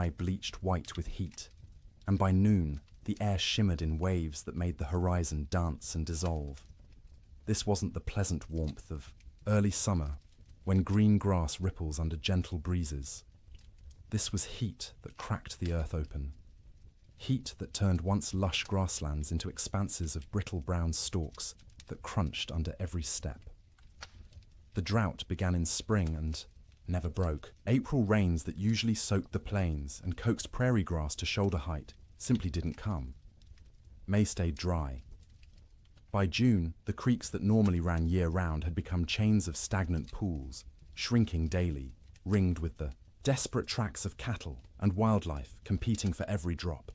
sky bleached white with heat, and by noon, the air shimmered in waves that made the horizon dance and dissolve. This wasn't the pleasant warmth of early summer, when green grass ripples under gentle breezes. This was heat that cracked the earth open. Heat that turned once lush grasslands into expanses of brittle brown stalks that crunched under every step. The drought began in spring and never broke. April rains that usually soaked the plains and coaxed prairie grass to shoulder height simply didn't come. May stayed dry. By June, the creeks that normally ran year-round had become chains of stagnant pools, shrinking daily, ringed with the desperate tracks of cattle and wildlife competing for every drop.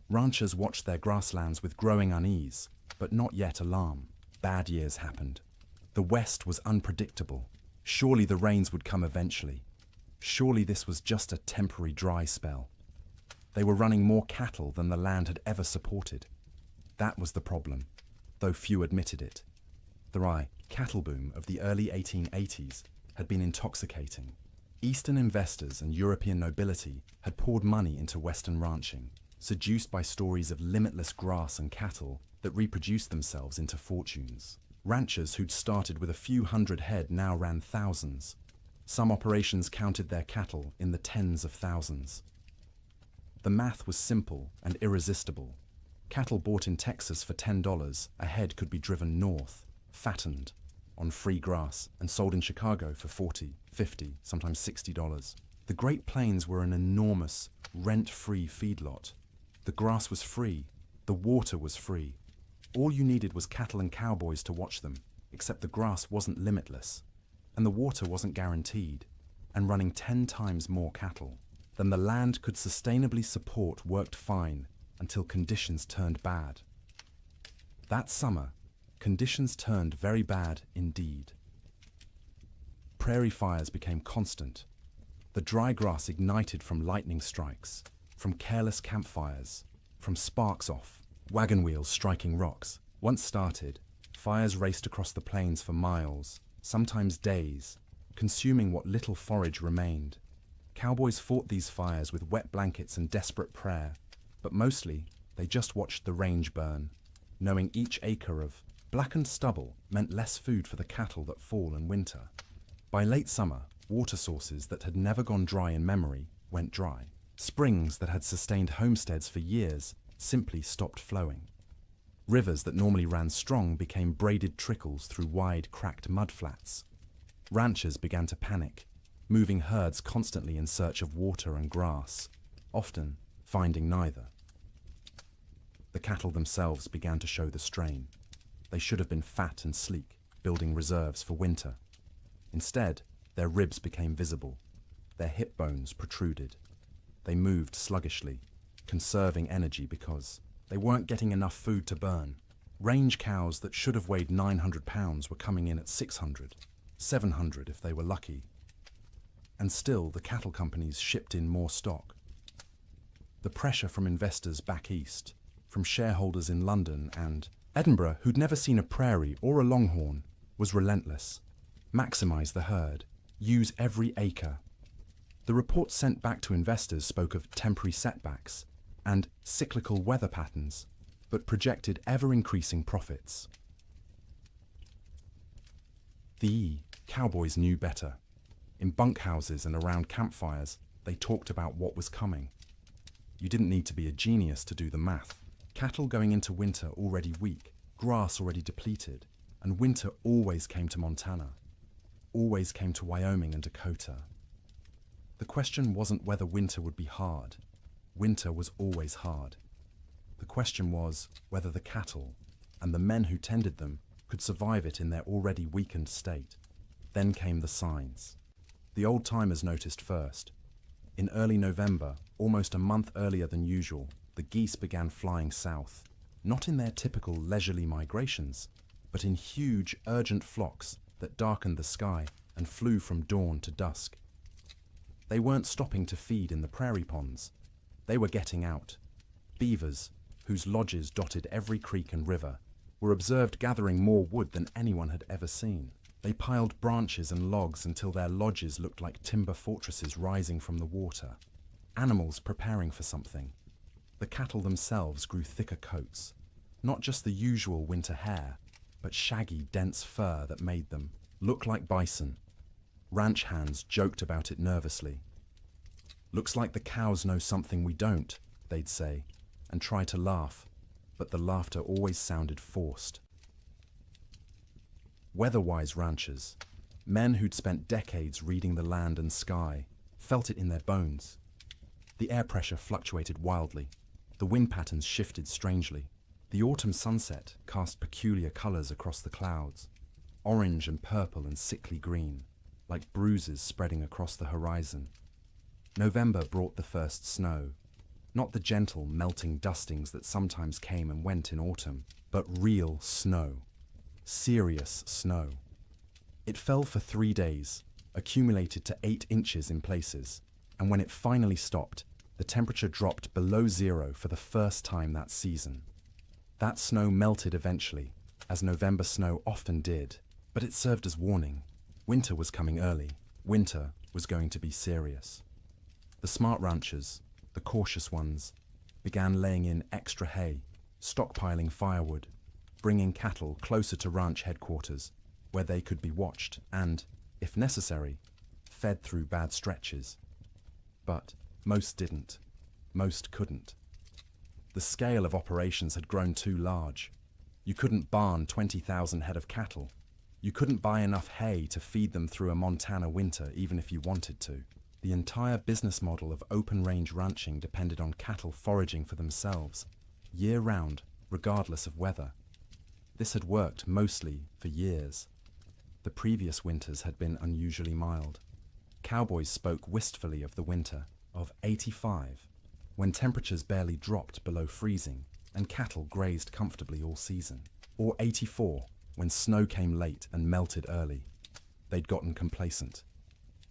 Ranchers watched their grasslands with growing unease, but not yet alarm. Bad years happened. The West was unpredictable. Surely the rains would come eventually. Surely this was just a temporary dry spell. They were running more cattle than the land had ever supported. That was the problem, though few admitted it. The cattle boom of the early 1880s had been intoxicating. Eastern investors and European nobility had poured money into Western ranching, seduced by stories of limitless grass and cattle that reproduced themselves into fortunes. Ranchers who'd started with a few hundred head now ran thousands. Some operations counted their cattle in the tens of thousands. The math was simple and irresistible. Cattle bought in Texas for $10 a head could be driven north, fattened, on free grass, and sold in Chicago for $40, $50, sometimes $60. The Great Plains were an enormous, rent-free feedlot. The grass was free, the water was free. All you needed was cattle and cowboys to watch them, except the grass wasn't limitless, and the water wasn't guaranteed, and running 10 times more cattle than the land could sustainably support worked fine until conditions turned bad. That summer, conditions turned very bad indeed. Prairie fires became constant. The dry grass ignited from lightning strikes, from careless campfires, from sparks off, wagon wheels striking rocks. Once started, fires raced across the plains for miles, sometimes days, consuming what little forage remained. Cowboys fought these fires with wet blankets and desperate prayer, but mostly they just watched the range burn, knowing each acre of blackened stubble meant less food for the cattle that fall in winter. By late summer, water sources that had never gone dry in memory went dry. Springs that had sustained homesteads for years simply stopped flowing. Rivers that normally ran strong became braided trickles through wide, cracked mudflats. Ranchers began to panic, moving herds constantly in search of water and grass, often finding neither. The cattle themselves began to show the strain. They should have been fat and sleek, building reserves for winter. Instead, their ribs became visible. Their hip bones protruded. They moved sluggishly, conserving energy because they weren't getting enough food to burn. Range cows that should have weighed 900 pounds were coming in at 600, 700 if they were lucky. And still, the cattle companies shipped in more stock. The pressure from investors back east, from shareholders in London and Edinburgh who'd never seen a prairie or a longhorn, was relentless. Maximize the herd. Use every acre. The reports sent back to investors spoke of temporary setbacks and cyclical weather patterns, but projected ever-increasing profits. The cowboys knew better. In bunkhouses and around campfires, they talked about what was coming. You didn't need to be a genius to do the math. Cattle going into winter already weak, grass already depleted, and winter always came to Montana, always came to Wyoming and Dakota. The question wasn't whether winter would be hard. Winter was always hard. The question was whether the cattle and the men who tended them could survive it in their already weakened state. Then came the signs. The old-timers noticed first. In early November, almost a month earlier than usual, the geese began flying south, not in their typical leisurely migrations, but in huge, urgent flocks that darkened the sky and flew from dawn to dusk. They weren't stopping to feed in the prairie ponds. They were getting out. Beavers, whose lodges dotted every creek and river, were observed gathering more wood than anyone had ever seen. They piled branches and logs until their lodges looked like timber fortresses rising from the water. Animals preparing for something. The cattle themselves grew thicker coats, not just the usual winter hair, but shaggy, dense fur that made them look like bison. Ranch hands joked about it nervously. "Looks like the cows know something we don't," they'd say, and try to laugh, but the laughter always sounded forced. Weather-wise ranchers, men who'd spent decades reading the land and sky, felt it in their bones. The air pressure fluctuated wildly. The wind patterns shifted strangely. The autumn sunset cast peculiar colors across the clouds, orange and purple and sickly green, like bruises spreading across the horizon. November brought the first snow, not the gentle, melting dustings that sometimes came and went in autumn, but real snow. Serious snow. It fell for 3 days, accumulated to 8 inches in places, and when it finally stopped, the temperature dropped below zero for the first time that season. That snow melted eventually, as November snow often did, but it served as warning. Winter was coming early. Winter was going to be serious. The smart ranchers, the cautious ones, began laying in extra hay, stockpiling firewood, bringing cattle closer to ranch headquarters, where they could be watched and, if necessary, fed through bad stretches. But most didn't. Most couldn't. The scale of operations had grown too large. You couldn't barn 20,000 head of cattle. You couldn't buy enough hay to feed them through a Montana winter even if you wanted to. The entire business model of open-range ranching depended on cattle foraging for themselves, year-round, regardless of weather. This had worked mostly for years. The previous winters had been unusually mild. Cowboys spoke wistfully of the winter of '85, when temperatures barely dropped below freezing and cattle grazed comfortably all season. Or '84, when snow came late and melted early. They'd gotten complacent.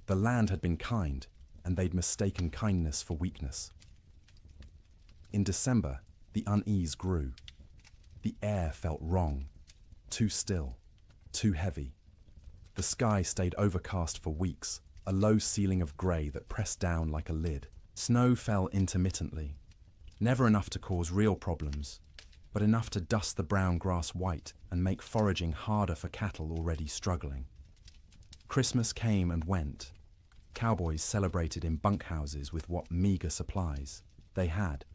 The land had been kind, and they'd mistaken kindness for weakness. In December, the unease grew. The air felt wrong, too still, too heavy. The sky stayed overcast for weeks, a low ceiling of grey that pressed down like a lid. Snow fell intermittently, never enough to cause real problems, but enough to dust the brown grass white and make foraging harder for cattle already struggling. Christmas came and went. Cowboys celebrated in bunkhouses with what meager supplies they had.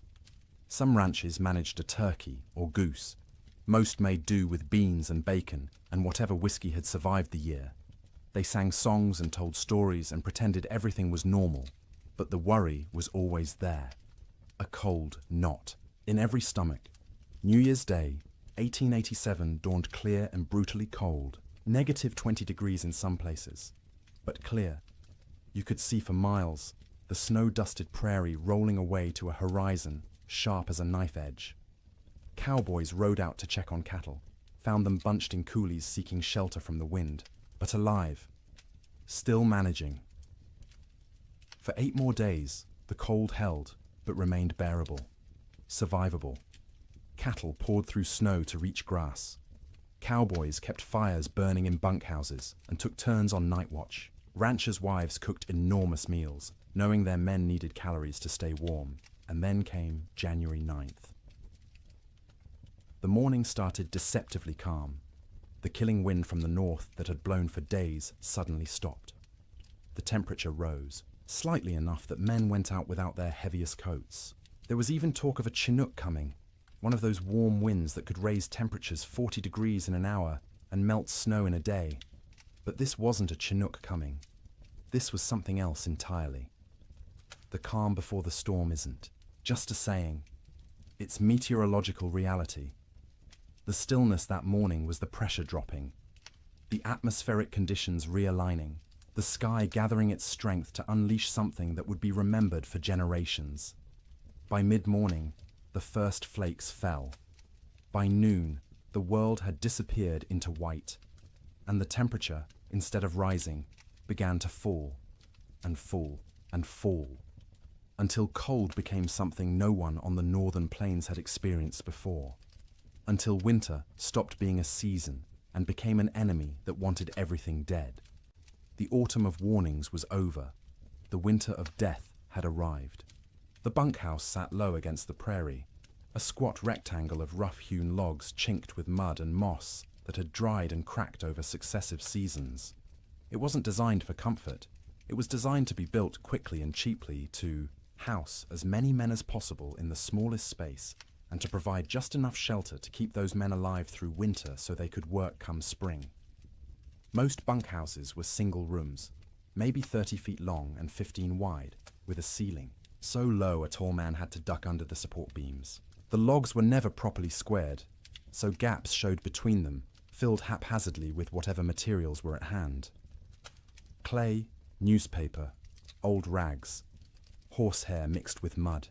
Some ranches managed a turkey or goose. Most made do with beans and bacon and whatever whiskey had survived the year. They sang songs and told stories and pretended everything was normal, but the worry was always there. A cold knot in every stomach. New Year's Day, 1887 dawned clear and brutally cold, -20 degrees in some places, but clear. You could see for miles, the snow-dusted prairie rolling away to a horizon sharp as a knife edge. Cowboys rode out to check on cattle, found them bunched in coulees seeking shelter from the wind, but alive, still managing. For 8 more days, the cold held, but remained bearable, survivable. Cattle poured through snow to reach grass. Cowboys kept fires burning in bunkhouses and took turns on night watch. Ranchers' wives cooked enormous meals, knowing their men needed calories to stay warm. And then came January 9th. The morning started deceptively calm. The killing wind from the north that had blown for days suddenly stopped. The temperature rose, slightly enough that men went out without their heaviest coats. There was even talk of a Chinook coming, one of those warm winds that could raise temperatures 40 degrees in an hour and melt snow in a day. But this wasn't a Chinook coming. This was something else entirely. The calm before the storm isn't just a saying. It's meteorological reality. The stillness that morning was the pressure dropping, the atmospheric conditions realigning, the sky gathering its strength to unleash something that would be remembered for generations. By mid-morning, the first flakes fell. By noon, the world had disappeared into white, and the temperature, instead of rising, began to fall, and fall, and fall, until cold became something no one on the northern plains had experienced before, until winter stopped being a season and became an enemy that wanted everything dead. The autumn of warnings was over. The winter of death had arrived. The bunkhouse sat low against the prairie, a squat rectangle of rough-hewn logs chinked with mud and moss that had dried and cracked over successive seasons. It wasn't designed for comfort. It was designed to be built quickly and cheaply to house as many men as possible in the smallest space and to provide just enough shelter to keep those men alive through winter so they could work come spring. Most bunkhouses were single rooms, maybe 30 feet long and 15 wide, with a ceiling so low a tall man had to duck under the support beams. The logs were never properly squared, so gaps showed between them, filled haphazardly with whatever materials were at hand. Clay, newspaper, old rags, horsehair mixed with mud.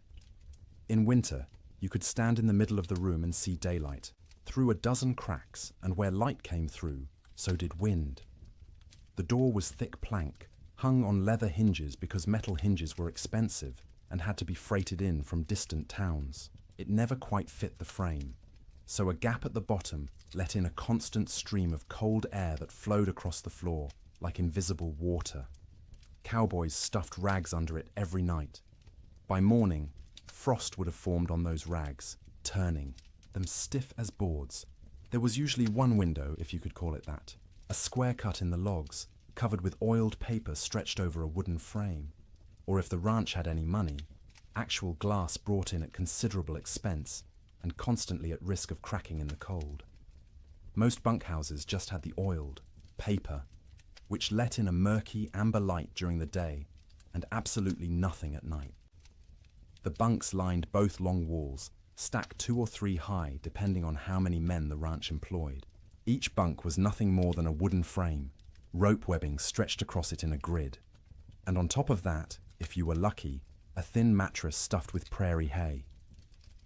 In winter, you could stand in the middle of the room and see daylight, through a dozen cracks, and where light came through, so did wind. The door was thick plank, hung on leather hinges because metal hinges were expensive and had to be freighted in from distant towns. It never quite fit the frame, so a gap at the bottom let in a constant stream of cold air that flowed across the floor like invisible water. Cowboys stuffed rags under it every night. By morning, frost would have formed on those rags, turning them stiff as boards. There was usually one window, if you could call it that, a square cut in the logs, covered with oiled paper stretched over a wooden frame. Or if the ranch had any money, actual glass brought in at considerable expense and constantly at risk of cracking in the cold. Most bunkhouses just had the oiled paper, which let in a murky amber light during the day and absolutely nothing at night. The bunks lined both long walls, stacked 2 or 3 high depending on how many men the ranch employed. Each bunk was nothing more than a wooden frame, rope webbing stretched across it in a grid. And on top of that, if you were lucky, a thin mattress stuffed with prairie hay.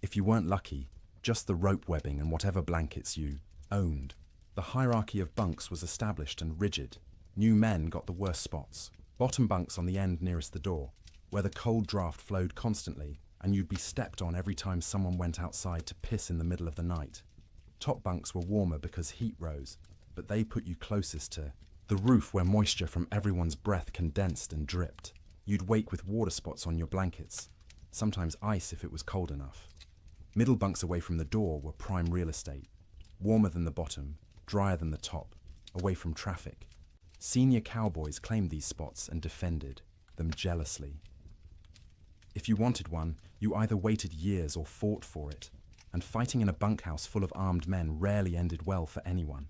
If you weren't lucky, just the rope webbing and whatever blankets you owned. The hierarchy of bunks was established and rigid. New men got the worst spots. Bottom bunks on the end nearest the door, where the cold draft flowed constantly and you'd be stepped on every time someone went outside to piss in the middle of the night. Top bunks were warmer because heat rose, but they put you closest to the roof where moisture from everyone's breath condensed and dripped. You'd wake with water spots on your blankets, sometimes ice if it was cold enough. Middle bunks away from the door were prime real estate, warmer than the bottom, drier than the top, away from traffic. Senior cowboys claimed these spots and defended them jealously. If you wanted one, you either waited years or fought for it, and fighting in a bunkhouse full of armed men rarely ended well for anyone.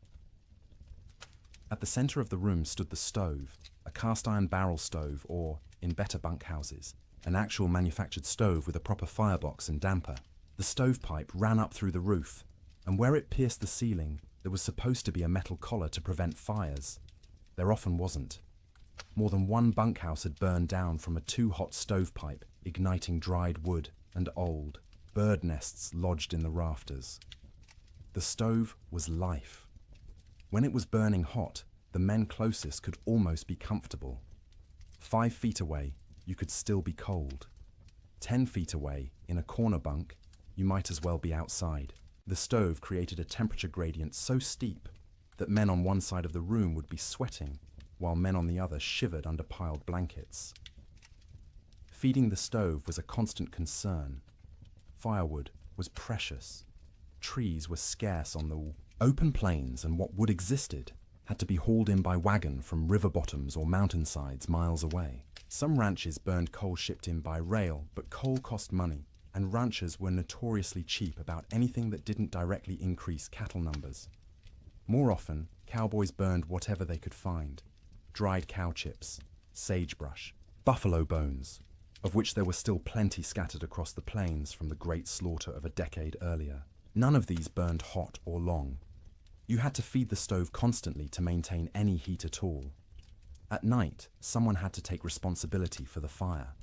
At the center of the room stood the stove, a cast-iron barrel stove or, in better bunkhouses, an actual manufactured stove with a proper firebox and damper. The stovepipe ran up through the roof, and where it pierced the ceiling, there was supposed to be a metal collar to prevent fires. There often wasn't. More than one bunkhouse had burned down from a too-hot stovepipe, igniting dried wood and old bird nests lodged in the rafters. The stove was life. When it was burning hot, the men closest could almost be comfortable. 5 feet away, you could still be cold. 10 feet away, in a corner bunk, you might as well be outside. The stove created a temperature gradient so steep that men on one side of the room would be sweating, while men on the other shivered under piled blankets. Feeding the stove was a constant concern. Firewood was precious. Trees were scarce on the open plains, and what wood existed had to be hauled in by wagon from river bottoms or mountainsides miles away. Some ranches burned coal shipped in by rail, but coal cost money, and ranchers were notoriously cheap about anything that didn't directly increase cattle numbers. More often, cowboys burned whatever they could find: dried cow chips, sagebrush, buffalo bones, of which there were still plenty scattered across the plains from the great slaughter of a decade earlier. None of these burned hot or long. You had to feed the stove constantly to maintain any heat at all. At night, someone had to take responsibility for the fire.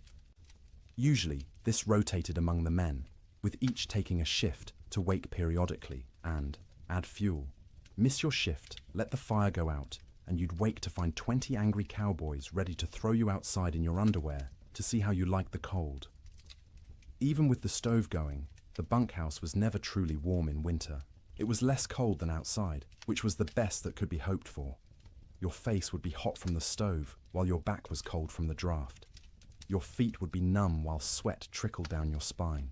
Usually, this rotated among the men, with each taking a shift to wake periodically and add fuel. Miss your shift, let the fire go out, and you'd wake to find 20 angry cowboys ready to throw you outside in your underwear to see how you liked the cold. Even with the stove going, the bunkhouse was never truly warm in winter. It was less cold than outside, which was the best that could be hoped for. Your face would be hot from the stove, while your back was cold from the draft. Your feet would be numb while sweat trickled down your spine.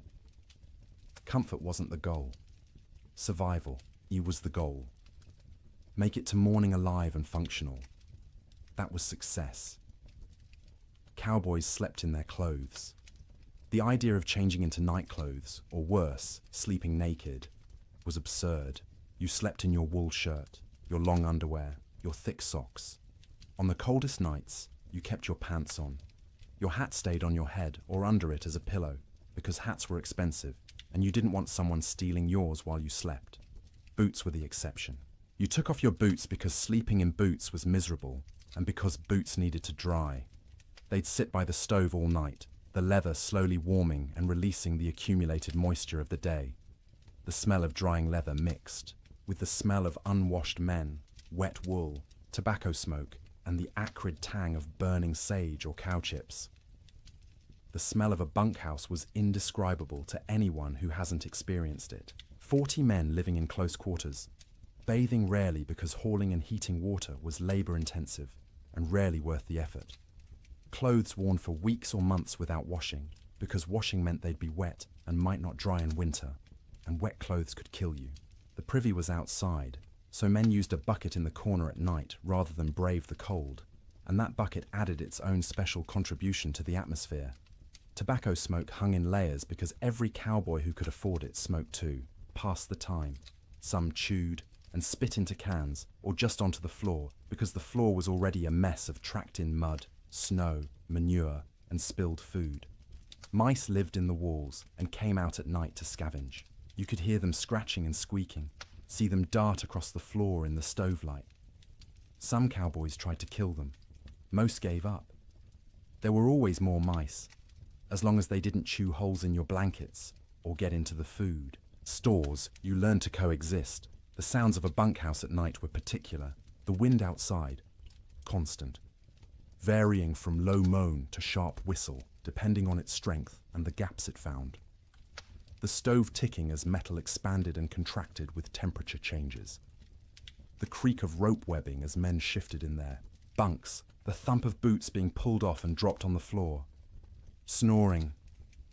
Comfort wasn't the goal. Survival, was the goal. Make it to morning alive and functional. That was success. Cowboys slept in their clothes. The idea of changing into night clothes, or worse, sleeping naked, was absurd. You slept in your wool shirt, your long underwear, your thick socks. On the coldest nights, you kept your pants on. Your hat stayed on your head or under it as a pillow, because hats were expensive, and you didn't want someone stealing yours while you slept. Boots were the exception. You took off your boots because sleeping in boots was miserable, and because boots needed to dry. They'd sit by the stove all night, the leather slowly warming and releasing the accumulated moisture of the day. The smell of drying leather mixed with the smell of unwashed men, wet wool, tobacco smoke, and the acrid tang of burning sage or cow chips. The smell of a bunkhouse was indescribable to anyone who hasn't experienced it. 40 men living in close quarters, bathing rarely because hauling and heating water was labor-intensive and rarely worth the effort. Clothes worn for weeks or months without washing, because washing meant they'd be wet and might not dry in winter, and wet clothes could kill you. The privy was outside, so men used a bucket in the corner at night rather than brave the cold, and that bucket added its own special contribution to the atmosphere. Tobacco smoke hung in layers because every cowboy who could afford it smoked too, passed the time. Some chewed and spit into cans or just onto the floor because the floor was already a mess of tracked-in mud, snow, manure, and spilled food. Mice lived in the walls and came out at night to scavenge. You could hear them scratching and squeaking, see them dart across the floor in the stove light. Some cowboys tried to kill them. Most gave up. There were always more mice, as long as they didn't chew holes in your blankets or get into the food. Stores, you learned to coexist. The sounds of a bunkhouse at night were particular. The wind outside, constant, varying from low moan to sharp whistle, depending on its strength and the gaps it found. The stove ticking as metal expanded and contracted with temperature changes. The creak of rope webbing as men shifted in their bunks, the thump of boots being pulled off and dropped on the floor. Snoring.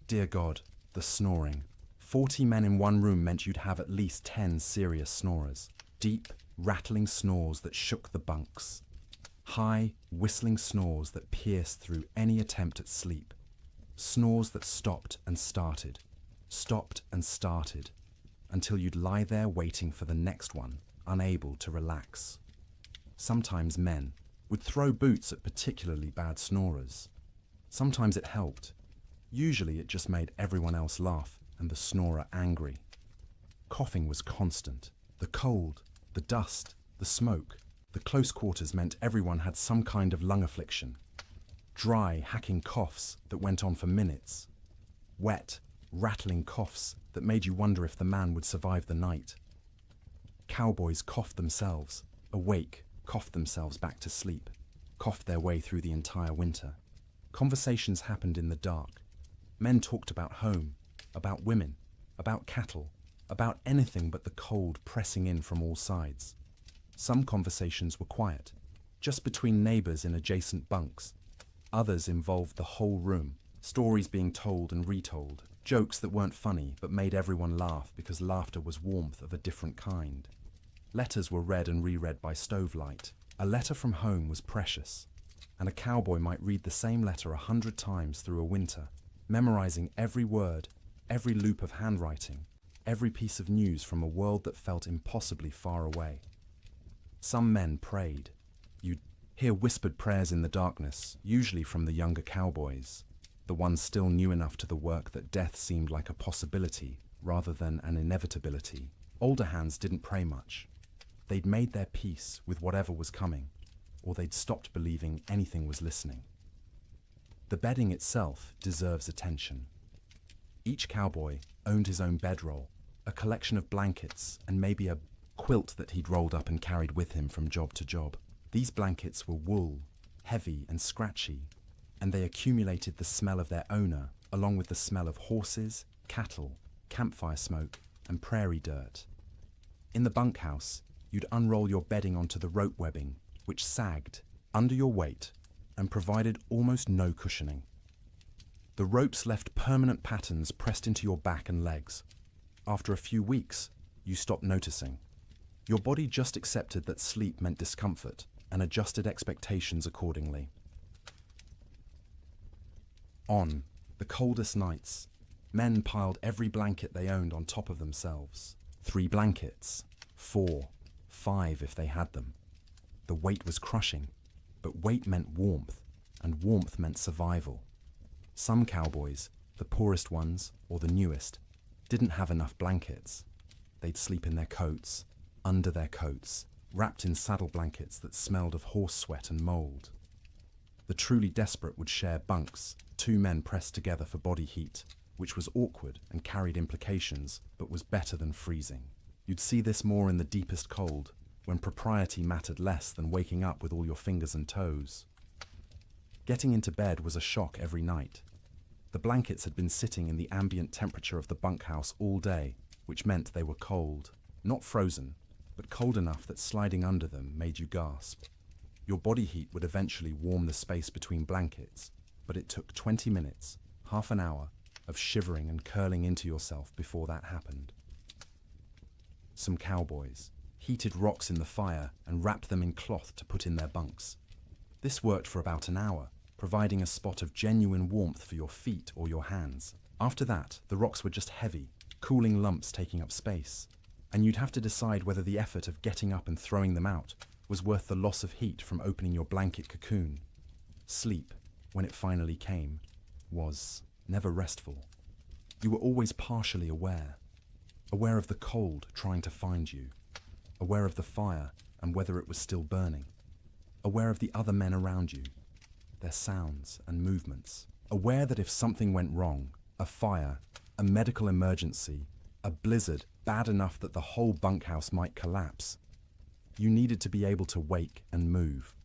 Dear God, the snoring. 40 men in one room meant you'd have at least 10 serious snorers. Deep, rattling snores that shook the bunks. High, whistling snores that pierced through any attempt at sleep. Snores that stopped and started, until you'd lie there waiting for the next one, unable to relax. Sometimes men would throw boots at particularly bad snorers. Sometimes it helped. Usually it just made everyone else laugh and the snorer angry. Coughing was constant. The cold, the dust, the smoke, the close quarters meant everyone had some kind of lung affliction. Dry, hacking coughs that went on for minutes. Wet, rattling coughs that made you wonder if the man would survive the night. Cowboys coughed themselves, awake, coughed themselves back to sleep, coughed their way through the entire winter. Conversations happened in the dark. Men talked about home, about women, about cattle, about anything but the cold pressing in from all sides. Some conversations were quiet, just between neighbors in adjacent bunks. Others involved the whole room, stories being told and retold, jokes that weren't funny but made everyone laugh because laughter was warmth of a different kind. Letters were read and reread by stovelight. A letter from home was precious, and a cowboy might read the same letter 100 times through a winter, memorizing every word, every loop of handwriting, every piece of news from a world that felt impossibly far away. Some men prayed. You'd hear whispered prayers in the darkness, usually from the younger cowboys, the ones still new enough to the work that death seemed like a possibility rather than an inevitability. Older hands didn't pray much. They'd made their peace with whatever was coming, or they'd stopped believing anything was listening. The bedding itself deserves attention. Each cowboy owned his own bedroll, a collection of blankets, and maybe a quilt that he'd rolled up and carried with him from job to job. These blankets were wool, heavy and scratchy, and they accumulated the smell of their owner, along with the smell of horses, cattle, campfire smoke, and prairie dirt. In the bunkhouse, you'd unroll your bedding onto the rope webbing, which sagged under your weight and provided almost no cushioning. The ropes left permanent patterns pressed into your back and legs. After a few weeks, you stopped noticing. Your body just accepted that sleep meant discomfort and adjusted expectations accordingly. On the coldest nights, men piled every blanket they owned on top of themselves. 3 blankets, 4, 5 if they had them. The weight was crushing, but weight meant warmth, and warmth meant survival. Some cowboys, the poorest ones or the newest, didn't have enough blankets. They'd sleep in their coats, under their coats, wrapped in saddle blankets that smelled of horse sweat and mold. The truly desperate would share bunks, 2 men pressed together for body heat, which was awkward and carried implications, but was better than freezing. You'd see this more in the deepest cold, when propriety mattered less than waking up with all your fingers and toes. Getting into bed was a shock every night. The blankets had been sitting in the ambient temperature of the bunkhouse all day, which meant they were cold. Not frozen, but cold enough that sliding under them made you gasp. Your body heat would eventually warm the space between blankets, but it took 20 minutes, half an hour, of shivering and curling into yourself before that happened. Some cowboys heated rocks in the fire and wrapped them in cloth to put in their bunks. This worked for about an hour, providing a spot of genuine warmth for your feet or your hands. After that, the rocks were just heavy, cooling lumps taking up space, and you'd have to decide whether the effort of getting up and throwing them out was worth the loss of heat from opening your blanket cocoon. Sleep, when it finally came, was never restful. You were always partially aware of the cold trying to find you, aware of the fire and whether it was still burning, aware of the other men around you, their sounds and movements, aware that if something went wrong, a fire, a medical emergency, a blizzard bad enough that the whole bunkhouse might collapse, you needed to be able to wake and move.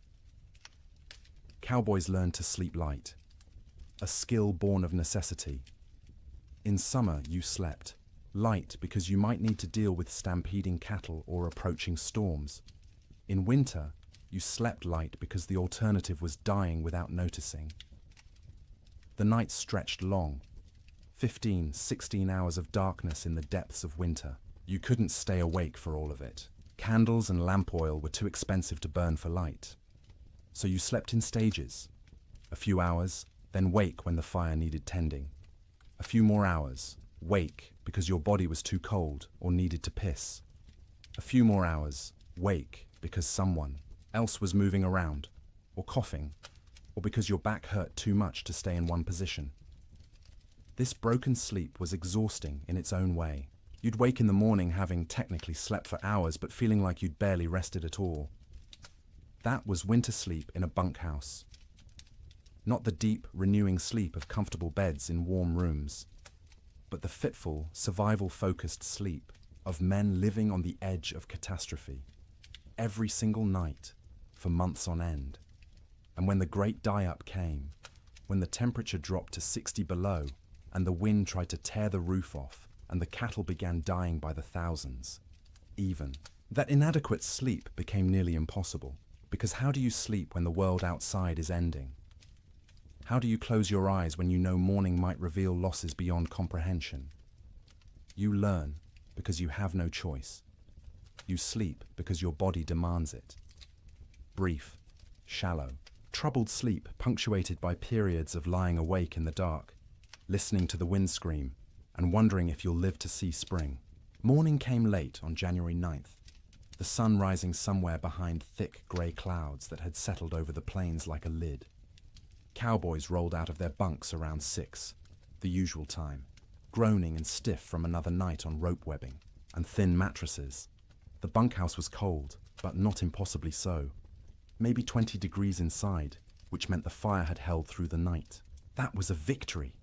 Cowboys learned to sleep light, a skill born of necessity. In summer, you slept light because you might need to deal with stampeding cattle or approaching storms. In winter, you slept light because the alternative was dying without noticing. The nights stretched long, 15, 16 hours of darkness in the depths of winter. You couldn't stay awake for all of it. Candles and lamp oil were too expensive to burn for light. So you slept in stages. A few hours, then wake when the fire needed tending. A few more hours, wake because your body was too cold or needed to piss. A few more hours, wake because someone else was moving around, or coughing, or because your back hurt too much to stay in one position. This broken sleep was exhausting in its own way. You'd wake in the morning having technically slept for hours but feeling like you'd barely rested at all. That was winter sleep in a bunkhouse. Not the deep, renewing sleep of comfortable beds in warm rooms, but the fitful, survival-focused sleep of men living on the edge of catastrophe, every single night, for months on end. And when the great die-up came, when the temperature dropped to 60 below, and the wind tried to tear the roof off, and the cattle began dying by the thousands, that inadequate sleep became nearly impossible. Because how do you sleep when the world outside is ending? How do you close your eyes when you know morning might reveal losses beyond comprehension? You learn because you have no choice. You sleep because your body demands it. Brief, shallow, troubled sleep punctuated by periods of lying awake in the dark, listening to the wind scream, and wondering if you'll live to see spring. Morning came late on January 9th, the sun rising somewhere behind thick grey clouds that had settled over the plains like a lid. Cowboys rolled out of their bunks around 6, the usual time, groaning and stiff from another night on rope webbing and thin mattresses. The bunkhouse was cold, but not impossibly so. Maybe 20 degrees inside, which meant the fire had held through the night. That was a victory.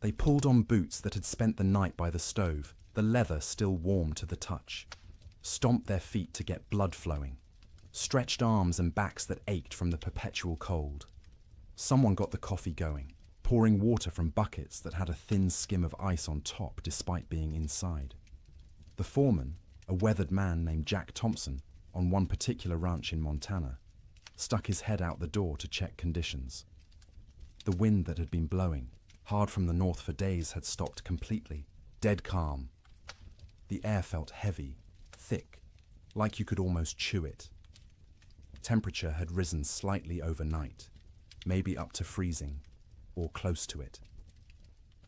They pulled on boots that had spent the night by the stove, the leather still warm to the touch, stomped their feet to get blood flowing, stretched arms and backs that ached from the perpetual cold. Someone got the coffee going, pouring water from buckets that had a thin skim of ice on top despite being inside. The foreman, a weathered man named Jack Thompson, on one particular ranch in Montana, stuck his head out the door to check conditions. The wind that had been blowing, Hard from the north for days had stopped completely, dead calm. The air felt heavy, thick, like you could almost chew it. Temperature had risen slightly overnight, maybe up to freezing, or close to it.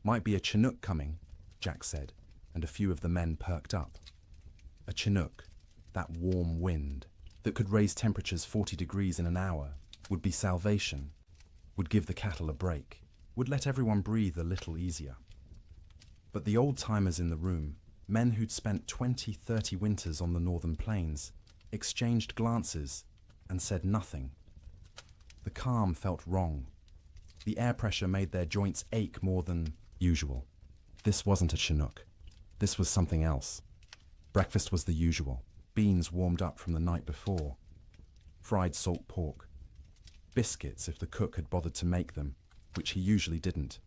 Might be a Chinook coming, Jack said, and a few of the men perked up. A Chinook, that warm wind that could raise temperatures 40 degrees in an hour, would be salvation, would give the cattle a break, would let everyone breathe a little easier. But the old-timers in the room, men who'd spent 20-30 winters on the northern plains, exchanged glances and said nothing. The calm felt wrong. The air pressure made their joints ache more than usual. This wasn't a Chinook. This was something else. Breakfast was the usual. Beans warmed up from the night before. Fried salt pork. Biscuits if the cook had bothered to make them, which he usually didn't.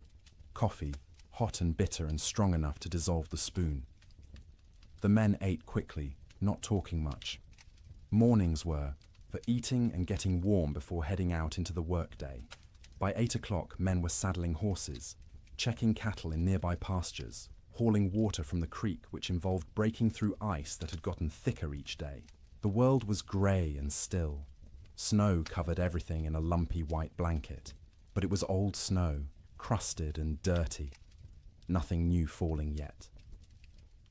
Coffee, hot and bitter and strong enough to dissolve the spoon. The men ate quickly, not talking much. Mornings were for eating and getting warm before heading out into the workday. By 8 o'clock, men were saddling horses, checking cattle in nearby pastures, hauling water from the creek, which involved breaking through ice that had gotten thicker each day. The world was grey and still. Snow covered everything in a lumpy white blanket, but it was old snow, crusted and dirty. Nothing new falling yet.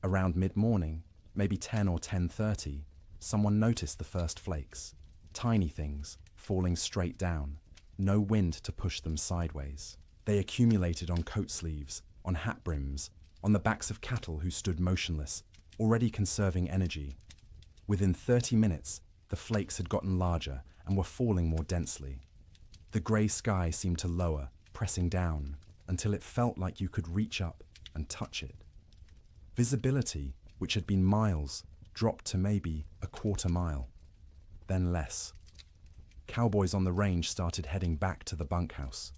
Around mid-morning, maybe 10 or 10:30, someone noticed the first flakes. Tiny things, falling straight down. No wind to push them sideways. They accumulated on coat sleeves, on hat brims, on the backs of cattle who stood motionless, already conserving energy. Within 30 minutes, the flakes had gotten larger and were falling more densely. The grey sky seemed to lower, pressing down, until it felt like you could reach up and touch it. Visibility, which had been miles, dropped to maybe a quarter mile, then less. Cowboys on the range started heading back to the bunkhouse.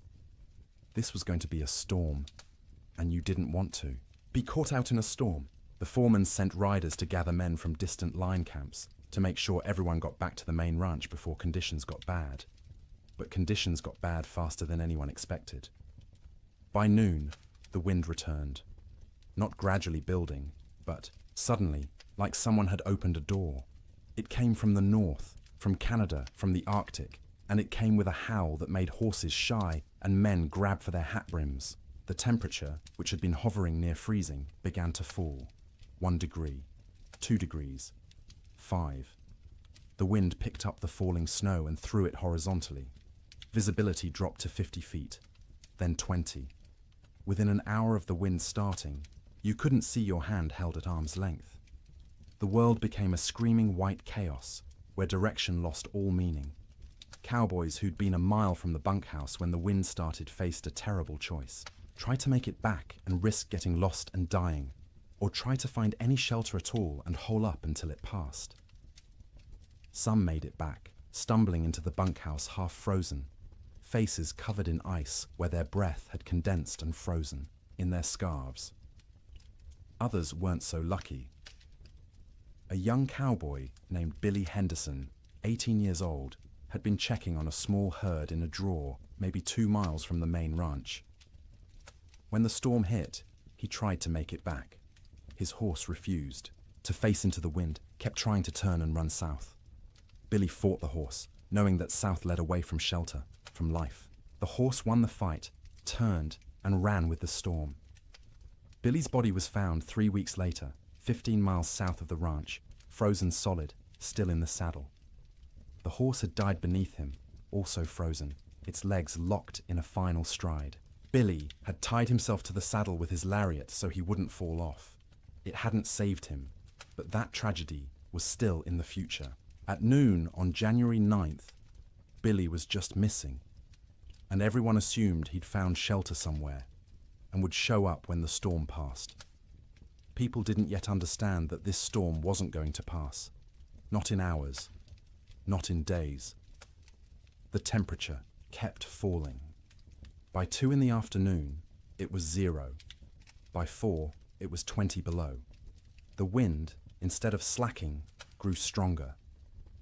This was going to be a storm, and you didn't want to be caught out in a storm. The foreman sent riders to gather men from distant line camps to make sure everyone got back to the main ranch before conditions got bad. But conditions got bad faster than anyone expected. By noon, the wind returned. Not gradually building, but suddenly, like someone had opened a door. It came from the north, from Canada, from the Arctic, and it came with a howl that made horses shy and men grab for their hat brims. The temperature, which had been hovering near freezing, began to fall. 1 degree, 2 degrees, 5. The wind picked up the falling snow and threw it horizontally. Visibility dropped to 50 feet, then 20. Within an hour of the wind starting, you couldn't see your hand held at arm's length. The world became a screaming white chaos, where direction lost all meaning. Cowboys who'd been a mile from the bunkhouse when the wind started faced a terrible choice. Try to make it back and risk getting lost and dying, or try to find any shelter at all and hole up until it passed. Some made it back, stumbling into the bunkhouse half frozen, faces covered in ice where their breath had condensed and frozen, in their scarves. Others weren't so lucky. A young cowboy named Billy Henderson, 18 years old, had been checking on a small herd in a draw maybe 2 miles from the main ranch. When the storm hit, he tried to make it back. His horse refused. To face into the wind, kept trying to turn and run south. Billy fought the horse, knowing that south led away from shelter, from life. The horse won the fight, turned, and ran with the storm. Billy's body was found 3 weeks later, 15 miles south of the ranch, frozen solid, still in the saddle. The horse had died beneath him, also frozen, its legs locked in a final stride. Billy had tied himself to the saddle with his lariat so he wouldn't fall off. It hadn't saved him, but that tragedy was still in the future. At noon on January 9th, Billy was just missing, and everyone assumed he'd found shelter somewhere and would show up when the storm passed. People didn't yet understand that this storm wasn't going to pass. Not in hours, not in days. The temperature kept falling. By 2 in the afternoon, it was 0. By 4, it was 20 below. The wind, instead of slacking, grew stronger.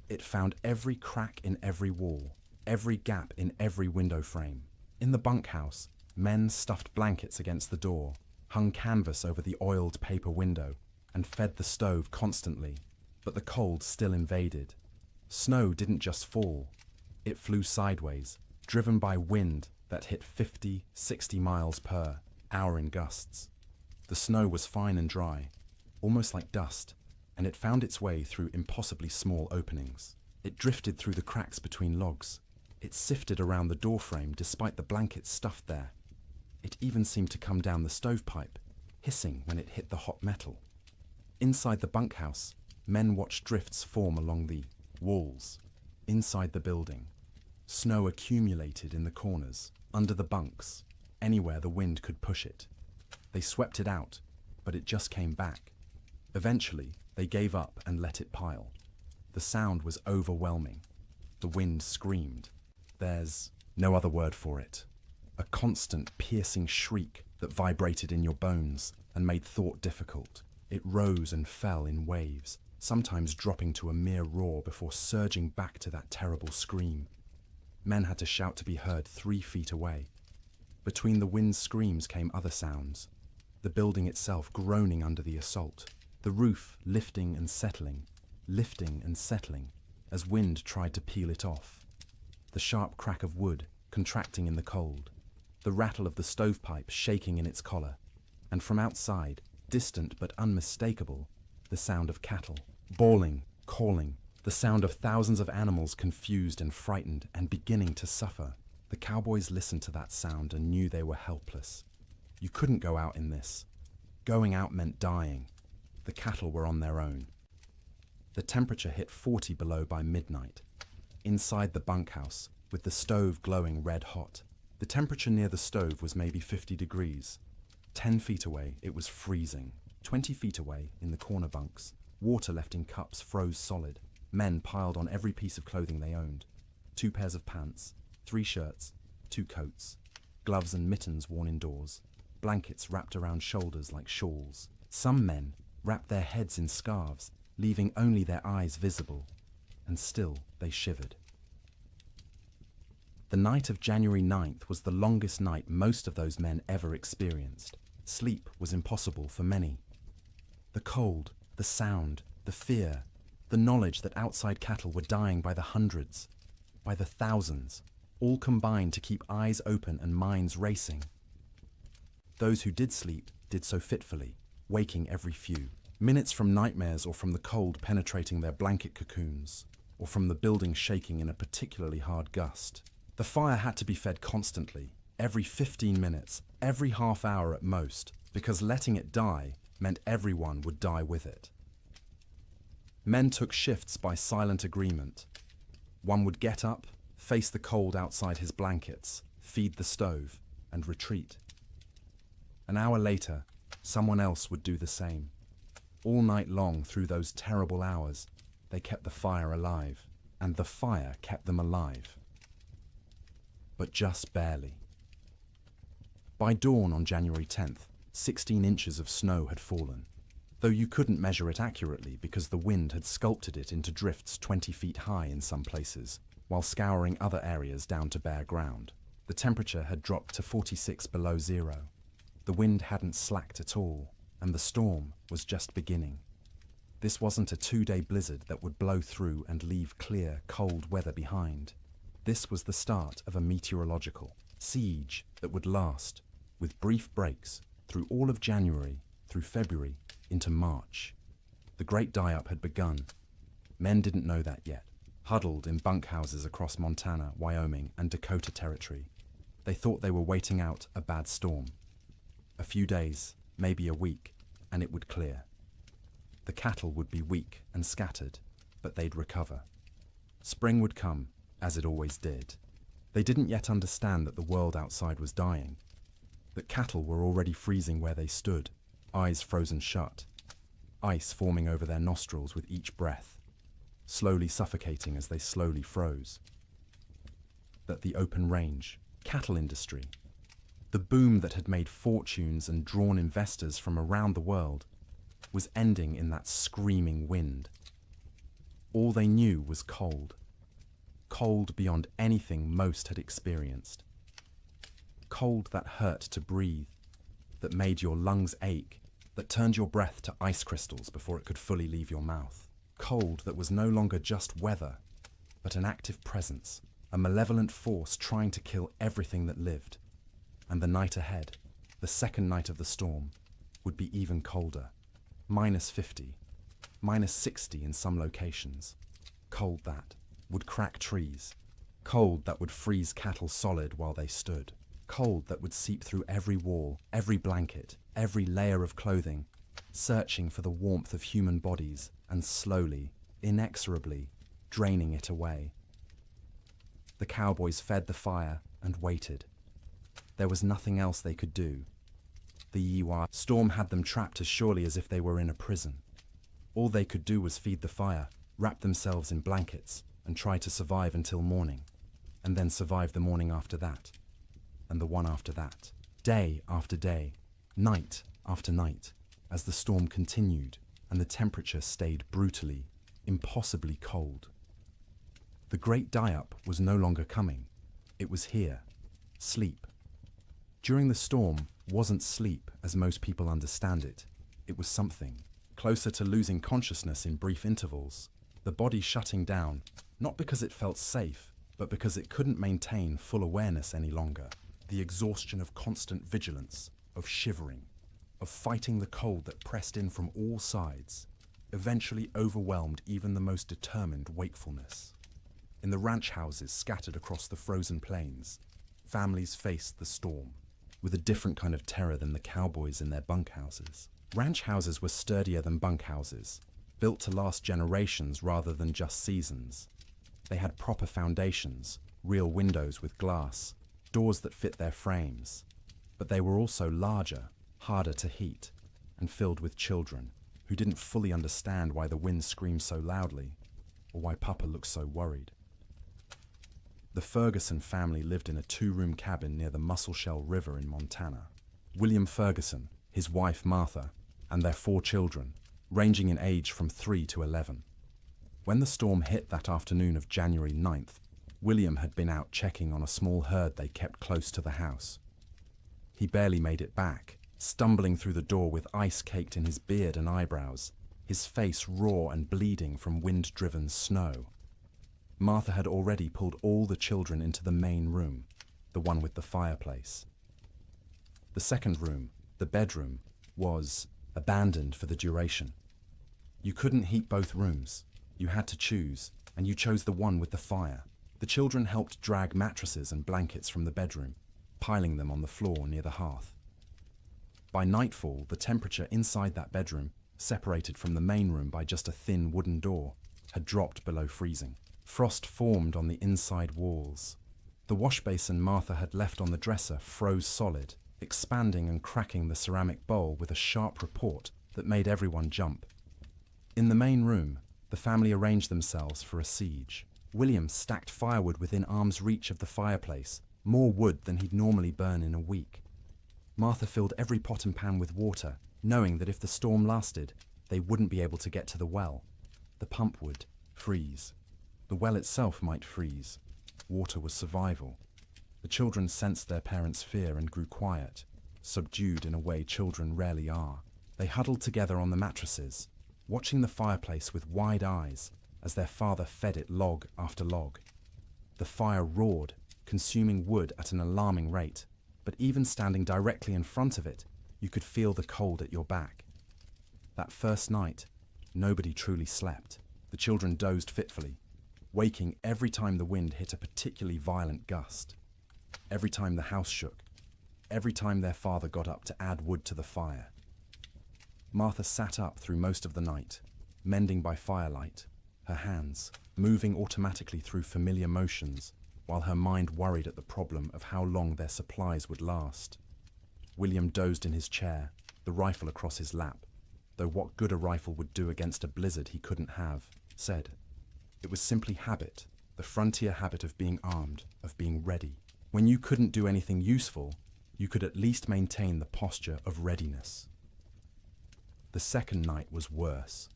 It found every crack in every wall, every gap in every window frame. In the bunkhouse, Men stuffed blankets against the door, hung canvas over the oiled paper window, and fed the stove constantly, but the cold still invaded. Snow didn't just fall, it flew sideways, driven by wind that hit 50, 60 miles per hour in gusts. The snow was fine and dry, almost like dust, and it found its way through impossibly small openings. It drifted through the cracks between logs. It sifted around the doorframe despite the blankets stuffed there. It even seemed to come down the stovepipe, hissing when it hit the hot metal. Inside the bunkhouse, men watched drifts form along the walls. Inside the building, snow accumulated in the corners, under the bunks, anywhere the wind could push it. They swept it out, but it just came back. Eventually, they gave up and let it pile. The sound was overwhelming. The wind screamed. There's no other word for it. A constant, piercing shriek that vibrated in your bones and made thought difficult. It rose and fell in waves, sometimes dropping to a mere roar before surging back to that terrible scream. Men had to shout to be heard 3 feet away. Between the wind's screams came other sounds. The building itself groaning under the assault. The roof lifting and settling, as wind tried to peel it off. The sharp crack of wood contracting in the cold. The rattle of the stovepipe shaking in its collar. And from outside, distant but unmistakable, the sound of cattle, bawling, calling, the sound of thousands of animals confused and frightened and beginning to suffer. The cowboys listened to that sound and knew they were helpless. You couldn't go out in this. Going out meant dying. The cattle were on their own. The temperature hit 40 below by midnight. Inside the bunkhouse, with the stove glowing red hot, the temperature near the stove was maybe 50 degrees. 10 feet away, it was freezing. 20 feet away, in the corner bunks, water left in cups froze solid. Men piled on every piece of clothing they owned. 2 pairs of pants, 3 shirts, 2 coats, gloves and mittens worn indoors, blankets wrapped around shoulders like shawls. Some men wrapped their heads in scarves, leaving only their eyes visible, and still they shivered. The night of January 9th was the longest night most of those men ever experienced. Sleep was impossible for many. The cold, the sound, the fear, the knowledge that outside cattle were dying by the hundreds, by the thousands, all combined to keep eyes open and minds racing. Those who did sleep did so fitfully, waking every few. Minutes from nightmares or from the cold penetrating their blanket cocoons, or from the building shaking in a particularly hard gust. The fire had to be fed constantly, every 15 minutes, every half hour at most, because letting it die meant everyone would die with it. Men took shifts by silent agreement. One would get up, face the cold outside his blankets, feed the stove, and retreat. An hour later, someone else would do the same. All night long through those terrible hours, they kept the fire alive, and the fire kept them alive. But just barely. By dawn on January 10th, 16 inches of snow had fallen, though you couldn't measure it accurately because the wind had sculpted it into drifts 20 feet high in some places, while scouring other areas down to bare ground. The temperature had dropped to 46 below zero. The wind hadn't slacked at all, and the storm was just beginning. This wasn't a 2-day blizzard that would blow through and leave clear, cold weather behind. This was the start of a meteorological siege that would last, with brief breaks, through all of January, through February, into March. The great die-up had begun. Men didn't know that yet, huddled in bunkhouses across Montana, Wyoming, and Dakota Territory. They thought they were waiting out a bad storm. A few days, maybe a week, and it would clear. The cattle would be weak and scattered, but they'd recover. Spring would come, as it always did. They didn't yet understand that the world outside was dying, that cattle were already freezing where they stood, eyes frozen shut, ice forming over their nostrils with each breath, slowly suffocating as they slowly froze. That the open range, cattle industry, the boom that had made fortunes and drawn investors from around the world, was ending in that screaming wind. All they knew was cold. Cold beyond anything most had experienced. Cold that hurt to breathe, that made your lungs ache, that turned your breath to ice crystals before it could fully leave your mouth. Cold that was no longer just weather, but an active presence, a malevolent force trying to kill everything that lived. And the night ahead, the second night of the storm, would be even colder. -50, -60 in some locations. Cold that would crack trees. Cold that would freeze cattle solid while they stood. Cold that would seep through every wall, every blanket, every layer of clothing, searching for the warmth of human bodies and slowly, inexorably, draining it away. The cowboys fed the fire and waited. There was nothing else they could do. The Yiwa storm had them trapped as surely as if they were in a prison. All they could do was feed the fire, wrap themselves in blankets, and try to survive until morning, and then survive the morning after that, and the one after that, day after day, night after night, as the storm continued and the temperature stayed brutally, impossibly cold. The great die-up was no longer coming. It was here. Sleep. During the storm wasn't sleep as most people understand it. It was something closer to losing consciousness in brief intervals, the body shutting down, not because it felt safe, but because it couldn't maintain full awareness any longer. The exhaustion of constant vigilance, of shivering, of fighting the cold that pressed in from all sides, eventually overwhelmed even the most determined wakefulness. In the ranch houses scattered across the frozen plains, families faced the storm with a different kind of terror than the cowboys in their bunkhouses. Ranch houses were sturdier than bunkhouses, built to last generations rather than just seasons. They had proper foundations, real windows with glass, doors that fit their frames. But they were also larger, harder to heat, and filled with children who didn't fully understand why the wind screamed so loudly or why Papa looked so worried. The Ferguson family lived in a 2-room cabin near the Musselshell River in Montana. William Ferguson, his wife Martha, and their 4 children, ranging in age from 3 to 11. When the storm hit that afternoon of January 9th, William had been out checking on a small herd they kept close to the house. He barely made it back, stumbling through the door with ice caked in his beard and eyebrows, his face raw and bleeding from wind-driven snow. Martha had already pulled all the children into the main room, the one with the fireplace. The second room, the bedroom, was abandoned for the duration. You couldn't heat both rooms. You had to choose, and you chose the one with the fire. The children helped drag mattresses and blankets from the bedroom, piling them on the floor near the hearth. By nightfall, the temperature inside that bedroom, separated from the main room by just a thin wooden door, had dropped below freezing. Frost formed on the inside walls. The wash basin Martha had left on the dresser froze solid, expanding and cracking the ceramic bowl with a sharp report that made everyone jump. In the main room, the family arranged themselves for a siege. William stacked firewood within arm's reach of the fireplace, more wood than he'd normally burn in a week. Martha filled every pot and pan with water, knowing that if the storm lasted, they wouldn't be able to get to the well. The pump would freeze. The well itself might freeze. Water was survival. The children sensed their parents' fear and grew quiet, subdued in a way children rarely are. They huddled together on the mattresses, watching the fireplace with wide eyes as their father fed it log after log. The fire roared, consuming wood at an alarming rate, but even standing directly in front of it, you could feel the cold at your back. That first night, nobody truly slept. The children dozed fitfully, waking every time the wind hit a particularly violent gust, every time the house shook, every time their father got up to add wood to the fire. Martha sat up through most of the night, mending by firelight, her hands moving automatically through familiar motions, while her mind worried at the problem of how long their supplies would last. William dozed in his chair, the rifle across his lap, though what good a rifle would do against a blizzard he couldn't have, said. It was simply habit, the frontier habit of being armed, of being ready. When you couldn't do anything useful, you could at least maintain the posture of readiness. The second night was worse.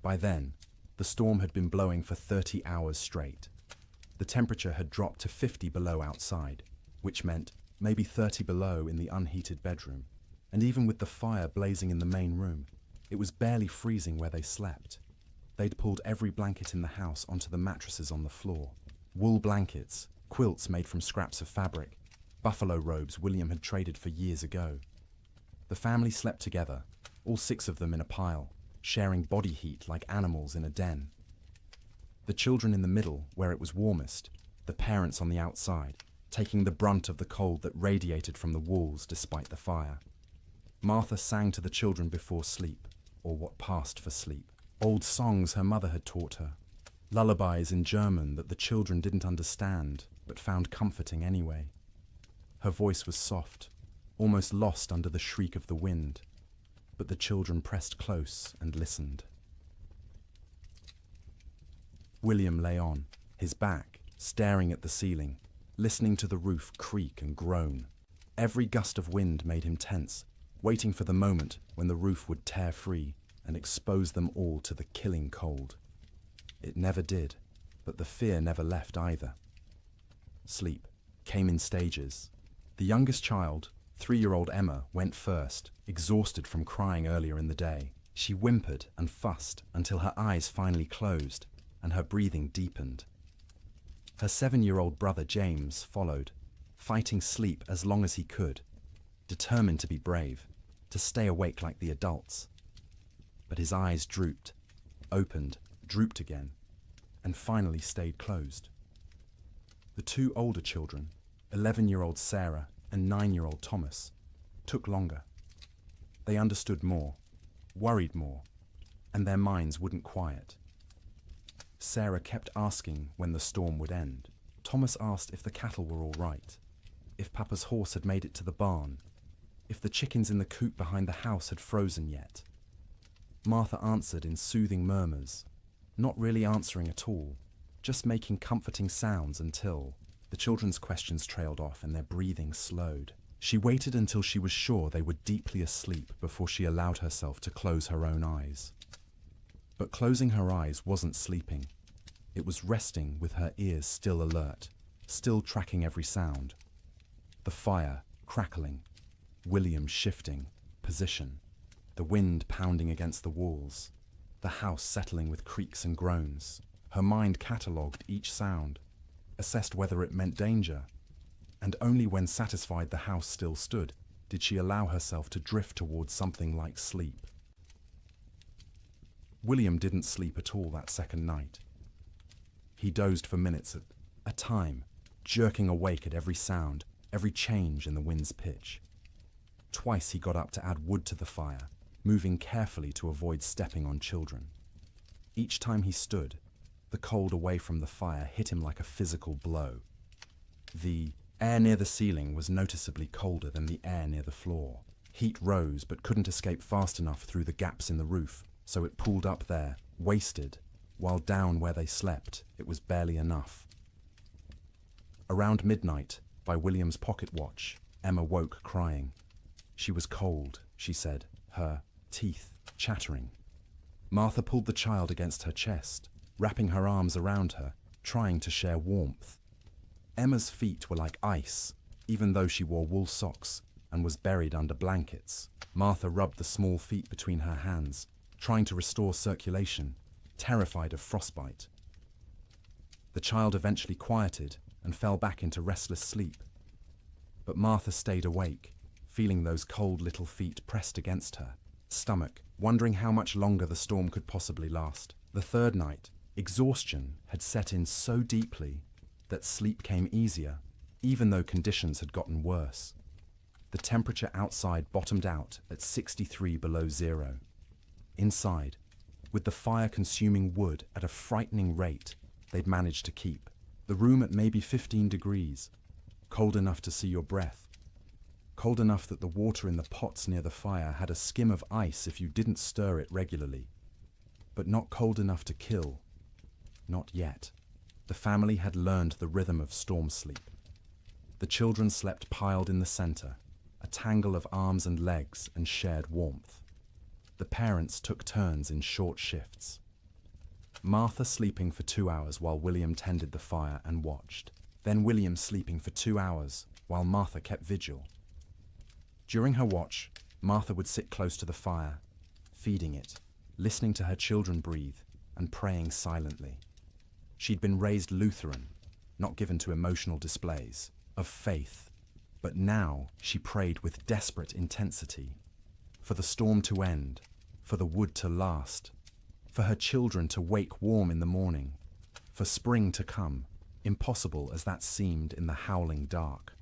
By then, the storm had been blowing for 30 hours straight. The temperature had dropped to 50 below outside, which meant maybe 30 below in the unheated bedroom, and even with the fire blazing in the main room, it was barely freezing where they slept. They'd pulled every blanket in the house onto the mattresses on the floor. Wool blankets, quilts made from scraps of fabric, buffalo robes William had traded for years ago. The family slept together, all 6 of them in a pile, sharing body heat like animals in a den. The children in the middle, where it was warmest, the parents on the outside, taking the brunt of the cold that radiated from the walls despite the fire. Martha sang to the children before sleep, or what passed for sleep. Old songs her mother had taught her, lullabies in German that the children didn't understand, but found comforting anyway. Her voice was soft, almost lost under the shriek of the wind, but the children pressed close and listened. William lay on, his back staring at the ceiling, listening to the roof creak and groan. Every gust of wind made him tense, waiting for the moment when the roof would tear free and expose them all to the killing cold. It never did, but the fear never left either. Sleep came in stages. The youngest child, 3-year-old Emma, went first, exhausted from crying earlier in the day. She whimpered and fussed until her eyes finally closed and her breathing deepened. Her 7-year-old brother James followed, fighting sleep as long as he could, determined to be brave, to stay awake like the adults. But his eyes drooped, opened, drooped again, and finally stayed closed. The 2 older children, 11-year-old Sarah and 9-year-old Thomas, took longer. They understood more, worried more, and their minds wouldn't quiet. Sarah kept asking when the storm would end. Thomas asked if the cattle were all right, if Papa's horse had made it to the barn, if the chickens in the coop behind the house had frozen yet. Martha answered in soothing murmurs, not really answering at all, just making comforting sounds until the children's questions trailed off and their breathing slowed. She waited until she was sure they were deeply asleep before she allowed herself to close her own eyes. But closing her eyes wasn't sleeping. It was resting with her ears still alert, still tracking every sound. The fire crackling, William shifting position, the wind pounding against the walls, the house settling with creaks and groans. Her mind catalogued each sound, assessed whether it meant danger, and only when satisfied the house still stood did she allow herself to drift towards something like sleep. William didn't sleep at all that second night. He dozed for minutes at a time, jerking awake at every sound, every change in the wind's pitch. Twice he got up to add wood to the fire, moving carefully to avoid stepping on children. Each time he stood, the cold away from the fire hit him like a physical blow. The air near the ceiling was noticeably colder than the air near the floor. Heat rose but couldn't escape fast enough through the gaps in the roof, so it pooled up there, wasted, while down where they slept, it was barely enough. Around midnight, by William's pocket watch, Emma woke crying. She was cold, she said, her teeth chattering. Martha pulled the child against her chest, wrapping her arms around her, trying to share warmth. Emma's feet were like ice, even though she wore wool socks and was buried under blankets. Martha rubbed the small feet between her hands, trying to restore circulation, terrified of frostbite. The child eventually quieted and fell back into restless sleep. But Martha stayed awake, feeling those cold little feet pressed against her stomach, wondering how much longer the storm could possibly last. The third night, exhaustion had set in so deeply that sleep came easier, even though conditions had gotten worse. The temperature outside bottomed out at 63 below zero. Inside, with the fire consuming wood at a frightening rate, they'd managed to keep the room at maybe 15 degrees, cold enough to see your breath, cold enough that the water in the pots near the fire had a skim of ice if you didn't stir it regularly, but not cold enough to kill. Not yet. The family had learned the rhythm of storm sleep. The children slept piled in the center, a tangle of arms and legs and shared warmth. The parents took turns in short shifts. Martha sleeping for 2 hours while William tended the fire and watched. Then William sleeping for 2 hours while Martha kept vigil. During her watch, Martha would sit close to the fire, feeding it, listening to her children breathe, and praying silently. She'd been raised Lutheran, not given to emotional displays, of faith, but now she prayed with desperate intensity, for the storm to end, for the wood to last, for her children to wake warm in the morning, for spring to come, impossible as that seemed in the howling dark.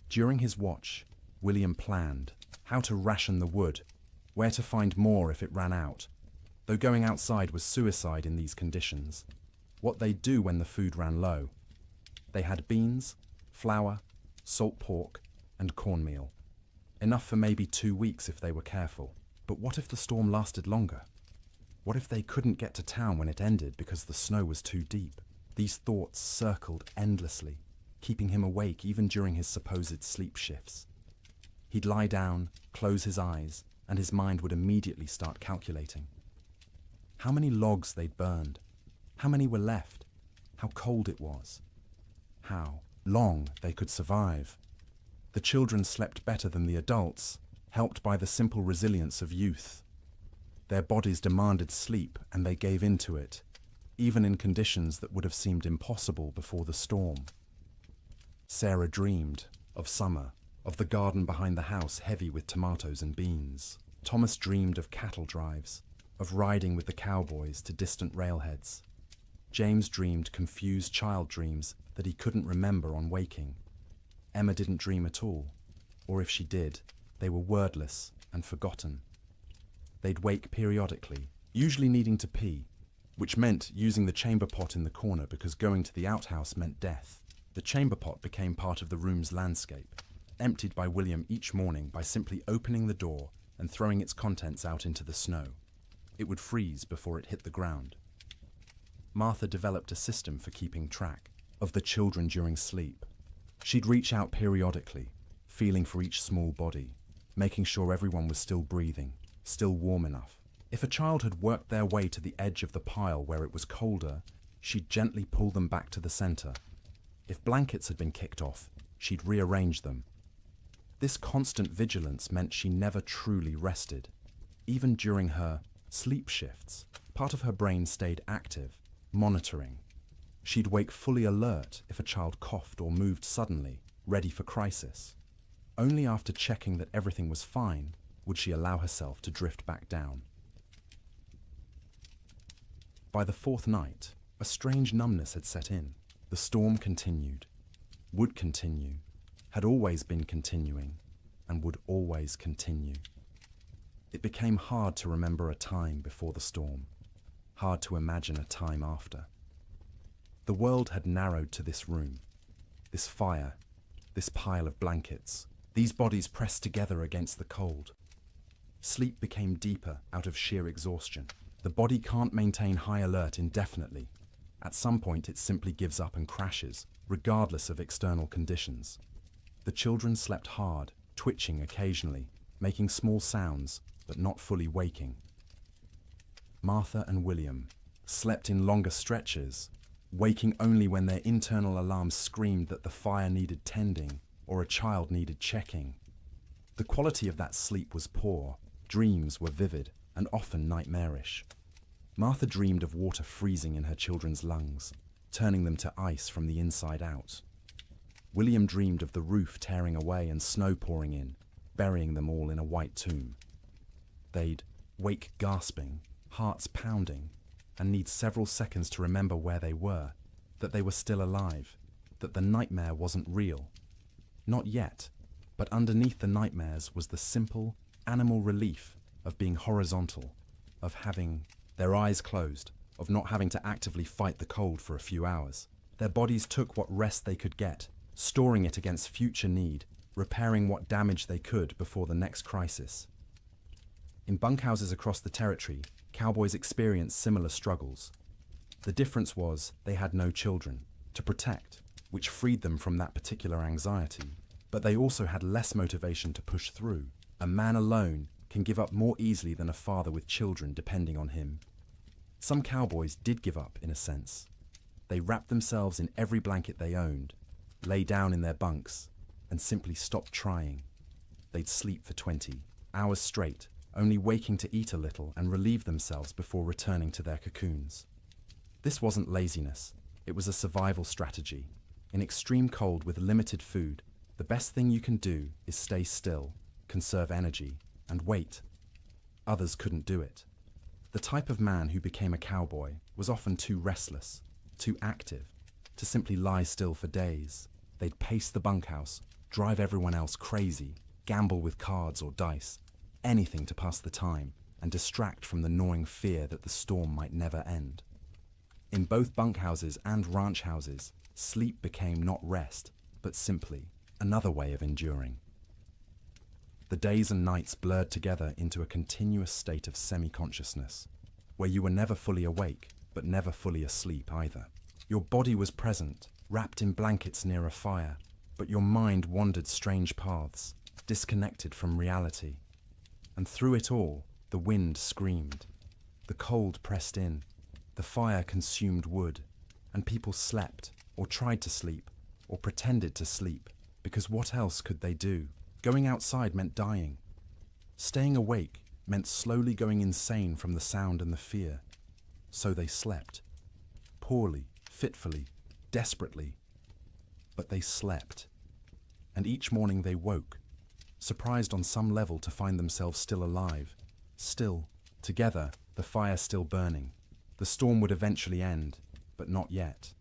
During his watch, William planned how to ration the wood, where to find more if it ran out, though going outside was suicide in these conditions. What they'd do when the food ran low. They had beans, flour, salt pork, and cornmeal. Enough for maybe 2 weeks if they were careful. But what if the storm lasted longer? What if they couldn't get to town when it ended because the snow was too deep? These thoughts circled endlessly, keeping him awake even during his supposed sleep shifts. He'd lie down, close his eyes, and his mind would immediately start calculating. How many logs they'd burned, how many were left, how cold it was, how long they could survive. The children slept better than the adults, helped by the simple resilience of youth. Their bodies demanded sleep and they gave in to it, even in conditions that would have seemed impossible before the storm. Sarah dreamed of summer, of the garden behind the house heavy with tomatoes and beans. Thomas dreamed of cattle drives, of riding with the cowboys to distant railheads. James dreamed confused child dreams that he couldn't remember on waking. Emma didn't dream at all, or if she did, they were wordless and forgotten. They'd wake periodically, usually needing to pee, which meant using the chamber pot in the corner because going to the outhouse meant death. The chamber pot became part of the room's landscape, emptied by William each morning by simply opening the door and throwing its contents out into the snow. It would freeze before it hit the ground. Martha developed a system for keeping track of the children during sleep. She'd reach out periodically, feeling for each small body, making sure everyone was still breathing, still warm enough. If a child had worked their way to the edge of the pile where it was colder, she'd gently pull them back to the center. If blankets had been kicked off, she'd rearrange them. This constant vigilance meant she never truly rested. Even during her sleep shifts, part of her brain stayed active, monitoring. She'd wake fully alert if a child coughed or moved suddenly, ready for crisis. Only after checking that everything was fine would she allow herself to drift back down. By the fourth night, a strange numbness had set in. The storm continued, would continue, had always been continuing, and would always continue. It became hard to remember a time before the storm, hard to imagine a time after. The world had narrowed to this room, this fire, this pile of blankets, these bodies pressed together against the cold. Sleep became deeper out of sheer exhaustion. The body can't maintain high alert indefinitely. At some point it simply gives up and crashes, regardless of external conditions. The children slept hard, twitching occasionally, making small sounds, but not fully waking. Martha and William slept in longer stretches, waking only when their internal alarms screamed that the fire needed tending or a child needed checking. The quality of that sleep was poor, dreams were vivid and often nightmarish. Martha dreamed of water freezing in her children's lungs, turning them to ice from the inside out. William dreamed of the roof tearing away and snow pouring in, burying them all in a white tomb. They'd wake gasping, hearts pounding, and need several seconds to remember where they were, that they were still alive, that the nightmare wasn't real. Not yet, but underneath the nightmares was the simple, animal relief of being horizontal, of having their eyes closed, of not having to actively fight the cold for a few hours. Their bodies took what rest they could get, storing it against future need, repairing what damage they could before the next crisis. In bunkhouses across the territory, cowboys experienced similar struggles. The difference was they had no children to protect, which freed them from that particular anxiety, but they also had less motivation to push through. A man alone can give up more easily than a father with children depending on him. Some cowboys did give up, in a sense. They wrapped themselves in every blanket they owned, lay down in their bunks, and simply stop trying. They'd sleep for 20 hours straight, only waking to eat a little and relieve themselves before returning to their cocoons. This wasn't laziness, it was a survival strategy. In extreme cold with limited food, the best thing you can do is stay still, conserve energy, and wait. Others couldn't do it. The type of man who became a cowboy was often too restless, too active, to simply lie still for days. They'd pace the bunkhouse, drive everyone else crazy, gamble with cards or dice, anything to pass the time and distract from the gnawing fear that the storm might never end. In both bunkhouses and ranch houses, sleep became not rest, but simply another way of enduring. The days and nights blurred together into a continuous state of semi-consciousness, where you were never fully awake, but never fully asleep either. Your body was present, wrapped in blankets near a fire, but your mind wandered strange paths, disconnected from reality. And through it all, the wind screamed. The cold pressed in, the fire consumed wood, and people slept, or tried to sleep, or pretended to sleep, because what else could they do? Going outside meant dying. Staying awake meant slowly going insane from the sound and the fear. So they slept. Poorly, fitfully, desperately. But they slept. And each morning they woke, surprised on some level to find themselves still alive, still, together, the fire still burning. The storm would eventually end, but not yet.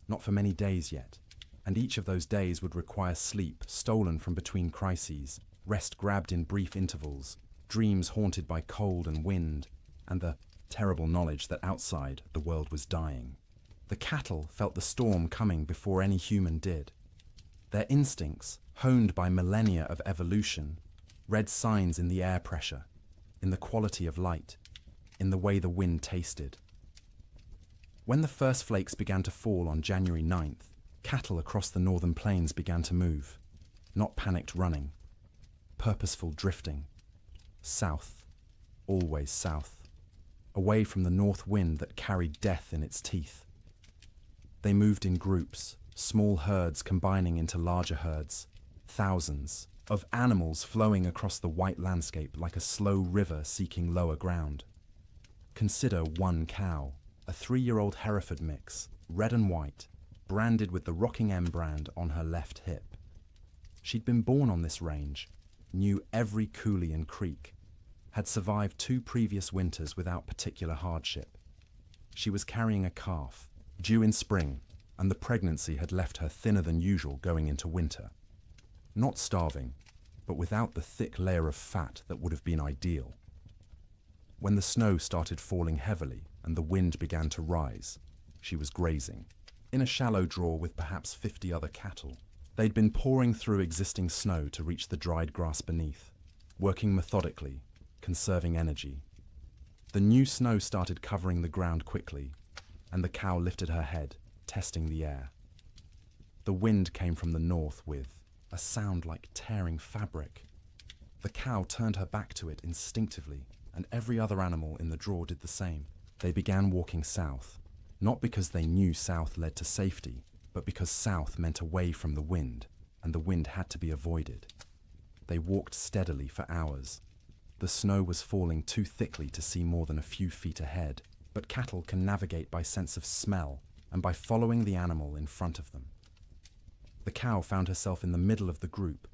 Not for many days yet. And each of those days would require sleep stolen from between crises, rest grabbed in brief intervals, dreams haunted by cold and wind, and the terrible knowledge that outside the world was dying. The cattle felt the storm coming before any human did. Their instincts, honed by millennia of evolution, read signs in the air pressure, in the quality of light, in the way the wind tasted. When the first flakes began to fall on January 9th, cattle across the northern plains began to move, not panicked running, purposeful drifting, south, always south, away from the north wind that carried death in its teeth. They moved in groups, small herds combining into larger herds, thousands of animals flowing across the white landscape like a slow river seeking lower ground. Consider one cow, a 3-year-old Hereford mix, red and white, branded with the Rocking M brand on her left hip. She'd been born on this range, knew every coulee and creek, had survived 2 previous winters without particular hardship. She was carrying a calf, due in spring, and the pregnancy had left her thinner than usual going into winter. Not starving, but without the thick layer of fat that would have been ideal. When the snow started falling heavily and the wind began to rise, she was grazing, in a shallow draw with perhaps 50 other cattle. They'd been pouring through existing snow to reach the dried grass beneath, working methodically, conserving energy. The new snow started covering the ground quickly, and the cow lifted her head, testing the air. The wind came from the north with a sound like tearing fabric. The cow turned her back to it instinctively, and every other animal in the draw did the same. They began walking south, not because they knew south led to safety, but because south meant away from the wind, and the wind had to be avoided. They walked steadily for hours. The snow was falling too thickly to see more than a few feet ahead, but cattle can navigate by sense of smell and by following the animal in front of them. The cow found herself in the middle of the group,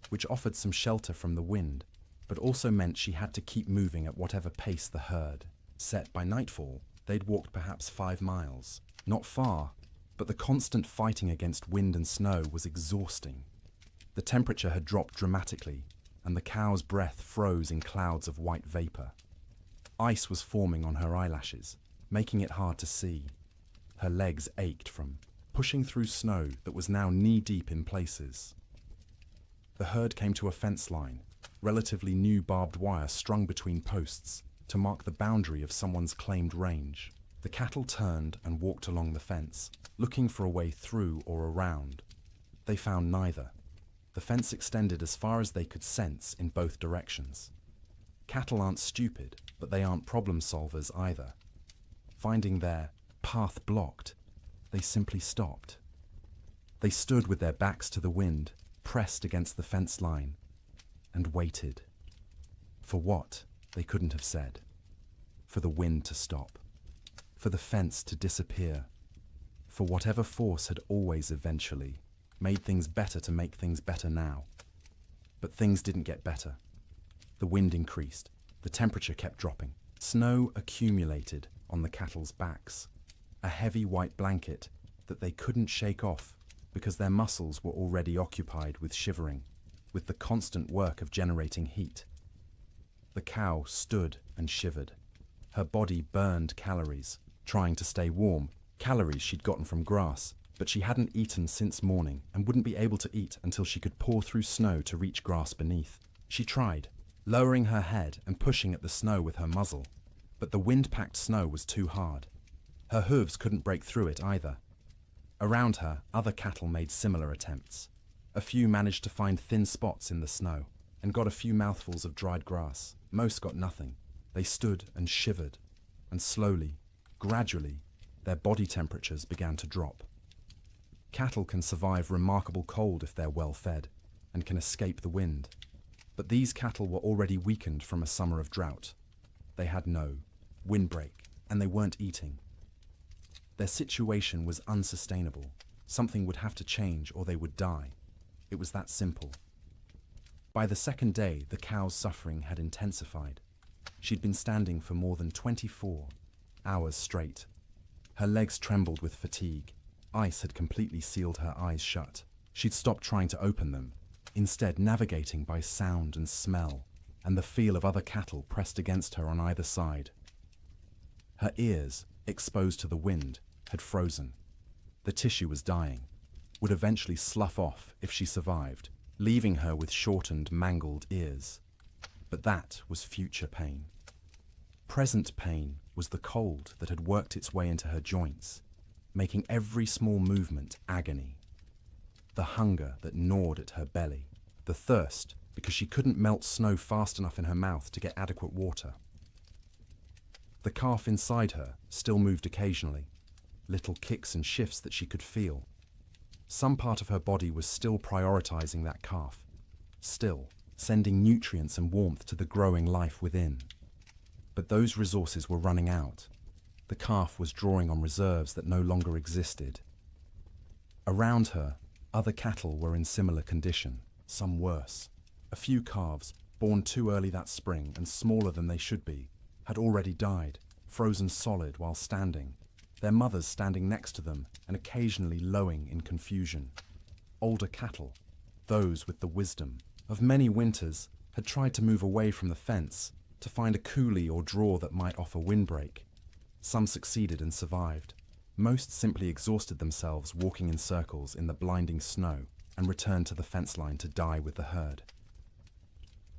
which offered some shelter from the wind, but also meant she had to keep moving at whatever pace the herd set. By nightfall, they'd walked perhaps 5 miles. Not far, but the constant fighting against wind and snow was exhausting. The temperature had dropped dramatically, and the cow's breath froze in clouds of white vapor. Ice was forming on her eyelashes, making it hard to see. Her legs ached from pushing through snow that was now knee-deep in places. The herd came to a fence line, relatively new barbed wire strung between posts, to mark the boundary of someone's claimed range. The cattle turned and walked along the fence, looking for a way through or around. They found neither. The fence extended as far as they could sense in both directions. Cattle aren't stupid, but they aren't problem solvers either. Finding their path blocked, they simply stopped. They stood with their backs to the wind, pressed against the fence line, and waited. For what, they couldn't have said. For the wind to stop. For the fence to disappear. For whatever force had always eventually made things better to make things better now. But things didn't get better. The wind increased. The temperature kept dropping. Snow accumulated on the cattle's backs. A heavy white blanket that they couldn't shake off because their muscles were already occupied with shivering, with the constant work of generating heat. The cow stood and shivered. Her body burned calories, trying to stay warm, calories she'd gotten from grass, but she hadn't eaten since morning and wouldn't be able to eat until she could paw through snow to reach grass beneath. She tried, lowering her head and pushing at the snow with her muzzle, but the wind-packed snow was too hard. Her hooves couldn't break through it either. Around her, other cattle made similar attempts. A few managed to find thin spots in the snow and got a few mouthfuls of dried grass. Most got nothing. They stood and shivered, and slowly, gradually, their body temperatures began to drop. Cattle can survive remarkable cold if they're well fed and can escape the wind. But these cattle were already weakened from a summer of drought. They had no windbreak, and they weren't eating. Their situation was unsustainable. Something would have to change or they would die. It was that simple. By the second day, the cow's suffering had intensified. She'd been standing for more than 24 hours straight. Her legs trembled with fatigue. Ice had completely sealed her eyes shut. She'd stopped trying to open them, instead navigating by sound and smell, and the feel of other cattle pressed against her on either side. Her ears, exposed to the wind, had frozen. The tissue was dying, would eventually slough off if she survived, leaving her with shortened, mangled ears. But that was future pain. Present pain was the cold that had worked its way into her joints, making every small movement agony. The hunger that gnawed at her belly, the thirst because she couldn't melt snow fast enough in her mouth to get adequate water. The calf inside her still moved occasionally, little kicks and shifts that she could feel. Some part of her body was still prioritizing that calf, still sending nutrients and warmth to the growing life within. But those resources were running out. The calf was drawing on reserves that no longer existed. Around her, other cattle were in similar condition, some worse. A few calves, born too early that spring and smaller than they should be, had already died, frozen solid while standing, their mothers standing next to them and occasionally lowing in confusion. Older cattle, those with the wisdom of many winters, had tried to move away from the fence to find a coulee or draw that might offer windbreak. Some succeeded and survived. Most simply exhausted themselves walking in circles in the blinding snow and returned to the fence line to die with the herd.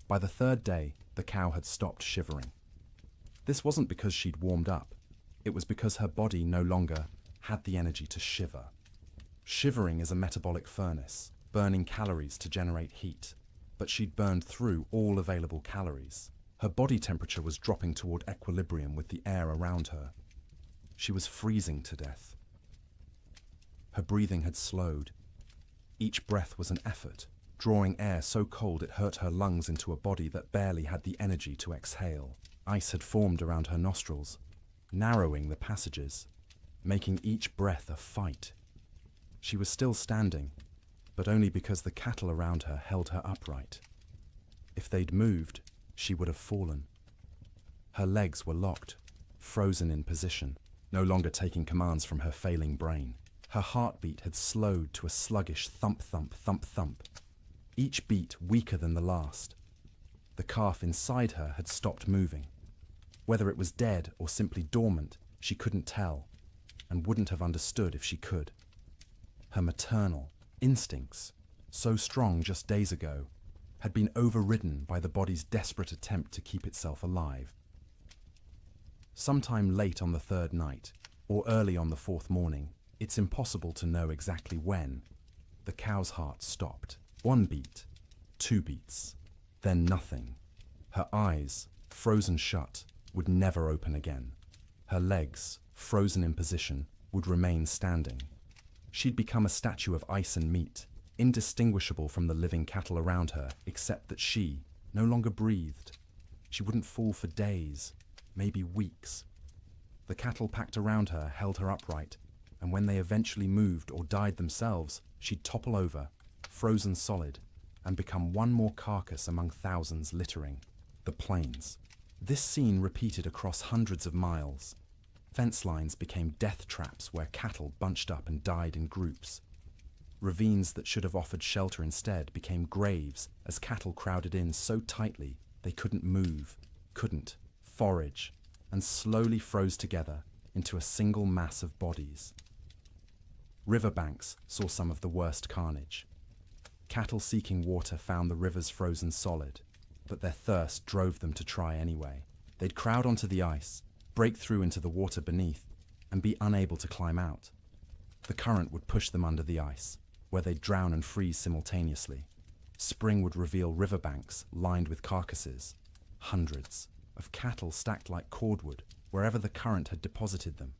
By the third day, the cow had stopped shivering. This wasn't because she'd warmed up. It was because her body no longer had the energy to shiver. Shivering is a metabolic furnace, burning calories to generate heat. But she'd burned through all available calories. Her body temperature was dropping toward equilibrium with the air around her. She was freezing to death. Her breathing had slowed. Each breath was an effort, drawing air so cold it hurt her lungs into a body that barely had the energy to exhale. Ice had formed around her nostrils, narrowing the passages, making each breath a fight. She was still standing, but only because the cattle around her held her upright. If they'd moved, she would have fallen. Her legs were locked, frozen in position, no longer taking commands from her failing brain. Her heartbeat had slowed to a sluggish thump-thump, thump-thump, each beat weaker than the last. The calf inside her had stopped moving. Whether it was dead or simply dormant, she couldn't tell, and wouldn't have understood if she could. Her maternal instincts, so strong just days ago, had been overridden by the body's desperate attempt to keep itself alive. Sometime late on the third night, or early on the fourth morning, it's impossible to know exactly when, the cow's heart stopped. 1 beat, 2 beats, then nothing. Her eyes, frozen shut, would never open again. Her legs, frozen in position, would remain standing. She'd become a statue of ice and meat, indistinguishable from the living cattle around her, except that she no longer breathed. She wouldn't fall for days, maybe weeks. The cattle packed around her held her upright, and when they eventually moved or died themselves, she'd topple over, frozen solid, and become one more carcass among thousands littering the plains. This scene repeated across hundreds of miles. Fence lines became death traps where cattle bunched up and died in groups. Ravines that should have offered shelter instead became graves as cattle crowded in so tightly they couldn't move, couldn't forage, and slowly froze together into a single mass of bodies. Riverbanks saw some of the worst carnage. Cattle seeking water found the rivers frozen solid, but their thirst drove them to try anyway. They'd crowd onto the ice, break through into the water beneath, and be unable to climb out. The current would push them under the ice, where they'd drown and freeze simultaneously. Spring would reveal riverbanks lined with carcasses, hundreds of cattle stacked like cordwood wherever the current had deposited them.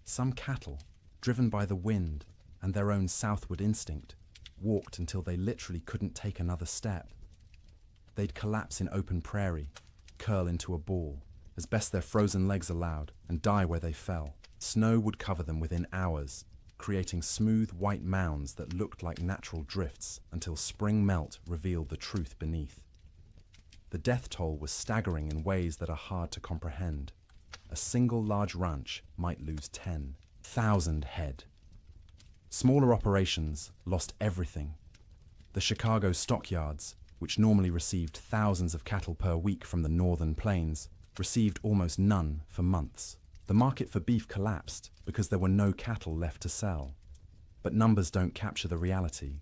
Some cattle, driven by the wind and their own southward instinct, walked until they literally couldn't take another step. They'd collapse in open prairie, curl into a ball, as best their frozen legs allowed, and die where they fell. Snow would cover them within hours, creating smooth white mounds that looked like natural drifts until spring melt revealed the truth beneath. The death toll was staggering in ways that are hard to comprehend. A single large ranch might lose 10,000 head. Smaller operations lost everything. The Chicago stockyards, which normally received thousands of cattle per week from the northern plains, received almost none for months. The market for beef collapsed because there were no cattle left to sell. But numbers don't capture the reality.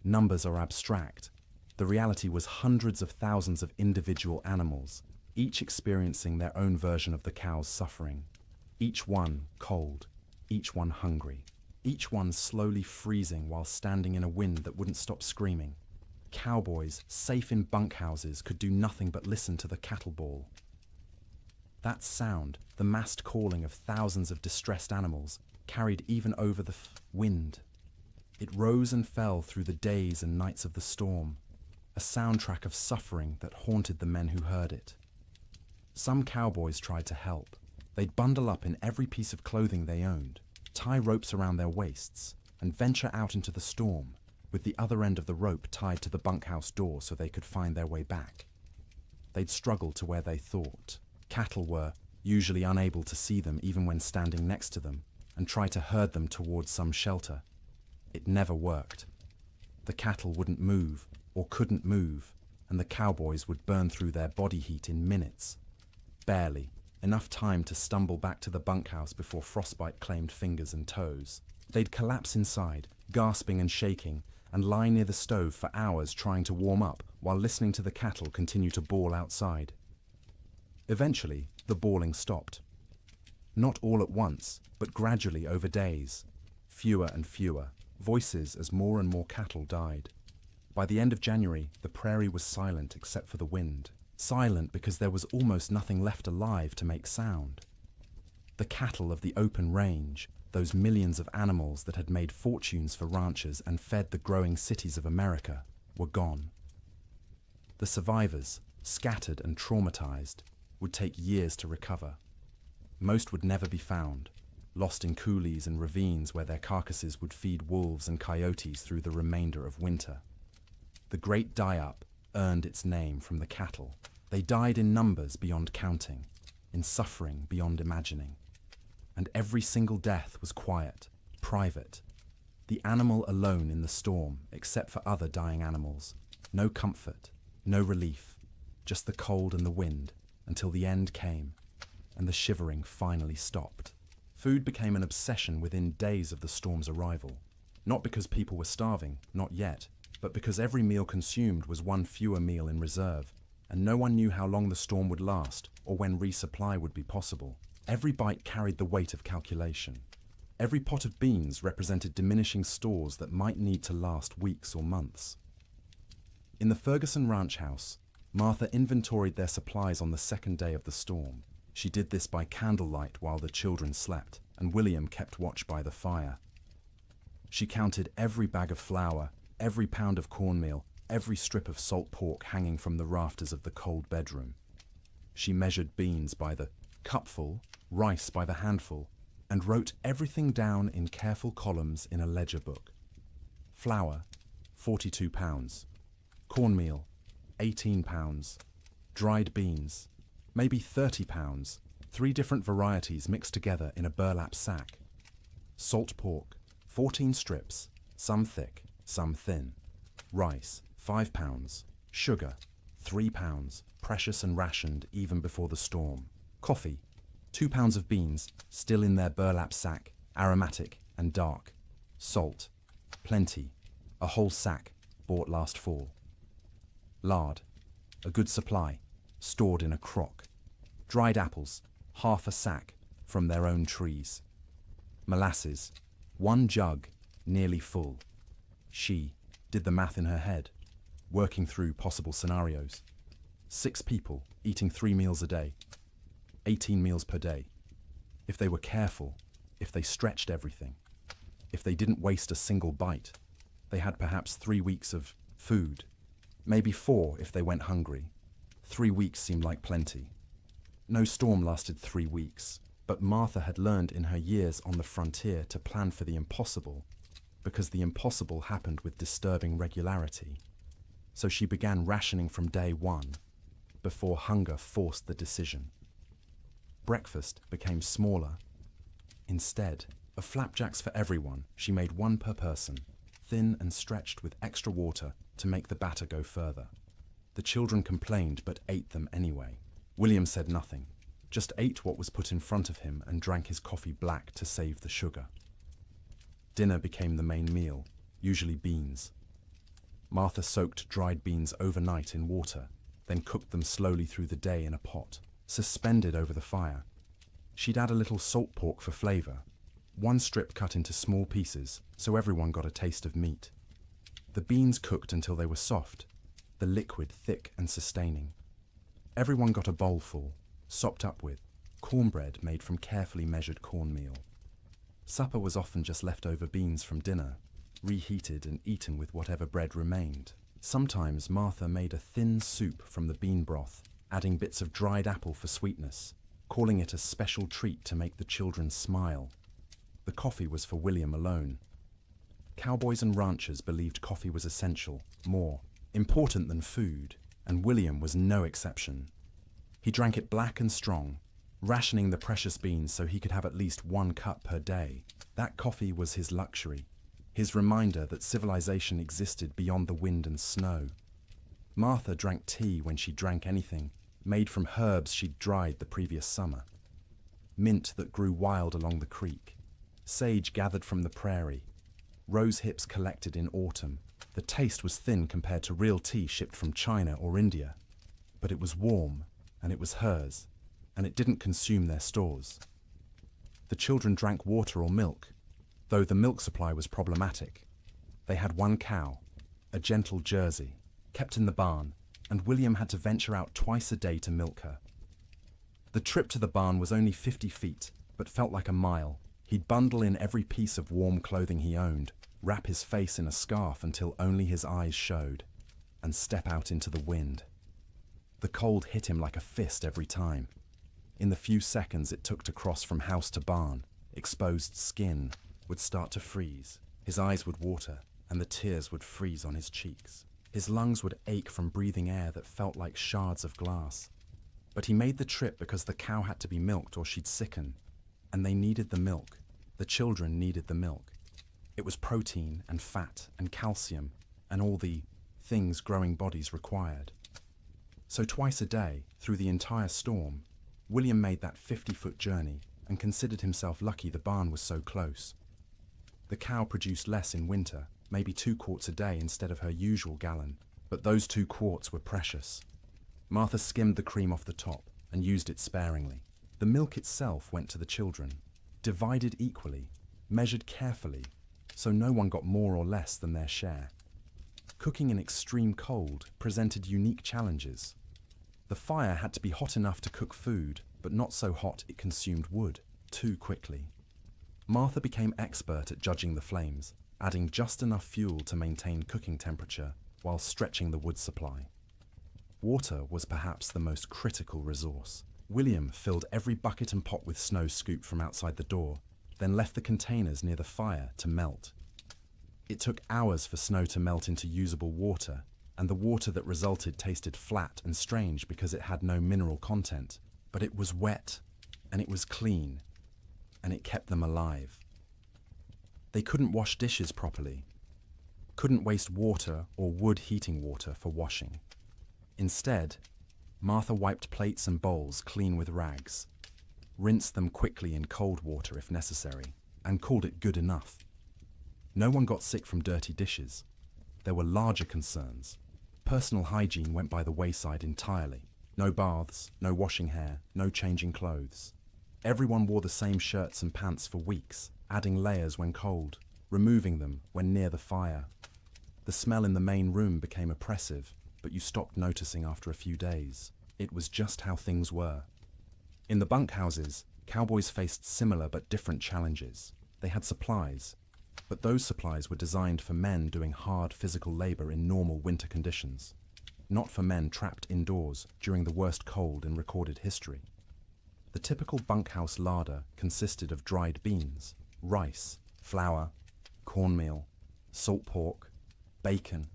Numbers are abstract. The reality was hundreds of thousands of individual animals, each experiencing their own version of the cow's suffering. Each one cold, each one hungry, each one slowly freezing while standing in a wind that wouldn't stop screaming. Cowboys, safe in bunkhouses, could do nothing but listen to the cattle bawl. That sound, the massed calling of thousands of distressed animals, carried even over the wind. It rose and fell through the days and nights of the storm, a soundtrack of suffering that haunted the men who heard it. Some cowboys tried to help. They'd bundle up in every piece of clothing they owned, tie ropes around their waists, and venture out into the storm, with the other end of the rope tied to the bunkhouse door so they could find their way back. They'd struggle to where they thought. Cattle were usually unable to see them even when standing next to them, and try to herd them towards some shelter. It never worked. The cattle wouldn't move, or couldn't move, and the cowboys would burn through their body heat in minutes. Barely, enough time to stumble back to the bunkhouse before frostbite claimed fingers and toes. They'd collapse inside, gasping and shaking, and lie near the stove for hours trying to warm up while listening to the cattle continue to bawl outside. Eventually, the bawling stopped. Not all at once, but gradually over days. Fewer and fewer, voices as more and more cattle died. By the end of January, the prairie was silent except for the wind. Silent because there was almost nothing left alive to make sound. The cattle of the open range, those millions of animals that had made fortunes for ranchers and fed the growing cities of America, were gone. The survivors, scattered and traumatized, would take years to recover. Most would never be found, lost in coulees and ravines where their carcasses would feed wolves and coyotes through the remainder of winter. The Great Die-Up earned its name from the cattle. They died in numbers beyond counting, in suffering beyond imagining. And every single death was quiet, private. The animal alone in the storm, except for other dying animals. No comfort, no relief, just the cold and the wind, until the end came, and the shivering finally stopped. Food became an obsession within days of the storm's arrival. Not because people were starving, not yet, but because every meal consumed was one fewer meal in reserve, and no one knew how long the storm would last or when resupply would be possible. Every bite carried the weight of calculation. Every pot of beans represented diminishing stores that might need to last weeks or months. In the Ferguson ranch house, Martha inventoried their supplies on the second day of the storm. She did this by candlelight while the children slept, and William kept watch by the fire. She counted every bag of flour, every pound of cornmeal, every strip of salt pork hanging from the rafters of the cold bedroom. She measured beans by the cupful, rice by the handful, and wrote everything down in careful columns in a ledger book. Flour, 42 pounds. Cornmeal, 18 pounds. Dried beans, maybe 30 pounds, 3 different varieties mixed together in a burlap sack. Salt pork, 14 strips, some thick, some thin. Rice, 5 pounds. Sugar, 3 pounds, precious and rationed even before the storm. Coffee, 2 pounds of beans, still in their burlap sack, aromatic and dark. Salt, plenty, a whole sack, bought last fall. Lard, a good supply, stored in a crock. Dried apples, half a sack, from their own trees. Molasses, 1 jug, nearly full. She did the math in her head, working through possible scenarios. 6 people eating 3 meals a day, 18 meals per day. If they were careful, if they stretched everything, if they didn't waste a single bite, they had perhaps 3 weeks of food, maybe 4 if they went hungry. 3 weeks seemed like plenty. No storm lasted 3 weeks, but Martha had learned in her years on the frontier to plan for the impossible, because the impossible happened with disturbing regularity. So she began rationing from day 1, before hunger forced the decision. Breakfast became smaller. Instead of flapjacks for everyone, she made 1 per person, thin and stretched with extra water to make the batter go further. The children complained but ate them anyway. William said nothing, just ate what was put in front of him and drank his coffee black to save the sugar. Dinner became the main meal, usually beans. Martha soaked dried beans overnight in water, then cooked them slowly through the day in a pot, suspended over the fire. She'd add a little salt pork for flavor, 1 strip cut into small pieces so everyone got a taste of meat. The beans cooked until they were soft, the liquid thick and sustaining. Everyone got a bowlful, sopped up with cornbread made from carefully measured cornmeal. Supper was often just leftover beans from dinner, reheated and eaten with whatever bread remained. Sometimes Martha made a thin soup from the bean broth, adding bits of dried apple for sweetness, calling it a special treat to make the children smile. The coffee was for William alone. Cowboys and ranchers believed coffee was essential, more important than food, and William was no exception. He drank it black and strong, rationing the precious beans so he could have at least 1 cup per day. That coffee was his luxury, his reminder that civilization existed beyond the wind and snow. Martha drank tea when she drank anything, made from herbs she'd dried the previous summer. Mint that grew wild along the creek, sage gathered from the prairie, rose hips collected in autumn. The taste was thin compared to real tea shipped from China or India, but it was warm, and it was hers, and it didn't consume their stores. The children drank water or milk, though the milk supply was problematic. They had 1 cow, a gentle Jersey, kept in the barn, and William had to venture out twice a day to milk her. The trip to the barn was only 50 feet, but felt like a mile. He'd bundle in every piece of warm clothing he owned, wrap his face in a scarf until only his eyes showed, and step out into the wind. The cold hit him like a fist every time. In the few seconds it took to cross from house to barn, exposed skin would start to freeze. His eyes would water, and the tears would freeze on his cheeks. His lungs would ache from breathing air that felt like shards of glass. But he made the trip because the cow had to be milked or she'd sicken, and they needed the milk. The children needed the milk. It was protein and fat and calcium and all the things growing bodies required. So twice a day, through the entire storm, William made that 50-foot journey and considered himself lucky the barn was so close. The cow produced less in winter, maybe 2 quarts a day instead of her usual gallon, but those 2 quarts were precious. Martha skimmed the cream off the top and used it sparingly. The milk itself went to the children, divided equally, measured carefully, so no one got more or less than their share. Cooking in extreme cold presented unique challenges. The fire had to be hot enough to cook food, but not so hot it consumed wood too quickly. Martha became expert at judging the flames. adding just enough fuel to maintain cooking temperature while stretching the wood supply. Water was perhaps the most critical resource. William filled every bucket and pot with snow scooped from outside the door, then left the containers near the fire to melt. It took hours for snow to melt into usable water, and the water that resulted tasted flat and strange because it had no mineral content, but it was wet, and it was clean, and it kept them alive. They couldn't wash dishes properly, couldn't waste water or wood heating water for washing. Instead, Martha wiped plates and bowls clean with rags, rinsed them quickly in cold water if necessary, and called it good enough. No one got sick from dirty dishes. There were larger concerns. Personal hygiene went by the wayside entirely. No baths, no washing hair, no changing clothes. Everyone wore the same shirts and pants for weeks, adding layers when cold, removing them when near the fire. The smell in the main room became oppressive, but you stopped noticing after a few days. It was just how things were. In the bunkhouses, cowboys faced similar but different challenges. They had supplies, but those supplies were designed for men doing hard physical labor in normal winter conditions, not for men trapped indoors during the worst cold in recorded history. The typical bunkhouse larder consisted of dried beans, rice, flour, cornmeal, salt pork, bacon,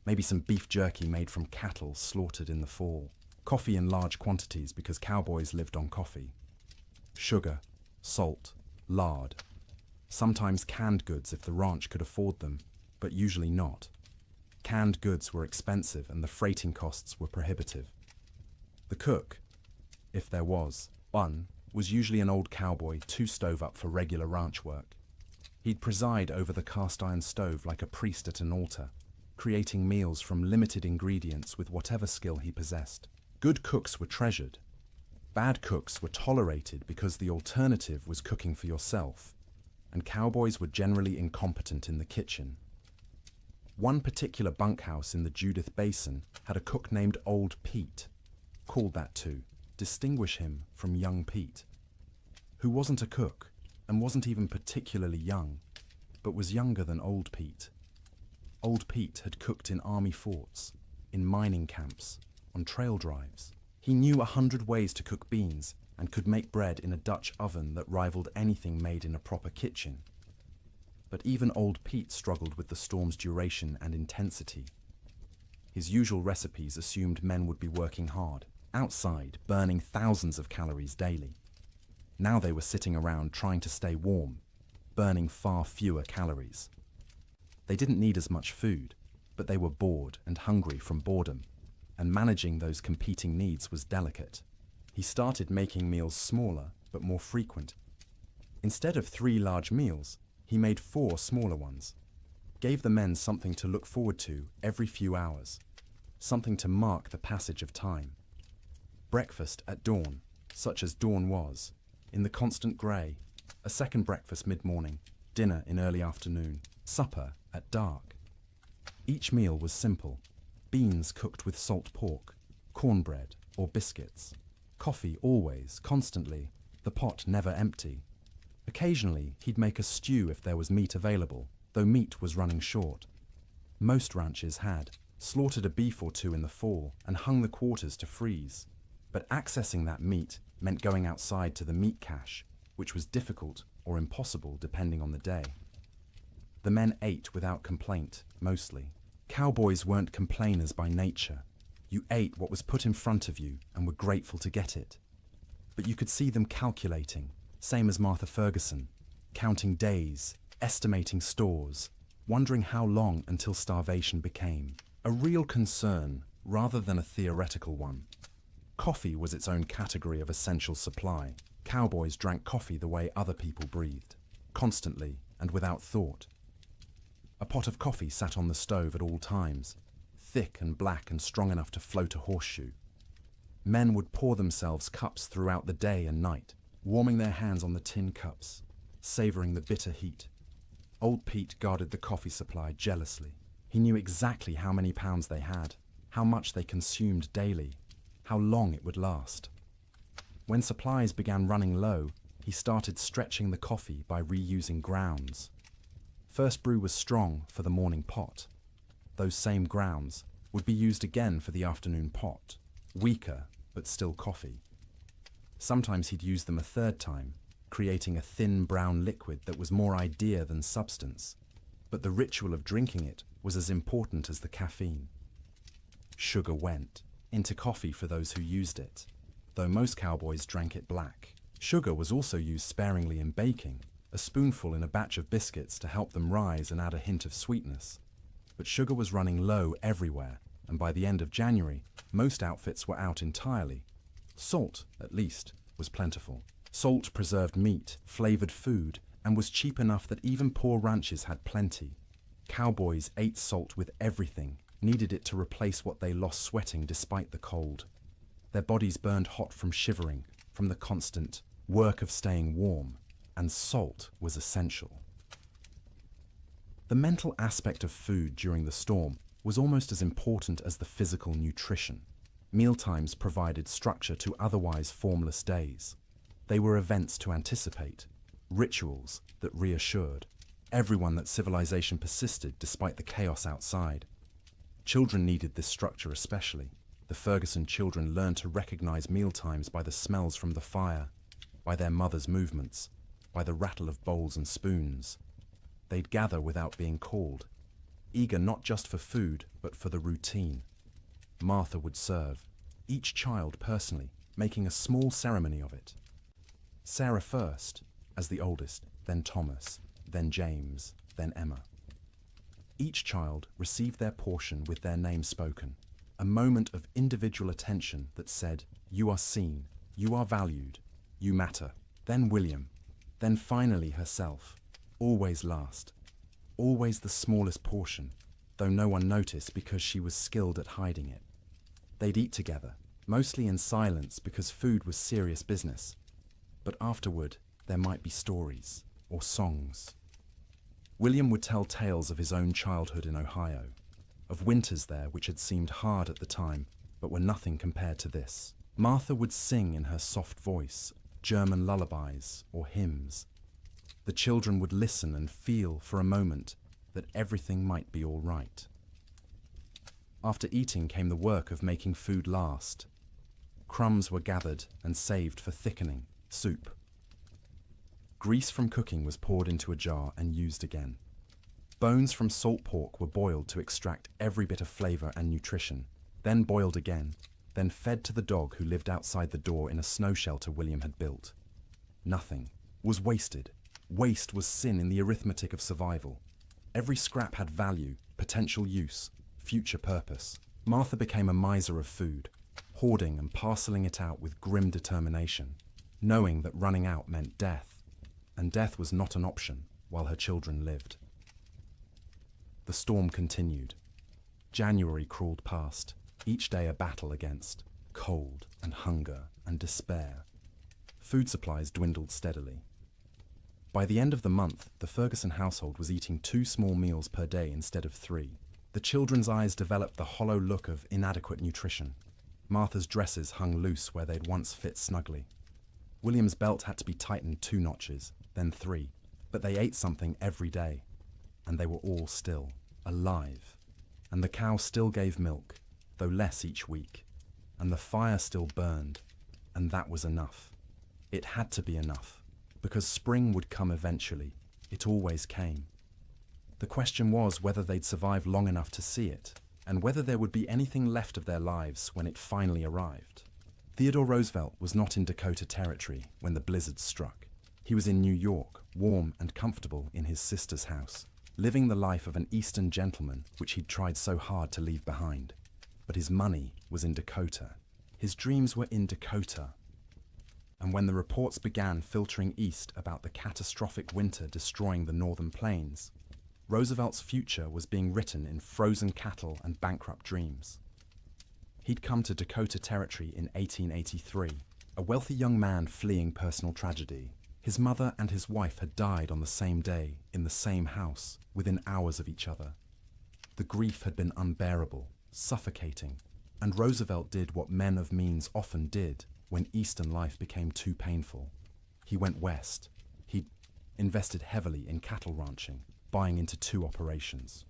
maybe some beef jerky made from cattle slaughtered in the fall, coffee in large quantities because cowboys lived on coffee, sugar, salt, lard, sometimes canned goods if the ranch could afford them, but usually not. Canned goods were expensive and the freighting costs were prohibitive. The cook, if there was one, was usually an old cowboy too stove up for regular ranch work. He'd preside over the cast iron stove like a priest at an altar, creating meals from limited ingredients with whatever skill he possessed. Good cooks were treasured. Bad cooks were tolerated because the alternative was cooking for yourself, and cowboys were generally incompetent in the kitchen. One particular bunkhouse in the Judith Basin had a cook named Old Pete, called that to distinguish him from young Pete, who wasn't a cook and wasn't even particularly young, but was younger than Old Pete. Old Pete had cooked in army forts, in mining camps, on trail drives. He knew 100 ways to cook beans and could make bread in a Dutch oven that rivaled anything made in a proper kitchen. But even Old Pete struggled with the storm's duration and intensity. His usual recipes assumed men would be working hard, outside, burning thousands of calories daily. Now they were sitting around trying to stay warm, burning far fewer calories. They didn't need as much food, but they were bored and hungry from boredom, and managing those competing needs was delicate. He started making meals smaller but more frequent. Instead of 3 large meals, he made 4 smaller ones, gave the men something to look forward to every few hours, something to mark the passage of time. Breakfast at dawn, such as dawn was, in the constant grey, a second breakfast mid-morning, dinner in early afternoon, supper at dark. Each meal was simple: beans cooked with salt pork, cornbread or biscuits, coffee always, constantly, the pot never empty. Occasionally, he'd make a stew if there was meat available, though meat was running short. Most ranches had slaughtered a beef or 2 in the fall and hung the quarters to freeze. But accessing that meat meant going outside to the meat cache, which was difficult or impossible depending on the day. The men ate without complaint, mostly. Cowboys weren't complainers by nature. You ate what was put in front of you and were grateful to get it. But you could see them calculating, same as Martha Ferguson, counting days, estimating stores, wondering how long until starvation became a real concern rather than a theoretical one. Coffee was its own category of essential supply. Cowboys drank coffee the way other people breathed, constantly and without thought. A pot of coffee sat on the stove at all times, thick and black and strong enough to float a horseshoe. Men would pour themselves cups throughout the day and night, warming their hands on the tin cups, savouring the bitter heat. Old Pete guarded the coffee supply jealously. He knew exactly how many pounds they had, how much they consumed daily, how long it would last. When supplies began running low, he started stretching the coffee by reusing grounds. First brew was strong for the morning pot. Those same grounds would be used again for the afternoon pot, weaker but still coffee. Sometimes he'd use them a third time, creating a thin brown liquid that was more idea than substance, but the ritual of drinking it was as important as the caffeine. Sugar went into coffee for those who used it, though most cowboys drank it black. Sugar was also used sparingly in baking, a spoonful in a batch of biscuits to help them rise and add a hint of sweetness. But sugar was running low everywhere, and by the end of January, most outfits were out entirely. Salt, at least, was plentiful. Salt preserved meat, flavored food, and was cheap enough that even poor ranches had plenty. Cowboys ate salt with everything, needed it to replace what they lost sweating despite the cold. Their bodies burned hot from shivering, from the constant work of staying warm, and salt was essential. The mental aspect of food during the storm was almost as important as the physical nutrition. Mealtimes provided structure to otherwise formless days. They were events to anticipate, rituals that reassured everyone that civilization persisted despite the chaos outside. Children needed this structure especially. The Ferguson children learned to recognize mealtimes by the smells from the fire, by their mother's movements, by the rattle of bowls and spoons. They'd gather without being called, eager not just for food, but for the routine. Martha would serve, each child personally, making a small ceremony of it. Sarah first, as the oldest, then Thomas, then James, then Emma. Each child received their portion with their name spoken, a moment of individual attention that said, "You are seen, you are valued, you matter." Then William, then finally herself, always last, always the smallest portion, though no one noticed because she was skilled at hiding it. They'd eat together, mostly in silence because food was serious business. But afterward, there might be stories or songs. William would tell tales of his own childhood in Ohio, of winters there which had seemed hard at the time, but were nothing compared to this. Martha would sing in her soft voice, German lullabies or hymns. The children would listen and feel for a moment that everything might be all right. After eating came the work of making food last. Crumbs were gathered and saved for thickening, soup. Grease from cooking was poured into a jar and used again. Bones from salt pork were boiled to extract every bit of flavor and nutrition, then boiled again, then fed to the dog who lived outside the door in a snow shelter William had built. Nothing was wasted. Waste was sin in the arithmetic of survival. Every scrap had value, potential use, future purpose. Martha became a miser of food, hoarding and parceling it out with grim determination, knowing that running out meant death, and death was not an option while her children lived. The storm continued. January crawled past, each day a battle against cold and hunger and despair. Food supplies dwindled steadily. By the end of the month, the Ferguson household was eating 2 small meals per day instead of 3. The children's eyes developed the hollow look of inadequate nutrition. Martha's dresses hung loose where they'd once fit snugly. William's belt had to be tightened 2 notches, then 3, but they ate something every day, and they were all still alive. And the cow still gave milk, though less each week, and the fire still burned, and that was enough. It had to be enough, because spring would come eventually. It always came. The question was whether they'd survive long enough to see it, and whether there would be anything left of their lives when it finally arrived. Theodore Roosevelt was not in Dakota Territory when the blizzard struck. He was in New York, warm and comfortable in his sister's house, living the life of an Eastern gentleman which he'd tried so hard to leave behind. But his money was in Dakota. His dreams were in Dakota. And when the reports began filtering east about the catastrophic winter destroying the northern plains, Roosevelt's future was being written in frozen cattle and bankrupt dreams. He'd come to Dakota Territory in 1883, a wealthy young man fleeing personal tragedy. His mother and his wife had died on the same day, in the same house, within hours of each other. The grief had been unbearable, suffocating, and Roosevelt did what men of means often did when Eastern life became too painful. He went west. He invested heavily in cattle ranching. buying into two operations: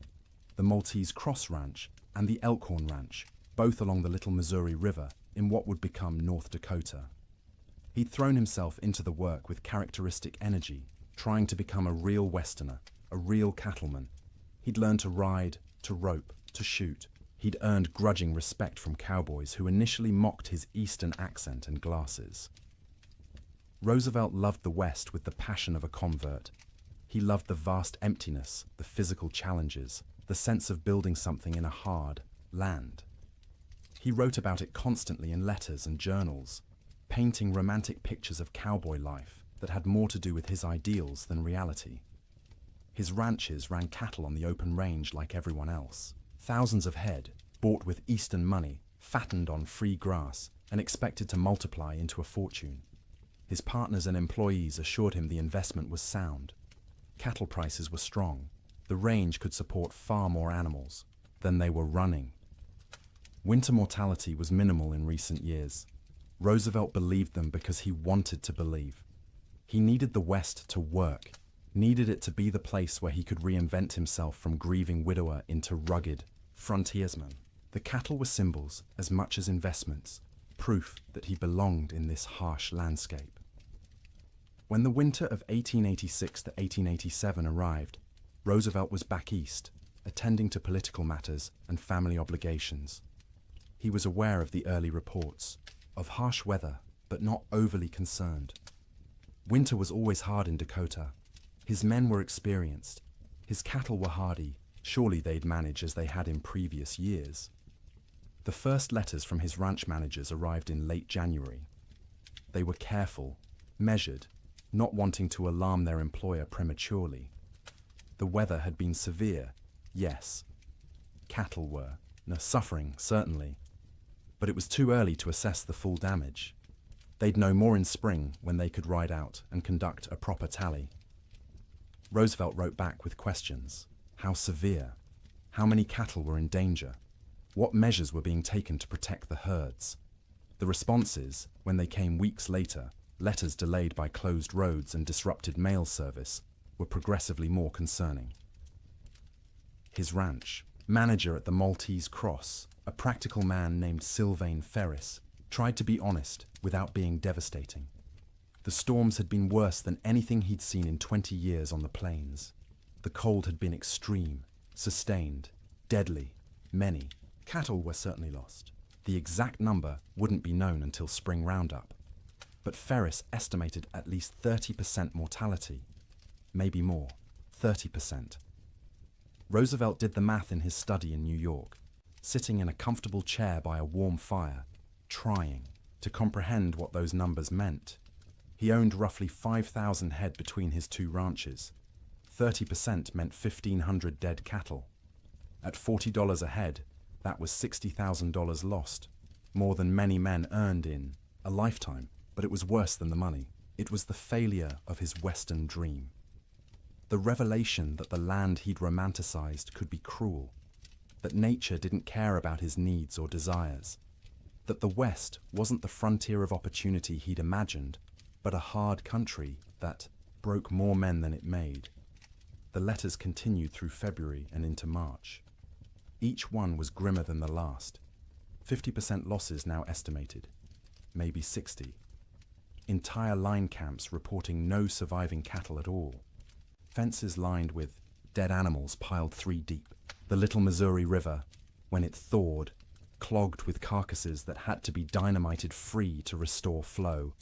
the Maltese Cross Ranch and the Elkhorn Ranch, both along the Little Missouri River in what would become North Dakota. He'd thrown himself into the work with characteristic energy, trying to become a real Westerner, a real cattleman. He'd learned to ride, to rope, to shoot. He'd earned grudging respect from cowboys who initially mocked his Eastern accent and glasses. Roosevelt loved the West with the passion of a convert. He loved the vast emptiness, the physical challenges, the sense of building something in a hard land. He wrote about it constantly in letters and journals, painting romantic pictures of cowboy life that had more to do with his ideals than reality. His ranches ran cattle on the open range like everyone else. Thousands of head, bought with Eastern money, fattened on free grass, and expected to multiply into a fortune. His partners and employees assured him the investment was sound. Cattle prices were strong. The range could support far more animals than they were running. Winter mortality was minimal in recent years. Roosevelt believed them because he wanted to believe. He needed the West to work, needed it to be the place where he could reinvent himself from grieving widower into rugged frontiersman. The cattle were symbols as much as investments, proof that he belonged in this harsh landscape. When the winter of 1886 to 1887 arrived, Roosevelt was back east, attending to political matters and family obligations. He was aware of the early reports, of harsh weather, but not overly concerned. Winter was always hard in Dakota. His men were experienced. His cattle were hardy. Surely they'd manage as they had in previous years. The first letters from his ranch managers arrived in late January. They were careful, measured, not wanting to alarm their employer prematurely. The weather had been severe, yes. Cattle were, suffering, certainly. But it was too early to assess the full damage. They'd know more in spring when they could ride out and conduct a proper tally. Roosevelt wrote back with questions. How severe? How many cattle were in danger? What measures were being taken to protect the herds? The responses, when they came weeks later, letters delayed by closed roads and disrupted mail service, were progressively more concerning. His ranch, manager at the Maltese Cross, a practical man named Sylvain Ferris, tried to be honest without being devastating. The storms had been worse than anything he'd seen in 20 years on the plains. The cold had been extreme, sustained, deadly. Many cattle were certainly lost. The exact number wouldn't be known until spring roundup. But Ferris estimated at least 30% mortality. Maybe more, 30%. Roosevelt did the math in his study in New York, sitting in a comfortable chair by a warm fire, trying to comprehend what those numbers meant. He owned roughly 5,000 head between his two ranches. 30% meant 1,500 dead cattle. At $40 a head, that was $60,000 lost, more than many men earned in a lifetime. But it was worse than the money. It was the failure of his Western dream. The revelation that the land he'd romanticized could be cruel, that nature didn't care about his needs or desires, that the West wasn't the frontier of opportunity he'd imagined, but a hard country that broke more men than it made. The letters continued through February and into March. Each one was grimmer than the last. 50% losses now estimated, maybe 60. Entire line camps reporting no surviving cattle at all. Fences lined with dead animals piled 3 deep. The Little Missouri River, when it thawed, clogged with carcasses that had to be dynamited free to restore flow.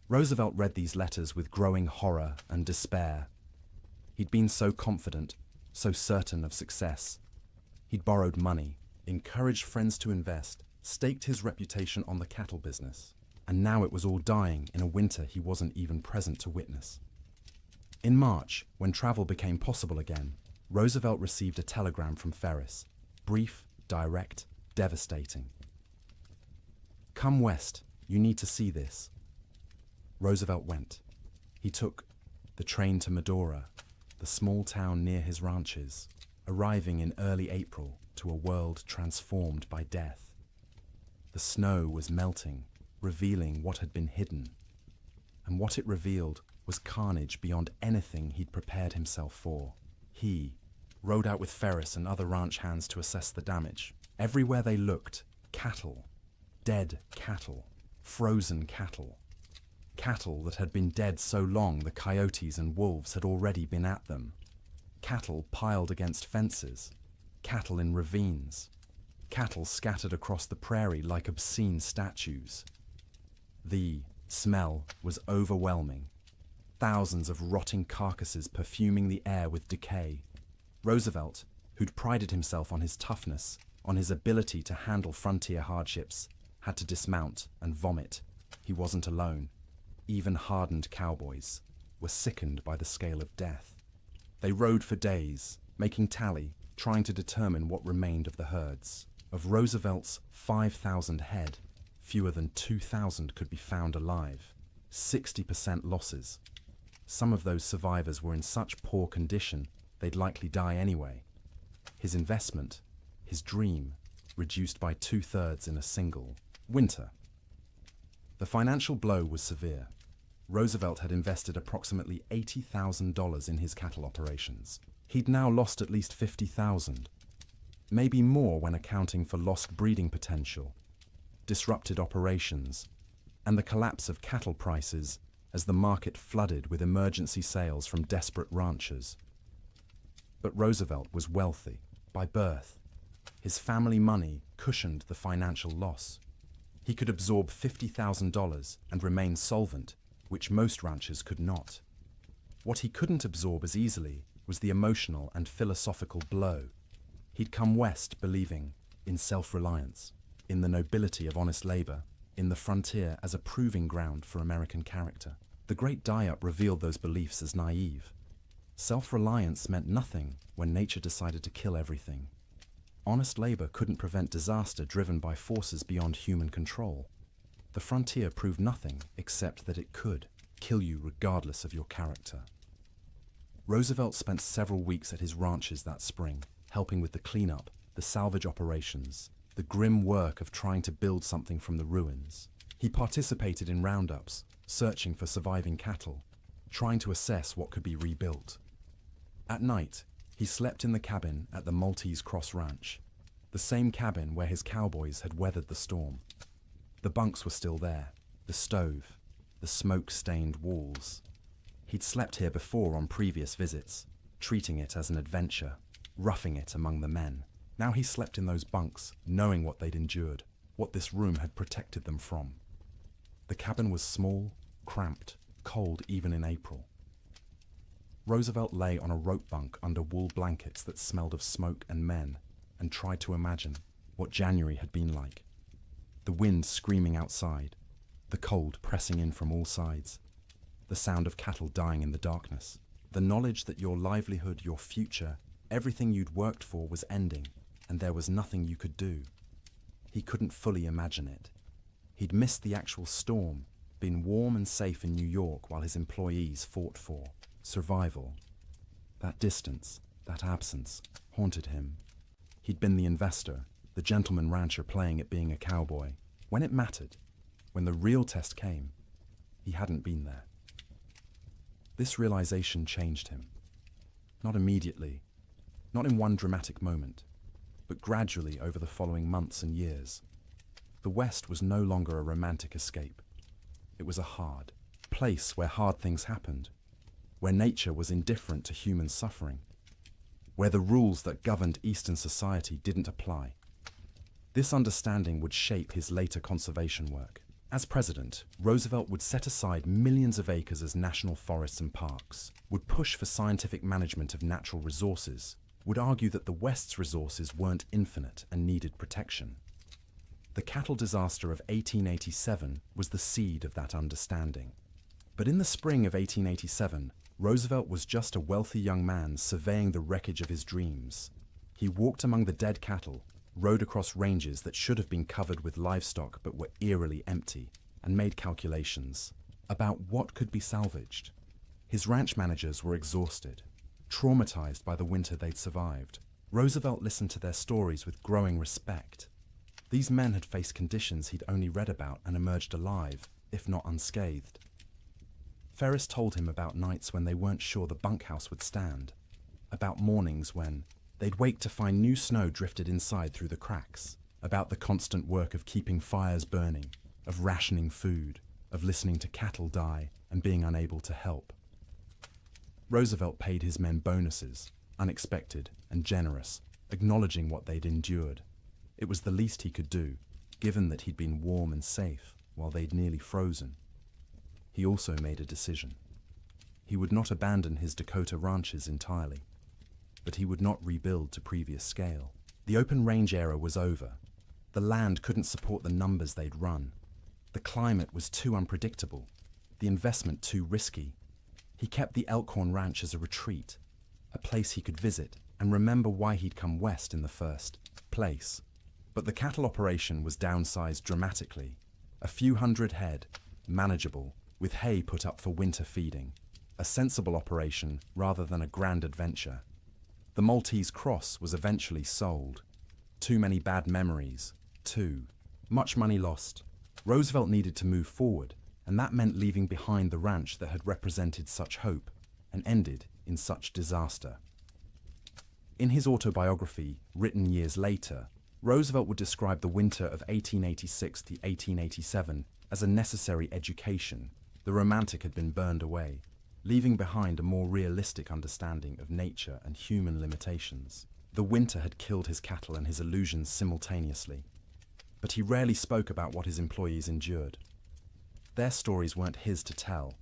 Roosevelt read these letters with growing horror and despair. He'd been so confident, so certain of success. He'd borrowed money, encouraged friends to invest, staked his reputation on the cattle business. And now it was all dying in a winter he wasn't even present to witness. In March, when travel became possible again, Roosevelt received a telegram from Ferris. Brief, direct, devastating. Come west, you need to see this. Roosevelt went. He took the train to Medora, the small town near his ranches, arriving in early April to a world transformed by death. The snow was melting, revealing what had been hidden. And what it revealed was carnage beyond anything he'd prepared himself for. He rode out with Ferris and other ranch hands to assess the damage. Everywhere they looked, cattle. Dead cattle. Frozen cattle. Cattle that had been dead so long the coyotes and wolves had already been at them. Cattle piled against fences. Cattle in ravines. Cattle scattered across the prairie like obscene statues. The smell was overwhelming. Thousands of rotting carcasses perfuming the air with decay. Roosevelt, who'd prided himself on his toughness, on his ability to handle frontier hardships, had to dismount and vomit. He wasn't alone. Even hardened cowboys were sickened by the scale of death. They rode for days, making tally, trying to determine what remained of the herds. Of Roosevelt's 5,000 head, fewer than 2,000 could be found alive. 60% losses. Some of those survivors were in such poor condition they'd likely die anyway. His investment, his dream, reduced by 2/3 in a single winter. The financial blow was severe. Roosevelt had invested approximately $80,000 in his cattle operations. He'd now lost at least $50,000, maybe more when accounting for lost breeding potential, disrupted operations, and the collapse of cattle prices as the market flooded with emergency sales from desperate ranchers. But Roosevelt was wealthy by birth. His family money cushioned the financial loss. He could absorb $50,000 and remain solvent, which most ranchers could not. What he couldn't absorb as easily was the emotional and philosophical blow. He'd come west believing in self-reliance, in the nobility of honest labor, in the frontier as a proving ground for American character. The Great Die-Up revealed those beliefs as naive. Self-reliance meant nothing when nature decided to kill everything. Honest labor couldn't prevent disaster driven by forces beyond human control. The frontier proved nothing except that it could kill you regardless of your character. Roosevelt spent several weeks at his ranches that spring, helping with the cleanup, the salvage operations, the grim work of trying to build something from the ruins. He participated in roundups, searching for surviving cattle, trying to assess what could be rebuilt. At night, he slept in the cabin at the Maltese Cross Ranch, the same cabin where his cowboys had weathered the storm. The bunks were still there, the stove, the smoke-stained walls. He'd slept here before on previous visits, treating it as an adventure, roughing it among the men. Now he slept in those bunks, knowing what they'd endured, what this room had protected them from. The cabin was small, cramped, cold even in April. Roosevelt lay on a rope bunk under wool blankets that smelled of smoke and men, and tried to imagine what January had been like. The wind screaming outside, the cold pressing in from all sides, the sound of cattle dying in the darkness, the knowledge that your livelihood, your future, everything you'd worked for was ending, and there was nothing you could do. He couldn't fully imagine it. He'd missed the actual storm, been warm and safe in New York while his employees fought for survival. That distance, that absence, haunted him. He'd been the investor, the gentleman rancher playing at being a cowboy. When it mattered, when the real test came, he hadn't been there. This realization changed him. Not immediately, not in one dramatic moment, but gradually over the following months and years. The West was no longer a romantic escape. It was a hard place where hard things happened, where nature was indifferent to human suffering, where the rules that governed Eastern society didn't apply. This understanding would shape his later conservation work. As president, Roosevelt would set aside millions of acres as national forests and parks, would push for scientific management of natural resources, would argue that the West's resources weren't infinite and needed protection. The cattle disaster of 1887 was the seed of that understanding. But in the spring of 1887, Roosevelt was just a wealthy young man surveying the wreckage of his dreams. He walked among the dead cattle, rode across ranges that should have been covered with livestock but were eerily empty, and made calculations about what could be salvaged. His ranch managers were exhausted, traumatized by the winter they'd survived. Roosevelt listened to their stories with growing respect. These men had faced conditions he'd only read about and emerged alive, if not unscathed. Ferris told him about nights when they weren't sure the bunkhouse would stand, about mornings when they'd wake to find new snow drifted inside through the cracks, about the constant work of keeping fires burning, of rationing food, of listening to cattle die and being unable to help. Roosevelt paid his men bonuses, unexpected and generous, acknowledging what they'd endured. It was the least he could do, given that he'd been warm and safe while they'd nearly frozen. He also made a decision. He would not abandon his Dakota ranches entirely, but he would not rebuild to previous scale. The open range era was over. The land couldn't support the numbers they'd run. The climate was too unpredictable, the investment too risky. He kept the Elkhorn Ranch as a retreat, a place he could visit and remember why he'd come west in the first place. But the cattle operation was downsized dramatically. A few hundred head, manageable, with hay put up for winter feeding. A sensible operation rather than a grand adventure. The Maltese Cross was eventually sold. Too many bad memories. Too much money lost. Roosevelt needed to move forward, and that meant leaving behind the ranch that had represented such hope and ended in such disaster. In his autobiography, written years later, Roosevelt would describe the winter of 1886 to 1887 as a necessary education. The romantic had been burned away, leaving behind a more realistic understanding of nature and human limitations. The winter had killed his cattle and his illusions simultaneously, but he rarely spoke about what his employees endured. Their stories weren't his to tell,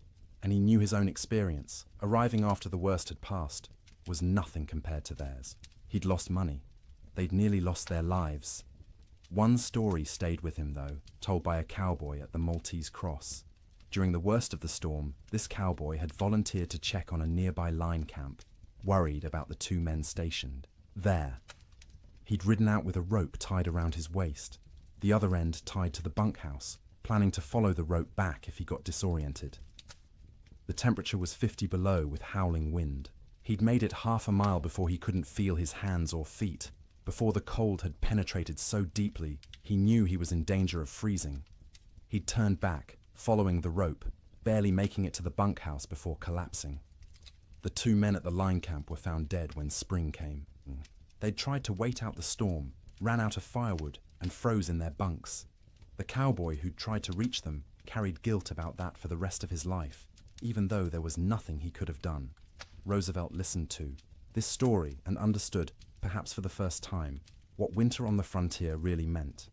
and he knew his own experience, arriving after the worst had passed, was nothing compared to theirs. He'd lost money. They'd nearly lost their lives. One story stayed with him, though, told by a cowboy at the Maltese Cross. During the worst of the storm, this cowboy had volunteered to check on a nearby line camp, worried about the two men stationed there. He'd ridden out with a rope tied around his waist, the other end tied to the bunkhouse, planning to follow the rope back if he got disoriented. The temperature was 50 below with howling wind. He'd made it half a mile before he couldn't feel his hands or feet, before the cold had penetrated so deeply he knew he was in danger of freezing. He'd turned back, following the rope, barely making it to the bunkhouse before collapsing. The two men at the line camp were found dead when spring came. They'd tried to wait out the storm, ran out of firewood, and froze in their bunks. The cowboy who'd tried to reach them carried guilt about that for the rest of his life, even though there was nothing he could have done. Roosevelt listened to this story and understood, perhaps for the first time, what winter on the frontier really meant.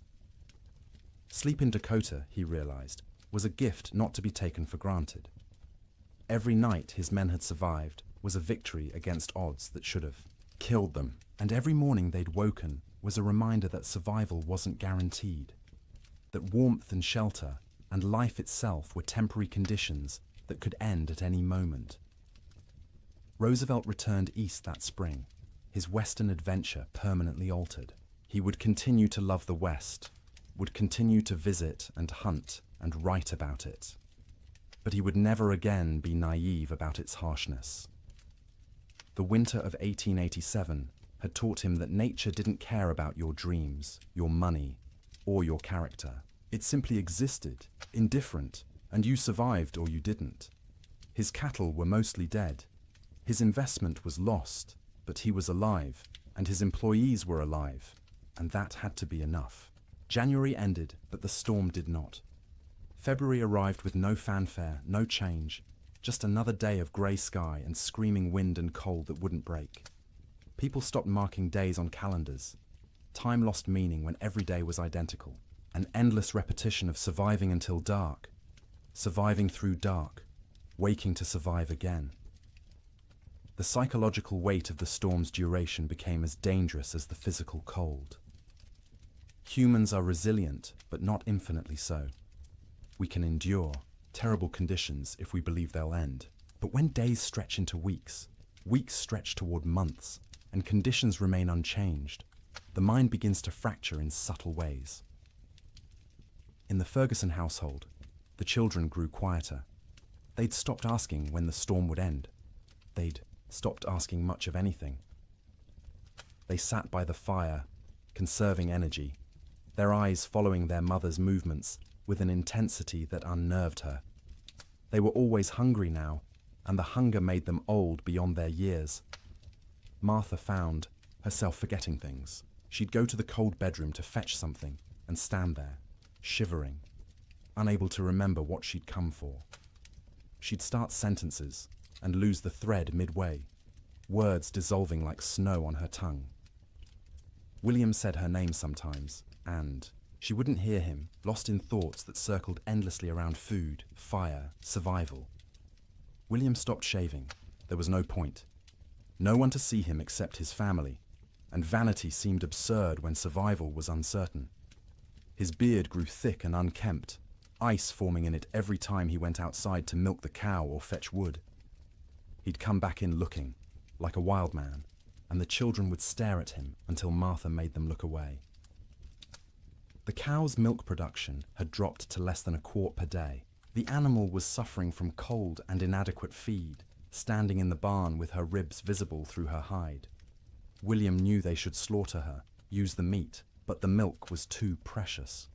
Sleep in Dakota, he realized, was a gift not to be taken for granted. Every night his men had survived was a victory against odds that should have killed them, and every morning they'd woken was a reminder that survival wasn't guaranteed, that warmth and shelter and life itself were temporary conditions that could end at any moment. Roosevelt returned east that spring, his western adventure permanently altered. He would continue to love the West, would continue to visit and hunt and write about it, but he would never again be naive about its harshness. The winter of 1887 had taught him that nature didn't care about your dreams, your money, or your character. It simply existed, indifferent, and you survived or you didn't. His cattle were mostly dead. His investment was lost, but he was alive, and his employees were alive, and that had to be enough. January ended, but the storm did not. February arrived with no fanfare, no change, just another day of grey sky and screaming wind and cold that wouldn't break. People stopped marking days on calendars. Time lost meaning when every day was identical. An endless repetition of surviving until dark, surviving through dark, waking to survive again. The psychological weight of the storm's duration became as dangerous as the physical cold. Humans are resilient, but not infinitely so. We can endure terrible conditions if we believe they'll end. But when days stretch into weeks, weeks stretch toward months, and conditions remain unchanged, the mind begins to fracture in subtle ways. In the Ferguson household, the children grew quieter. They'd stopped asking when the storm would end. They'd stopped asking much of anything. They sat by the fire, conserving energy, their eyes following their mother's movements with an intensity that unnerved her. They were always hungry now, and the hunger made them old beyond their years. Martha found herself forgetting things. She'd go to the cold bedroom to fetch something and stand there, shivering, unable to remember what she'd come for. She'd start sentences and lose the thread midway, words dissolving like snow on her tongue. William said her name sometimes, and she wouldn't hear him, lost in thoughts that circled endlessly around food, fire, survival. William stopped shaving. There was no point. No one to see him except his family, and vanity seemed absurd when survival was uncertain. His beard grew thick and unkempt, ice forming in it every time he went outside to milk the cow or fetch wood. He'd come back in looking, like a wild man, and the children would stare at him until Martha made them look away. The cow's milk production had dropped to less than a quart per day. The animal was suffering from cold and inadequate feed, standing in the barn with her ribs visible through her hide. William knew they should slaughter her, use the meat, but the milk was too precious.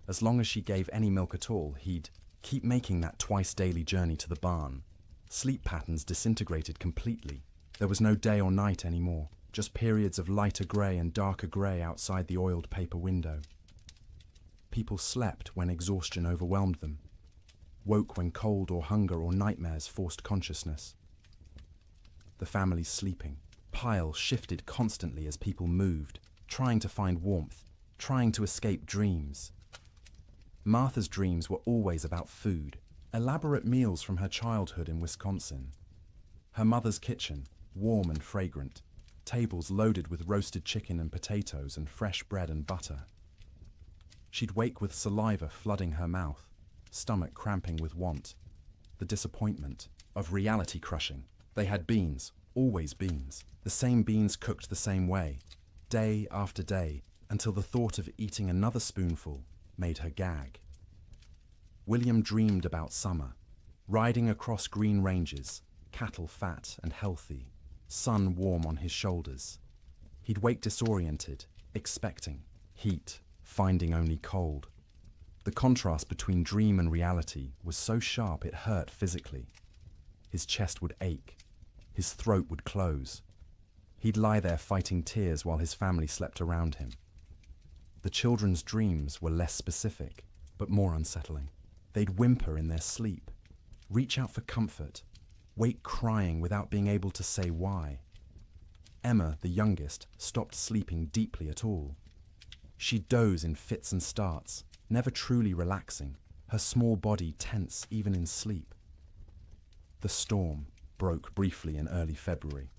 As long as she gave any milk at all, he'd keep making that twice-daily journey to the barn. Sleep patterns disintegrated completely. There was no day or night anymore, just periods of lighter grey and darker grey outside the oiled paper window. People slept when exhaustion overwhelmed them, woke when cold or hunger or nightmares forced consciousness. The family's sleeping pile shifted constantly as people moved, trying to find warmth, trying to escape dreams. Martha's dreams were always about food, elaborate meals from her childhood in Wisconsin. Her mother's kitchen, warm and fragrant, tables loaded with roasted chicken and potatoes and fresh bread and butter. She'd wake with saliva flooding her mouth, stomach cramping with want, the disappointment of reality crushing. They had beans, always beans, the same beans cooked the same way, day after day, until the thought of eating another spoonful made her gag. William dreamed about summer, riding across green ranges, cattle fat and healthy, sun warm on his shoulders. He'd wake disoriented, expecting heat, finding only cold. The contrast between dream and reality was so sharp it hurt physically. His chest would ache, his throat would close. He'd lie there fighting tears while his family slept around him. The children's dreams were less specific, but more unsettling. They'd whimper in their sleep, reach out for comfort, wake crying without being able to say why. Emma, the youngest, stopped sleeping deeply at all. She'd doze in fits and starts, never truly relaxing, her small body tense even in sleep. The storm broke briefly in early February.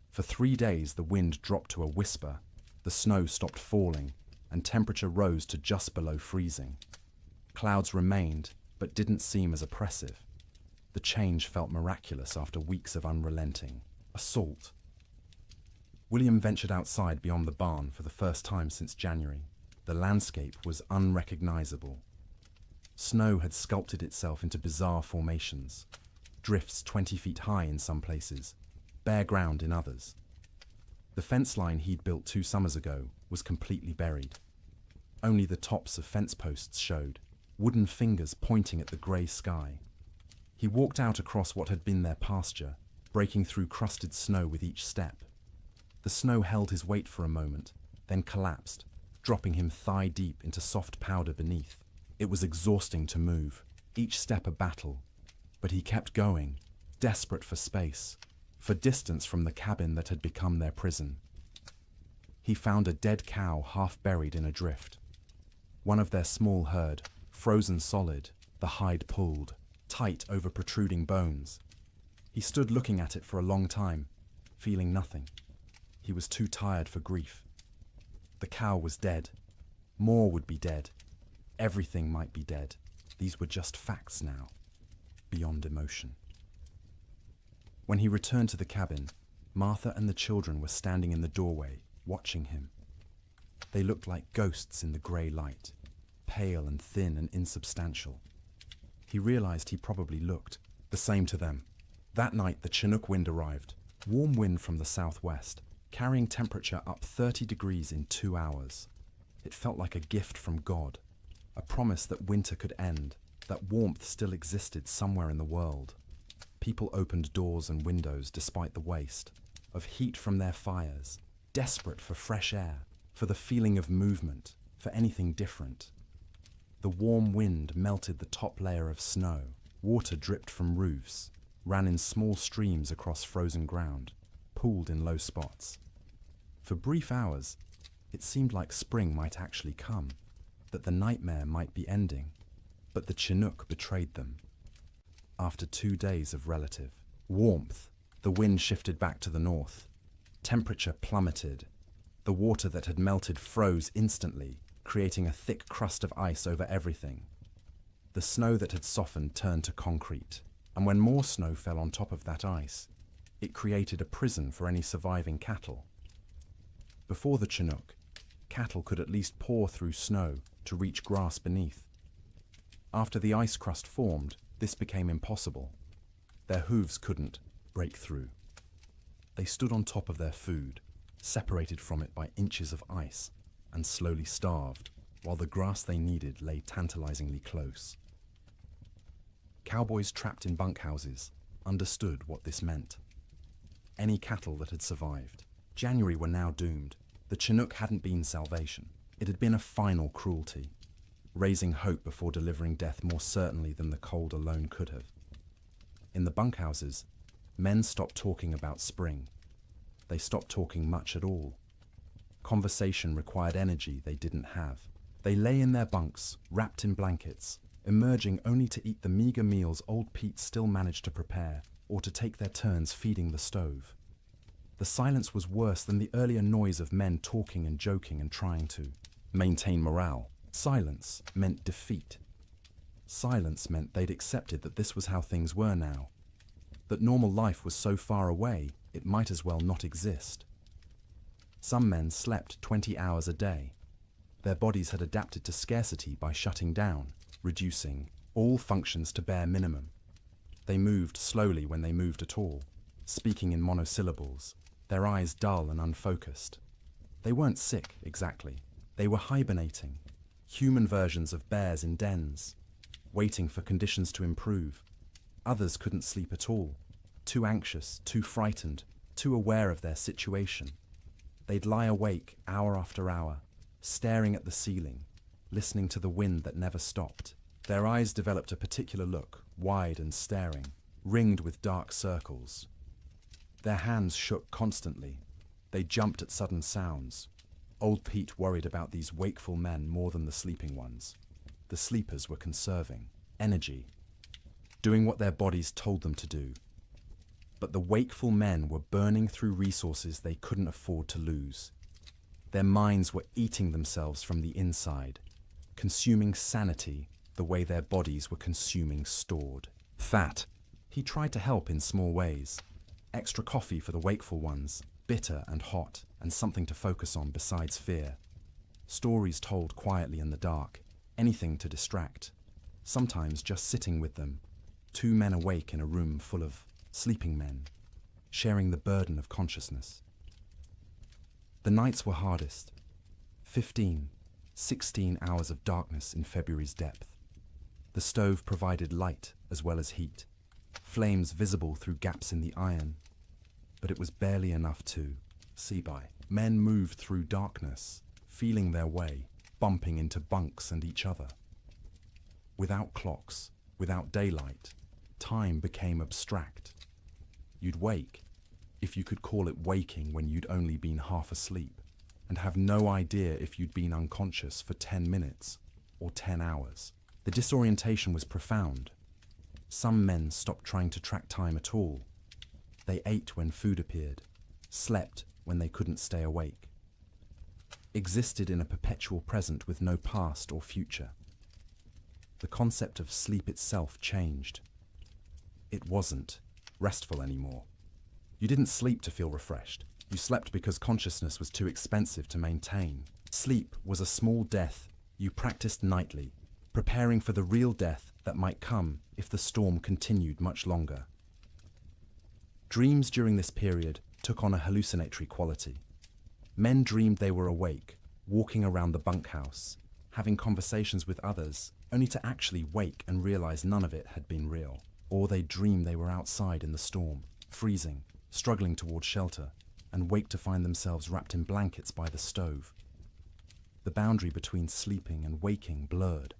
For 3 days the wind dropped to a whisper, the snow stopped falling, and temperature rose to just below freezing. Clouds remained, but didn't seem as oppressive. The change felt miraculous after weeks of unrelenting assault. William ventured outside beyond the barn for the first time since January. The landscape was unrecognizable. Snow had sculpted itself into bizarre formations, drifts 20 feet high in some places, bare ground in others. The fence line he'd built 2 summers ago was completely buried. Only the tops of fence posts showed, wooden fingers pointing at the grey sky. He walked out across what had been their pasture, breaking through crusted snow with each step. The snow held his weight for a moment, then collapsed, dropping him thigh-deep into soft powder beneath. It was exhausting to move, each step a battle, but he kept going, desperate for space, for distance from the cabin that had become their prison. He found a dead cow half buried in a drift. One of their small herd, frozen solid, the hide pulled, tight over protruding bones. He stood looking at it for a long time, feeling nothing. He was too tired for grief. The cow was dead. More would be dead. Everything might be dead. These were just facts now, beyond emotion. When he returned to the cabin, Martha and the children were standing in the doorway, watching him. They looked like ghosts in the grey light, pale and thin and insubstantial. He realized he probably looked the same to them. That night the Chinook wind arrived, warm wind from the southwest, carrying temperature up 30 degrees in 2 hours. It felt like a gift from God, a promise that winter could end, that warmth still existed somewhere in the world. People opened doors and windows despite the waste. of heat from their fires, desperate for fresh air, for the feeling of movement, for anything different. The warm wind melted the top layer of snow, water dripped from roofs, ran in small streams across frozen ground, pooled in low spots. For brief hours, it seemed like spring might actually come, that the nightmare might be ending, but the Chinook betrayed them. After 2 days of relative warmth, the wind shifted back to the north. Temperature plummeted. The water that had melted froze instantly, creating a thick crust of ice over everything. The snow that had softened turned to concrete, and when more snow fell on top of that ice, it created a prison for any surviving cattle. Before the Chinook, cattle could at least paw through snow to reach grass beneath. After the ice crust formed, this became impossible. Their hooves couldn't break through. They stood on top of their food, separated from it by inches of ice, and slowly starved, while the grass they needed lay tantalizingly close. Cowboys trapped in bunkhouses understood what this meant. Any cattle that had survived, January were now doomed. The Chinook hadn't been salvation. It had been a final cruelty, raising hope before delivering death more certainly than the cold alone could have. In the bunkhouses, men stopped talking about spring. They stopped talking much at all. Conversation required energy they didn't have. They lay in their bunks, wrapped in blankets, emerging only to eat the meager meals old Pete still managed to prepare, or to take their turns feeding the stove. The silence was worse than the earlier noise of men talking and joking and trying to maintain morale. Silence meant defeat. Silence meant they'd accepted that this was how things were now, that normal life was so far away it might as well not exist. Some men slept 20 hours a day. Their bodies had adapted to scarcity by shutting down, reducing all functions to bare minimum. They moved slowly when they moved at all, speaking in monosyllables, their eyes dull and unfocused. They weren't sick, exactly. They were hibernating, human versions of bears in dens, waiting for conditions to improve. Others couldn't sleep at all, too anxious, too frightened, too aware of their situation. They'd lie awake hour after hour, staring at the ceiling, listening to the wind that never stopped. Their eyes developed a particular look, wide and staring, ringed with dark circles. Their hands shook constantly. They jumped at sudden sounds. Old Pete worried about these wakeful men more than the sleeping ones. The sleepers were conserving energy, doing what their bodies told them to do. But the wakeful men were burning through resources they couldn't afford to lose. Their minds were eating themselves from the inside, consuming sanity the way their bodies were consuming stored fat. He tried to help in small ways. Extra coffee for the wakeful ones, bitter and hot, and something to focus on besides fear. Stories told quietly in the dark, anything to distract. Sometimes just sitting with them, 2 men awake in a room full of sleeping men, sharing the burden of consciousness. The nights were hardest. 15, 16 hours of darkness in February's depth. The stove provided light as well as heat, flames visible through gaps in the iron, but it was barely enough to see by. Men moved through darkness, feeling their way, bumping into bunks and each other. Without clocks, without daylight, time became abstract. You'd wake, if you could call it waking when you'd only been half asleep, and have no idea if you'd been unconscious for 10 minutes or 10 hours. The disorientation was profound. Some men stopped trying to track time at all. They ate when food appeared, slept when they couldn't stay awake, existed in a perpetual present with no past or future. The concept of sleep itself changed. It wasn't restful anymore. You didn't sleep to feel refreshed. You slept because consciousness was too expensive to maintain. Sleep was a small death you practiced nightly, preparing for the real death that might come if the storm continued much longer. Dreams during this period took on a hallucinatory quality. Men dreamed they were awake, walking around the bunkhouse, having conversations with others, only to actually wake and realize none of it had been real. Or they dreamed they were outside in the storm, freezing, struggling toward shelter, and wake to find themselves wrapped in blankets by the stove. The boundary between sleeping and waking blurred.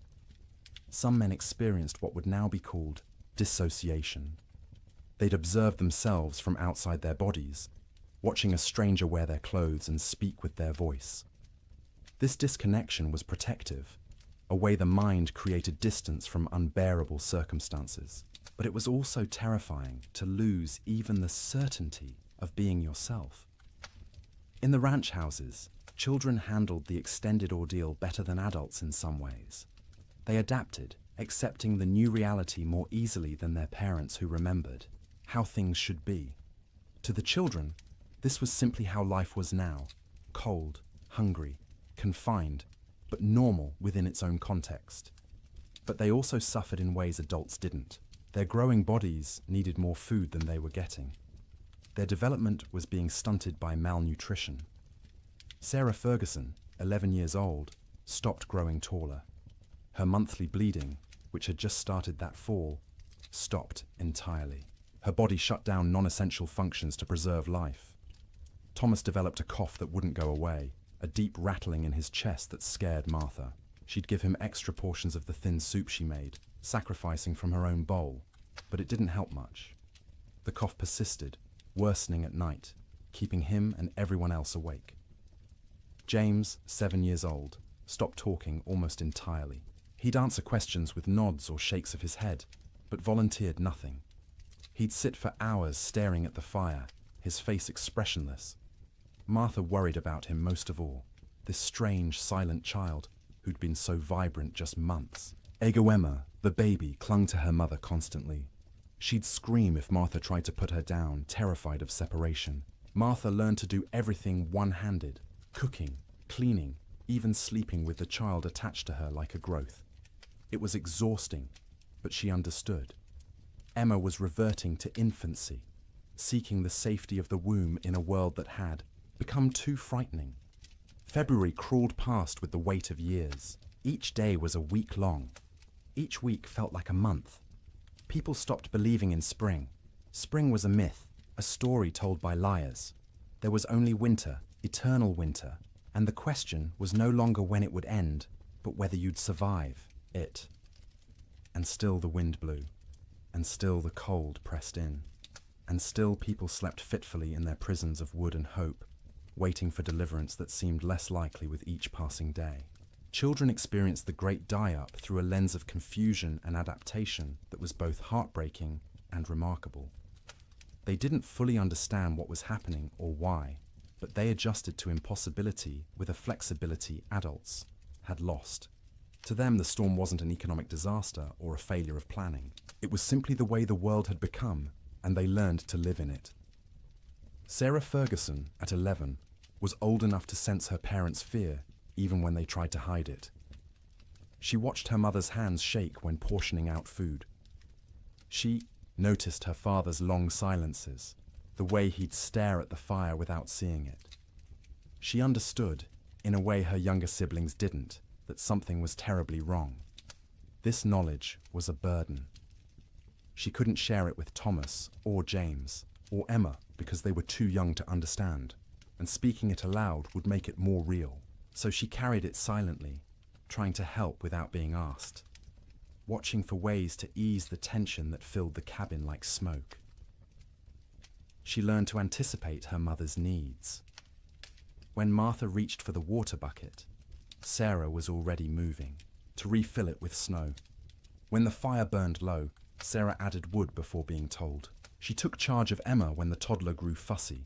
Some men experienced what would now be called dissociation. They'd observe themselves from outside their bodies, watching a stranger wear their clothes and speak with their voice. This disconnection was protective, a way the mind created distance from unbearable circumstances. But it was also terrifying to lose even the certainty of being yourself. In the ranch houses, children handled the extended ordeal better than adults in some ways. They adapted, accepting the new reality more easily than their parents who remembered how things should be. To the children, this was simply how life was now: cold, hungry, confined, but normal within its own context. But they also suffered in ways adults didn't. Their growing bodies needed more food than they were getting. Their development was being stunted by malnutrition. Sarah Ferguson, 11 years old, stopped growing taller. Her monthly bleeding, which had just started that fall, stopped entirely. Her body shut down non-essential functions to preserve life. Thomas developed a cough that wouldn't go away, a deep rattling in his chest that scared Martha. She'd give him extra portions of the thin soup she made, sacrificing from her own bowl, but it didn't help much. The cough persisted, worsening at night, keeping him and everyone else awake. James, 7 years old, stopped talking almost entirely. He'd answer questions with nods or shakes of his head, but volunteered nothing. He'd sit for hours staring at the fire, his face expressionless. Martha worried about him most of all, this strange, silent child who'd been so vibrant just months. Emma, the baby, clung to her mother constantly. She'd scream if Martha tried to put her down, terrified of separation. Martha learned to do everything one-handed: cooking, cleaning, even sleeping with the child attached to her like a growth. It was exhausting, but she understood. Emma was reverting to infancy, seeking the safety of the womb in a world that had become too frightening. February crawled past with the weight of years. Each day was a week long. Each week felt like a month. People stopped believing in spring. Spring was a myth, a story told by liars. There was only winter, eternal winter, and the question was no longer when it would end, but whether you'd survive it. And still the wind blew, and still the cold pressed in, and still people slept fitfully in their prisons of wood and hope, waiting for deliverance that seemed less likely with each passing day. Children experienced the great die-up through a lens of confusion and adaptation that was both heartbreaking and remarkable. They didn't fully understand what was happening or why, but they adjusted to impossibility with a flexibility adults had lost. To them, the storm wasn't an economic disaster or a failure of planning. It was simply the way the world had become, and they learned to live in it. Sarah Ferguson, at 11, was old enough to sense her parents' fear, even when they tried to hide it. She watched her mother's hands shake when portioning out food. She noticed her father's long silences, the way he'd stare at the fire without seeing it. She understood, in a way her younger siblings didn't, that something was terribly wrong. This knowledge was a burden. She couldn't share it with Thomas or James or Emma because they were too young to understand, and speaking it aloud would make it more real. So she carried it silently, trying to help without being asked, watching for ways to ease the tension that filled the cabin like smoke. She learned to anticipate her mother's needs. When Martha reached for the water bucket, Sarah was already moving, to refill it with snow. When the fire burned low, Sarah added wood before being told. She took charge of Emma when the toddler grew fussy,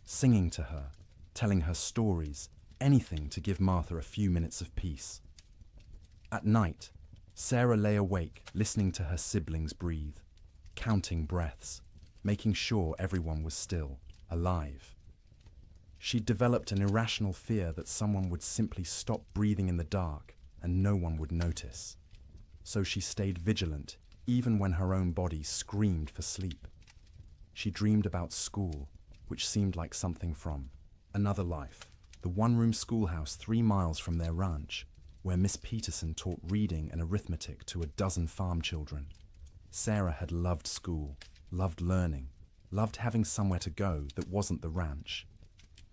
singing to her, telling her stories, anything to give Martha a few minutes of peace. At night, Sarah lay awake, listening to her siblings breathe, counting breaths, making sure everyone was still, alive. She'd developed an irrational fear that someone would simply stop breathing in the dark and no one would notice. So she stayed vigilant, even when her own body screamed for sleep. She dreamed about school, which seemed like something from another life. The one-room schoolhouse 3 miles from their ranch, where Miss Peterson taught reading and arithmetic to a dozen farm children. Sarah had loved school, loved learning, loved having somewhere to go that wasn't the ranch.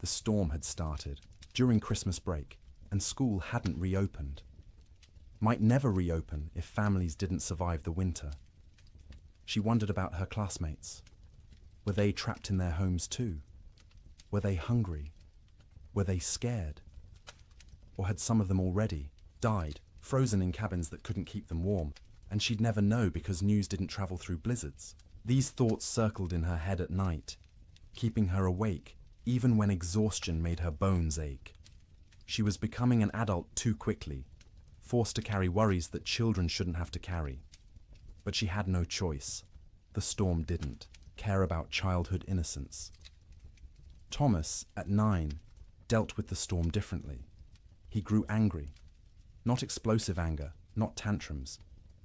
The storm had started during Christmas break, and school hadn't reopened. Might never reopen if families didn't survive the winter. She wondered about her classmates. Were they trapped in their homes too? Were they hungry? Were they scared? Or had some of them already died, frozen in cabins that couldn't keep them warm, and she'd never know because news didn't travel through blizzards? These thoughts circled in her head at night, keeping her awake even when exhaustion made her bones ache. She was becoming an adult too quickly, forced to carry worries that children shouldn't have to carry. But she had no choice. The storm didn't care about childhood innocence. Thomas, at 9, dealt with the storm differently. He grew angry. Not explosive anger, not tantrums,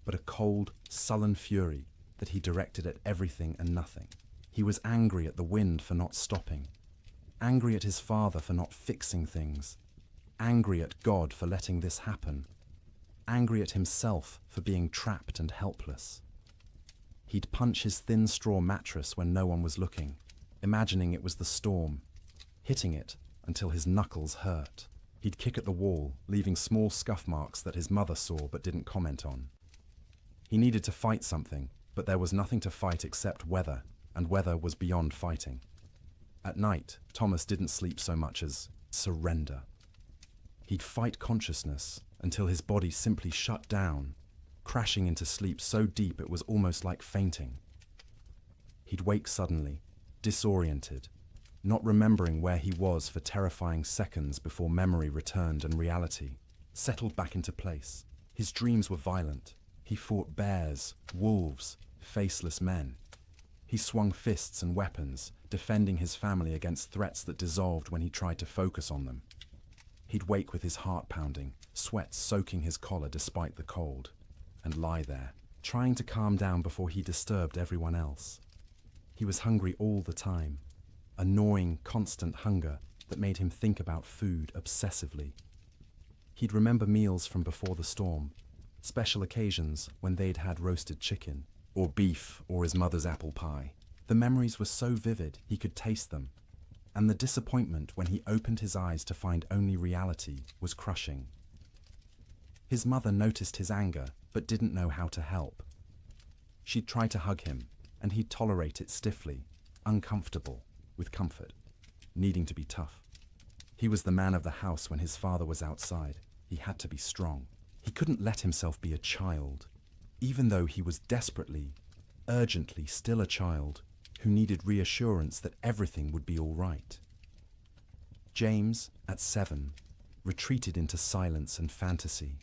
but a cold, sullen fury that he directed at everything and nothing. He was angry at the wind for not stopping, angry at his father for not fixing things, angry at God for letting this happen, angry at himself for being trapped and helpless. He'd punch his thin straw mattress when no one was looking, imagining it was the storm, hitting it until his knuckles hurt. He'd kick at the wall, leaving small scuff marks that his mother saw but didn't comment on. He needed to fight something, but there was nothing to fight except weather, and weather was beyond fighting. At night, Thomas didn't sleep so much as surrender. He'd fight consciousness until his body simply shut down, crashing into sleep so deep it was almost like fainting. He'd wake suddenly, disoriented, not remembering where he was for terrifying seconds before memory returned and reality settled back into place. His dreams were violent. He fought bears, wolves, faceless men. He swung fists and weapons, defending his family against threats that dissolved when he tried to focus on them. He'd wake with his heart pounding, sweat soaking his collar despite the cold, and lie there, trying to calm down before he disturbed everyone else. He was hungry all the time, a gnawing, constant hunger that made him think about food obsessively. He'd remember meals from before the storm, special occasions when they'd had roasted chicken, or beef, or his mother's apple pie. The memories were so vivid he could taste them, and the disappointment when he opened his eyes to find only reality was crushing. His mother noticed his anger, but didn't know how to help. She'd try to hug him, and he'd tolerate it stiffly, uncomfortable, with comfort, needing to be tough. He was the man of the house when his father was outside. He had to be strong. He couldn't let himself be a child, even though he was desperately, urgently still a child who needed reassurance that everything would be all right. James, at 7, retreated into silence and fantasy.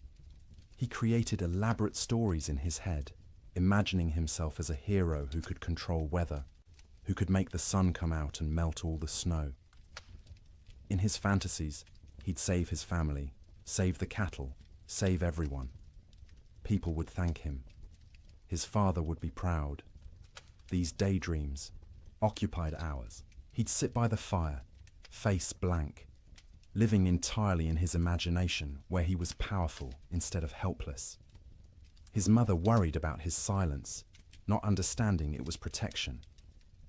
He created elaborate stories in his head, imagining himself as a hero who could control weather, who could make the sun come out and melt all the snow. In his fantasies, he'd save his family, save the cattle, save everyone. People would thank him. His father would be proud. These daydreams occupied hours. He'd sit by the fire, face blank, living entirely in his imagination where he was powerful instead of helpless. His mother worried about his silence, not understanding it was protection.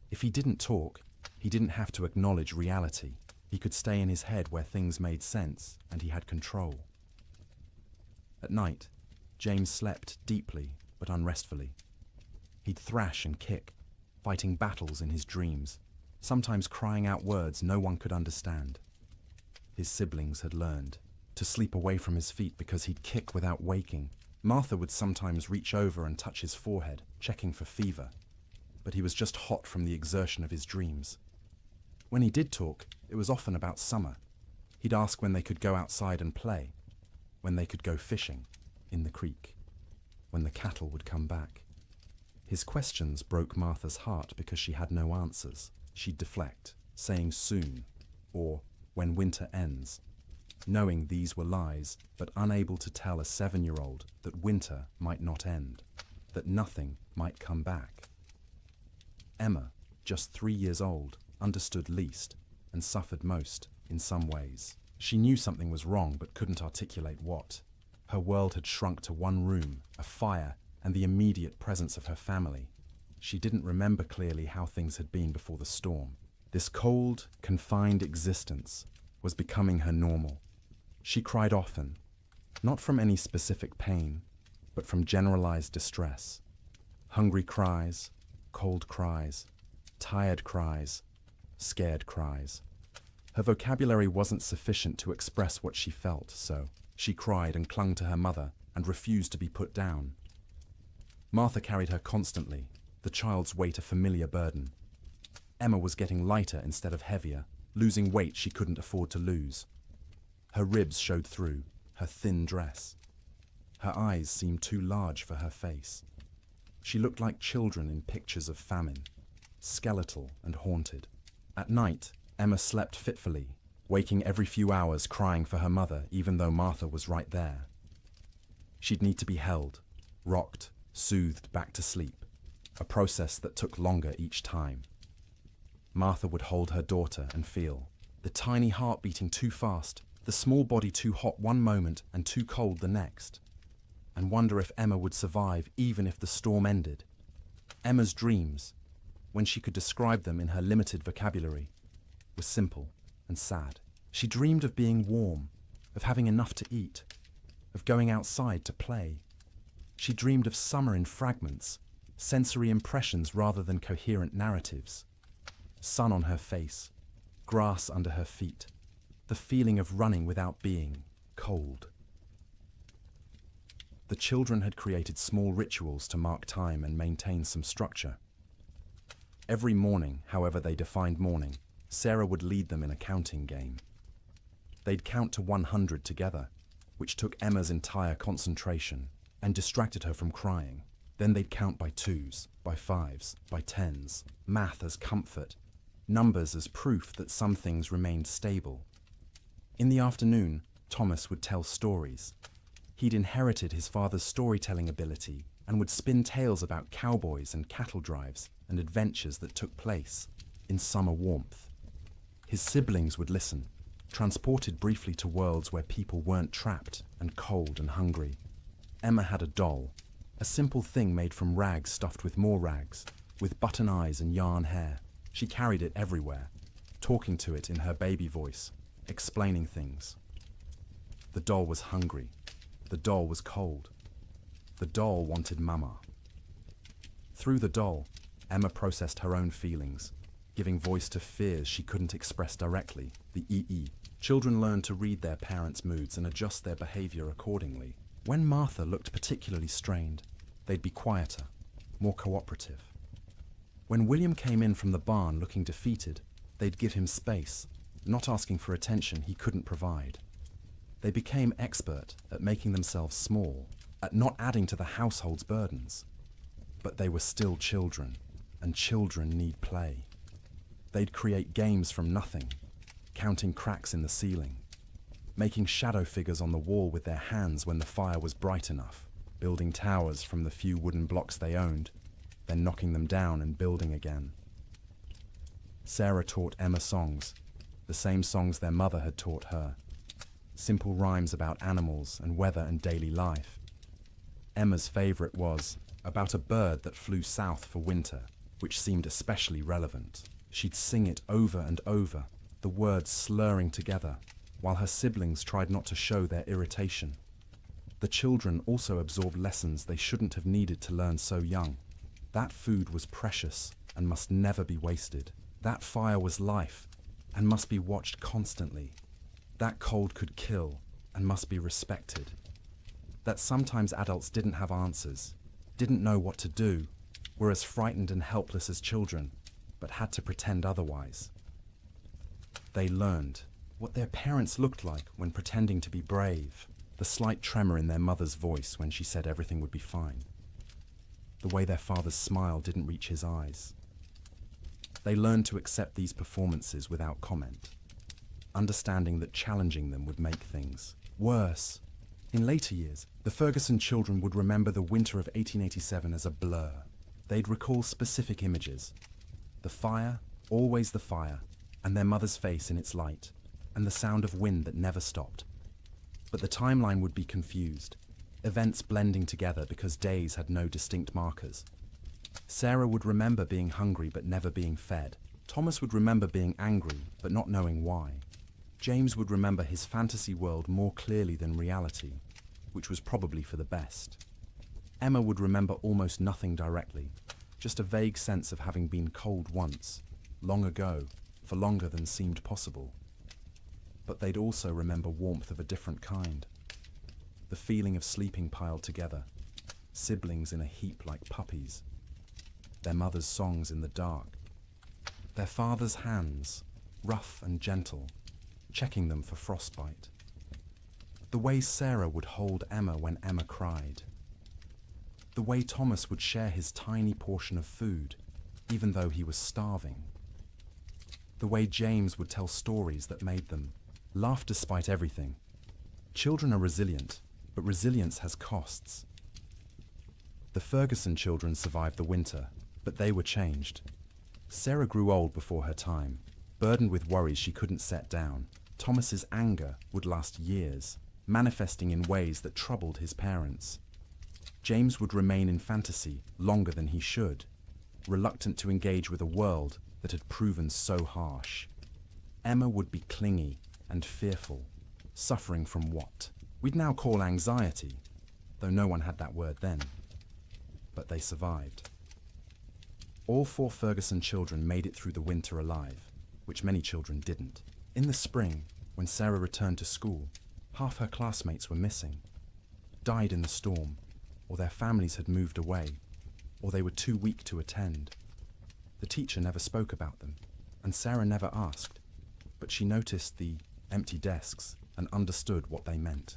If he didn't talk, he didn't have to acknowledge reality. He could stay in his head where things made sense and he had control. At night, James slept deeply but unrestfully. He'd thrash and kick, fighting battles in his dreams, sometimes crying out words no one could understand. His siblings had learned to sleep away from his feet because he'd kick without waking. Martha would sometimes reach over and touch his forehead, checking for fever, but he was just hot from the exertion of his dreams. When he did talk, it was often about summer. He'd ask when they could go outside and play, when they could go fishing in the creek, when the cattle would come back. His questions broke Martha's heart because she had no answers. She'd deflect, saying soon, or when winter ends, knowing these were lies, but unable to tell a 7-year-old that winter might not end, that nothing might come back. Emma, just 3 years old, understood least and suffered most in some ways. She knew something was wrong but couldn't articulate what. Her world had shrunk to one room, a fire, and the immediate presence of her family. She didn't remember clearly how things had been before the storm. This cold, confined existence was becoming her normal. She cried often, not from any specific pain, but from generalized distress. Hungry cries, cold cries, tired cries, scared cries. Her vocabulary wasn't sufficient to express what she felt, so she cried and clung to her mother and refused to be put down. Martha carried her constantly, the child's weight a familiar burden. Emma was getting lighter instead of heavier, losing weight she couldn't afford to lose. Her ribs showed through her thin dress. Her eyes seemed too large for her face. She looked like children in pictures of famine, skeletal and haunted. At night, Emma slept fitfully, waking every few hours crying for her mother even though Martha was right there. She'd need to be held, rocked, soothed back to sleep, a process that took longer each time. Martha would hold her daughter and feel the tiny heart beating too fast, the small body too hot one moment and too cold the next, and wonder if Emma would survive even if the storm ended. Emma's dreams, when she could describe them in her limited vocabulary, were simple and sad. She dreamed of being warm, of having enough to eat, of going outside to play. She dreamed of summer in fragments, sensory impressions rather than coherent narratives. Sun on her face, grass under her feet, the feeling of running without being cold. The children had created small rituals to mark time and maintain some structure. Every morning, however they defined morning, Sarah would lead them in a counting game. They'd count to 100 together, which took Emma's entire concentration and distracted her from crying. Then they'd count by twos, by fives, by tens, math as comfort, numbers as proof that some things remained stable. In the afternoon, Thomas would tell stories. He'd inherited his father's storytelling ability and would spin tales about cowboys and cattle drives and adventures that took place in summer warmth. His siblings would listen, transported briefly to worlds where people weren't trapped and cold and hungry. Emma had a doll, a simple thing made from rags stuffed with more rags, with button eyes and yarn hair. She carried it everywhere, talking to it in her baby voice, explaining things. The doll was hungry. The doll was cold. The doll wanted Mama. Through the doll, Emma processed her own feelings, giving voice to fears she couldn't express directly, the EE. Children learn to read their parents' moods and adjust their behavior accordingly. When Martha looked particularly strained, they'd be quieter, more cooperative. When William came in from the barn looking defeated, they'd give him space, not asking for attention he couldn't provide. They became expert at making themselves small, at not adding to the household's burdens. But they were still children, and children need play. They'd create games from nothing, counting cracks in the ceiling, making shadow figures on the wall with their hands when the fire was bright enough, building towers from the few wooden blocks they owned, then knocking them down and building again. Sarah taught Emma songs, the same songs their mother had taught her. Simple rhymes about animals and weather and daily life. Emma's favorite was about a bird that flew south for winter, which seemed especially relevant. She'd sing it over and over, the words slurring together, while her siblings tried not to show their irritation. The children also absorbed lessons they shouldn't have needed to learn so young. That food was precious and must never be wasted. That fire was life and must be watched constantly. That cold could kill and must be respected. That sometimes adults didn't have answers, didn't know what to do, were as frightened and helpless as children, but had to pretend otherwise. They learned what their parents looked like when pretending to be brave, the slight tremor in their mother's voice when she said everything would be fine, the way their father's smile didn't reach his eyes. They learned to accept these performances without comment, understanding that challenging them would make things worse. In later years, the Ferguson children would remember the winter of 1887 as a blur. They'd recall specific images. The fire, always the fire, and their mother's face in its light, and the sound of wind that never stopped. But the timeline would be confused, events blending together because days had no distinct markers. Sarah would remember being hungry but never being fed, Thomas would remember being angry, but not knowing why. James would remember his fantasy world more clearly than reality, which was probably for the best. Emma would remember almost nothing directly, just a vague sense of having been cold once, long ago, for longer than seemed possible. But they'd also remember warmth of a different kind. The feeling of sleeping piled together, siblings in a heap like puppies, their mother's songs in the dark, their father's hands, rough and gentle, checking them for frostbite. The way Sarah would hold Emma when Emma cried. The way Thomas would share his tiny portion of food, even though he was starving. The way James would tell stories that made them laugh despite everything. Children are resilient, but resilience has costs. The Ferguson children survived the winter, but they were changed. Sarah grew old before her time, burdened with worries she couldn't set down. Thomas's anger would last years, manifesting in ways that troubled his parents. James would remain in fantasy longer than he should, reluctant to engage with a world that had proven so harsh. Emma would be clingy and fearful, suffering from what we'd now call anxiety, though no one had that word then. But they survived. All 4 Ferguson children made it through the winter alive, which many children didn't. In the spring, when Sarah returned to school, half her classmates were missing, died in the storm, or their families had moved away, or they were too weak to attend. The teacher never spoke about them, and Sarah never asked, but she noticed the empty desks and understood what they meant.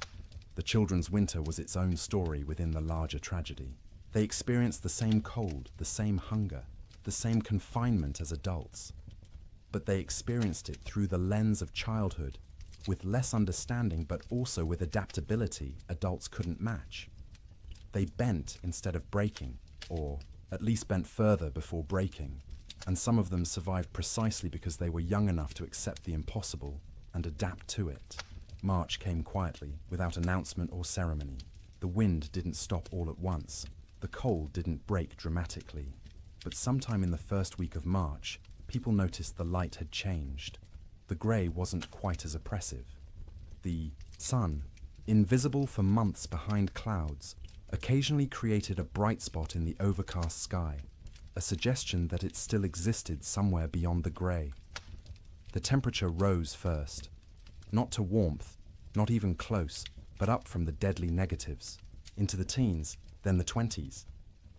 The children's winter was its own story within the larger tragedy. They experienced the same cold, the same hunger, the same confinement as adults, but they experienced it through the lens of childhood, with less understanding but also with adaptability adults couldn't match. They bent instead of breaking, or at least bent further before breaking, and some of them survived precisely because they were young enough to accept the impossible and adapt to it. March came quietly, without announcement or ceremony. The wind didn't stop all at once. The cold didn't break dramatically. But sometime in the first week of March, people noticed the light had changed. The grey wasn't quite as oppressive. The sun, invisible for months behind clouds, occasionally created a bright spot in the overcast sky, a suggestion that it still existed somewhere beyond the grey. The temperature rose first, not to warmth, not even close, but up from the deadly negatives, into the teens, then the 20s.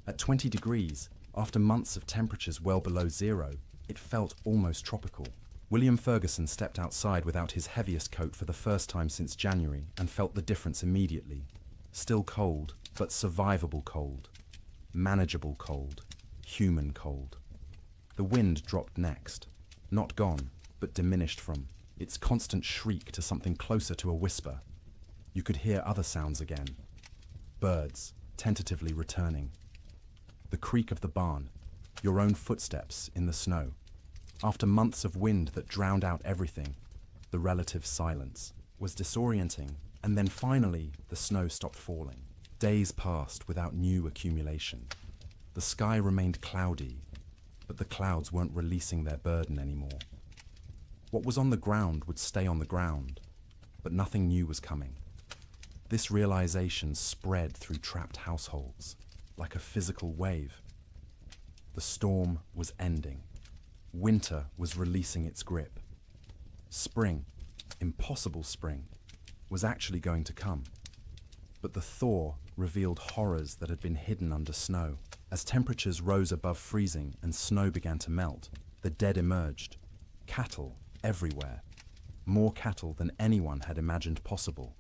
At 20 degrees, after months of temperatures well below zero, it felt almost tropical. William Ferguson stepped outside without his heaviest coat for the first time since January and felt the difference immediately. Still cold, but survivable cold. Manageable cold. Human cold. The wind dropped next. Not gone, but diminished from its constant shriek to something closer to a whisper. You could hear other sounds again. Birds, tentatively returning. The creak of the barn, your own footsteps in the snow. After months of wind that drowned out everything, the relative silence was disorienting, and then finally the snow stopped falling. Days passed without new accumulation. The sky remained cloudy, but the clouds weren't releasing their burden anymore. What was on the ground would stay on the ground, but nothing new was coming. This realization spread through trapped households, like a physical wave. The storm was ending. Winter was releasing its grip. Spring, impossible spring, was actually going to come. But the thaw revealed horrors that had been hidden under snow. As temperatures rose above freezing and snow began to melt, the dead emerged. Cattle everywhere. More cattle than anyone had imagined possible.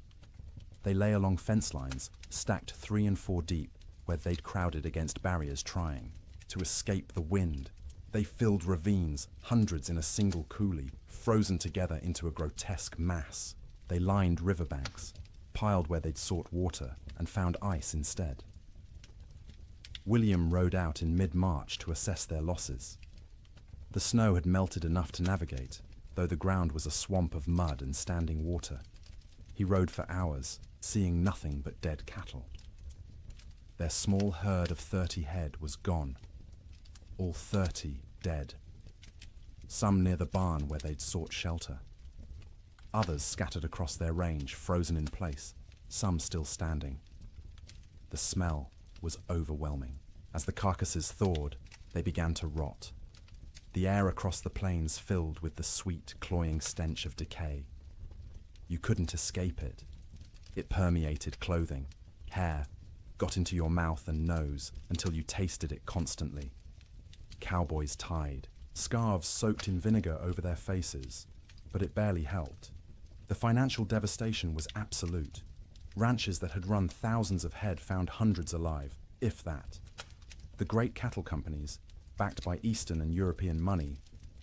They lay along fence lines, stacked 3 and 4 deep, where they'd crowded against barriers trying to escape the wind. They filled ravines, hundreds in a single coulee, frozen together into a grotesque mass. They lined riverbanks, piled where they'd sought water, and found ice instead. William rode out in mid-March to assess their losses. The snow had melted enough to navigate, though the ground was a swamp of mud and standing water. He rode for hours, seeing nothing but dead cattle. Their small herd of 30 head was gone. All 30 dead. some near the barn where they'd sought shelter. Others scattered across their range, frozen in place, some still standing. The smell was overwhelming. As the carcasses thawed, they began to rot. The air across the plains filled with the sweet, cloying stench of decay. You couldn't escape it. It permeated clothing, hair, got into your mouth and nose until you tasted it constantly. Cowboys tied, scarves soaked in vinegar over their faces, but it barely helped. The financial devastation was absolute. Ranches that had run thousands of head found hundreds alive, if that. The great cattle companies, backed by Eastern and European money,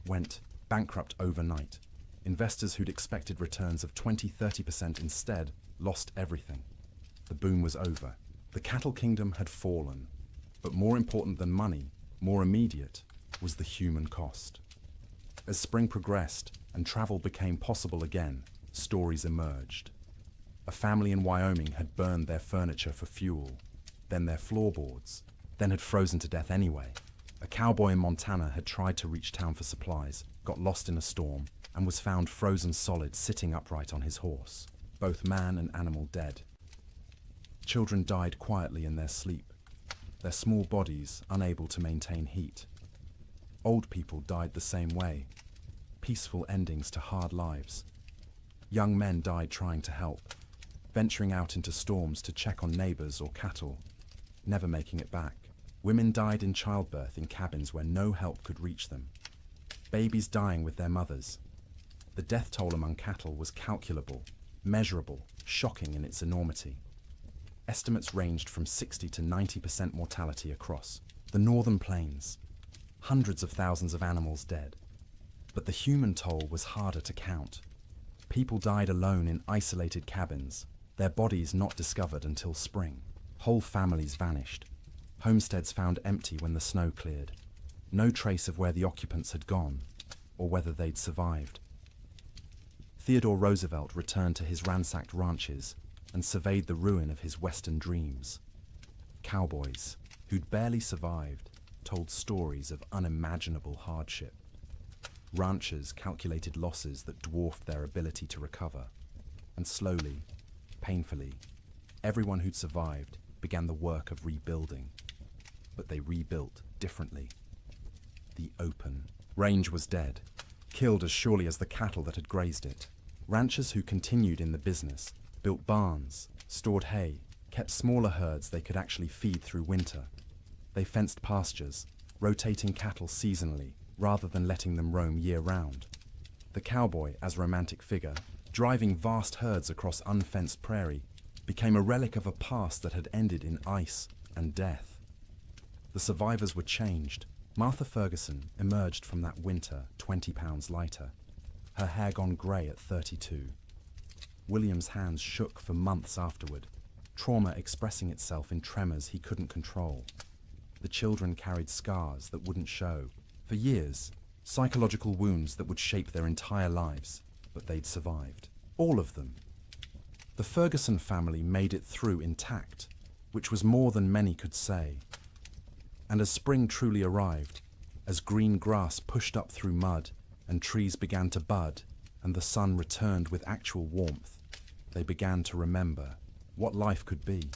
went bankrupt overnight. Investors who'd expected returns of 20–30% instead lost everything. The boom was over. The cattle kingdom had fallen. But more important than money, more immediate, was the human cost. As spring progressed and travel became possible again, stories emerged. A family in Wyoming had burned their furniture for fuel, then their floorboards, then had frozen to death anyway. A cowboy in Montana had tried to reach town for supplies, got lost in a storm, and was found frozen solid sitting upright on his horse, both man and animal dead. Children died quietly in their sleep, their small bodies unable to maintain heat. Old people died the same way, peaceful endings to hard lives. Young men died trying to help, venturing out into storms to check on neighbors or cattle, never making it back. Women died in childbirth in cabins where no help could reach them. Babies dying with their mothers. The death toll among cattle was calculable, measurable, shocking in its enormity. Estimates ranged from 60 to 90% mortality across the northern plains. Hundreds of thousands of animals dead. But the human toll was harder to count. People died alone in isolated cabins, their bodies not discovered until spring. Whole families vanished. Homesteads found empty when the snow cleared. No trace of where the occupants had gone, or whether they'd survived. Theodore Roosevelt returned to his ransacked ranches and surveyed the ruin of his Western dreams. Cowboys, who'd barely survived, told stories of unimaginable hardship. Ranchers calculated losses that dwarfed their ability to recover. And slowly, painfully, everyone who'd survived began the work of rebuilding. But they rebuilt differently. The open range was dead, killed as surely as the cattle that had grazed it. Ranchers who continued in the business built barns, stored hay, kept smaller herds they could actually feed through winter. They fenced pastures, rotating cattle seasonally rather than letting them roam year-round. The cowboy, as romantic figure, driving vast herds across unfenced prairie, became a relic of a past that had ended in ice and death. The survivors were changed. Martha Ferguson emerged from that winter 20 pounds lighter, her hair gone grey at 32. William's hands shook for months afterward, trauma expressing itself in tremors he couldn't control. The children carried scars that wouldn't show. For years, psychological wounds that would shape their entire lives, but they'd survived. All of them. The Ferguson family made it through intact, which was more than many could say. And as spring truly arrived, as green grass pushed up through mud and trees began to bud and the sun returned with actual warmth, they began to remember what life could be.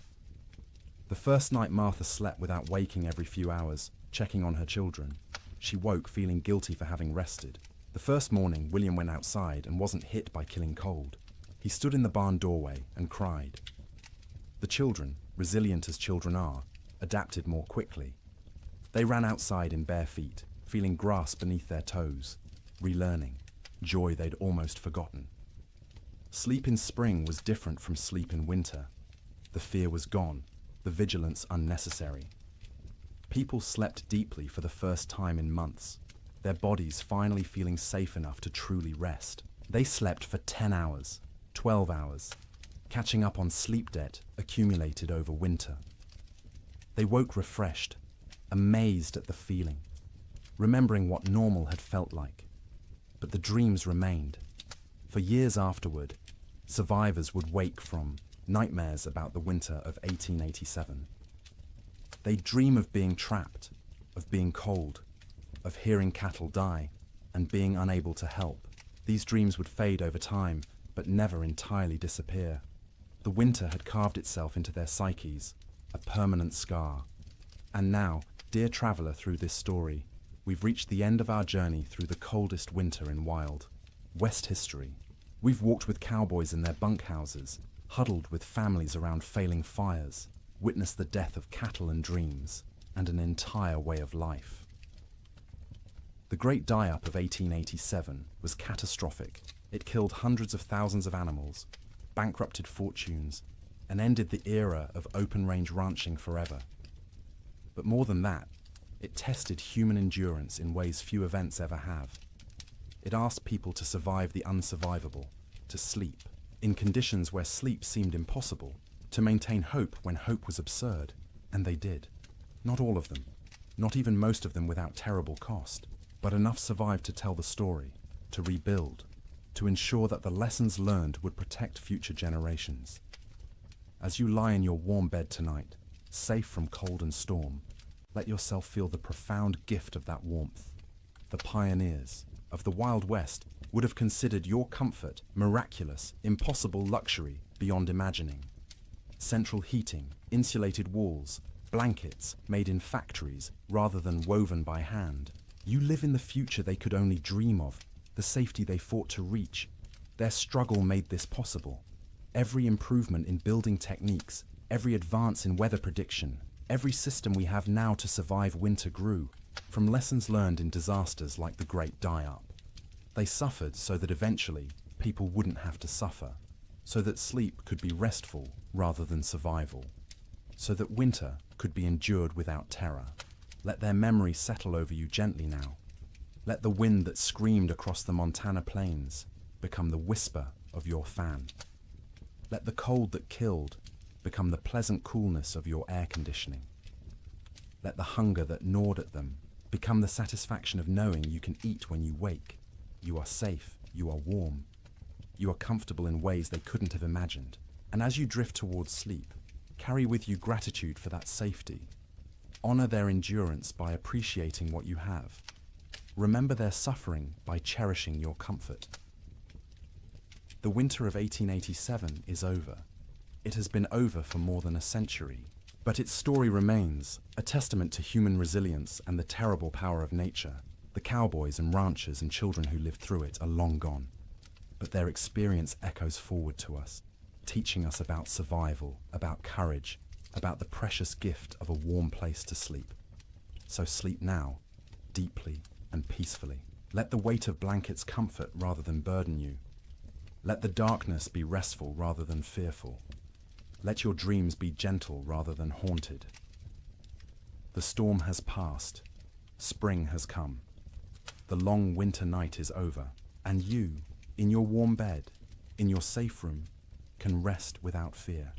The first night Martha slept without waking every few hours, checking on her children. She woke feeling guilty for having rested. The first morning, William went outside and wasn't hit by killing cold. He stood in the barn doorway and cried. The children, resilient as children are, adapted more quickly. They ran outside in bare feet, feeling grass beneath their toes, relearning, joy they'd almost forgotten. Sleep in spring was different from sleep in winter. The fear was gone, the vigilance unnecessary. People slept deeply for the first time in months, their bodies finally feeling safe enough to truly rest. They slept for 10 hours, 12 hours, catching up on sleep debt accumulated over winter. They woke refreshed, amazed at the feeling, remembering what normal had felt like. But the dreams remained. For years afterward, survivors would wake from nightmares about the winter of 1887. They'd dream of being trapped, of being cold, of hearing cattle die. and being unable to help. These dreams would fade over time, but never entirely disappear. The winter had carved itself into their psyches, a permanent scar. And now, dear traveller through this story, we've reached the end of our journey through the coldest winter in wild West history. We've walked with cowboys in their bunkhouses, huddled with families around failing fires, witnessed the death of cattle and dreams, and an entire way of life. The Great Die-Up of 1887 was catastrophic. It killed hundreds of thousands of animals, bankrupted fortunes, and ended the era of open-range ranching forever. But more than that, it tested human endurance in ways few events ever have. It asked people to survive the unsurvivable, to sleep, in conditions where sleep seemed impossible, to maintain hope when hope was absurd, and they did. Not all of them, not even most of them without terrible cost, but enough survived to tell the story, to rebuild, to ensure that the lessons learned would protect future generations. As you lie in your warm bed tonight, safe from cold and storm, let yourself feel the profound gift of that warmth. The pioneers of the Wild West would have considered your comfort miraculous, impossible luxury beyond imagining. Central heating, insulated walls, blankets made in factories rather than woven by hand. You live in the future they could only dream of, the safety they fought to reach. Their struggle made this possible. Every improvement in building techniques, every advance in weather prediction, every system we have now to survive winter grew from lessons learned in disasters like the Great Die-Up. They suffered so that eventually people wouldn't have to suffer, so that sleep could be restful rather than survival, so that winter could be endured without terror. Let their memory settle over you gently now. Let the wind that screamed across the Montana plains become the whisper of your fan. Let the cold that killed become the pleasant coolness of your air conditioning. Let the hunger that gnawed at them become the satisfaction of knowing you can eat when you wake. You are safe, you are warm, you are comfortable in ways they couldn't have imagined. And as you drift towards sleep, carry with you gratitude for that safety. Honor their endurance by appreciating what you have. Remember their suffering by cherishing your comfort. The winter of 1887 is over. It has been over for more than a century, but its story remains, a testament to human resilience and the terrible power of nature. The cowboys and ranchers and children who lived through it are long gone, but their experience echoes forward to us, teaching us about survival, about courage, about the precious gift of a warm place to sleep. So sleep now, deeply and peacefully. Let the weight of blankets comfort rather than burden you. Let the darkness be restful rather than fearful. Let your dreams be gentle rather than haunted. The storm has passed. Spring has come. The long winter night is over, and you, in your warm bed, in your safe room, can rest without fear,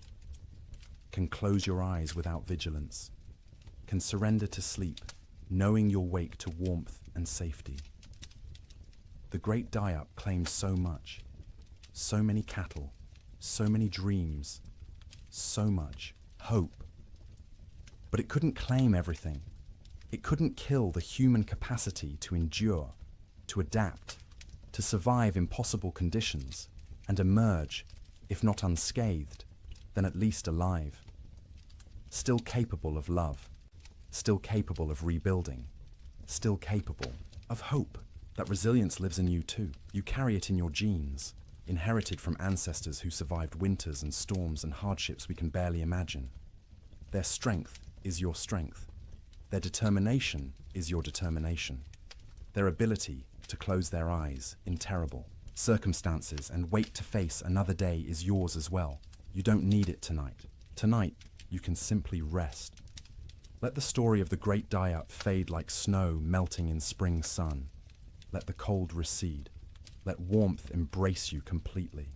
can close your eyes without vigilance, can surrender to sleep, knowing you'll wake to warmth and safety. The Great Die-Up claimed so much, so many cattle, so many dreams, so much hope. But it couldn't claim everything. It couldn't kill the human capacity to endure, to adapt, to survive impossible conditions, and emerge, if not unscathed, then at least alive. Still capable of love, still capable of rebuilding, still capable of hope. That resilience lives in you too. You carry it in your genes, inherited from ancestors who survived winters and storms and hardships we can barely imagine. Their strength is your strength. Their determination is your determination. Their ability to close their eyes in terrible circumstances and wait to face another day is yours as well. You don't need it tonight. Tonight, you can simply rest. Let the story of the Great Die-Up fade like snow melting in spring sun. Let the cold recede. Let warmth embrace you completely.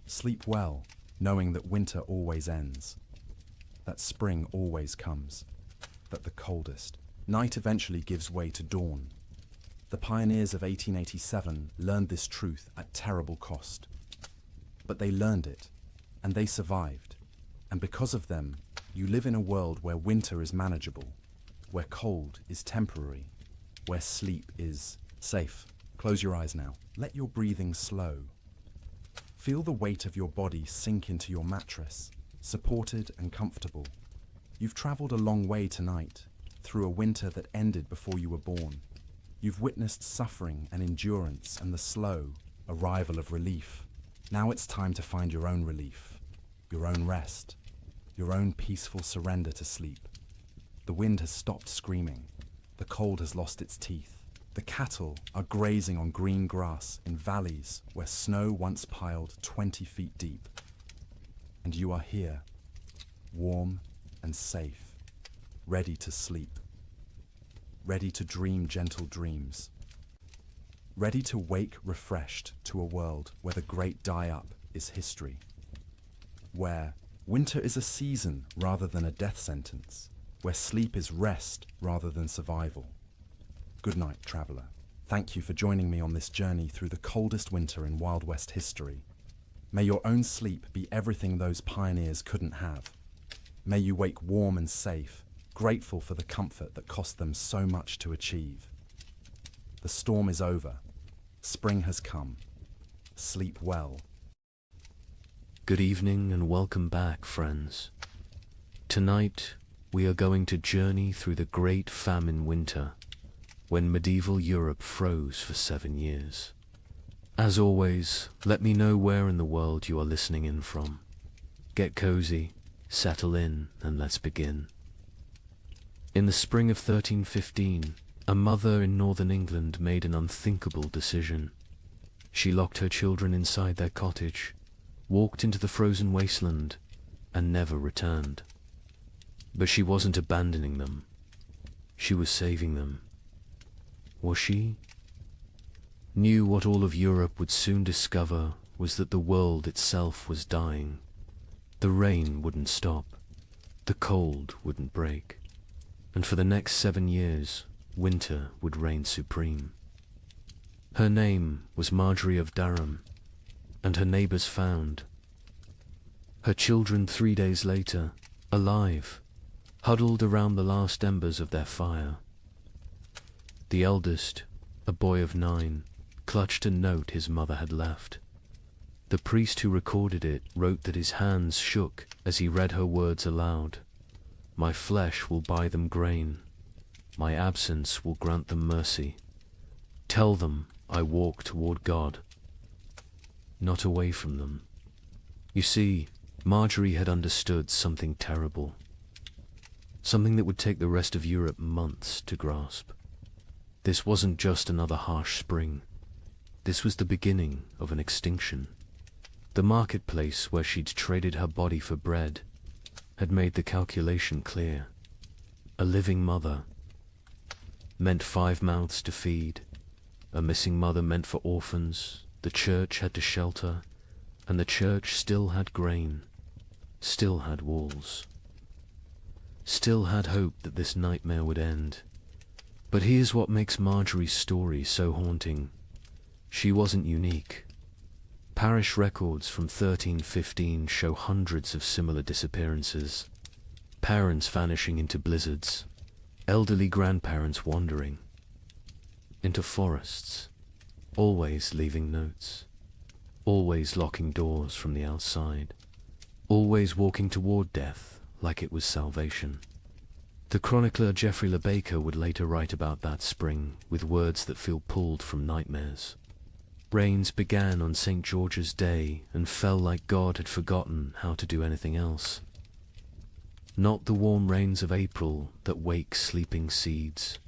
Sleep well, knowing that winter always ends, that spring always comes, that the coldest night eventually gives way to dawn. The pioneers of 1887 learned this truth at terrible cost. But they learned it, and they survived. And because of them, you live in a world where winter is manageable, where cold is temporary, where sleep is Safe. Close your eyes now. Let your breathing slow. Feel the weight of your body sink into your mattress, supported and comfortable. You've traveled a long way tonight, through a winter that ended before you were born. You've witnessed suffering and endurance and the slow arrival of relief. Now it's time to find your own relief, your own rest, your own peaceful surrender to sleep. The wind has stopped screaming. The cold has lost its teeth. The cattle are grazing on green grass in valleys where snow once piled 20 feet deep. And you are here, warm and safe, ready to sleep, ready to dream gentle dreams, ready to wake refreshed to a world where the great die-up is history, where winter is a season rather than a death sentence, where sleep is rest rather than survival. Good night, traveler. Thank you for joining me on this journey through the coldest winter in Wild West history. May your own sleep be everything those pioneers couldn't have. May you wake warm and safe, grateful for the comfort that cost them so much to achieve. The storm is over. Spring has come. Sleep well. Good evening and welcome back, friends. Tonight, we are going to journey through the Great Famine Winter, when medieval Europe froze for 7 years. As always, let me know where in the world you are listening in from. Get cozy, settle in, and let's begin. In the spring of 1315, a mother in northern England made an unthinkable decision. She locked her children inside their cottage, walked into the frozen wasteland, and never returned. But she wasn't abandoning them. She was saving them. Was she? Knew what all of Europe would soon discover was that the world itself was dying. The rain wouldn't stop. The cold wouldn't break. And for the next 7 years, winter would reign supreme. Her name was Marjorie of Durham, and her neighbors found her children 3 days later, alive, huddled around the last embers of their fire. The eldest, a boy of 9, clutched a note his mother had left. The priest who recorded it wrote that his hands shook as he read her words aloud. My flesh will buy them grain. My absence will grant them mercy. Tell them I walk toward God, not away from them. You see, Marjorie had understood something terrible. Something that would take the rest of Europe months to grasp. This wasn't just another harsh spring. This was the beginning of an extinction. The marketplace where she'd traded her body for bread had made the calculation clear. A living mother meant 5 mouths to feed. A missing mother meant for orphans. The church had to shelter, and the church still had grain, still had walls, still had hope that this nightmare would end. But here's what makes Marjorie's story so haunting. She wasn't unique. Parish records from 1315 show hundreds of similar disappearances. Parents vanishing into blizzards, elderly grandparents wandering into forests, always leaving notes, always locking doors from the outside, always walking toward death like it was salvation. The chronicler Geoffrey Le Baker would later write about that spring with words that feel pulled from nightmares. Rains began on St. George's Day and fell like God had forgotten how to do anything else. Not the warm rains of April that wake sleeping seeds,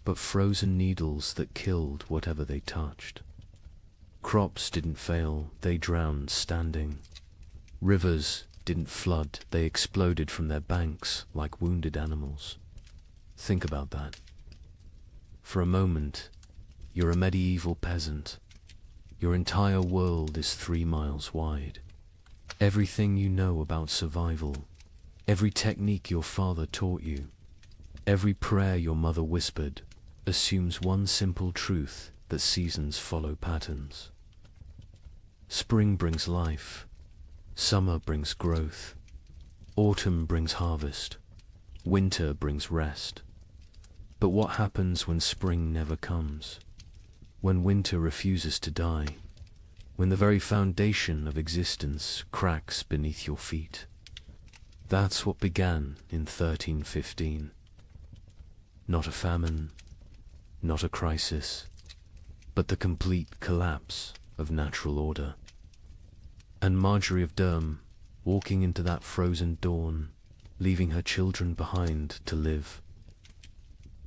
but frozen needles that killed whatever they touched. Crops didn't fail, they drowned standing. Rivers didn't flood, they exploded from their banks like wounded animals. Think about that. For a moment, you're a medieval peasant. Your entire world is 3 miles wide. Everything you know about survival, every technique your father taught you, every prayer your mother whispered, assumes one simple truth, that seasons follow patterns. Spring brings life. Summer brings growth. Autumn brings harvest. Winter brings rest. But what happens when spring never comes? when winter refuses to die, when the very foundation of existence cracks beneath your feet. That's what began in 1315. Not a famine, not a crisis, but the complete collapse of natural order. And Marjorie of Durham, walking into that frozen dawn, leaving her children behind to live,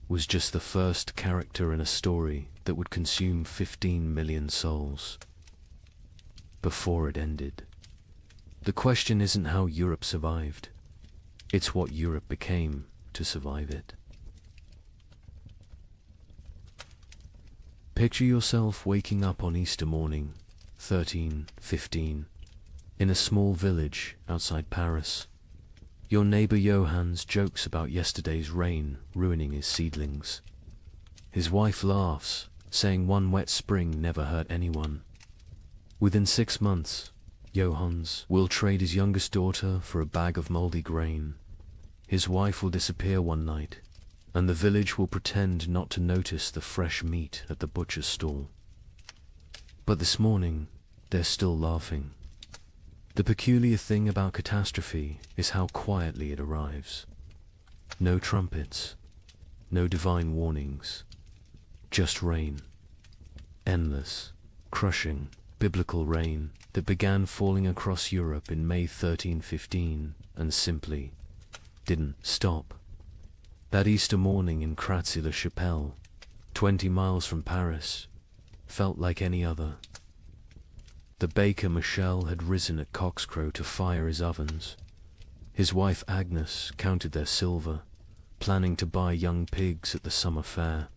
was just the first character in a story that would consume 15 million souls. Before it ended. The question isn't how Europe survived, it's what Europe became to survive it. Picture yourself waking up on Easter morning, 1315, in a small village outside Paris. Your neighbor Johannes jokes about yesterday's rain ruining his seedlings. His wife laughs, saying one wet spring never hurt anyone. Within 6 months, Johannes will trade his youngest daughter for a bag of moldy grain. His wife will disappear one night, and the village will pretend not to notice the fresh meat at the butcher's stall. But this morning, they're still laughing. The peculiar thing about catastrophe is how quietly it arrives. No trumpets, no divine warnings, just rain. Endless, crushing, biblical rain that began falling across Europe in May 1315 and simply didn't stop. That Easter morning in Kratzy-le-Chapelle, 20 miles from Paris, felt like any other. The baker Michel had risen at cockscrow to fire his ovens. His wife Agnes counted their silver, planning to buy young pigs at the summer fair.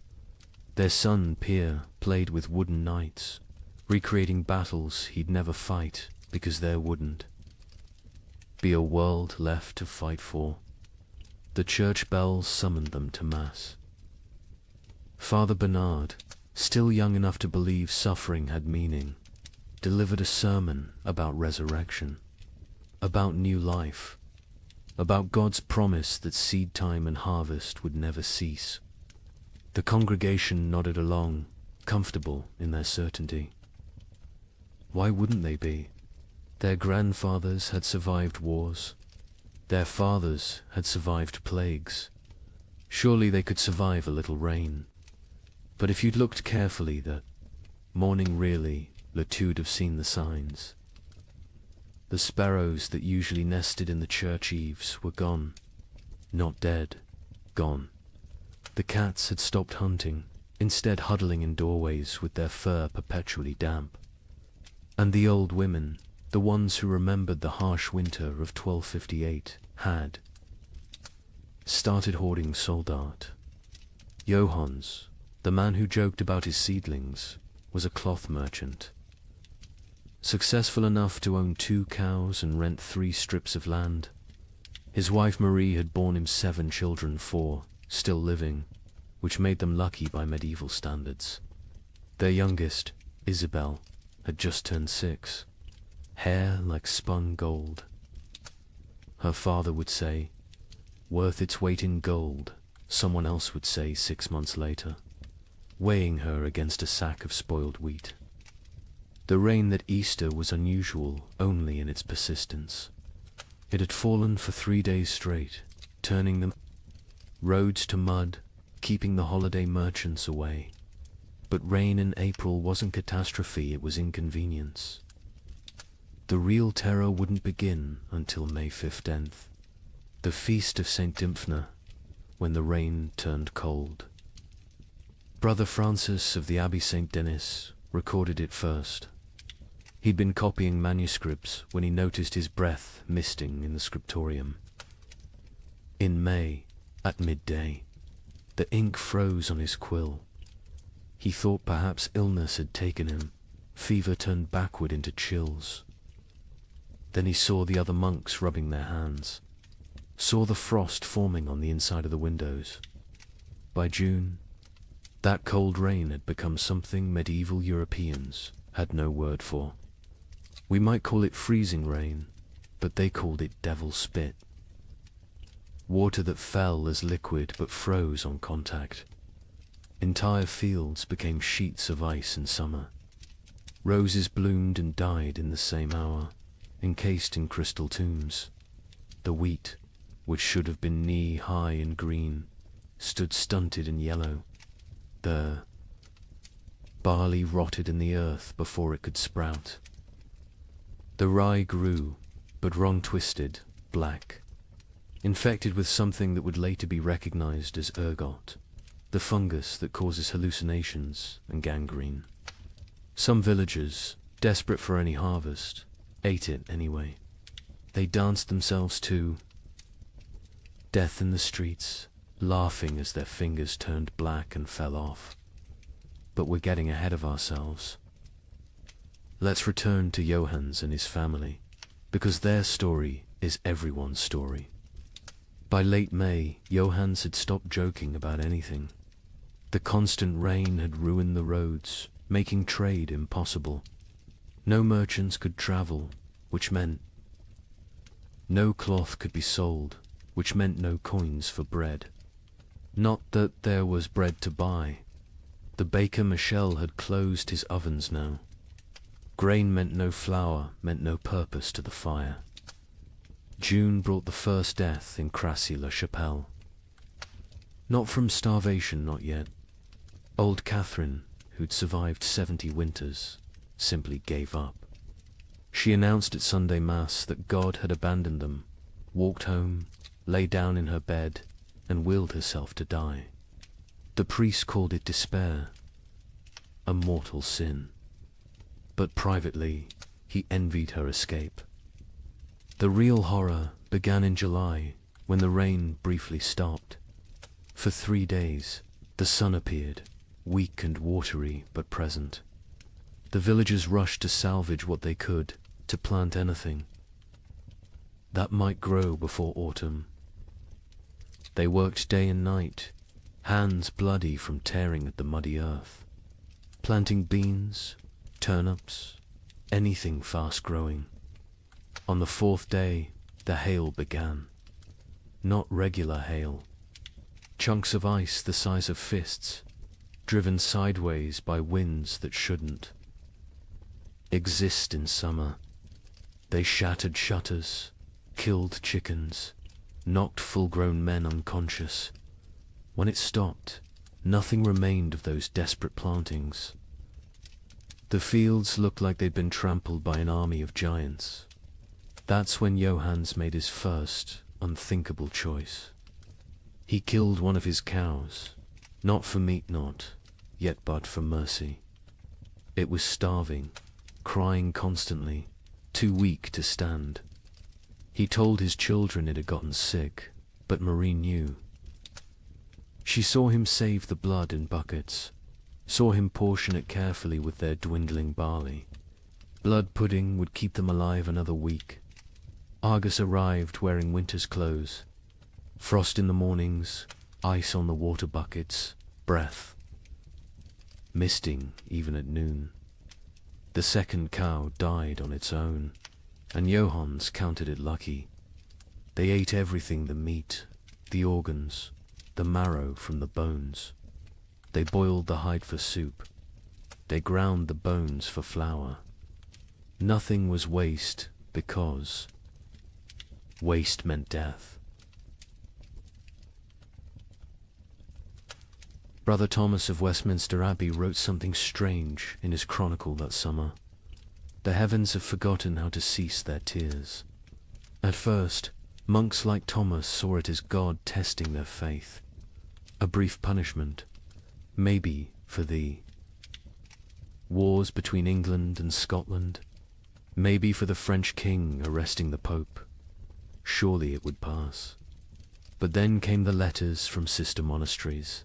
Their son Pierre played with wooden knights, recreating battles he'd never fight because there wouldn't be a world left to fight for. The church bells summoned them to Mass. Father Bernard, still young enough to believe suffering had meaning, delivered a sermon about resurrection, about new life, about God's promise that seed time and harvest would never cease. The congregation nodded along, comfortable in their certainty. Why wouldn't they be? Their grandfathers had survived wars. Their fathers had survived plagues. Surely they could survive a little rain. But if you'd looked carefully that morning really, Latude have seen the signs. The sparrows that usually nested in the church eaves were gone. Not dead, gone. The cats had stopped hunting, instead huddling in doorways with their fur perpetually damp. And the old women, the ones who remembered the harsh winter of 1258, had started hoarding soldat. Johannes, the man who joked about his seedlings, was a cloth merchant. Successful enough to own 2 cows and rent 3 strips of land. His wife Marie had borne him 7 children, 4 still living, which made them lucky by medieval standards. Their youngest, Isabel, had just turned 6, hair like spun gold. Her father would say, worth its weight in gold, someone else would say 6 months later, weighing her against a sack of spoiled wheat. The rain that Easter was unusual only in its persistence. It had fallen for 3 days straight, turning the roads to mud, keeping the holiday merchants away. But rain in April wasn't catastrophe, it was inconvenience. The real terror wouldn't begin until May 15th, the feast of St. Dymphna, when the rain turned cold. Brother Francis of the Abbey St. Denis recorded it first. He'd been copying manuscripts when he noticed his breath misting in the scriptorium. In May, at midday, the ink froze on his quill. He thought perhaps illness had taken him. Fever turned backward into chills. Then he saw the other monks rubbing their hands, saw the frost forming on the inside of the windows. By June, that cold rain had become something medieval Europeans had no word for. We might call it freezing rain, but they called it devil spit. Water that fell as liquid but froze on contact. Entire fields became sheets of ice in summer. Roses bloomed and died in the same hour, encased in crystal tombs. The wheat, which should have been knee-high in green, stood stunted in yellow. The barley rotted in the earth before it could sprout. The rye grew, but wrong-twisted, black, infected with something that would later be recognized as ergot, the fungus that causes hallucinations and gangrene. Some villagers, desperate for any harvest, ate it anyway. They danced themselves to death in the streets, laughing as their fingers turned black and fell off. But we're getting ahead of ourselves. Let's return to Johannes and his family, because their story is everyone's story. By late May, Johannes had stopped joking about anything. The constant rain had ruined the roads, making trade impossible. No merchants could travel, which meant no cloth could be sold, which meant no coins for bread. Not that there was bread to buy. The baker Michel had closed his ovens now. Grain meant no flour, meant no purpose to the fire. June brought the first death in Crassy-la-Chapelle. Not from starvation, not yet. Old Catherine, who'd survived 70 winters, simply gave up. She announced at Sunday Mass that God had abandoned them, walked home, lay down in her bed, and willed herself to die. The priest called it despair, a mortal sin. But privately, he envied her escape. The real horror began in July, when the rain briefly stopped. For 3 days, the sun appeared, weak and watery but present. The villagers rushed to salvage what they could, to plant anything that might grow before autumn. They worked day and night, hands bloody from tearing at the muddy earth, planting beans, turnips, anything fast-growing. On the 4th day, the hail began. Not regular hail. Chunks of ice the size of fists, driven sideways by winds that shouldn't exist in summer. They shattered shutters, killed chickens, knocked full-grown men unconscious. When it stopped, nothing remained of those desperate plantings. The fields looked like they'd been trampled by an army of giants. That's when Johannes made his first, unthinkable choice. He killed one of his cows, not for meat not, yet but for mercy. It was starving, crying constantly, too weak to stand. He told his children it had gotten sick, but Marie knew. She saw him save the blood in buckets, saw him portion it carefully with their dwindling barley. Blood pudding would keep them alive another week. Argus arrived wearing winter's clothes. Frost in the mornings, ice on the water buckets, breath. Misting even at noon. The second cow died on its own, and Johannes counted it lucky. They ate everything: the meat, the organs, the marrow from the bones. They boiled the hide for soup. They ground the bones for flour. Nothing was waste, because waste meant death. Brother Thomas of Westminster Abbey wrote something strange in his chronicle that summer. The heavens have forgotten how to cease their tears. At first, monks like Thomas saw it as God testing their faith. A brief punishment, maybe for the wars between England and Scotland, maybe for the French king arresting the Pope. Surely it would pass. But then came the letters from sister monasteries.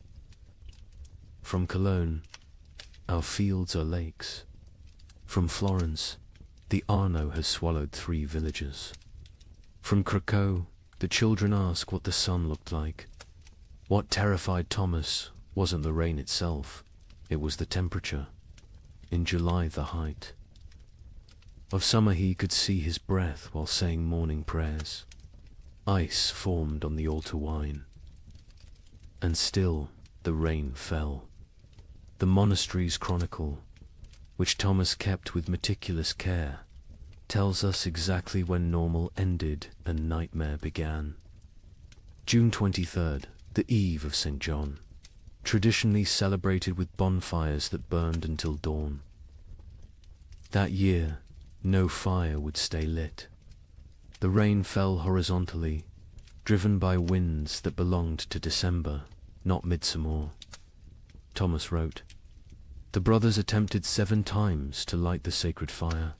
From Cologne, our fields are lakes. From Florence, the Arno has swallowed 3 villages. From Krakow, the children ask what the sun looked like. What terrified Thomas wasn't the rain itself, it was the temperature. In July, the height. Of summer he could see his breath while saying morning prayers. Ice formed on the altar wine. And still the rain fell. The monastery's chronicle, which Thomas kept with meticulous care, tells us exactly when normal ended and nightmare began. June 23rd, the eve of St. John, traditionally celebrated with bonfires that burned until dawn. That year, no fire would stay lit. The rain fell horizontally, driven by winds that belonged to December, not midsummer. Thomas wrote, "The brothers attempted 7 times to light the sacred fire.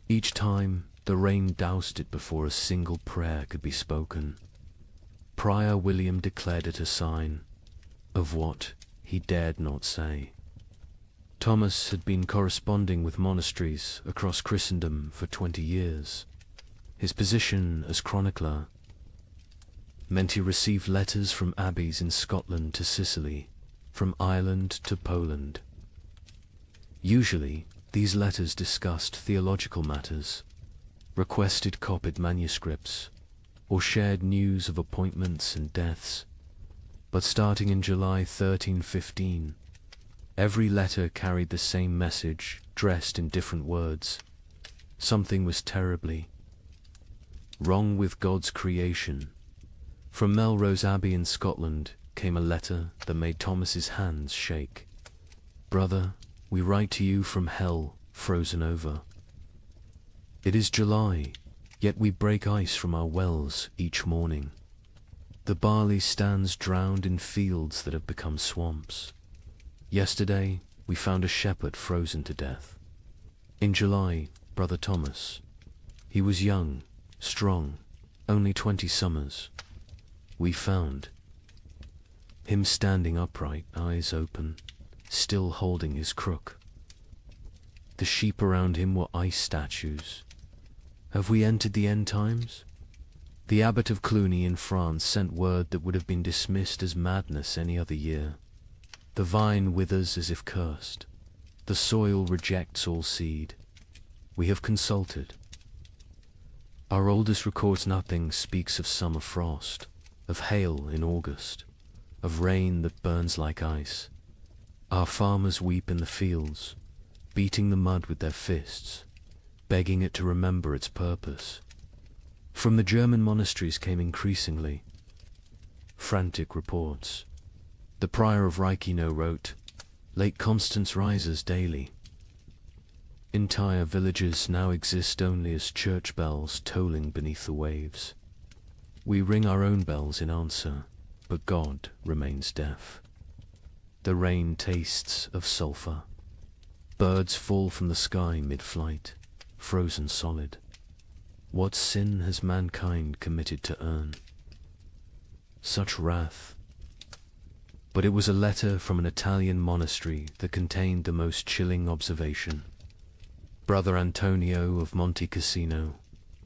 Each time, the rain doused it before a single prayer could be spoken. Prior William declared it a sign of what he dared not say." Thomas had been corresponding with monasteries across Christendom for 20 years. His position as chronicler meant he received letters from abbeys in Scotland to Sicily, from Ireland to Poland. Usually, these letters discussed theological matters, requested copied manuscripts, or shared news of appointments and deaths. But starting in July 1315, every letter carried the same message, dressed in different words. Something was terribly wrong with God's creation. From Melrose Abbey in Scotland came a letter that made Thomas's hands shake. "Brother, we write to you from hell, frozen over. It is July, yet we break ice from our wells each morning. The barley stands drowned in fields that have become swamps. Yesterday, we found a shepherd frozen to death. In July, Brother Thomas. He was young, strong, only 20 summers. We found him standing upright, eyes open, still holding his crook. The sheep around him were ice statues. Have we entered the end times? The abbot of Cluny in France sent word that would have been dismissed as madness any other year. The vine withers as if cursed. The soil rejects all seed. We have consulted. Our oldest records nothing, speaks of summer frost, of hail in August, of rain that burns like ice. Our farmers weep in the fields, beating the mud with their fists, begging it to remember its purpose. From the German monasteries came increasingly frantic reports. The prior of Reichenau wrote, "Lake Constance rises daily. Entire villages now exist only as church bells tolling beneath the waves. We ring our own bells in answer, but God remains deaf. The rain tastes of sulphur. Birds fall from the sky mid-flight, frozen solid. What sin has mankind committed to earn such wrath?" But it was a letter from an Italian monastery that contained the most chilling observation. Brother Antonio of Monte Cassino,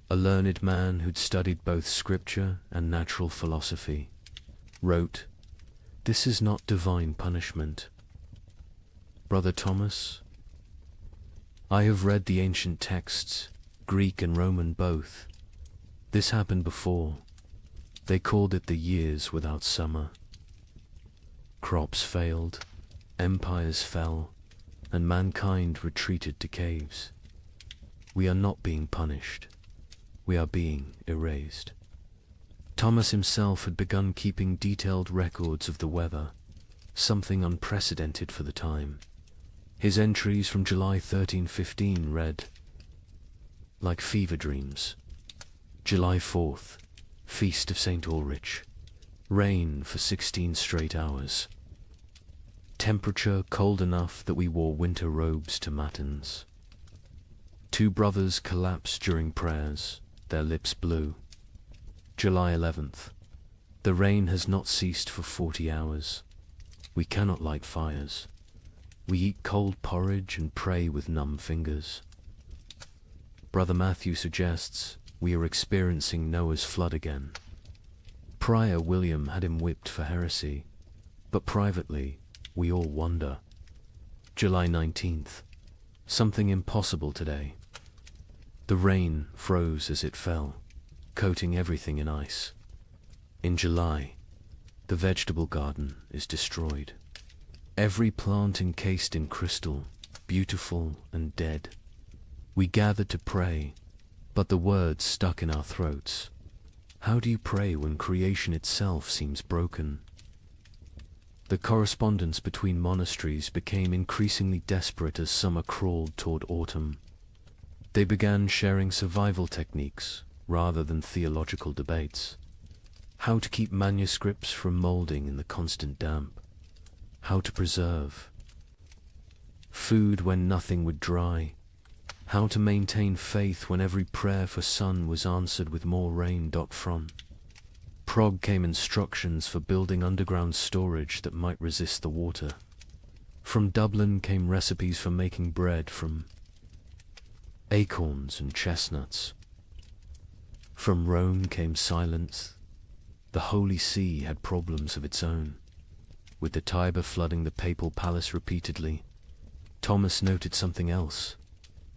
a learned man who'd studied both scripture and natural philosophy, wrote, "This is not divine punishment. Brother Thomas, I have read the ancient texts, Greek and Roman both. This happened before. They called it the years without summer. Crops failed, empires fell, and mankind retreated to caves. We are not being punished. We are being erased." Thomas himself had begun keeping detailed records of the weather, something unprecedented for the time. His entries from July 1315 read, "Like fever dreams. July 4th, Feast of St. Ulrich. Rain for 16 straight hours. Temperature cold enough that we wore winter robes to matins. 2 brothers collapsed during prayers, their lips blue. July 11th. The rain has not ceased for 40 hours. We cannot light fires. We eat cold porridge and pray with numb fingers. Brother Matthew suggests we are experiencing Noah's flood again. Prior William had him whipped for heresy, but privately we all wonder. July 19th. Something impossible today. The rain froze as it fell, coating everything in ice. In July, the vegetable garden is destroyed. every plant encased in crystal, beautiful and dead. We gathered to pray, but the words stuck in our throats. How do you pray when creation itself seems broken? The correspondence between monasteries became increasingly desperate as summer crawled toward autumn. They began sharing survival techniques rather than theological debates. How to keep manuscripts from molding in the constant damp. How to preserve food when nothing would dry. How to maintain faith when every prayer for sun was answered with more rain. From Prague came instructions for building underground storage that might resist the water. From Dublin came recipes for making bread from acorns and chestnuts. From Rome came silence. The Holy See had problems of its own, with the Tiber flooding the papal palace repeatedly. Thomas noted something else,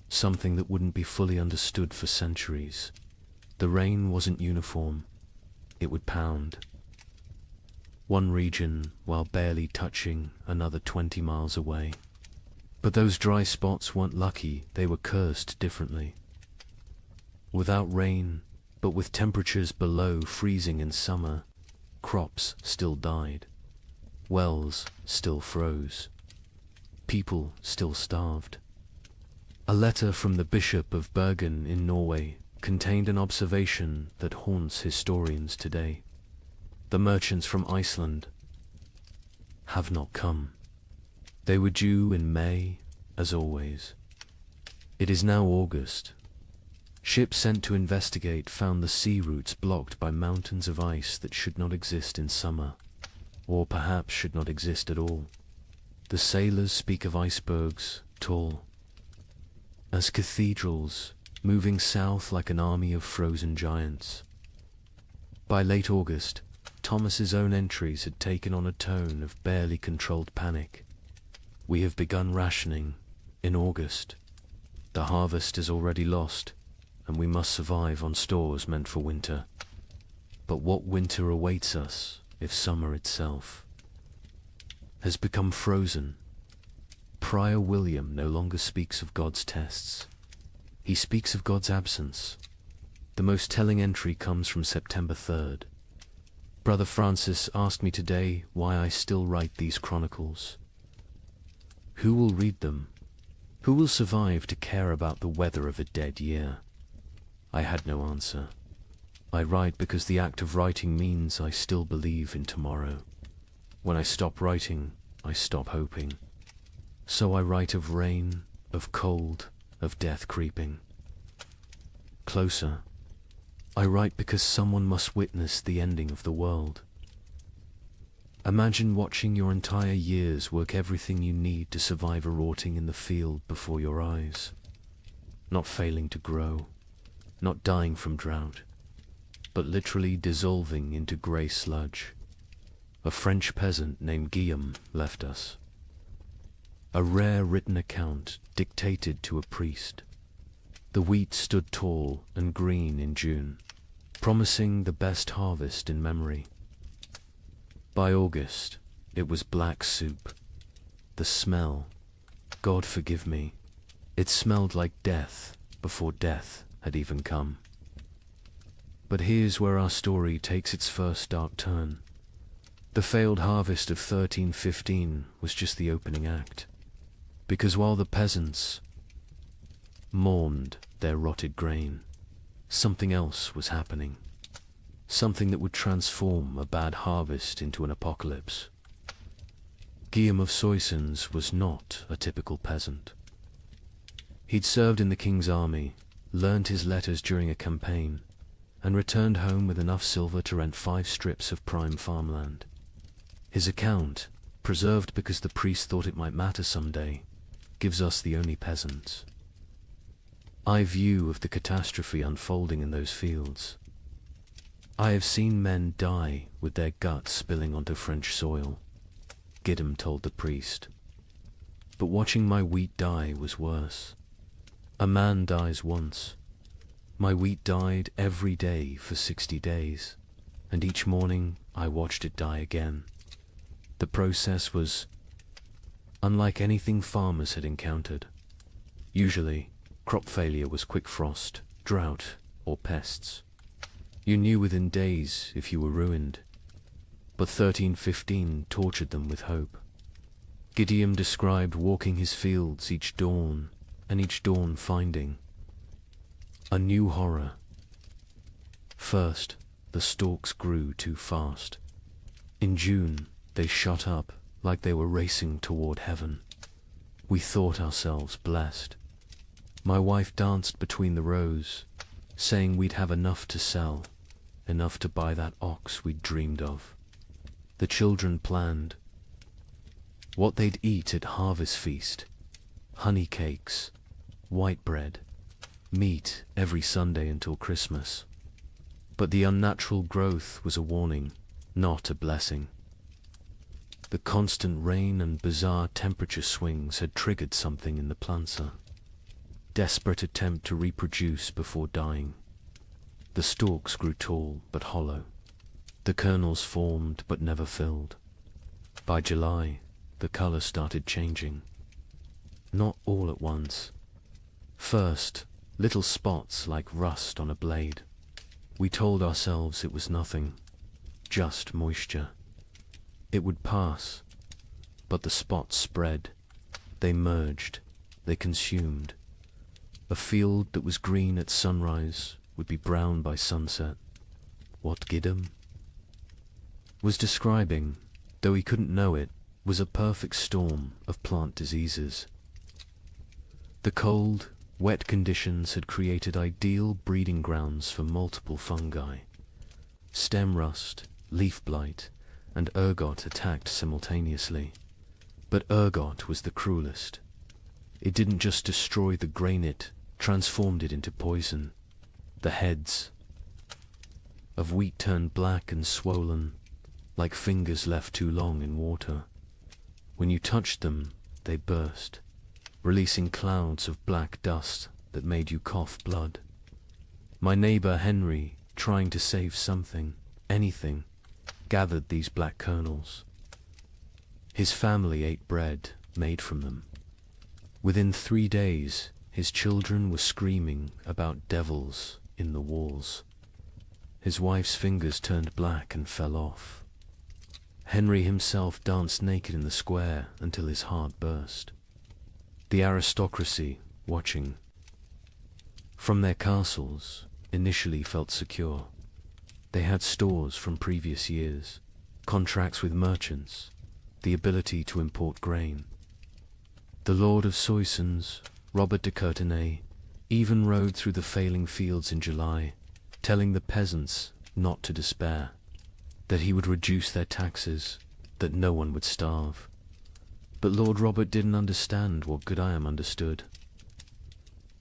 something that wouldn't be fully understood for centuries. The rain wasn't uniform. It would pound. One region while barely touching another 20 miles away. But those dry spots weren't lucky, they were cursed differently. Without rain, but with temperatures below freezing in summer, crops still died. Wells still froze. People still starved. A letter from the Bishop of Bergen in Norway contained an observation that haunts historians today. The merchants from Iceland have not come. They were due in May, as always. It is now August. Ships sent to investigate found the sea routes blocked by mountains of ice that should not exist in summer, or perhaps should not exist at all. The sailors speak of icebergs, tall as cathedrals, moving south like an army of frozen giants. By late August, Thomas's own entries had taken on a tone of barely controlled panic. We have begun rationing in August. The harvest is already lost, and we must survive on stores meant for winter. But what winter awaits us if summer itself has become frozen? Prior William no longer speaks of God's tests. He speaks of God's absence. The most telling entry comes from September 3rd. Brother Francis asked me today why I still write these chronicles. Who will read them? Who will survive to care about the weather of a dead year? I had no answer. I write because the act of writing means I still believe in tomorrow. When I stop writing, I stop hoping. So I write of rain, of cold, of death creeping closer. I write because someone must witness the ending of the world. Imagine watching your entire years work everything you need to survive a rotting in the field before your eyes. Not failing to grow, not dying from drought, but literally dissolving into grey sludge. A French peasant named Guillaume left us. A rare written account dictated to a priest. The wheat stood tall and green in June, promising the best harvest in memory. By August, it was black soup. The smell, God forgive me, it smelled like death before death had even come. But here's where our story takes its first dark turn. The failed harvest of 1315 was just the opening act. Because while the peasants mourned their rotted grain, something else was happening. Something that would transform a bad harvest into an apocalypse. Guillaume of Soissons was not a typical peasant. He'd served in the king's army, learned his letters during a campaign, and returned home with enough silver to rent 5 strips of prime farmland. His account, preserved because the priest thought it might matter someday, gives us the only peasants. I view of the catastrophe unfolding in those fields. I have seen men die with their guts spilling onto French soil, Guillaume told the priest. But watching my wheat die was worse. A man dies once. My wheat died every day for 60 days, and each morning I watched it die again. The process was unlike anything farmers had encountered. Usually, crop failure was quick frost, drought, or pests. You knew within days if you were ruined. But 1315 tortured them with hope. Gideon described walking his fields each dawn, and each dawn finding a new horror. First, the stalks grew too fast. In June, they shot up like they were racing toward heaven. We thought ourselves blessed. My wife danced between the rows, saying we'd have enough to sell, enough to buy that ox we'd dreamed of. The children planned what they'd eat at harvest feast: honey cakes, white bread, meat every Sunday until Christmas. But the unnatural growth was a warning, not a blessing. The constant rain and bizarre temperature swings had triggered something in the planter. Desperate attempt to reproduce before dying. The stalks grew tall but hollow. The kernels formed but never filled. By July, the color started changing. Not all at once. First, little spots like rust on a blade. We told ourselves it was nothing, just moisture. It would pass, but the spots spread. They merged, they consumed. A field that was green at sunrise would be brown by sunset. What Gideon was describing, though he couldn't know it, was a perfect storm of plant diseases. The cold, wet conditions had created ideal breeding grounds for multiple fungi. Stem rust, leaf blight, and ergot attacked simultaneously. But ergot was the cruelest. It didn't just destroy the grain, it transformed it into poison. The heads of wheat turned black and swollen, like fingers left too long in water. When you touched them, they burst, releasing clouds of black dust that made you cough blood. My neighbor Henry, trying to save something, anything, gathered these black kernels. His family ate bread made from them. Within 3 days, his children were screaming about devils in the walls. His wife's fingers turned black and fell off. Henry himself danced naked in the square until his heart burst. The aristocracy, watching from their castles, initially felt secure. They had stores from previous years, contracts with merchants, the ability to import grain. The Lord of Soissons, Robert de Courtenay, even rode through the failing fields in July, telling the peasants not to despair, that he would reduce their taxes, that no one would starve. But Lord Robert didn't understand what Gideon understood.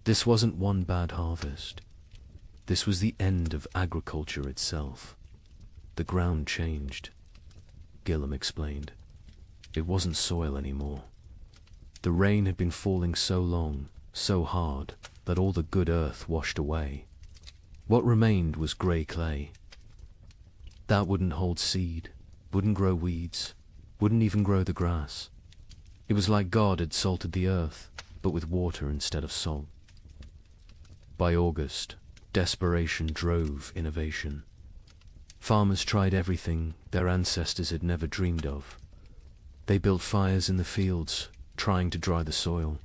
This wasn't one bad harvest. This was the end of agriculture itself. The ground changed. Gillam explained. It wasn't soil anymore. The rain had been falling so long, so hard, that all the good earth washed away. What remained was grey clay. That wouldn't hold seed, wouldn't grow weeds, wouldn't even grow the grass. It was like God had salted the earth, but with water instead of salt. By August, desperation drove innovation. Farmers tried everything their ancestors had never dreamed of. They built fires in the fields, trying to dry the soil.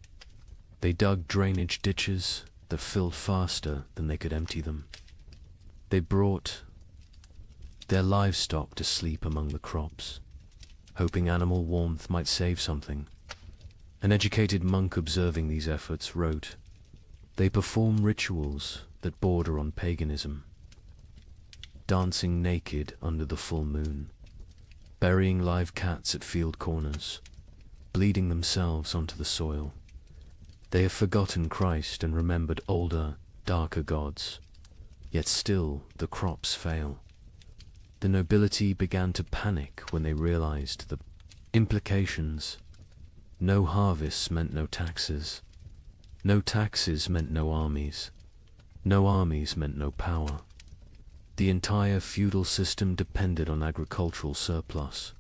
They dug drainage ditches that filled faster than they could empty them. They brought their livestock to sleep among the crops, hoping animal warmth might save something. An educated monk observing these efforts wrote, "They perform rituals that border on paganism, dancing naked under the full moon, burying live cats at field corners, bleeding themselves onto the soil. They have forgotten Christ and remembered older, darker gods, yet still the crops fail." The nobility began to panic when they realized the implications. No harvests meant no taxes. No taxes meant no armies. No armies meant no power. The entire feudal system depended on agricultural surplus.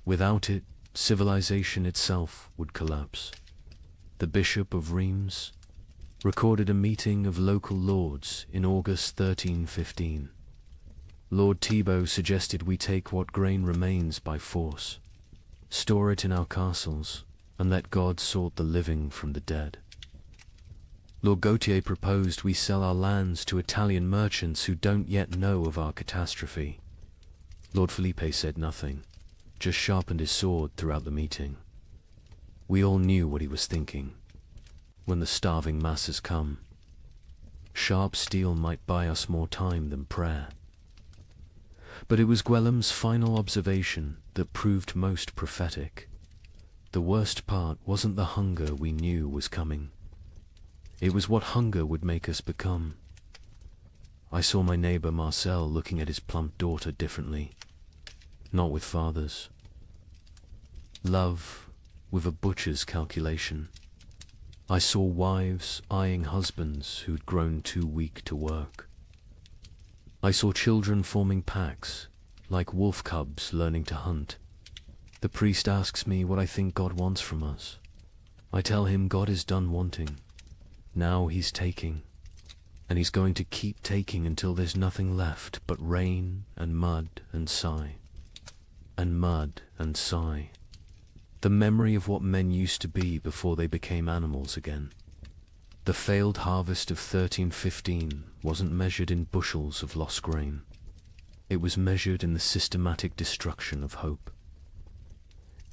Without it, civilization itself would collapse. The Bishop of Reims recorded a meeting of local lords in August 1315. Lord Thibaut suggested we take what grain remains by force, store it in our castles, and let God sort the living from the dead. Lord Gautier proposed we sell our lands to Italian merchants who don't yet know of our catastrophe. Lord Felipe said nothing, just sharpened his sword throughout the meeting. We all knew what he was thinking. When the starving masses come, sharp steel might buy us more time than prayer. But it was Gwellem's final observation that proved most prophetic. The worst part wasn't the hunger we knew was coming. It was what hunger would make us become. I saw my neighbor Marcel looking at his plump daughter differently, not with father's love, with a butcher's calculation. I saw wives eyeing husbands who'd grown too weak to work. I saw children forming packs, like wolf cubs learning to hunt. The priest asks me what I think God wants from us. I tell him God is done wanting. Now he's taking, and he's going to keep taking until there's nothing left but rain and mud and sigh. And mud and sigh. The memory of what men used to be before they became animals again. The failed harvest of 1315 wasn't measured in bushels of lost grain. It was measured in the systematic destruction of hope.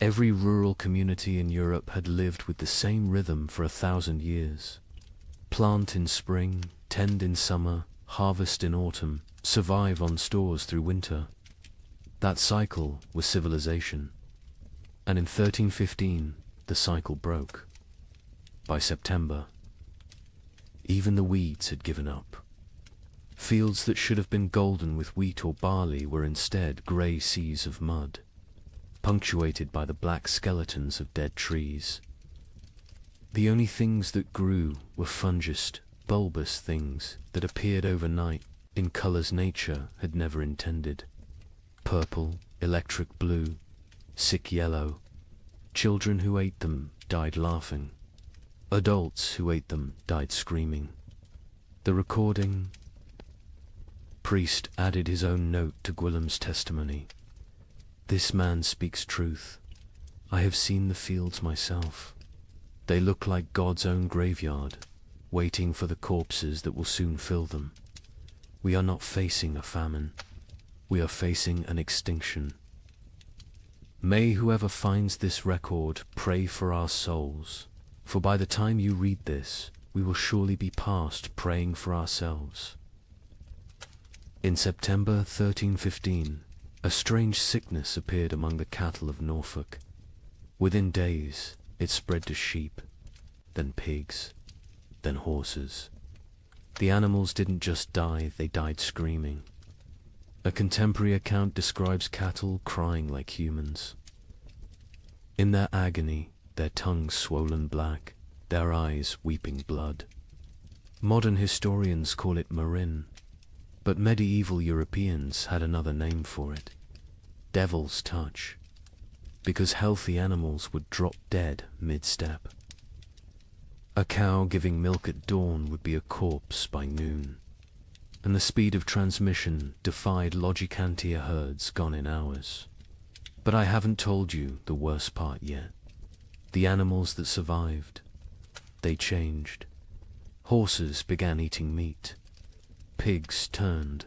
Every rural community in Europe had lived with the same rhythm for 1,000 years. Plant in spring, tend in summer, harvest in autumn, survive on stores through winter. That cycle was civilization. And in 1315, the cycle broke. By September, even the weeds had given up. Fields that should have been golden with wheat or barley were instead grey seas of mud, punctuated by the black skeletons of dead trees. The only things that grew were fungous, bulbous things that appeared overnight in colours nature had never intended. Purple, electric blue, sick yellow. Children who ate them died laughing. Adults who ate them died screaming. The recording priest added his own note to Gwillem's testimony. This man speaks truth. I have seen the fields myself. They look like God's own graveyard, waiting for the corpses that will soon fill them. We are not facing a famine. We are facing an extinction. May whoever finds this record pray for our souls, for by the time you read this, we will surely be past praying for ourselves. In September 1315, a strange sickness appeared among the cattle of Norfolk. Within days, it spread to sheep, then pigs, then horses. The animals didn't just die, they died screaming. A contemporary account describes cattle crying like humans. In their agony, their tongues swollen black, their eyes weeping blood. Modern historians call it marin, but medieval Europeans had another name for it. Devil's touch. Because healthy animals would drop dead mid-step. A cow giving milk at dawn would be a corpse by noon, and the speed of transmission defied Logicantia herds gone in hours. But I haven't told you the worst part yet. The animals that survived, they changed. Horses began eating meat. Pigs turned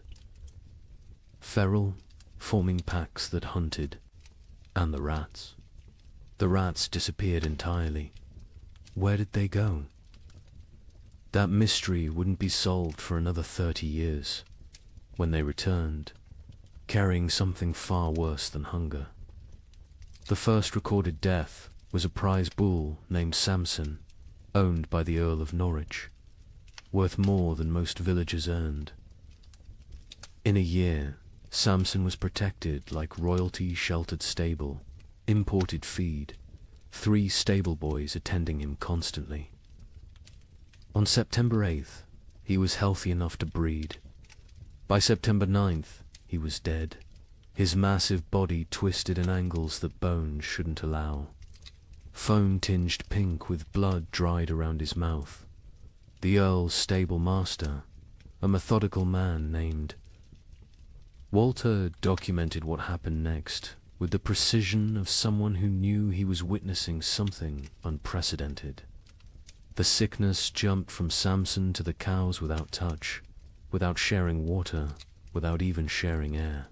feral, forming packs that hunted. And the rats. The rats disappeared entirely. Where did they go? That mystery wouldn't be solved for another 30 years, when they returned, carrying something far worse than hunger. The first recorded death was a prize bull named Samson, owned by the Earl of Norwich, worth more than most villagers earned. In a year, Samson was protected like royalty-sheltered stable, imported feed, 3 stable boys attending him constantly. On September 8th, he was healthy enough to breed. By September 9th, he was dead, his massive body twisted in angles that bones shouldn't allow. Foam tinged pink with blood dried around his mouth. The Earl's stable master, a methodical man named Walter, documented what happened next with the precision of someone who knew he was witnessing something unprecedented. The sickness jumped from Samson to the cows without touch, without sharing water, without even sharing air.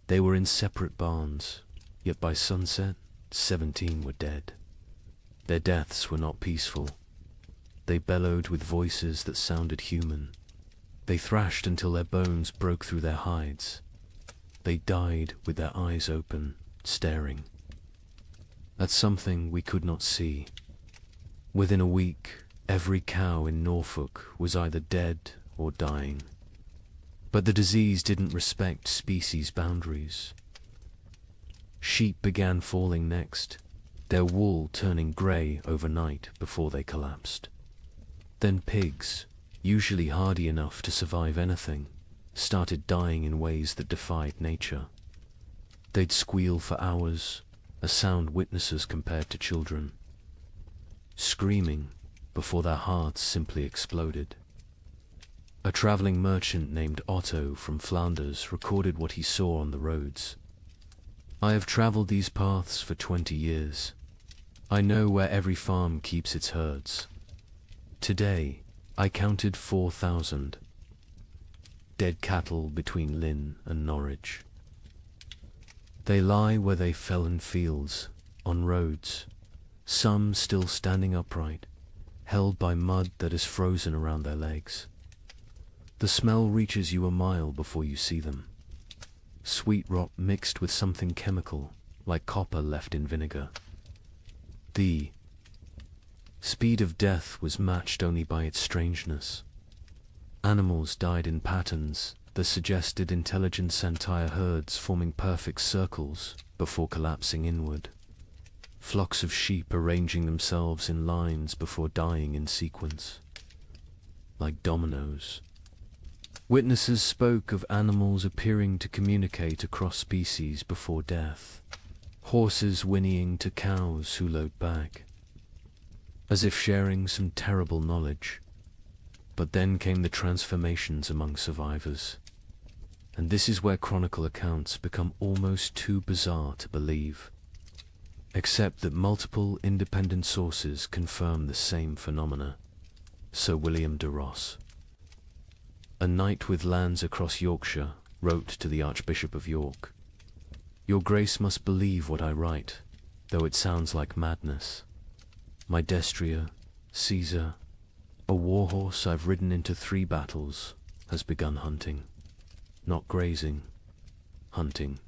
They were in separate barns, yet by sunset, 17 were dead. Their deaths were not peaceful. They bellowed with voices that sounded human. They thrashed until their bones broke through their hides. They died with their eyes open, staring at something we could not see. Within a week, every cow in Norfolk was either dead or dying. But the disease didn't respect species boundaries. Sheep began falling next, their wool turning grey overnight before they collapsed. Then pigs, usually hardy enough to survive anything, started dying in ways that defied nature. They'd squeal for hours, a sound witnesses compared to children, screaming before their hearts simply exploded. A traveling merchant named Otto from Flanders recorded what he saw on the roads. "I have traveled these paths for 20 years. I know where every farm keeps its herds. Today, I counted 4,000 dead cattle between Lynn and Norwich. They lie where they fell in fields, on roads, some still standing upright, held by mud that is frozen around their legs. The smell reaches you a mile before you see them. Sweet rot mixed with something chemical, like copper left in vinegar. The speed of death was matched only by its strangeness. Animals died in patterns that suggested intelligent entire herds forming perfect circles before collapsing inward. Flocks of sheep arranging themselves in lines before dying in sequence, like dominoes. Witnesses spoke of animals appearing to communicate across species before death, horses whinnying to cows who lowed back, as if sharing some terrible knowledge. But then came the transformations among survivors, and this is where chronicle accounts become almost too bizarre to believe, except that multiple independent sources confirm the same phenomena. Sir William de Ross, a knight with lands across Yorkshire, wrote to the Archbishop of York, "Your Grace must believe what I write, though it sounds like madness. My destrier, Caesar, a warhorse I've ridden into 3 battles, has begun hunting. Not grazing, hunting.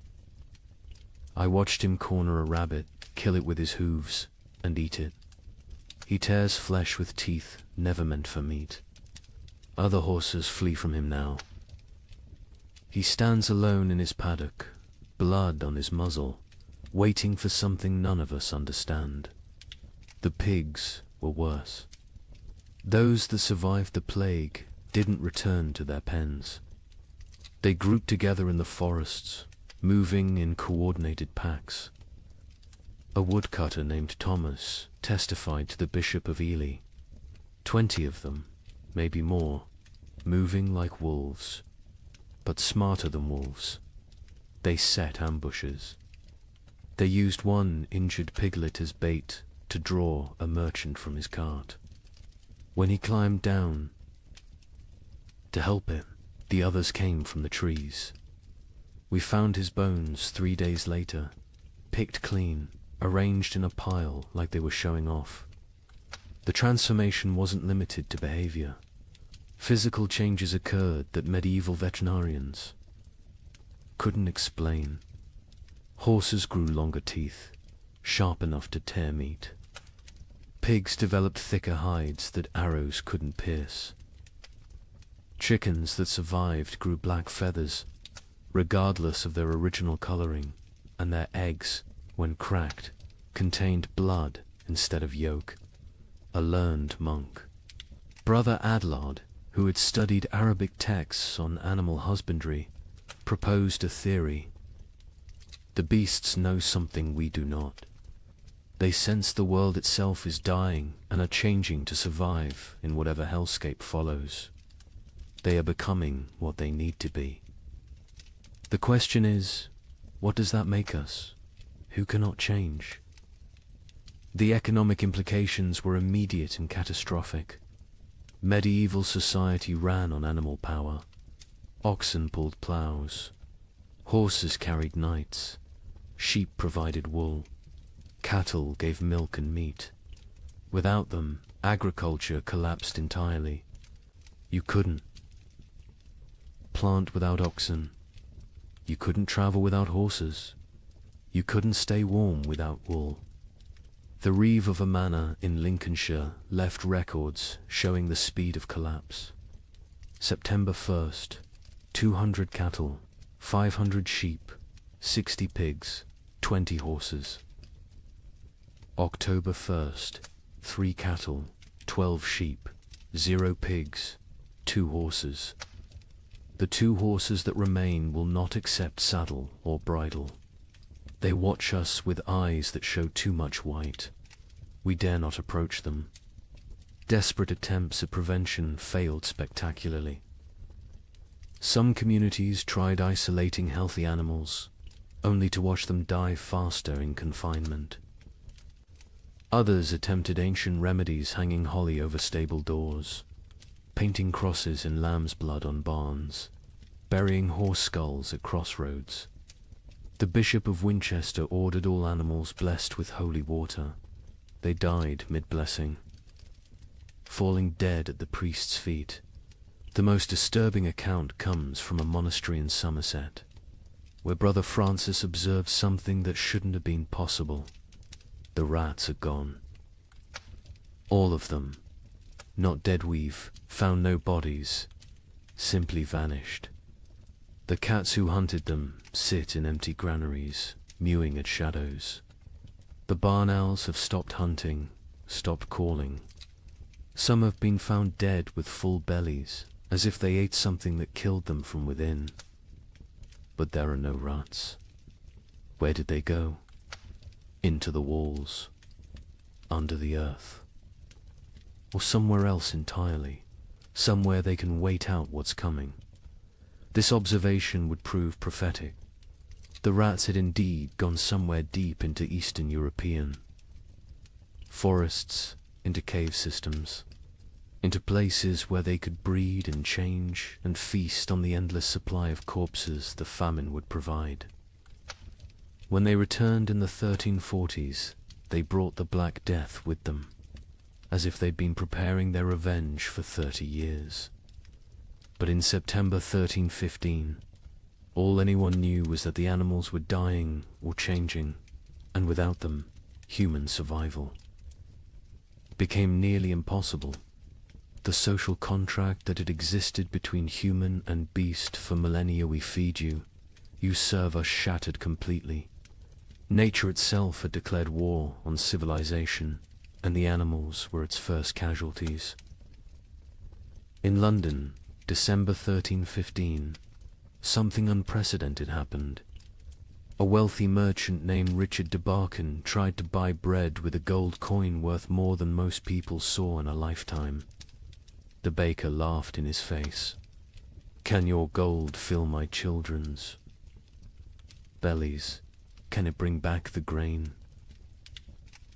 I watched him corner a rabbit, kill it with his hooves, and eat it. He tears flesh with teeth never meant for meat. Other horses flee from him now. He stands alone in his paddock, blood on his muzzle, waiting for something none of us understand. The pigs were worse. Those that survived the plague didn't return to their pens. They grouped together in the forests, moving in coordinated packs. A woodcutter named Thomas testified to the Bishop of Ely. 20 of them, maybe more, moving like wolves, but smarter than wolves. They set ambushes. They used one injured piglet as bait to draw a merchant from his cart. When he climbed down to help him, the others came from the trees. We found his bones 3 days later, picked clean, arranged in a pile like they were showing off. The transformation wasn't limited to behavior. Physical changes occurred that medieval veterinarians couldn't explain. Horses grew longer teeth, sharp enough to tear meat. Pigs developed thicker hides that arrows couldn't pierce. Chickens that survived grew black feathers, regardless of their original coloring, and their eggs, when cracked, contained blood instead of yolk. A learned monk, Brother Adlard, who had studied Arabic texts on animal husbandry, proposed a theory. The beasts know something we do not. They sense the world itself is dying and are changing to survive in whatever hellscape follows. They are becoming what they need to be. The question is, what does that make us? Who cannot change? The economic implications were immediate and catastrophic. Medieval society ran on animal power. Oxen pulled plows. Horses carried knights. Sheep provided wool. Cattle gave milk and meat. Without them, agriculture collapsed entirely. You couldn't plant without oxen. You couldn't travel without horses. You couldn't stay warm without wool. The reeve of a manor in Lincolnshire left records showing the speed of collapse. September 1st, 200 cattle, 500 sheep, 60 pigs, 20 horses. October 1st, 3 cattle, 12 sheep, 0 pigs, 2 horses. The 2 horses that remain will not accept saddle or bridle. They watch us with eyes that show too much white. We dare not approach them. Desperate attempts at prevention failed spectacularly. Some communities tried isolating healthy animals, only to watch them die faster in confinement. Others attempted ancient remedies, hanging holly over stable doors, painting crosses in lamb's blood on barns, burying horse skulls at crossroads. The Bishop of Winchester ordered all animals blessed with holy water. They died mid-blessing, falling dead at the priest's feet. The most disturbing account comes from a monastery in Somerset, where Brother Francis observed something that shouldn't have been possible. The rats are gone. All of them. Not dead, we've found no bodies, simply vanished. The cats who hunted them sit in empty granaries, mewing at shadows. The barn owls have stopped hunting, stopped calling. Some have been found dead with full bellies, as if they ate something that killed them from within. But there are no rats. Where did they go? Into the walls, under the earth, or somewhere else entirely, somewhere they can wait out what's coming. This observation would prove prophetic. The rats had indeed gone somewhere deep into Eastern European forests, into cave systems, into places where they could breed and change and feast on the endless supply of corpses the famine would provide. When they returned in the 1340s, they brought the Black Death with them, as if they'd been preparing their revenge for 30 years. But in September 1315, all anyone knew was that the animals were dying or changing, and without them, human survival became nearly impossible. The social contract that had existed between human and beast for millennia, we feed you, you serve us, shattered completely. Nature itself had declared war on civilization, and the animals were its first casualties. In London, December 1315, something unprecedented happened. A wealthy merchant named Richard de Barkin tried to buy bread with a gold coin worth more than most people saw in a lifetime. The baker laughed in his face. "Can your gold fill my children's bellies? Can it bring back the grain?"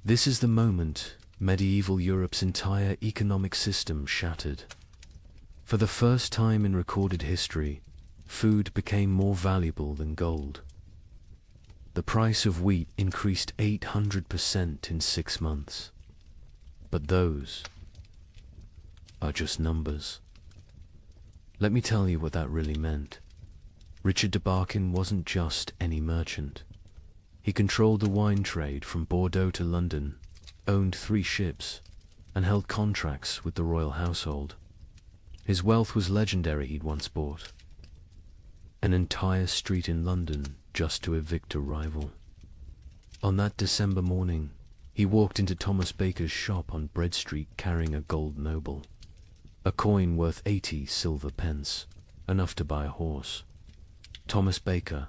This is the moment medieval Europe's entire economic system shattered. For the first time in recorded history, food became more valuable than gold. The price of wheat increased 800% in 6 months. But those are just numbers. Let me tell you what that really meant. Richard de Barkin wasn't just any merchant. He controlled the wine trade from Bordeaux to London, owned 3 ships, and held contracts with the royal household. His wealth was legendary. He'd once bought an entire street in London just to evict a rival. On that December morning, he walked into Thomas Baker's shop on Bread Street carrying a gold noble, a coin worth 80 silver pence, enough to buy a horse. Thomas Baker.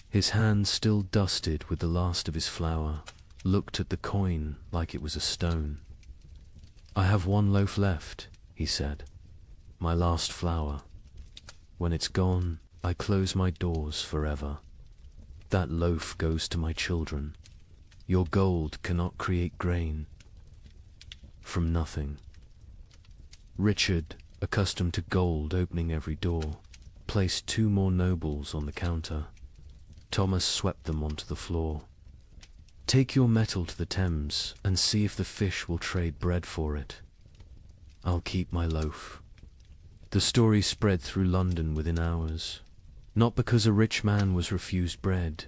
His hand still dusted with the last of his flour, looked at the coin like it was a stone. "I have one loaf left," he said. "My last flour. When it's gone, I close my doors forever. That loaf goes to my children. Your gold cannot create grain from nothing." Richard, accustomed to gold opening every door, placed 2 more nobles on the counter. Thomas swept them onto the floor. "Take your metal to the Thames and see if the fish will trade bread for it. I'll keep my loaf." The story spread through London within hours, not because a rich man was refused bread,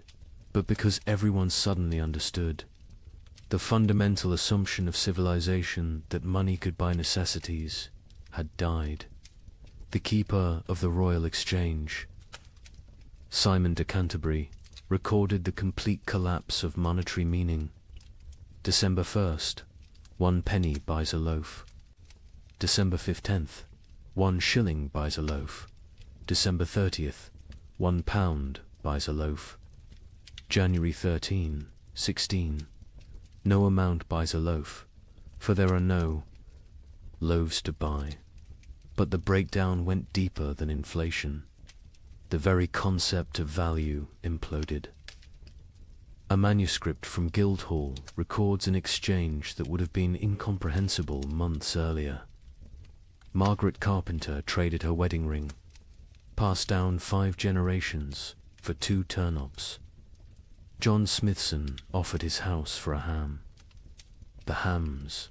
but because everyone suddenly understood. The fundamental assumption of civilization that money could buy necessities had died. The keeper of the Royal Exchange, Simon de Canterbury, recorded the complete collapse of monetary meaning. December 1st, 1 penny buys a loaf. December 15th, 1 shilling buys a loaf. December 30th, 1 pound buys a loaf. January 13, 16, no amount buys a loaf, for there are no loaves to buy. But the breakdown went deeper than inflation. The very concept of value imploded. A manuscript from Guildhall records an exchange that would have been incomprehensible months earlier. Margaret Carpenter traded her wedding ring, passed down 5 generations, for 2 turnips. John Smithson offered his house for a ham. The hams.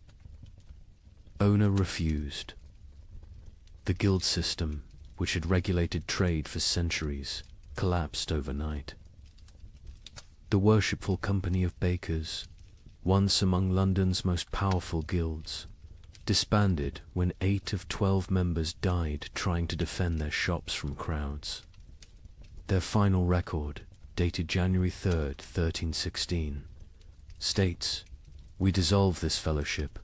Owner refused. The guild system, which had regulated trade for centuries, collapsed overnight. The worshipful company of bakers, once among London's most powerful guilds, disbanded when 8 of 12 members died trying to defend their shops from crowds. Their final record, dated January 3rd, 1316, states, "We dissolve this fellowship,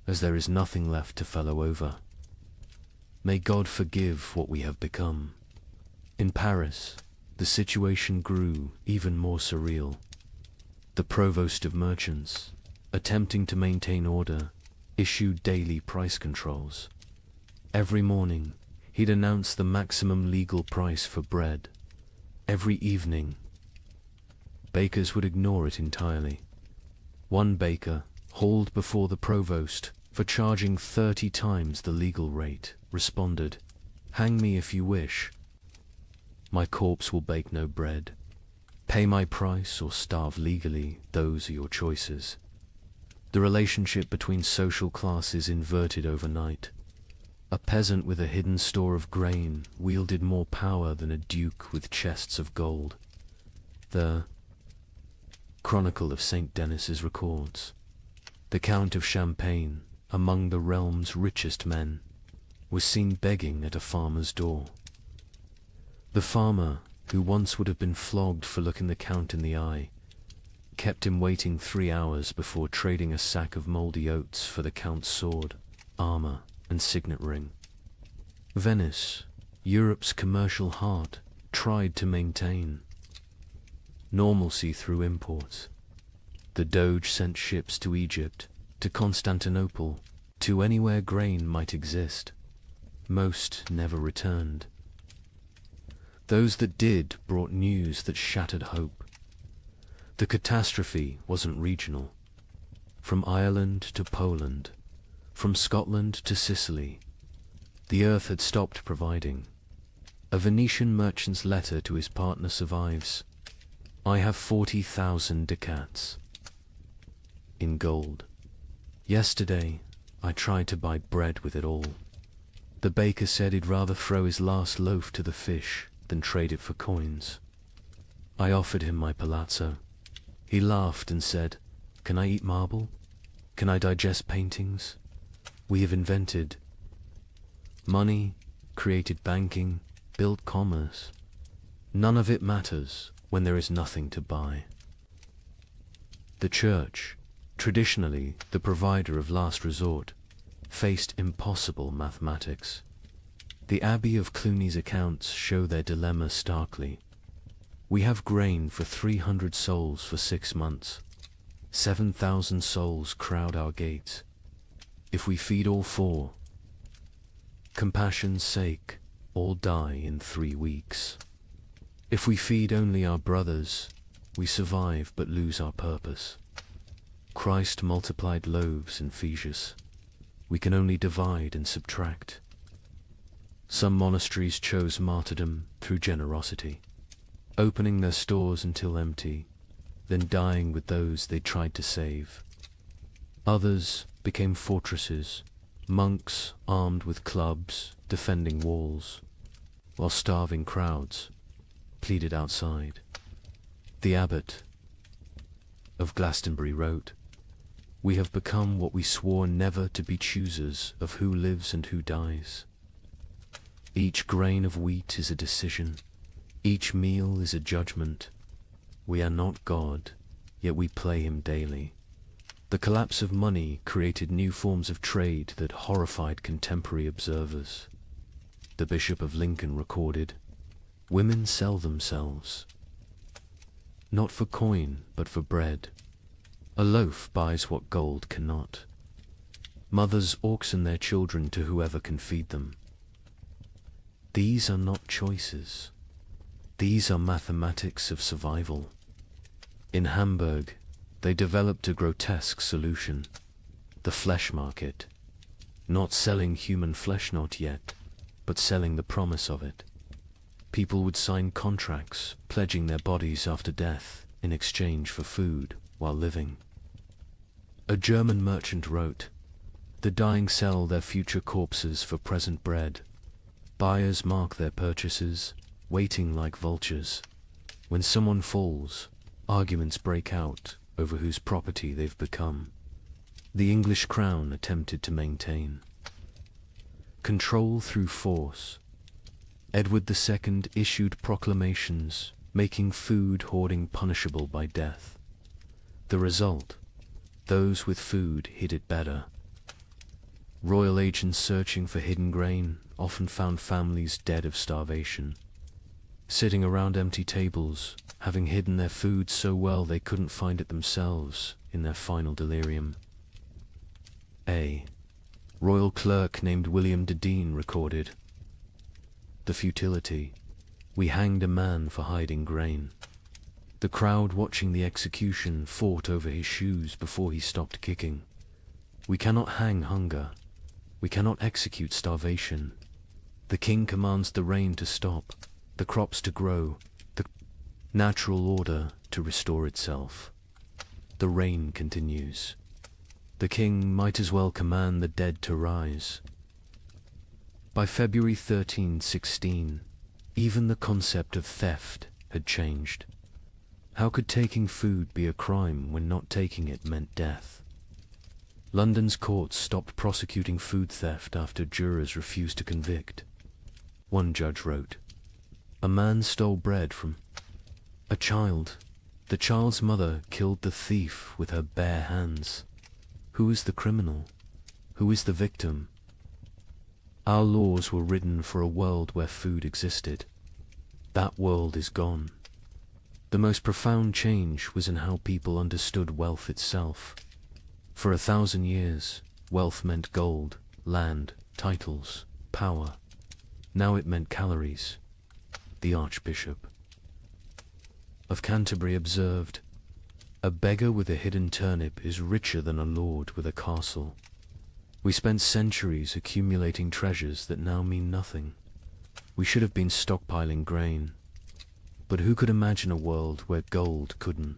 as there is nothing left to fellow over. May God forgive what we have become." In Paris, the situation grew even more surreal. The provost of merchants, attempting to maintain order, issued daily price controls. Every morning, he'd announce the maximum legal price for bread. Every evening, bakers would ignore it entirely. One baker, hauled before the provost for charging 30 times the legal rate, responded, "Hang me if you wish. My corpse will bake no bread. Pay my price or starve legally, those are your choices." The relationship between social classes inverted overnight. A peasant with a hidden store of grain wielded more power than a duke with chests of gold. The Chronicle of St. Denis's records, the Count of Champagne, among the realm's richest men, was seen begging at a farmer's door. The farmer, who once would have been flogged for looking the Count in the eye, kept him waiting 3 hours before trading a sack of mouldy oats for the Count's sword, armor, and signet ring. Venice, Europe's commercial heart, tried to maintain normalcy through imports. The Doge sent ships to Egypt, to Constantinople, to anywhere grain might exist. Most never returned. Those that did brought news that shattered hope. The catastrophe wasn't regional. From Ireland to Poland, from Scotland to Sicily, the earth had stopped providing. A Venetian merchant's letter to his partner survives. "I have 40,000 ducats in gold. Yesterday, I tried to buy bread with it all. The baker said he'd rather throw his last loaf to the fish than trade it for coins. I offered him my palazzo. He laughed and said, 'Can I eat marble? Can I digest paintings? We have invented money, created banking, built commerce. None of it matters when there is nothing to buy.'" The church, traditionally the provider of last resort, faced impossible mathematics. The Abbey of Cluny's accounts show their dilemma starkly. We have grain for 300 souls for 6 months. 7,000 souls crowd our gates. If we feed all 4, compassion's sake, all die in 3 weeks. If we feed only our brothers, we survive but lose our purpose. Christ multiplied loaves in Phaesus. We can only divide and subtract. Some monasteries chose martyrdom through generosity, opening their stores until empty, then dying with those they tried to save. Others became fortresses, monks armed with clubs, defending walls, while starving crowds pleaded outside. The abbot of Glastonbury wrote, "We have become what we swore never to be, choosers of who lives and who dies. Each grain of wheat is a decision, each meal is a judgment. We are not God, yet we play him daily." The collapse of money created new forms of trade that horrified contemporary observers. The Bishop of Lincoln recorded, "Women sell themselves, not for coin, but for bread. A loaf buys what gold cannot. Mothers auction their children to whoever can feed them. These are not choices. These are mathematics of survival." In Hamburg, they developed a grotesque solution: the flesh market. Not selling human flesh, not yet, but selling the promise of it. People would sign contracts pledging their bodies after death in exchange for food while living. A German merchant wrote, "The dying sell their future corpses for present bread. Buyers mark their purchases, waiting like vultures. When someone falls, arguments break out over whose property they've become." The English crown attempted to maintain control through force. Edward II issued proclamations making food hoarding punishable by death. The result: those with food hid it better. Royal agents searching for hidden grain often found families dead of starvation, sitting around empty tables, having hidden their food so well they couldn't find it themselves in their final delirium. A royal clerk named William de Dean recorded, "The futility. We hanged a man for hiding grain. The crowd watching the execution fought over his shoes before he stopped kicking. We cannot hang hunger. We cannot execute starvation. The king commands the rain to stop, the crops to grow, the natural order to restore itself. The rain continues. The king might as well command the dead to rise." By February 1316, even the concept of theft had changed. How could taking food be a crime when not taking it meant death? London's courts stopped prosecuting food theft after jurors refused to convict. One judge wrote, "A man stole bread from a child. The child's mother killed the thief with her bare hands. Who is the criminal? Who is the victim? Our laws were written for a world where food existed. That world is gone." The most profound change was in how people understood wealth itself. For 1,000 years, wealth meant gold, land, titles, power. Now it meant calories. The Archbishop of Canterbury observed, "A beggar with a hidden turnip is richer than a lord with a castle." We spent centuries accumulating treasures that now mean nothing. We should have been stockpiling grain. But who could imagine a world where gold couldn't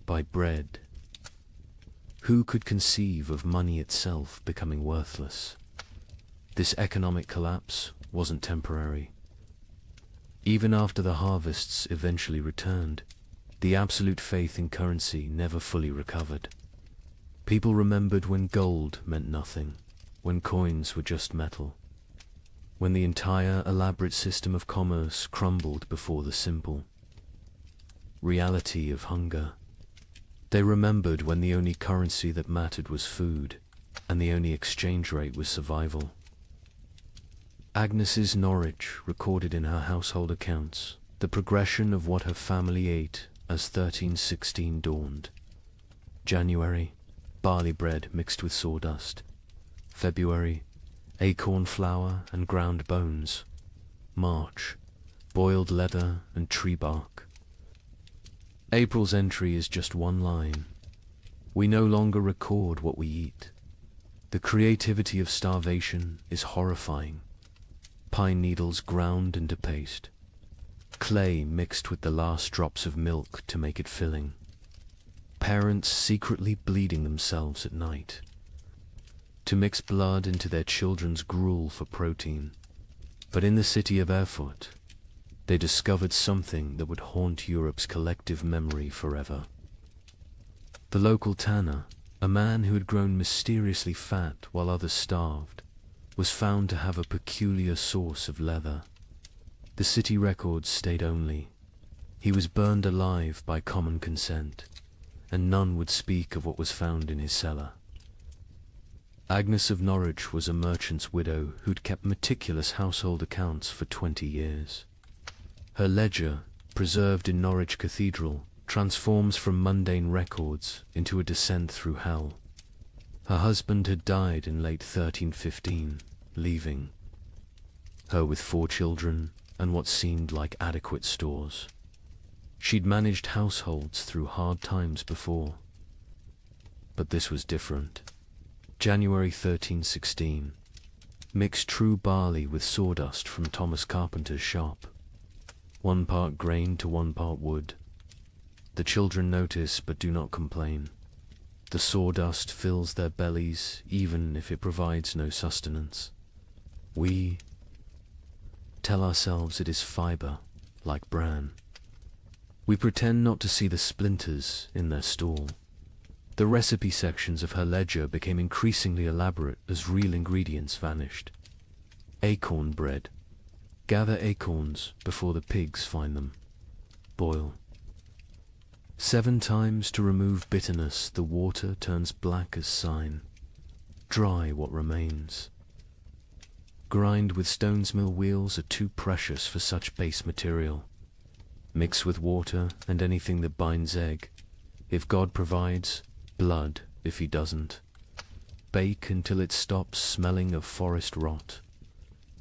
buy bread? Who could conceive of money itself becoming worthless? This economic collapse wasn't temporary. Even after the harvests eventually returned, the absolute faith in currency never fully recovered. People remembered when gold meant nothing, when coins were just metal, when the entire elaborate system of commerce crumbled before the simple reality of hunger. They remembered when the only currency that mattered was food, and the only exchange rate was survival. Agnes's Norwich recorded in her household accounts the progression of what her family ate as 1316 dawned. January, barley bread mixed with sawdust. February, acorn flour and ground bones. March, boiled leather and tree bark. April's entry is just one line. We no longer record what we eat. The creativity of starvation is horrifying. Pine needles ground into paste. Clay mixed with the last drops of milk to make it filling. Parents secretly bleeding themselves at night to mix blood into their children's gruel for protein. But in the city of Erfurt, they discovered something that would haunt Europe's collective memory forever. The local tanner, a man who had grown mysteriously fat while others starved, was found to have a peculiar source of leather. The city records state only, he was burned alive by common consent, and none would speak of what was found in his cellar. Agnes of Norwich was a merchant's widow who'd kept meticulous household accounts for 20 years. Her ledger, preserved in Norwich Cathedral, transforms from mundane records into a descent through hell. Her husband had died in late 1315, leaving her with 4 children and what seemed like adequate stores. She'd managed households through hard times before, but this was different. January 1316. Mix true barley with sawdust from Thomas Carpenter's shop. 1 part grain to 1 part wood. The children notice but do not complain. The sawdust fills their bellies even if it provides no sustenance. We tell ourselves it is fibre, like bran. We pretend not to see the splinters in their stall. The recipe sections of her ledger became increasingly elaborate as real ingredients vanished. Acorn bread. Gather acorns before the pigs find them. Boil. 7 times to remove bitterness, the water turns black as sign. Dry what remains. Grind with stone's mill wheels are too precious for such base material. Mix with water and anything that binds egg. If God provides, blood if he doesn't. Bake until it stops smelling of forest rot.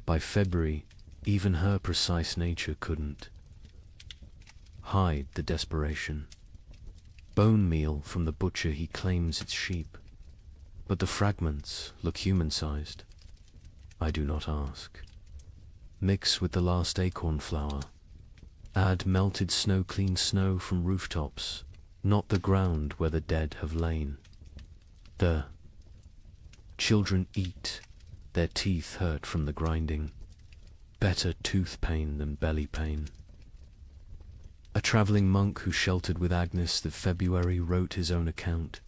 By February, even her precise nature couldn't hide the desperation. Bone meal from the butcher, he claims it's sheep, but the fragments look human-sized. I do not ask. Mix with the last acorn flour. Add melted snow-clean snow from rooftops, not the ground where the dead have lain. The children eat, their teeth hurt from the grinding. Better tooth pain than belly pain. A travelling monk who sheltered with Agnes that February wrote his own account.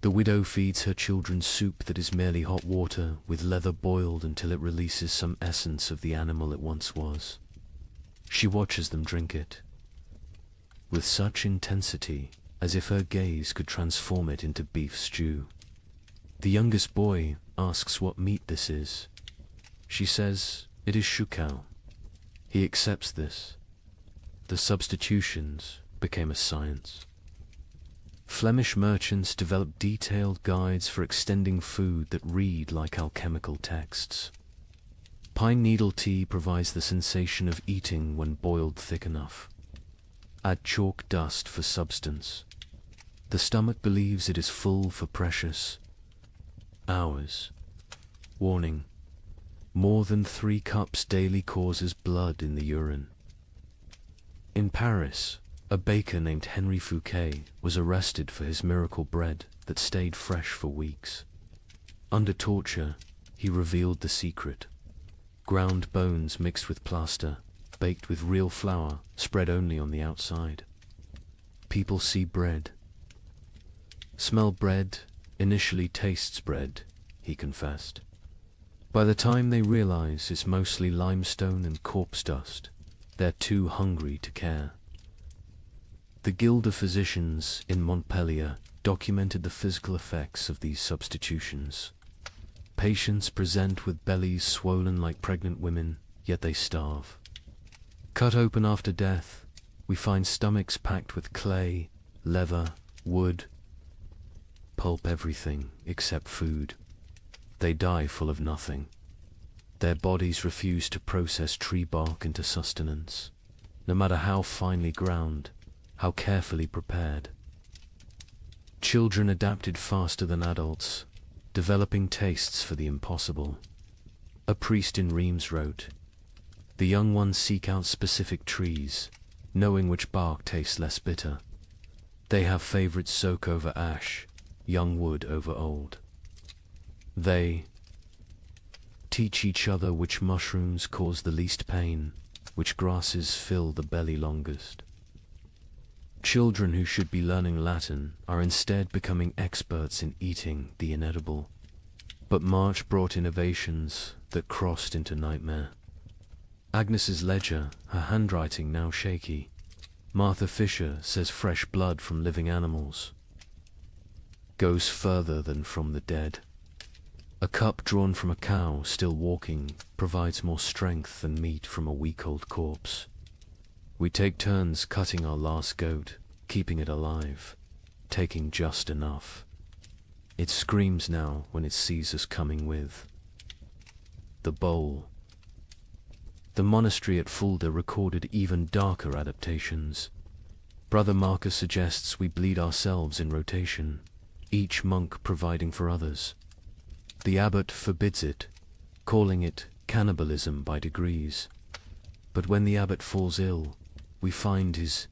The widow feeds her children soup that is merely hot water with leather boiled until it releases some essence of the animal it once was. She watches them drink it, with such intensity as if her gaze could transform it into beef stew. The youngest boy asks what meat this is. She says it is shukau. He accepts this. The substitutions became a science. Flemish merchants developed detailed guides for extending food that read like alchemical texts. Pine needle tea provides the sensation of eating when boiled thick enough. Add chalk dust for substance. The stomach believes it is full for precious hours. Warning: more than 3 cups daily causes blood in the urine. In Paris, a baker named Henri Fouquet was arrested for his miracle bread that stayed fresh for weeks. Under torture, he revealed the secret. Ground bones mixed with plaster, baked with real flour, spread only on the outside. People see bread. Smell bread, initially tastes bread, he confessed. By the time they realize it's mostly limestone and corpse dust, they're too hungry to care. The Guild of Physicians in Montpellier documented the physical effects of these substitutions. Patients present with bellies swollen like pregnant women, yet they starve. Cut open after death, we find stomachs packed with clay, leather, wood, pulp, everything except food. They die full of nothing. Their bodies refuse to process tree bark into sustenance, no matter how finely ground, how carefully prepared. Children adapted faster than adults, developing tastes for the impossible. A priest in Reims wrote, "The young ones seek out specific trees, knowing which bark tastes less bitter. They have favorites: soak over ash, young wood over old. They teach each other which mushrooms cause the least pain, which grasses fill the belly longest." Children who should be learning Latin are instead becoming experts in eating the inedible. But March brought innovations that crossed into nightmare. Agnes's ledger, her handwriting now shaky. Martha Fisher says fresh blood from living animals goes further than from the dead. A cup drawn from a cow still walking provides more strength than meat from a week-old corpse. We take turns cutting our last goat, keeping it alive, taking just enough. It screams now when it sees us coming with the bowl. The monastery at Fulda recorded even darker adaptations. Brother Marcus suggests we bleed ourselves in rotation, each monk providing for others. The abbot forbids it, calling it cannibalism by degrees. But when the abbot falls ill, we find he's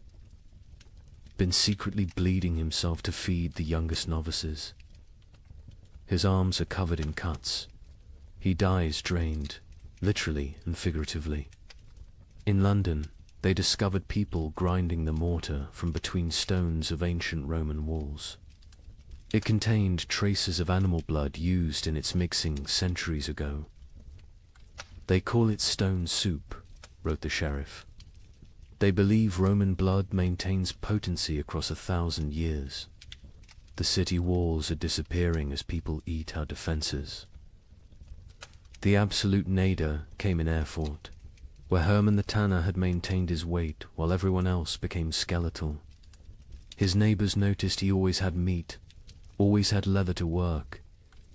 been secretly bleeding himself to feed the youngest novices. His arms are covered in cuts. He dies drained, literally and figuratively. In London, they discovered people grinding the mortar from between stones of ancient Roman walls. It contained traces of animal blood used in its mixing centuries ago. "They call it stone soup," wrote the sheriff. "They believe Roman blood maintains potency across 1,000 years. The city walls are disappearing as people eat our defenses." The absolute nadir came in Erfurt, where Hermann the tanner had maintained his weight while everyone else became skeletal. His neighbors noticed he always had meat, always had leather to work,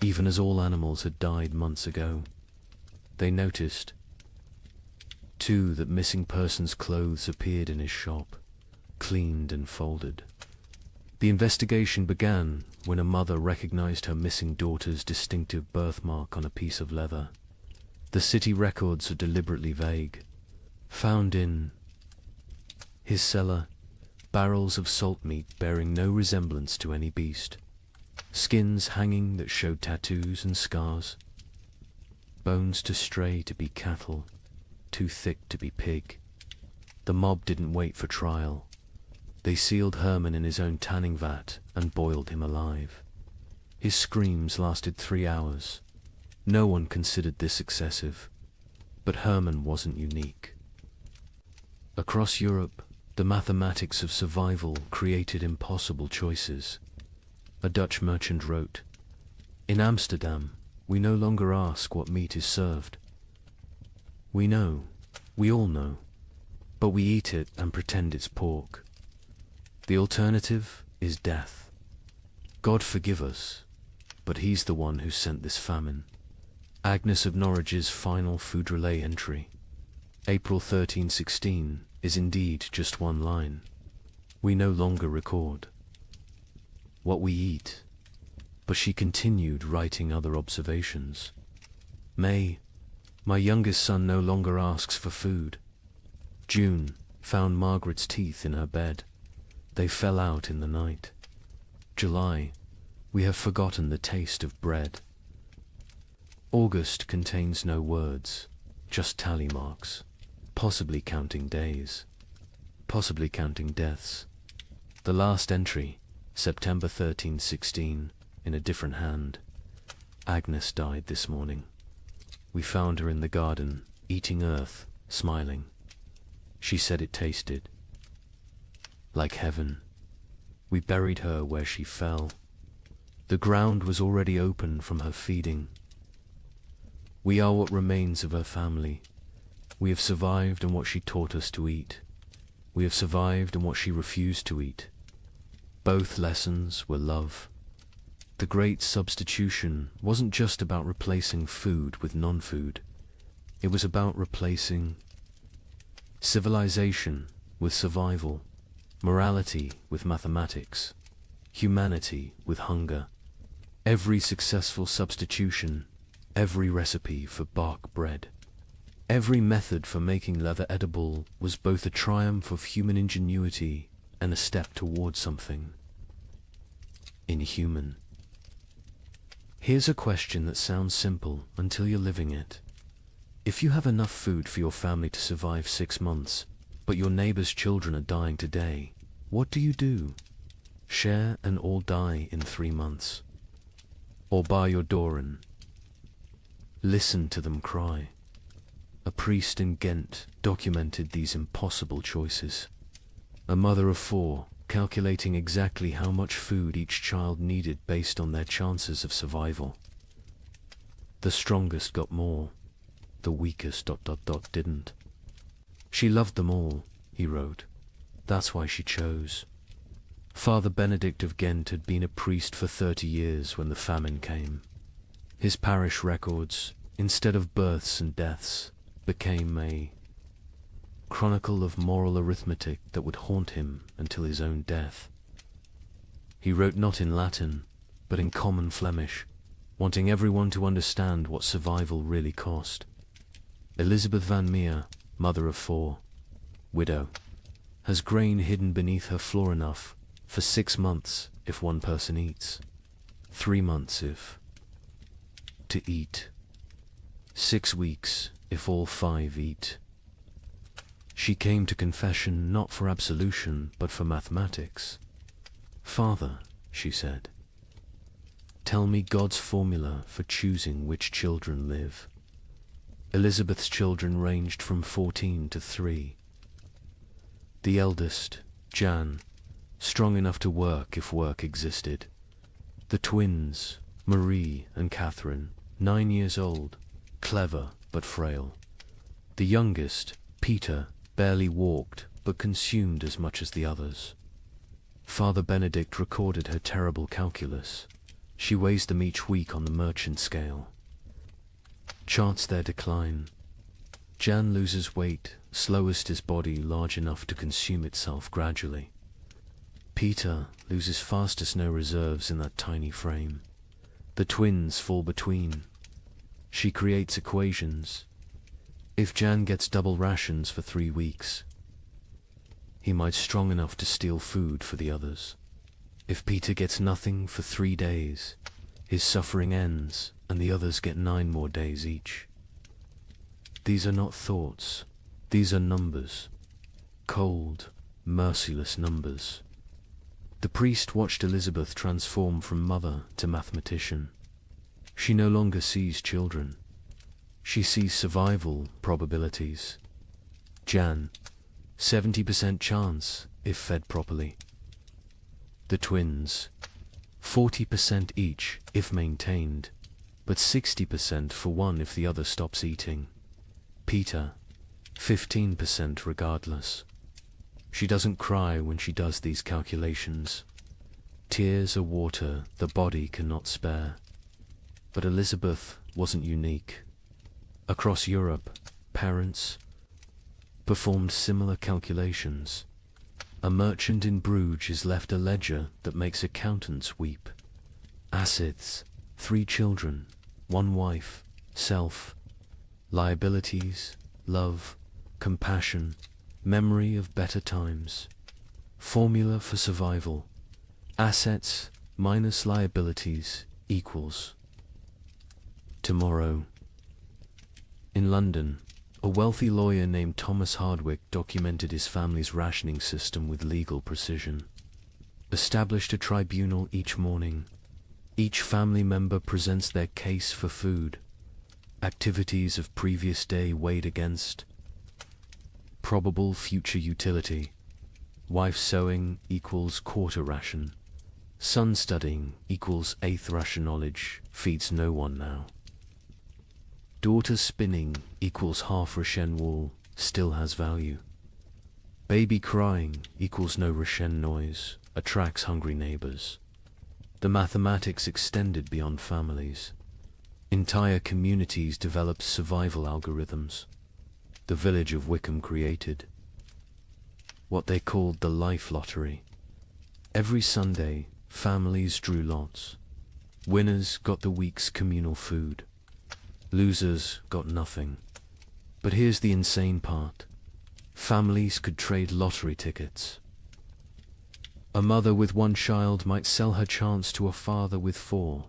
even as all animals had died months ago. They noticed, too, that missing persons' clothes appeared in his shop, cleaned and folded. The investigation began when a mother recognized her missing daughter's distinctive birthmark on a piece of leather. The city records are deliberately vague. Found in his cellar, barrels of salt meat bearing no resemblance to any beast, skins hanging that showed tattoos and scars, bones too stray to be cattle, too thick to be pig. The mob didn't wait for trial. They sealed Hermann in his own tanning vat and boiled him alive. His screams lasted 3 hours. No one considered this excessive, but Hermann wasn't unique. Across Europe, the mathematics of survival created impossible choices. A Dutch merchant wrote, "In Amsterdam, we no longer ask what meat is served. We know, we all know, but we eat it and pretend it's pork. The alternative is death. God forgive us, but he's the one who sent this famine." Agnes of Norwich's final food relay entry, April 1316, is indeed just one line. We no longer record what we eat, but she continued writing other observations. May, my youngest son no longer asks for food. June, found Margaret's teeth in her bed. They fell out in the night. July, we have forgotten the taste of bread. August contains no words, just tally marks, possibly counting days, possibly counting deaths. The last entry, September 1316, in a different hand. Agnes died this morning. We found her in the garden, eating earth, smiling. She said it tasted like heaven. We buried her where she fell. The ground was already open from her feeding. We are what remains of her family. We have survived on what she taught us to eat. We have survived on what she refused to eat. Both lessons were love. The great substitution wasn't just about replacing food with non-food. It was about replacing civilization with survival, morality with mathematics, humanity with hunger. Every successful substitution, every recipe for bark bread, every method for making leather edible was both a triumph of human ingenuity and a step toward something inhuman. Here's a question that sounds simple until you're living it. If you have enough food for your family to survive 6 months, but your neighbor's children are dying today, what do you do? Share and all die in 3 months? Or bar your door and listen to them cry? A priest in Ghent documented these impossible choices. A mother of 4, calculating exactly how much food each child needed based on their chances of survival. The strongest got more, the weakest ... didn't. She loved them all, he wrote. That's why she chose. Father Benedict of Ghent had been a priest for 30 years when the famine came. His parish records, instead of births and deaths, became a chronicle of moral arithmetic that would haunt him until his own death. He wrote not in Latin, but in common Flemish, wanting everyone to understand what survival really cost. Elizabeth van Meer, mother of 4, widow, has grain hidden beneath her floor enough for 6 months if one person eats, 3 months if to eat, 6 weeks if all 5 eat. She came to confession not for absolution, but for mathematics. Father, she said, tell me God's formula for choosing which children live. Elizabeth's children ranged from 14 to 3. The eldest, Jan, strong enough to work if work existed. The twins, Marie and Catherine, 9 years old, clever but frail. The youngest, Peter, barely walked, but consumed as much as the others. Father Benedict recorded her terrible calculus. She weighs them each week on the merchant scale. Charts their decline. Jan loses weight, slowest his body large enough to consume itself gradually. Peter loses fastest, no reserves in that tiny frame. The twins fall between. She creates equations. If Jan gets double rations for 3 weeks, he might strong enough to steal food for the others. If Peter gets nothing for 3 days, his suffering ends and the others get 9 more days each. These are not thoughts, these are numbers. Cold, merciless numbers. The priest watched Elizabeth transform from mother to mathematician. She no longer sees children. She sees survival probabilities. Jan, 70% chance if fed properly. The twins, 40% each if maintained, but 60% for one if the other stops eating. Peter, 15% regardless. She doesn't cry when she does these calculations. Tears are water the body cannot spare. But Elizabeth wasn't unique. Across Europe, parents performed similar calculations. A merchant in Bruges is left a ledger that makes accountants weep. Assets, 3 children, 1 wife, self, liabilities, love, compassion, memory of better times. Formula for survival. Assets minus liabilities equals tomorrow. In London, a wealthy lawyer named Thomas Hardwick documented his family's rationing system with legal precision. Established a tribunal each morning. Each family member presents their case for food. Activities of previous day weighed against probable future utility. Wife sewing equals quarter ration. Son studying equals 1/8 ration. Knowledge feeds no one now. Daughter spinning equals half Roshen wool still has value. Baby crying equals no Roshen noise, attracts hungry neighbors. The mathematics extended beyond families. Entire communities developed survival algorithms. The village of Wickham created what they called the life lottery. Every Sunday, families drew lots. Winners got the week's communal food. Losers got nothing. But here's the insane part. Families could trade lottery tickets. A mother with one child might sell her chance to a father with 4,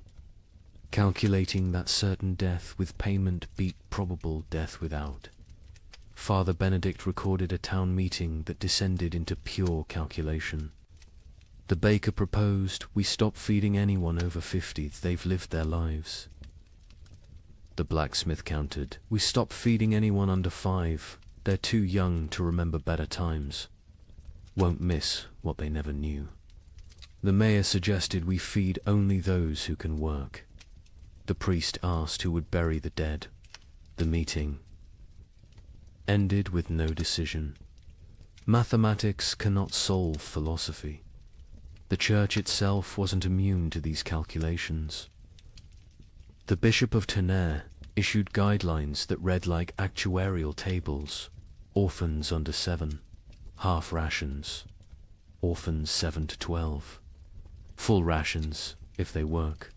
calculating that certain death with payment beat probable death without. Father Benedict recorded a town meeting that descended into pure calculation. The baker proposed we stop feeding anyone over 50, they've lived their lives. The blacksmith countered, we stop feeding anyone under 5, they're too young to remember better times. Won't miss what they never knew. The mayor suggested we feed only those who can work. The priest asked who would bury the dead. The meeting ended with no decision. Mathematics cannot solve philosophy. The church itself wasn't immune to these calculations. The Bishop of Tonnerre issued guidelines that read like actuarial tables: orphans under 7, half rations, orphans 7 to 12, full rations if they work,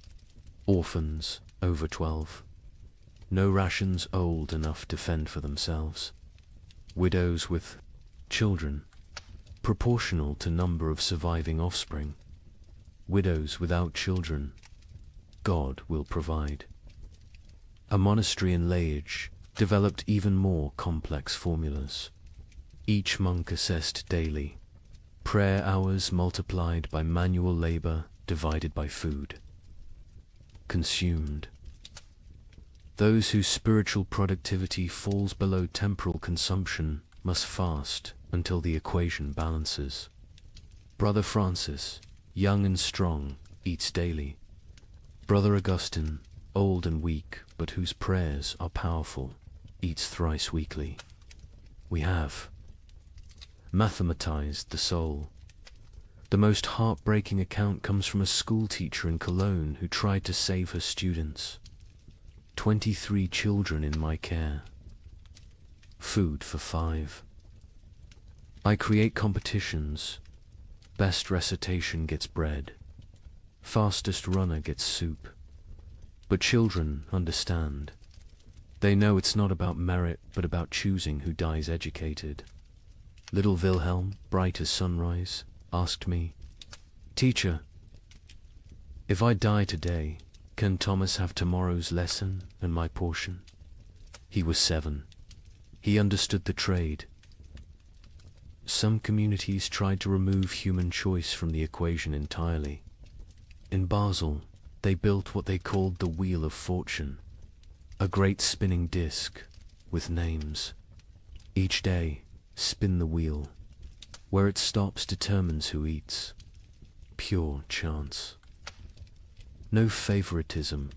orphans over 12, no rations old enough to fend for themselves, widows with children, proportional to number of surviving offspring, widows without children, God will provide. A monastery in Liège developed even more complex formulas. Each monk assessed daily, prayer hours multiplied by manual labor divided by food consumed. Those whose spiritual productivity falls below temporal consumption must fast until the equation balances. Brother Francis, young and strong, eats daily. Brother Augustine, old and weak, but whose prayers are powerful, eats thrice weekly. We have mathematized the soul. The most heartbreaking account comes from a school teacher in Cologne who tried to save her students. 23 children in my care. Food for 5. I create competitions. Best recitation gets bread. Fastest runner gets soup. But children understand. They know it's not about merit, but about choosing who dies educated. Little Wilhelm, bright as sunrise, asked me, "Teacher, if I die today, can Thomas have tomorrow's lesson and my portion?" He was 7. He understood the trade. Some communities tried to remove human choice from the equation entirely. In Basel, they built what they called the Wheel of Fortune, a great spinning disc with names. Each day, spin the wheel. Where it stops determines who eats. Pure chance. No favoritism,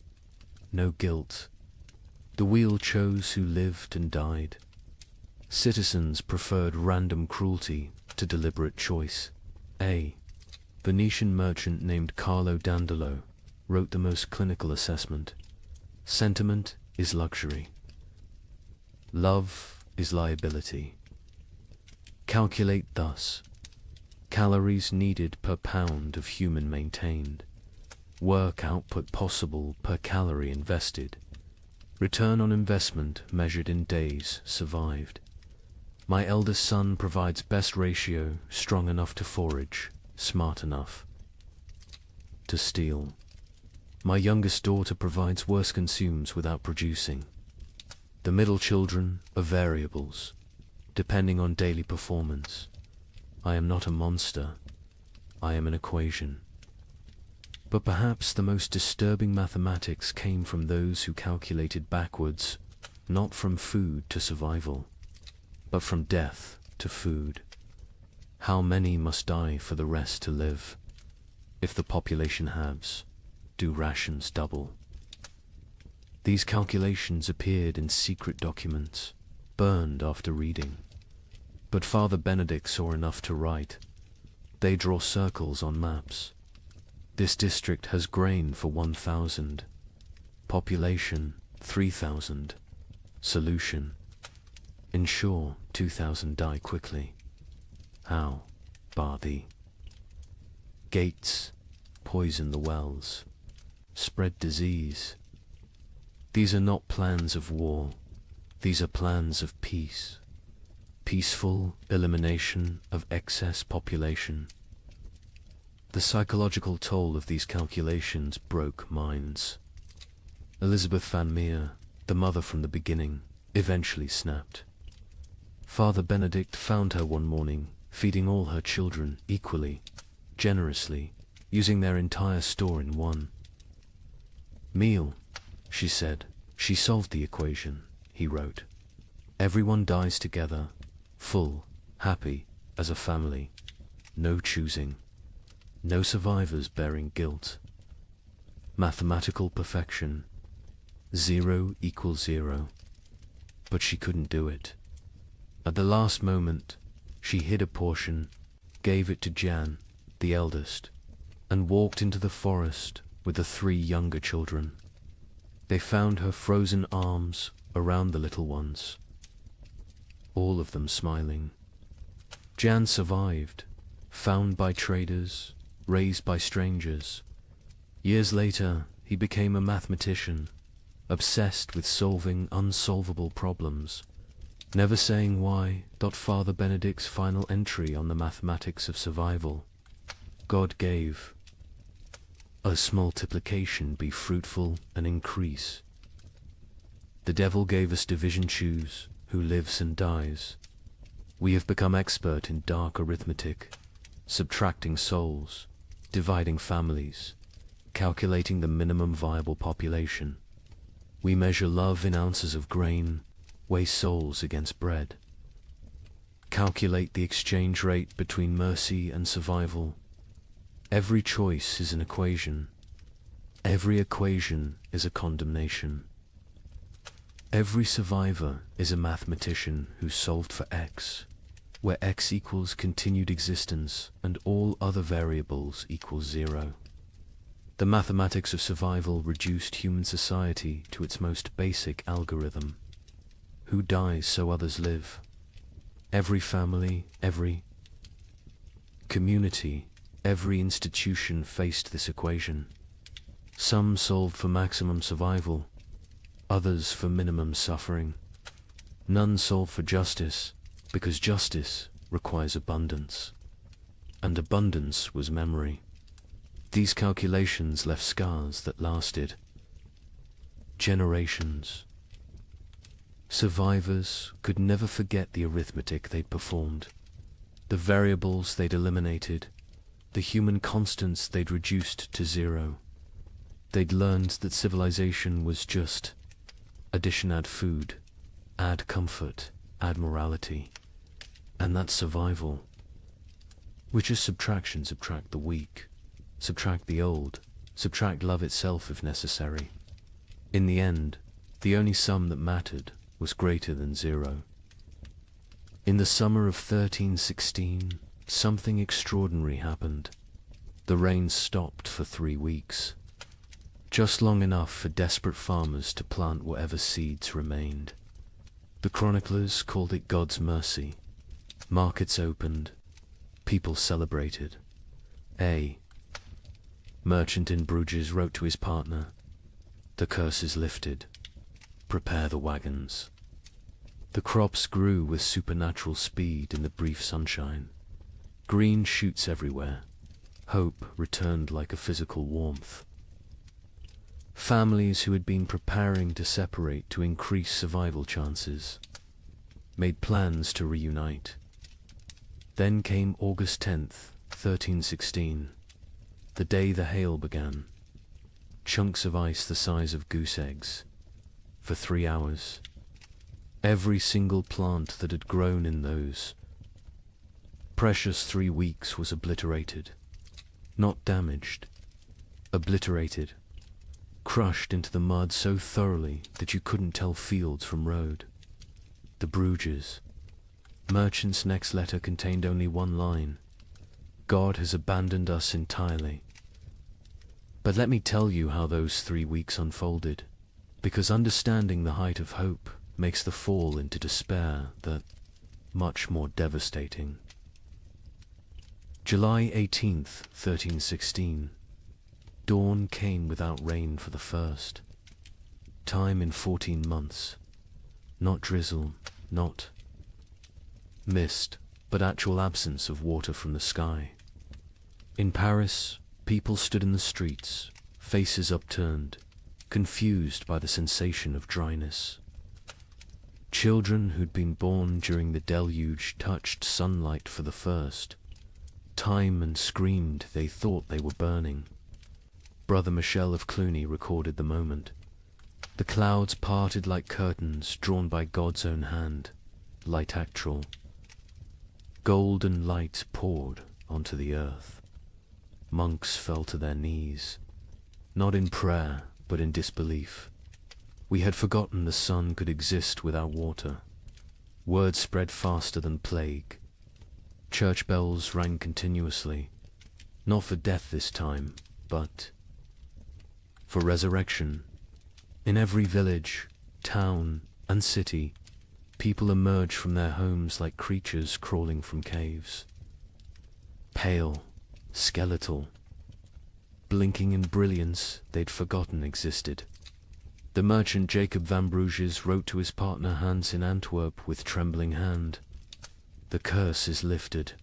no guilt. The wheel chose who lived and died. Citizens preferred random cruelty to deliberate choice. A Venetian merchant named Carlo Dandolo wrote the most clinical assessment. Sentiment is luxury. Love is liability. Calculate thus: calories needed per pound of human maintained, work output possible per calorie invested, return on investment measured in days survived. My eldest son provides best ratio, strong enough to forage, smart enough to steal. My youngest daughter provides worse, consumes without producing. The middle children are variables, depending on daily performance. I am not a monster, I am an equation. But perhaps the most disturbing mathematics came from those who calculated backwards, not from food to survival, but from death to food. How many must die for the rest to live? If the population halves, do rations double? These calculations appeared in secret documents, burned after reading. But Father Benedict saw enough to write. They draw circles on maps. This district has grain for 1,000. Population 3,000. Solution: ensure 2,000 die quickly. How? Bar thee. Gates: poison the wells. Spread disease. These are not plans of war. These are plans of peace. Peaceful elimination of excess population. The psychological toll of these calculations broke minds. Elizabeth Van Meer, the mother from the beginning, eventually snapped. Father Benedict found her one morning, feeding all her children equally, generously, using their entire store in one meal. She said. She solved the equation, he wrote. Everyone dies together, full, happy, as a family. No choosing. No survivors bearing guilt. Mathematical perfection. 0 equals 0. But she couldn't do it. At the last moment, she hid a portion, gave it to Jan, the eldest, and walked into the forest with the 3 younger children. They found her frozen arms around the little ones, all of them smiling. Jan survived, found by traders, raised by strangers. Years later, he became a mathematician, obsessed with solving unsolvable problems, never saying why. Father Benedict's final entry on the mathematics of survival: God gave us multiplication be fruitful and increase. The devil gave us division, choose who lives and dies. We have become expert in dark arithmetic, subtracting souls, dividing families, calculating the minimum viable population. We measure love in ounces of grain, weigh souls against bread. Calculate the exchange rate between mercy and survival. Every choice is an equation. Every equation is a condemnation. Every survivor is a mathematician who solved for x, where x equals continued existence and all other variables equal 0. The mathematics of survival reduced human society to its most basic algorithm. Who dies so others live? Every family, every community, every institution faced this equation. Some solved for maximum survival, others for minimum suffering. None solved for justice, because justice requires abundance. And abundance was memory. These calculations left scars that lasted generations. Survivors could never forget the arithmetic they'd performed, the variables they'd eliminated, the human constants they'd reduced to 0. They'd learned that civilization was just addition, add food, add comfort, add morality, and that's survival, which is subtraction. Subtract the weak, subtract the old, subtract love itself if necessary. In the end, the only sum that mattered was greater than 0. In the summer of 1316, something extraordinary happened. The rain stopped for 3 weeks, just long enough for desperate farmers to plant whatever seeds remained. The chroniclers called it God's mercy. Markets opened, people celebrated. A merchant in Bruges wrote to his partner, "The curse is lifted. Prepare the wagons." The crops grew with supernatural speed in the brief sunshine. Green shoots everywhere. Hope returned like a physical warmth. Families who had been preparing to separate to increase survival chances made plans to reunite. Then came August 10th, 1316, the day the hail began. Chunks of ice the size of goose eggs. For 3 hours, every single plant that had grown in those precious 3 weeks was obliterated. Not damaged, obliterated. crushed into the mud so thoroughly that you couldn't tell fields from road. The Bruges. Merchant's next letter contained only one line: God has abandoned us entirely. But let me tell you how those 3 weeks unfolded, because understanding the height of hope makes the fall into despair that much more devastating. July 18th, 1316. Dawn came without rain for the first time in 14 months. Not drizzle, not mist, but actual absence of water from the sky. In Paris, people stood in the streets, faces upturned, confused by the sensation of dryness. Children who'd been born during the deluge touched sunlight for the first time and screamed they thought they were burning. Brother Michel of Cluny recorded the moment. The clouds parted like curtains drawn by God's own hand, light actual. Golden light poured onto the earth. Monks fell to their knees, not in prayer, but in disbelief. We had forgotten the sun could exist without water. Word spread faster than plague. Church bells rang continuously, not for death this time, but for resurrection. In every village, town, and city, people emerged from their homes like creatures crawling from caves. Pale, skeletal, blinking in brilliance they'd forgotten existed. The merchant Jacob van Bruges wrote to his partner Hans in Antwerp with trembling hand. The curse is lifted.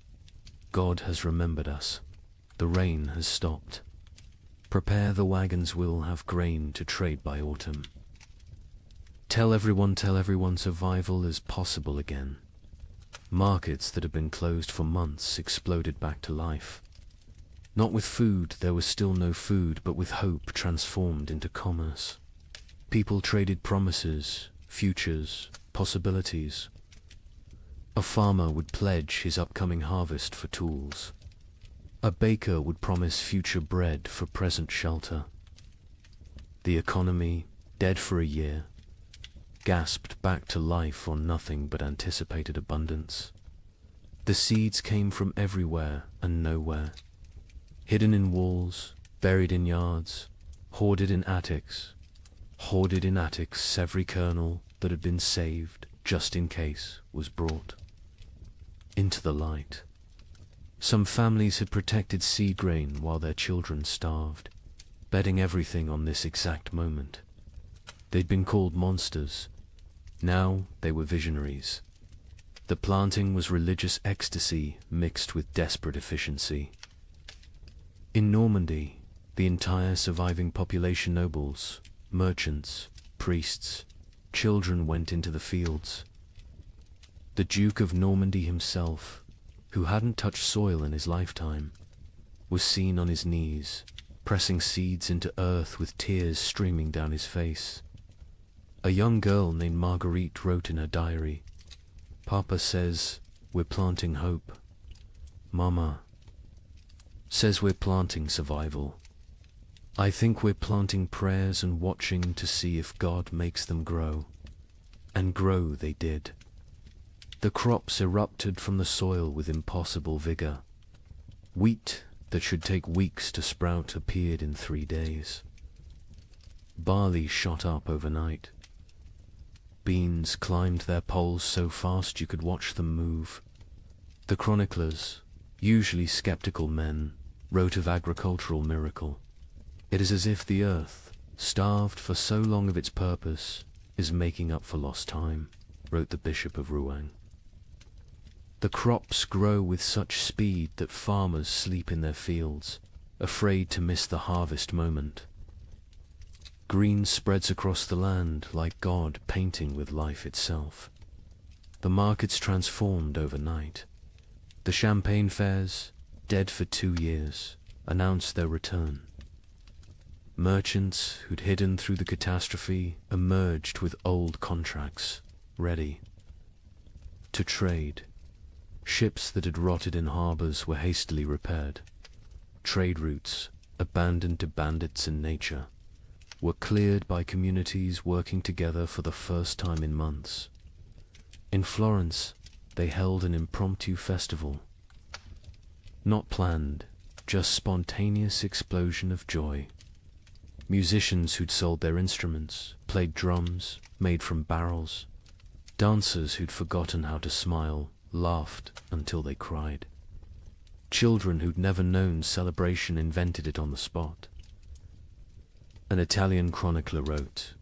God has remembered us. The rain has stopped. Prepare, the wagons will have grain to trade by autumn. Tell everyone survival is possible again. Markets that had been closed for months exploded back to life. Not with food, there was still no food, but with hope transformed into commerce. People traded promises, futures, possibilities. A farmer would pledge his upcoming harvest for tools. A baker would promise future bread for present shelter. The economy, dead for a year, gasped back to life on nothing but anticipated abundance. The seeds came from everywhere and nowhere, hidden in walls, buried in yards, hoarded in attics. Every kernel that had been saved, just in case, was brought into the light. Some families had protected seed grain while their children starved, betting everything on this exact moment. They'd been called monsters. Now they were visionaries. The planting was religious ecstasy mixed with desperate efficiency. In Normandy, the entire surviving population, nobles, merchants, priests, children, went into the fields. The Duke of Normandy himself, who hadn't touched soil in his lifetime, was seen on his knees, pressing seeds into earth with tears streaming down his face. A young girl named Marguerite wrote in her diary, "Papa says we're planting hope. Mama says we're planting survival. I think we're planting prayers and watching to see if God makes them grow." And grow they did. The crops erupted from the soil with impossible vigor. Wheat that should take weeks to sprout appeared in 3 days. Barley shot up overnight. Beans climbed their poles so fast you could watch them move. The chroniclers, usually skeptical men, wrote of agricultural miracle. It is as if the earth, starved for so long of its purpose, is making up for lost time, wrote the Bishop of Rouen. The crops grow with such speed that farmers sleep in their fields, afraid to miss the harvest moment. Green spreads across the land like God painting with life itself. The markets transformed overnight. The champagne fairs, dead for 2 years, announced their return. Merchants who'd hidden through the catastrophe emerged with old contracts, ready to trade. Ships that had rotted in harbors were hastily repaired. Trade routes abandoned to bandits and nature. were cleared by communities working together for the first time in months. In Florence, they held an impromptu festival. Not planned, just spontaneous explosion of joy. Musicians who'd sold their instruments, played drums, made from barrels. Dancers who'd forgotten how to smile, laughed until they cried. Children who'd never known celebration invented it on the spot. An Italian chronicler wrote,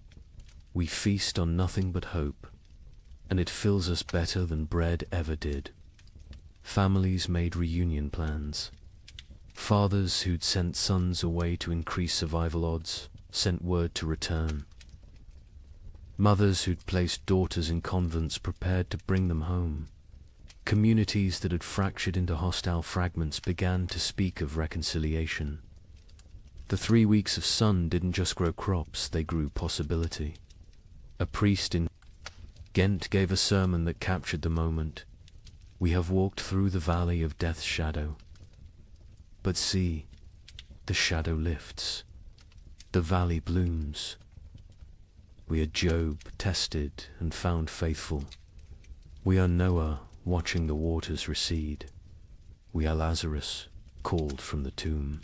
"We feast on nothing but hope, and it fills us better than bread ever did." Families made reunion plans. Fathers who'd sent sons away to increase survival odds sent word to return. Mothers who'd placed daughters in convents prepared to bring them home. Communities that had fractured into hostile fragments began to speak of reconciliation. The 3 weeks of sun didn't just grow crops, they grew possibility. A priest in Ghent gave a sermon that captured the moment. "We have walked through the valley of death's shadow. But see, the shadow lifts. The valley blooms. We are Job, tested and found faithful. We are Noah, watching the waters recede. We are Lazarus, called from the tomb."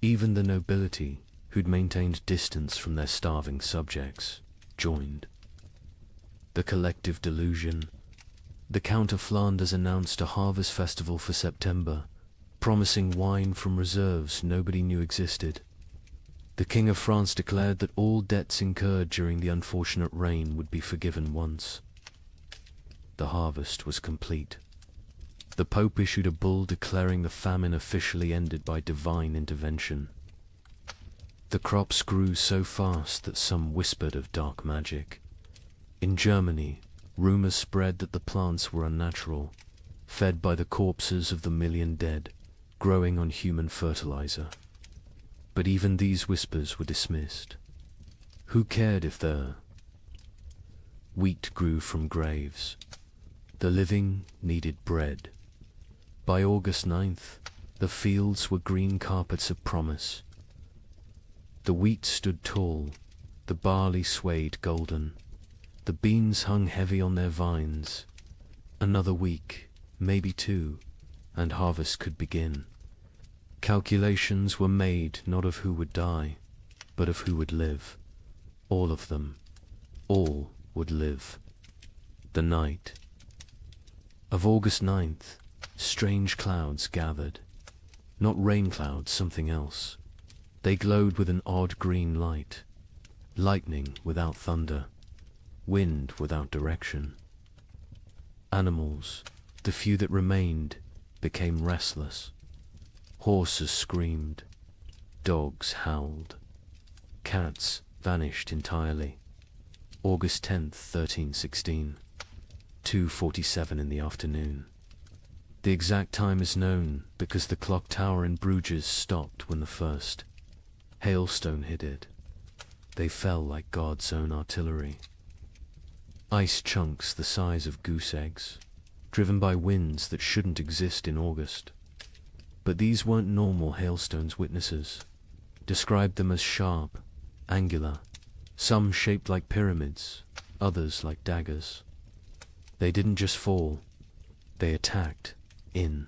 Even the nobility, who'd maintained distance from their starving subjects, joined. The collective delusion. The Count of Flanders announced a harvest festival for September, promising wine from reserves nobody knew existed. The King of France declared that all debts incurred during the unfortunate rain would be forgiven once. The harvest was complete. The Pope issued a bull declaring the famine officially ended by divine intervention. The crops grew so fast that some whispered of dark magic. In Germany, rumors spread that the plants were unnatural, fed by the corpses of the million dead, growing on human fertilizer. But even these whispers were dismissed. Who cared if the wheat grew from graves? The living needed bread. By August 9th, the fields were green carpets of promise. The wheat stood tall, the barley swayed golden, the beans hung heavy on their vines. Another week, maybe 2, and harvest could begin. Calculations were made not of who would die, but of who would live. All of them. All would live. The night of August 9th, strange clouds gathered. Not rain clouds, something else. They glowed with an odd green light. Lightning without thunder. Wind without direction. Animals, the few that remained, became restless. Horses screamed. Dogs howled. Cats vanished entirely. August 10th, 1316. 2:47 in the afternoon. The exact time is known because the clock tower in Bruges stopped when the first hailstone hit it. They fell like God's own artillery. Ice chunks the size of goose eggs, driven by winds that shouldn't exist in August. But these weren't normal hailstones. Witnesses described them as sharp, angular, some shaped like pyramids, others like daggers. They didn't just fall, they attacked in.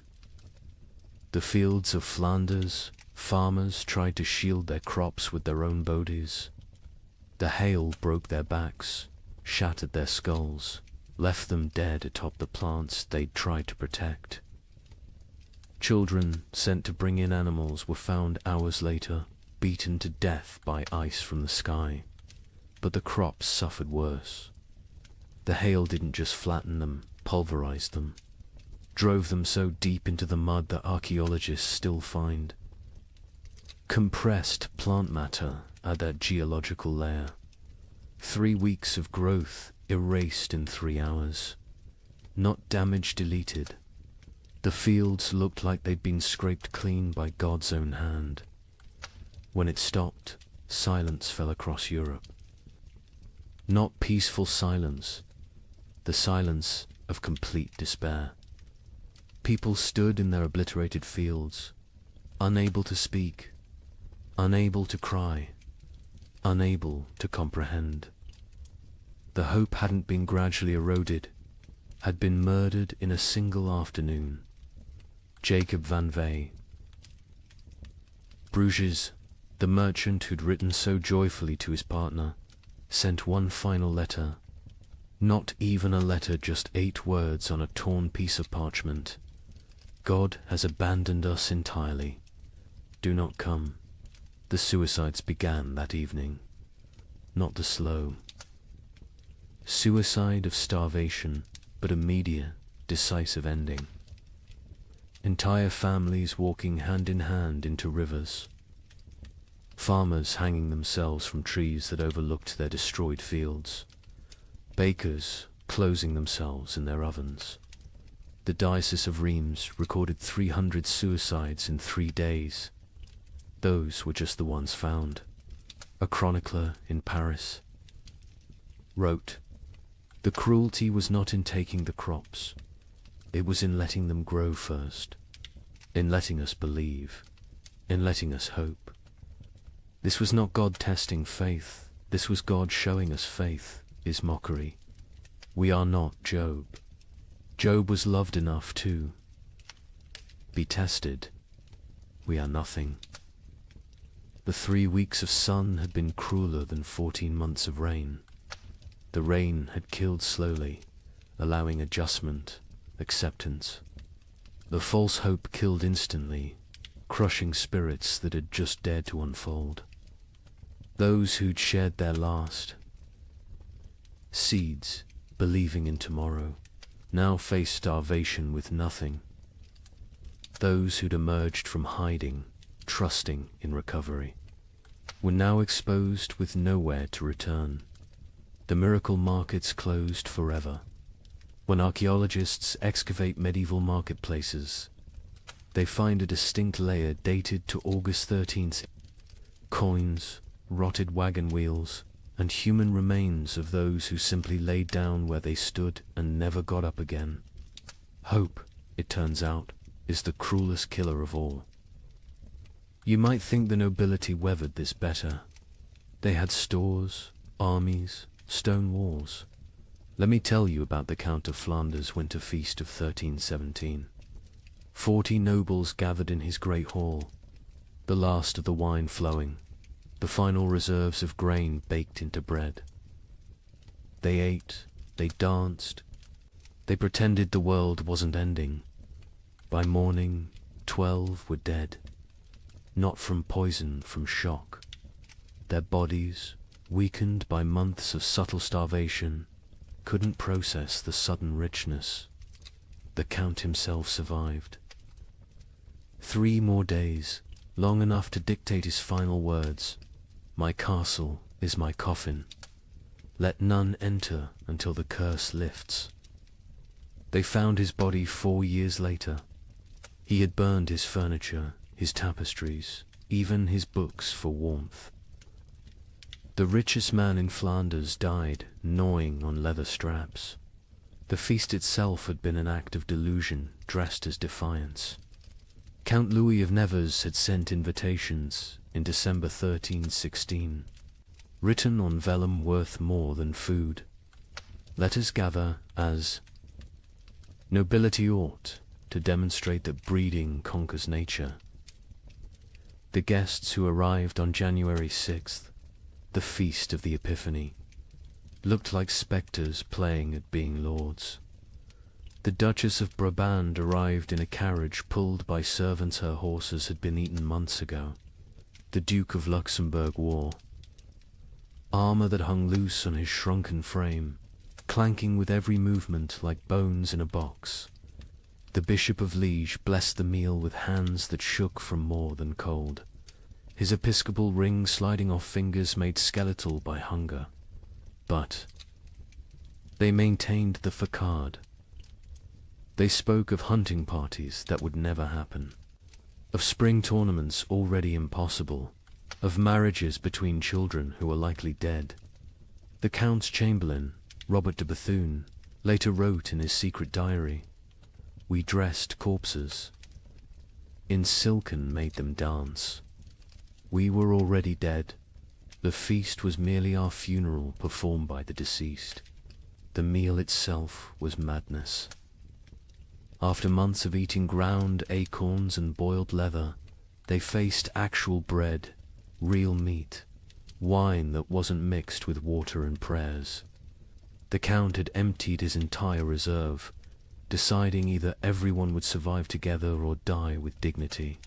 The fields of Flanders, farmers tried to shield their crops with their own bodies. The hail broke their backs, shattered their skulls, left them dead atop the plants they'd tried to protect. Children sent to bring in animals were found hours later, beaten to death by ice from the sky. But the crops suffered worse. The hail didn't just flatten them, pulverized them, drove them so deep into the mud that archaeologists still find compressed plant matter at that geological layer. 3 weeks of growth erased in 3 hours. Not damage deleted. The fields looked like they'd been scraped clean by God's own hand. When it stopped, silence fell across Europe. Not peaceful silence, the silence of complete despair. People stood in their obliterated fields, unable to speak, unable to cry. unable to comprehend. The hope hadn't been gradually eroded, had been murdered in a single afternoon. Jacob van Vey. Bruges, the merchant who'd written so joyfully to his partner, sent one final letter. Not even a letter, just 8 words on a torn piece of parchment. God has abandoned us entirely. Do not come. The suicides began that evening. Not the slow suicide of starvation, but immediate, decisive ending. Entire families walking hand in hand into rivers. Farmers hanging themselves from trees that overlooked their destroyed fields. Bakers closing themselves in their ovens. The Diocese of Reims recorded 300 suicides in 3 days. Those were just the ones found. A chronicler in Paris wrote, "The cruelty was not in taking the crops. It was in letting them grow first, in letting us believe, in letting us hope. This was not God testing faith. This was God showing us faith is mockery. We are not Job. Job was loved enough to be tested. We are nothing." The 3 weeks of sun had been crueler than 14 months of rain. The rain had killed slowly, allowing adjustment, acceptance. The false hope killed instantly, crushing spirits that had just dared to unfold. Those who'd shared their last seeds, believing in tomorrow, now faced starvation with nothing. Those who'd emerged from hiding, trusting in recovery, were now exposed with nowhere to return. The miracle markets closed forever. When archaeologists excavate medieval marketplaces, they find a distinct layer dated to August 13th. Coins, rotted wagon wheels, and human remains of those who simply laid down where they stood and never got up again. Hope, it turns out, is the cruelest killer of all. You might think the nobility weathered this better. They had stores, armies, stone walls. Let me tell you about the Count of Flanders' winter feast of 1317. 40 nobles gathered in his great hall, the last of the wine flowing, the final reserves of grain baked into bread. They ate, they danced, they pretended the world wasn't ending. By morning, 12 were dead, not from poison, from shock. Their bodies, weakened by months of subtle starvation, couldn't process the sudden richness. The Count himself survived. 3 more days, long enough to dictate his final words. "My castle is my coffin. Let none enter until the curse lifts." They found his body 4 years later. He had burned his furniture, his tapestries, even his books for warmth. The richest man in Flanders died, gnawing on leather straps. The feast itself had been an act of delusion dressed as defiance. Count Louis of Nevers had sent invitations in December 1316, written on vellum worth more than food. "Let us gather as nobility ought, to demonstrate that breeding conquers nature." The guests who arrived on January 6th, the feast of the Epiphany, looked like spectres playing at being lords. The Duchess of Brabant arrived in a carriage pulled by servants her horses had been eaten months ago. The Duke of Luxembourg wore armor that hung loose on his shrunken frame, clanking with every movement like bones in a box. The Bishop of Liege blessed the meal with hands that shook from more than cold, his episcopal ring sliding off fingers made skeletal by hunger. But they maintained the facade. They spoke of hunting parties that would never happen, of spring tournaments already impossible, of marriages between children who were likely dead. The Count's Chamberlain, Robert de Bethune, later wrote in his secret diary, "We dressed corpses. In silken made them dance. We were already dead. The feast was merely our funeral performed by the deceased. The meal itself was madness. After months of eating ground acorns and boiled leather, they faced actual bread, real meat, wine that wasn't mixed with water and prayers. The Count had emptied his entire reserve, deciding either everyone would survive together or die with dignity.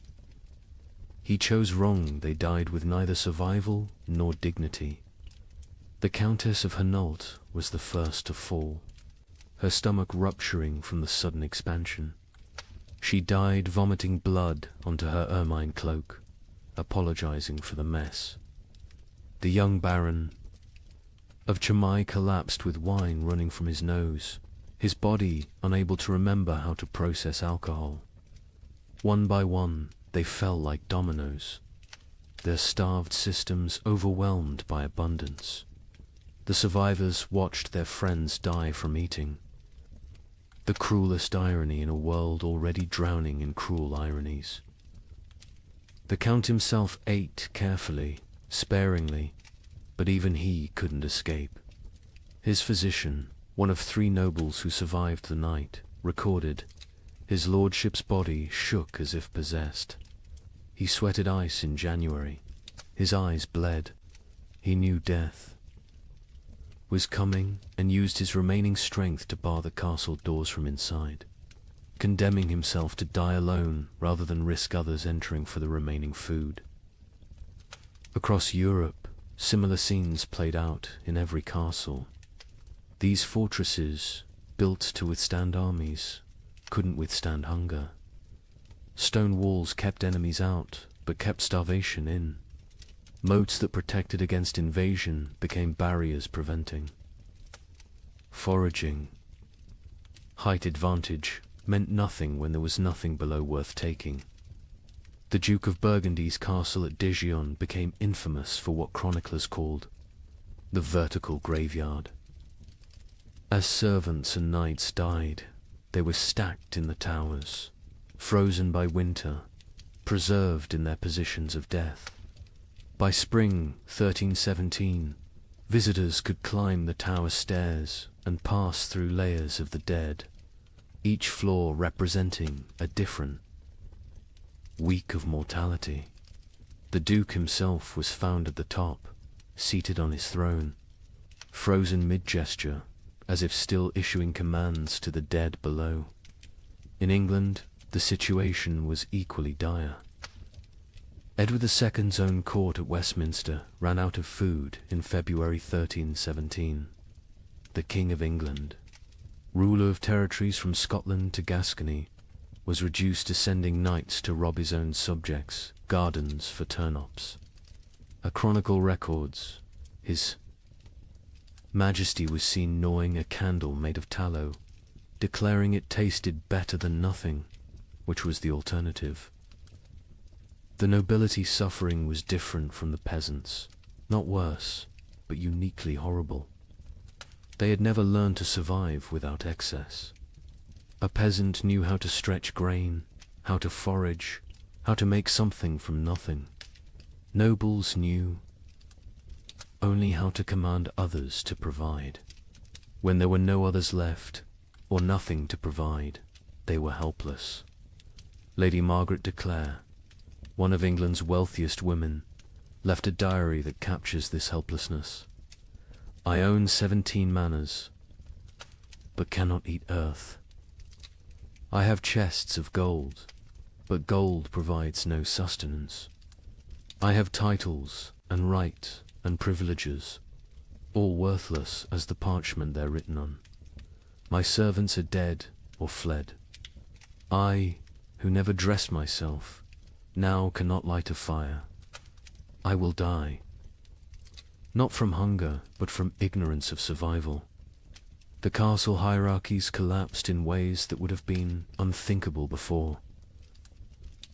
He chose wrong. They died with neither survival nor dignity. The Countess of Hainault was the first to fall, her stomach rupturing from the sudden expansion. She died vomiting blood onto her ermine cloak, apologizing for the mess. The young Baron of Chimay collapsed with wine running from his nose, his body unable to remember how to process alcohol. One by one, they fell like dominoes, their starved systems overwhelmed by abundance. The survivors watched their friends die from eating. The cruelest irony in a world already drowning in cruel ironies. The Count himself ate carefully, sparingly, but even he couldn't escape. His physician, one of 3 nobles who survived the night, recorded, his lordship's body shook as if possessed. He sweated ice in January. His eyes bled. He knew death was coming and used his remaining strength to bar the castle doors from inside, condemning himself to die alone rather than risk others entering for the remaining food. Across Europe, similar scenes played out in every castle. These fortresses, built to withstand armies, couldn't withstand hunger. Stone walls kept enemies out, but kept starvation in. Moats that protected against invasion became barriers preventing. Foraging, height advantage, meant nothing when there was nothing below worth taking. The Duke of Burgundy's castle at Dijon became infamous for what chroniclers called the vertical graveyard. As servants and knights died, they were stacked in the towers, frozen by winter, preserved in their positions of death. By spring 1317, visitors could climb the tower stairs and pass through layers of the dead, each floor representing a different week of mortality. The Duke himself was found at the top, seated on his throne, frozen mid-gesture, as if still issuing commands to the dead below. In England, the situation was equally dire. Edward II's own court at Westminster ran out of food in February 1317. The King of England, ruler of territories from Scotland to Gascony, was reduced to sending knights to rob his own subjects' gardens for turnips. A chronicle records, His Majesty was seen gnawing a candle made of tallow, declaring it tasted better than nothing, which was the alternative. The nobility suffering was different from the peasants, not worse, but uniquely horrible. They had never learned to survive without excess. A peasant knew how to stretch grain, how to forage, how to make something from nothing. Nobles knew only how to command others to provide. When there were no others left, or nothing to provide, they were helpless. Lady Margaret de Clare, one of England's wealthiest women, left a diary that captures this helplessness. I own 17 manors, but cannot eat earth. I have chests of gold, but gold provides no sustenance. I have titles and right and privileges, all worthless as the parchment they're written on. My servants are dead or fled. I, who never dressed myself, now cannot light a fire. I will die. Not from hunger, but from ignorance of survival. The castle hierarchies collapsed in ways that would have been unthinkable before.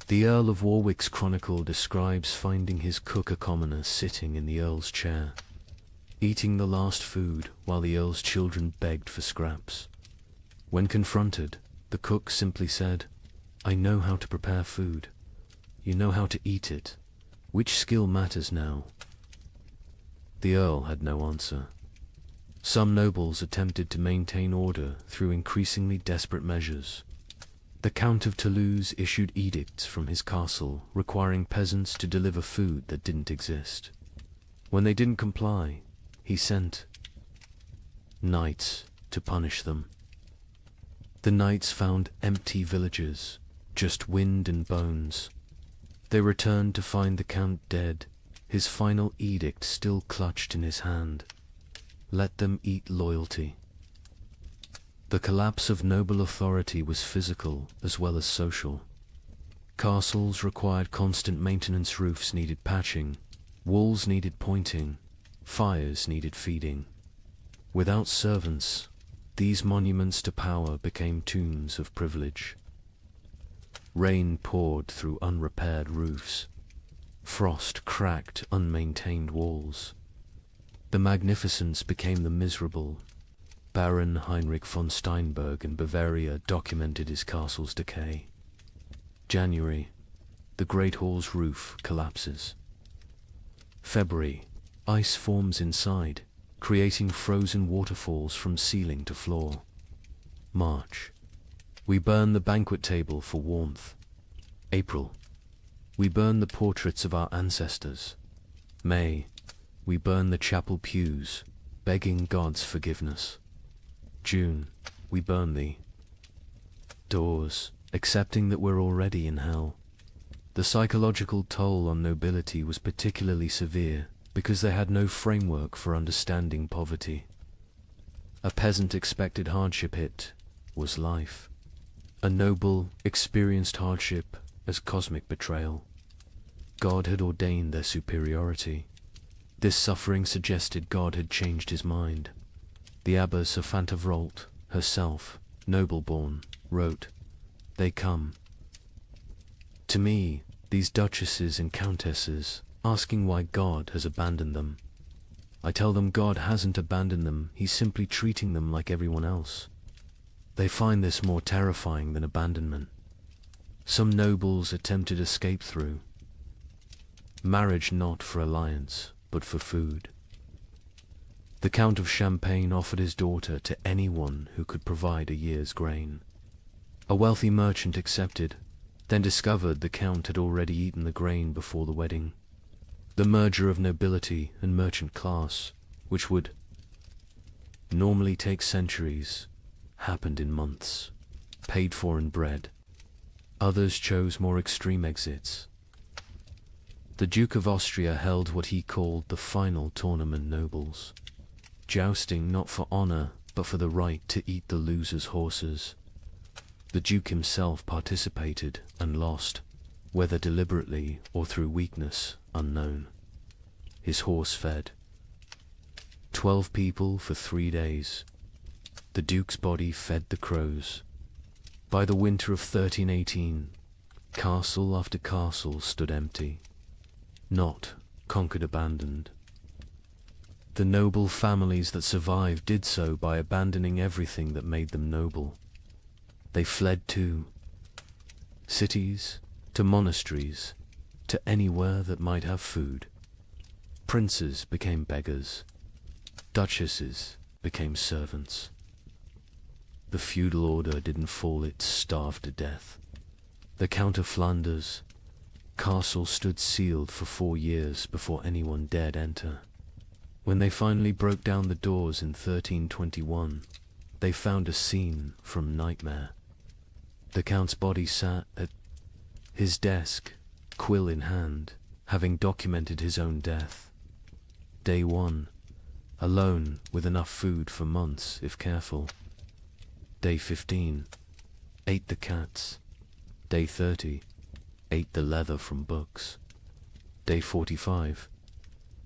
The Earl of Warwick's chronicle describes finding his cook a commoner sitting in the Earl's chair, eating the last food while the Earl's children begged for scraps. When confronted, the cook simply said, "I know how to prepare food. You know how to eat it. Which skill matters now?" The Earl had no answer. Some nobles attempted to maintain order through increasingly desperate measures. The Count of Toulouse issued edicts from his castle requiring peasants to deliver food that didn't exist. When they didn't comply, he sent knights to punish them. The knights found empty villages, just wind and bones. They returned to find the Count dead, his final edict still clutched in his hand. Let them eat loyalty. The collapse of noble authority was physical as well as social. Castles required constant maintenance, roofs needed patching, walls needed pointing, fires needed feeding. Without servants, these monuments to power became tombs of privilege. Rain poured through unrepaired roofs. Frost cracked unmaintained walls. The magnificence became the miserable. Baron Heinrich von Steinberg in Bavaria documented his castle's decay. January, the Great Hall's roof collapses. February, ice forms inside, creating frozen waterfalls from ceiling to floor. March, we burn the banquet table for warmth. April, we burn the portraits of our ancestors. May, we burn the chapel pews, begging God's forgiveness. June, we burn the doors, accepting that we're already in hell. The psychological toll on nobility was particularly severe because they had no framework for understanding poverty. A peasant expected hardship, it was life. A noble experienced hardship as cosmic betrayal. God had ordained their superiority. This suffering suggested God had changed his mind. The Abbess of Fantevrolt, herself, noble-born, wrote, "They come to me, these duchesses and countesses, asking why God has abandoned them. I tell them God hasn't abandoned them, he's simply treating them like everyone else. They find this more terrifying than abandonment. Some nobles attempted escape through marriage, not for alliance, but for food. The Count of Champagne offered his daughter to anyone who could provide a year's grain. A wealthy merchant accepted, then discovered the Count had already eaten the grain before the wedding. The merger of nobility and merchant class, which would normally take centuries, happened in months, paid for in bread. Others chose more extreme exits. The Duke of Austria held what he called the final tournament nobles, jousting not for honor, but for the right to eat the loser's horses. The Duke himself participated and lost, whether deliberately or through weakness, unknown. His horse fed 12 people for 3 days. The Duke's body fed the crows. By the winter of 1318, castle after castle stood empty, not conquered, abandoned. The noble families that survived did so by abandoning everything that made them noble. They fled to cities, to monasteries, to anywhere that might have food. Princes became beggars. Duchesses became servants. The feudal order didn't fall, it starved to death. The Count of Flanders' castle stood sealed for 4 years before anyone dared enter. When they finally broke down the doors in 1321, they found a scene from nightmare. The Count's body sat at his desk, quill in hand, having documented his own death. Day 1, alone with enough food for months if careful. Day 15, ate the cats. Day 30, ate the leather from books. Day 45,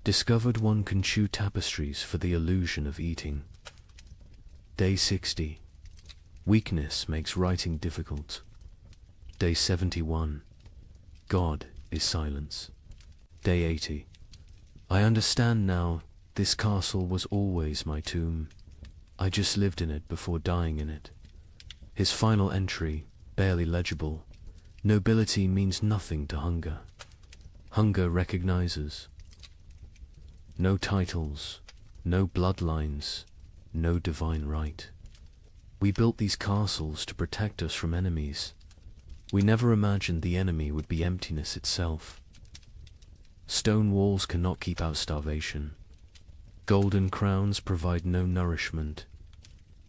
discovered one can chew tapestries for the illusion of eating. Day 60, weakness makes writing difficult. Day 71, God is silence. Day 80, I understand now, this castle was always my tomb. I just lived in it before dying in it. His final entry, barely legible. Nobility means nothing to hunger. Hunger recognizes No titles, no bloodlines, no divine right. We built these castles to protect us from enemies. We never imagined the enemy would be emptiness itself. Stone walls cannot keep out starvation. Golden crowns provide no nourishment.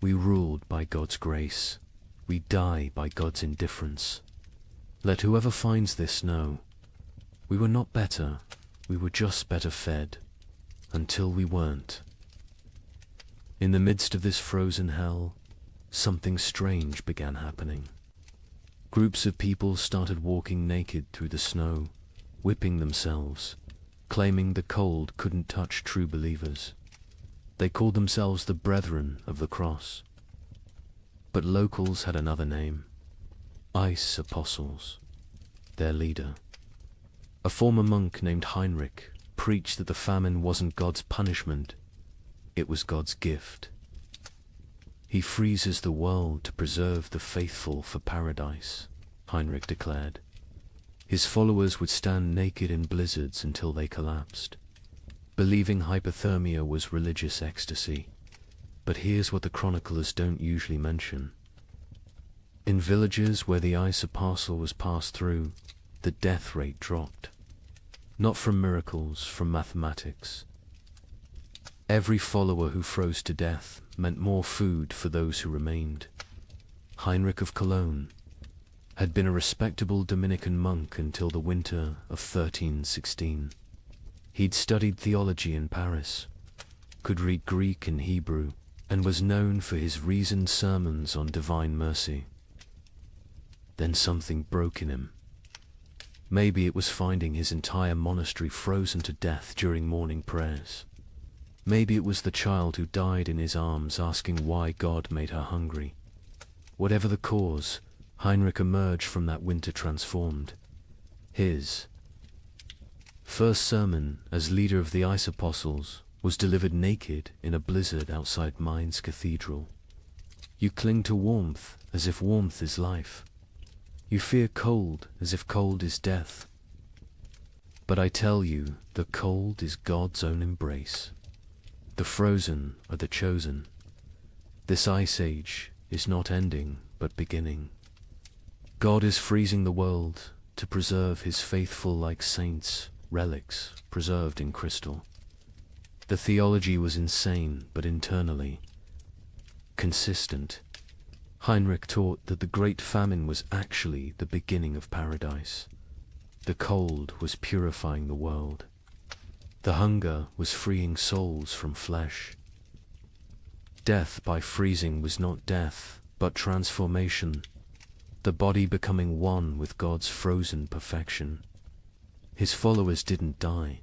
We ruled by God's grace. We die by God's indifference. Let whoever finds this know, we were not better, we were just better fed, until we weren't. In the midst of this frozen hell, something strange began happening. Groups of people started walking naked through the snow, whipping themselves, claiming the cold couldn't touch true believers. They called themselves the Brethren of the Cross. But locals had another name, Ice Apostles, their leader. A former monk named Heinrich preached that the famine wasn't God's punishment, it was God's gift. He freezes the world to preserve the faithful for paradise, Heinrich declared. His followers would stand naked in blizzards until they collapsed, believing hypothermia was religious ecstasy. But here's what the chroniclers don't usually mention. In villages where the ice apostle was passed through, the death rate dropped. Not from miracles, from mathematics. Every follower who froze to death meant more food for those who remained. Heinrich of Cologne had been a respectable Dominican monk until the winter of 1316. He'd studied theology in Paris, could read Greek and Hebrew, and was known for his reasoned sermons on divine mercy. Then something broke in him. Maybe it was finding his entire monastery frozen to death during morning prayers. Maybe it was the child who died in his arms asking why God made her hungry. Whatever the cause, Heinrich emerged from that winter transformed. His first sermon as leader of the Ice Apostles was delivered naked in a blizzard outside Mainz Cathedral. You cling to warmth as if warmth is life. You fear cold as if cold is death. But I tell you, the cold is God's own embrace. The frozen are the chosen. This ice age is not ending, but beginning. God is freezing the world to preserve his faithful like saints, relics preserved in crystal. The theology was insane, but internally consistent. Heinrich taught that the great famine was actually the beginning of paradise. The cold was purifying the world. The hunger was freeing souls from flesh. Death by freezing was not death, but transformation, the body becoming one with God's frozen perfection. His followers didn't die.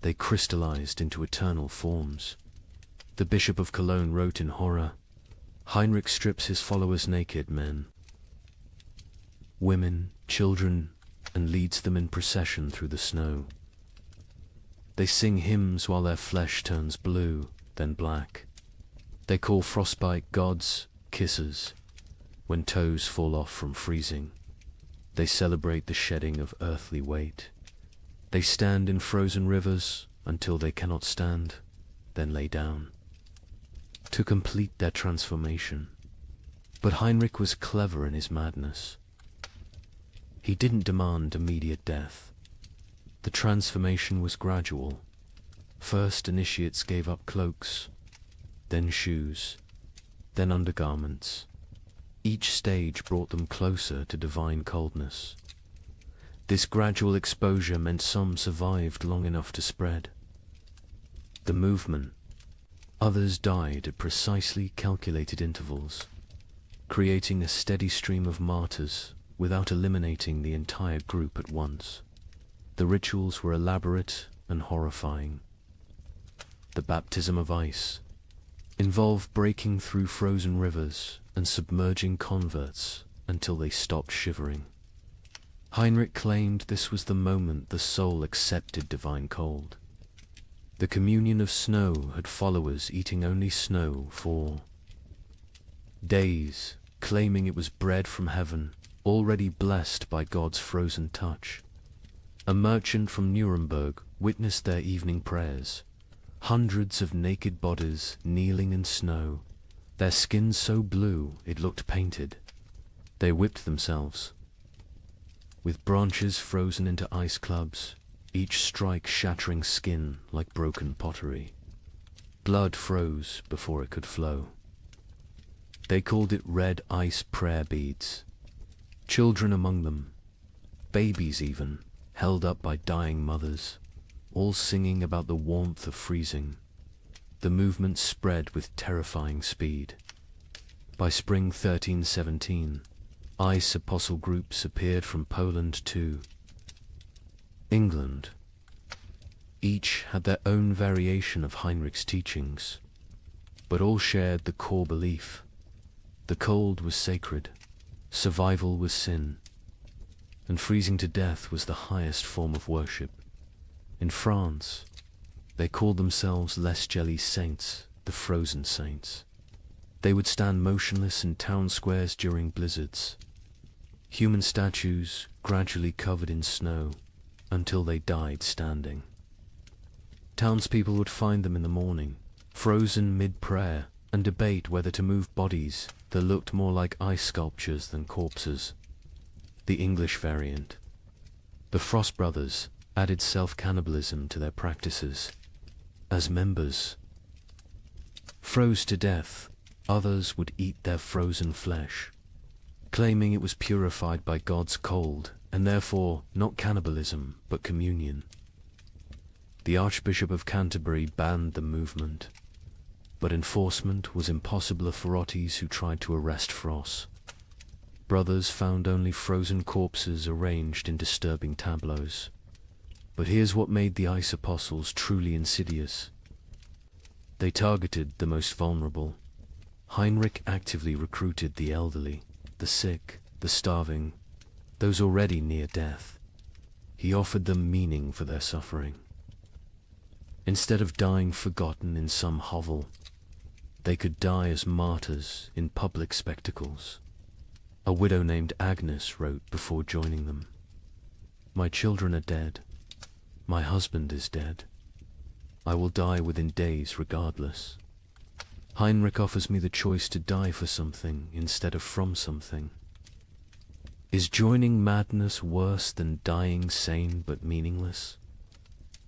They crystallized into eternal forms. The Bishop of Cologne wrote in horror, Heinrich strips his followers naked, men, women, children, and leads them in procession through the snow. They sing hymns while their flesh turns blue, then black. They call frostbite gods kisses when toes fall off from freezing. They celebrate the shedding of earthly weight. They stand in frozen rivers until they cannot stand, then lay down, to complete their transformation. But Heinrich was clever in his madness. He didn't demand immediate death. The transformation was gradual. First, initiates gave up cloaks, then shoes, then undergarments. Each stage brought them closer to divine coldness. This gradual exposure meant some survived long enough to spread the movement. Others died at precisely calculated intervals, creating a steady stream of martyrs without eliminating the entire group at once. The rituals were elaborate and horrifying. The baptism of ice involved breaking through frozen rivers and submerging converts until they stopped shivering. Heinrich claimed this was the moment the soul accepted divine cold. The communion of snow had followers eating only snow for days, claiming it was bread from heaven, already blessed by God's frozen touch. A merchant from Nuremberg witnessed their evening prayers, Hundreds of naked bodies kneeling in snow, their skins so blue it looked painted. They whipped themselves, with branches frozen into ice clubs, each strike shattering skin like broken pottery. Blood froze before it could flow. They called it red ice prayer beads. Children among them, babies even, held up by dying mothers, all singing about the warmth of freezing. The movement spread with terrifying speed. By spring 1317, ice apostle groups appeared from Poland to England. Each had their own variation of Heinrich's teachings, but all shared the core belief. The cold was sacred, survival was sin, and freezing to death was the highest form of worship. In France, they called themselves Les Gelées Saints, the frozen saints. They would stand motionless in town squares during blizzards, human statues gradually covered in snow until they died standing. Townspeople would find them in the morning, frozen mid-prayer, and debate whether to move bodies that looked more like ice sculptures than corpses. The English variant. The Frost Brothers added self-cannibalism to their practices. As members froze to death, others would eat their frozen flesh, claiming it was purified by God's cold, and therefore not cannibalism but communion. The Archbishop of Canterbury banned the movement, but enforcement was impossible for authorities who tried to arrest Frost. Brothers found only frozen corpses arranged in disturbing tableaus. But here's what made the ice apostles truly insidious. They targeted the most vulnerable. Heinrich actively recruited the elderly, the sick, the starving, those already near death. He offered them meaning for their suffering. Instead of dying forgotten in some hovel, they could die as martyrs in public spectacles. A widow named Agnes wrote before joining them, "My children are dead. My husband is dead. I will die within days regardless. Heinrich offers me the choice to die for something instead of from something. Is joining madness worse than dying sane but meaningless?"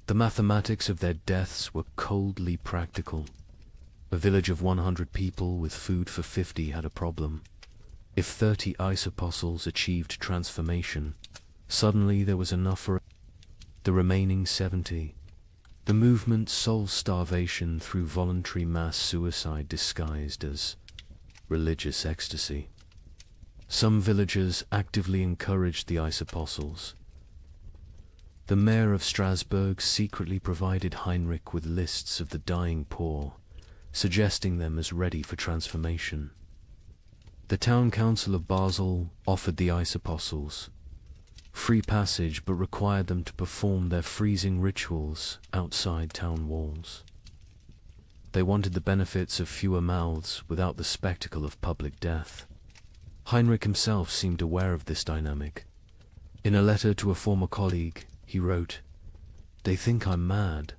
The mathematics of their deaths were coldly practical. A village of 100 people with food for 50 had a problem. If 30 ice apostles achieved transformation, suddenly there was enough for the remaining 70. The movement solved starvation through voluntary mass suicide disguised as religious ecstasy. Some villagers actively encouraged the ice apostles. The mayor of Strasbourg secretly provided Heinrich with lists of the dying poor, suggesting them as ready for transformation. The town council of Basel offered the ice apostles free passage but required them to perform their freezing rituals outside town walls. They wanted the benefits of fewer mouths without the spectacle of public death. Heinrich himself seemed aware of this dynamic. In a letter to a former colleague, he wrote, "They think I'm mad.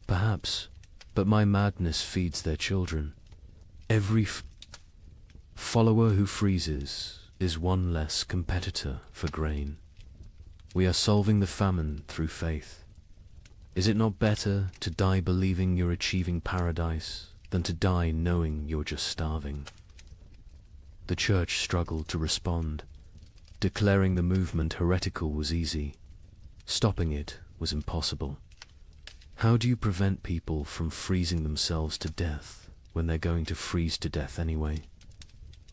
Perhaps, but my madness feeds their children. Every follower who freezes is one less competitor for grain. We are solving the famine through faith. Is it not better to die believing you're achieving paradise than to die knowing you're just starving?" The church struggled to respond. Declaring the movement heretical was easy. Stopping it was impossible. How do you prevent people from freezing themselves to death when they're going to freeze to death anyway?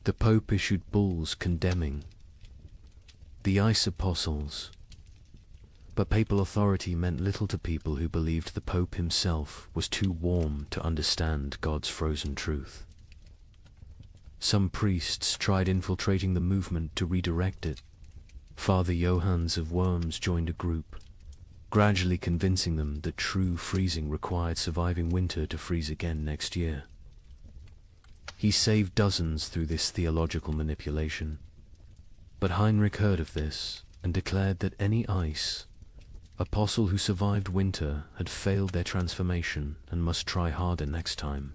The Pope issued bulls condemning the ice apostles. But papal authority meant little to people who believed the Pope himself was too warm to understand God's frozen truth. Some priests tried infiltrating the movement to redirect it. Father Johannes of Worms joined a group, gradually convincing them that true freezing required surviving winter to freeze again next year. He saved dozens through this theological manipulation. But Heinrich heard of this and declared that any ice Apostle who survived winter had failed their transformation and must try harder next time.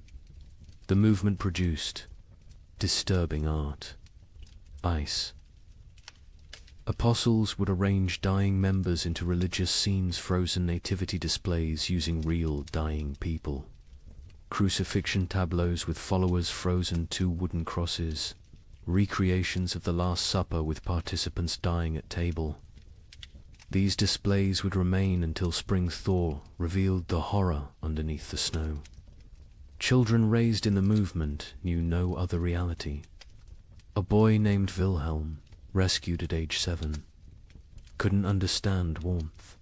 The movement produced disturbing art. Ice. Apostles would arrange dying members into religious scenes, frozen nativity displays using real dying people, crucifixion tableaus with followers frozen to wooden crosses, recreations of the Last Supper with participants dying at table. These displays would remain until spring thaw revealed the horror underneath the snow. Children raised in the movement knew no other reality. A boy named Wilhelm, rescued at age 7, couldn't understand warmth.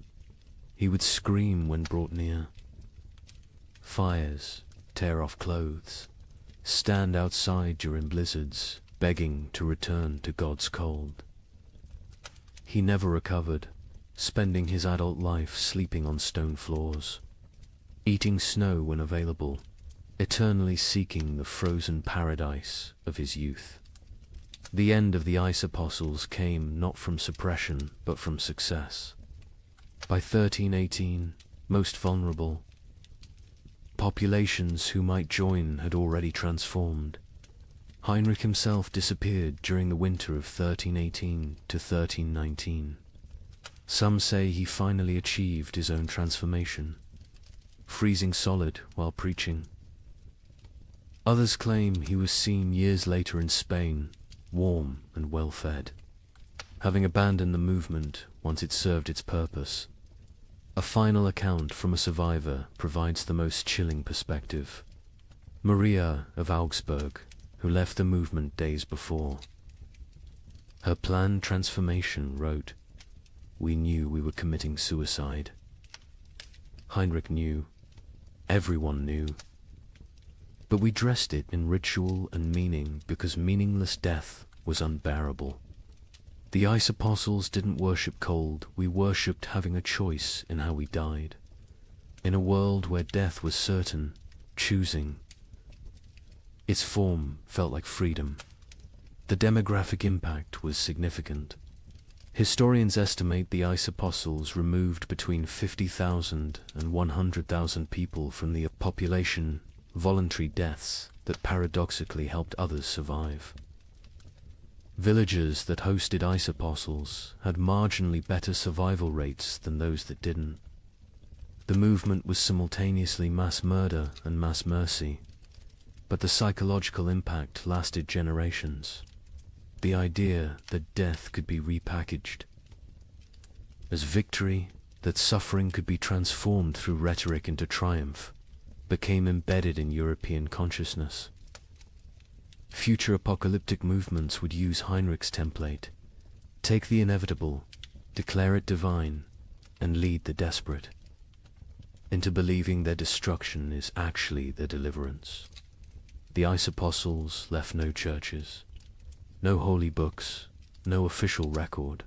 He would scream when brought near. Fires, tear off clothes, stand outside during blizzards, begging to return to God's cold. He never recovered, spending his adult life sleeping on stone floors, eating snow when available, eternally seeking the frozen paradise of his youth. The end of the ice apostles came not from suppression, but from success. By 1318, most vulnerable, populations who might join had already transformed. Heinrich himself disappeared during the winter of 1318 to 1319. Some say he finally achieved his own transformation, freezing solid while preaching. Others claim he was seen years later in Spain, warm and well-fed, having abandoned the movement once it served its purpose. A final account from a survivor provides the most chilling perspective. Maria of Augsburg, who left the movement days before. Her planned transformation wrote, "We knew we were committing suicide." Heinrich knew. Everyone knew. But we dressed it in ritual and meaning because meaningless death was unbearable. The ice apostles didn't worship cold, we worshipped having a choice in how we died. In a world where death was certain, choosing. Its form felt like freedom. The demographic impact was significant. Historians estimate the ice apostles removed between 50,000 and 100,000 people from the population, voluntary deaths that paradoxically helped others survive. Villages that hosted ice apostles had marginally better survival rates than those that didn't. The movement was simultaneously mass murder and mass mercy, but the psychological impact lasted generations. The idea that death could be repackaged as victory, that suffering could be transformed through rhetoric into triumph, became embedded in European consciousness. Future apocalyptic movements would use Heinrich's template: take the inevitable, declare it divine, and lead the desperate into believing their destruction is actually their deliverance. The ice apostles left no churches, no holy books, no official record.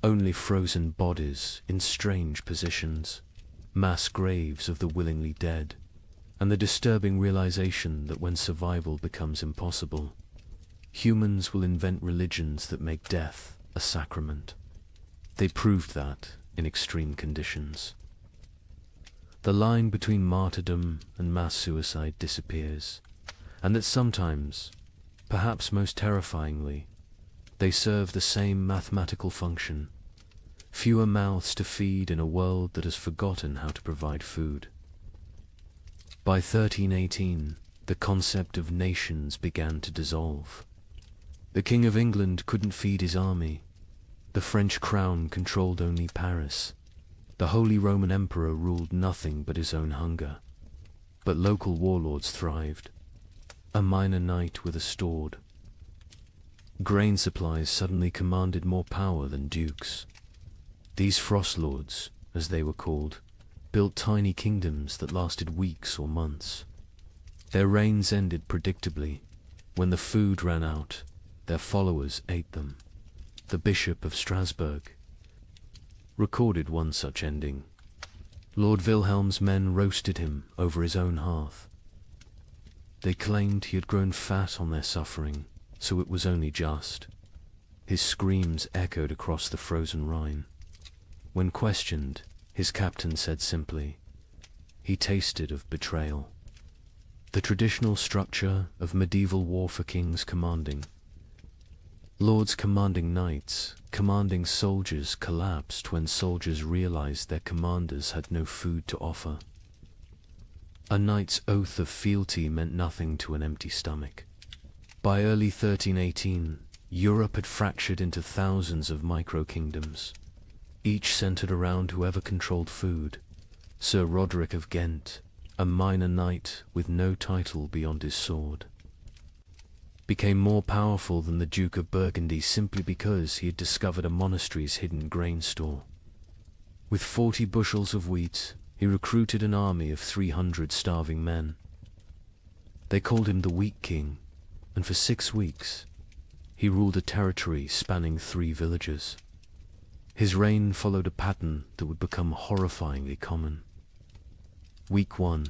Only frozen bodies in strange positions, mass graves of the willingly dead, and the disturbing realization that when survival becomes impossible, humans will invent religions that make death a sacrament. They proved that in extreme conditions. The line between martyrdom and mass suicide disappears, and that sometimes, perhaps most terrifyingly, they serve the same mathematical function: fewer mouths to feed in a world that has forgotten how to provide food. By 1318, the concept of nations began to dissolve. The King of England couldn't feed his army. The French crown controlled only Paris. The Holy Roman Emperor ruled nothing but his own hunger. But local warlords thrived. A minor knight with a sword. Grain supplies suddenly commanded more power than dukes. These frost lords, as they were called, built tiny kingdoms that lasted weeks or months. Their reigns ended predictably. When the food ran out, their followers ate them. The Bishop of Strasbourg recorded one such ending. Lord Wilhelm's men roasted him over his own hearth. They claimed he had grown fat on their suffering, so it was only just. His screams echoed across the frozen Rhine. When questioned, his captain said simply, he tasted of betrayal. The traditional structure of medieval war for kings commanding. Lords commanding knights, commanding soldiers collapsed when soldiers realized their commanders had no food to offer. A knight's oath of fealty meant nothing to an empty stomach. By early 1318, Europe had fractured into thousands of micro-kingdoms, each centered around whoever controlled food. Sir Roderick of Ghent, a minor knight with no title beyond his sword, became more powerful than the Duke of Burgundy simply because he had discovered a monastery's hidden grain store. With 40 bushels of wheat, he recruited an army of 300 starving men. They called him the Wheat King, and for 6 weeks, he ruled a territory spanning 3 villages. His reign followed a pattern that would become horrifyingly common. Week 1.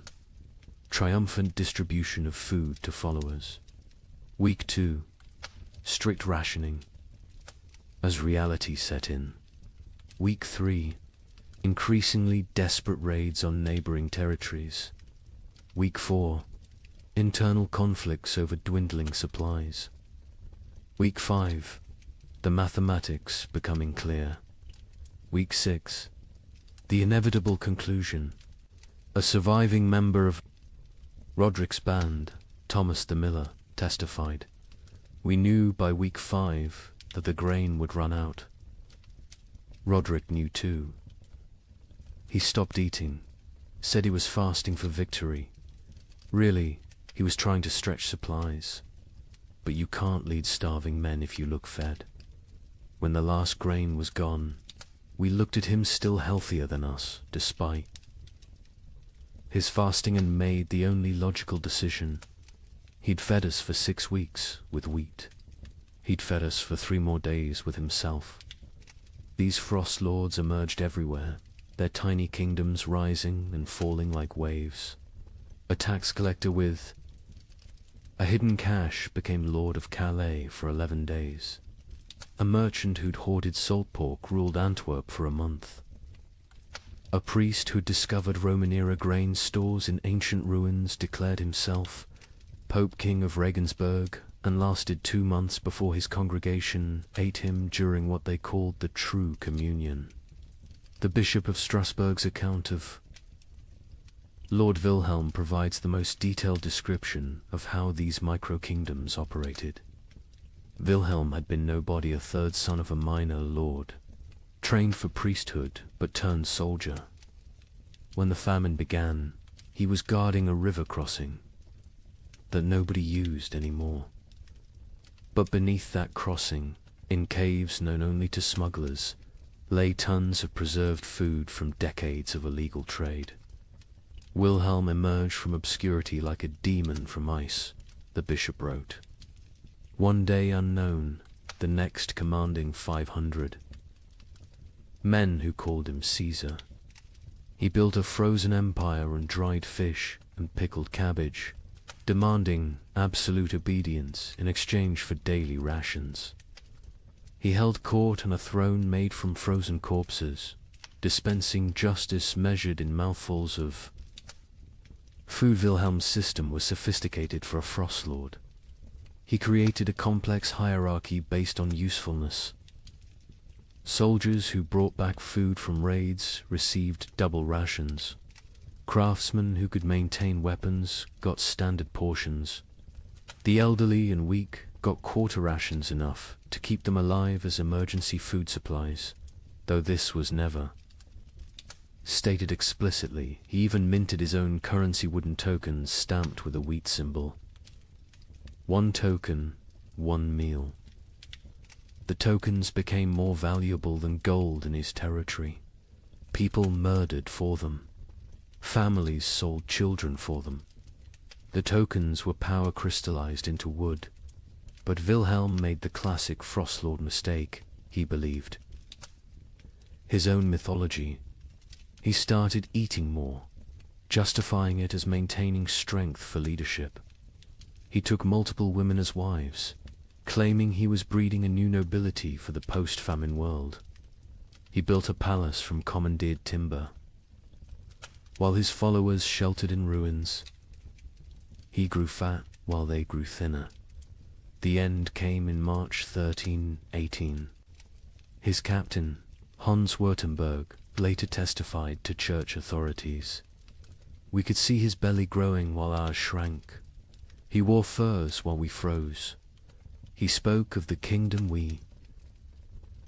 Triumphant distribution of food to followers. Week 2. Strict rationing. As reality set in. Week 3. Increasingly desperate raids on neighboring territories. Week 4. Internal conflicts over dwindling supplies. Week 5. The mathematics becoming clear. Week 6. The inevitable conclusion. A surviving member of Roderick's band, Thomas the Miller, testified, "We knew by week 5 that the grain would run out." Roderick knew too. He stopped eating, said he was fasting for victory. Really, he was trying to stretch supplies. But you can't lead starving men if you look fed. When the last grain was gone, we looked at him still healthier than us, despite his fasting, and made the only logical decision. He'd fed us for 6 weeks with wheat. He'd fed us for 3 more days with himself. These frost lords emerged everywhere, their tiny kingdoms rising and falling like waves. A tax collector with a hidden cache became Lord of Calais for 11 days. A merchant who'd hoarded salt pork ruled Antwerp for a month. A priest who'd discovered Roman-era grain stores in ancient ruins declared himself Pope King of Regensburg and lasted 2 months before his congregation ate him during what they called the True Communion. The Bishop of Strasbourg's account of Lord Wilhelm provides the most detailed description of how these micro-kingdoms operated. Wilhelm had been nobody, a 3rd son of a minor lord, trained for priesthood but turned soldier. When the famine began, he was guarding a river crossing that nobody used anymore. But beneath that crossing, in caves known only to smugglers, lay tons of preserved food from decades of illegal trade. Wilhelm emerged from obscurity like a demon from ice, the bishop wrote. One day unknown, the next commanding 500. Men who called him Caesar. He built a frozen empire on dried fish and pickled cabbage, demanding absolute obedience in exchange for daily rations. He held court on a throne made from frozen corpses, dispensing justice measured in mouthfuls of food. Wilhelm's system was sophisticated for a frost lord. He created a complex hierarchy based on usefulness. Soldiers who brought back food from raids received double rations. Craftsmen who could maintain weapons got standard portions. The elderly and weak got quarter rations, enough to keep them alive as emergency food supplies, though this was never stated explicitly. He even minted his own currency, wooden tokens stamped with a wheat symbol. 1 token, 1 meal. The tokens became more valuable than gold in his territory. People murdered for them. Families sold children for them. The tokens were power crystallized into wood. But Wilhelm made the classic Frostlord mistake, he believed. His own mythology. He started eating more, justifying it as maintaining strength for leadership. He took multiple women as wives, claiming he was breeding a new nobility for the post-famine world. He built a palace from commandeered timber. While his followers sheltered in ruins, he grew fat while they grew thinner. The end came in March 1318. His captain, Hans Württemberg, later testified to church authorities. We could see his belly growing while ours shrank. He wore furs while we froze. He spoke of the kingdom we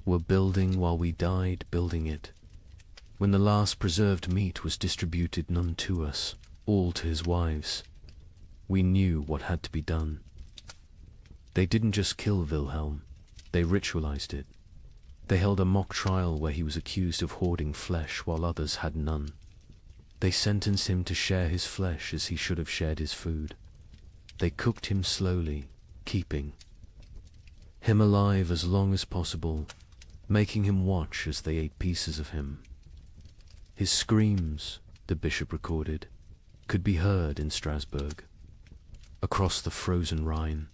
were building while we died building it. When the last preserved meat was distributed, none to us, all to his wives, we knew what had to be done. They didn't just kill Wilhelm, they ritualized it. They held a mock trial where he was accused of hoarding flesh while others had none. They sentenced him to share his flesh as he should have shared his food. They cooked him slowly, keeping him alive as long as possible, making him watch as they ate pieces of him. His screams, the bishop recorded, could be heard in Strasbourg. Across the frozen Rhine,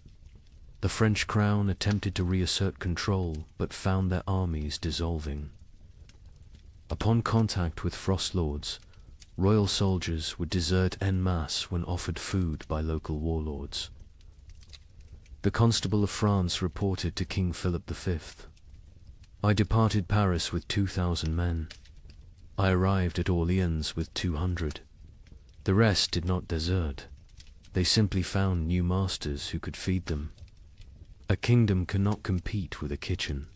the French crown attempted to reassert control, but found their armies dissolving. Upon contact with frost lords, royal soldiers would desert en masse when offered food by local warlords. The Constable of France reported to King Philip V, "I departed Paris with 2,000 men. I arrived at Orleans with 200. The rest did not desert. They simply found new masters who could feed them. A kingdom cannot compete with a kitchen."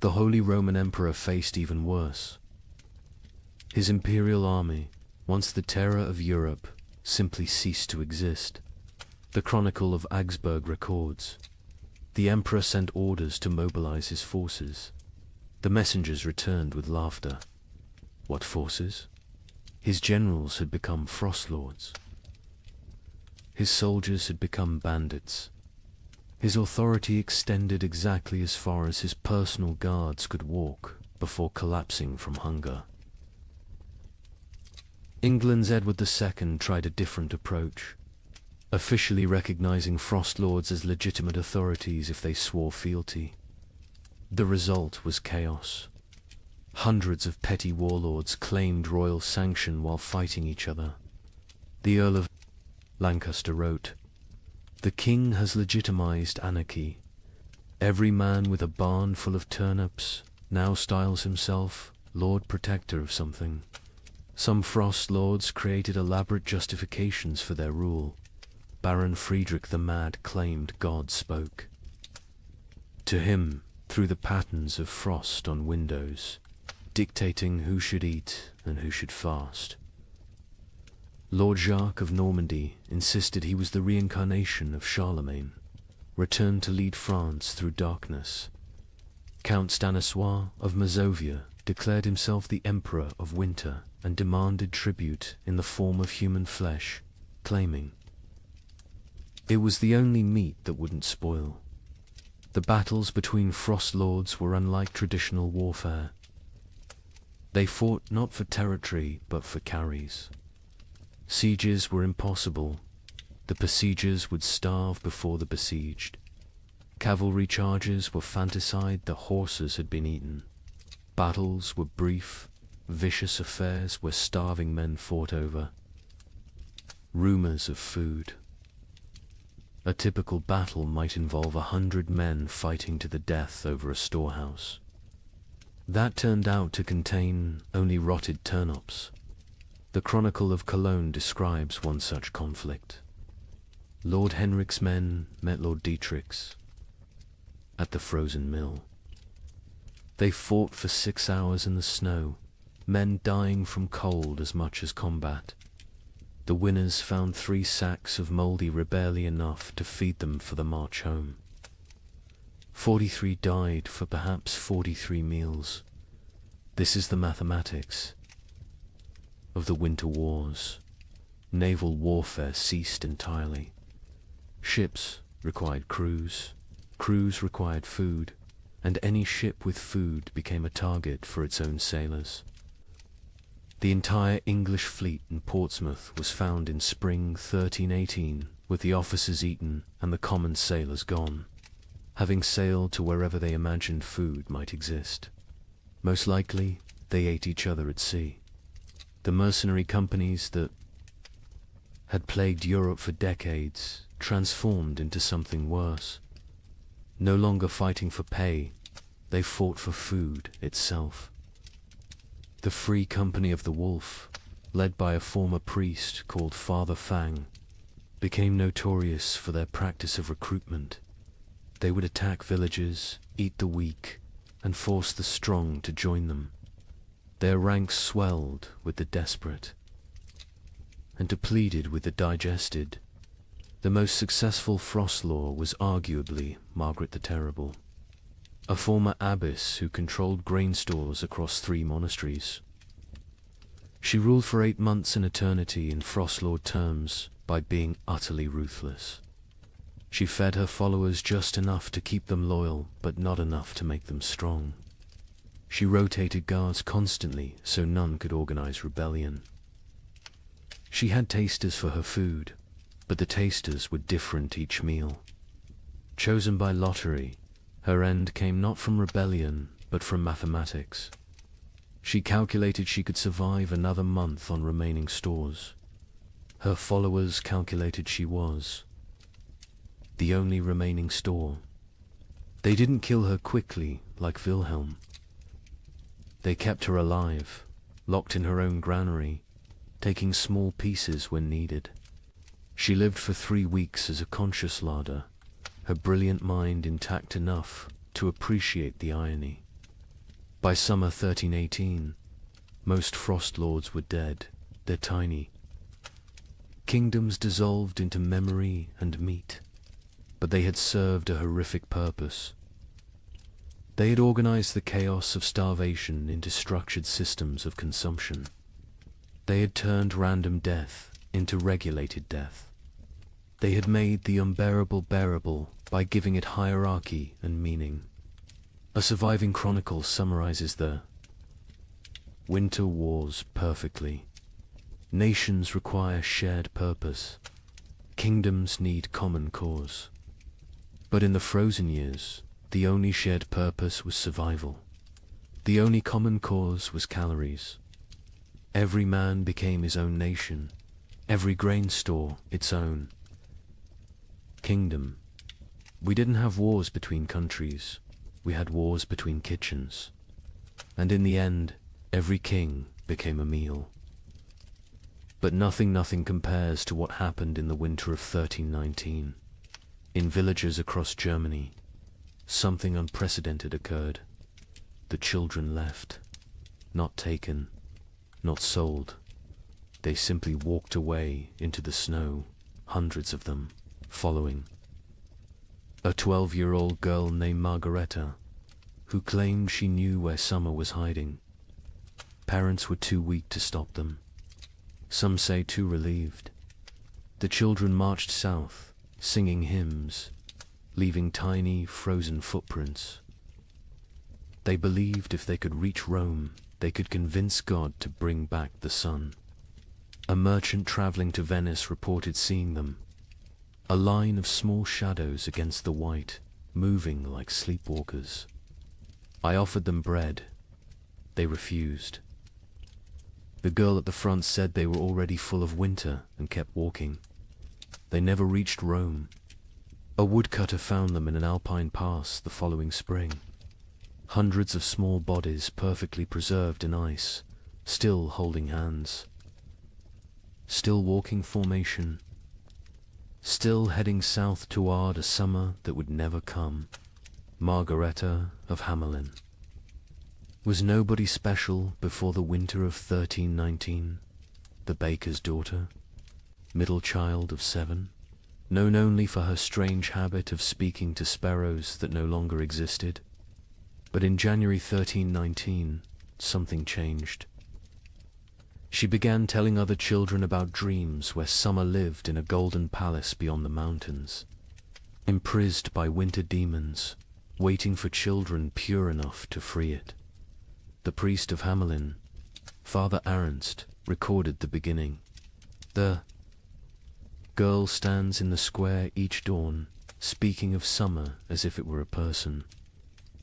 The Holy Roman Emperor faced even worse. His imperial army, once the terror of Europe, simply ceased to exist. The Chronicle of Augsburg records, "The emperor sent orders to mobilize his forces. The messengers returned with laughter." What forces? His generals had become frost lords. His soldiers had become bandits. His authority extended exactly as far as his personal guards could walk before collapsing from hunger. England's Edward II tried a different approach, officially recognizing frost lords as legitimate authorities if they swore fealty. The result was chaos. Hundreds of petty warlords claimed royal sanction while fighting each other. The Earl of Lancaster wrote, "The king has legitimized anarchy. Every man with a barn full of turnips now styles himself Lord Protector of something. Some frost lords created elaborate justifications for their rule. Baron Friedrich the Mad claimed God spoke to him through the patterns of frost on windows, dictating who should eat and who should fast. Lord Jacques of Normandy insisted he was the reincarnation of Charlemagne, returned to lead France through darkness. Count Stanislaus of Mazovia declared himself the Emperor of Winter and demanded tribute in the form of human flesh, claiming it was the only meat that wouldn't spoil. The battles between frost lords were unlike traditional warfare. They fought not for territory but for carries. Sieges were impossible. The besiegers would starve before the besieged. Cavalry charges were fanticide, the horses had been eaten. Battles were brief, vicious affairs where starving men fought over rumors of food. A typical battle might involve 100 men fighting to the death over a storehouse. That turned out to contain only rotted turnips. The Chronicle of Cologne describes one such conflict. Lord Henrik's men met Lord Dietrich's at the frozen mill. They fought for 6 hours in the snow, men dying from cold as much as combat. The winners found 3 sacks of mouldy barely enough to feed them for the march home. 43 died for perhaps 43 meals. This is the mathematics of the winter wars. Naval warfare ceased entirely. Ships required crews, crews required food, and any ship with food became a target for its own sailors. The entire English fleet in Portsmouth was found in spring 1318, with the officers eaten and the common sailors gone, having sailed to wherever they imagined food might exist. Most likely, they ate each other at sea. The mercenary companies that had plagued Europe for decades transformed into something worse. No longer fighting for pay, they fought for food itself. The Free Company of the Wolf, led by a former priest called Father Fang, became notorious for their practice of recruitment. They would attack villages, eat the weak, and force the strong to join them. Their ranks swelled with the desperate and depleted with the digested. The most successful Frostlore was arguably Margaret the Terrible, a former abbess who controlled grain stores across 3 monasteries. She ruled for 8 months in eternity in Frostlord terms by being utterly ruthless. She fed her followers just enough to keep them loyal, but not enough to make them strong. She rotated guards constantly so none could organize rebellion. She had tasters for her food, but the tasters were different each meal. Chosen by lottery, her end came not from rebellion, but from mathematics. She calculated she could survive another month on remaining stores. Her followers calculated she was the only remaining store. They didn't kill her quickly like Wilhelm. They kept her alive, locked in her own granary, taking small pieces when needed. She lived for 3 weeks as a conscious larder, her brilliant mind intact enough to appreciate the irony. By summer 1318, most Frost Lords were dead. They're tiny. Kingdoms dissolved into memory and meat, but they had served a horrific purpose. They had organized the chaos of starvation into structured systems of consumption. They had turned random death into regulated death. They had made the unbearable bearable by giving it hierarchy and meaning. A surviving chronicle summarizes the winter wars perfectly. Nations require shared purpose. Kingdoms need common cause. But in the frozen years, the only shared purpose was survival. The only common cause was calories. Every man became his own nation, every grain store its own kingdom. We didn't have wars between countries, we had wars between kitchens. And in the end, every king became a meal. But nothing compares to what happened in the winter of 1319. In villages across Germany, something unprecedented occurred. The children left, not taken, not sold. They simply walked away into the snow, hundreds of them, following. A 12-year-old girl named Margareta, who claimed she knew where summer was hiding. Parents were too weak to stop them. Some say too relieved. The children marched south, singing hymns, leaving tiny, frozen footprints. They believed if they could reach Rome, they could convince God to bring back the sun. A merchant traveling to Venice reported seeing them, a line of small shadows against the white, moving like sleepwalkers. I offered them bread. They refused. The girl at the front said they were already full of winter and kept walking. They never reached Rome. A woodcutter found them in an alpine pass the following spring. Hundreds of small bodies perfectly preserved in ice, still holding hands. Still walking formation. Still heading south toward a summer that would never come. Margareta of Hamelin. Was nobody special before the winter of 1319? The baker's daughter, middle child of 7, known only for her strange habit of speaking to sparrows that no longer existed. But in January 1319, something changed. She began telling other children about dreams where summer lived in a golden palace beyond the mountains, imprisoned by winter demons, waiting for children pure enough to free it. The priest of Hamelin, Father Ernst, recorded the beginning. The girl stands in the square each dawn, speaking of summer as if it were a person.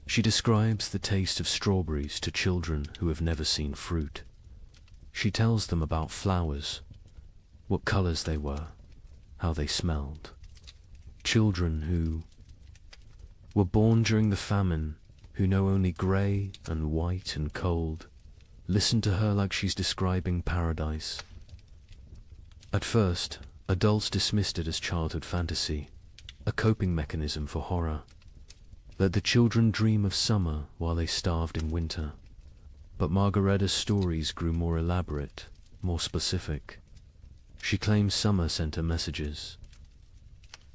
She describes the taste of strawberries to children who have never seen fruit. She tells them about flowers, what colors they were, how they smelled. Children who were born during the famine, who know only grey and white and cold, listen to her like she's describing paradise. At first, adults dismissed it as childhood fantasy, a coping mechanism for horror. Let the children dream of summer while they starved in winter. But Margaretta's stories grew more elaborate, more specific. She claims summer sent her messages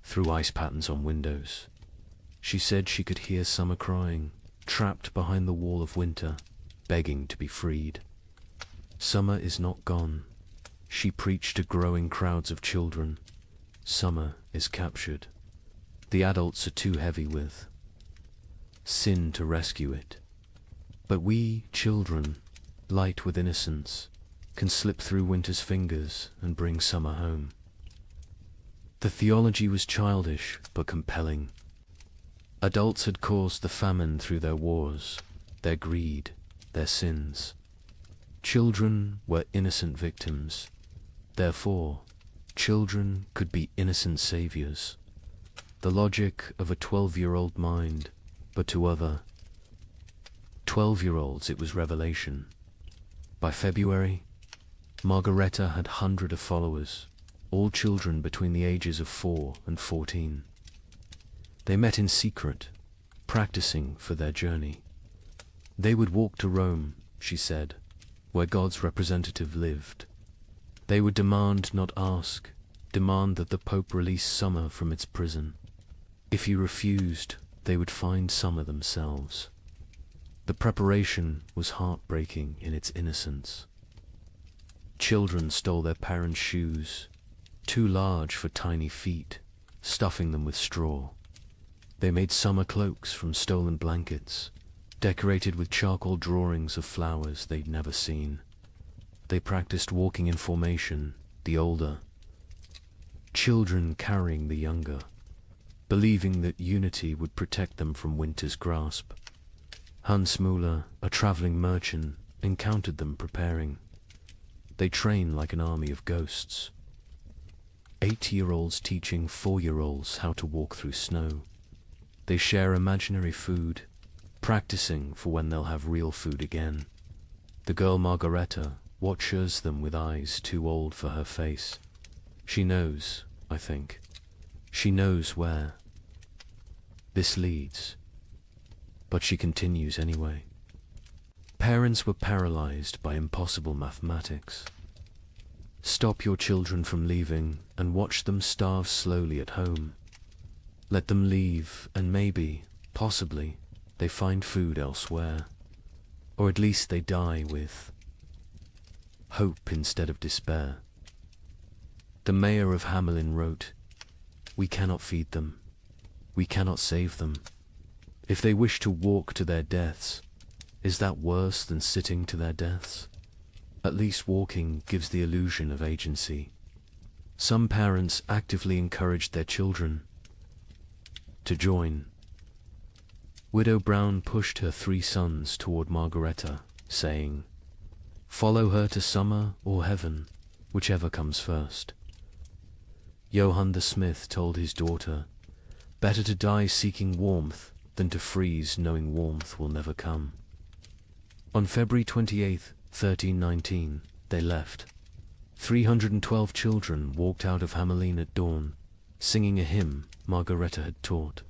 through ice patterns on windows. She said she could hear summer crying, trapped behind the wall of winter, begging to be freed. Summer is not gone. She preached to growing crowds of children. Summer is captured. The adults are too heavy with sin to rescue it. But we, children, light with innocence, can slip through winter's fingers and bring summer home. The theology was childish but compelling. Adults had caused the famine through their wars, their greed, their sins. Children were innocent victims. Therefore, children could be innocent saviors. The logic of a 12-year-old mind, but to other 12-year-olds it was revelation. By February, Margareta had hundreds of followers, all children between the ages of 4 and 14. They met in secret, practicing for their journey. They would walk to Rome, she said, where God's representative lived. They would demand, not ask, demand that the Pope release summer from its prison. If he refused, they would find summer themselves. The preparation was heartbreaking in its innocence. Children stole their parents' shoes, too large for tiny feet, stuffing them with straw. They made summer cloaks from stolen blankets, decorated with charcoal drawings of flowers they'd never seen. They practiced walking in formation, the older children carrying the younger, believing that unity would protect them from winter's grasp. Hans Müller, a traveling merchant, encountered them preparing. They train like an army of ghosts. 8-year-olds teaching 4-year-olds how to walk through snow. They share imaginary food, practicing for when they'll have real food again. The girl Margareta watches them with eyes too old for her face. She knows, I think. She knows where this leads, but she continues anyway. Parents were paralyzed by impossible mathematics. Stop your children from leaving and watch them starve slowly at home. Let them leave and maybe, possibly, they find food elsewhere. Or at least they die with hope instead of despair. The mayor of Hamelin wrote, "We cannot feed them. We cannot save them. If they wish to walk to their deaths, is that worse than sitting to their deaths? At least walking gives the illusion of agency." Some parents actively encouraged their children to join. Widow Brown pushed her 3 sons toward Margareta, saying, "Follow her to summer or heaven, whichever comes first." Johann the smith told his daughter, "Better to die seeking warmth than to freeze knowing warmth will never come." On February 28, 1319, they left. 312 children walked out of Hamelin at dawn, singing a hymn Margareta had taught.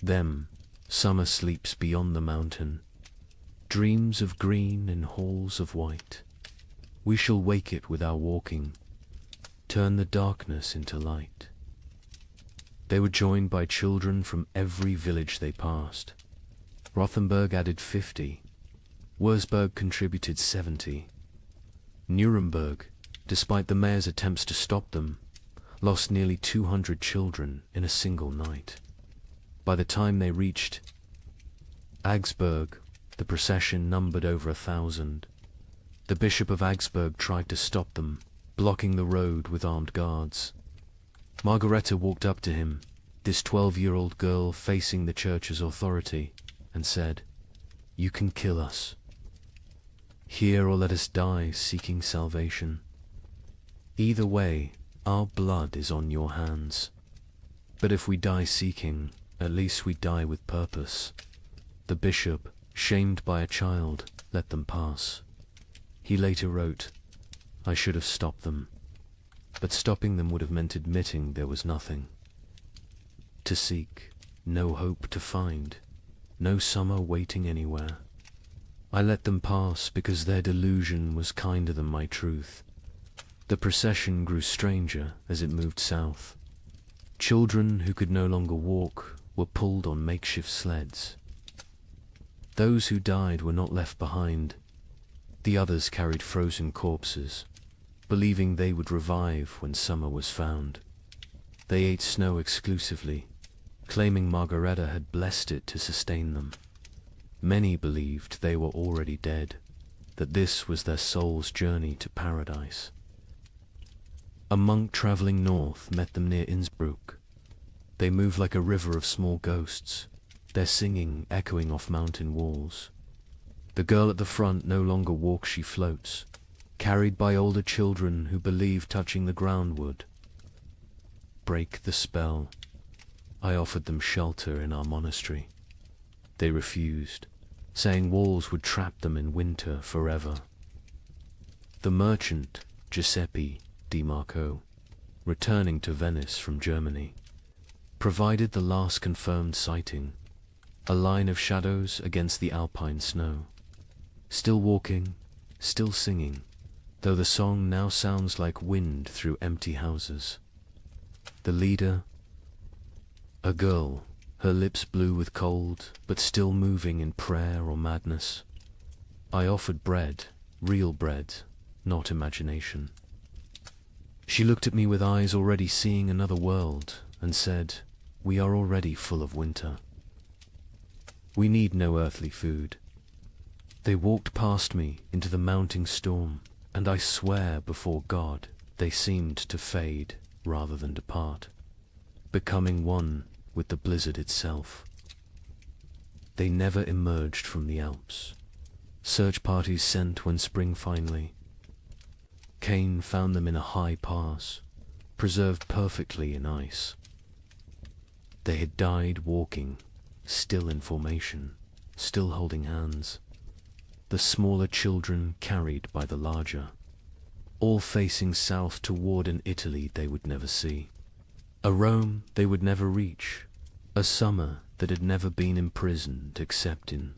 Them, summer sleeps beyond the mountain, dreams of green in halls of white. We shall wake it with our walking, turn the darkness into light. They were joined by children from every village they passed. Rothenburg added 50. Wurzburg contributed 70. Nuremberg, despite the mayor's attempts to stop them, lost nearly 200 children in a single night. By the time they reached Augsburg, the procession numbered over 1,000. The Bishop of Augsburg tried to stop them, blocking the road with armed guards. Margareta walked up to him, this 12-year-old girl facing the church's authority. and said, "You can kill us. Here or let us die seeking salvation. Either way, our blood is on your hands. But if we die seeking, at least we die with purpose." The bishop, shamed by a child, let them pass. He later wrote, "I should have stopped them, but stopping them would have meant admitting there was nothing to seek, no hope to find, no summer waiting anywhere. I let them pass because their delusion was kinder than my truth." The procession grew stranger as it moved south. Children who could no longer walk were pulled on makeshift sleds. Those who died were not left behind. The others carried frozen corpses, believing they would revive when summer was found. They ate snow exclusively, claiming Margareta had blessed it to sustain them. Many believed they were already dead, that this was their soul's journey to paradise. A monk traveling north met them near Innsbruck. They moved like a river of small ghosts, their singing echoing off mountain walls. The girl at the front no longer walks, she floats, carried by older children who believe touching the ground would break the spell. I offered them shelter in our monastery. They refused, saying walls would trap them in winter forever. The merchant, Giuseppe Di Marco, returning to Venice from Germany, provided the last confirmed sighting, a line of shadows against the alpine snow. Still walking, still singing, though the song now sounds like wind through empty houses. The leader, a girl, her lips blue with cold, but still moving in prayer or madness. I offered bread, real bread, not imagination. She looked at me with eyes already seeing another world, and said, "We are already full of winter. We need no earthly food." They walked past me into the mounting storm, and I swear before God they seemed to fade rather than depart, becoming one with the blizzard itself. They never emerged from the Alps. Search parties sent when spring finally Cain found them in a high pass, preserved perfectly in ice. They had died walking, still in formation, still holding hands. The smaller children carried by the larger, all facing south toward an Italy they would never see, a Rome they would never reach, a summer that had never been imprisoned except in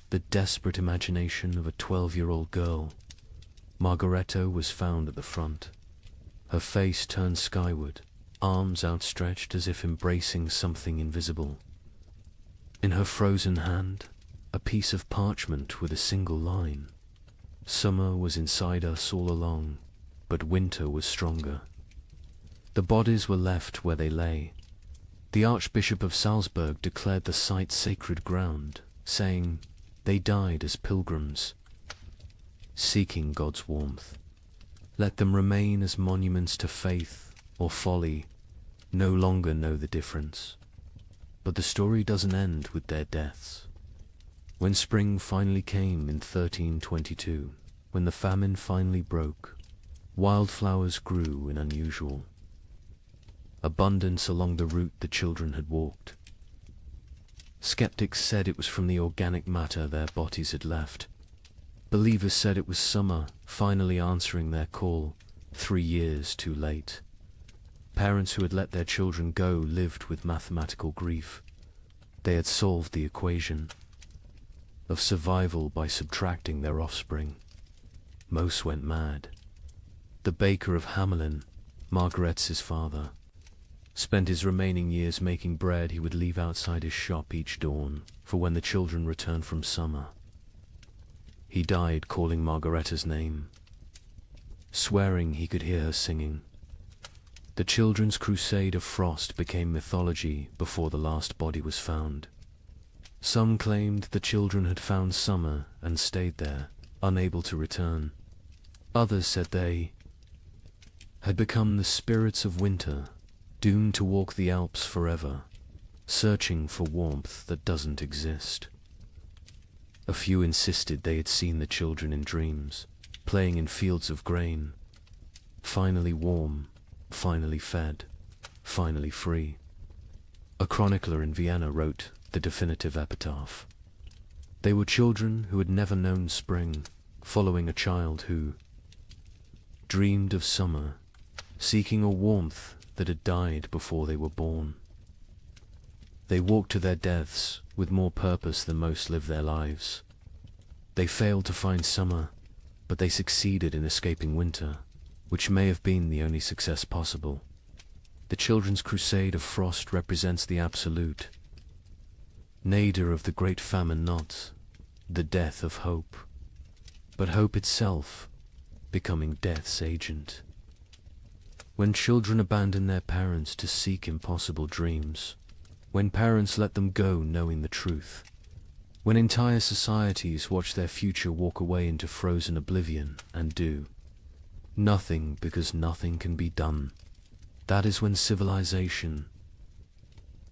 the desperate imagination of a 12-year-old girl. Margareta was found at the front, her face turned skyward, arms outstretched as if embracing something invisible. In her frozen hand, a piece of parchment with a single line. Summer was inside us all along, but winter was stronger. The bodies were left where they lay. The Archbishop of Salzburg declared the site sacred ground, saying, "They died as pilgrims, seeking God's warmth. Let them remain as monuments to faith or folly, no longer know the difference." But the story doesn't end with their deaths. When spring finally came in 1322, when the famine finally broke, wildflowers grew in unusual abundance along the route the children had walked. Skeptics said it was from the organic matter their bodies had left. Believers said it was summer finally answering their call, 3 years too late. Parents who had let their children go lived with mathematical grief. They had solved the equation of survival by subtracting their offspring. Most went mad. The baker of Hamelin, Margaret's father, spent his remaining years making bread he would leave outside his shop each dawn for when the children returned from summer. He died calling Margareta's name, swearing he could hear her singing. The children's crusade of frost became mythology before the last body was found. Some claimed the children had found summer and stayed there, unable to return. Others said they had become the spirits of winter, doomed to walk the Alps forever. searching for warmth that doesn't exist. A few insisted they had seen the children in dreams, playing in fields of grain, finally warm, finally fed, finally free. A chronicler in Vienna wrote the definitive epitaph. They were children who had never known spring, following a child who dreamed of summer, seeking a warmth that had died before they were born. They walked to their deaths with more purpose than most live their lives. They failed to find summer, but they succeeded in escaping winter, which may have been the only success possible. The children's crusade of frost represents the absolute, nadir of the great famine, not the death of hope, but hope itself becoming death's agent. When children abandon their parents to seek impossible dreams, when parents let them go knowing the truth, when entire societies watch their future walk away into frozen oblivion and do nothing because nothing can be done, that is when civilization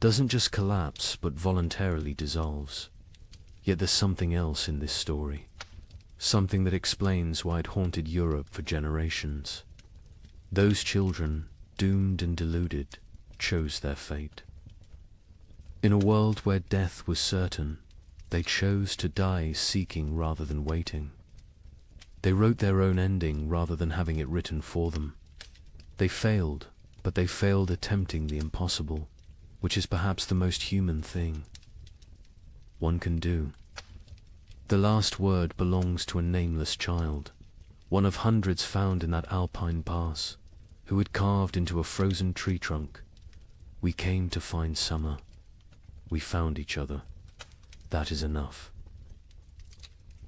doesn't just collapse but voluntarily dissolves. Yet there's something else in this story, something that explains why it haunted Europe for generations. Those children, doomed and deluded, chose their fate. In a world where death was certain, they chose to die seeking rather than waiting. They wrote their own ending rather than having it written for them. They failed, but they failed attempting the impossible, which is perhaps the most human thing one can do. The last word belongs to a nameless child, one of hundreds found in that alpine pass, who had carved into a frozen tree trunk. We came to find summer. We found each other. That is enough.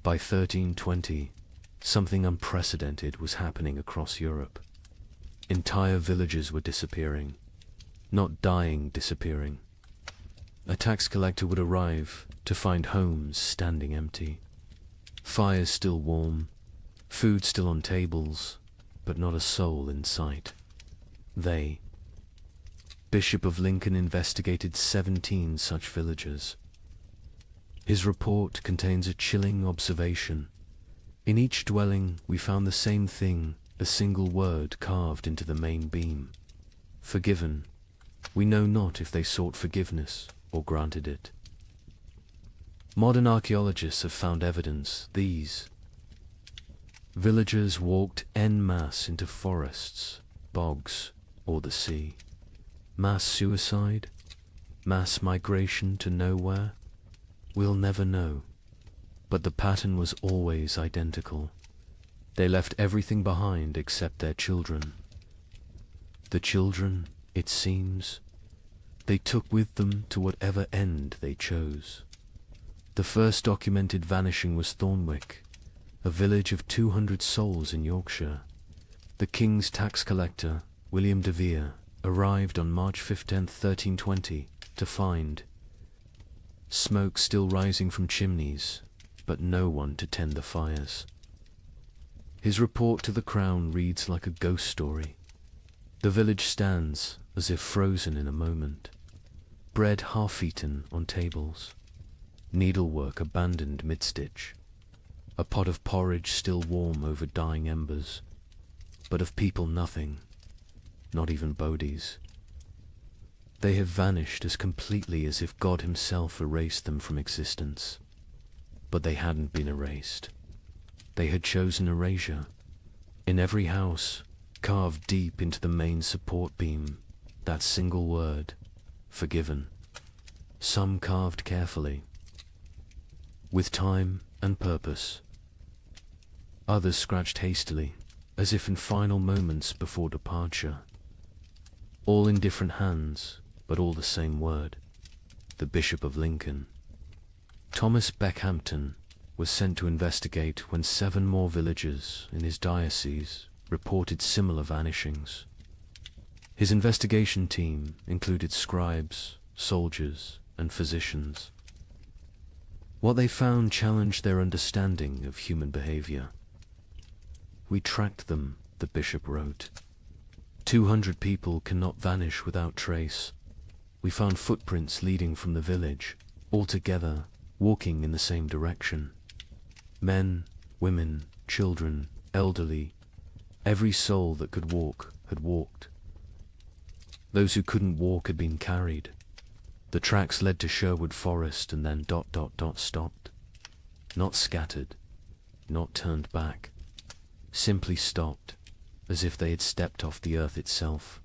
By 1320, something unprecedented was happening across Europe. Entire villages were disappearing, not dying, disappearing. A tax collector would arrive to find homes standing empty, fires still warm, food still on tables, but not a soul in sight. Bishop of Lincoln investigated 17 such villages. His report contains a chilling observation. In each dwelling we found the same thing, a single word carved into the main beam. Forgiven. We know not if they sought forgiveness or granted it. Modern archaeologists have found evidence these villagers walked en masse into forests, bogs, or the sea. Mass suicide? Mass migration to nowhere? We'll never know. But the pattern was always identical. They left everything behind except their children. The children, it seems, they took with them to whatever end they chose. The first documented vanishing was Thornwick, a village of 200 souls in Yorkshire. The king's tax collector, William de Vere, arrived on March 15, 1320, to find smoke still rising from chimneys, but no one to tend the fires. His report to the crown reads like a ghost story. The village stands as if frozen in a moment, bread half-eaten on tables, needlework abandoned mid-stitch, a pot of porridge still warm over dying embers, but of people nothing, not even bodies. They have vanished as completely as if God himself erased them from existence. But they hadn't been erased. They had chosen erasure. In every house, carved deep into the main support beam, that single word, forgiven. Some carved carefully, with time and purpose. Others scratched hastily, as if in final moments before departure. All in different hands, but all the same word, the Bishop of Lincoln. Thomas Beckhampton was sent to investigate when 7 more villages in his diocese reported similar vanishings. His investigation team included scribes, soldiers, and physicians. What they found challenged their understanding of human behavior. We tracked them, the bishop wrote. 200 people cannot vanish without trace. we found footprints leading from the village, all together, walking in the same direction. Men, women, children, elderly, every soul that could walk had walked. Those who couldn't walk had been carried. The tracks led to Sherwood Forest and then ... stopped. Not scattered, not turned back, simply stopped, as if they had stepped off the earth itself.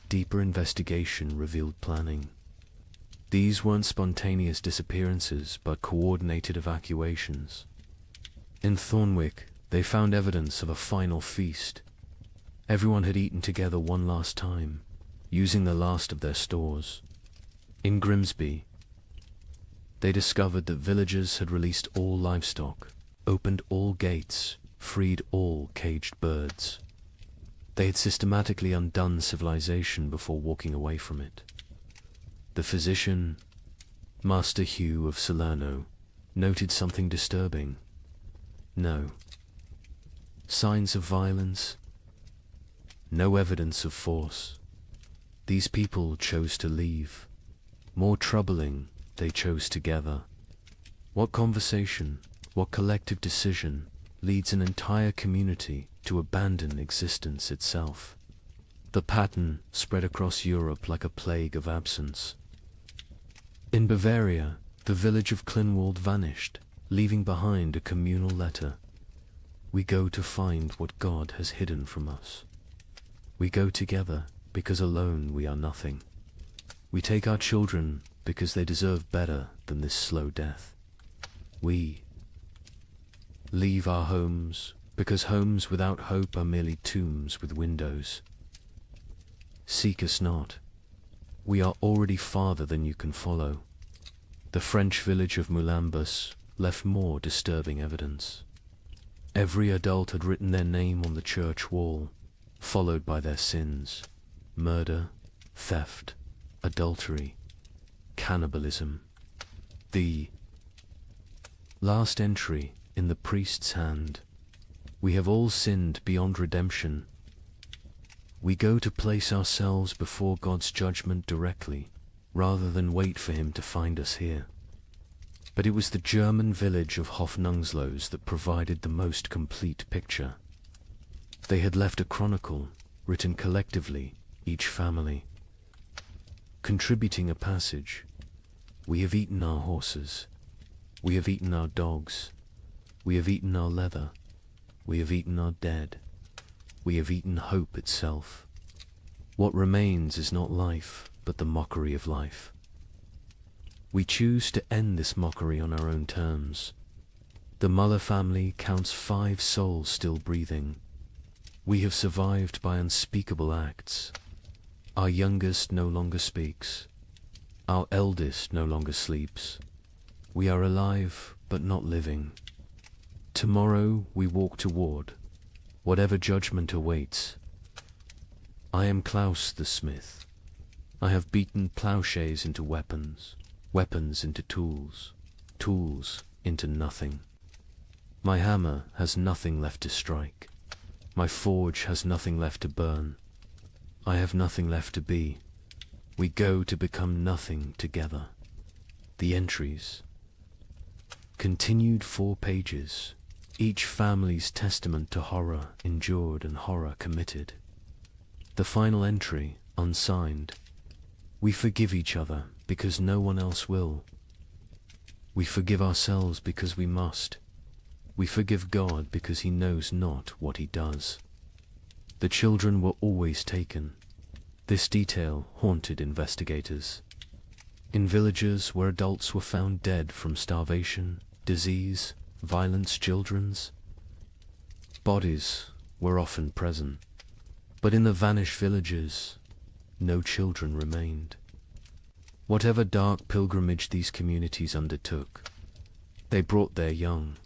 Deeper investigation revealed planning. These weren't spontaneous disappearances, but coordinated evacuations. In Thornwick, they found evidence of a final feast. Everyone had eaten together one last time, using the last of their stores. In Grimsby, they discovered that villagers had released all livestock, opened all gates, freed all caged birds. They had systematically undone civilization before walking away from it. The physician, Master Hugh of Salerno, noted something disturbing. No signs of violence, no evidence of force. These people chose to leave. More troubling, they chose together. What conversation, what collective decision leads an entire community to abandon existence itself? The pattern spread across Europe like a plague of absence. In Bavaria, the village of Klinwald vanished, leaving behind a communal letter. We go to find what God has hidden from us. We go together because alone we are nothing. We take our children because they deserve better than this slow death. We leave our homes because homes without hope are merely tombs with windows. Seek us not. We are already farther than you can follow. The French village of Moulambus left more disturbing evidence. Every adult had written their name on the church wall, followed by their sins: murder, theft, adultery, cannibalism. The last entry in the priest's hand: we have all sinned beyond redemption. We go to place ourselves before God's judgment directly, rather than wait for him to find us here. But it was the German village of Hofnungslos that provided the most complete picture. They had left a chronicle, written collectively, each family, contributing a passage. We have eaten our horses. We have eaten our dogs. We have eaten our leather. We have eaten our dead. We have eaten hope itself. What remains is not life, but the mockery of life. We choose to end this mockery on our own terms. The Muller family counts 5 souls still breathing. We have survived by unspeakable acts. Our youngest no longer speaks. Our eldest no longer sleeps. We are alive, but not living. Tomorrow we walk toward whatever judgment awaits. I am Klaus the smith. I have beaten plowshares into weapons, weapons into tools, tools into nothing. My hammer has nothing left to strike. My forge has nothing left to burn. I have nothing left to be. We go to become nothing together. The entries. Continued 4 pages. Each family's testament to horror endured and horror committed. The final entry, unsigned. We forgive each other because no one else will. We forgive ourselves because we must. We forgive God because he knows not what he does. The children were always taken. This detail haunted investigators. In villages where adults were found dead from starvation, disease, violence, children's bodies were often present. But in the vanished villages, no children remained. Whatever dark pilgrimage these communities undertook, they brought their young.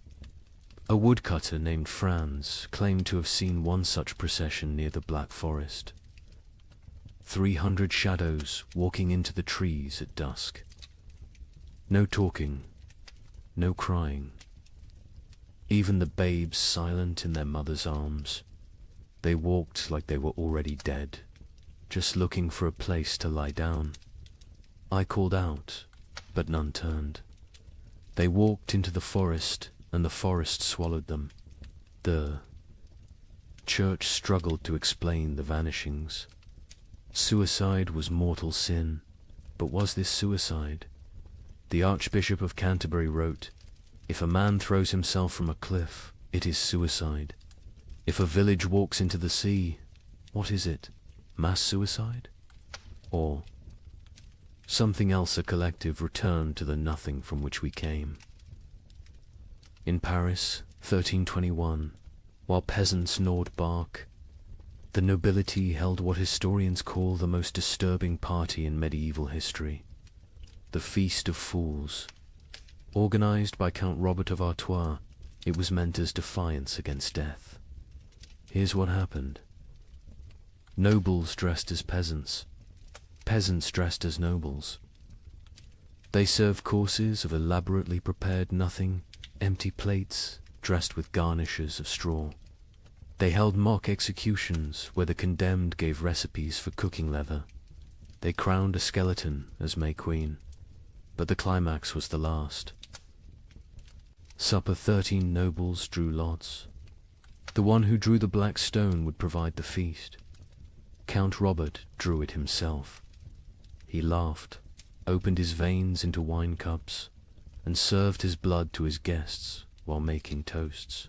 A woodcutter named Franz claimed to have seen one such procession near the Black Forest. 300 shadows walking into the trees at dusk. No talking, no crying. Even the babes silent in their mother's arms. They walked like they were already dead, just looking for a place to lie down. I called out, but none turned. They walked into the forest, and the forest swallowed them. The church struggled to explain the vanishings. Suicide was mortal sin, but was this suicide? The Archbishop of Canterbury wrote, "If a man throws himself from a cliff, it is suicide. If a village walks into the sea, what is it? Mass suicide? Or something else? A collective return to the nothing from which we came." In Paris, 1321, while peasants gnawed bark, the nobility held what historians call the most disturbing party in medieval history, the Feast of Fools. Organized by Count Robert of Artois, it was meant as defiance against death. Here's what happened. Nobles dressed as peasants, peasants dressed as nobles. They served courses of elaborately prepared nothing, empty plates dressed with garnishes of straw. They held mock executions where the condemned gave recipes for cooking leather. They crowned a skeleton as May Queen, but the climax was the last. Supper 13 nobles drew lots. The one who drew the black stone would provide the feast. Count Robert drew it himself. He laughed, opened his veins into wine cups, and served his blood to his guests while making toasts.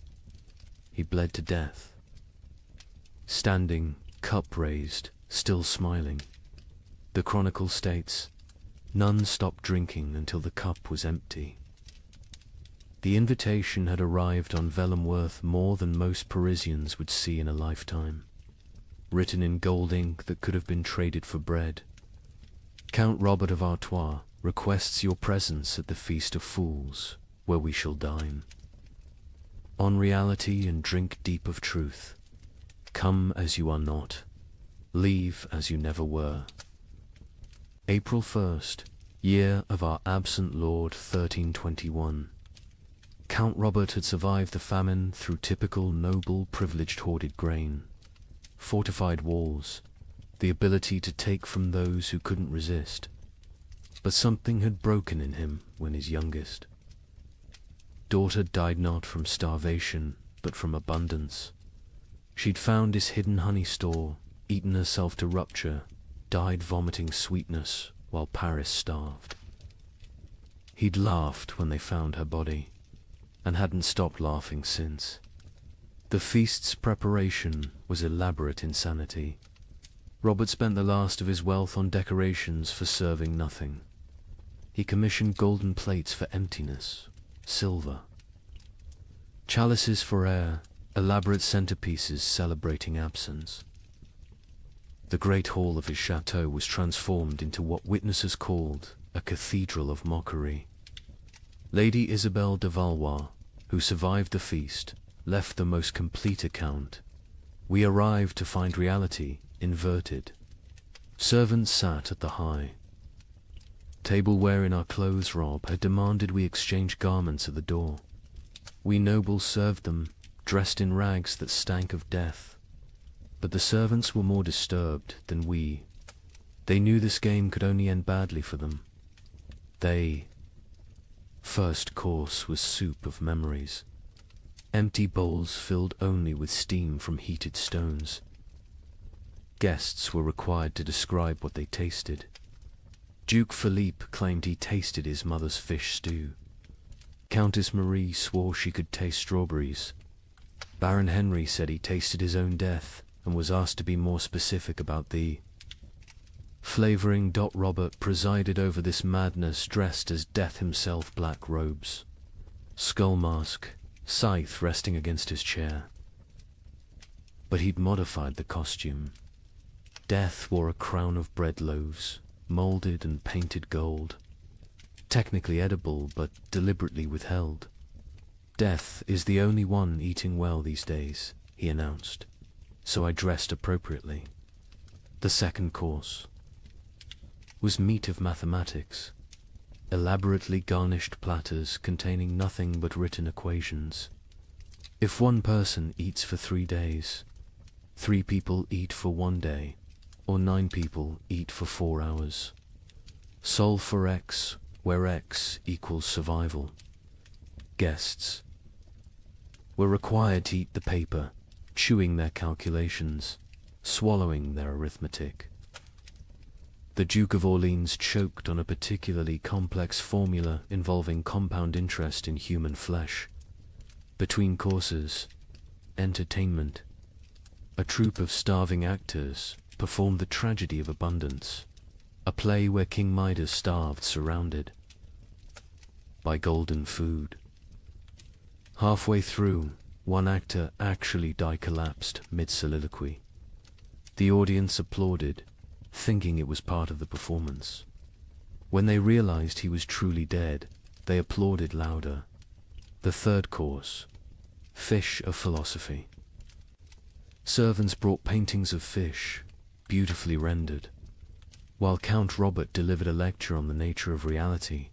He bled to death. Standing, cup raised, still smiling. The chronicle states, none stopped drinking until the cup was empty. The invitation had arrived on vellum worth more than most Parisians would see in a lifetime, written in gold ink that could have been traded for bread. Count Robert of Artois requests your presence at the Feast of Fools, where we shall dine. On reality and drink deep of truth. Come as you are not. Leave as you never were. April 1st, year of our absent Lord 1321. Count Robert had survived the famine through typical noble privileged hoarded grain, fortified walls, the ability to take from those who couldn't resist. But something had broken in him when his youngest daughter died not from starvation, but from abundance. She'd found his hidden honey store, eaten herself to rupture, died vomiting sweetness while Paris starved. He'd laughed when they found her body, and hadn't stopped laughing since. The feast's preparation was elaborate insanity. Robert spent the last of his wealth on decorations for serving nothing. He commissioned golden plates for emptiness, silver, chalices for air, elaborate centerpieces celebrating absence. The great hall of his chateau was transformed into what witnesses called a cathedral of mockery. Lady Isabelle de Valois, who survived the feast, left the most complete account. We arrived to find reality inverted. Servants sat at the high tableware in our clothes rob had demanded we exchange garments at the door. We nobles served them, dressed in rags that stank of death. But the servants were more disturbed than we. They knew this game could only end badly for them. First course was soup of memories. Empty bowls filled only with steam from heated stones. Guests were required to describe what they tasted. Duke Philippe claimed he tasted his mother's fish stew. Countess Marie swore she could taste strawberries. Baron Henry said he tasted his own death and was asked to be more specific about the flavoring. Robert presided over this madness dressed as Death himself, black robes, skull mask, scythe resting against his chair. But he'd modified the costume. Death wore a crown of bread loaves, molded and painted gold, technically edible but deliberately withheld. Death is the only one eating well these days, he announced, so I dressed appropriately. The second course was meat of mathematics, elaborately garnished platters containing nothing but written equations. If one person eats for 3 days, 3 people eat for 1 day. or 9 people eat for 4 hours. Solve for X, where X equals survival. Guests were required to eat the paper, chewing their calculations, swallowing their arithmetic. The Duke of Orleans choked on a particularly complex formula involving compound interest in human flesh. Between courses, entertainment, a troupe of starving actors performed the tragedy of abundance, a play where King Midas starved surrounded by golden food. Halfway through, one actor actually collapsed mid-soliloquy. The audience applauded, thinking it was part of the performance. When they realized he was truly dead, they applauded louder. The third course, fish of philosophy. Servants brought paintings of fish, beautifully rendered, while Count Robert delivered a lecture on the nature of reality.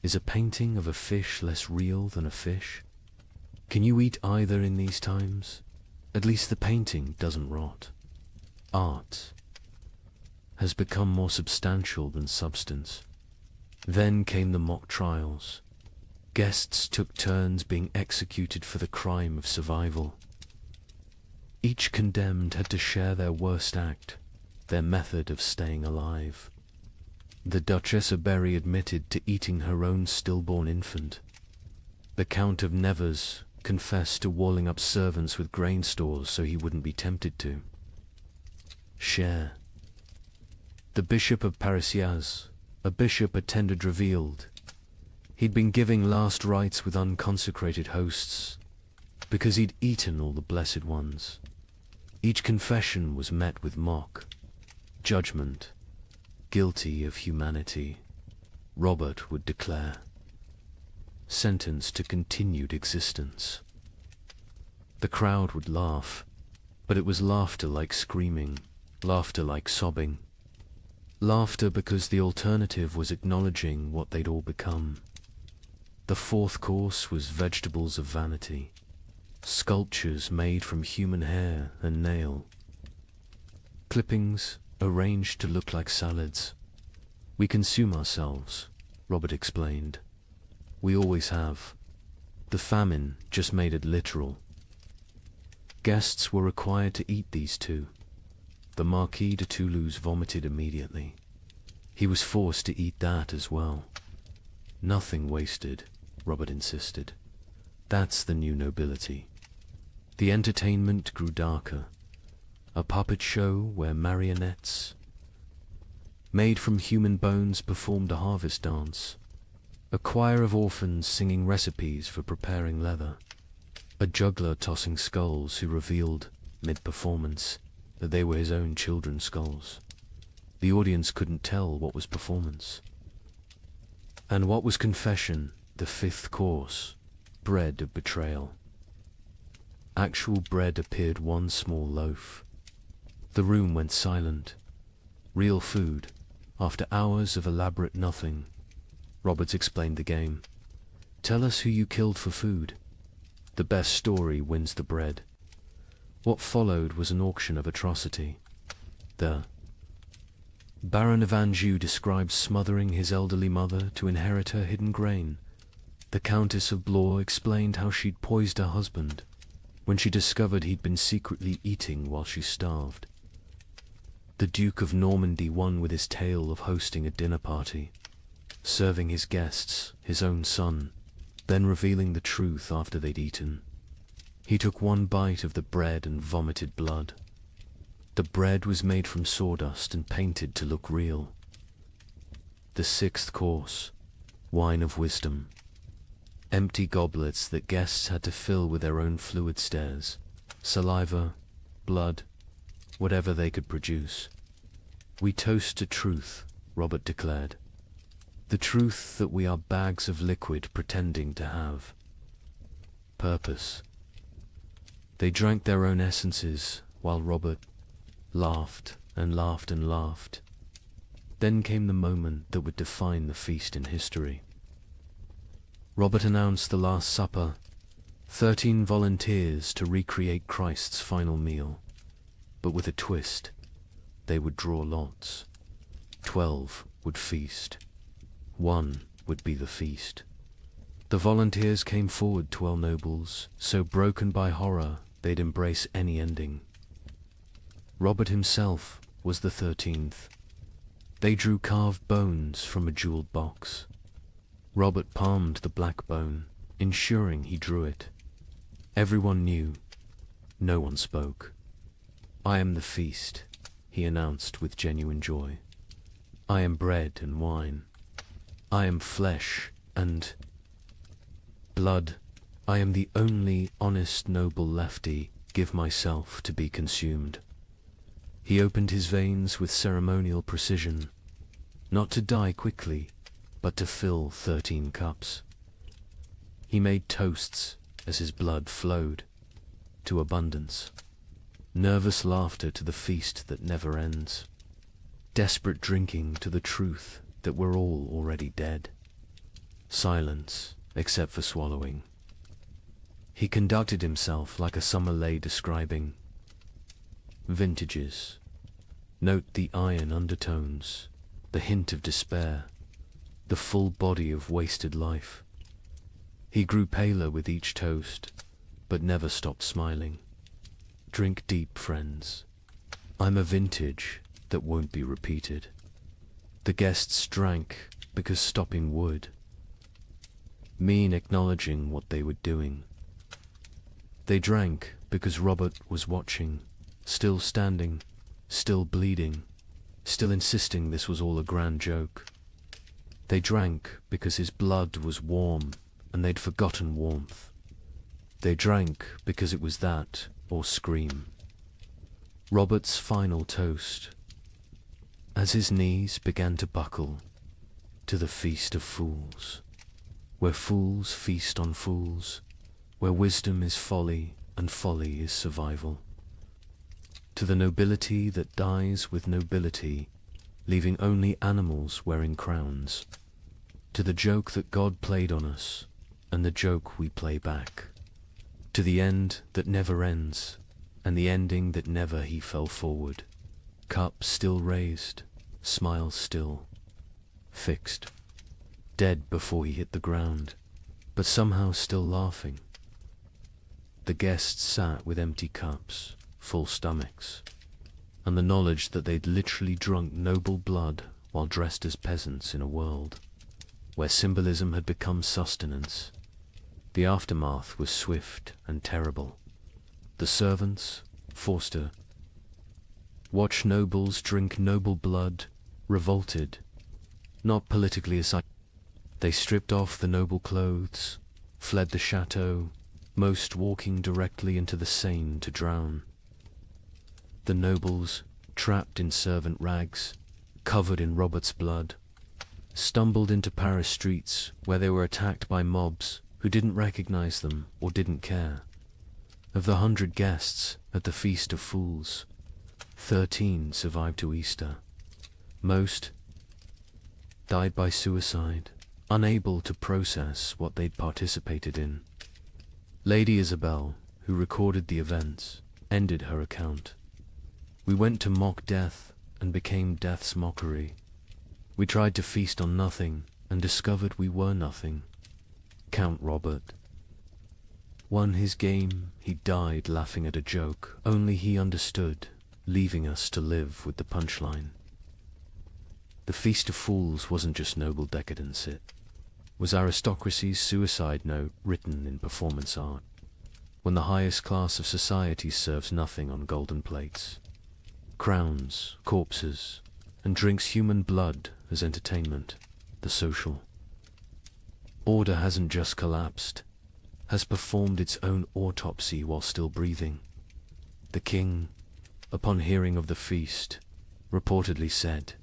Is a painting of a fish less real than a fish? Can you eat either in these times? At least the painting doesn't rot. Art has become more substantial than substance. Then came the mock trials. Guests took turns being executed for the crime of survival. Each condemned had to share their worst act, their method of staying alive. The Duchess of Berry admitted to eating her own stillborn infant. The Count of Nevers confessed to walling up servants with grain stores so he wouldn't be tempted to share. The Bishop of Parisiaz, a bishop attended, revealed he'd been giving last rites with unconsecrated hosts because he'd eaten all the blessed ones. Each confession was met with mock judgment. Guilty of humanity, Robert would declare. Sentenced to continued existence. The crowd would laugh, but it was laughter like screaming, laughter like sobbing. Laughter because the alternative was acknowledging what they'd all become. The fourth course was vegetables of vanity, sculptures made from human hair and nail. Clippings arranged to look like salads. We consume ourselves, Robert explained. We always have. The famine just made it literal. Guests were required to eat these two. The Marquis de Toulouse vomited immediately. He was forced to eat that as well. Nothing wasted, Robert insisted. That's the new nobility. The entertainment grew darker. A puppet show where marionettes made from human bones performed a harvest dance. A choir of orphans singing recipes for preparing leather. A juggler tossing skulls who revealed, mid-performance, that they were his own children's skulls. The audience couldn't tell what was performance and what was confession. The fifth course, bread of betrayal. Actual bread appeared, one small loaf. The room went silent. Real food, after hours of elaborate nothing. Roberts explained the game. Tell us who you killed for food. The best story wins the bread. What followed was an auction of atrocity. The Baron of Anjou described smothering his elderly mother to inherit her hidden grain. The Countess of Blois explained how she'd poisoned her husband when she discovered he'd been secretly eating while she starved. The Duke of Normandy won with his tale of hosting a dinner party, serving his guests, his own son, then revealing the truth after they'd eaten. He took one bite of the bread and vomited blood. The bread was made from sawdust and painted to look real. The sixth course, wine of wisdom. Empty goblets that guests had to fill with their own fluid stares, saliva, blood, whatever they could produce. We toast to truth, Robert declared. The truth that we are bags of liquid pretending to have purpose. They drank their own essences while Robert laughed and laughed and laughed. Then came the moment that would define the feast in history. Robert announced the Last Supper, 13 volunteers to recreate Christ's final meal, but with a twist. they would draw lots. 12 would feast. 1 would be the feast. The volunteers came forward, 12 nobles, so broken by horror they'd embrace any ending. Robert himself was the 13th. They drew carved bones from a jeweled box. Robert palmed the black bone, ensuring he drew it. Everyone knew. No one spoke. "I am the feast," he announced with genuine joy. "I am bread and wine. I am flesh and blood. I am the only honest noble lefty. Give myself to be consumed." He opened his veins with ceremonial precision, not to die quickly, but to fill 13 cups. He made toasts as his blood flowed, to abundance. Nervous laughter to the feast that never ends. Desperate drinking to the truth that we're all already dead. Silence, except for swallowing. He conducted himself like a summer lay describing vintages. Note the iron undertones, the hint of despair, the full body of wasted life. He grew paler with each toast, but never stopped smiling. Drink deep, friends. I'm a vintage that won't be repeated. The guests drank because stopping would mean acknowledging what they were doing. They drank because Robert was watching, still standing, still bleeding, still insisting this was all a grand joke. They drank because his blood was warm and they'd forgotten warmth. They drank because it was that or scream. Robert's final toast, as his knees began to buckle, to the feast of fools, where fools feast on fools, where wisdom is folly and folly is survival. To the nobility that dies with nobility, leaving only animals wearing crowns. To the joke that God played on us, and the joke we play back. To the end that never ends, and the ending that never he fell forward. Cup still raised, smile still, fixed. Dead before he hit the ground, but somehow still laughing. The guests sat with empty cups, full stomachs, and the knowledge that they'd literally drunk noble blood while dressed as peasants in a world where symbolism had become sustenance. The aftermath was swift and terrible. The servants, Forster, watch nobles drink noble blood, revolted, not politically aside. They stripped off the noble clothes, fled the chateau, most walking directly into the Seine to drown. The nobles, trapped in servant rags, covered in Robert's blood, stumbled into Paris streets where they were attacked by mobs who didn't recognize them or didn't care. Of the 100 guests at the Feast of Fools, 13 survived to Easter. Most died by suicide, unable to process what they'd participated in. Lady Isabel, who recorded the events, ended her account. "We went to mock death and became death's mockery. We tried to feast on nothing and discovered we were nothing. Count Robert won his game. He died laughing at a joke only he understood, leaving us to live with the punchline." The Feast of Fools wasn't just noble decadence, it was aristocracy's suicide note written in performance art, when the highest class of society serves nothing on golden plates. Crowns, corpses, and drinks human blood as entertainment, the social order hasn't just collapsed, has performed its own autopsy while still breathing. The king, upon hearing of the feast, reportedly said,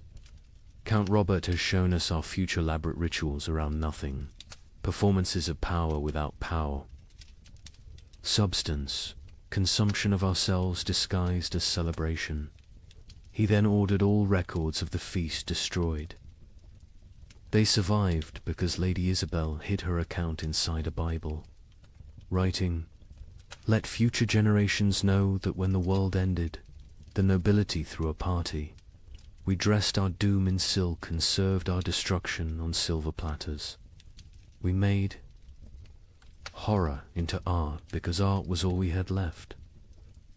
"Count Robert has shown us our future elaborate rituals around nothing, performances of power without power. Substance, consumption of ourselves disguised as celebration." He then ordered all records of the feast destroyed. They survived because Lady Isabel hid her account inside a Bible, writing, "Let future generations know that when the world ended, the nobility threw a party. We dressed our doom in silk and served our destruction on silver platters. We made horror into art because art was all we had left.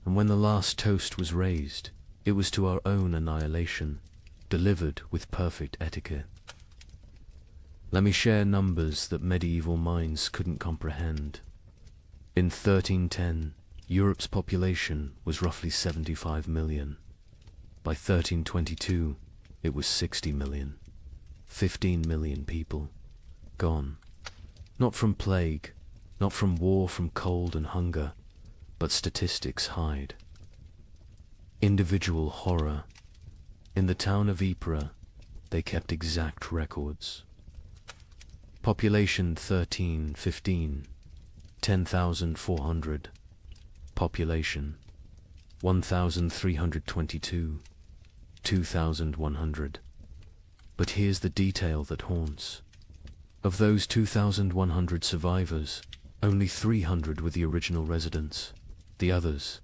And when the last toast was raised, it was to our own annihilation, delivered with perfect etiquette. Let me share numbers that medieval minds couldn't comprehend. In 1310, Europe's population was roughly 75 million. By 1322, it was 60 million. 15 million people gone. Not from plague, not from war, from cold and hunger, but statistics hide. Individual horror. In the town of Ypres, they kept exact records. Population 1315, 10,400. Population 1,322, 2,100. But here's the detail that haunts. Of those 2,100 survivors, only 300 were the original residents. The others,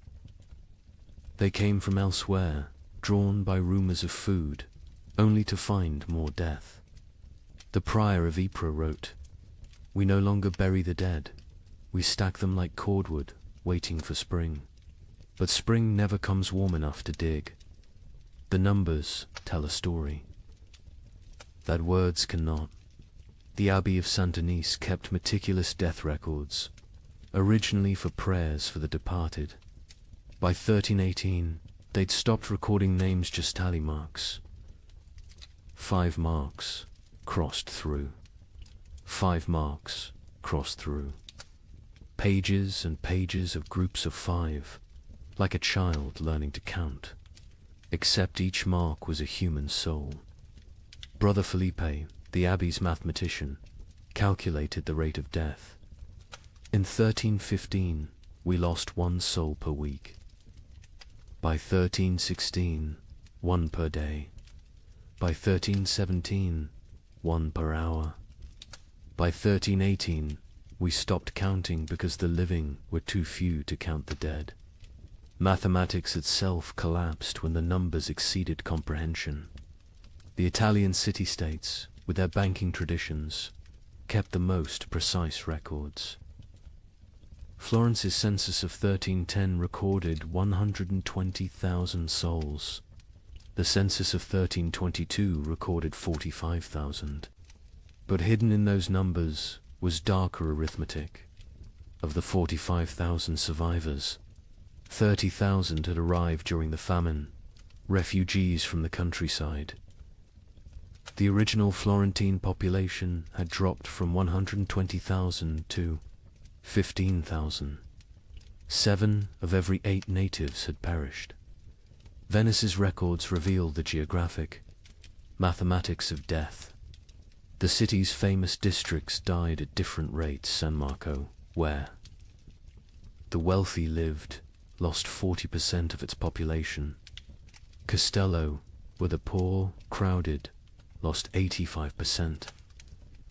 they came from elsewhere, drawn by rumors of food, only to find more death. The prior of Ypres wrote, "We no longer bury the dead. We stack them like cordwood, waiting for spring. But spring never comes warm enough to dig. The numbers tell a story that words cannot." The Abbey of Saint-Denis kept meticulous death records, originally for prayers for the departed. By 1318, they'd stopped recording names, just tally marks. 5 marks crossed through. 5 marks crossed through. Pages and pages of groups of 5, like a child learning to count, except each mark was a human soul. Brother Felipe, the abbey's mathematician, calculated the rate of death. In 1315, we lost 1 soul per week. By 1316, 1 per day. By 1317, 1 per hour. By 1318, we stopped counting because the living were too few to count the dead. Mathematics itself collapsed when the numbers exceeded comprehension. The Italian city-states, with their banking traditions, kept the most precise records. Florence's census of 1310 recorded 120,000 souls. The census of 1322 recorded 45,000. But hidden in those numbers was darker arithmetic. Of the 45,000 survivors, 30,000 had arrived during the famine, refugees from the countryside. The original Florentine population had dropped from 120,000 to 15,000. 7 of every 8 natives had perished. Venice's records reveal the geographic mathematics of death. The city's famous districts died at different rates. San Marco, where the wealthy lived, lost 40% of its population. Castello, where the poor, crowded, lost 85%.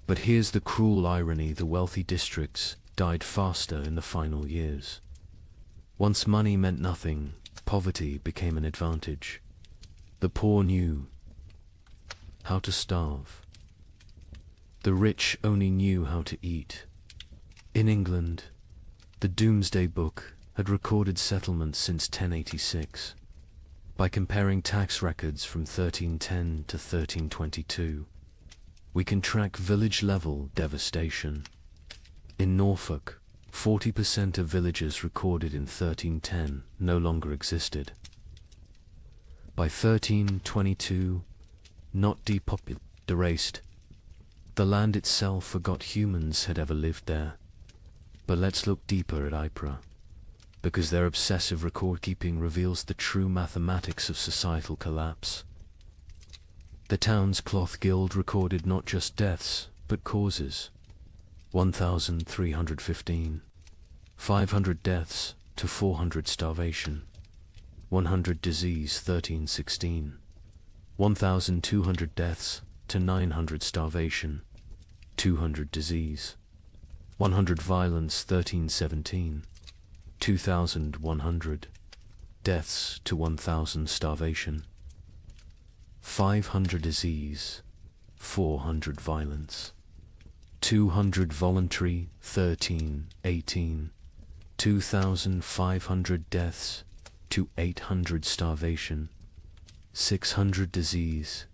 But here's the cruel irony: the wealthy districts died faster in the final years. Once money meant nothing, poverty became an advantage. The poor knew how to starve. The rich only knew how to eat. In England, the Domesday Book had recorded settlements since 1086. By comparing tax records from 1310 to 1322, we can track village-level devastation. In Norfolk, 40% of villages recorded in 1310 no longer existed. By 1322, not depopulated, erased. The land itself forgot humans had ever lived there. But let's look deeper at Ypres, because their obsessive record-keeping reveals the true mathematics of societal collapse. The town's cloth guild recorded not just deaths, but causes. 1,315. 500 deaths to 400 starvation. 100 disease 1316. 1,200 deaths to 900 starvation. 200 disease. 100 violence 1317. 2,100. deaths to 1,000 starvation, 500 disease, 400 violence, 200 voluntary, 13, 18, 2,500 deaths to 800 starvation, 600 disease,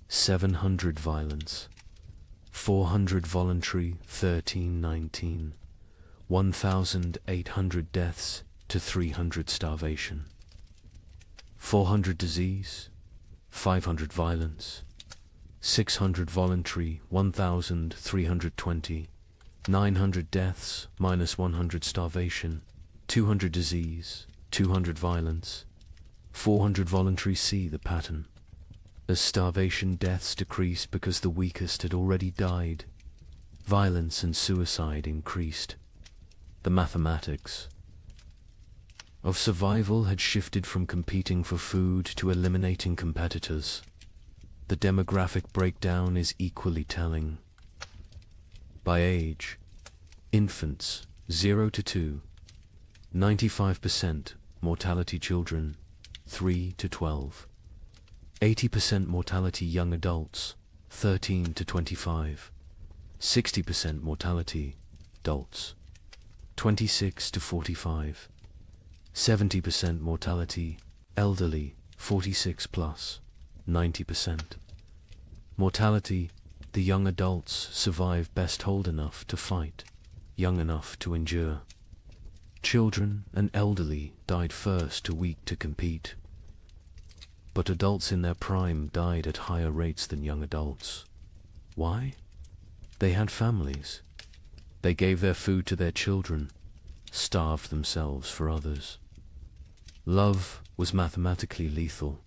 700 violence, 400 voluntary, 13, 19, 1,800 deaths to 300 starvation, 400 disease, 500 violence, 600 voluntary, 1,320, 900 deaths minus 100 starvation, 200 disease, 200 violence, 400 voluntary. See the pattern. As starvation deaths decreased because the weakest had already died, violence and suicide increased. The mathematics of survival had shifted from competing for food to eliminating competitors. The demographic breakdown is equally telling. By age, infants 0 to 2, 95% mortality children 3 to 12, 80% mortality young adults 13 to 25, 60% mortality adults 26 to 45, 70% mortality elderly 46 plus, 90%. Mortality, the young adults survive best old enough to fight, young enough to endure. Children and elderly died first, too weak to compete. But adults in their prime died at higher rates than young adults. Why? They had families. They gave their food to their children, starved themselves for others. Love was mathematically lethal.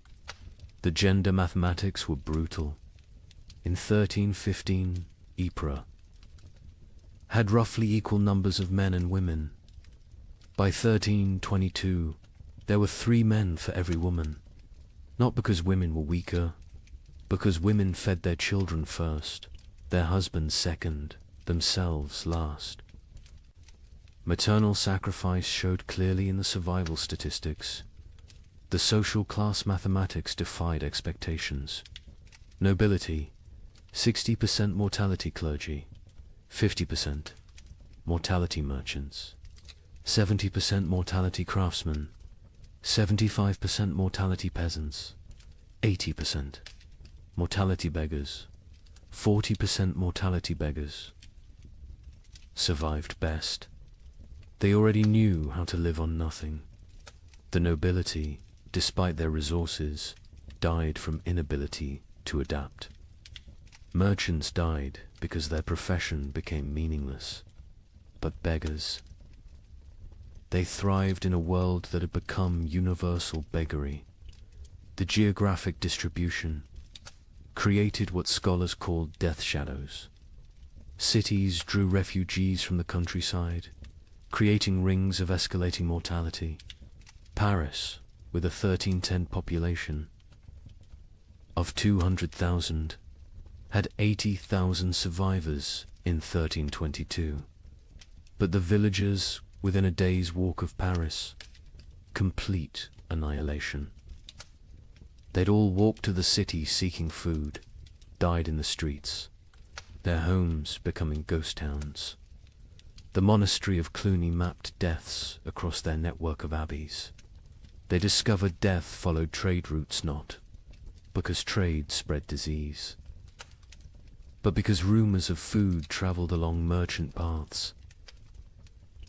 The gender mathematics were brutal. In 1315, Ypres had roughly equal numbers of men and women. By 1322, there were 3 men for every woman. Not because women were weaker, because women fed their children first, their husbands second, themselves last. Maternal sacrifice showed clearly in the survival statistics. The social class mathematics defied expectations. Nobility, 60% mortality clergy, 50% mortality merchants, 70% mortality craftsmen, 75% mortality peasants, 80% mortality beggars, 40% mortality beggars. Survived best. They already knew how to live on nothing. The nobility, despite their resources, died from inability to adapt. Merchants died because their profession became meaningless. But beggars, they thrived in a world that had become universal beggary. The geographic distribution created what scholars called death shadows. Cities drew refugees from the countryside, creating rings of escalating mortality. Paris, with a 1310 population of 200,000, had 80,000 survivors in 1322. But the villagers within a day's walk of Paris, complete annihilation. They'd all walked to the city seeking food, died in the streets, their homes becoming ghost towns. The monastery of Cluny mapped deaths across their network of abbeys. They discovered death followed trade routes not because trade spread disease, but because rumors of food traveled along merchant paths.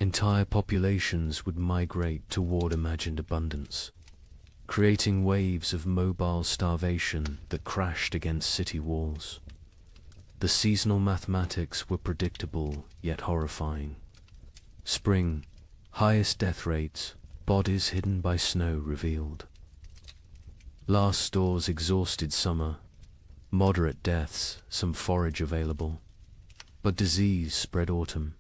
Entire populations would migrate toward imagined abundance, creating waves of mobile starvation that crashed against city walls. The seasonal mathematics were predictable yet horrifying. Spring, highest death rates, bodies hidden by snow revealed. Last stores exhausted summer, moderate deaths, some forage available. But disease spread autumn.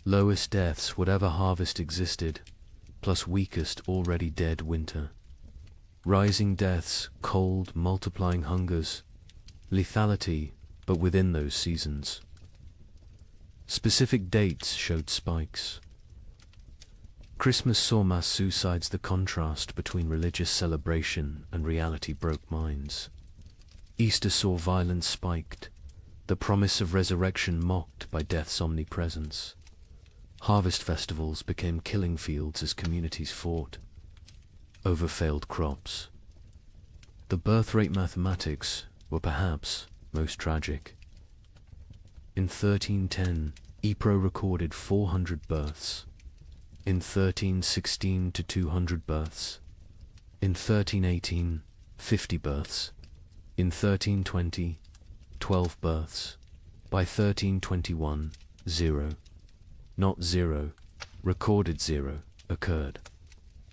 Lowest deaths, whatever harvest existed, plus weakest already dead winter. Rising deaths, cold, multiplying hungers, lethality, but within those seasons. Specific dates showed spikes. Christmas saw mass suicides. The contrast between religious celebration and reality broke minds. Easter saw violence spiked, the promise of resurrection mocked by death's omnipresence. Harvest festivals became killing fields as communities fought over failed crops. The birth rate mathematics were perhaps most tragic. In 1310, Ypres recorded 400 births. In 1316 to 200 births. In 1318, 50 births. In 1320, 12 births. By 1321, 0. Not 0, recorded 0, occurred.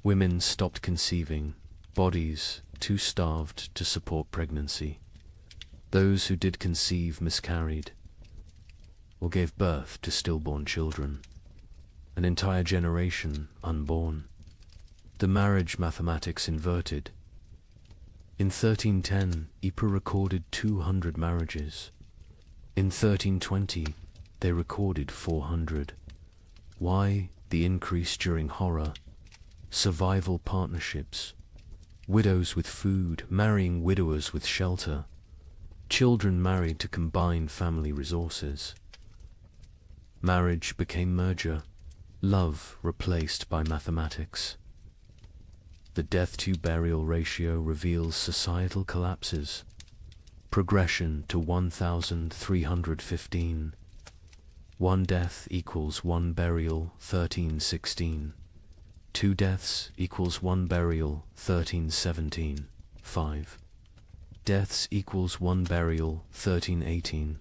Women stopped conceiving, bodies too starved to support pregnancy. Those who did conceive miscarried, or gave birth to stillborn children. An entire generation unborn. The marriage mathematics inverted. In 1310, Ypres recorded 200 marriages. In 1320, they recorded 400. Why the increase during horror? Survival partnerships. Widows with food marrying widowers with shelter. Children married to combine family resources. Marriage became merger. Love replaced by mathematics. The death-to-burial ratio reveals societal collapses. Progression to 1,315. 1 death equals 1 burial, 1316. 2 deaths equals 1 burial, 1317. 5 deaths equals 1 burial, 1318.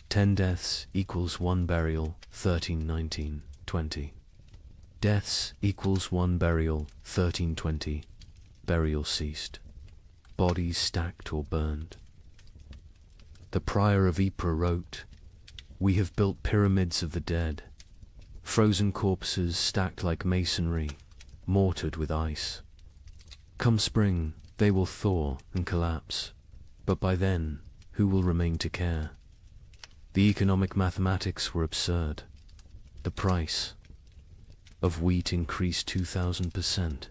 10 deaths equals 1 burial, 1319. 20 deaths equals 1 burial, 1320. Burial ceased. Bodies stacked or burned. The prior of Ypres wrote, "We have built pyramids of the dead, frozen corpses stacked like masonry, mortared with ice. Come spring, they will thaw and collapse, but by then, who will remain to care?" The economic mathematics were absurd. The price of wheat increased 2,000%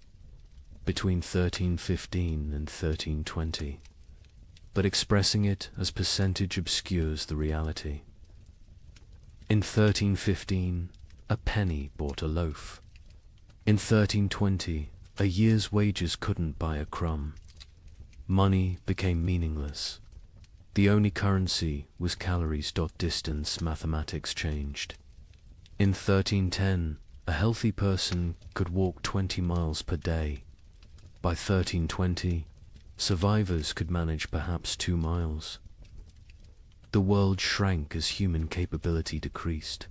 between 1315 and 1320, but expressing it as percentage obscures the reality. In 1315, a penny bought a loaf. In 1320, a year's wages couldn't buy a crumb. Money became meaningless. The only currency was calories. Distance mathematics changed. In 1310, a healthy person could walk 20 miles per day. By 1320, survivors could manage perhaps 2 miles. The world shrank as human capability decreased.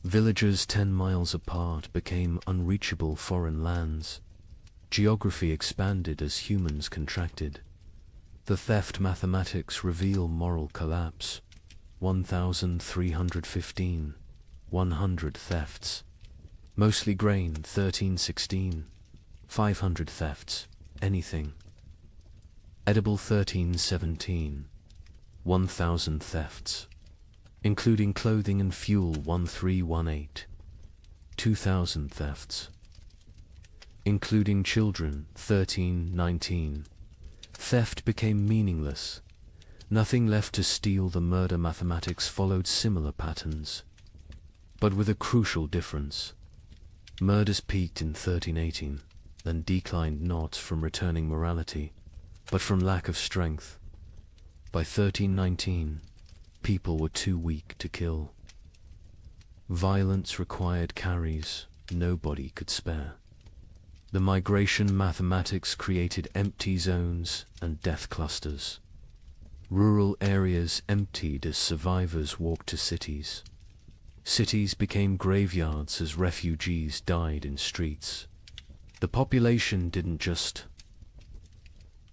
Villages 10 miles apart became unreachable foreign lands. Geography expanded as humans contracted. The theft mathematics reveal moral collapse. 1,315. 100 thefts. Mostly grain, 1316. 500 thefts. Anything. Edible, 1317. 1,000 thefts. Including clothing and fuel, 1318. 2,000 thefts. Including children, 1319. Theft became meaningless. Nothing left to steal. The murder mathematics followed similar patterns, but with a crucial difference. Murders peaked in 1318, then declined not from returning morality, but from lack of strength. By 1319, people were too weak to kill. Violence required carries nobody could spare. The migration mathematics created empty zones and death clusters. Rural areas emptied as survivors walked to cities. Cities became graveyards as refugees died in streets. The population didn't just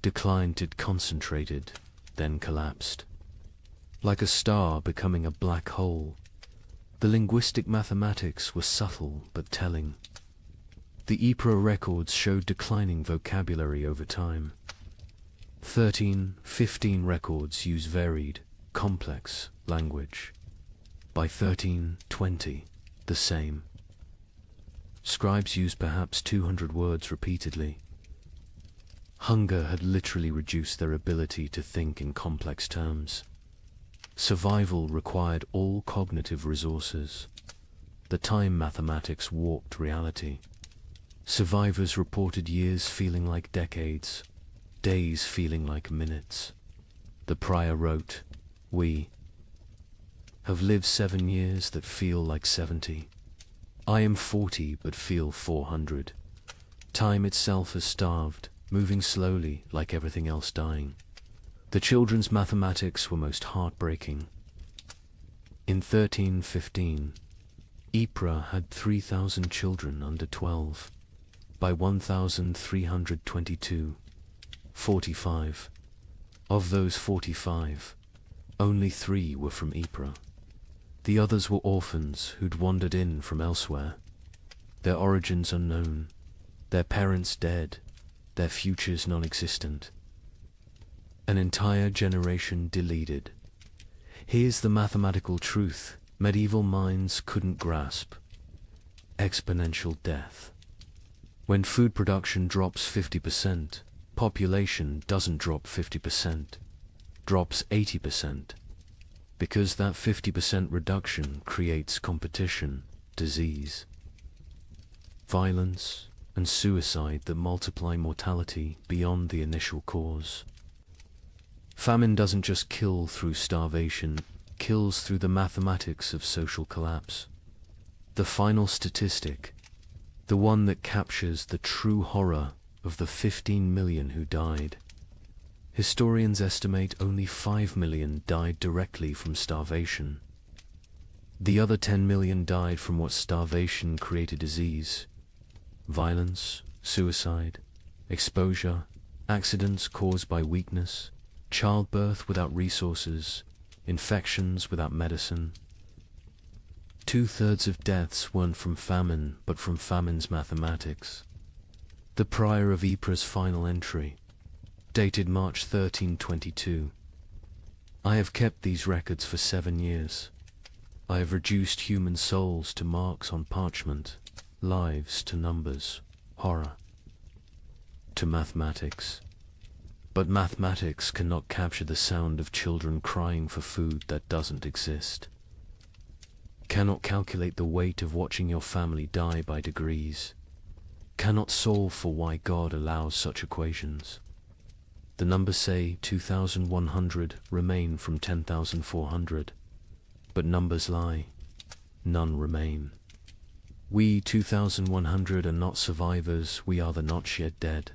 decline, it concentrated, then collapsed. Like a star becoming a black hole, the linguistic mathematics were subtle but telling. The Ypres records showed declining vocabulary over time. 1315 records use varied, complex language. By 1320, the same. Scribes used perhaps 200 words repeatedly. Hunger had literally reduced their ability to think in complex terms. Survival required all cognitive resources. The time mathematics warped reality. Survivors reported years feeling like decades, days feeling like minutes. The prior wrote, "We have lived 7 years that feel like 70. I am 40 but feel 400. Time itself has starved, moving slowly like everything else dying." The children's mathematics were most heartbreaking. In 1315, Ypres had 3,000 children under 12. By 1322, 45. Of those 45, only 3 were from Ypres. The others were orphans who'd wandered in from elsewhere. Their origins unknown, their parents dead, their futures non-existent. An entire generation deleted. Here's the mathematical truth medieval minds couldn't grasp. Exponential death. When food production drops 50%, population doesn't drop 50%, drops 80%. Because that 50% reduction creates competition, disease, violence, and suicide that multiply mortality beyond the initial cause. Famine doesn't just kill through starvation, kills through the mathematics of social collapse. The final statistic, the one that captures the true horror of the 15 million who died. Historians estimate only 5 million died directly from starvation. The other 10 million died from what starvation created: disease, violence, suicide, exposure, accidents caused by weakness, childbirth without resources, infections without medicine. 2/3 of deaths weren't from famine, but from famine's mathematics. The prior of Ypres' final entry, dated March 1322. I have kept these records for 7 years. I have reduced human souls to marks on parchment, lives to numbers, horror to mathematics. But mathematics cannot capture the sound of children crying for food that doesn't exist. Cannot calculate the weight of watching your family die by degrees. Cannot solve for why God allows such equations. The numbers say 2,100 remain from 10,400. But numbers lie. None remain. We 2,100 are not survivors, we are the not yet dead.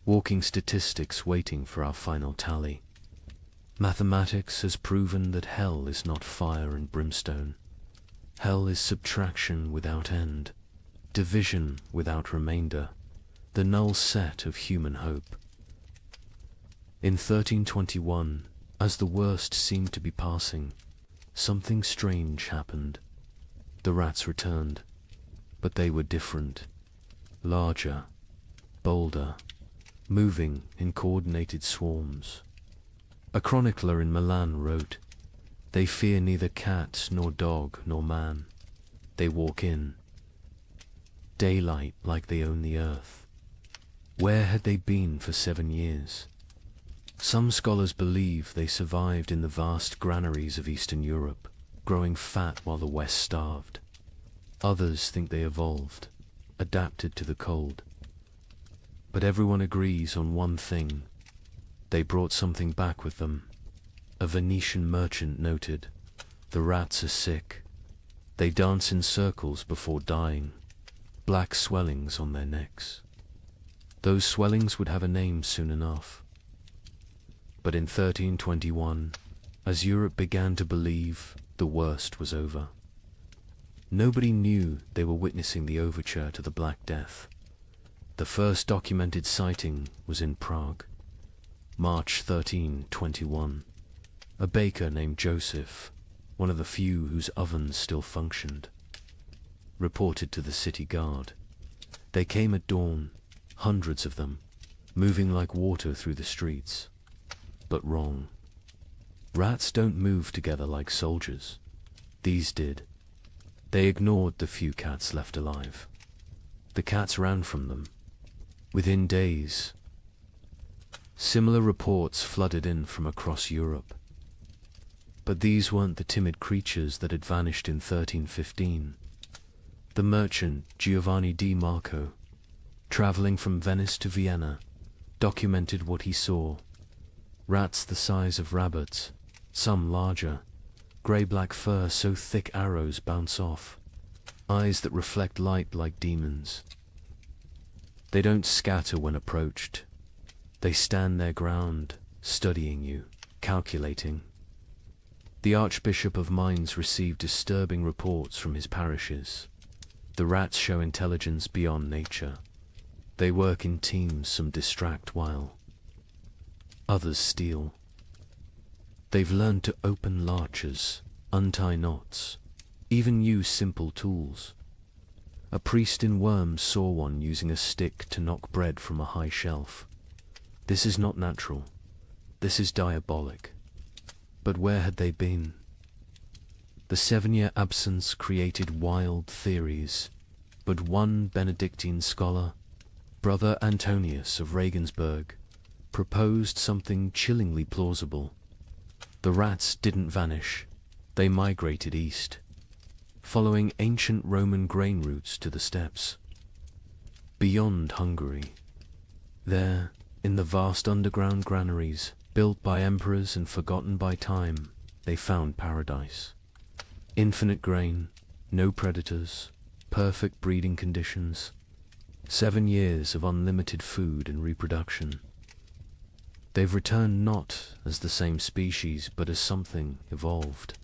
Walking statistics waiting for our final tally. Mathematics has proven that hell is not fire and brimstone. Hell is subtraction without end, division without remainder, the null set of human hope. In 1321, as the worst seemed to be passing, something strange happened. The rats returned, but they were different, larger, bolder, moving in coordinated swarms. A chronicler in Milan wrote, "They fear neither cat nor dog nor man. They walk in daylight like they own the earth." Where had they been for 7 years? Some scholars believe they survived in the vast granaries of Eastern Europe, growing fat while the West starved. Others think they evolved, adapted to the cold. But everyone agrees on one thing. They brought something back with them. A Venetian merchant noted, "The rats are sick. They dance in circles before dying, black swellings on their necks." Those swellings would have a name soon enough. But in 1321, as Europe began to believe, the worst was over. Nobody knew they were witnessing the overture to the Black Death. The first documented sighting was in Prague, March 1321. A baker named Joseph, one of the few whose ovens still functioned, reported to the city guard. They came at dawn, hundreds of them, moving like water through the streets. But wrong. Rats don't move together like soldiers. These did. They ignored the few cats left alive. The cats ran from them. Within days, similar reports flooded in from across Europe. But these weren't the timid creatures that had vanished in 1315. The merchant Giovanni di Marco, traveling from Venice to Vienna, documented what he saw. Rats the size of rabbits, some larger, grey-black fur so thick arrows bounce off, eyes that reflect light like demons. They don't scatter when approached. They stand their ground, studying you, calculating. The Archbishop of Mainz received disturbing reports from his parishes. The rats show intelligence beyond nature. They work in teams, some distract while others steal. They've learned to open larches, untie knots, even use simple tools. A priest in Worms saw one using a stick to knock bread from a high shelf. This is not natural. This is diabolic. But where had they been? The 7-year absence created wild theories, but one Benedictine scholar, Brother Antonius of Regensburg, proposed something chillingly plausible. The rats didn't vanish, they migrated east, following ancient Roman grain routes to the steppes. Beyond Hungary, there, in the vast underground granaries, built by emperors and forgotten by time, they found paradise. Infinite grain, no predators, perfect breeding conditions, 7 years of unlimited food and reproduction. They've returned not as the same species, but as something evolved.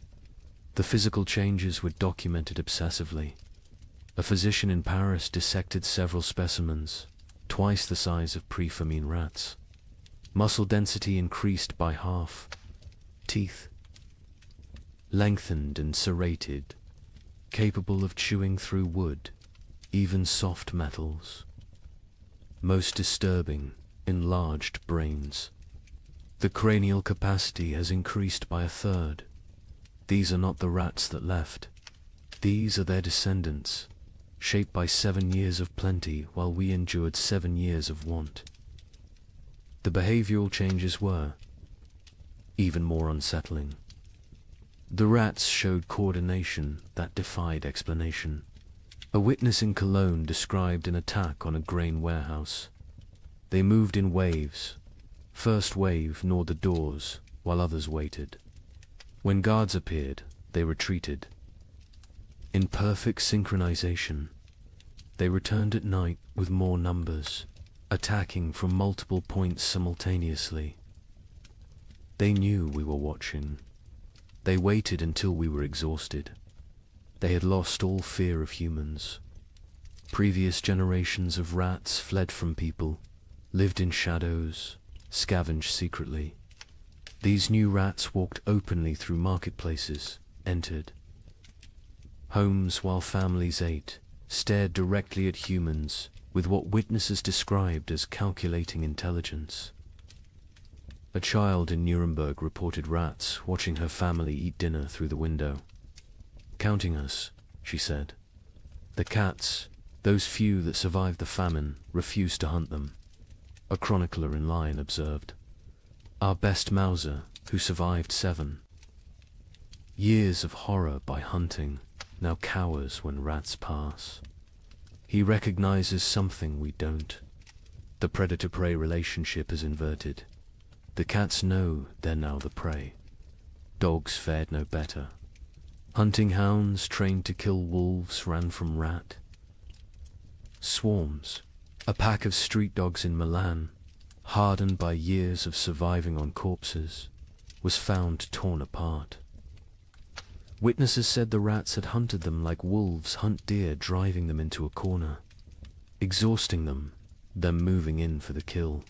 The physical changes were documented obsessively. A physician in Paris dissected several specimens, twice the size of pre-famine rats. Muscle density increased by half. Teeth lengthened and serrated, capable of chewing through wood, even soft metals. Most disturbing, enlarged brains. The cranial capacity has increased by 1/3. These are not the rats that left. These are their descendants, shaped by 7 years of plenty while we endured 7 years of want. The behavioral changes were even more unsettling. The rats showed coordination that defied explanation. A witness in Cologne described an attack on a grain warehouse. They moved in waves. First wave gnawed the doors, while others waited. When guards appeared, they retreated. In perfect synchronization, they returned at night with more numbers, attacking from multiple points simultaneously. They knew we were watching. They waited until we were exhausted. They had lost all fear of humans. Previous generations of rats fled from people, lived in shadows, scavenged secretly. These new rats walked openly through marketplaces, entered homes while families ate, stared directly at humans with what witnesses described as calculating intelligence. A child in Nuremberg reported rats watching her family eat dinner through the window. "Counting us," she said. "The cats, those few that survived the famine, refused to hunt them." A chronicler in line observed. "Our best Mauser, who survived 7 years of horror by hunting, now cowers when rats pass. He recognizes something we don't. The predator-prey relationship is inverted. The cats know they're now the prey. Dogs fared no better. Hunting hounds trained to kill wolves ran from rat. Swarms. A pack of street dogs in Milan, hardened by years of surviving on corpses, was found torn apart. Witnesses said the rats had hunted them like wolves hunt deer, driving them into a corner, exhausting them, then moving in for the kill.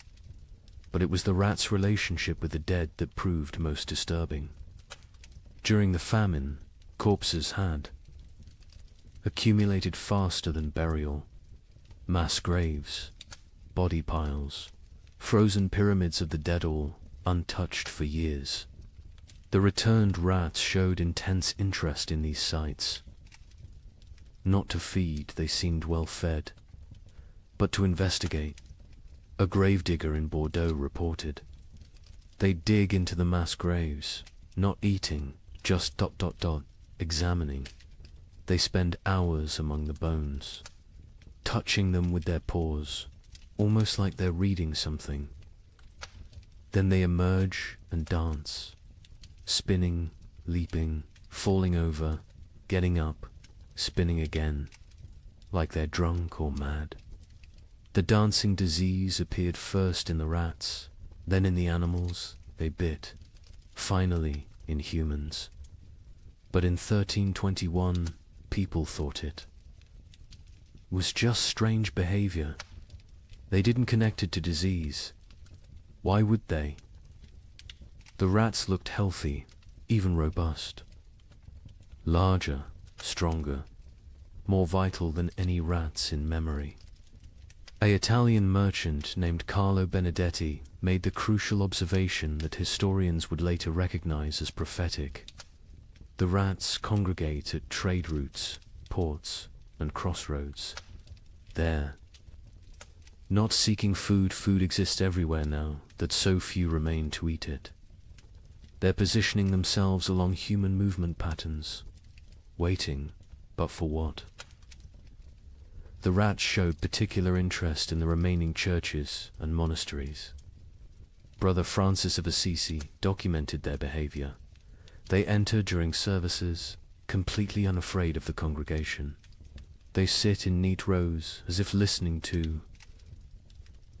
But it was the rats' relationship with the dead that proved most disturbing. During the famine, corpses had accumulated faster than burial. Mass graves, body piles, frozen pyramids of the dead, all untouched for years. The returned rats showed intense interest in these sites. Not to feed, they seemed well fed, but to investigate. A gravedigger in Bordeaux reported. They dig into the mass graves, not eating, just ... examining. They spend hours among the bones, touching them with their paws, almost like they're reading something. Then they emerge and dance, spinning, leaping, falling over, getting up, spinning again, like they're drunk or mad. The dancing disease appeared first in the rats, then in the animals they bit, finally in humans. But in 1321, people thought it was just strange behavior. They didn't connect it to disease. Why would they? The rats looked healthy, even robust. Larger, stronger, more vital than any rats in memory. An Italian merchant named Carlo Benedetti made the crucial observation that historians would later recognize as prophetic. The rats congregate at trade routes, ports, and crossroads. There, not seeking food, food exists everywhere now, that so few remain to eat it. They're positioning themselves along human movement patterns, waiting, but for what? The rats showed particular interest in the remaining churches and monasteries. Brother Francis of Assisi documented their behavior. They enter during services, completely unafraid of the congregation. They sit in neat rows as if listening to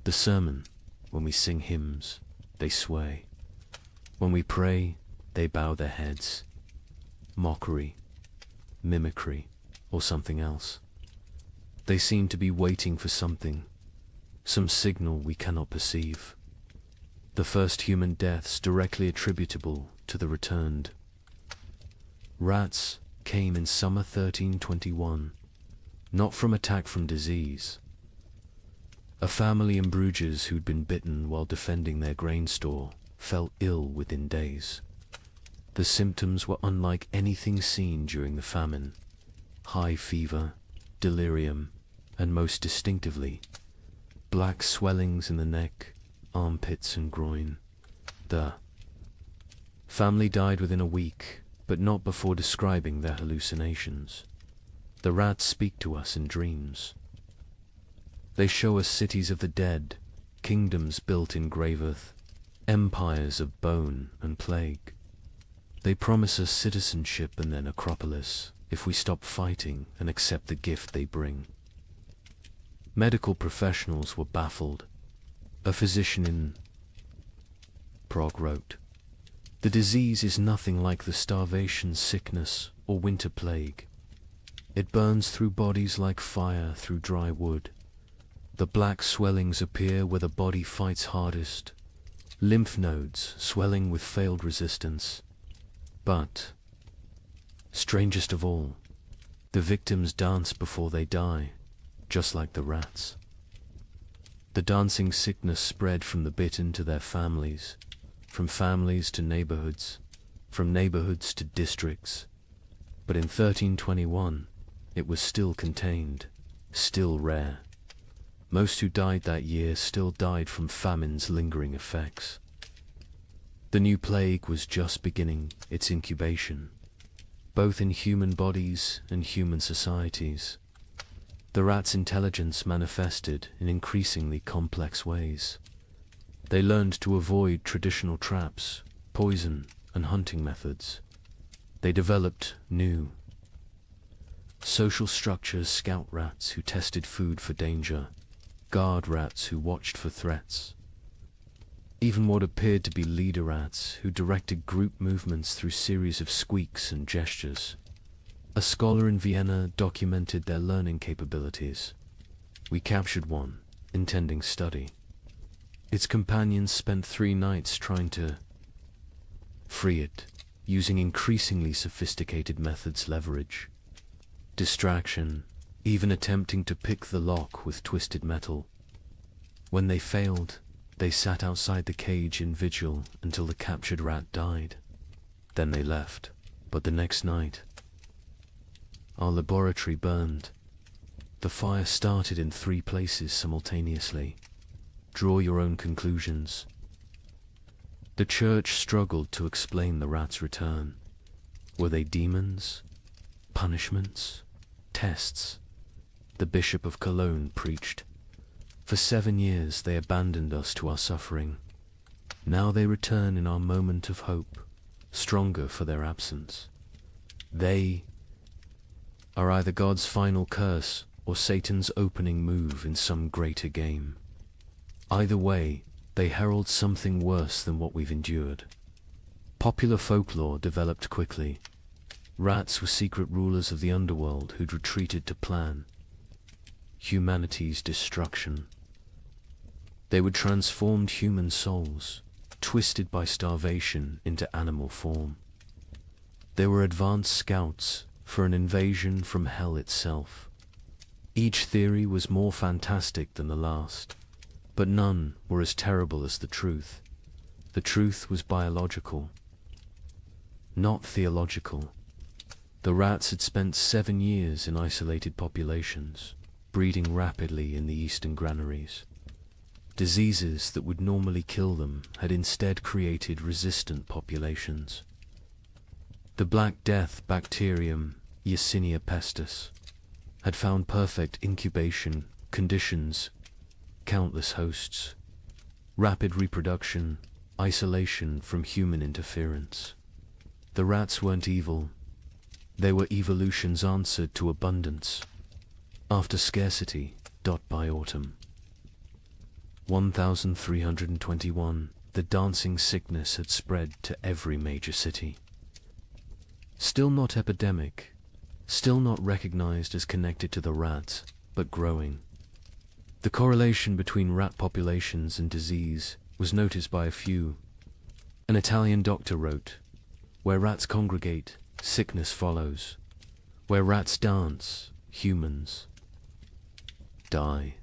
the sermon. When we sing hymns, they sway. When we pray, they bow their heads. Mockery, mimicry, or something else. They seem to be waiting for something, some signal we cannot perceive. The first human deaths directly attributable to the returned. Rats came in summer 1321, not from attack from disease. A family in Bruges who'd been bitten while defending their grain store fell ill within days. The symptoms were unlike anything seen during the famine. High fever, delirium, and most distinctively, black swellings in the neck, armpits and groin. The family died within a week, but not before describing their hallucinations. The rats speak to us in dreams. They show us cities of the dead, kingdoms built in grave earth, empires of bone and plague. They promise us citizenship and then Acropolis if we stop fighting and accept the gift they bring. Medical professionals were baffled. A physician in Prague wrote, "The disease is nothing like the starvation, sickness, or winter plague. It burns through bodies like fire through dry wood. The black swellings appear where the body fights hardest, lymph nodes swelling with failed resistance. But, strangest of all, the victims dance before they die, just like the rats." The dancing sickness spread from the bitten to their families, from families to neighborhoods, from neighborhoods to districts. But in 1321, it was still contained, still rare. Most who died that year still died from famine's lingering effects. The new plague was just beginning its incubation, both in human bodies and human societies. The rats' intelligence manifested in increasingly complex ways. They learned to avoid traditional traps, poison, and hunting methods. They developed new social structures: scout rats who tested food for danger, guard rats who watched for threats, even what appeared to be leader rats who directed group movements through series of squeaks and gestures. A scholar in Vienna documented their learning capabilities. We captured one, intending study. Its companions spent 3 nights trying to free it, using increasingly sophisticated methods: leverage, distraction, even attempting to pick the lock with twisted metal. When they failed, they sat outside the cage in vigil until the captured rat died. Then they left. But the next night, our laboratory burned. The fire started in 3 places simultaneously. Draw your own conclusions. The church struggled to explain the rats' return. Were they demons? Punishments? Tests? The Bishop of Cologne preached. For 7 years they abandoned us to our suffering. Now they return in our moment of hope, stronger for their absence. They are either God's final curse or Satan's opening move in some greater game. Either way, they herald something worse than what we've endured. Popular folklore developed quickly. Rats were secret rulers of the underworld who'd retreated to plan humanity's destruction. They would transformed human souls, twisted by starvation, into animal form. They were advanced scouts for an invasion from hell itself. Each theory was more fantastic than the last, but none were as terrible as the truth. The truth was biological, not theological. The rats had spent 7 years in isolated populations, breeding rapidly in the eastern granaries. Diseases that would normally kill them had instead created resistant populations. The Black Death bacterium, Yersinia pestis, had found perfect incubation conditions, countless hosts, rapid reproduction, isolation from human interference. The rats weren't evil. They were evolution's answer to abundance. After scarcity, by autumn. 1321, the dancing sickness had spread to every major city. Still not epidemic, still not recognized as connected to the rats, but growing. The correlation between rat populations and disease was noticed by a few. An Italian doctor wrote, "Where rats congregate, sickness follows. Where rats dance, humans die.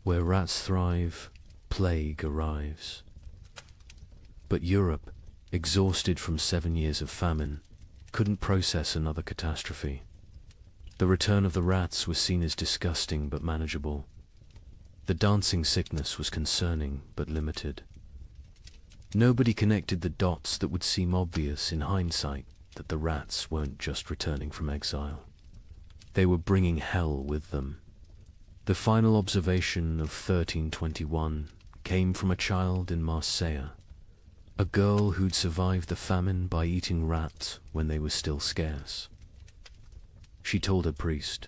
Where rats thrive, plague arrives." But Europe, exhausted from 7 years of famine, couldn't process another catastrophe. The return of the rats was seen as disgusting but manageable. The dancing sickness was concerning but limited. Nobody connected the dots that would seem obvious in hindsight, that the rats weren't just returning from exile. They were bringing hell with them. The final observation of 1321 came from a child in Marseille, a girl who'd survived the famine by eating rats when they were still scarce. She told her priest,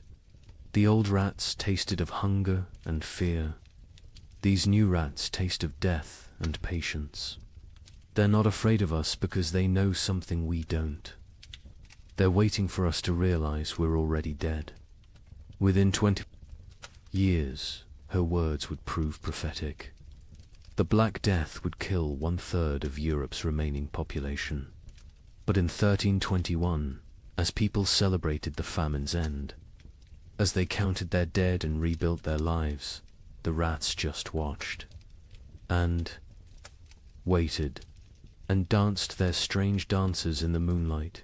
"The old rats tasted of hunger and fear. These new rats taste of death and patience. They're not afraid of us because they know something we don't. They're waiting for us to realize we're already dead." Within 20 years, her words would prove prophetic. The Black Death would kill 1/3 of Europe's remaining population. But in 1321, as people celebrated the famine's end, as they counted their dead and rebuilt their lives, the rats just watched, and waited, and danced their strange dances in the moonlight,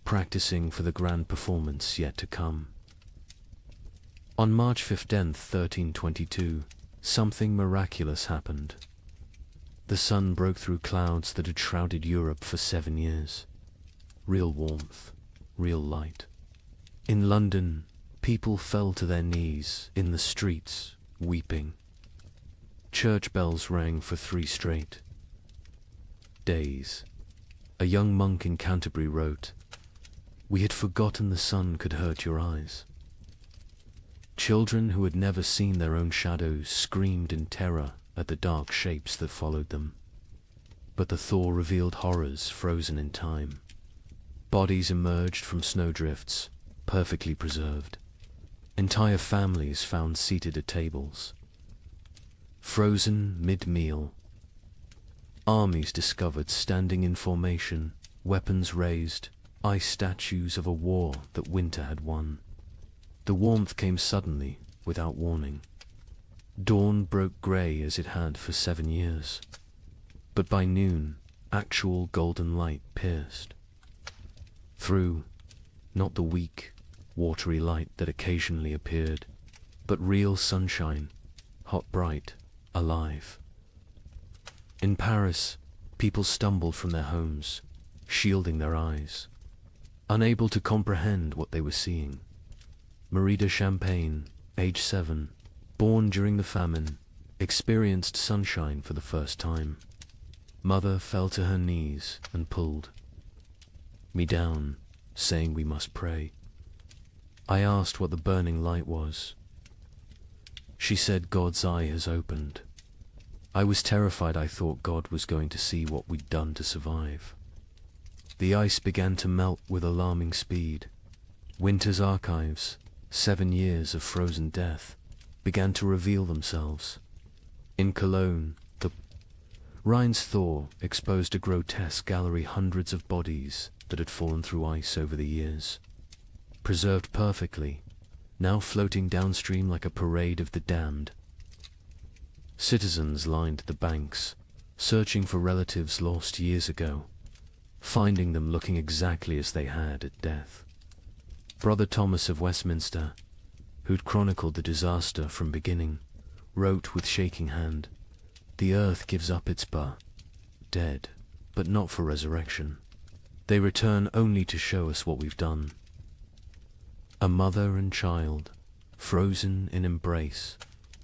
practicing for the grand performance yet to come. On March 15th, 1322, something miraculous happened. The sun broke through clouds that had shrouded Europe for 7 years. Real warmth, real light. In London, people fell to their knees in the streets, weeping. Church bells rang for 3 straight days. A young monk in Canterbury wrote, "We had forgotten the sun could hurt your eyes." Children who had never seen their own shadows screamed in terror at the dark shapes that followed them. But the thaw revealed horrors frozen in time. Bodies emerged from snowdrifts, perfectly preserved. Entire families found seated at tables. Frozen mid-meal. Armies discovered standing in formation, weapons raised, ice statues of a war that winter had won. The warmth came suddenly, without warning. Dawn broke grey as it had for 7 years. But by noon, actual golden light pierced. Through, not the weak, watery light that occasionally appeared, but real sunshine, hot, bright, alive. In Paris, people stumbled from their homes, shielding their eyes, unable to comprehend what they were seeing. Marie de Champagne, age 7, born during the famine, experienced sunshine for the first time. Mother fell to her knees and pulled me down, saying we must pray. I asked what the burning light was. She said God's eye has opened. I was terrified. I thought God was going to see what we'd done to survive. The ice began to melt with alarming speed. Winter's archives, 7 years of frozen death, began to reveal themselves. In Cologne, the Rhine's thaw exposed a grotesque gallery, hundreds of bodies that had fallen through ice over the years, preserved perfectly, now floating downstream like a parade of the damned. Citizens lined the banks, searching for relatives lost years ago, finding them looking exactly as they had at death. Brother Thomas of Westminster, who'd chronicled the disaster from beginning, wrote with shaking hand, "The earth gives up its dead, but not for resurrection. They return only to show us what we've done." A mother and child, frozen in embrace,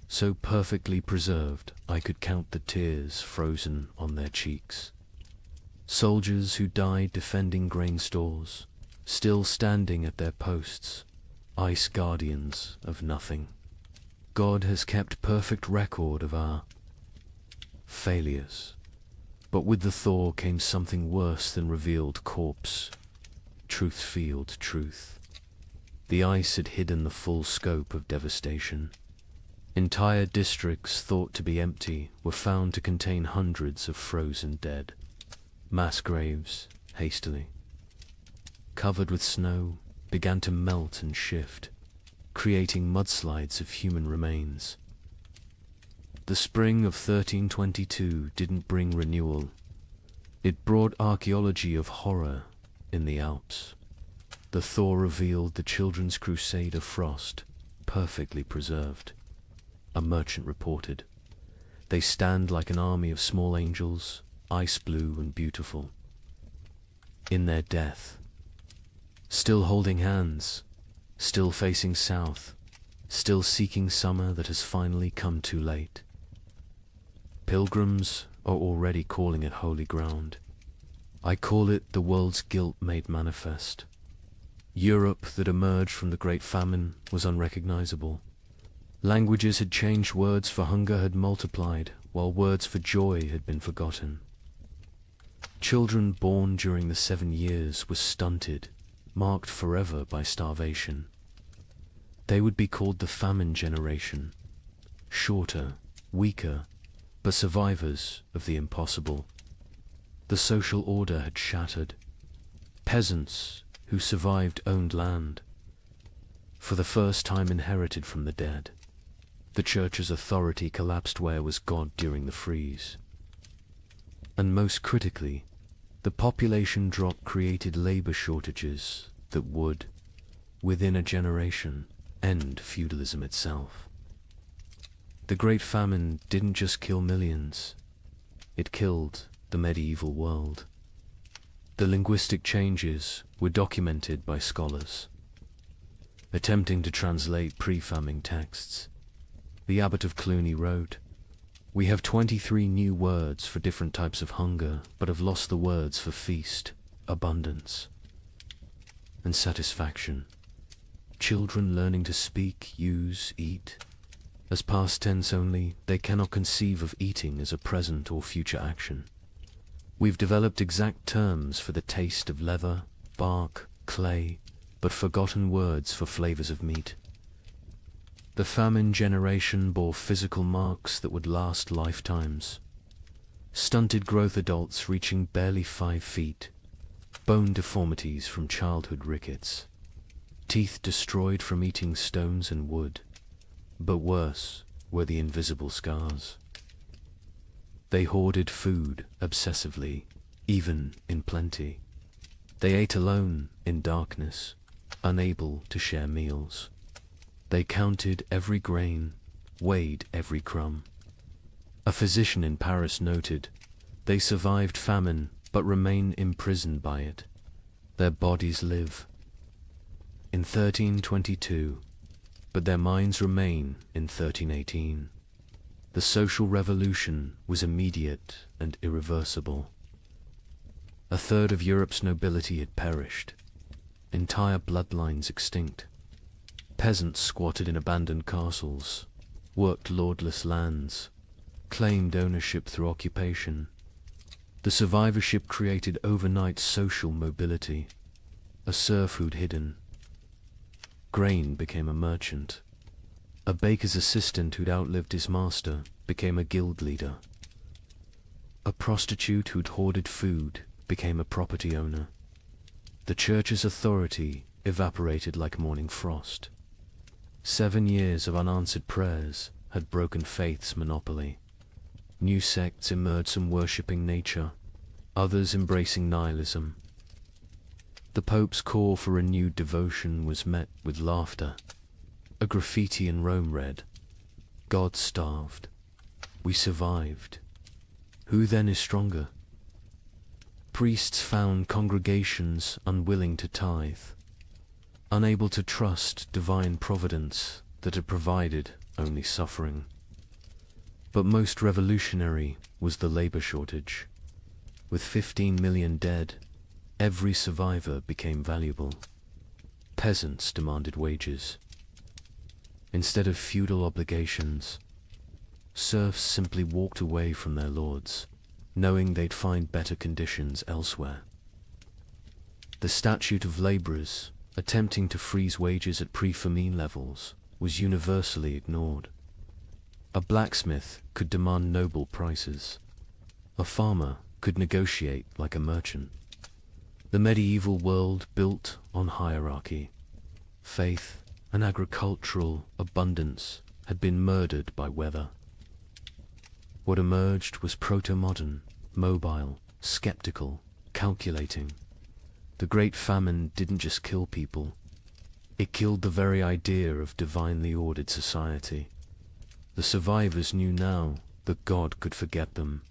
so perfectly preserved I could count the tears frozen on their cheeks. Soldiers who died defending grain stores, still standing at their posts, ice guardians of nothing. God has kept perfect record of our failures, but with the thaw came something worse than revealed corpse, truth-field truth. The ice had hidden the full scope of devastation. Entire districts thought to be empty were found to contain hundreds of frozen dead. Mass graves, hastily covered with snow, began to melt and shift, creating mudslides of human remains. The spring of 1322 didn't bring renewal. It brought archaeology of horror in the Alps. The thaw revealed the children's crusade of frost, perfectly preserved. A merchant reported, "They stand like an army of small angels, ice blue and beautiful. In their death, still holding hands, still facing south, still seeking summer that has finally come too late. Pilgrims are already calling it holy ground. I call it the world's guilt made manifest. Europe that emerged from the Great Famine was unrecognizable. Languages had changed, words for hunger had multiplied, while words for joy had been forgotten. Children born during the 7 years were stunted, marked forever by starvation. They would be called the famine generation, shorter, weaker, but survivors of the impossible. The social order had shattered. Peasants who survived owned land, for the first time inherited from the dead. The church's authority collapsed. Where was God during the freeze? And most critically, the population drop created labor shortages that would, within a generation, end feudalism itself. The Great Famine didn't just kill millions, it killed the medieval world. The linguistic changes were documented by scholars, attempting to translate pre-famine texts. The abbot of Cluny wrote, "We have 23 new words for different types of hunger, but have lost the words for feast, abundance, and satisfaction. Children learning to speak, use, eat. As past tense only, they cannot conceive of eating as a present or future action. We've developed exact terms for the taste of leather, bark, clay, but forgotten words for flavors of meat. The famine generation bore physical marks that would last lifetimes. Stunted growth, adults reaching barely 5 feet, bone deformities from childhood rickets, teeth destroyed from eating stones and wood, but worse were the invisible scars. They hoarded food obsessively, even in plenty. They ate alone in darkness, unable to share meals. They counted every grain, weighed every crumb. A physician in Paris noted, they survived famine but remain imprisoned by it. Their bodies live in 1322, but their minds remain in 1318. The social revolution was immediate and irreversible. A third of Europe's nobility had perished, entire bloodlines extinct. Peasants squatted in abandoned castles, worked lordless lands, claimed ownership through occupation. The survivorship created overnight social mobility, a serfhood hidden. Grain became a merchant. A baker's assistant who'd outlived his master became a guild leader. A prostitute who'd hoarded food became a property owner. The church's authority evaporated like morning frost. 7 years of unanswered prayers had broken faith's monopoly. New sects emerged, some worshipping nature, others embracing nihilism. The Pope's call for renewed devotion was met with laughter. A graffiti in Rome read, "God starved. We survived. Who then is stronger?" Priests found congregations unwilling to tithe, unable to trust divine providence that had provided only suffering. But most revolutionary was the labor shortage. With 15 million dead, every survivor became valuable. Peasants demanded wages. Instead of feudal obligations, serfs simply walked away from their lords, knowing they'd find better conditions elsewhere. The statute of laborers, attempting to freeze wages at pre-famine levels, was universally ignored. A blacksmith could demand noble prices. A farmer could negotiate like a merchant. The medieval world built on hierarchy. Faith and agricultural abundance had been murdered by weather. What emerged was proto-modern, mobile, skeptical, calculating. The Great Famine didn't just kill people, it killed the very idea of divinely ordered society. The survivors knew now that God could forget them,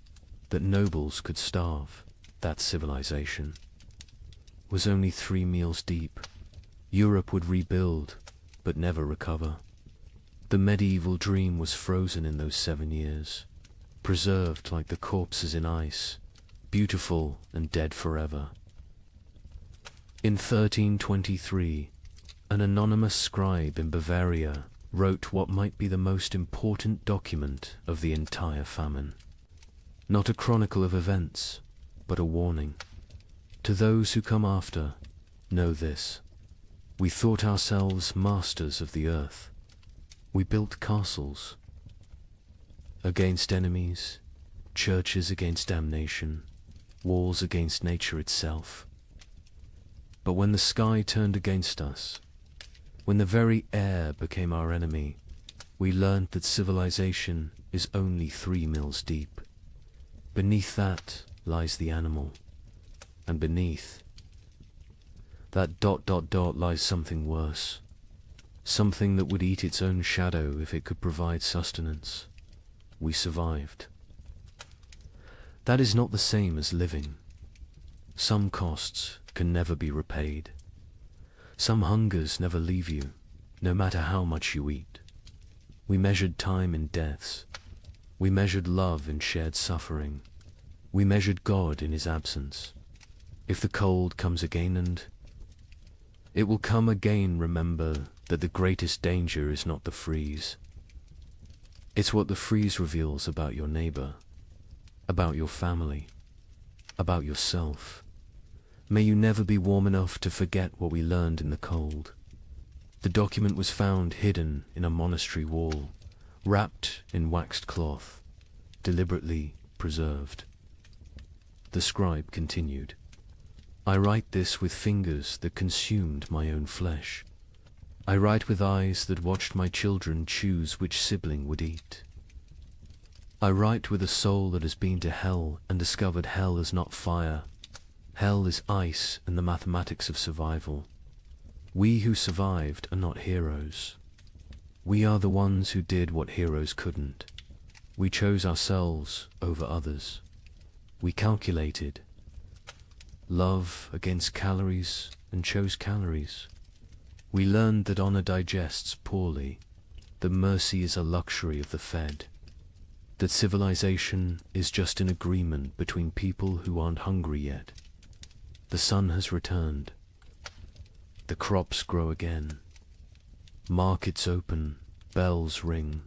that nobles could starve, that civilization was only 3 meals deep. Europe would rebuild, but never recover. The medieval dream was frozen in those 7 years, preserved like the corpses in ice, beautiful and dead forever. In 1323, an anonymous scribe in Bavaria wrote what might be the most important document of the entire famine. Not a chronicle of events, but a warning. To those who come after, know this. We thought ourselves masters of the earth. We built castles against enemies, churches against damnation, walls against nature itself. But when the sky turned against us, when the very air became our enemy, we learned that civilization is only 3 meals deep. Beneath that lies the animal, and beneath that ... lies something worse, something that would eat its own shadow if it could provide sustenance. We survived. That is not the same as living. Some costs can never be repaid. Some hungers never leave you, no matter how much you eat. We measured time in deaths. We measured love in shared suffering. We measured God in his absence. If the cold comes again, and it will come again, remember that the greatest danger is not the freeze. It's what the freeze reveals about your neighbor, about your family, about yourself. May you never be warm enough to forget what we learned in the cold. The document was found hidden in a monastery wall, wrapped in waxed cloth, deliberately preserved. The scribe continued, I write this with fingers that consumed my own flesh. I write with eyes that watched my children choose which sibling would eat. I write with a soul that has been to hell and discovered hell is not fire. Hell is ice and the mathematics of survival. We who survived are not heroes. We are the ones who did what heroes couldn't. We chose ourselves over others. We calculated love against calories and chose calories. We learned that honor digests poorly, that mercy is a luxury of the fed, that civilization is just an agreement between people who aren't hungry yet. The sun has returned. The crops grow again. Markets open, bells ring.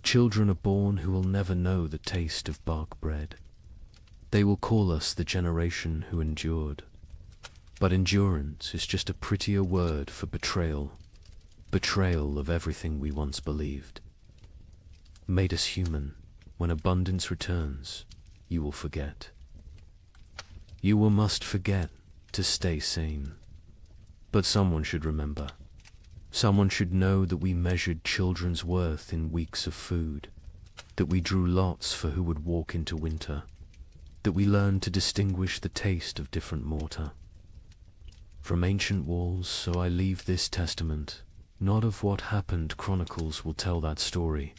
Children are born who will never know the taste of bark bread. They will call us the generation who endured. But endurance is just a prettier word for betrayal. Betrayal of everything we once believed. Made us human. When abundance returns, you will forget. You will must forget to stay sane. But someone should remember. Someone should know that we measured children's worth in weeks of food, that we drew lots for who would walk into winter, that we learned to distinguish the taste of different mortar. From ancient walls, so I leave this testament, not of what happened chronicles will tell that story,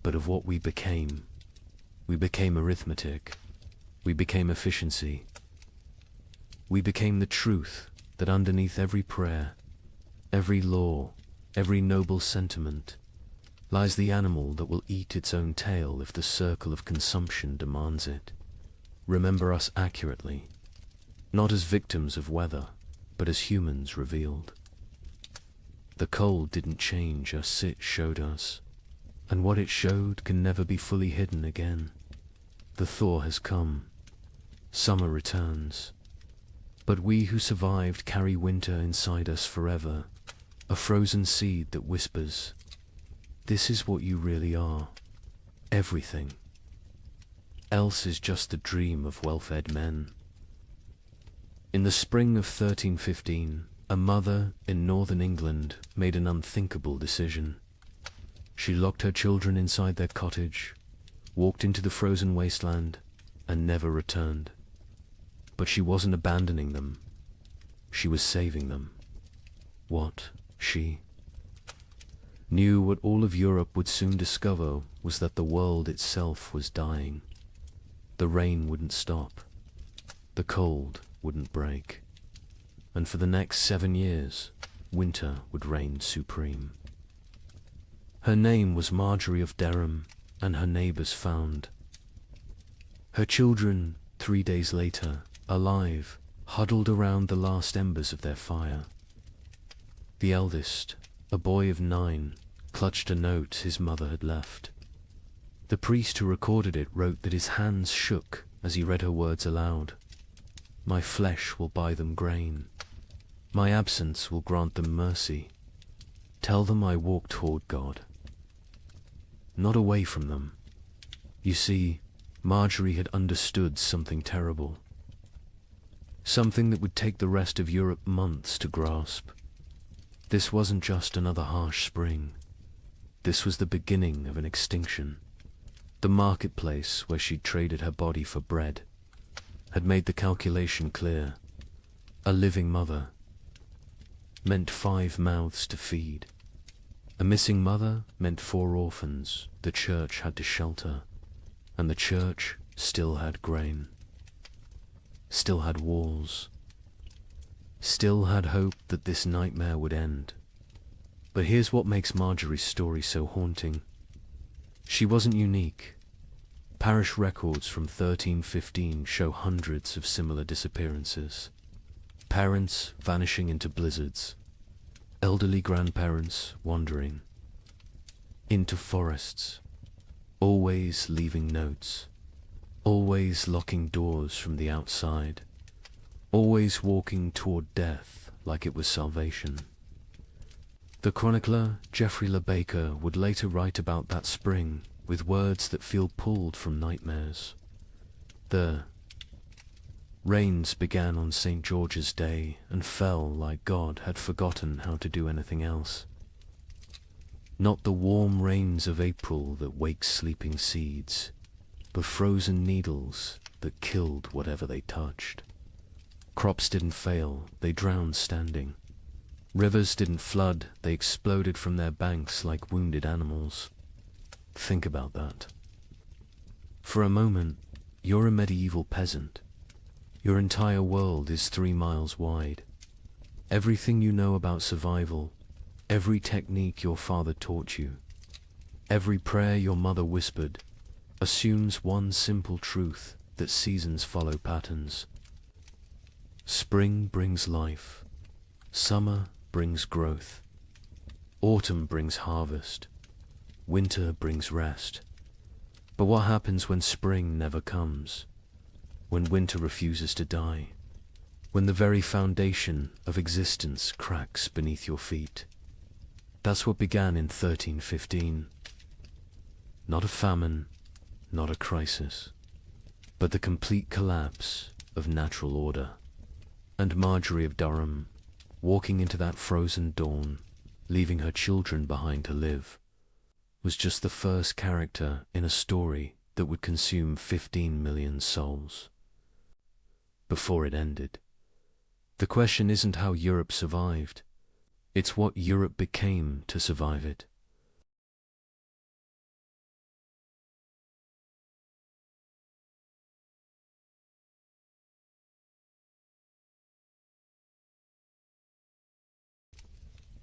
but of what we became. We became arithmetic. We became efficiency. We became the truth that underneath every prayer, every law, every noble sentiment, lies the animal that will eat its own tail if the circle of consumption demands it. Remember us accurately, not as victims of weather, but as humans revealed. The cold didn't change us, it showed us, and what it showed can never be fully hidden again. The thaw has come. Summer returns. But we who survived carry winter inside us forever, a frozen seed that whispers, "This is what you really are. Everything. Else is just the dream of well-fed men." In the spring of 1315, a mother in northern England made an unthinkable decision. She locked her children inside their cottage, walked into the frozen wasteland, and never returned. But she wasn't abandoning them. She was saving them. What she knew, what all of Europe would soon discover, was that the world itself was dying. The rain wouldn't stop. The cold wouldn't break. And for the next 7 years, winter would reign supreme. Her name was Marjorie of Dereham, and her neighbors found her children 3 days later, alive, huddled around the last embers of their fire. The eldest, a boy of 9, clutched a note his mother had left. The priest who recorded it wrote that his hands shook as he read her words aloud. "My flesh will buy them grain. My absence will grant them mercy. Tell them I walk toward God, not away from them." You see, Marjorie had understood something terrible. Something that would take the rest of Europe months to grasp. This wasn't just another harsh spring. This was the beginning of an extinction. The marketplace where she'd traded her body for bread had made the calculation clear. A living mother meant 5 mouths to feed. A missing mother meant 4 orphans the church had to shelter, and the church still had grain. Still had walls, still had hope that this nightmare would end. But here's what makes Marjorie's story so haunting. She wasn't unique. Parish records from 1315 show hundreds of similar disappearances. Parents vanishing into blizzards, elderly grandparents wandering into forests, always leaving notes, always locking doors from the outside, always walking toward death like it was salvation. The chronicler Geoffrey Le Baker would later write about that spring with words that feel pulled from nightmares. The rains began on St. George's Day and fell like God had forgotten how to do anything else. Not the warm rains of April that wake sleeping seeds, but frozen needles that killed whatever they touched. Crops didn't fail, they drowned standing. Rivers didn't flood, they exploded from their banks like wounded animals. Think about that. For a moment, you're a medieval peasant. Your entire world is 3 miles wide. Everything you know about survival, every technique your father taught you, every prayer your mother whispered, assumes one simple truth, that seasons follow patterns. Spring brings life. Summer brings growth. Autumn brings harvest. Winter brings rest. But what happens when spring never comes? When winter refuses to die? When the very foundation of existence cracks beneath your feet? That's what began in 1315. Not a famine, not a crisis, but the complete collapse of natural order. And Marjorie of Durham, walking into that frozen dawn, leaving her children behind to live, was just the first character in a story that would consume 15 million souls. Before it ended, the question isn't how Europe survived, it's what Europe became to survive it.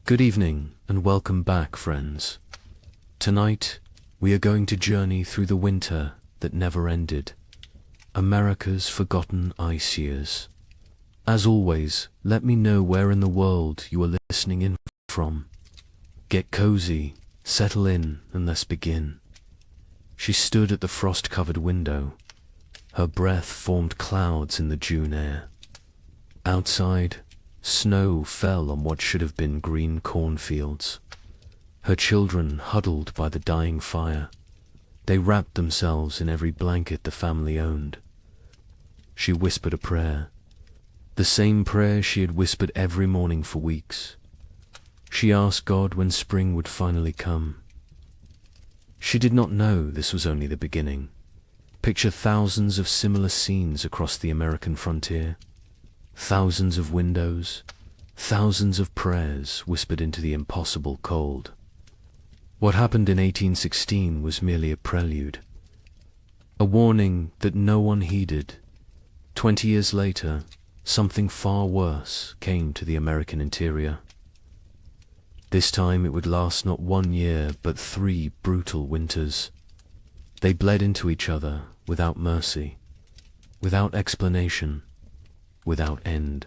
Good evening and welcome back, friends. Tonight, we are going to journey through the winter that never ended, America's forgotten ice years. As always, let me know where in the world you are listening in from. Get cozy, settle in, and let's begin. She stood at the frost-covered window. Her breath formed clouds in the June air. Outside, snow fell on what should have been green cornfields. Her children huddled by the dying fire. They wrapped themselves in every blanket the family owned. She whispered a prayer, the same prayer she had whispered every morning for weeks. She asked God when spring would finally come. She did not know this was only the beginning. Picture thousands of similar scenes across the American frontier. Thousands of windows, thousands of prayers whispered into the impossible cold. What happened in 1816 was merely a prelude, a warning that no one heeded. 20 years later, something far worse came to the American interior. This time it would last not 1 year, but 3 brutal winters. They bled into each other without mercy, without explanation, without end.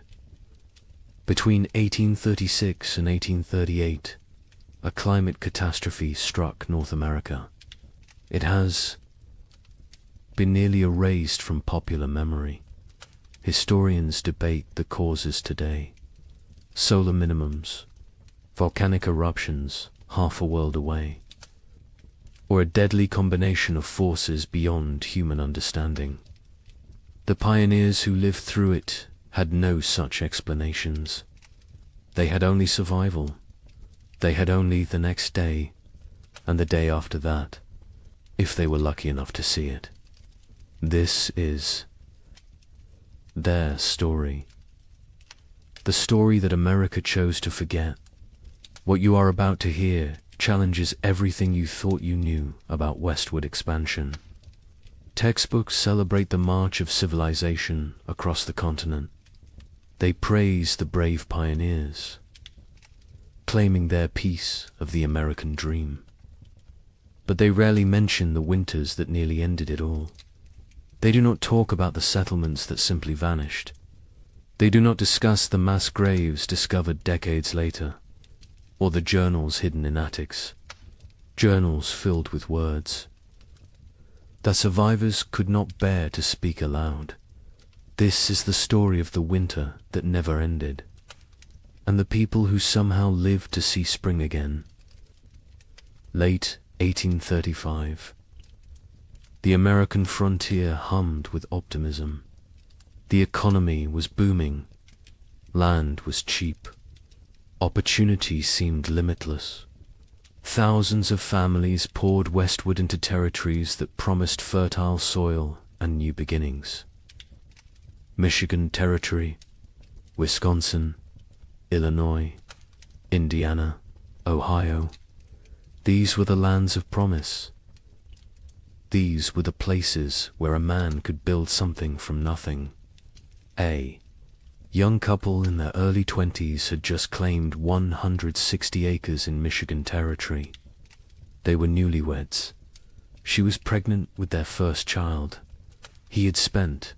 Between 1836 and 1838, a climate catastrophe struck North America. It has been nearly erased from popular memory. Historians debate the causes today. Solar minimums, volcanic eruptions half a world away, or a deadly combination of forces beyond human understanding. The pioneers who lived through it had no such explanations. They had only survival. They had only the next day, and the day after that, if they were lucky enough to see it. This is their story. The story that America chose to forget. What you are about to hear challenges everything you thought you knew about westward expansion. Textbooks celebrate the march of civilization across the continent. They praise the brave pioneers, claiming their piece of the American dream. But they rarely mention the winters that nearly ended it all. They do not talk about the settlements that simply vanished. They do not discuss the mass graves discovered decades later, or the journals hidden in attics, journals filled with words that survivors could not bear to speak aloud. This is the story of the winter that never ended, and the people who somehow lived to see spring again. Late 1835. The American frontier hummed with optimism. The economy was booming. Land was cheap. Opportunity seemed limitless. Thousands of families poured westward into territories that promised fertile soil and new beginnings. Michigan Territory, Wisconsin, Illinois, Indiana, Ohio. These were the lands of promise. These were the places where a man could build something from nothing. A young couple in their early 20s had just claimed 160 acres in Michigan Territory. They were newlyweds. She was pregnant with their first child. He had spent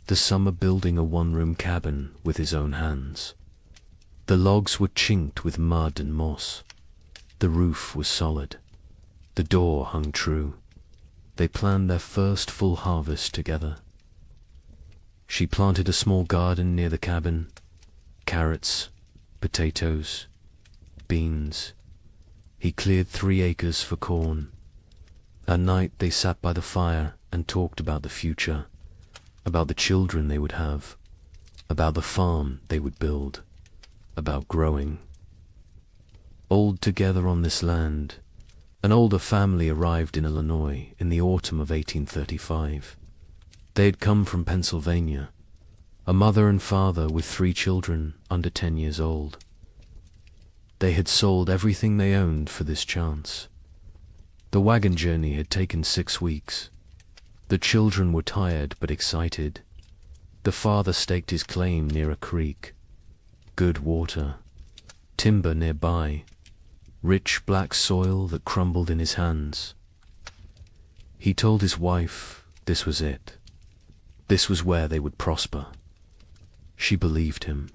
the summer building a one-room cabin with his own hands. The logs were chinked with mud and moss. The roof was solid. The door hung true. They planned their first full harvest together. She planted a small garden near the cabin. Carrots, potatoes, beans. He cleared 3 acres for corn. At night they sat by the fire and talked about the future, about the children they would have, about the farm they would build, about growing. Old together on this land, an older family arrived in Illinois in the autumn of 1835. They had come from Pennsylvania, a mother and father with 3 children under 10 years old. They had sold everything they owned for this chance. The wagon journey had taken 6 weeks. The children were tired but excited. The father staked his claim near a creek. Good water, timber nearby, rich black soil that crumbled in his hands. He told his wife this was it. This was where they would prosper. She believed him.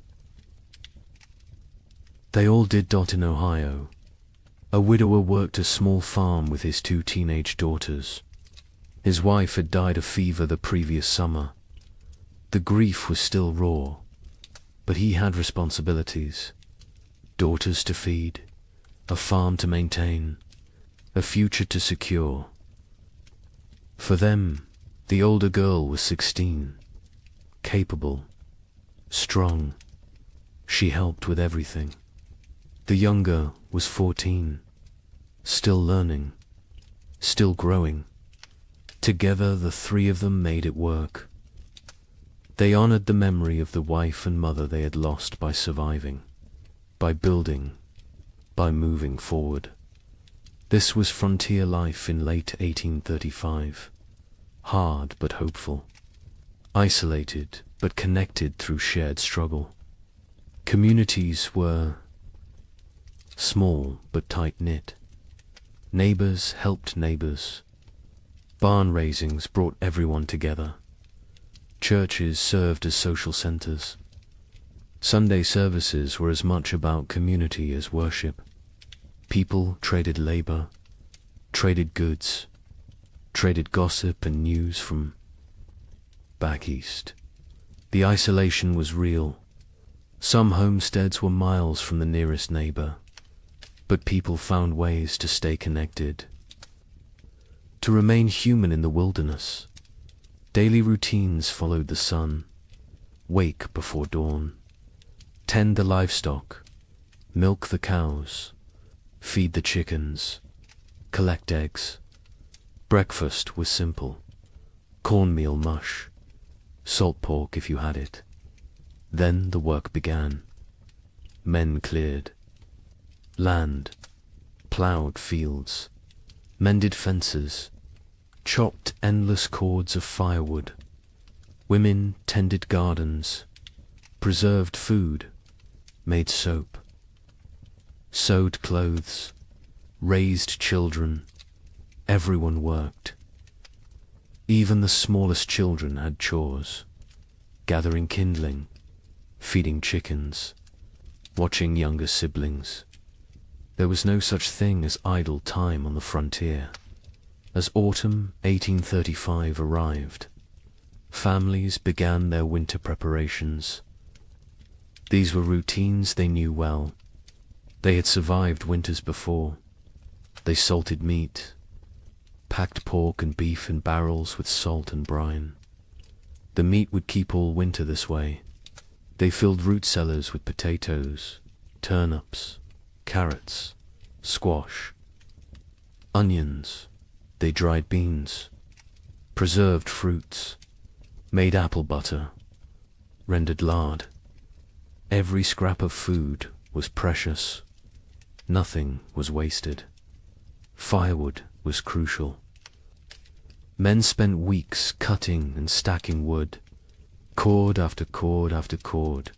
They all did in Ohio. A widower worked a small farm with his 2 teenage daughters. His wife had died of fever the previous summer. The grief was still raw, but he had responsibilities. Daughters to feed, a farm to maintain, a future to secure. For them, the older girl was 16, capable, strong. She helped with everything. The younger was 14, still learning, still growing. Together the 3 of them made it work. They honored the memory of the wife and mother they had lost by surviving, by building, by moving forward. This was frontier life in late 1835. Hard but hopeful. Isolated but connected through shared struggle. Communities were small but tight-knit. Neighbors helped neighbors. Barn raisings brought everyone together. Churches served as social centers. Sunday services were as much about community as worship. People traded labor, traded goods, traded gossip and news from back east. The isolation was real. Some homesteads were miles from the nearest neighbor, but people found ways to stay connected, to remain human in the wilderness. Daily routines followed the sun. Wake before dawn, tend the livestock, milk the cows, feed the chickens, collect eggs. Breakfast was simple. Cornmeal mush, salt pork if you had it. Then the work began. Men cleared land, plowed fields, mended fences, chopped endless cords of firewood. Women tended gardens, preserved food, made soap, sewed clothes, raised children. Everyone worked. Even the smallest children had chores, gathering kindling, feeding chickens, watching younger siblings. There was no such thing as idle time on the frontier. As autumn 1835 arrived, families began their winter preparations. These were routines they knew well. They had survived winters before. They salted meat, packed pork and beef in barrels with salt and brine. The meat would keep all winter this way. They filled root cellars with potatoes, turnips, carrots, squash, onions. They dried beans, preserved fruits, made apple butter, rendered lard. Every scrap of food was precious. Nothing was wasted. Firewood was crucial. Men spent weeks cutting and stacking wood, cord after cord after cord.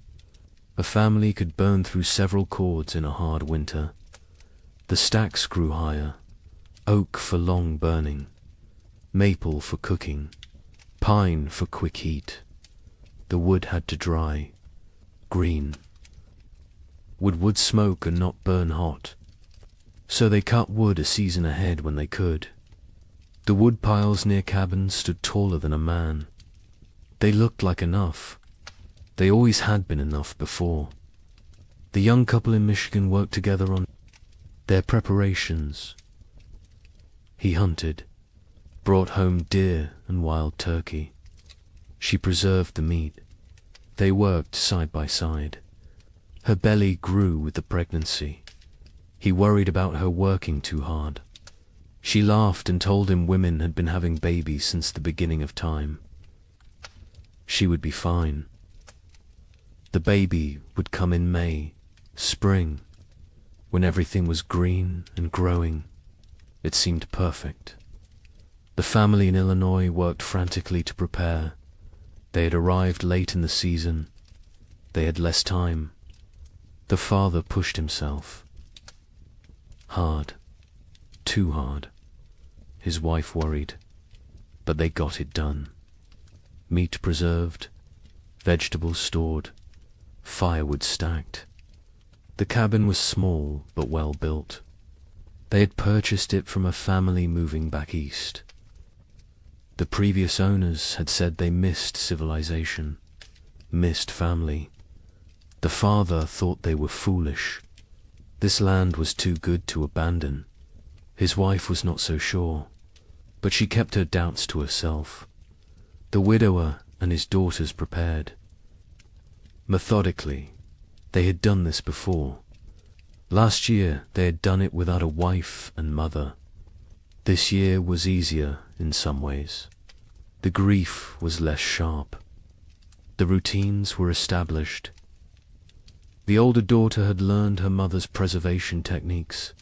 A family could burn through several cords in a hard winter. The stacks grew higher, oak for long burning, maple for cooking, pine for quick heat. The wood had to dry, green. Would wood smoke and not burn hot? So they cut wood a season ahead when they could. The wood piles near cabins stood taller than a man. They looked like enough. They always had been enough before. The young couple in Michigan worked together on their preparations. He hunted, brought home deer and wild turkey. She preserved the meat. They worked side by side. Her belly grew with the pregnancy. He worried about her working too hard. She laughed and told him women had been having babies since the beginning of time. She would be fine. The baby would come in May, spring, when everything was green and growing. It seemed perfect. The family in Illinois worked frantically to prepare. They had arrived late in the season. They had less time. The father pushed himself. Hard. Too hard. His wife worried, but they got it done. Meat preserved, vegetables stored, firewood stacked. The cabin was small but well built. They had purchased it from a family moving back east. The previous owners had said they missed civilization, missed family. The father thought they were foolish. This land was too good to abandon. His wife was not so sure, but she kept her doubts to herself. The widower and his daughters prepared. Methodically, they had done this before. Last year they had done it without a wife and mother. This year was easier in some ways. The grief was less sharp. The routines were established. The older daughter had learned her mother's preservation techniques.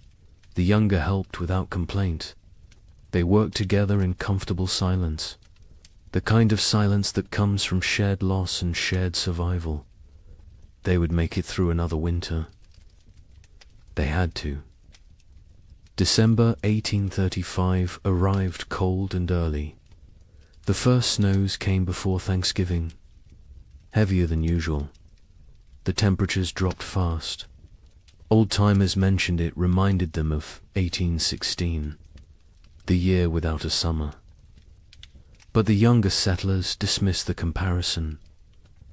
The younger helped without complaint. They worked together in comfortable silence, the kind of silence that comes from shared loss and shared survival. They would make it through another winter. They had to. December 1835 arrived cold and early. The first snows came before Thanksgiving, heavier than usual. The temperatures dropped fast. Old-timers mentioned it reminded them of 1816, the year without a summer. But the younger settlers dismissed the comparison.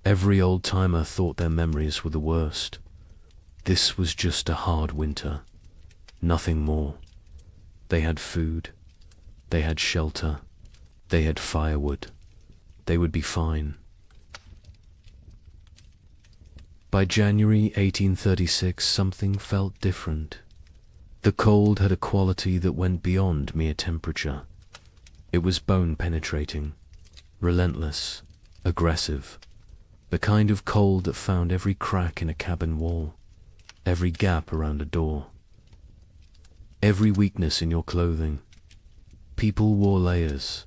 Every old-timer thought their memories were the worst. This was just a hard winter, nothing more. They had food, they had shelter, they had firewood. They would be fine. By January 1836, something felt different. The cold had a quality that went beyond mere temperature. It was bone-penetrating, relentless, aggressive, the kind of cold that found every crack in a cabin wall, every gap around a door, every weakness in your clothing. People wore layers,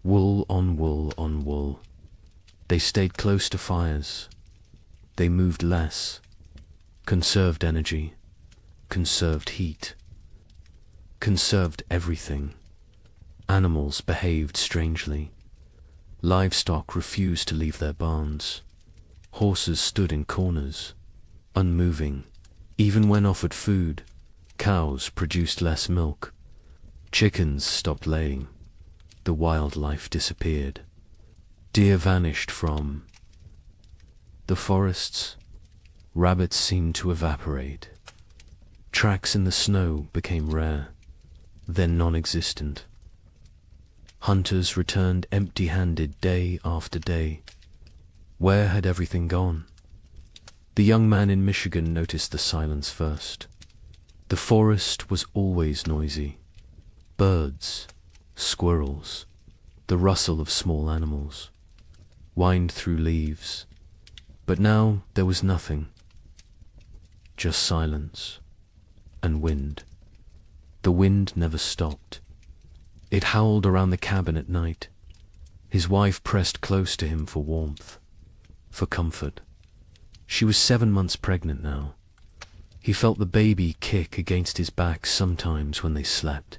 wool on wool on wool. They stayed close to fires. They moved less, conserved energy, conserved heat, conserved everything. Animals behaved strangely. Livestock refused to leave their barns. Horses stood in corners, unmoving. Even when offered food, cows produced less milk. Chickens stopped laying. The wildlife disappeared. Deer vanished from the forests. Rabbits seemed to evaporate. Tracks in the snow became rare, then non-existent. Hunters returned empty-handed day after day. Where had everything gone? The young man in Michigan noticed the silence first. The forest was always noisy. Birds, squirrels, the rustle of small animals, whined through leaves. But now there was nothing. just silence and wind. The wind never stopped. It howled around the cabin at night. His wife pressed close to him for warmth, for comfort. She was 7 months pregnant now. He felt the baby kick against his back sometimes when they slept.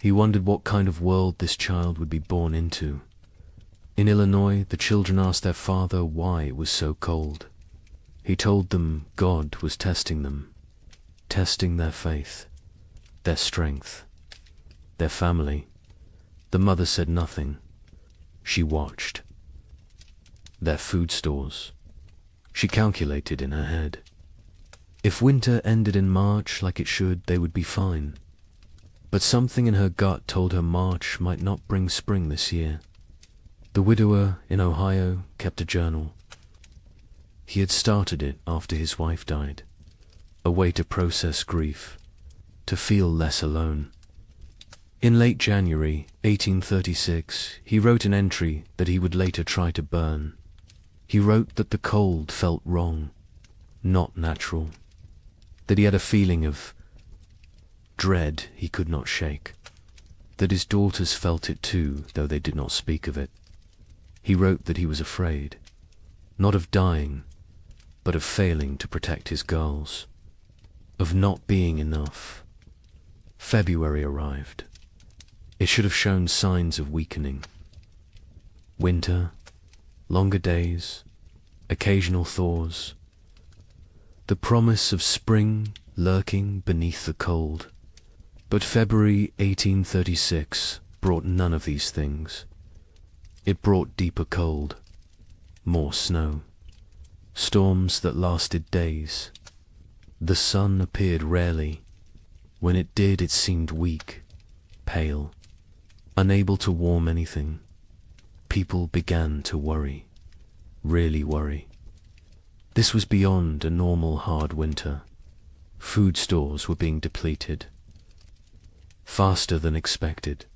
He wondered what kind of world this child would be born into. In Illinois, the children asked their father why it was so cold. He told them God was testing them, testing their faith, their strength, their family. The mother said nothing. She watched. Their food stores. She calculated in her head. If winter ended in March like it should, they would be fine. But something in her gut told her March might not bring spring this year. The widower in Ohio kept a journal. He had started it after his wife died, a way to process grief, to feel less alone. In late January 1836, he wrote an entry that he would later try to burn. He wrote that the cold felt wrong, not natural, that he had a feeling of dread he could not shake, that his daughters felt it too, though they did not speak of it. He wrote that he was afraid, not of dying, but of failing to protect his girls, of not being enough. February arrived. It should have shown signs of weakening. Winter, longer days, occasional thaws, the promise of spring lurking beneath the cold. But February 1836 brought none of these things. It brought deeper cold, more snow, storms that lasted days. The sun appeared rarely. When it did, it seemed weak, pale, unable to warm anything. People began to worry, really worry. This was beyond a normal hard winter. Food stores were being depleted. Faster than expected.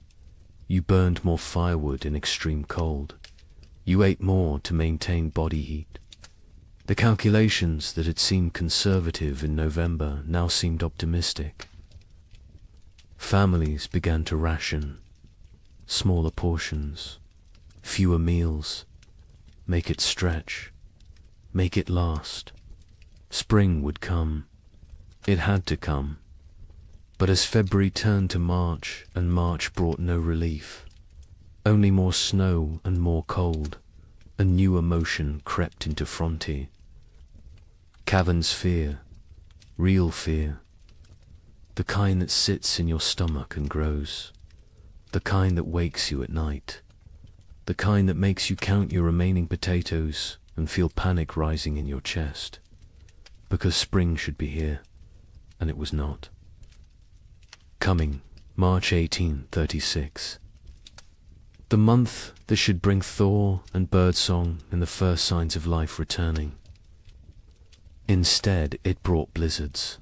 You burned more firewood in extreme cold. You ate more to maintain body heat. The calculations that had seemed conservative in November now seemed optimistic. Families began to ration. Smaller portions, fewer meals. Make it stretch. Make it last. Spring would come. It had to come. But as February turned to March, and March brought no relief, only more snow and more cold, a new emotion crept into Frontier. Cavern's fear, real fear, the kind that sits in your stomach and grows, the kind that wakes you at night, the kind that makes you count your remaining potatoes and feel panic rising in your chest, because spring should be here, and it was not. Coming, March 1836. The month that should bring thaw and birdsong and the first signs of life returning. Instead, it brought blizzards,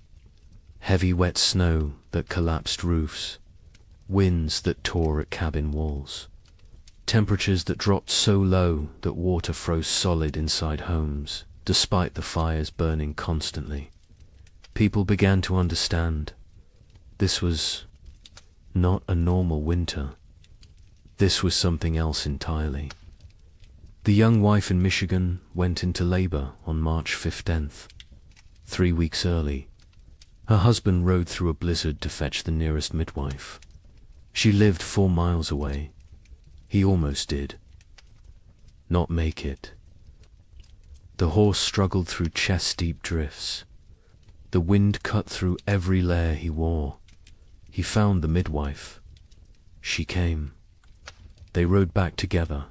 heavy wet snow that collapsed roofs, winds that tore at cabin walls, temperatures that dropped so low that water froze solid inside homes, despite the fires burning constantly. People began to understand. This was not a normal winter. This was something else entirely. The young wife in Michigan went into labor on March 15th, 3 weeks early. Her husband rode through a blizzard to fetch the nearest midwife. She lived 4 miles away. He almost did not make it. The horse struggled through chest-deep drifts. The wind cut through every layer he wore. He found the midwife. She came. They rode back together.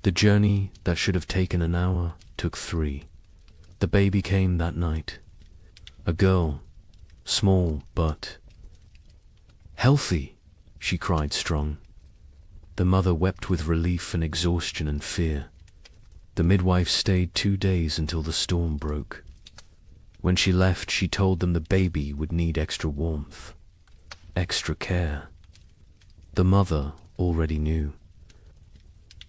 The journey that should have taken an hour took 3. The baby came that night. A girl, small but healthy, she cried strong. The mother wept with relief and exhaustion and fear. The midwife stayed 2 days until the storm broke. When she left, she told them the baby would need extra warmth, extra care. The mother already knew.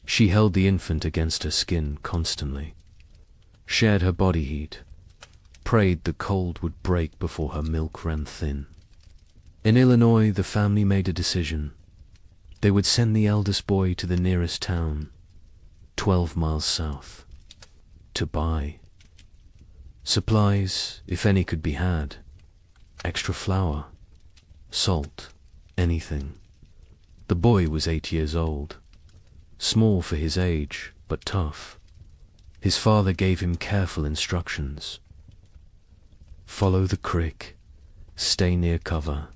She held the infant against her skin constantly, shared her body heat, prayed the cold would break before her milk ran thin. In Illinois, the family made a decision. They would send the eldest boy to the nearest town, 12 miles south, to buy supplies, if any could be had, extra flour, salt, anything. The boy was 8 years old, small for his age, but tough. His father gave him careful instructions. Follow the creek, stay near cover.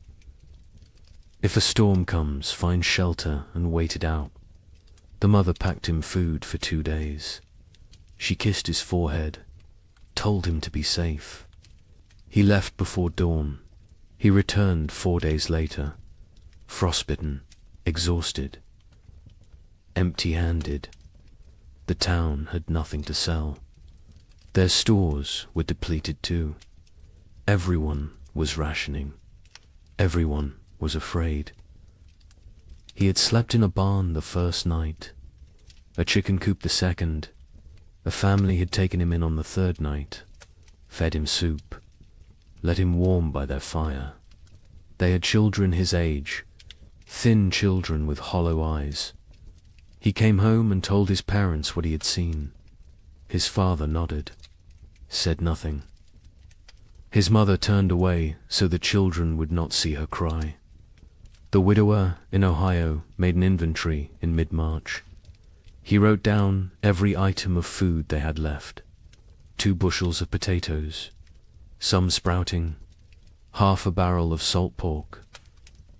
If a storm comes, find shelter and wait it out. The mother packed him food for 2 days. She kissed his forehead, told him to be safe. He left before dawn. He returned 4 days later, frostbitten, exhausted, empty-handed. The town had nothing to sell. Their stores were depleted too. Everyone was rationing. Everyone was afraid. He had slept in a barn the first night, a chicken coop the second. A family had taken him in on the third night, fed him soup, let him warm by their fire. They had children his age, thin children with hollow eyes. He came home and told his parents what he had seen. His father nodded, said nothing. His mother turned away so the children would not see her cry. The widower in Ohio made an inventory in mid-March. He wrote down every item of food they had left. 2 bushels of potatoes, some sprouting, half a barrel of salt pork,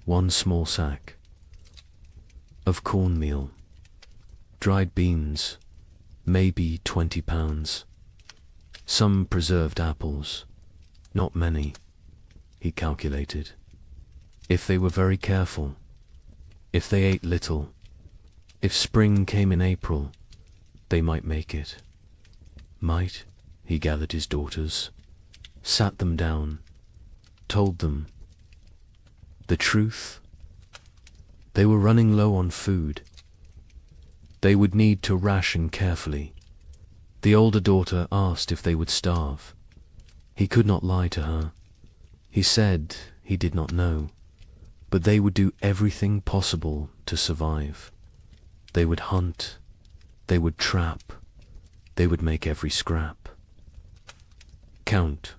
1 small sack of cornmeal, dried beans, maybe 20 pounds, some preserved apples, not many, he calculated. If they were very careful, if they ate little, if spring came in April, they might make it. Might, he gathered his daughters, sat them down, told them the truth. They were running low on food. They would need to ration carefully. The older daughter asked if they would starve. He could not lie to her. He said he did not know, but they would do everything possible to survive. They would hunt, they would trap, they would make every scrap. Count,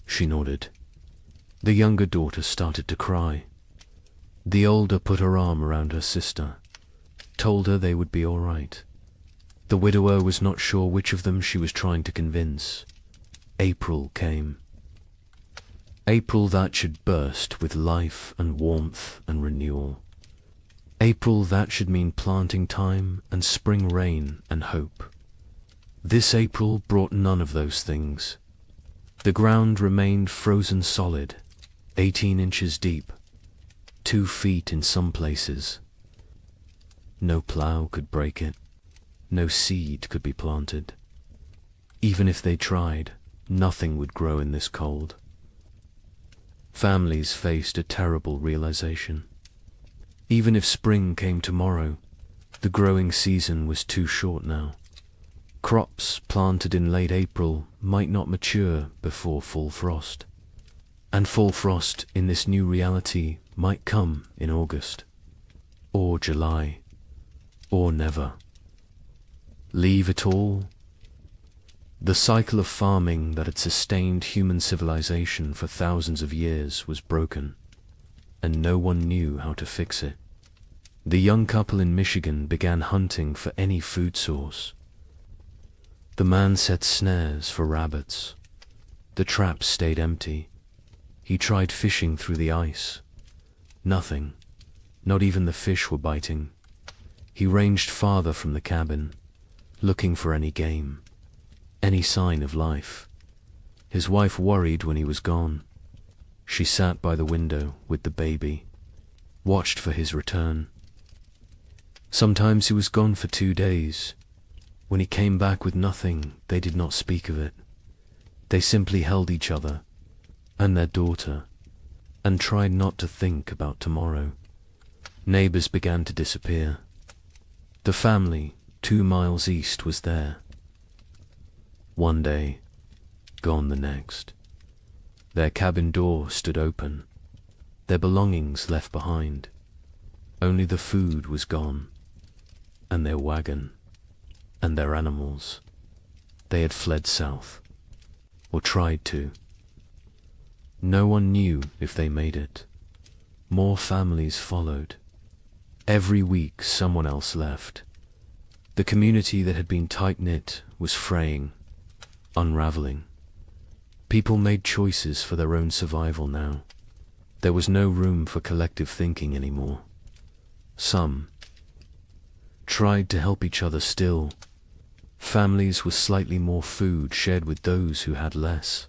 she nodded. The younger daughter started to cry. The older put her arm around her sister, told her they would be all right. The widower was not sure which of them she was trying to convince. April came. April that should burst with life and warmth and renewal. April that should mean planting time and spring rain and hope. This April brought none of those things. The ground remained frozen solid, 18 inches deep, 2 feet in some places. No plow could break it. No seed could be planted. Even if they tried, nothing would grow in this cold. Families faced a terrible realization. Even if spring came tomorrow, the growing season was too short now. Crops planted in late April might not mature before full frost. And full frost in this new reality might come in August, or July, or never. Leave it all? The cycle of farming that had sustained human civilization for thousands of years was broken, and no one knew how to fix it. The young couple in Michigan began hunting for any food source. The man set snares for rabbits. The traps stayed empty. He tried fishing through the ice. Nothing. Not even the fish were biting. He ranged farther from the cabin, looking for any game, any sign of life. His wife worried when he was gone. She sat by the window with the baby, watched for his return. Sometimes he was gone for 2 days. When he came back with nothing, they did not speak of it. They simply held each other and their daughter and tried not to think about tomorrow. Neighbors began to disappear. The family 2 miles east was there. One day, gone the next. Their cabin door stood open, their belongings left behind. Only the food was gone, and their wagon, and their animals. They had fled south, or tried to. No one knew if they made it. More families followed. Every week someone else left. The community that had been tight-knit was fraying, unraveling. People made choices for their own survival now. There was no room for collective thinking anymore. Some tried to help each other still. Families with slightly more food shared with those who had less.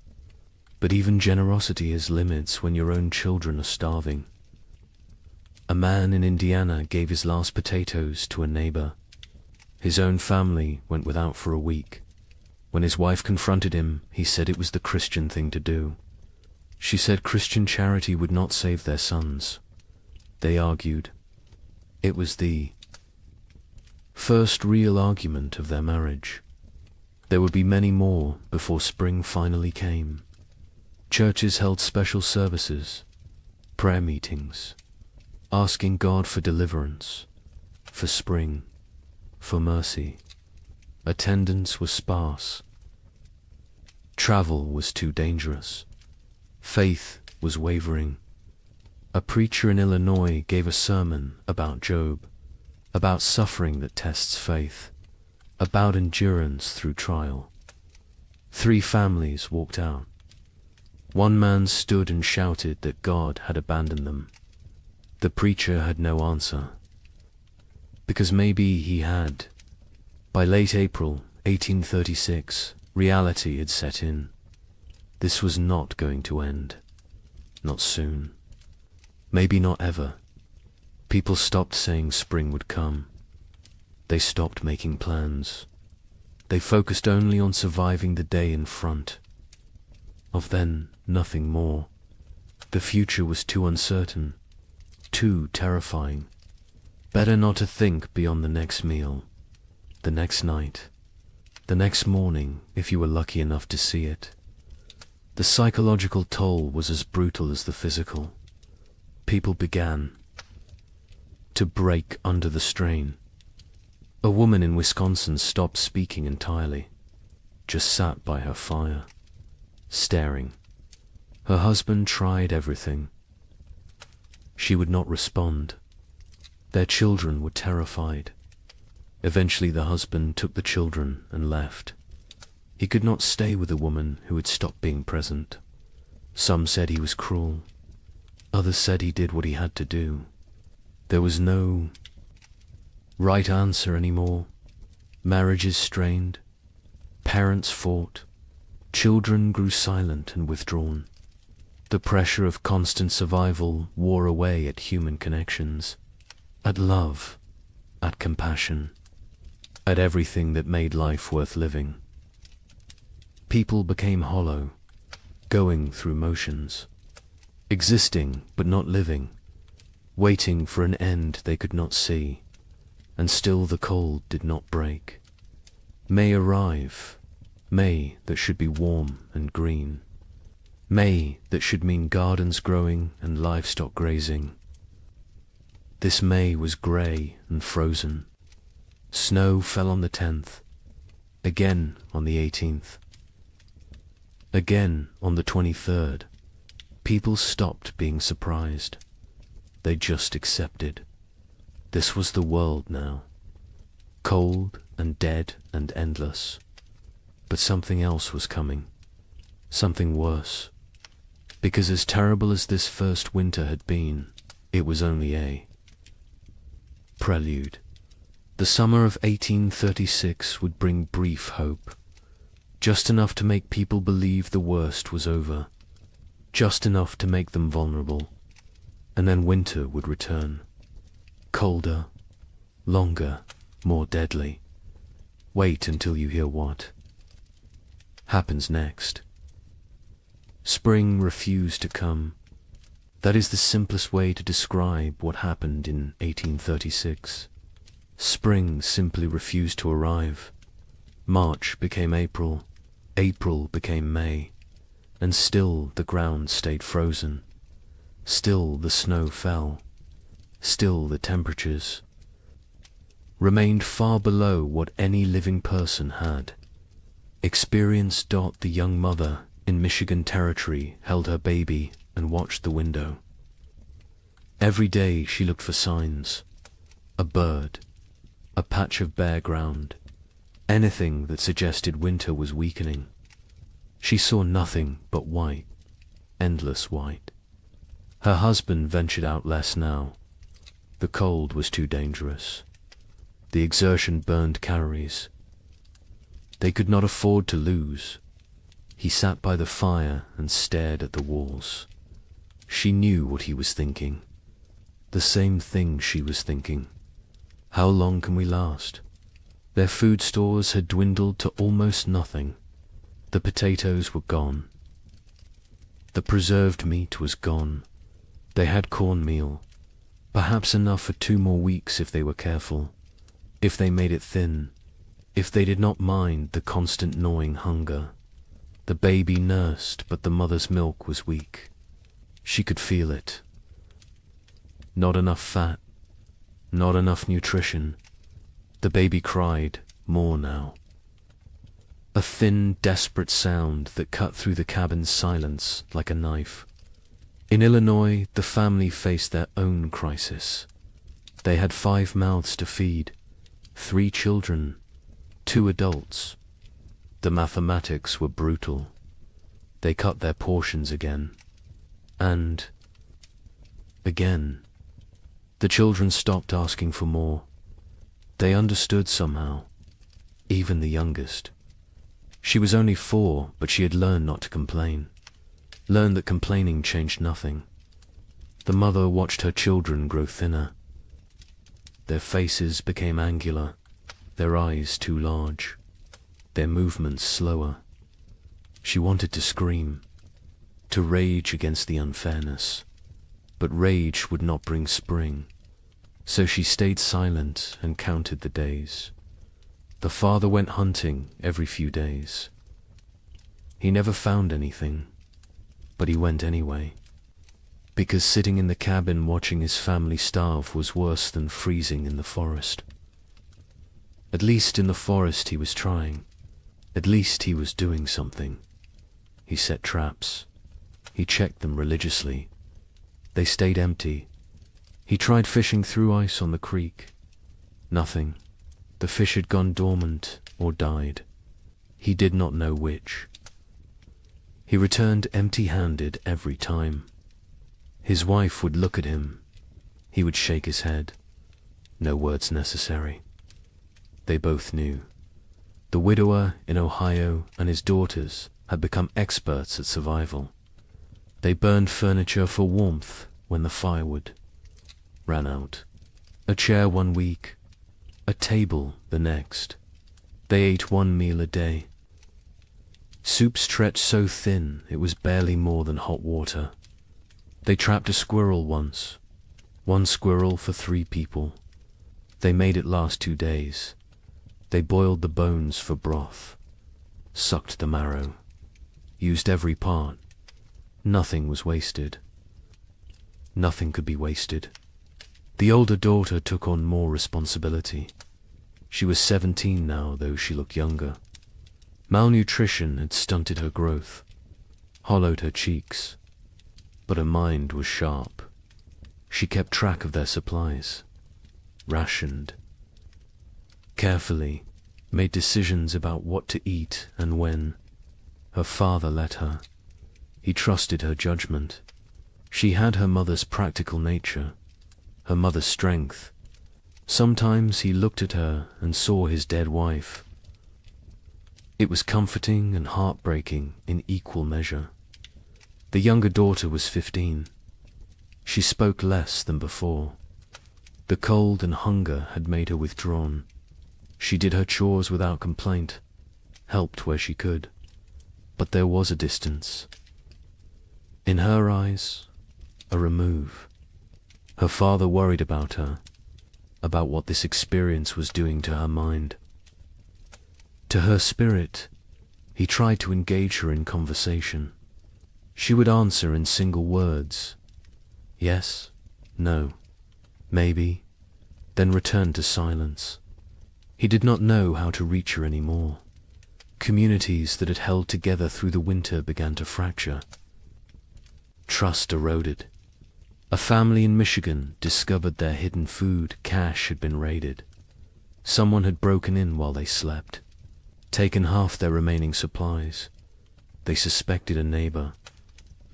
But even generosity has limits when your own children are starving. A man in Indiana gave his last potatoes to a neighbor. His own family went without for a week. When his wife confronted him, he said it was the Christian thing to do. She said Christian charity would not save their sons. They argued. It was the first real argument of their marriage. There would be many more before spring finally came. Churches held special services, prayer meetings, asking God for deliverance, for spring, for mercy. Attendance was sparse. Travel was too dangerous. Faith was wavering. A preacher in Illinois gave a sermon about Job, about suffering that tests faith, about endurance through trial. 3 families walked out. One man stood and shouted that God had abandoned them. The preacher had no answer, because maybe he had. By late April 1836, reality had set in. This was not going to end. Not soon. Maybe not ever. People stopped saying spring would come. They stopped making plans. They focused only on surviving the day in front. Of then, nothing more. The future was too uncertain, too terrifying. Better not to think beyond the next meal, the next night, the next morning if you were lucky enough to see it. The psychological toll was as brutal as the physical. People began to break under the strain. A woman in Wisconsin stopped speaking entirely, just sat by her fire, staring. Her husband tried everything. She would not respond. Their children were terrified. Eventually the husband took the children and left. He could not stay with a woman who had stopped being present. Some said he was cruel. Others said he did what he had to do. There was no right answer anymore. Marriages strained. Parents fought. Children grew silent and withdrawn. The pressure of constant survival wore away at human connections, at love, at compassion, at everything that made life worth living. People became hollow, going through motions, existing but not living, waiting for an end they could not see, and still the cold did not break. May arrive, May that should be warm and green, May that should mean gardens growing and livestock grazing. This May was grey and frozen. Snow fell on the 10th, again on the 18th, again on the 23rd. People stopped being surprised. They just accepted. This was the world now. Cold and dead and endless. But something else was coming. Something worse. Because as terrible as this first winter had been, it was only a prelude. The summer of 1836 would bring brief hope. Just enough to make people believe the worst was over. Just enough to make them vulnerable. And then winter would return. Colder, longer, more deadly. Wait until you hear what happens next. Spring refused to come. That is the simplest way to describe what happened in 1836. Spring simply refused to arrive. March became April. April became May, and still the ground stayed frozen. Still the snow fell. Still the temperatures remained far below what any living person had. Experienced Dot, the young mother in Michigan Territory, held her baby and watched the window. Every day she looked for signs. A bird, a patch of bare ground, anything that suggested winter was weakening. She saw nothing but white, endless white. Her husband ventured out less now. The cold was too dangerous. The exertion burned calories. They could not afford to lose. He sat by the fire and stared at the walls. She knew what he was thinking. The same thing she was thinking. How long can we last? Their food stores had dwindled to almost nothing. The potatoes were gone. The preserved meat was gone. They had cornmeal, perhaps enough for 2 more weeks if they were careful, if they made it thin, if they did not mind the constant gnawing hunger. The baby nursed, but the mother's milk was weak. She could feel it. Not enough fat, not enough nutrition. The baby cried, more now. A thin, desperate sound that cut through the cabin's silence like a knife. In Illinois, the family faced their own crisis. They had 5 mouths to feed, 3 children, 2 adults. The mathematics were brutal. They cut their portions again. And again. The children stopped asking for more. They understood somehow, even the youngest. She was only 4, but she had learned not to complain, learned that complaining changed nothing. The mother watched her children grow thinner. Their faces became angular, their eyes too large, their movements slower. She wanted to scream, to rage against the unfairness, but rage would not bring spring. So she stayed silent and counted the days. The father went hunting every few days. He never found anything, but he went anyway, because sitting in the cabin watching his family starve was worse than freezing in the forest. At least in the forest he was trying. At least he was doing something. He set traps. He checked them religiously. They stayed empty. He tried fishing through ice on the creek. Nothing. The fish had gone dormant or died. He did not know which. He returned empty-handed every time. His wife would look at him. He would shake his head. No words necessary. They both knew. The widower in Ohio and his daughters had become experts at survival. They burned furniture for warmth when the firewood ran out. A chair 1 week, a table the next. They ate 1 meal a day. Soup stretched so thin it was barely more than hot water. They trapped a squirrel once. 1 squirrel for 3 people. They made it last 2 days. They boiled the bones for broth, sucked the marrow, used every part. Nothing was wasted. Nothing could be wasted. The older daughter took on more responsibility. She was 17 now, though she looked younger. Malnutrition had stunted her growth, hollowed her cheeks, but her mind was sharp. She kept track of their supplies, rationed, carefully, made decisions about what to eat and when. Her father let her. He trusted her judgment. She had her mother's practical nature, her mother's strength. Sometimes he looked at her and saw his dead wife. It was comforting and heartbreaking in equal measure. The younger daughter was 15. She spoke less than before. The cold and hunger had made her withdrawn. She did her chores without complaint, helped where she could. But there was a distance. In her eyes, a remove. Her father worried about her, about what this experience was doing to her mind. To her spirit, He tried to engage her in conversation. She would answer in single words. Yes, no, maybe, then return to silence. He did not know how to reach her anymore. Communities that had held together through the winter began to fracture. Trust eroded. A family in Michigan discovered their hidden food cache had been raided. Someone had broken in while they slept, taken half their remaining supplies. They suspected a neighbor,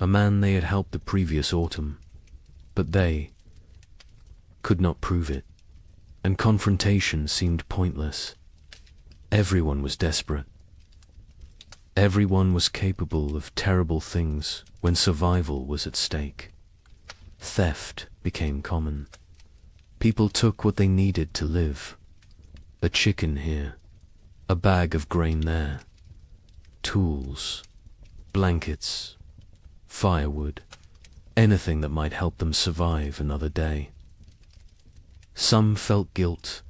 a man they had helped the previous autumn, but they could not prove it, and confrontation seemed pointless. Everyone was desperate. Everyone was capable of terrible things when survival was at stake. Theft became common. People took what they needed to live. A chicken here, a bag of grain there, tools, blankets, firewood, anything that might help them survive another day. Some felt guilt,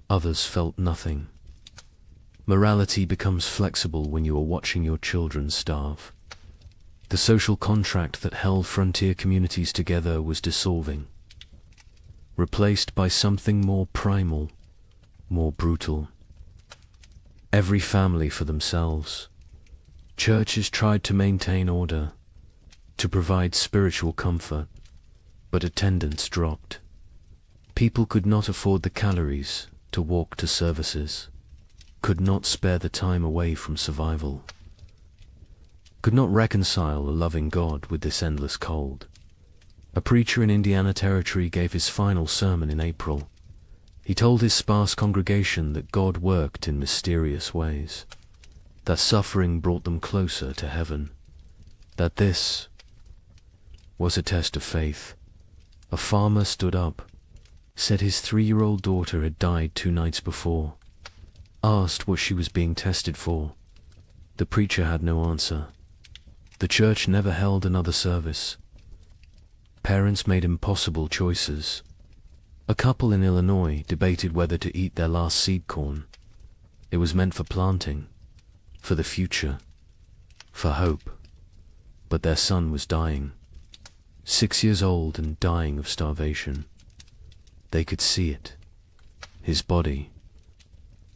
others felt nothing. Morality becomes flexible when you are watching your children starve. The social contract that held frontier communities together was dissolving, replaced by something more primal, more brutal. Every family for themselves. Churches tried to maintain order, to provide spiritual comfort, but attendance dropped. People could not afford the calories to walk to services, could not spare the time away from survival, could not reconcile a loving God with this endless cold. A preacher in Indiana Territory gave his final sermon in April. He told his sparse congregation that God worked in mysterious ways, that suffering brought them closer to heaven, that this was a test of faith. A farmer stood up, said his 3-year-old daughter had died 2 nights before, asked what she was being tested for. The preacher had no answer. The church never held another service. Parents made impossible choices. A couple in Illinois debated whether to eat their last seed corn. It was meant for planting, for the future, for hope. But their son was dying, 6 years old and dying of starvation. They could see it, his body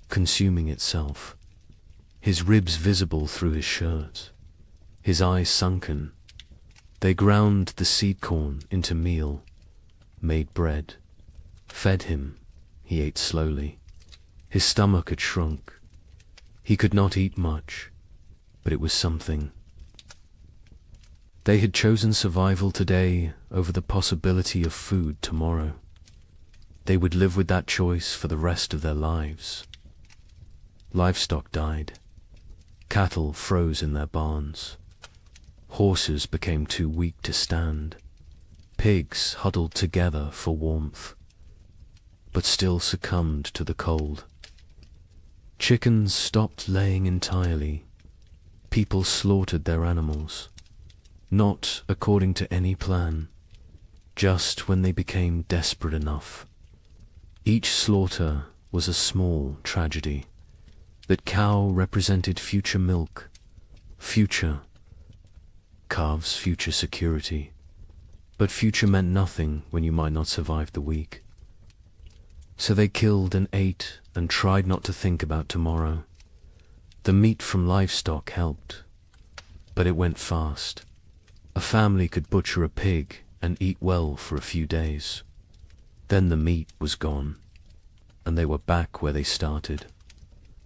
consuming itself, his ribs visible through his shirt, his eyes sunken. They ground the seed corn into meal, made bread, fed him. He ate slowly. His stomach had shrunk. He could not eat much, but it was something. They had chosen survival today over the possibility of food tomorrow. They would live with that choice for the rest of their lives. Livestock died. Cattle froze in their barns. Horses became too weak to stand. Pigs huddled together for warmth, but still succumbed to the cold. Chickens stopped laying entirely. People slaughtered their animals, not according to any plan, just when they became desperate enough. Each slaughter was a small tragedy. That cow represented future milk, future. Calves, future security. But future meant nothing when you might not survive the week. So they killed and ate and tried not to think about tomorrow. The meat from livestock helped, but it went fast. A family could butcher a pig and eat well for a few days. Then the meat was gone, and they were back where they started.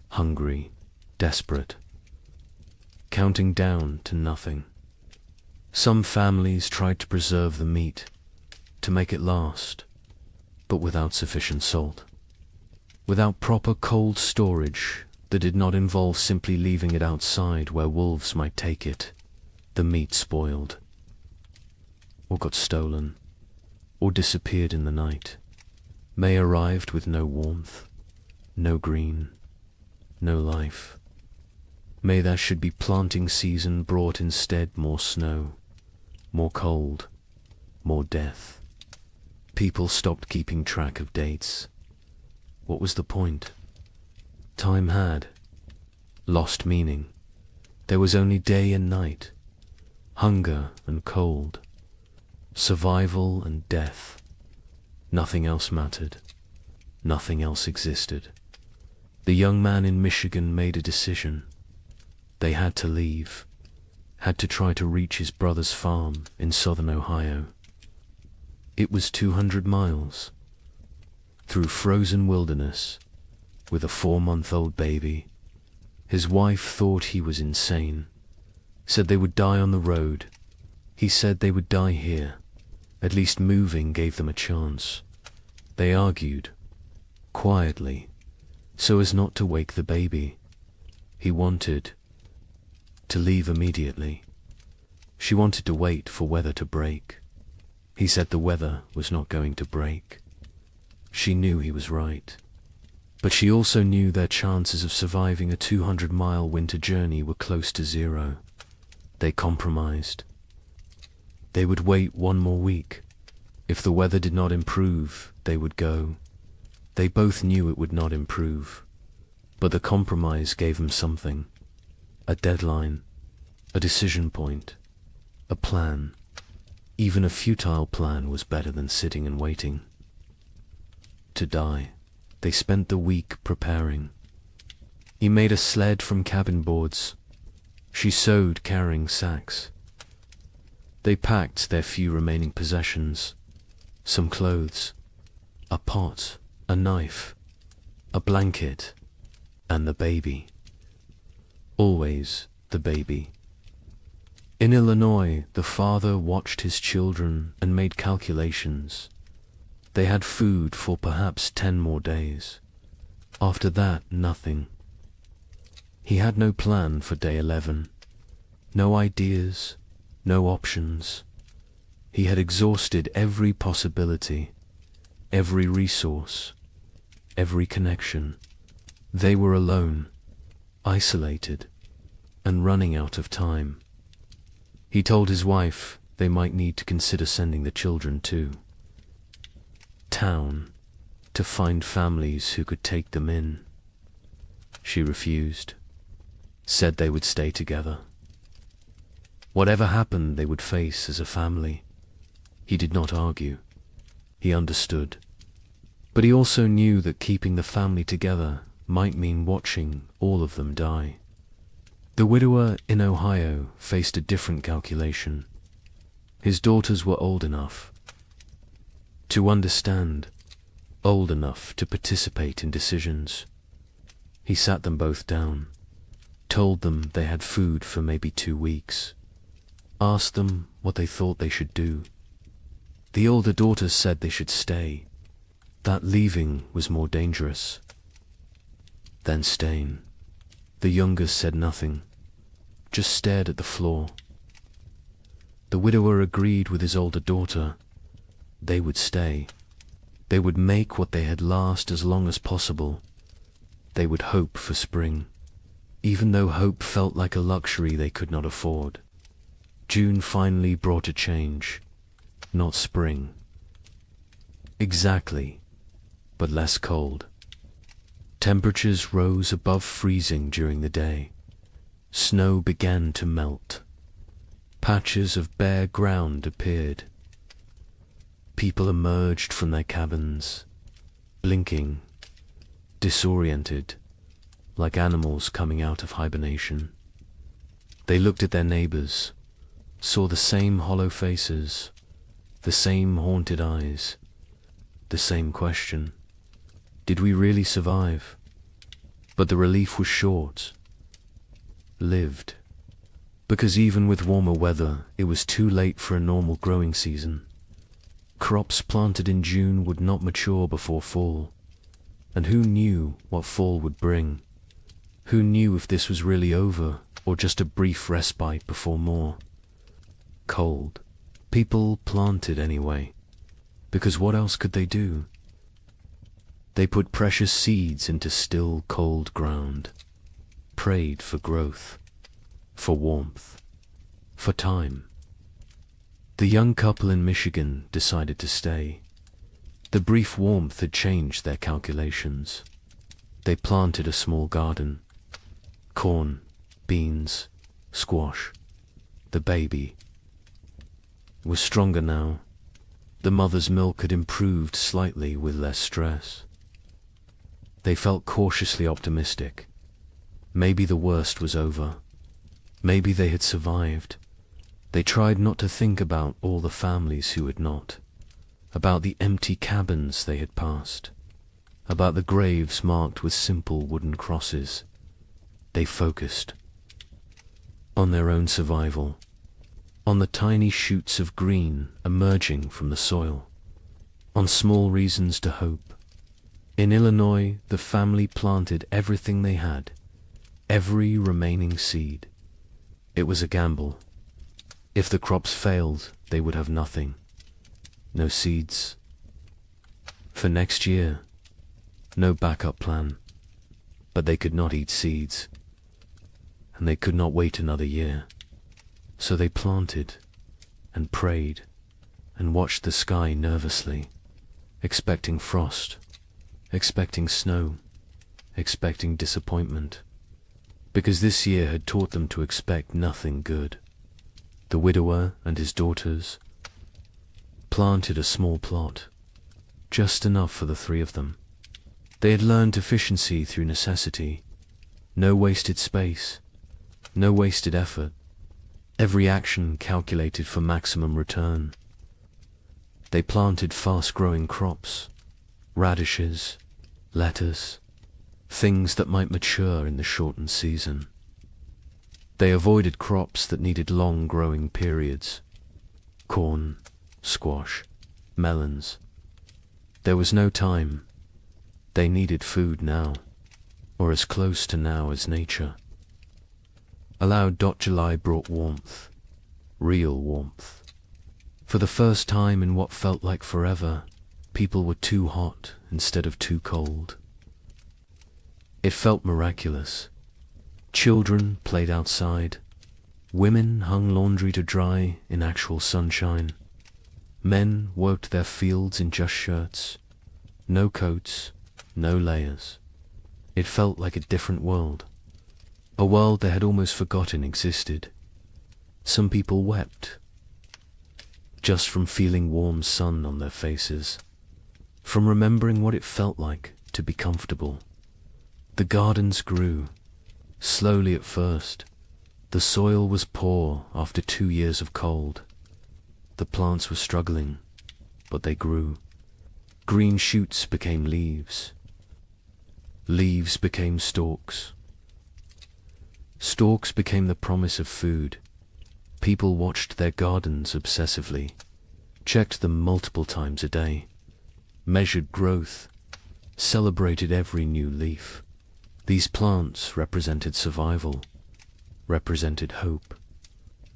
Hungry, desperate, counting down to nothing. Some families tried to preserve the meat, to make it last, but without sufficient salt. Without proper cold storage that did not involve simply leaving it outside where wolves might take it, the meat spoiled, or got stolen, or disappeared in the night. May arrived with no warmth, no green, no life. May there should be planting season brought instead more snow, more cold, more death. People stopped keeping track of dates. What was the point? Time had lost meaning. There was only day and night, hunger and cold, survival and death. Nothing else mattered. Nothing else existed. The young man in Michigan made a decision. They had to leave, had to try to reach his brother's farm in southern Ohio. It was 200 miles, through frozen wilderness, with a 4-month-old baby. His wife thought he was insane, said they would die on the road. He said they would die here. At least moving gave them a chance. They argued, quietly, so as not to wake the baby. He wanted to leave immediately. She wanted to wait for weather to break. He said the weather was not going to break. She knew he was right. But she also knew their chances of surviving a 200-mile winter journey were close to zero. They compromised. They would wait 1 more week. If the weather did not improve, they would go. They both knew it would not improve. But the compromise gave them something. A deadline, a decision point, a plan. Even a futile plan was better than sitting and waiting. To die. They spent the week preparing. He made a sled from cabin boards. She sewed carrying sacks. They packed their few remaining possessions, some clothes, a pot, a knife, a blanket, and the baby. Always the baby. In Illinois, the father watched his children and made calculations. They had food for perhaps 10 more days. After that, nothing. He had no plan for day 11. No ideas, no options. He had exhausted every possibility, every resource, every connection. They were alone, isolated, and running out of time. He told his wife they might need to consider sending the children to town to find families who could take them in. She refused, said they would stay together. Whatever happened, they would face as a family. He did not argue. He understood. But he also knew that keeping the family together might mean watching all of them die. The widower in Ohio faced a different calculation. His daughters were old enough to understand, old enough to participate in decisions. He sat them both down, told them they had food for maybe 2 weeks, asked them what they thought they should do. The older daughter said they should stay, that leaving was more dangerous than staying. The younger said nothing, just stared at the floor. The widower agreed with his older daughter. They would stay. They would make what they had last as long as possible. They would hope for spring, even though hope felt like a luxury they could not afford. June finally brought a change, not spring. Exactly, but less cold. Temperatures rose above freezing during the day. Snow began to melt. Patches of bare ground appeared. People emerged from their cabins, blinking, disoriented, like animals coming out of hibernation. They looked at their neighbors, saw the same hollow faces, the same haunted eyes, the same question. Did we really survive? But the relief was short, lived, because even with warmer weather, it was too late for a normal growing season. Crops planted in June would not mature before fall, and who knew what fall would bring? Who knew if this was really over, or just a brief respite before more? Cold. People planted anyway, because what else could they do? They put precious seeds into still, cold ground, prayed for growth, for warmth, for time. The young couple in Michigan decided to stay. The brief warmth had changed their calculations. They planted a small garden. Corn, beans, squash. The baby was stronger now. The mother's milk had improved slightly with less stress. They felt cautiously optimistic. Maybe the worst was over. Maybe they had survived. They tried not to think about all the families who had not, about the empty cabins they had passed, about the graves marked with simple wooden crosses. They focused on their own survival, on the tiny shoots of green emerging from the soil, on small reasons to hope. In Illinois, the family planted everything they had, every remaining seed. It was a gamble. If the crops failed, they would have nothing. No seeds. For next year, no backup plan. But they could not eat seeds, and they could not wait another year. So they planted, and prayed, and watched the sky nervously, expecting frost, expecting snow, expecting disappointment, because this year had taught them to expect nothing good. The widower and his daughters planted a small plot, just enough for the three of them. They had learned efficiency through necessity, no wasted space, no wasted effort, every action calculated for maximum return. They planted fast-growing crops, radishes, lettuce, things that might mature in the shortened season. They avoided crops that needed long growing periods, corn, squash, melons. There was no time. They needed food now, or as close to now as nature. July brought warmth, real warmth. For the first time in what felt like forever, people were too hot instead of too cold. It felt miraculous. Children played outside. Women hung laundry to dry in actual sunshine. Men worked their fields in just shirts. No coats, no layers. It felt like a different world. A world they had almost forgotten existed. Some people wept, just from feeling warm sun on their faces, from remembering what it felt like to be comfortable. The gardens grew, slowly at first. The soil was poor after 2 years of cold. The plants were struggling, but they grew. Green shoots became leaves. Leaves became stalks. Stalks became the promise of food. People watched their gardens obsessively, checked them multiple times a day, measured growth, celebrated every new leaf. These plants represented survival, represented hope,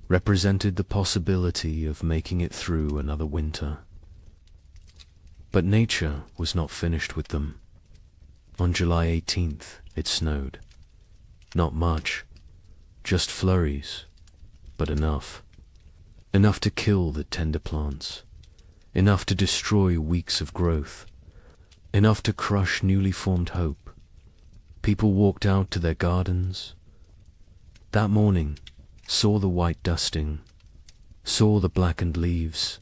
represented the possibility of making it through another winter. But nature was not finished with them. On July 18th, it snowed. Not much, just flurries, but enough. Enough to kill the tender plants, enough to destroy weeks of growth, enough to crush newly formed hope. People walked out to their gardens that morning, saw the white dusting, saw the blackened leaves,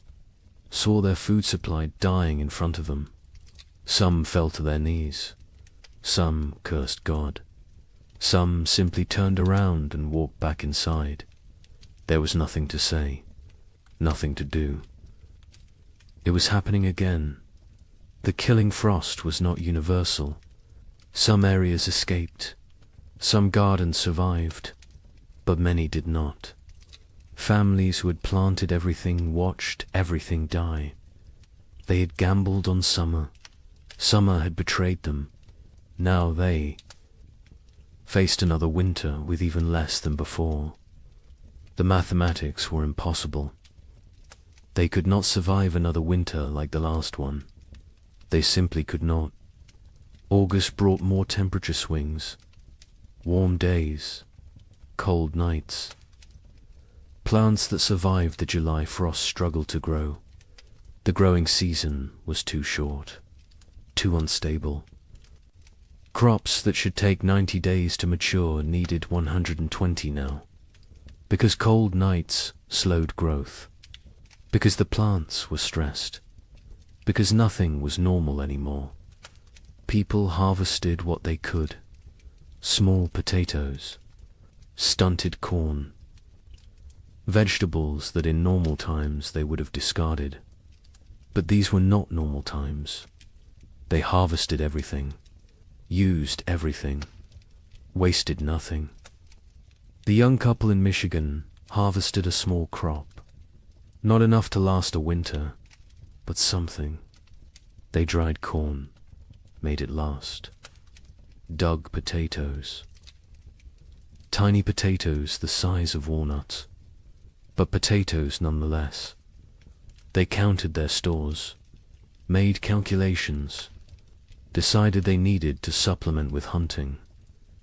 saw their food supply dying in front of them. Some fell to their knees, some cursed God, some simply turned around and walked back inside. There was nothing to say, nothing to do. It was happening again. The killing frost was not universal. Some areas escaped, some gardens survived, but many did not. Families who had planted everything watched everything die. They had gambled on summer. Summer had betrayed them. Now they faced another winter with even less than before. The mathematics were impossible. They could not survive another winter like the last one. They simply could not. August brought more temperature swings, warm days, cold nights. Plants that survived the July frost struggled to grow. The growing season was too short, too unstable. Crops that should take 90 days to mature needed 120 now. because cold nights slowed growth, because the plants were stressed, because nothing was normal anymore. People harvested what they could: small potatoes, stunted corn, vegetables that in normal times they would have discarded. But these were not normal times. They harvested everything, used everything, wasted nothing. The young couple in Michigan harvested a small crop, not enough to last a winter, but something. They dried corn, made it last. Dug potatoes. Tiny potatoes the size of walnuts, but potatoes nonetheless. They counted their stores, made calculations, decided they needed to supplement with hunting,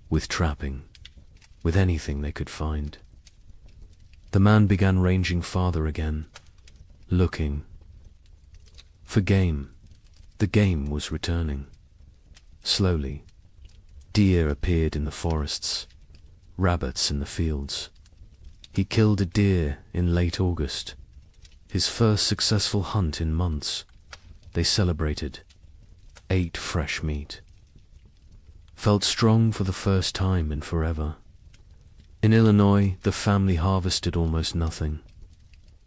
with trapping, with anything they could find. The man began ranging farther again, looking for game. The game was returning. Slowly, deer appeared in the forests, rabbits in the fields. He killed a deer in late August, his first successful hunt in months. They celebrated, ate fresh meat, felt strong for the first time in forever. In Illinois, the family harvested almost nothing.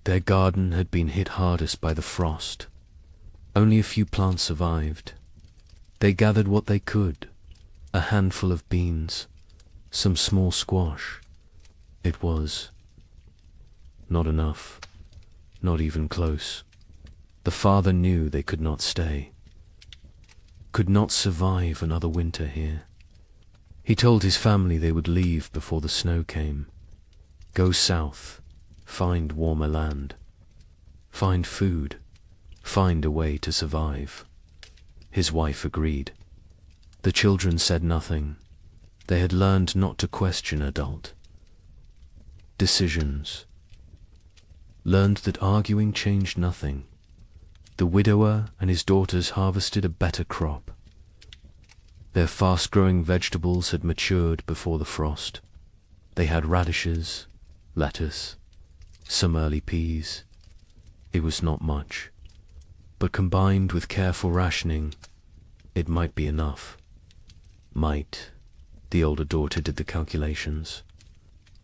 Their garden had been hit hardest by the frost. Only a few plants survived. They gathered what they could: a handful of beans, some small squash. It was not enough, not even close. The father knew they could not stay, could not survive another winter here. He told his family they would leave before the snow came, go south, find warmer land, find food, find a way to survive. His wife agreed. The children said nothing. They had learned not to question adult decisions, learned that arguing changed nothing. The widower and his daughters harvested a better crop. Their fast-growing vegetables had matured before the frost. They had radishes, lettuce, some early peas. It was not much, but combined with careful rationing, it might be enough. Might. The older daughter did the calculations,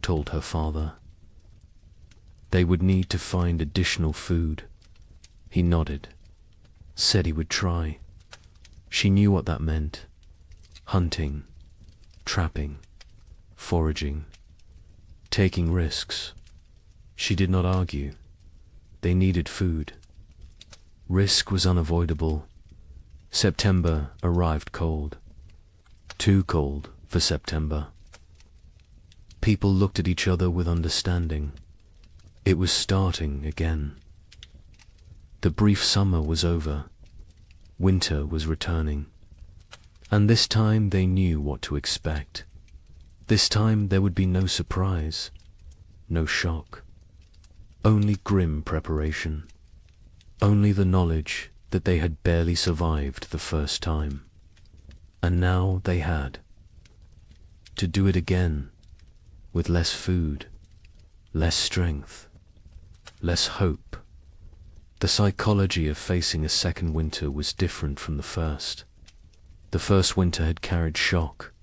told her father. They would need to find additional food. He nodded, said he would try. She knew what that meant: hunting, trapping, foraging, taking risks. She did not argue. They needed food. Risk was unavoidable. September arrived cold. Too cold for September. People looked at each other with understanding. It was starting again. The brief summer was over. Winter was returning. And this time they knew what to expect. This time there would be no surprise, no shock. Only grim preparation. Only the knowledge that they had barely survived the first time. And now they had to do it again, with less food, less strength, less hope. The psychology of facing a second winter was different from the first. The first winter had carried shock,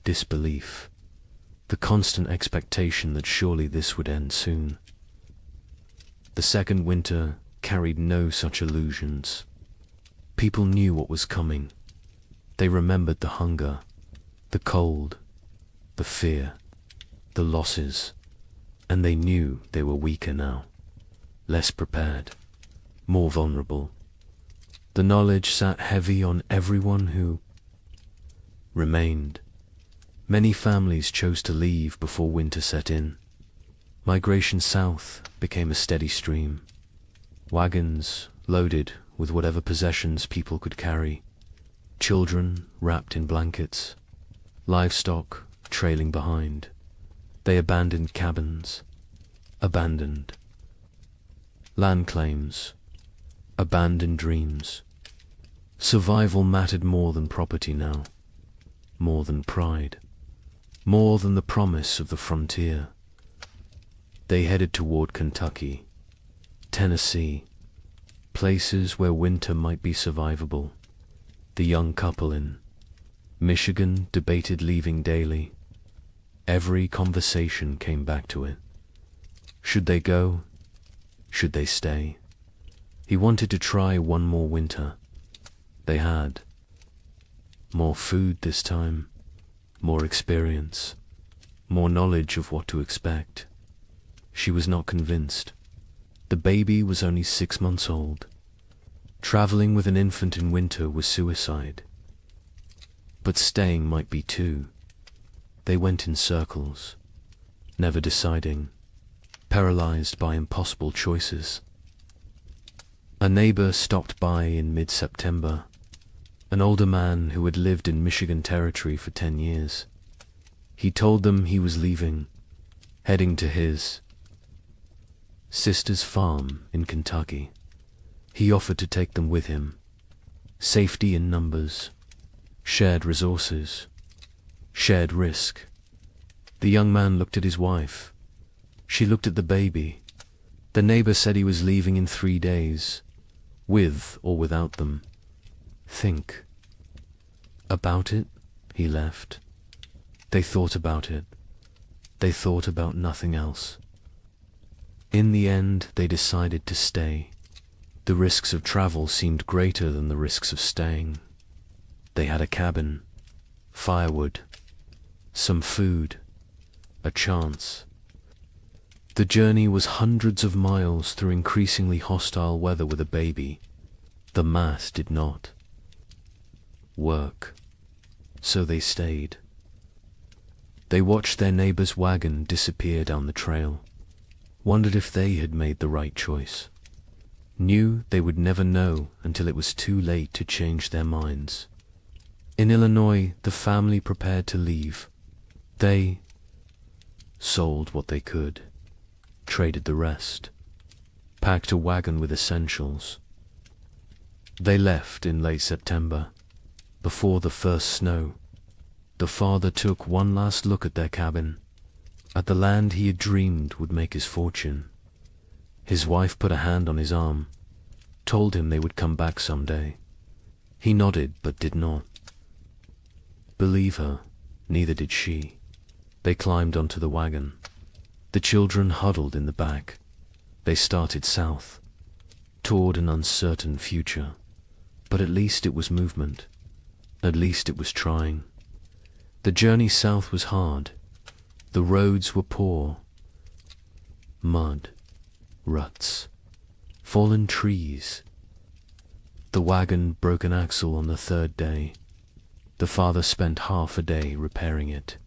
disbelief, the constant expectation that surely this would end soon. The second winter carried no such illusions. People knew what was coming. They remembered the hunger, the cold, the fear, the losses, and they knew they were weaker now, less prepared, more vulnerable. The knowledge sat heavy on everyone who remained. Many families chose to leave before winter set in. Migration south became a steady stream. Wagons loaded with whatever possessions people could carry. Children wrapped in blankets. Livestock trailing behind. They abandoned cabins. Abandoned land claims. Abandoned dreams. Survival mattered more than property now. More than pride. More than the promise of the frontier. They headed toward Kentucky, Tennessee, places where winter might be survivable. The young couple in Michigan debated leaving daily. Every conversation came back to it. Should they go? Should they stay? He wanted to try one more winter. They had more food this time, more experience, more knowledge of what to expect. She was not convinced. The baby was only 6 months old. Traveling with an infant in winter was suicide. But staying might be too. They went in circles, never deciding, paralyzed by impossible choices. A neighbor stopped by in mid-September, an older man who had lived in Michigan Territory for 10 years. He told them he was leaving, heading to his sister's farm in Kentucky. He offered to take them with him. Safety in numbers, shared resources, shared risk. The young man looked at his wife. She looked at the baby. The neighbor said he was leaving in 3 days, with or without them. Think about it. He left. They thought about it. They thought about nothing else. In the end, they decided to stay. The risks of travel seemed greater than the risks of staying. They had a cabin, firewood, some food, a chance. The journey was hundreds of miles through increasingly hostile weather with a baby. The math did not work, so they stayed. They watched their neighbor's wagon disappear down the trail, wondered if they had made the right choice, knew they would never know until it was too late to change their minds. In Illinois, the family prepared to leave. They sold what they could, traded the rest, packed a wagon with essentials. They left in late September, before the first snow. The father took one last look at their cabin, at the land he had dreamed would make his fortune. His wife put a hand on his arm, told him they would come back someday. He nodded but did not believe her. Neither did she. They climbed onto the wagon. The children huddled in the back. They started south, toward an uncertain future. But at least it was movement. At least it was trying. The journey south was hard. The roads were poor. Mud, ruts, fallen trees. The wagon broke an axle on the 3rd day. The father spent half a day repairing it.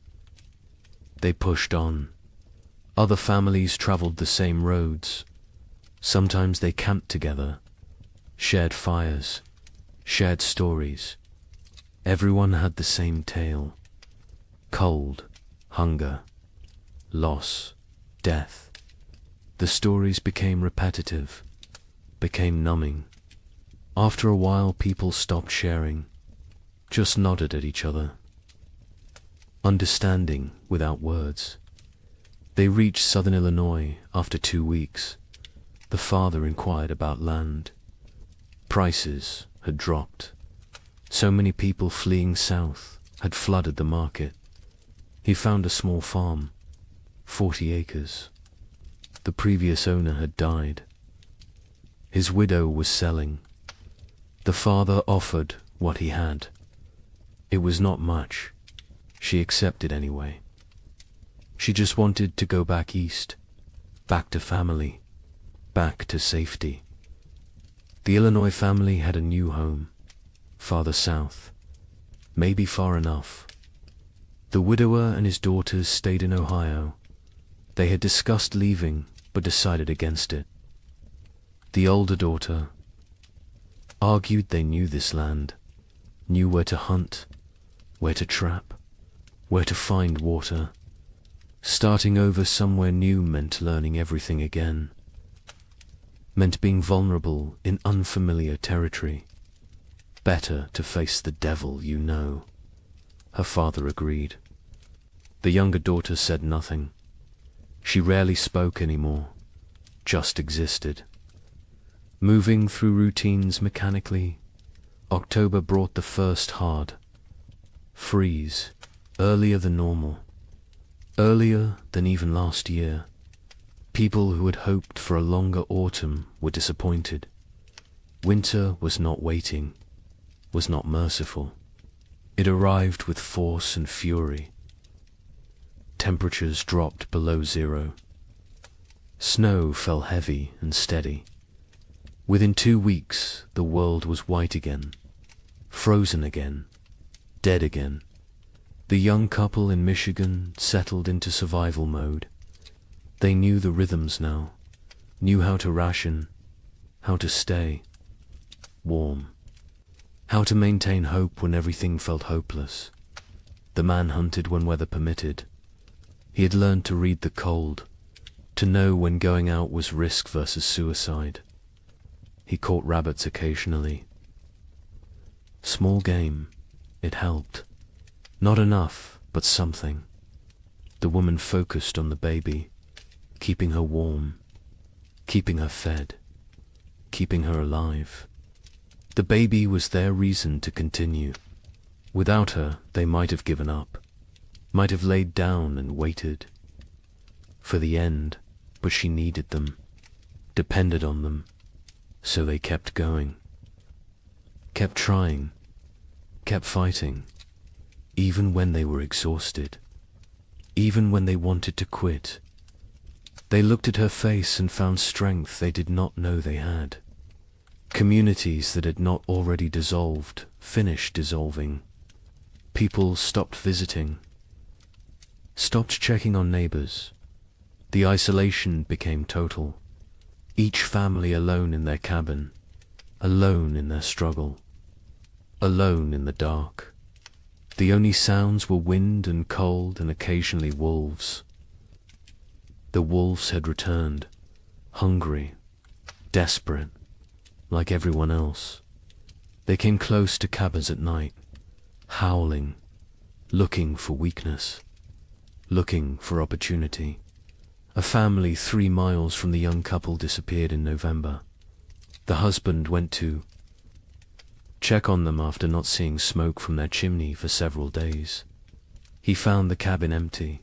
They pushed on. Other families traveled the same roads. Sometimes they camped together, shared fires, shared stories. Everyone had the same tale. Cold, hunger, loss, death. The stories became repetitive, became numbing. After a while, people stopped sharing, just nodded at each other, understanding without words. They reached southern Illinois after 2 weeks. The father inquired about land. Prices had dropped. So many people fleeing south had flooded the market. He found a small farm, 40 acres. The previous owner had died. His widow was selling. The father offered what he had. It was not much. She accepted anyway. She just wanted to go back east, back to family, back to safety. The Illinois family had a new home, farther south, maybe far enough. The widower and his daughters stayed in Ohio. They had discussed leaving, but decided against it. The older daughter argued they knew this land, knew where to hunt, where to trap, where to find water. Starting over somewhere new meant learning everything again, meant being vulnerable in unfamiliar territory. Better to face the devil you know. Her father agreed. The younger daughter said nothing. She rarely spoke anymore, just existed. Moving through routines mechanically, October brought the first hard freeze, earlier than normal, earlier than even last year. People who had hoped for a longer autumn were disappointed. Winter was not waiting, was not merciful. It arrived with force and fury. Temperatures dropped below zero. Snow fell heavy and steady. Within 2 weeks, the world was white again, frozen again, dead again. The young couple in Michigan settled into survival mode. They knew the rhythms now, knew how to ration, how to stay warm, how to maintain hope when everything felt hopeless. The man hunted when weather permitted. He had learned to read the cold, to know when going out was risk versus suicide. He caught rabbits occasionally. Small game, it helped. Not enough, but something. The woman focused on the baby, keeping her warm, keeping her fed, keeping her alive. The baby was their reason to continue. Without her, they might have given up, might have laid down and waited for the end, but she needed them, depended on them, so they kept going, kept trying, kept fighting, even when they were exhausted, even when they wanted to quit. They looked at her face and found strength they did not know they had. Communities that had not already dissolved finished dissolving. People stopped visiting, stopped checking on neighbors. The isolation became total. Each family alone in their cabin, alone in their struggle, alone in the dark. The only sounds were wind and cold and occasionally wolves. The wolves had returned, hungry, desperate, like everyone else. They came close to cabins at night, howling, looking for weakness, looking for opportunity. A family 3 miles from the young couple disappeared in November. The husband went to check on them after not seeing smoke from their chimney for several days. He found the cabin empty,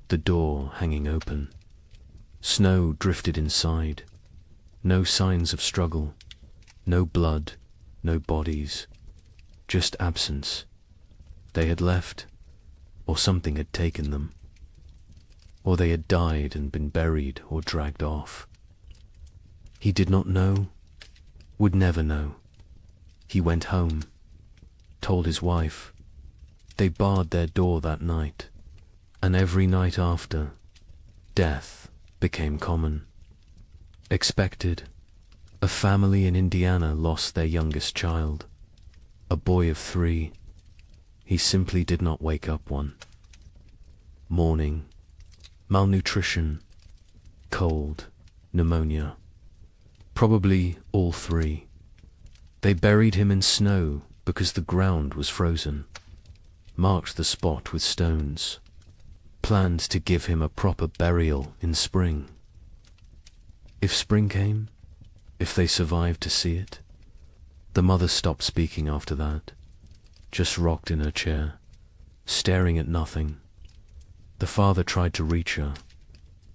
the door hanging open. Snow drifted inside. No signs of struggle, no blood, no bodies, just absence. They had left, or something had taken them. Or they had died and been buried or dragged off. He did not know, would never know. He went home, told his wife. They barred their door that night, and every night after, death became common. Expected. A family in Indiana lost their youngest child, a boy of 3. He simply did not wake up one. Mourning, malnutrition, cold, pneumonia. Probably all 3. They buried him in snow because the ground was frozen, marked the spot with stones, planned to give him a proper burial in spring. If spring came, if they survived to see it, the mother stopped speaking after that, just rocked in her chair, staring at nothing. The father tried to reach her,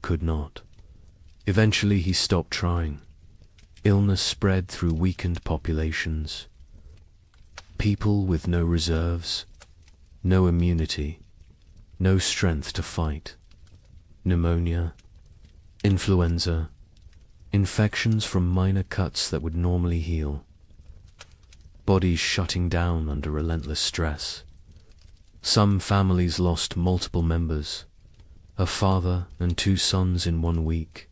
could not. Eventually he stopped trying. Illness spread through weakened populations. People with no reserves, no immunity, no strength to fight. Pneumonia, influenza, infections from minor cuts that would normally heal. Bodies shutting down under relentless stress. Some families lost multiple members, a father and 2 sons in 1 week,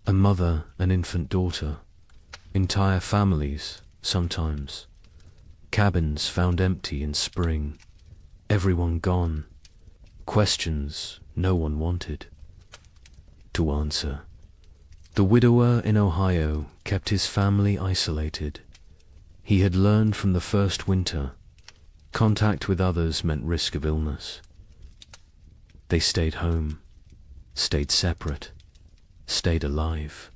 a mother and infant daughter, entire families, sometimes. Cabins found empty in spring, everyone gone, questions no one wanted to answer. The widower in Ohio kept his family isolated. He had learned from the first winter, contact with others meant risk of illness. They stayed home, stayed separate, stayed alive.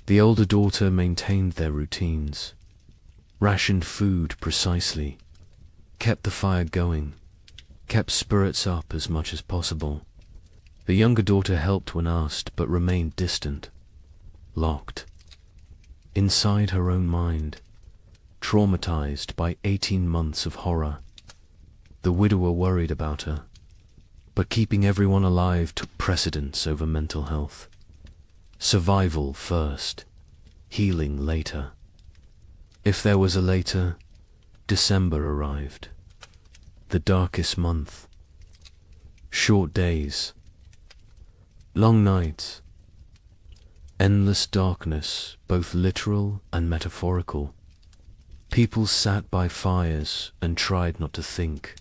The older daughter maintained their routines, rationed food precisely, kept the fire going, kept spirits up as much as possible. The younger daughter helped when asked, but remained distant, locked, inside her own mind, traumatized by 18 months of horror. The widower worried about her, but keeping everyone alive took precedence over mental health. Survival first, healing later. If there was a later, December arrived. The darkest month. Short days. Long nights. Endless darkness, both literal and metaphorical. People sat by fires and tried not to think,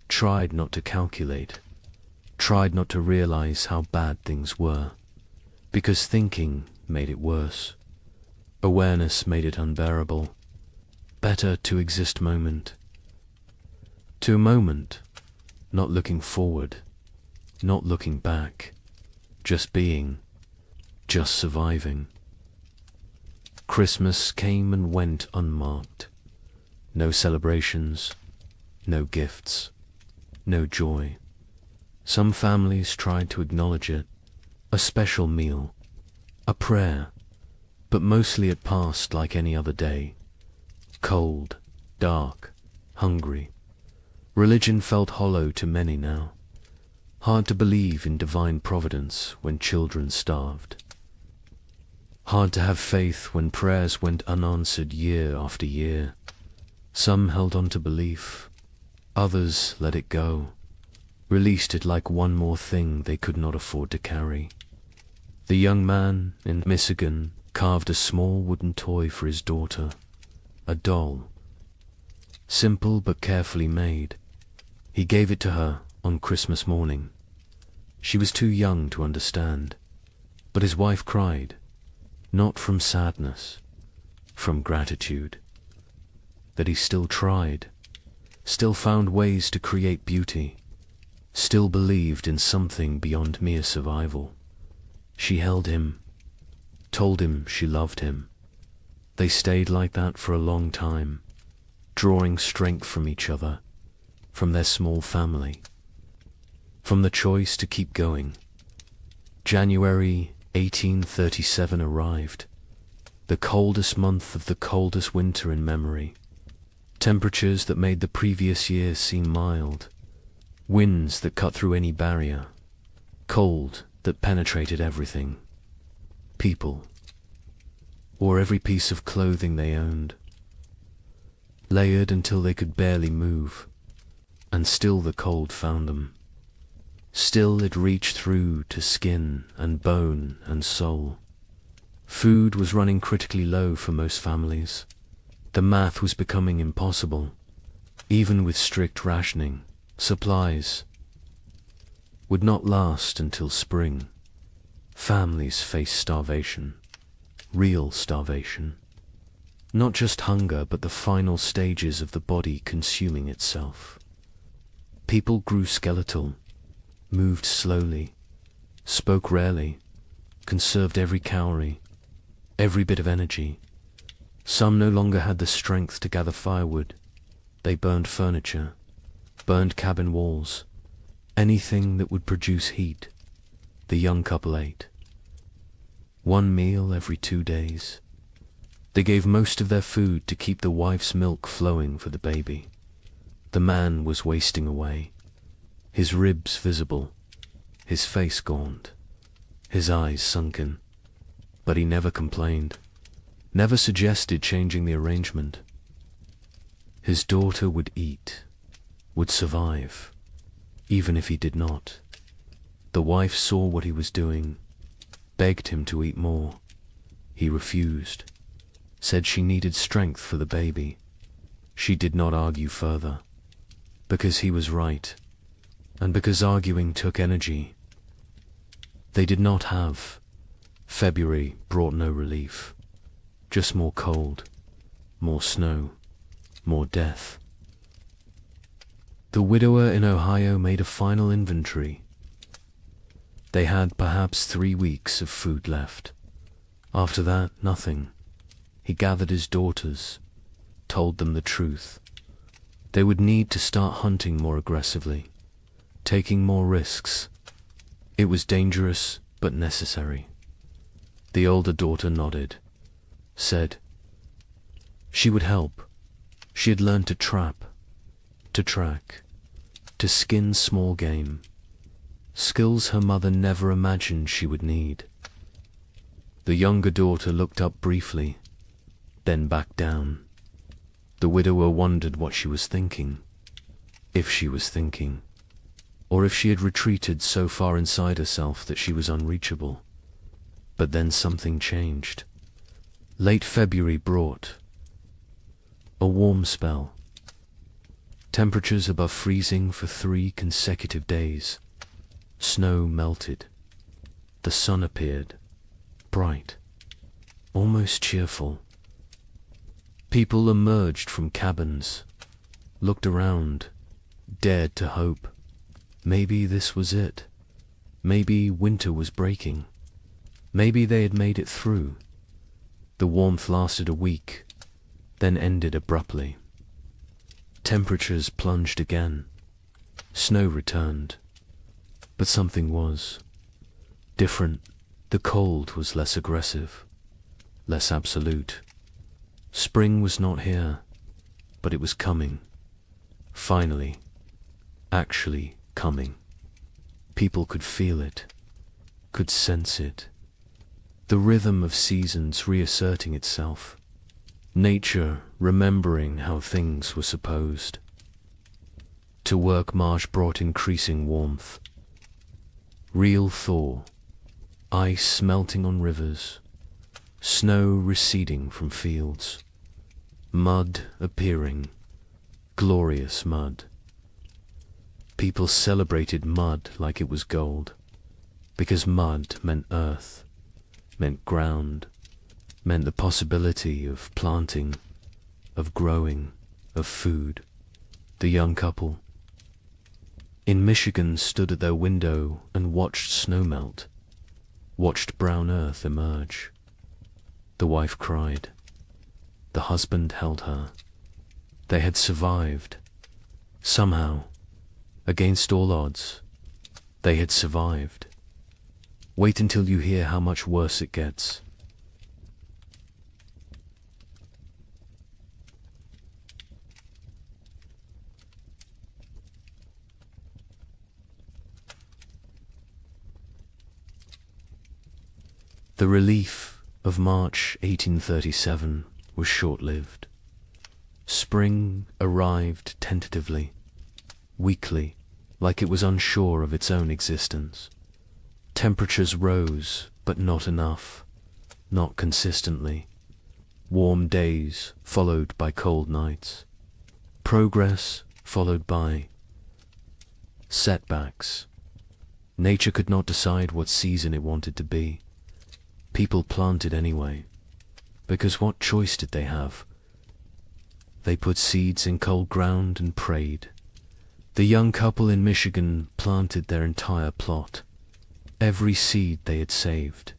tried not to calculate, tried not to realize how bad things were, because thinking made it worse. Awareness made it unbearable. Better to exist moment to moment, not looking forward, not looking back, just being, just surviving. Christmas came and went unmarked. No celebrations, no gifts, no joy. Some families tried to acknowledge it, a special meal, a prayer, but mostly it passed like any other day. Cold, dark, hungry. Religion felt hollow to many now. Hard to believe in divine providence when children starved. Hard to have faith when prayers went unanswered year after year. Some held on to belief, others let it go, released it like one more thing they could not afford to carry. The young man in Michigan carved a small wooden toy for his daughter, a doll. Simple but carefully made. He gave it to her on Christmas morning. She was too young to understand, but his wife cried, not from sadness, from gratitude, that he still tried, still found ways to create beauty, still believed in something beyond mere survival. She held him, told him she loved him. They stayed like that for a long time, drawing strength from each other, from their small family, from the choice to keep going. January 1837 arrived, the coldest month of the coldest winter in memory. Temperatures that made the previous year seem mild, winds that cut through any barrier, cold that penetrated everything. People wore every piece of clothing they owned, layered until they could barely move, and still the cold found them. Still it reached through to skin and bone and soul. Food was running critically low for most families. The math was becoming impossible. Even with strict rationing, supplies would not last until spring. Families faced starvation, real starvation. Not just hunger, but the final stages of the body consuming itself. People grew skeletal, moved slowly, spoke rarely, conserved every calorie, every bit of energy. Some no longer had the strength to gather firewood. They burned furniture, burned cabin walls, anything that would produce heat. The young couple ate. One meal every 2 days. They gave most of their food to keep the wife's milk flowing for the baby. The man was wasting away, his ribs visible, his face gaunt, his eyes sunken. But he never complained, never suggested changing the arrangement. His daughter would eat, would survive, even if he did not. The wife saw what he was doing, begged him to eat more. He refused, said she needed strength for the baby. She did not argue further, because he was right, and because arguing took energy. They did not have. February brought no relief, just more cold, more snow, more death. The widower in Ohio made a final inventory. They had perhaps 3 weeks of food left. After that, nothing. He gathered his daughters, told them the truth. They would need to start hunting more aggressively, taking more risks. It was dangerous, but necessary. The older daughter nodded, said she would help. She had learned to trap, to track, to skin small game, skills her mother never imagined she would need. The younger daughter looked up briefly, then back down. The widower wondered what she was thinking, if she was thinking, or if she had retreated so far inside herself that she was unreachable. But then something changed. Late February brought a warm spell. Temperatures above freezing for 3 consecutive days. Snow melted. The sun appeared, bright, almost cheerful. People emerged from cabins, looked around, dared to hope. Maybe this was it. Maybe winter was breaking. Maybe they had made it through. The warmth lasted a week, then ended abruptly. Temperatures plunged again. Snow returned. But something was different. The cold was less aggressive, less absolute. Spring was not here, but it was coming. Finally, actually coming. People could feel it, could sense it. The rhythm of seasons reasserting itself. Nature remembering how things were supposed. To work March brought increasing warmth. Real thaw. Ice melting on rivers. Snow receding from fields. Mud appearing. Glorious mud. People celebrated mud like it was gold, because mud meant earth, meant ground, meant the possibility of planting, of growing, of food. The young couple in Michigan stood at their window and watched snow melt, watched brown earth emerge. The wife cried. The husband held her. They had survived. Somehow, against all odds, they had survived. Wait until you hear how much worse it gets. The relief of March 1837 was short-lived. Spring arrived tentatively, weakly, like it was unsure of its own existence. Temperatures rose, but not enough, not consistently. Warm days followed by cold nights. Progress followed by setbacks. Nature could not decide what season it wanted to be. People planted anyway, because what choice did they have? They put seeds in cold ground and prayed. The young couple in Michigan planted their entire plot. Every seed they had saved,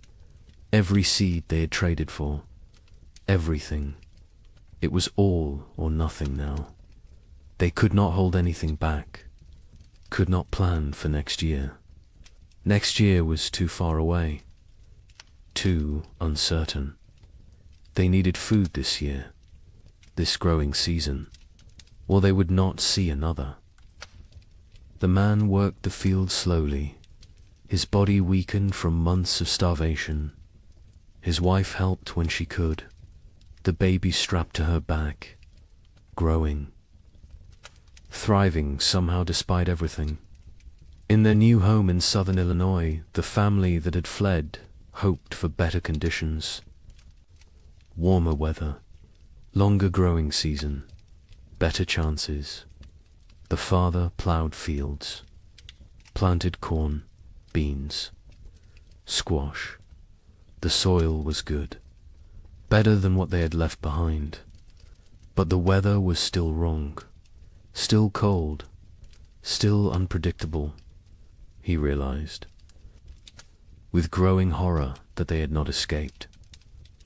every seed they had traded for, everything. It was all or nothing now. They could not hold anything back, could not plan for next year. Next year was too far away, too uncertain. They needed food this year, this growing season, or they would not see another. The man worked the field slowly, his body weakened from months of starvation. His wife helped when she could, the baby strapped to her back, growing, thriving somehow despite everything. In their new home in southern Illinois, the family that had fled hoped for better conditions. Warmer weather, longer growing season, better chances. The father plowed fields, planted corn, beans, squash. The soil was good, better than what they had left behind. But the weather was still wrong, still cold, still unpredictable, he realized. with growing horror that they had not escaped,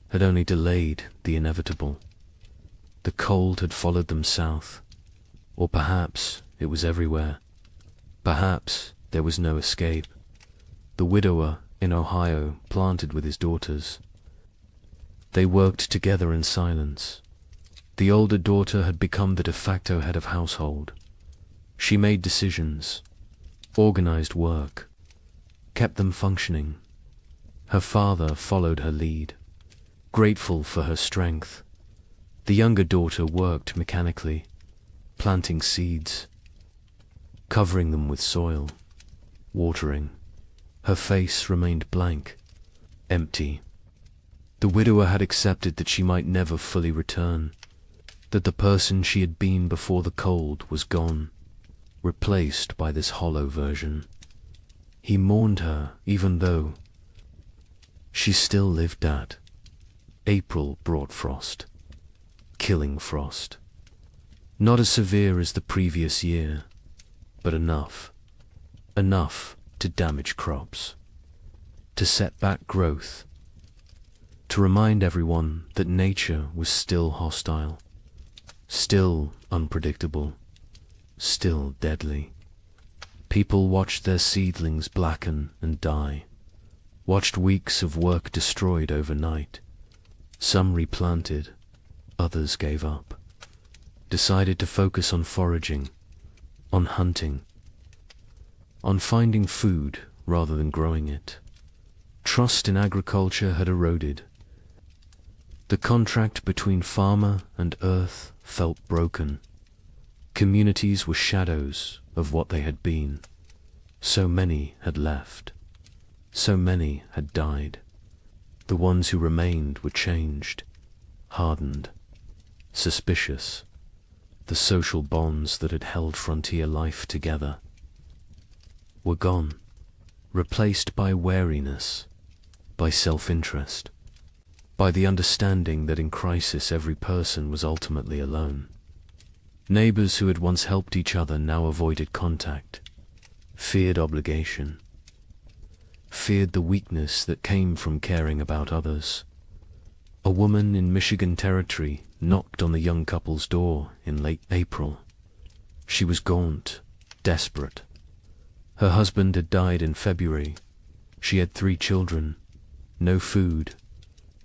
had only delayed the inevitable. The cold had followed them south, or perhaps it was everywhere. Perhaps there was no escape. The widower in Ohio planted with his daughters. They worked together in silence. The older daughter had become the de facto head of household. She made decisions, organized work, kept them functioning. Her father followed her lead, grateful for her strength. The younger daughter worked mechanically, planting seeds, covering them with soil, watering. Her face remained blank, empty. The widower had accepted that she might never fully return, that the person she had been before the cold was gone, replaced by this hollow version. He mourned her even though she still lived at. April brought frost, killing frost. Not as severe as the previous year, but enough to damage crops, to set back growth, to remind everyone that nature was still hostile, still unpredictable, still deadly. People watched their seedlings blacken and die, watched weeks of work destroyed overnight. Some replanted, others gave up, decided to focus on foraging, on hunting, on finding food rather than growing it. Trust in agriculture had eroded. The contract between farmer and earth felt broken. Communities were shadows of what they had been. So many had left. So many had died. The ones who remained were changed, hardened, suspicious. The social bonds that had held frontier life together were gone, replaced by wariness, by self-interest, by the understanding that in crisis every person was ultimately alone. Neighbors who had once helped each other now avoided contact, feared obligation, feared the weakness that came from caring about others. A woman in Michigan Territory knocked on the young couple's door in late April. She was gaunt, desperate. Her husband had died in February. She had 3 children, no food,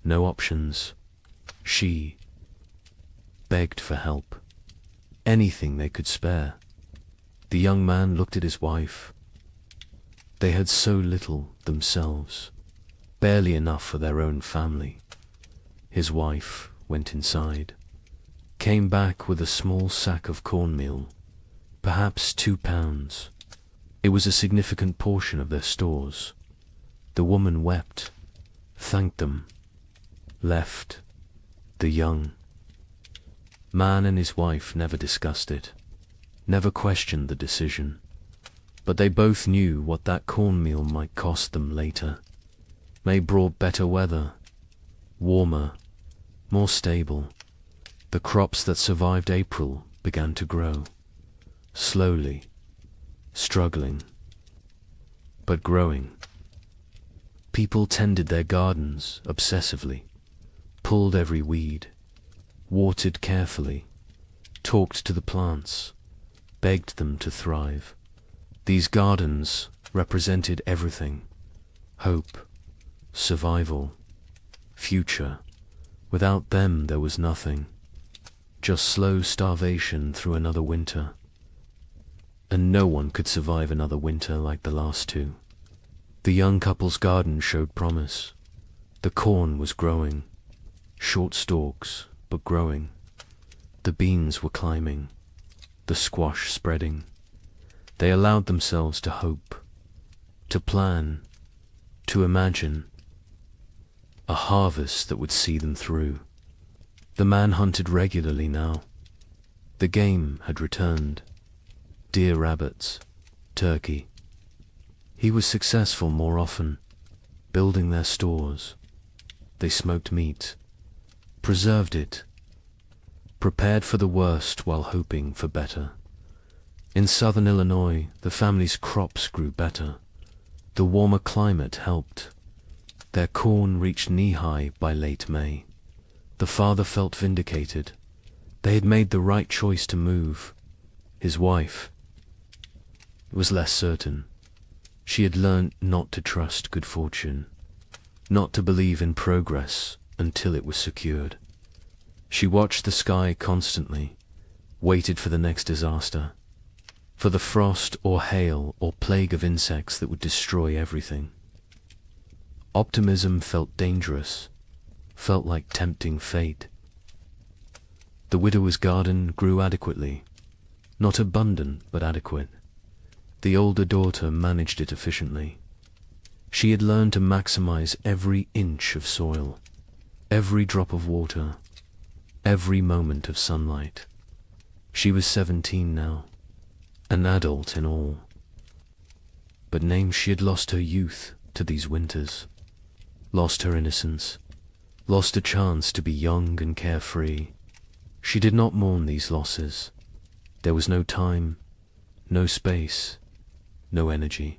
no options. She begged for help, anything they could spare. The young man looked at his wife. They had so little themselves, barely enough for their own family. His wife went inside, came back with a small sack of cornmeal, perhaps 2 pounds. It was a significant portion of their stores. The woman wept, thanked them, left. The young man and his wife never discussed it, never questioned the decision, but they both knew what that cornmeal might cost them later. May brought better weather, warmer, more stable. The crops that survived April began to grow, slowly, struggling, but growing. People tended their gardens obsessively, pulled every weed, watered carefully, talked to the plants, begged them to thrive. These gardens represented everything: hope, survival, future. Without them there was nothing, just slow starvation through another winter. And no one could survive another winter like the last 2. The young couple's garden showed promise. The corn was growing, short stalks, but growing. The beans were climbing, the squash spreading. They allowed themselves to hope, to plan, to imagine a harvest that would see them through. The man hunted regularly now. The game had returned. Deer, rabbits, turkey. He was successful more often, building their stores. They smoked meat, preserved it, prepared for the worst while hoping for better. In southern Illinois, the family's crops grew better. The warmer climate helped. Their corn reached knee-high by late May. The father felt vindicated. They had made the right choice to move. His wife was less certain. She had learnt not to trust good fortune, not to believe in progress until it was secured. She watched the sky constantly, waited for the next disaster, for the frost or hail or plague of insects that would destroy everything. Optimism felt dangerous, felt like tempting fate. The widower's garden grew adequately, not abundant but adequate. The older daughter managed it efficiently. She had learned to maximize every inch of soil, every drop of water, every moment of sunlight. She was 17 now, an adult in all. But name she had lost her youth to these winters, lost her innocence, lost a chance to be young and carefree. She did not mourn these losses. There was no time, no space, no energy.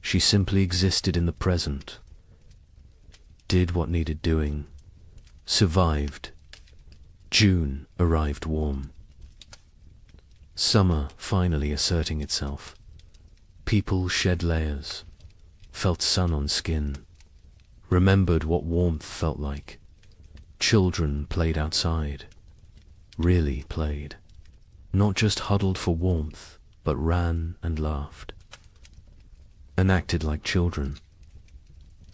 She simply existed in the present, did what needed doing, survived. June arrived warm. Summer finally asserting itself. People shed layers, felt sun on skin, remembered what warmth felt like. Children played outside, really played, not just huddled for warmth, but ran and laughed, and acted like children.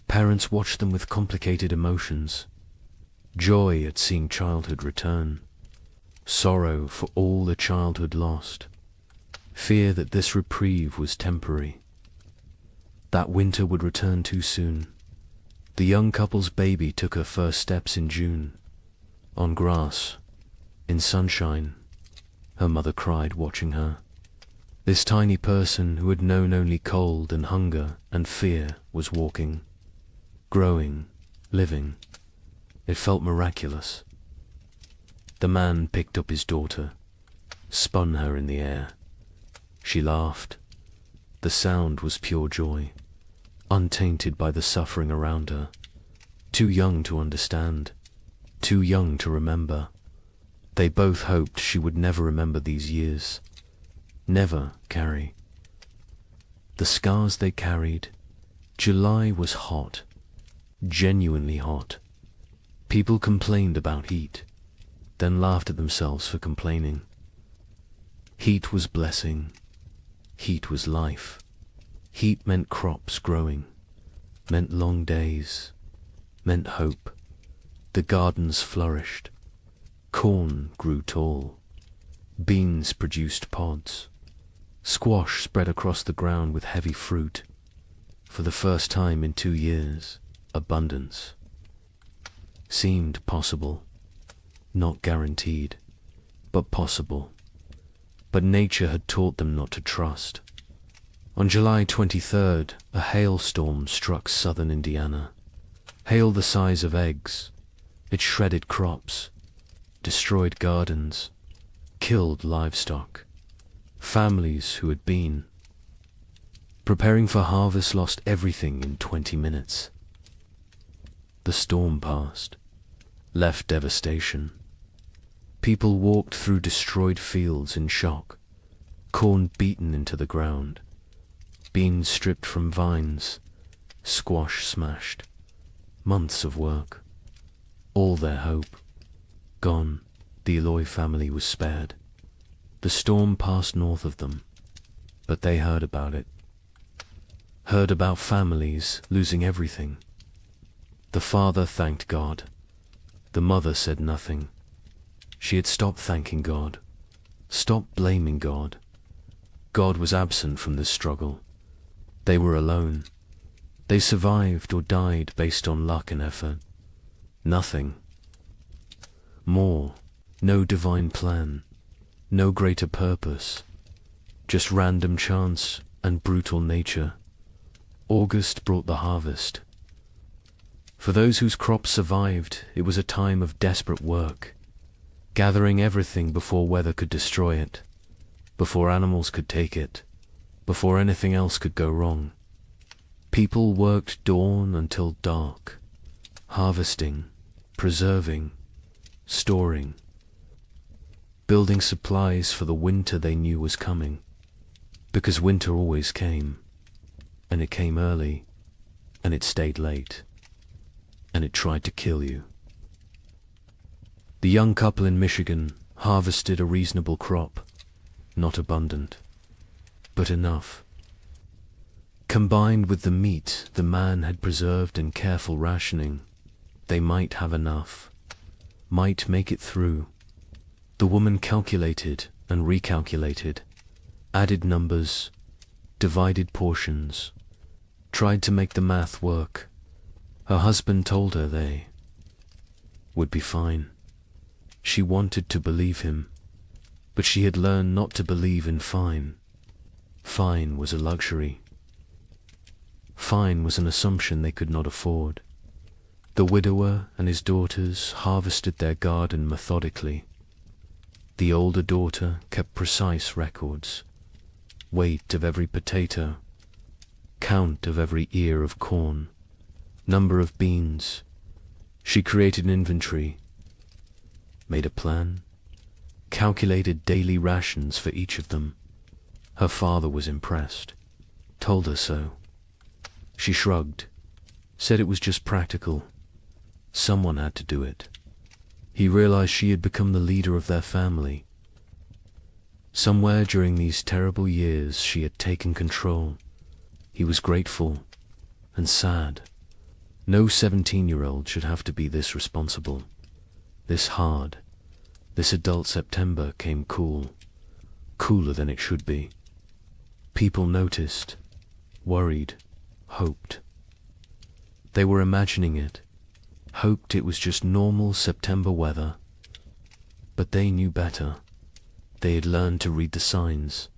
Parents watched them with complicated emotions, joy at seeing childhood return, sorrow for all the childhood lost, fear that this reprieve was temporary, that winter would return too soon. The young couple's baby took her first steps in June, on grass, in sunshine. Her mother cried watching her. This tiny person who had known only cold and hunger and fear was walking, growing, living. It felt miraculous. The man picked up his daughter, spun her in the air. She laughed. The sound was pure joy, untainted by the suffering around her. Too young to understand, too young to remember. They both hoped she would never remember these years, never carry the scars they carried. July was hot, genuinely hot. People complained about heat, then laughed at themselves for complaining. Heat was blessing. Heat was life. Heat meant crops growing, meant long days, meant hope. The gardens flourished. Corn grew tall. Beans produced pods. Squash spread across the ground with heavy fruit. For the first time in 2 years, abundance seemed possible, not guaranteed, but possible. But nature had taught them not to trust. On July 23rd, a hailstorm struck southern Indiana. Hail the size of eggs. It shredded crops, destroyed gardens, killed livestock. Families who had been preparing for harvest lost everything in 20 minutes. The storm passed, left devastation. People walked through destroyed fields in shock, corn beaten into the ground, beans stripped from vines, squash smashed. Months of work, all their hope, gone. The Eloy family was spared. The storm passed north of them, but they heard about it. Heard about families losing everything. The father thanked God. The mother said nothing. She had stopped thanking God, stopped blaming God. God was absent from this struggle. They were alone. They survived or died based on luck and effort. Nothing more, no divine plan, no greater purpose, just random chance and brutal nature. August brought the harvest. For those whose crops survived, it was a time of desperate work, gathering everything before weather could destroy it, before animals could take it, before anything else could go wrong. People worked dawn until dark, harvesting, preserving, storing, building supplies for the winter they knew was coming, because winter always came, and it came early, and it stayed late, and it tried to kill you. The young couple in Michigan harvested a reasonable crop, not abundant, but enough. Combined with the meat the man had preserved in careful rationing, they might have enough, might make it through. The woman calculated and recalculated, added numbers, divided portions, tried to make the math work. Her husband told her they would be fine. She wanted to believe him, but she had learned not to believe in fine. Fine was a luxury. Fine was an assumption they could not afford. The widower and his daughters harvested their garden methodically. The older daughter kept precise records, weight of every potato, count of every ear of corn, number of beans. She created an inventory, made a plan, calculated daily rations for each of them. Her father was impressed, told her so. She shrugged, said it was just practical. Someone had to do it. He realized she had become the leader of their family. Somewhere during these terrible years she had taken control. He was grateful and sad. No 17-year-old should have to be this responsible, this hard. This adult September came cool, cooler than it should be. People noticed, worried, hoped. They were imagining it, hoped it was just normal September weather. But they knew better. They had learned to read the signs,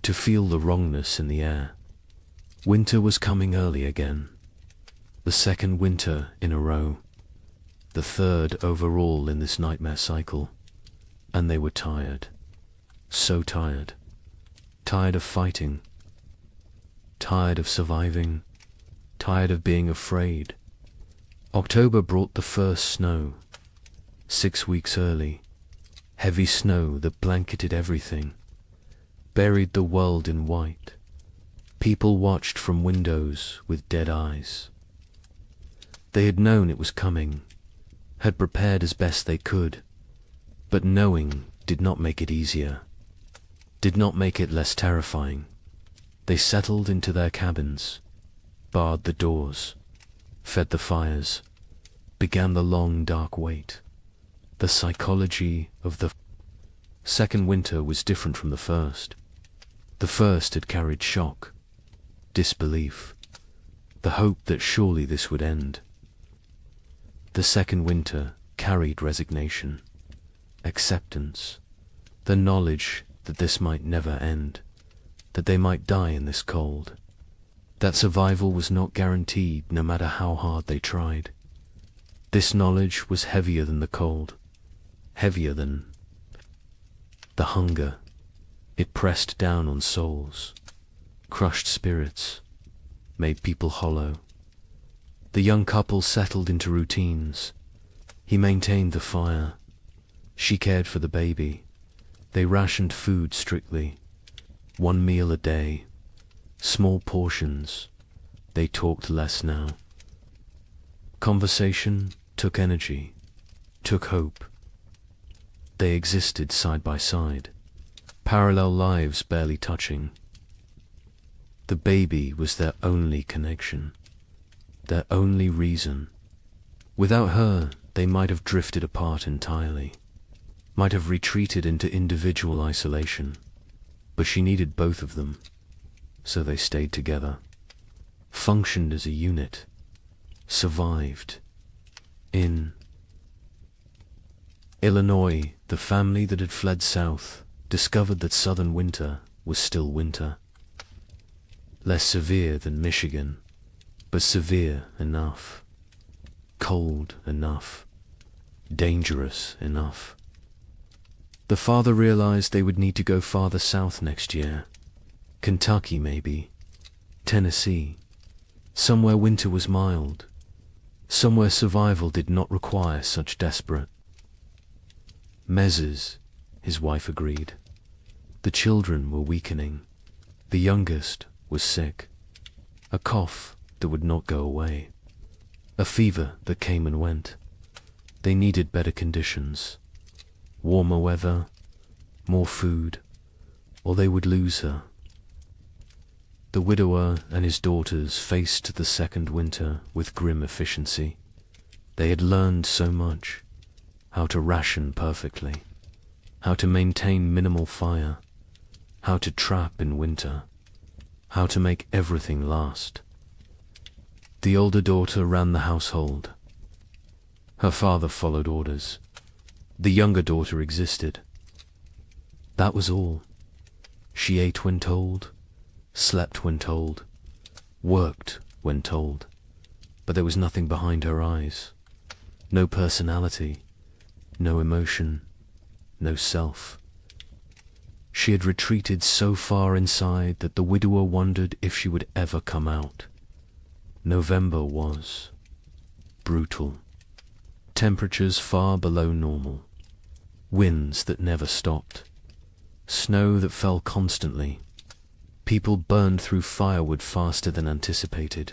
to feel the wrongness in the air. Winter was coming early again. The second winter in a row. The third overall in this nightmare cycle. And they were tired. So tired. Tired of fighting. Tired of surviving. Tired of being afraid. October brought the first snow. 6 weeks early. Heavy snow that blanketed everything. Buried the world in white. People watched from windows with dead eyes. They had known it was coming, had prepared as best they could, but knowing did not make it easier, did not make it less terrifying. They settled into their cabins, barred the doors, fed the fires, began the long dark wait. The psychology of the second winter was different from the first. The first had carried shock, disbelief, the hope that surely this would end. The second winter carried resignation, acceptance, the knowledge that this might never end, that they might die in this cold, that survival was not guaranteed no matter how hard they tried. This knowledge was heavier than the cold, heavier than the hunger. It pressed down on souls, crushed spirits, made people hollow. The young couple settled into routines. He maintained the fire. She cared for the baby. They rationed food strictly. 1 meal a day. Small portions. They talked less now. Conversation took energy, took hope. They existed side by side, parallel lives barely touching. The baby was their only connection, their only reason. Without her, they might have drifted apart entirely, might have retreated into individual isolation. But she needed both of them, so they stayed together, functioned as a unit, survived. In Illinois, the family that had fled south discovered that southern winter was still winter. Less severe than Michigan, but severe enough, cold enough, dangerous enough. The father realized they would need to go farther south next year. Kentucky maybe, Tennessee. Somewhere winter was mild. Somewhere survival did not require such desperate measures, his wife agreed. The children were weakening. The youngest was sick. A cough that would not go away. A fever that came and went. They needed better conditions. Warmer weather, more food, or they would lose her. The widower and his daughters faced the second winter with grim efficiency. They had learned so much. How to ration perfectly. How to maintain minimal fire. How to trap in winter. How to make everything last. The older daughter ran the household. Her father followed orders. The younger daughter existed. That was all. She ate when told, slept when told, worked when told, but there was nothing behind her eyes. No personality, no emotion, no self. She had retreated so far inside that the widower wondered if she would ever come out. November was brutal. Temperatures far below normal. Winds that never stopped. Snow that fell constantly. People burned through firewood faster than anticipated.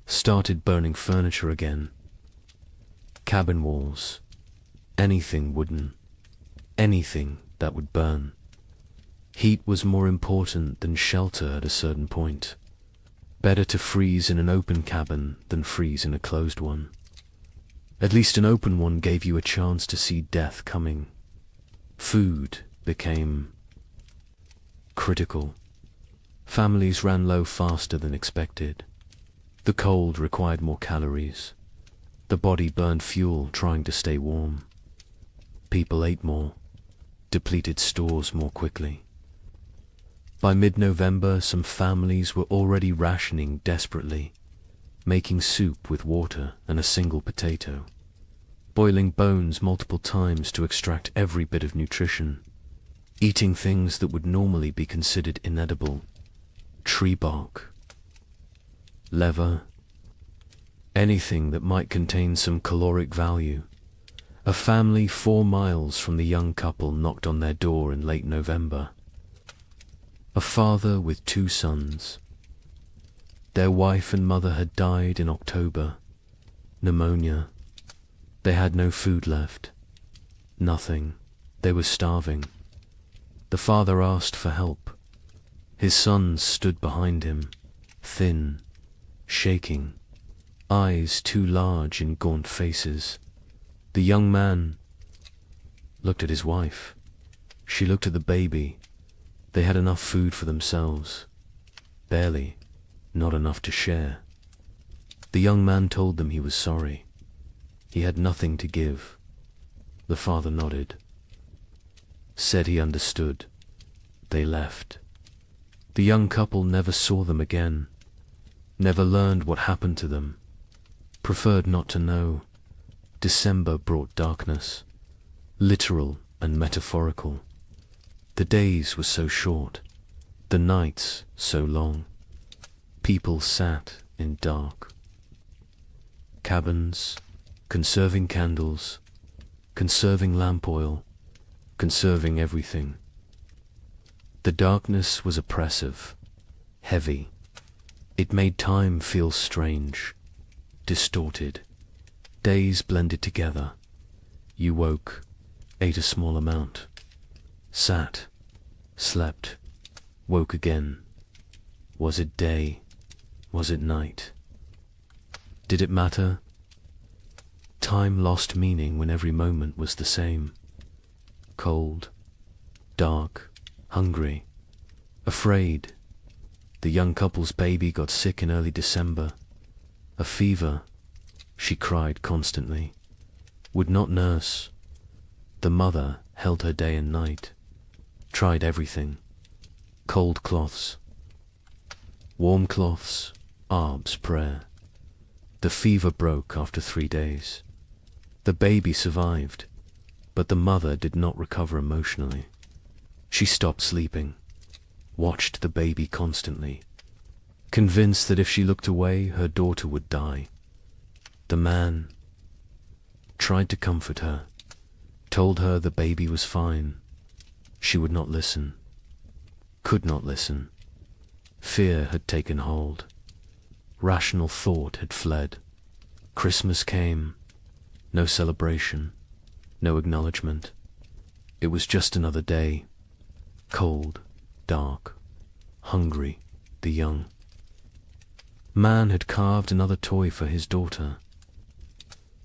Started burning furniture again. Cabin walls. Anything wooden. Anything that would burn. Heat was more important than shelter at a certain point. Better to freeze in an open cabin than freeze in a closed one. At least an open one gave you a chance to see death coming. Food became critical. Families ran low faster than expected. The cold required more calories. The body burned fuel trying to stay warm. People ate more, depleted stores more quickly. By mid-November, some families were already rationing desperately, making soup with water and a single potato, boiling bones multiple times to extract every bit of nutrition, eating things that would normally be considered inedible, tree bark, leather, anything that might contain some caloric value. A family 4 miles from the young couple knocked on their door in late November. A father with 2 sons. Their wife and mother had died in October. Pneumonia. They had no food left. Nothing. They were starving. The father asked for help. His sons stood behind him, thin, shaking, eyes too large in gaunt faces. The young man looked at his wife. She looked at the baby. They had enough food for themselves. Barely, not enough to share. The young man told them he was sorry. He had nothing to give. The father nodded. Said he understood. They left. The young couple never saw them again. Never learned what happened to them. Preferred not to know. December brought darkness. Literal and metaphorical. The days were so short, the nights so long. People sat in dark. Cabins, conserving candles, conserving lamp oil, conserving everything. The darkness was oppressive, heavy. It made time feel strange, distorted. Days blended together. You woke, ate a small amount. Sat, slept, woke again. Was it day? Was it night? Did it matter? Time lost meaning when every moment was the same. Cold, dark, hungry, afraid. The young couple's baby got sick in early December. A fever. She cried constantly. Would not nurse. The mother held her day and night. Tried everything. Cold cloths. Warm cloths. Arb's prayer. The fever broke after 3 days. The baby survived, but the mother did not recover emotionally. She stopped sleeping. Watched the baby constantly. convinced that if she looked away, her daughter would die. The man tried to comfort her, told her the baby was fine. She would not listen, could not listen. Fear had taken hold. Rational thought had fled. Christmas came. No celebration, no acknowledgement. It was just another day. Cold, dark, hungry, the young. Man had carved another toy for his daughter.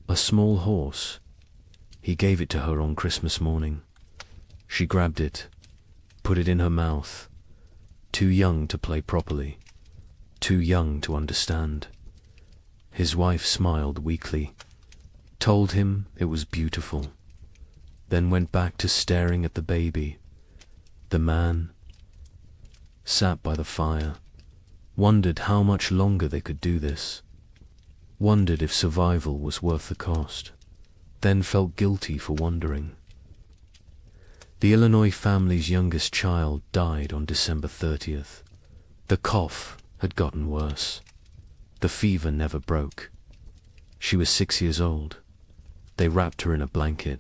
A small horse. He gave it to her on Christmas morning. She grabbed it, put it in her mouth. Too young to play properly, too young to understand. His wife smiled weakly, told him it was beautiful, then went back to staring at the baby. The man sat by the fire, wondered how much longer they could do this, wondered if survival was worth the cost, then felt guilty for wondering. The Illinois family's youngest child died on December 30th. The cough had gotten worse. The fever never broke. She was 6 years old. They wrapped her in a blanket,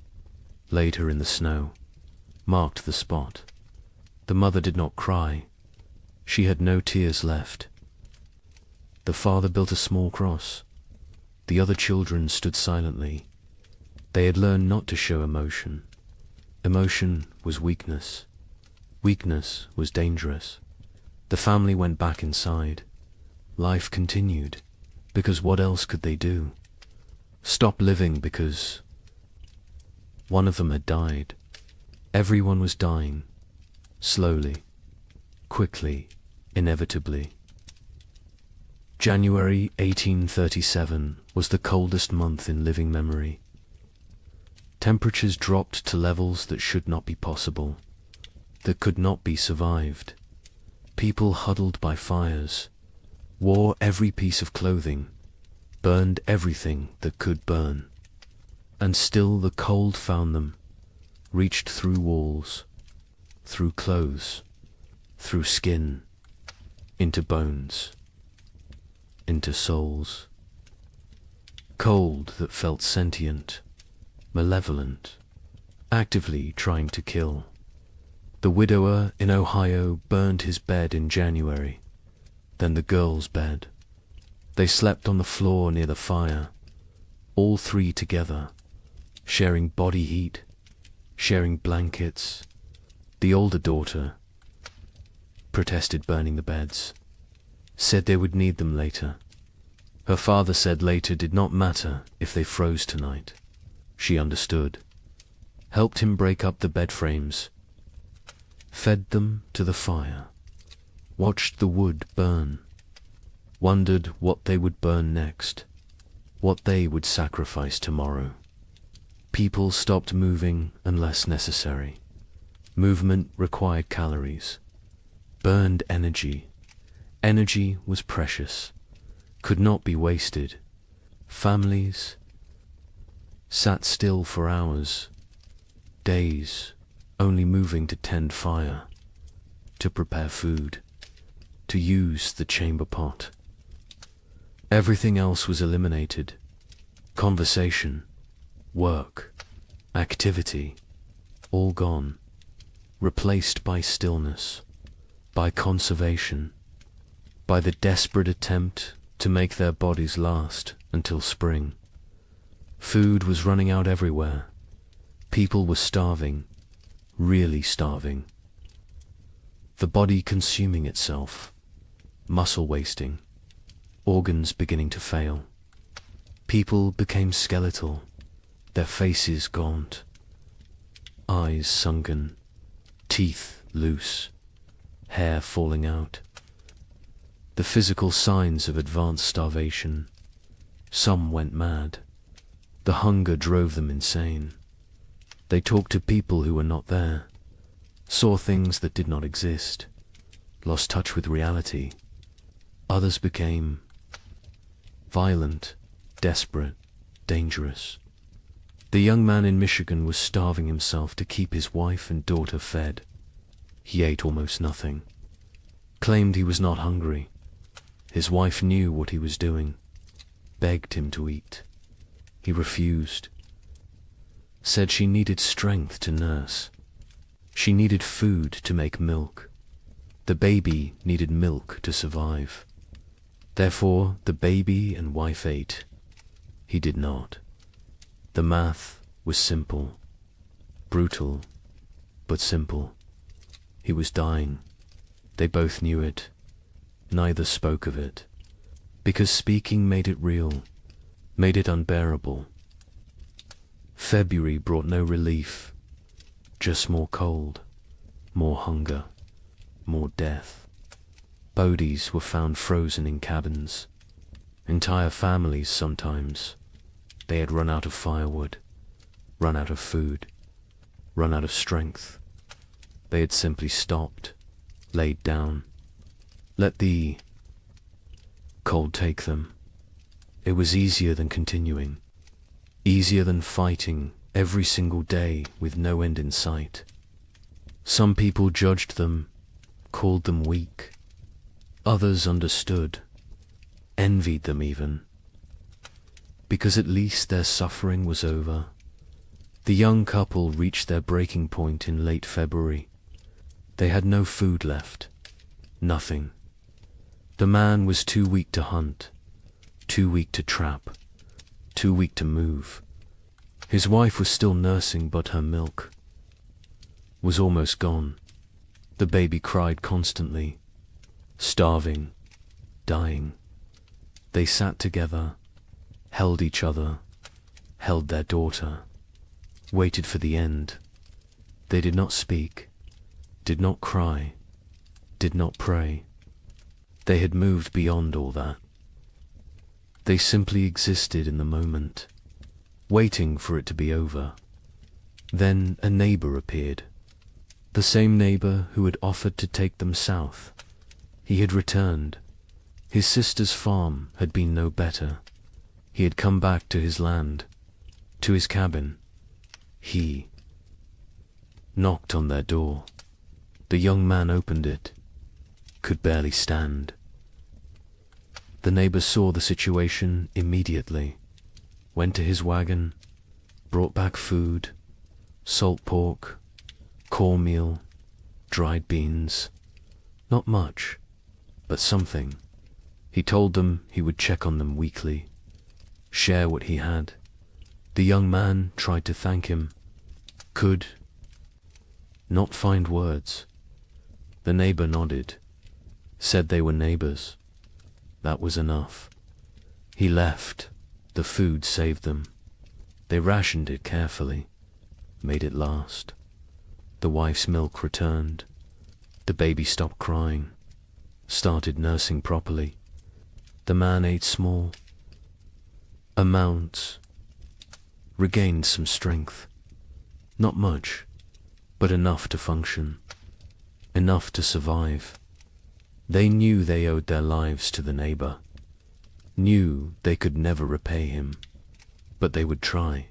laid her in the snow, marked the spot. The mother did not cry. She had no tears left. The father built a small cross. The other children stood silently. They had learned not to show emotion. Emotion was weakness. Weakness was dangerous. The family went back inside. Life continued, because what else could they do? Stop living because one of them had died. Everyone was dying, slowly, quickly, inevitably. January 1837 was the coldest month in living memory. Temperatures dropped to levels that should not be possible, that could not be survived. People huddled by fires, wore every piece of clothing, burned everything that could burn. And still the cold found them, reached through walls, through clothes, through skin, into bones, into souls. Cold that felt sentient, malevolent, actively trying to kill. The widower in Ohio burned his bed in January, then the girl's bed. They slept on the floor near the fire, all three together, sharing body heat, sharing blankets. The older daughter protested burning the beds, said they would need them later. Her father said later did not matter if they froze tonight. She understood, helped him break up the bed frames, fed them to the fire, watched the wood burn, wondered what they would burn next, what they would sacrifice tomorrow. People stopped moving unless necessary. Movement required calories, burned energy. Energy was precious, could not be wasted. Families sat still for hours, days, only moving to tend fire, to prepare food, to use the chamber pot. Everything else was eliminated. Conversation, work, activity, all gone, replaced by stillness, by conservation, by the desperate attempt to make their bodies last until spring. Food was running out everywhere. People were starving, really starving. The body consuming itself, muscle wasting, organs beginning to fail. People became skeletal, their faces gaunt, eyes sunken, teeth loose, hair falling out. The physical signs of advanced starvation. Some went mad. The hunger drove them insane. They talked to people who were not there, saw things that did not exist, lost touch with reality. Others became violent, desperate, dangerous. The young man in Michigan was starving himself to keep his wife and daughter fed. He ate almost nothing, claimed he was not hungry, His wife knew what he was doing, begged him to eat. He refused, said she needed strength to nurse. She needed food to make milk. The baby needed milk to survive. Therefore, the baby and wife ate. He did not. The math was simple, brutal, but simple. He was dying. They both knew it. Neither spoke of it, because speaking made it real, made it unbearable. February brought no relief, just more cold, more hunger, more death. Bodies were found frozen in cabins. Entire families sometimes. They had run out of firewood, run out of food, run out of strength. They had simply stopped, laid down, let the cold take them. It was easier than continuing, easier than fighting every single day with no end in sight. Some people judged them, called them weak. Others understood, envied them even, because at least their suffering was over. The young couple reached their breaking point in late February. They had no food left, nothing. The man was too weak to hunt, too weak to trap, too weak to move. His wife was still nursing, but her milk was almost gone. The baby cried constantly, starving, dying. They sat together, held each other, held their daughter, waited for the end. They did not speak, did not cry, did not pray. They had moved beyond all that. They simply existed in the moment, waiting for it to be over. Then a neighbor appeared, the same neighbor who had offered to take them south. He had returned. His sister's farm had been no better. He had come back to his land, to his cabin. He knocked on their door. The young man opened it, could barely stand. The neighbor saw the situation immediately, went to his wagon, brought back food, salt pork, cornmeal, dried beans. Not much, but something. He told them he would check on them weekly, share what he had. The young man tried to thank him, could not find words. The neighbor nodded, said they were neighbors. That was enough. He left. The food saved them. They rationed it carefully, made it last. The wife's milk returned. The baby stopped crying, started nursing properly. The man ate small amounts, regained some strength. Not much, but enough to function, enough to survive. They knew they owed their lives to the neighbor, knew they could never repay him, but they would try,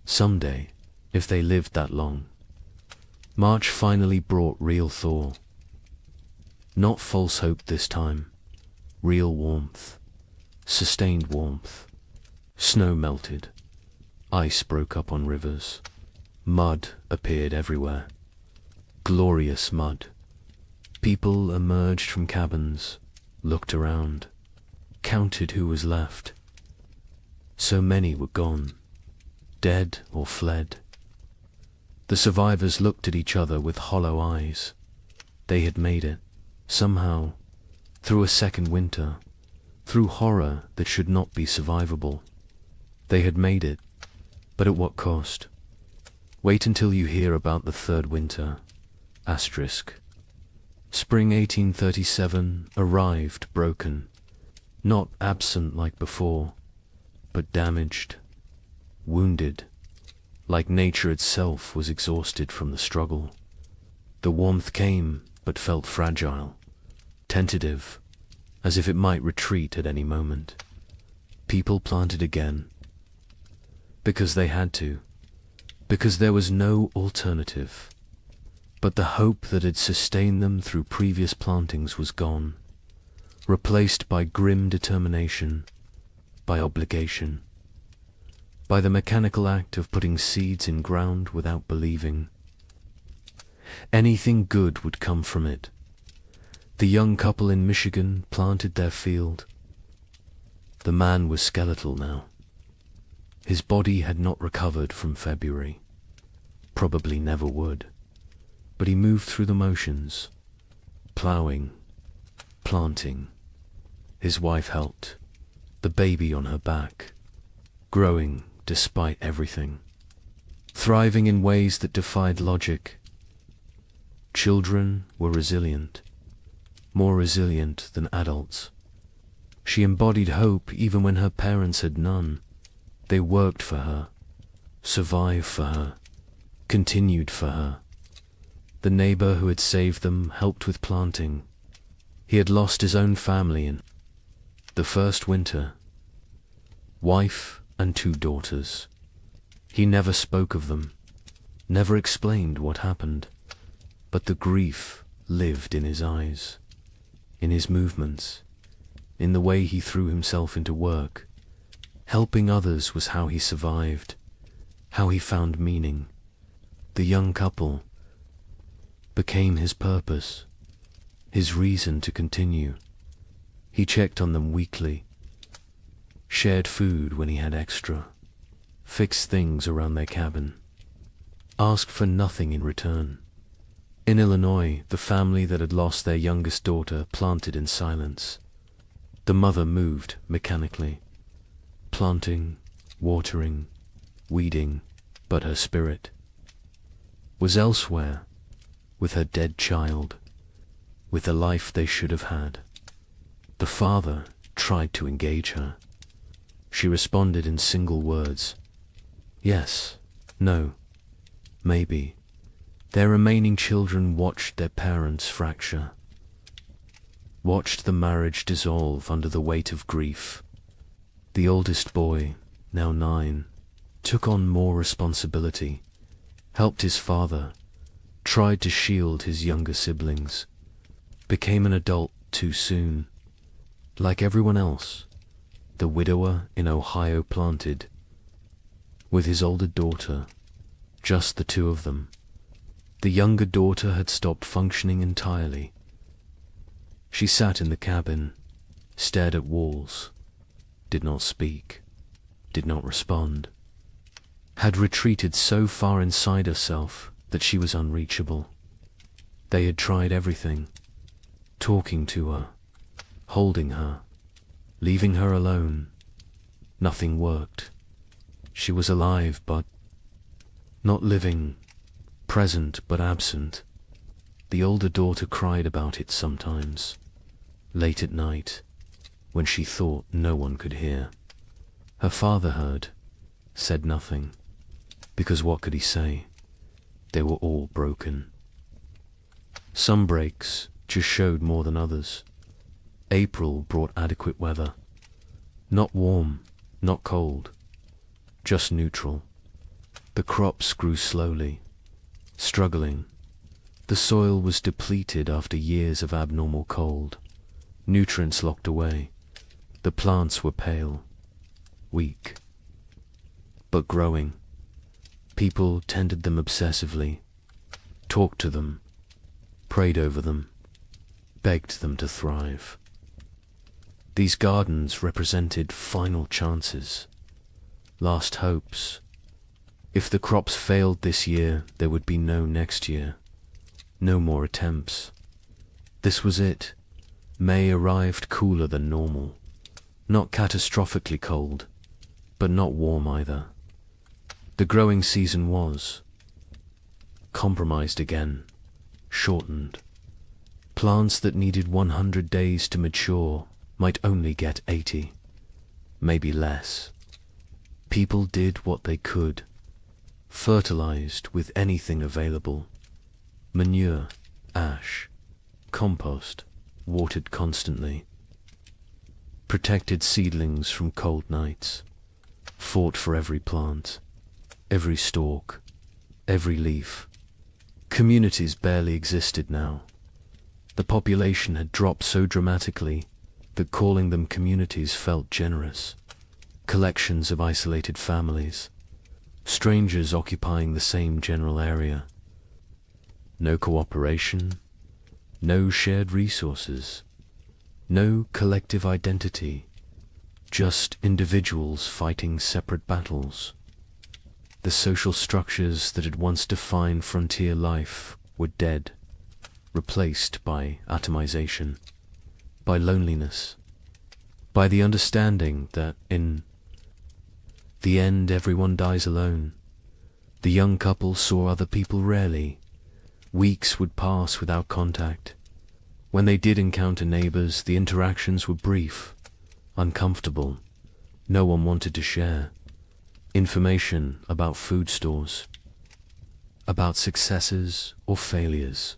someday, if they lived that long. March finally brought real thaw. Not false hope this time, real warmth, sustained warmth. Snow melted, ice broke up on rivers, mud appeared everywhere, glorious mud. People emerged from cabins, looked around, counted who was left. So many were gone, dead or fled. The survivors looked at each other with hollow eyes. They had made it, somehow, through a second winter, through horror that should not be survivable. They had made it, but at what cost? Wait until you hear about the third winter. Asterisk. Spring 1837 arrived broken, not absent like before, but damaged, wounded, like nature itself was exhausted from the struggle. The warmth came, but felt fragile, tentative, as if it might retreat at any moment. People planted again, because they had to, because there was no alternative. But the hope that had sustained them through previous plantings was gone. replaced by grim determination, by obligation, by the mechanical act of putting seeds in ground without believing anything good would come from it. The young couple in Michigan planted their field. The man was skeletal now. His body had not recovered from February, probably never would, but he moved through the motions, ploughing, planting. His wife helped, the baby on her back, growing despite everything, thriving in ways that defied logic. Children were resilient, more resilient than adults. She embodied hope even when her parents had none. They worked for her, survived for her, continued for her. The neighbor who had saved them helped with planting. He had lost his own family in the first winter, wife and 2 daughters. He never spoke of them, never explained what happened, but the grief lived in his eyes, in his movements, in the way he threw himself into work. Helping others was how he survived, how he found meaning. The young couple became his purpose, his reason to continue. He checked on them weekly, shared food when he had extra, fixed things around their cabin, asked for nothing in return. In Illinois, the family that had lost their youngest daughter planted in silence. The mother moved mechanically, planting, watering, weeding, but her spirit was elsewhere, with her dead child, with the life they should have had. The father tried to engage her. She responded in single words. Yes, no, maybe. Their remaining children watched their parents fracture, watched the marriage dissolve under the weight of grief. The oldest boy, now 9, took on more responsibility, helped his father, tried to shield his younger siblings, became an adult too soon. Like everyone else, the widower in Ohio planted, with his older daughter, just the 2 of them. The younger daughter had stopped functioning entirely. She sat in the cabin, stared at walls, did not speak, did not respond, had retreated so far inside herself that she was unreachable. They had tried everything, talking to her, holding her, leaving her alone. Nothing worked. She was alive but not living, present but absent. The older daughter cried about it sometimes, late at night, when she thought no one could hear. Her father heard, said nothing, because what could he say? They were all broken. Some breaks just showed more than others. April brought adequate weather. Not warm, not cold, just neutral. The crops grew slowly, struggling. The soil was depleted after years of abnormal cold. Nutrients locked away. The plants were pale, weak, but growing. People tended them obsessively, talked to them, prayed over them, begged them to thrive. These gardens represented final chances, last hopes. If the crops failed this year, there would be no next year, no more attempts. This was it. May arrived cooler than normal, not catastrophically cold, but not warm either. The growing season was compromised again, shortened. Plants that needed 100 days to mature might only get 80, maybe less. People did what they could, fertilized with anything available. Manure, ash, compost, watered constantly. Protected seedlings from cold nights, fought for every plant, every stalk, every leaf. Communities barely existed now. The population had dropped so dramatically that calling them communities felt generous. Collections of isolated families, strangers occupying the same general area. No cooperation, no shared resources, no collective identity, just individuals fighting separate battles. The social structures that had once defined frontier life were dead, replaced by atomization, by loneliness, by the understanding that in the end everyone dies alone. The young couple saw other people rarely. Weeks would pass without contact. When they did encounter neighbors, the interactions were brief, uncomfortable. No one wanted to share information about food stores, about successes or failures,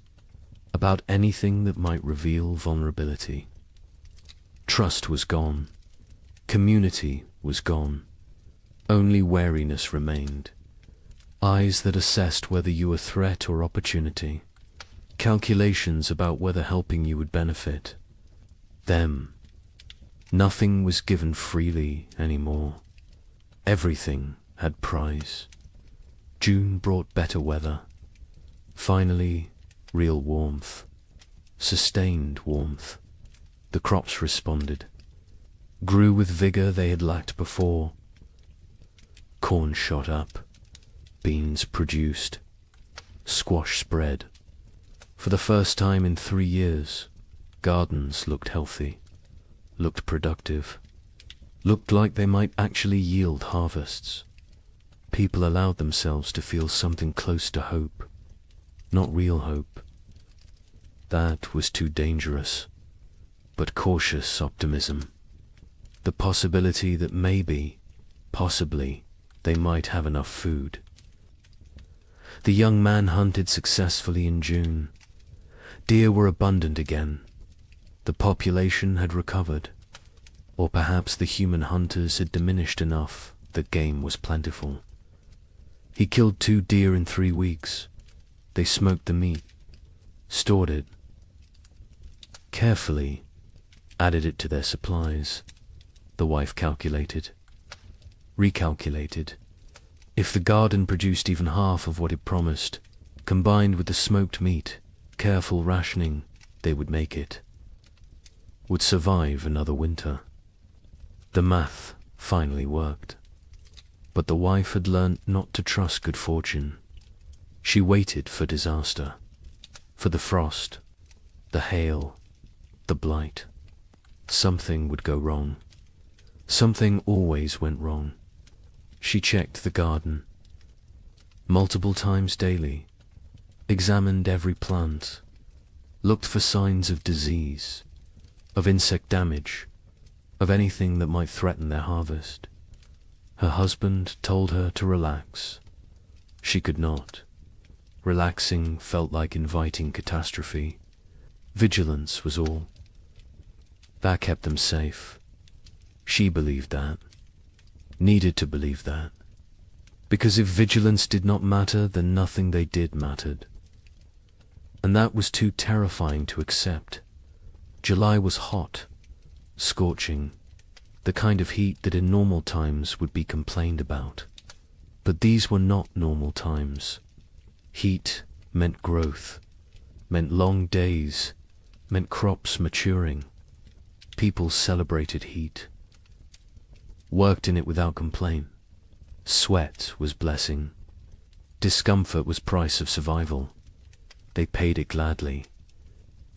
about anything that might reveal vulnerability. Trust was gone. Community was gone. Only wariness remained. Eyes that assessed whether you were threat or opportunity. Calculations about whether helping you would benefit them. Nothing was given freely anymore. Everything had price. June brought better weather. Finally, real warmth. Sustained warmth. The crops responded. Grew with vigor they had lacked before. Corn shot up. Beans produced. Squash spread. For the first time in 3 years, gardens looked healthy, looked productive, looked like they might actually yield harvests. People allowed themselves to feel something close to hope, not real hope. That was too dangerous, but cautious optimism. The possibility that maybe, possibly, they might have enough food. The young man hunted successfully in June. Deer were abundant again. The population had recovered, or perhaps the human hunters had diminished enough that game was plentiful. He killed 2 deer in 3 weeks. They smoked the meat, stored it, carefully added it to their supplies. The wife calculated, recalculated. If the garden produced even half of what it promised, combined with the smoked meat, careful rationing, they would make it. Would survive another winter. The math finally worked. But the wife had learnt not to trust good fortune. She waited for disaster, for the frost, the hail, the blight. Something would go wrong. Something always went wrong. She checked the garden multiple times daily, examined every plant, looked for signs of disease, of insect damage, of anything that might threaten their harvest. Her husband told her to relax. She could not. Relaxing felt like inviting catastrophe. Vigilance was all. That kept them safe. She believed that. Needed to believe that. Because if vigilance did not matter, then nothing they did mattered. And that was too terrifying to accept. July was hot, scorching, the kind of heat that in normal times would be complained about. But these were not normal times. Heat meant growth, meant long days, meant crops maturing. People celebrated heat, worked in it without complaint. Sweat was blessing. Discomfort was price of survival. They paid it gladly.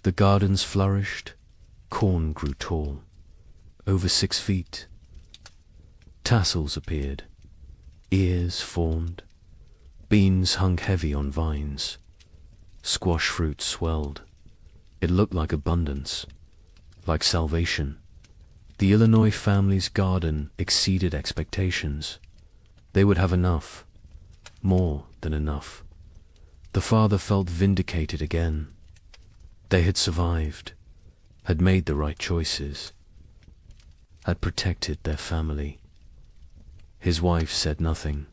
The gardens flourished. Corn grew tall, over 6 feet. Tassels appeared. Ears formed. Beans hung heavy on vines. Squash fruit swelled. It looked like abundance, like salvation. The Illinois family's garden exceeded expectations. They would have enough, more than enough. The father felt vindicated again. They had survived, had made the right choices, had protected their family. His wife said nothing.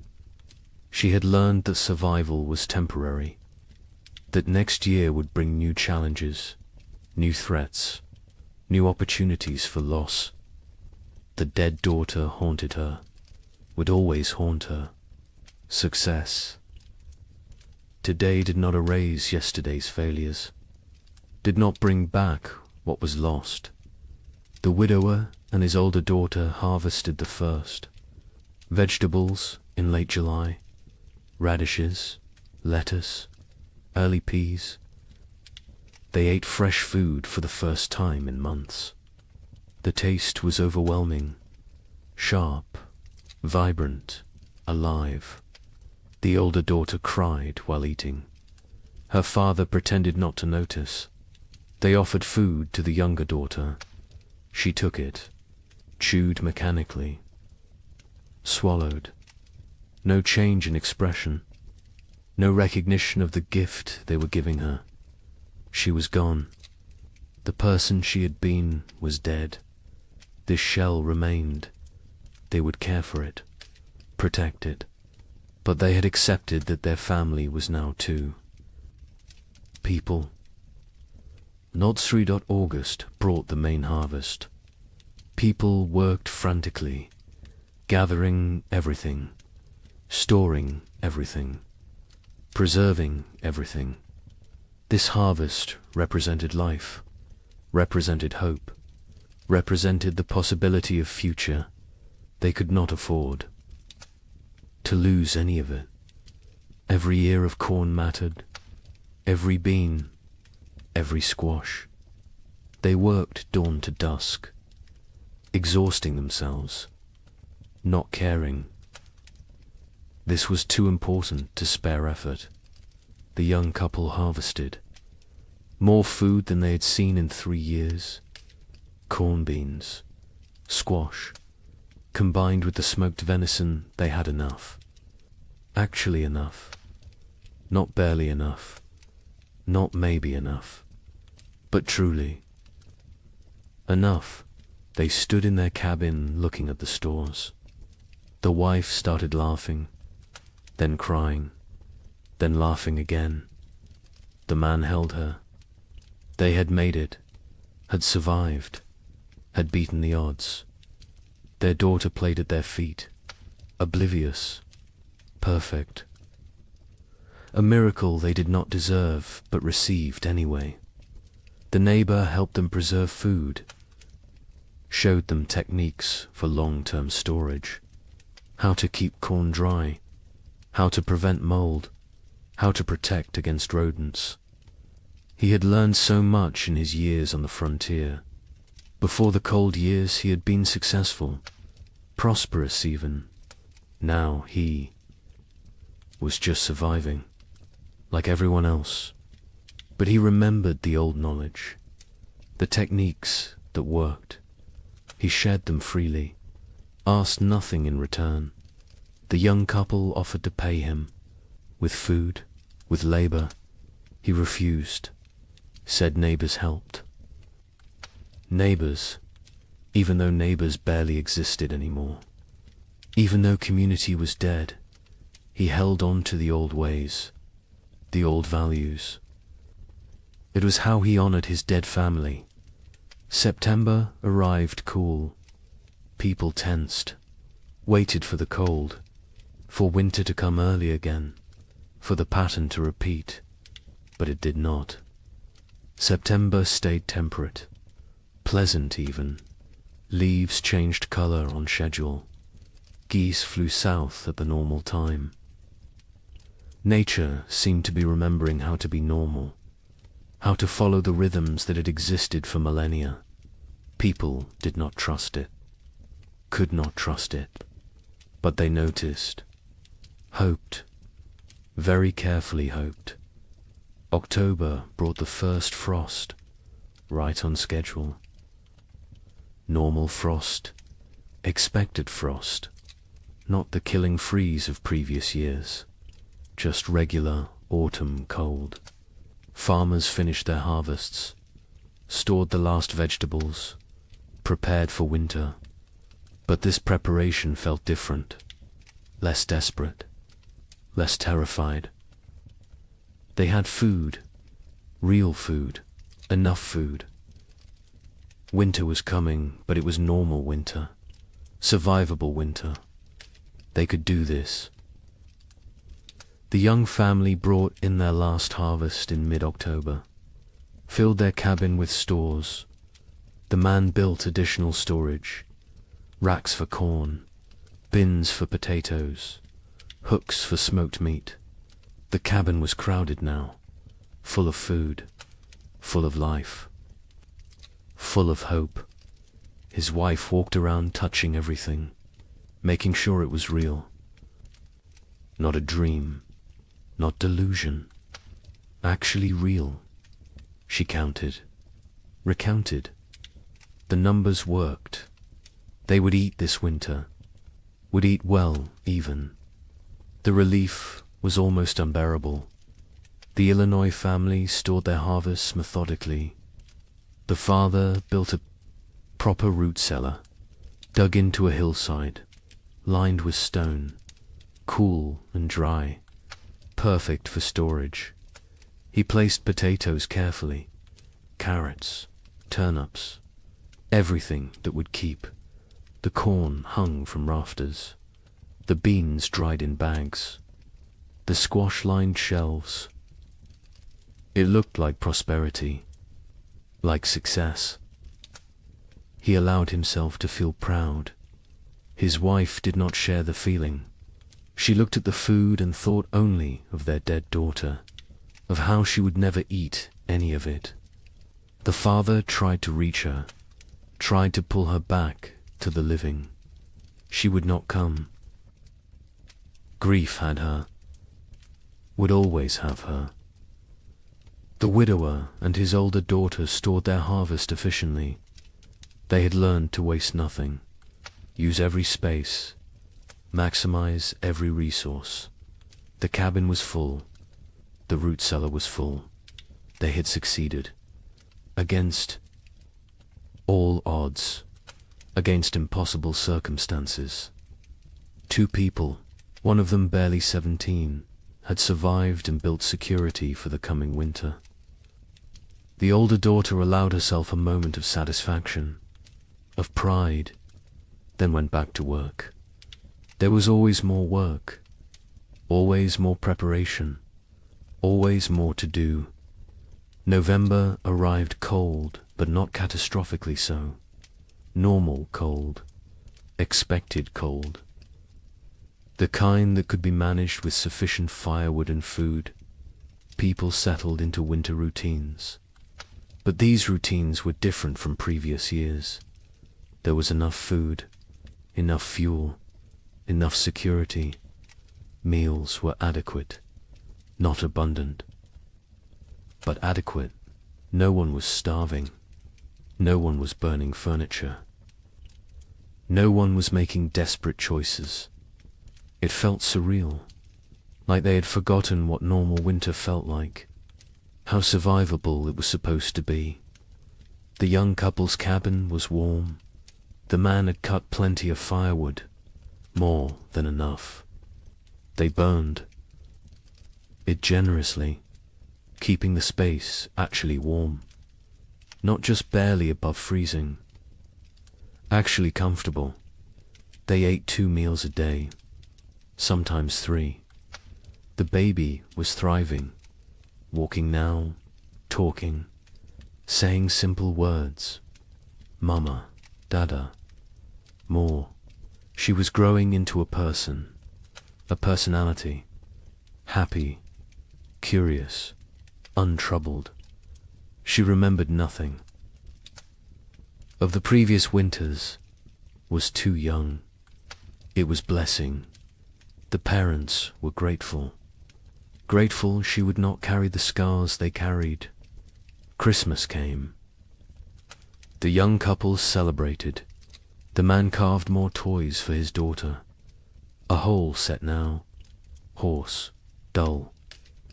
She had learned that survival was temporary, that next year would bring new challenges, new threats, new opportunities for loss. The dead daughter haunted her, would always haunt her. Success. Today did not erase yesterday's failures, did not bring back what was lost. The widower and his older daughter harvested the first. Vegetables in late July, radishes, lettuce, early peas. They ate fresh food for the first time in months. The taste was overwhelming, sharp, vibrant, alive. The older daughter cried while eating. Her father pretended not to notice. They offered food to the younger daughter. She took it, chewed mechanically, swallowed. No change in expression, no recognition of the gift they were giving her. She was gone. The person she had been was dead. This shell remained. They would care for it, protect it. But they had accepted that their family was now too. People. Not August brought the main harvest. People worked frantically, gathering everything, storing everything, preserving everything. This harvest represented life, represented hope, represented the possibility of future they could not afford to lose any of it. Every ear of corn mattered, every bean, every squash. They worked dawn to dusk, exhausting themselves, not caring. This was too important to spare effort. The young couple harvested more food than they had seen in 3 years. Corn beans, squash, combined with the smoked venison, they had enough. Actually enough. Not barely enough. Not maybe enough. But truly. Enough. They stood in their cabin looking at the stores. The wife started laughing, then crying, then laughing again. The man held her. They had made it, had survived, had beaten the odds. Their daughter played at their feet, oblivious, perfect. A miracle they did not deserve, but received anyway. The neighbor helped them preserve food, showed them techniques for long-term storage, how to keep corn dry, how to prevent mold, how to protect against rodents. He had learned so much in his years on the frontier. Before the cold years he had been successful, prosperous even. Now he was just surviving, like everyone else. But he remembered the old knowledge, the techniques that worked. He shared them freely, asked nothing in return. The young couple offered to pay him, with food, with labor. He refused, said neighbors helped. Neighbors, even though neighbors barely existed anymore. Even though community was dead, he held on to the old ways, the old values. It was how he honored his dead family. September arrived cool. People tensed, waited for the cold, for winter to come early again, for the pattern to repeat, but it did not. September stayed temperate, pleasant even. Leaves changed color on schedule. Geese flew south at the normal time. Nature seemed to be remembering how to be normal, how to follow the rhythms that had existed for millennia. People did not trust it, could not trust it, but they noticed, hoped, very carefully hoped. October brought the first frost, right on schedule. Normal frost, expected frost, not the killing freeze of previous years, just regular autumn cold. Farmers finished their harvests, stored the last vegetables, prepared for winter. But this preparation felt different, less desperate, less terrified. They had food, real food, enough food. Winter was coming, but it was normal winter. Survivable winter. They could do this. The young family brought in their last harvest in mid-October, filled their cabin with stores. The man built additional storage, racks for corn, bins for potatoes, hooks for smoked meat. The cabin was crowded now, full of food, full of life, full of hope. His wife walked around touching everything, making sure it was real. Not a dream, not delusion, actually real. She counted, recounted. The numbers worked. They would eat this winter, would eat well even. The relief was almost unbearable. The Illinois family stored their harvests methodically. The father built a proper root cellar, dug into a hillside, lined with stone, cool and dry, perfect for storage. He placed potatoes carefully, carrots, turnips, everything that would keep. The corn hung from rafters, the beans dried in bags, the squash lined shelves. It looked like prosperity, like success. He allowed himself to feel proud. His wife did not share the feeling. She looked at the food and thought only of their dead daughter, of how she would never eat any of it. The father tried to reach her, tried to pull her back to the living. She would not come. Grief had her, would always have her. The widower and his older daughter stored their harvest efficiently. They had learned to waste nothing, use every space, maximize every resource. The cabin was full. The root cellar was full. They had succeeded. Against all odds, against impossible circumstances. 2 people, one of them barely 17, had survived and built security for the coming winter. The older daughter allowed herself a moment of satisfaction, of pride, then went back to work. There was always more work, always more preparation, always more to do. November arrived cold, but not catastrophically so. Normal cold, expected cold. The kind that could be managed with sufficient firewood and food. People settled into winter routines. But these routines were different from previous years. There was enough food, enough fuel, enough security. Meals were adequate, not abundant, but adequate. No one was starving. No one was burning furniture. No one was making desperate choices. It felt surreal, like they had forgotten what normal winter felt like, how survivable it was supposed to be. The young couple's cabin was warm. The man had cut plenty of firewood, more than enough. They burned it generously, keeping the space actually warm, not just barely above freezing, actually comfortable. They ate 2 meals a day, sometimes 3. The baby was thriving, walking now, talking, saying simple words. Mama, Dada, more. She was growing into a person, a personality, happy, curious, untroubled. She remembered nothing. Of the previous winters, was too young. It was blessing. The parents were grateful. Grateful she would not carry the scars they carried. Christmas came. The young couple celebrated. The man carved more toys for his daughter. A whole set now. Horse, dull,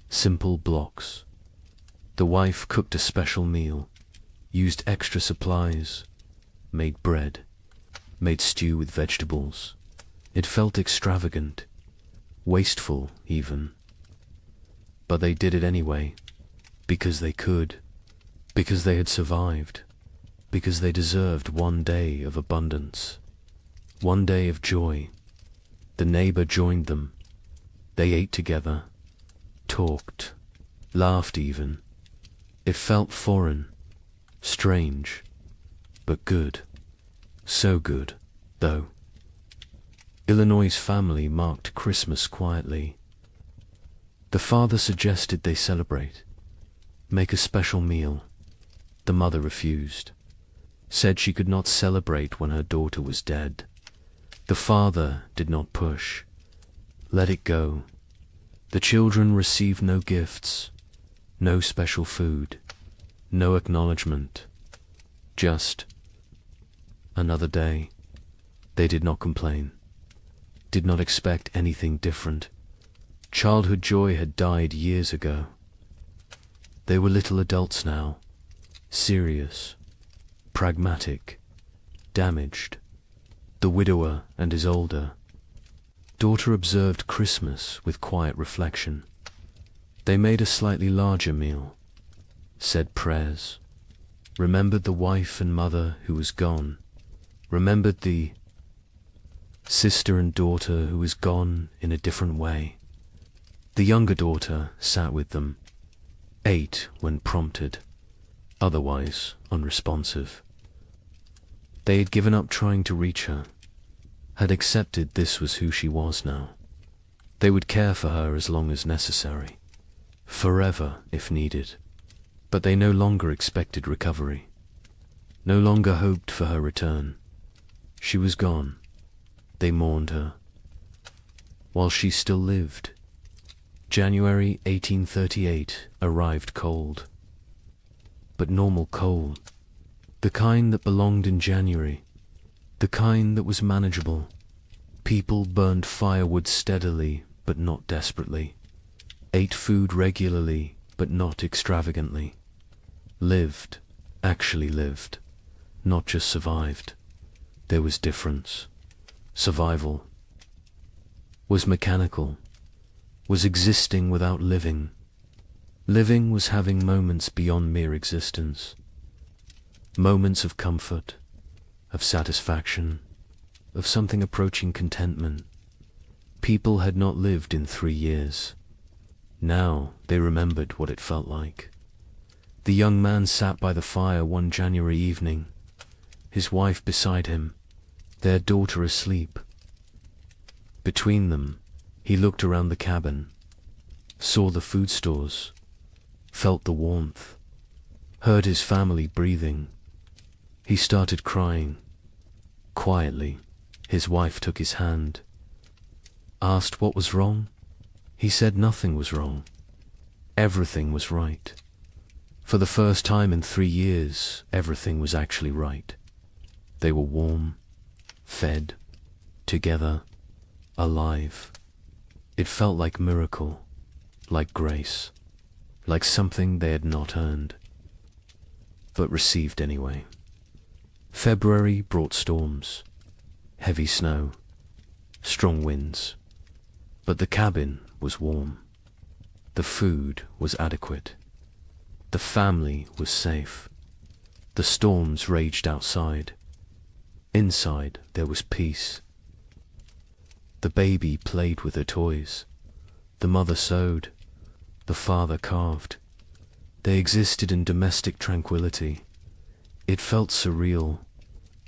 simple blocks. The wife cooked a special meal, used extra supplies, made bread, made stew with vegetables. It felt extravagant, wasteful even. But they did it anyway, because they could, because they had survived. because they deserved one day of abundance, one day of joy. The neighbor joined them. They ate together, talked, laughed even. It felt foreign, strange, but good. So good, though. Illinois' family marked Christmas quietly. The father suggested they celebrate, make a special meal. The mother refused, said she could not celebrate when her daughter was dead. The father did not push, let it go. The children received no gifts, no special food, no acknowledgement, just another day. They did not complain, did not expect anything different. Childhood joy had died years ago. They were little adults now, serious, pragmatic, damaged. The widower and his older daughter observed Christmas with quiet reflection. They made a slightly larger meal, said prayers, remembered the wife and mother who was gone, remembered the sister and daughter who was gone in a different way. The younger daughter sat with them, ate when prompted, otherwise unresponsive. They had given up trying to reach her, had accepted this was who she was now. They would care for her as long as necessary, forever if needed, but they no longer expected recovery, no longer hoped for her return. She was gone. They mourned her. While she still lived, January 1838 arrived cold, but normal cold, the kind that belonged in January, the kind that was manageable. People burned firewood steadily but not desperately, ate food regularly but not extravagantly, lived, actually lived, not just survived. There was difference. Survival was mechanical, was existing without living. Living was having moments beyond mere existence, moments of comfort, of satisfaction, of something approaching contentment. People had not lived in 3 years. Now they remembered what it felt like. The young man sat by the fire one January evening, his wife beside him, their daughter asleep. Between them, he looked around the cabin, saw the food stores, felt the warmth, heard his family breathing. He started crying. Quietly, his wife took his hand, asked what was wrong. He said nothing was wrong. Everything was right. For the first time in 3 years, everything was actually right. They were warm, fed, together, alive. It felt like miracle, like grace, like something they had not earned, but received anyway. February brought storms, heavy snow, strong winds, but the cabin was warm. The food was adequate. The family was safe. The storms raged outside. Inside there was peace. The baby played with her toys. The mother sewed. The father carved. They existed in domestic tranquility. It felt surreal,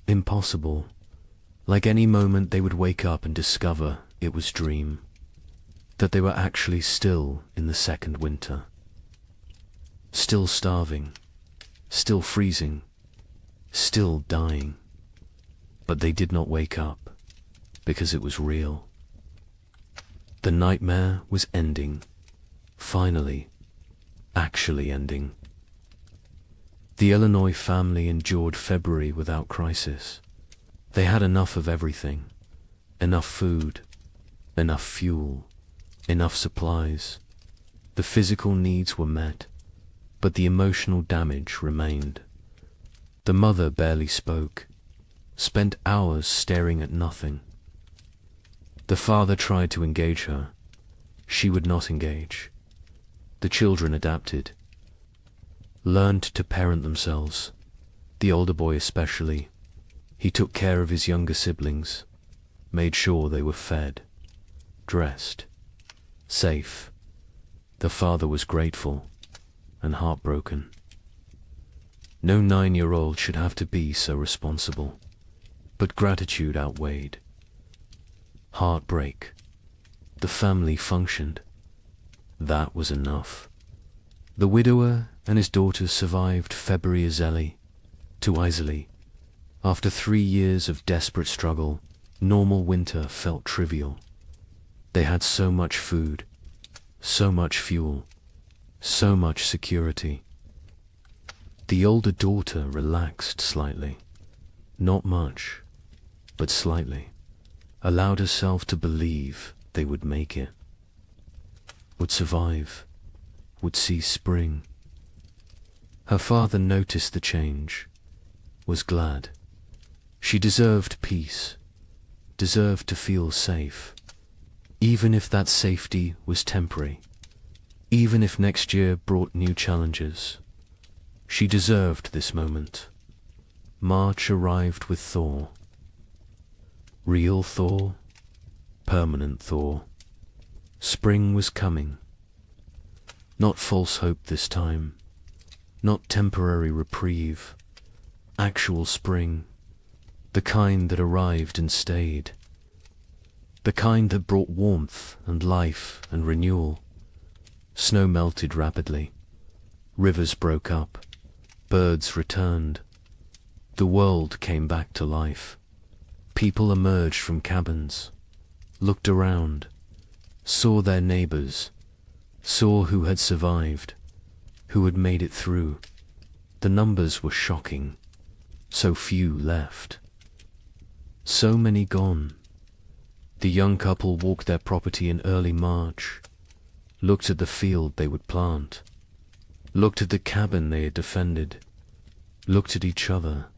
impossible, like any moment they would wake up and discover it was dream, that they were actually still in the second winter, still starving, still freezing, still dying. But they did not wake up, because it was real. The nightmare was ending, finally, actually ending. The Illinois family endured February without crisis. They had enough of everything, enough food, enough fuel, enough supplies. The physical needs were met, but the emotional damage remained. The mother barely spoke, spent hours staring at nothing. The father tried to engage her. She would not engage. The children adapted, learned to parent themselves. The older boy especially. He took care of his younger siblings, made sure they were fed, dressed, safe. The father was grateful and heartbroken. No 9-year-old should have to be so responsible, but gratitude outweighed heartbreak. The family functioned. That was enough. The widower and his daughters survived February too easily. After 3 years of desperate struggle, normal winter felt trivial. They had so much food, so much fuel, so much security. The older daughter relaxed slightly. Not much, but slightly. Allowed herself to believe they would make it, would survive, would see spring. Her father noticed the change, was glad. She deserved peace, deserved to feel safe, even if that safety was temporary, even if next year brought new challenges. She deserved this moment. March arrived with thaw. Real thaw, permanent thaw. Spring was coming. Not false hope this time, not temporary reprieve. Actual spring, the kind that arrived and stayed, the kind that brought warmth and life and renewal. Snow melted rapidly, rivers broke up, birds returned. The world came back to life. People emerged from cabins, looked around, saw their neighbors, saw who had survived, who had made it through. The numbers were shocking. So few left. So many gone. The young couple walked their property in early March, looked at the field they would plant, looked at the cabin they had defended, looked at each other.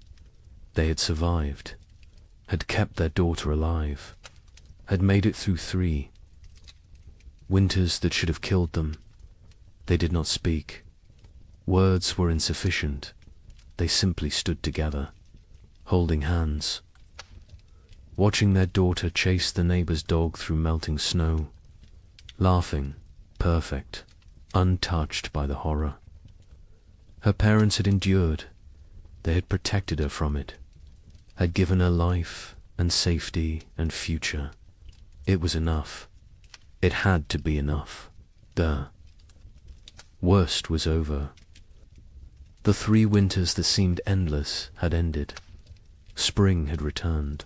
They had survived, had kept their daughter alive, had made it through 3 winters that should have killed them. They did not speak. Words were insufficient. They simply stood together, holding hands, watching their daughter chase the neighbor's dog through melting snow, laughing, perfect, untouched by the horror. Her parents had endured. They had protected her from it, had given her life and safety and future. It was enough. It had to be enough. The worst was over. The 3 winters that seemed endless had ended. Spring had returned.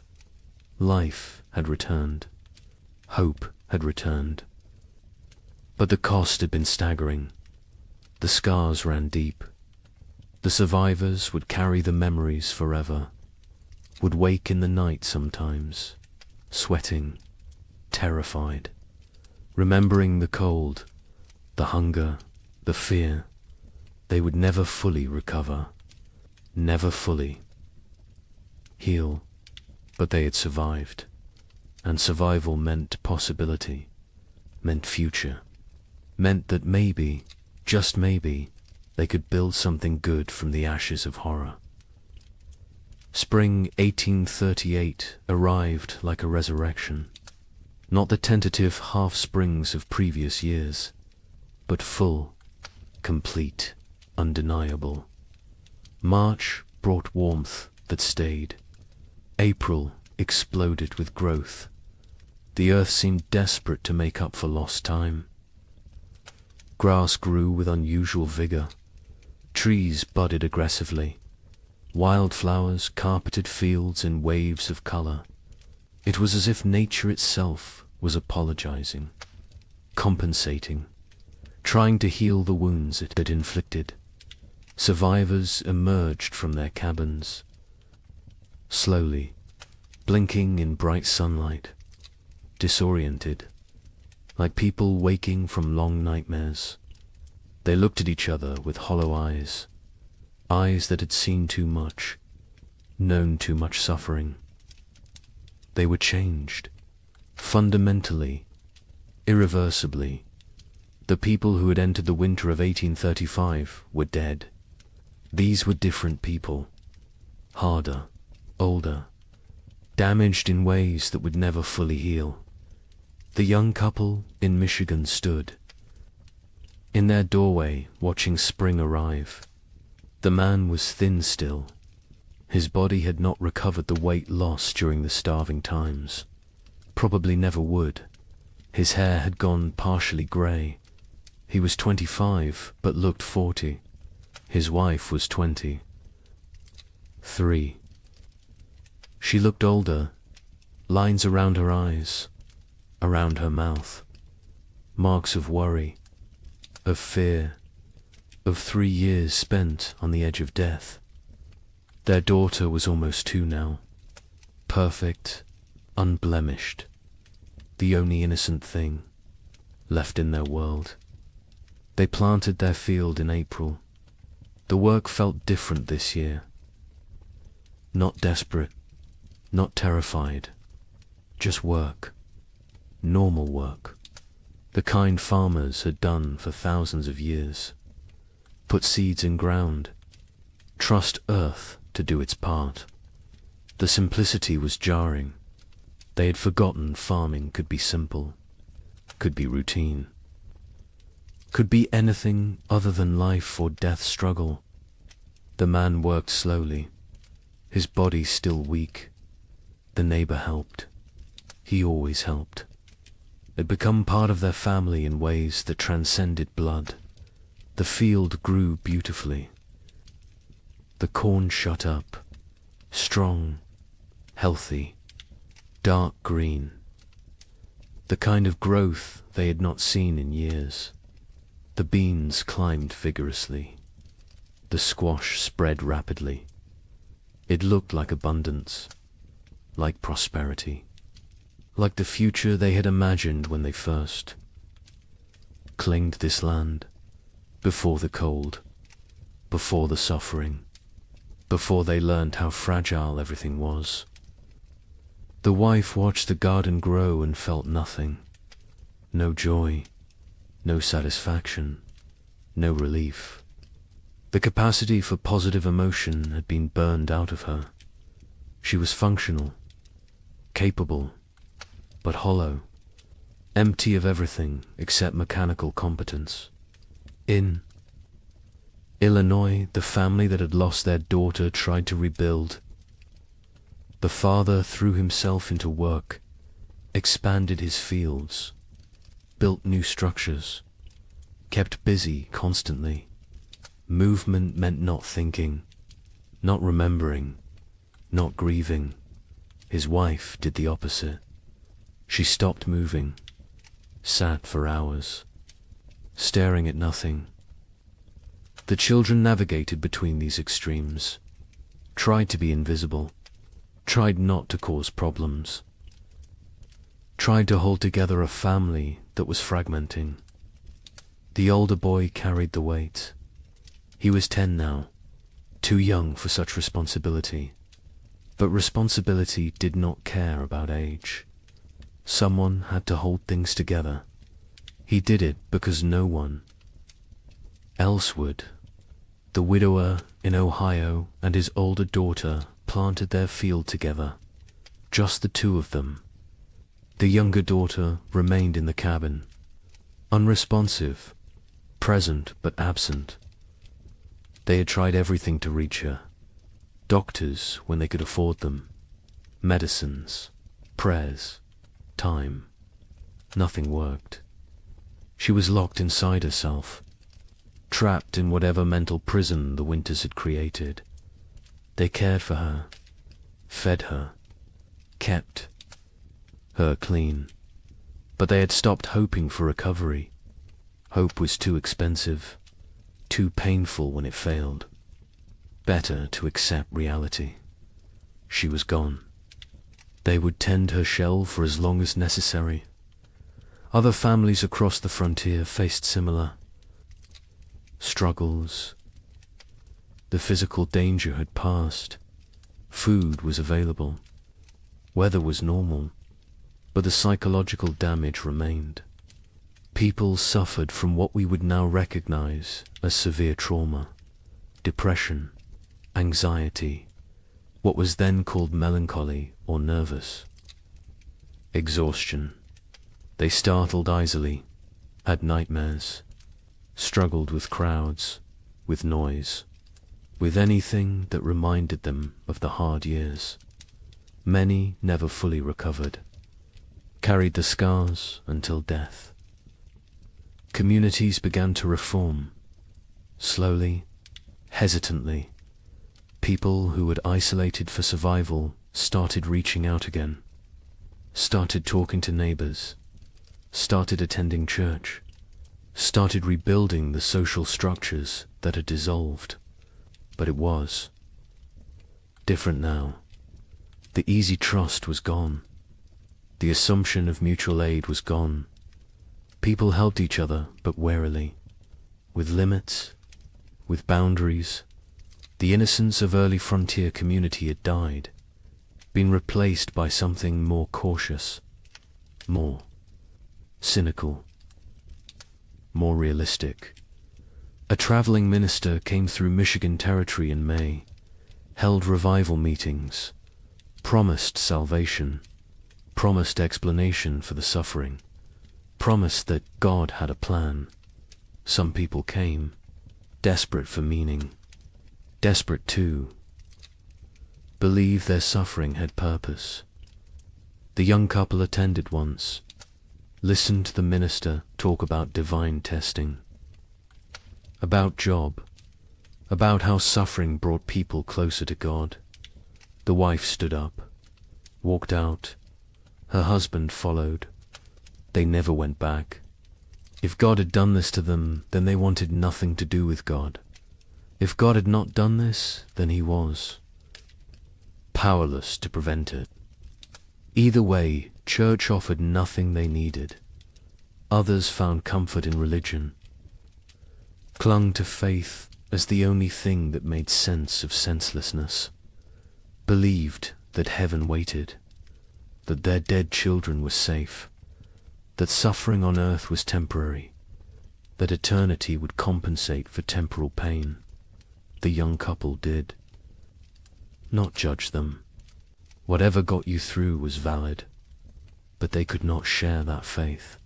Life had returned. Hope had returned. But the cost had been staggering. The scars ran deep. The survivors would carry the memories forever, would wake in the night sometimes, sweating, terrified, remembering the cold, the hunger, the fear. They would never fully recover, never fully heal, but they had survived, and survival meant possibility, meant future, meant that maybe, just maybe, they could build something good from the ashes of horror. Spring 1838 arrived like a resurrection, not the tentative half-springs of previous years, but full, complete, undeniable. March brought warmth that stayed. April exploded with growth. The earth seemed desperate to make up for lost time. Grass grew with unusual vigor. Trees budded aggressively. Wildflowers carpeted fields in waves of color. It was as if nature itself was apologizing, compensating, trying to heal the wounds it had inflicted. Survivors emerged from their cabins, slowly, blinking in bright sunlight, disoriented, like people waking from long nightmares. They looked at each other with hollow eyes, eyes that had seen too much, known too much suffering. They were changed, fundamentally, irreversibly. The people who had entered the winter of 1835 were dead. These were different people, harder, older, damaged in ways that would never fully heal. The young couple in Michigan stood in their doorway watching spring arrive. The man was thin still. His body had not recovered the weight lost during the starving times. Probably never would. His hair had gone partially grey. He was 25, but looked 40. His wife was 23. She looked older, lines around her eyes, around her mouth, marks of worry, of fear, of 3 years spent on the edge of death. Their daughter was almost 2 now, perfect, unblemished, the only innocent thing left in their world. They planted their field in April. The work felt different this year. Not desperate, not terrified, just work, normal work, the kind farmers had done for thousands of years. Put seeds in ground, trust earth to do its part. The simplicity was jarring. They had forgotten farming could be simple, could be routine, could be anything other than life or death struggle. The man worked slowly, his body still weak. The neighbor helped. He always helped. It had become part of their family in ways that transcended blood. The field grew beautifully. The corn shut up, strong, healthy, dark green, the kind of growth they had not seen in years. The beans climbed vigorously. The squash spread rapidly. It looked like abundance, like prosperity, like the future they had imagined when they first claimed this land, before the cold, before the suffering, before they learned how fragile everything was. The wife watched the garden grow and felt nothing. No joy, no satisfaction, no relief. The capacity for positive emotion had been burned out of her. She was functional, capable, but hollow, empty of everything except mechanical competence. In Illinois, the family that had lost their daughter tried to rebuild. The father threw himself into work, expanded his fields, built new structures, kept busy constantly. Movement meant not thinking, not remembering, not grieving. His wife did the opposite. She stopped moving, sat for hours, staring at nothing. The children navigated between these extremes, tried to be invisible, tried not to cause problems, tried to hold together a family that was fragmenting. The older boy carried the weight. He was 10 now, too young for such responsibility. But responsibility did not care about age. Someone had to hold things together. He did it because no one else would. The widower in Ohio and his older daughter planted their field together, just the 2 of them. The younger daughter remained in the cabin, unresponsive, present but absent. They had tried everything to reach her. Doctors when they could afford them, medicines, prayers, time. Nothing worked. She was locked inside herself, trapped in whatever mental prison the winters had created. They cared for her, fed her, kept her clean, but they had stopped hoping for recovery. Hope was too expensive, too painful when it failed. Better to accept reality. She was gone. They would tend her shell for as long as necessary. Other families across the frontier faced similar struggles. The physical danger had passed. Food was available. Weather was normal, but the psychological damage remained. People suffered from what we would now recognize as severe trauma, depression, anxiety, what was then called melancholy or nervous. Exhaustion. They startled easily, had nightmares, struggled with crowds, with noise, with anything that reminded them of the hard years. Many never fully recovered, carried the scars until death. Communities began to reform, slowly, hesitantly. People who had isolated for survival started reaching out again, started talking to neighbors, started attending church, started rebuilding the social structures that had dissolved. But it was different now. The easy trust was gone. The assumption of mutual aid was gone. People helped each other, but warily, with limits, with boundaries. The innocence of early frontier community had died, been replaced by something more cautious, more cynical, more realistic. A traveling minister came through Michigan territory in May, held revival meetings, promised salvation, promised explanation for the suffering, promised that God had a plan. Some people came, desperate for meaning, desperate to believe their suffering had purpose. The young couple attended once, listened to the minister talk about divine testing, about job, about how suffering brought people closer to God. The wife stood up, walked out. Her husband followed. They never went back. If God had done this to them, then they wanted nothing to do with God. If God had not done this, then he was powerless to prevent it. Either way, church offered nothing they needed. Others found comfort in religion, clung to faith as the only thing that made sense of senselessness, believed that heaven waited, that their dead children were safe, that suffering on earth was temporary, that eternity would compensate for temporal pain. The young couple did. Not judge them. Whatever got you through was valid, but they could not share that faith.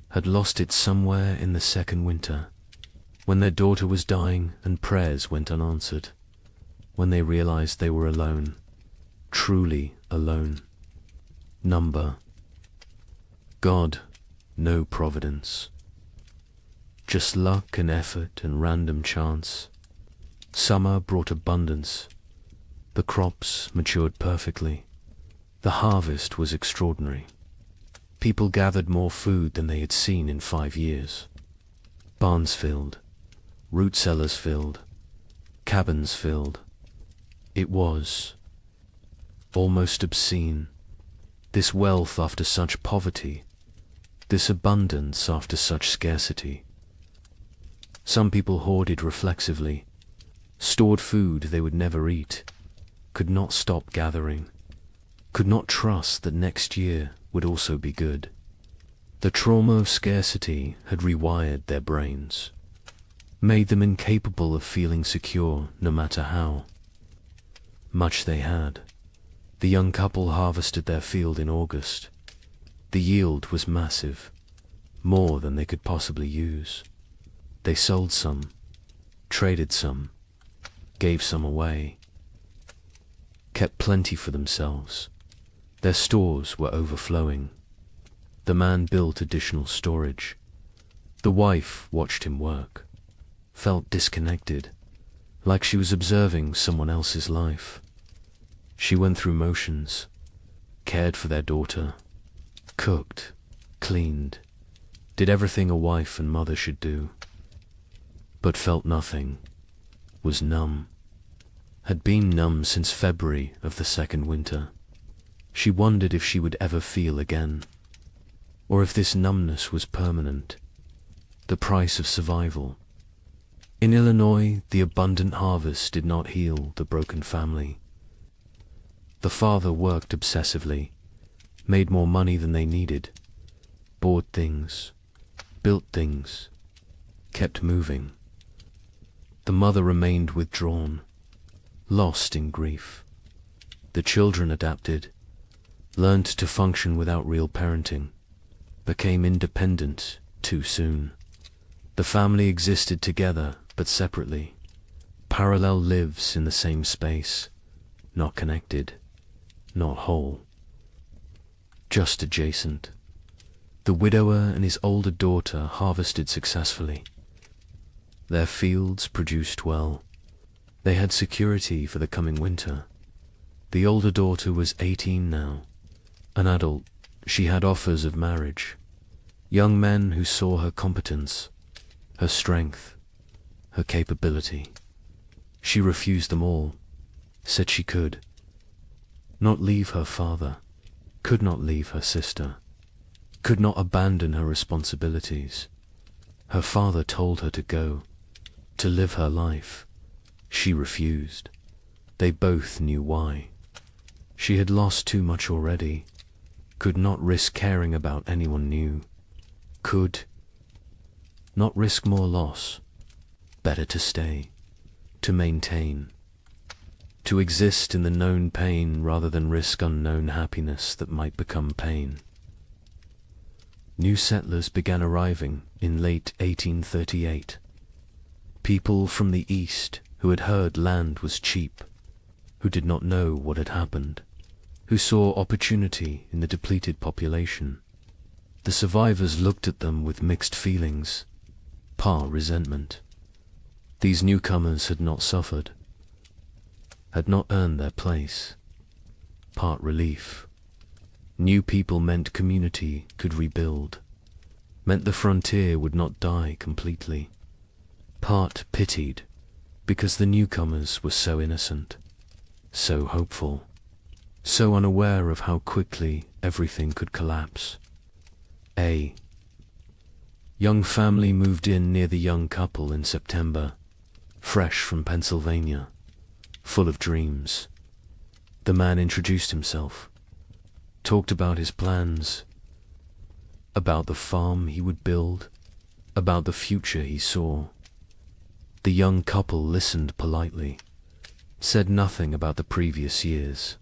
Had lost it somewhere in the second winter, when their daughter was dying and prayers went unanswered, when they realized they were alone, truly alone. Number. God, no providence. Just luck and effort and random chance. Summer brought abundance. The crops matured perfectly. The harvest was extraordinary. People gathered more food than they had seen in 5 years. Barns filled, root cellars filled, cabins filled. It was almost obscene. This wealth after such poverty, this abundance after such scarcity. Some people hoarded reflexively, stored food they would never eat, could not stop gathering, could not trust that next year would also be good. The trauma of scarcity had rewired their brains, made them incapable of feeling secure no matter how much they had. The young couple harvested their field in August. The yield was massive, more than they could possibly use. They sold some, traded some, gave some away, kept plenty for themselves. Their stores were overflowing. The man built additional storage. The wife watched him work, felt disconnected, like she was observing someone else's life. She went through motions, cared for their daughter, cooked, cleaned, did everything a wife and mother should do, but felt nothing, was numb, had been numb since February of the second winter. She wondered if she would ever feel again, or if this numbness was permanent, the price of survival. In Illinois, the abundant harvest did not heal the broken family. The father worked obsessively, made more money than they needed, bought things, built things, kept moving. The mother remained withdrawn, lost in grief, The children adapted, learned to function without real parenting, became independent too soon. The family existed together but separately. Parallel lives in the same space, not connected, not whole, just adjacent. The widower and his older daughter harvested successfully. Their fields produced well. They had security for the coming winter. The older daughter was 18 now. An adult, she had offers of marriage. Young men who saw her competence, her strength, her capability. She refused them all, said she could not leave her father, could not leave her sister, could not abandon her responsibilities. Her father told her to go, to live her life. She refused. They both knew why. She had lost too much already, could not risk caring about anyone new, could not risk more loss. Better to stay, to maintain, to exist in the known pain rather than risk unknown happiness that might become pain. New settlers began arriving in late 1838. People from the east who had heard land was cheap, who did not know what had happened, who saw opportunity in the depleted population. The survivors looked at them with mixed feelings, part resentment. These newcomers had not suffered, had not earned their place, part relief. New people meant community could rebuild, meant the frontier would not die completely. Part pitied, because the newcomers were so innocent, so hopeful, so unaware of how quickly everything could collapse. A young family moved in near the young couple in September, fresh from Pennsylvania, full of dreams. The man introduced himself, talked about his plans, about the farm he would build, about the future he saw. The young couple listened politely, said nothing about the previous years.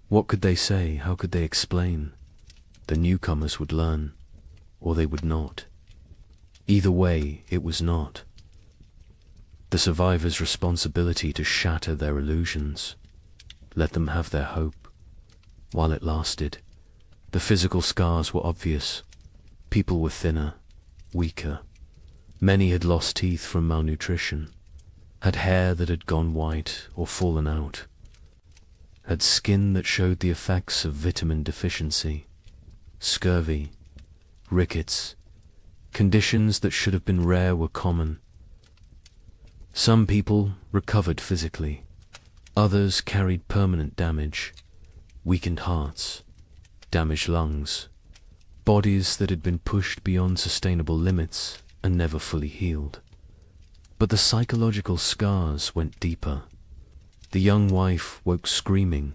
What could they say? How could they explain? The newcomers would learn, or they would not. Either way, it was not the survivors' responsibility to shatter their illusions, let them have their hope, while it lasted. The physical scars were obvious. People were thinner, weaker. Many had lost teeth from malnutrition, had hair that had gone white or fallen out, had skin that showed the effects of vitamin deficiency, scurvy, rickets. Conditions that should have been rare were common. Some people recovered physically. Others carried permanent damage, weakened hearts, damaged lungs, bodies that had been pushed beyond sustainable limits and never fully healed. But the psychological scars went deeper. The young wife woke screaming.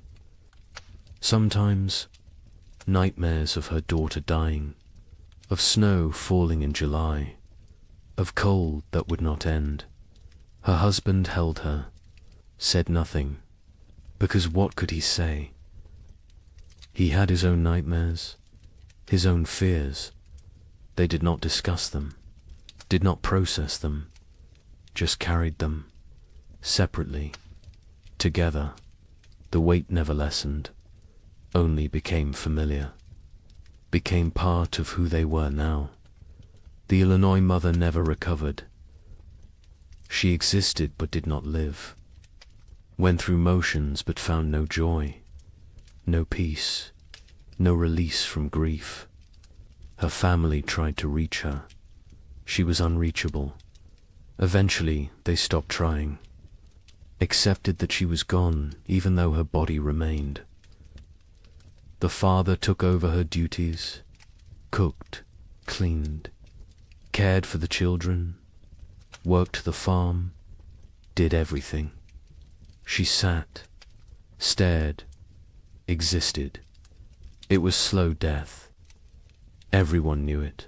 Sometimes nightmares of her daughter dying, of snow falling in July, of cold that would not end. Her husband held her, said nothing, because what could he say? He had his own nightmares, his own fears. They did not discuss them, did not process them, just carried them, separately, together. The weight never lessened, only became familiar, became part of who they were now. The Illinois mother never recovered. She existed but did not live, went through motions but found no joy, no peace, no release from grief. Her family tried to reach her. She was unreachable. Eventually, they stopped trying, accepted that she was gone even though her body remained. The father took over her duties, cooked, cleaned, cared for the children, worked the farm, did everything. She sat, stared, existed. It was slow death. Everyone knew it.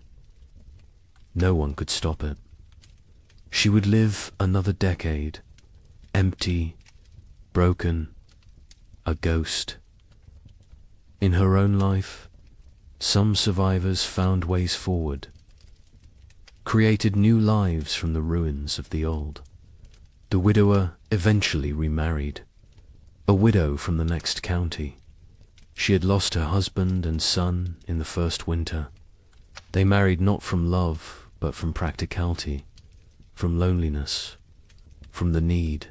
No one could stop it. She would live another decade, empty, broken, a ghost. In her own life, some survivors found ways forward, created new lives from the ruins of the old. The widower eventually remarried, a widow from the next county. She had lost her husband and son in the first winter. They married not from love, but from practicality, from loneliness, from the need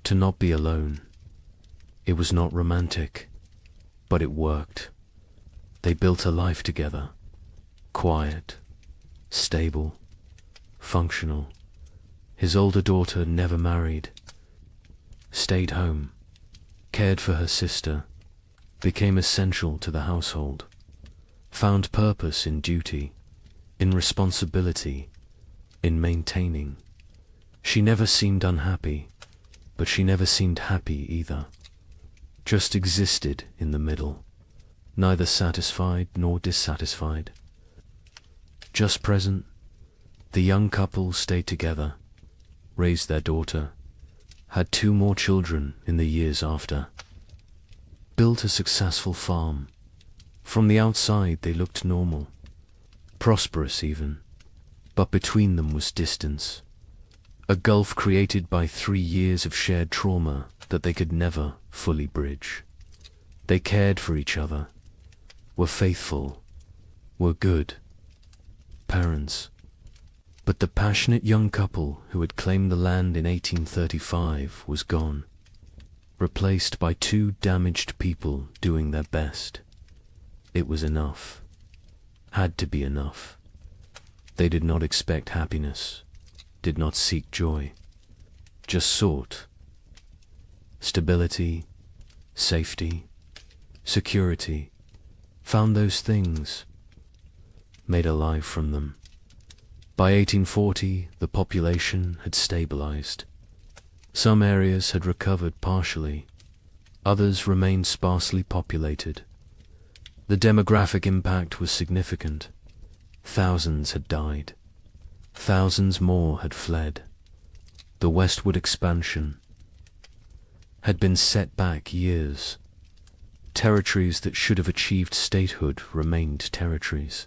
to not be alone. It was not romantic, but it worked. They built a life together, quiet, stable, functional. His older daughter never married, stayed home, cared for her sister, became essential to the household, found purpose in duty, in responsibility, in maintaining. She never seemed unhappy, but she never seemed happy either. Just existed in the middle, neither satisfied nor dissatisfied. Just present, the young couple stayed together, raised their daughter, had 2 more children in the years after, built a successful farm. From the outside they looked normal, prosperous even, but between them was distance, a gulf created by 3 years of shared trauma that they could never fully bridge. They cared for each other, were faithful, were good parents. But the passionate young couple who had claimed the land in 1835 was gone, replaced by 2 damaged people doing their best. It was enough, had to be enough. They did not expect happiness, did not seek joy, just sought stability, safety, security, found those things, made a life from them. By 1840, the population had stabilized. Some areas had recovered partially, others remained sparsely populated. The demographic impact was significant. Thousands had died. Thousands more had fled. The westward expansion had been set back years. Territories that should have achieved statehood remained territories.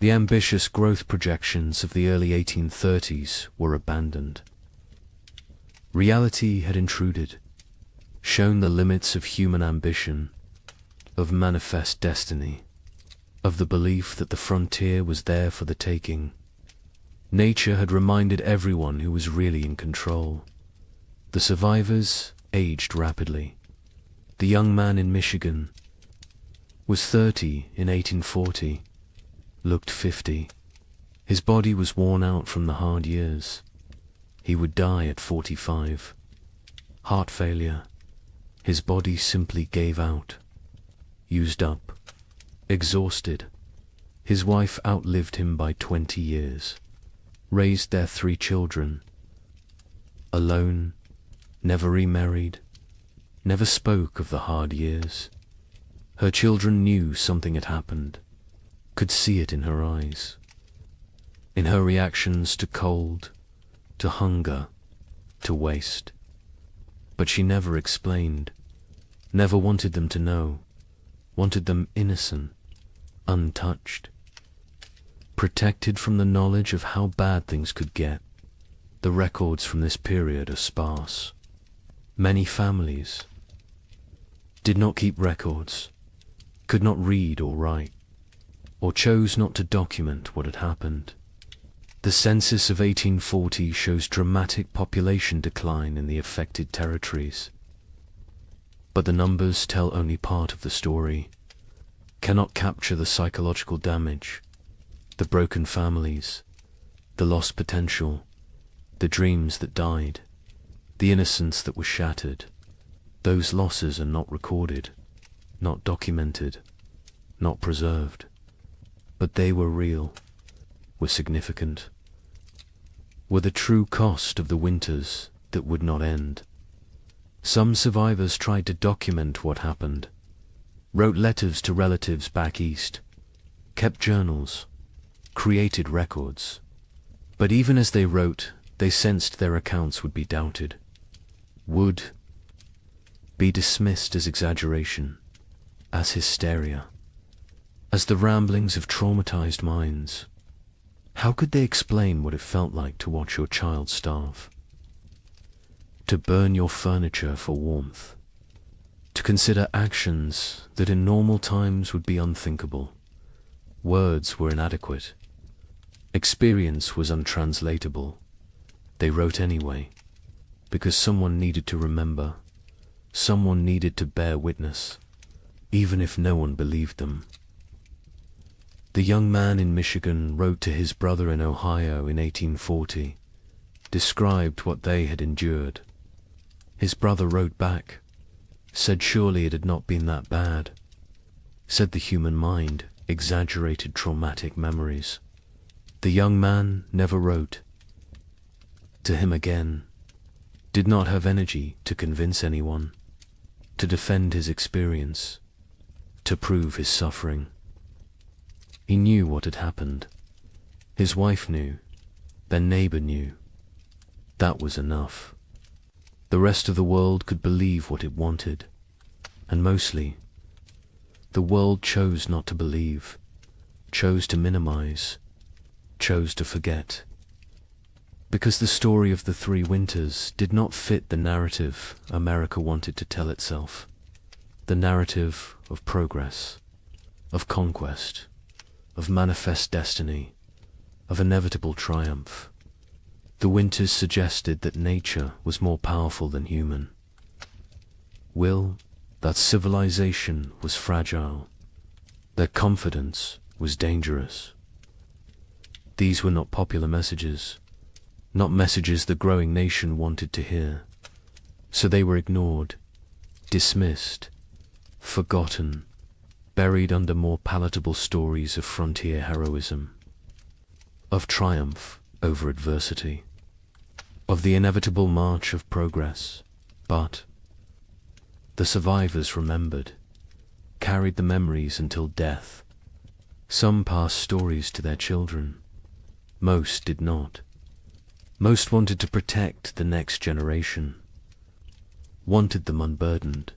The ambitious growth projections of the early 1830s were abandoned. Reality had intruded, shown the limits of human ambition, of manifest destiny, of the belief that the frontier was there for the taking. Nature had reminded everyone who was really in control. The survivors aged rapidly. The young man in Michigan was 30 in 1840, looked 50. His body was worn out from the hard years. He would die at 45. Heart failure. His body simply gave out. Used up. Exhausted. His wife outlived him by 20 years. Raised their 3 children. Alone. Never remarried. Never spoke of the hard years. Her children knew something had happened. Could see it in her eyes. In her reactions to cold, to hunger, to waste. But she never explained, never wanted them to know, wanted them innocent, untouched, protected from the knowledge of how bad things could get. The records from this period are sparse. Many families did not keep records, could not read or write, or chose not to document what had happened. The census of 1840 shows dramatic population decline in the affected territories. But the numbers tell only part of the story, cannot capture the psychological damage, the broken families, the lost potential, the dreams that died, the innocence that was shattered. Those losses are not recorded, not documented, not preserved. But they were real, were significant, were the true cost of the winters that would not end. Some survivors tried to document what happened, wrote letters to relatives back east, kept journals, created records. But even as they wrote, they sensed their accounts would be doubted, would be dismissed as exaggeration, as hysteria, as the ramblings of traumatized minds. How could they explain what it felt like to watch your child starve? To burn your furniture for warmth? To consider actions that in normal times would be unthinkable? Words were inadequate. Experience was untranslatable. They wrote anyway, because someone needed to remember, someone needed to bear witness, even if no one believed them. The young man in Michigan wrote to his brother in Ohio in 1840, described what they had endured. His brother wrote back, said surely it had not been that bad, said the human mind exaggerated traumatic memories. The young man never wrote to him again, did not have energy to convince anyone, to defend his experience, to prove his suffering. He knew what had happened. His wife knew. Their neighbor knew. That was enough. The rest of the world could believe what it wanted, and mostly, the world chose not to believe, chose to minimize, chose to forget. Because the story of the 3 winters did not fit the narrative America wanted to tell itself. The narrative of progress, of conquest, of manifest destiny, of inevitable triumph. The winters suggested that nature was more powerful than human. That civilization was fragile, that confidence was dangerous. These were not popular messages, not messages the growing nation wanted to hear. So they were ignored, dismissed, forgotten, buried under more palatable stories of frontier heroism, of triumph over adversity, of the inevitable march of progress. But the survivors remembered, carried the memories until death. Some passed stories to their children. Most did not. Most wanted to protect the next generation, wanted them unburdened.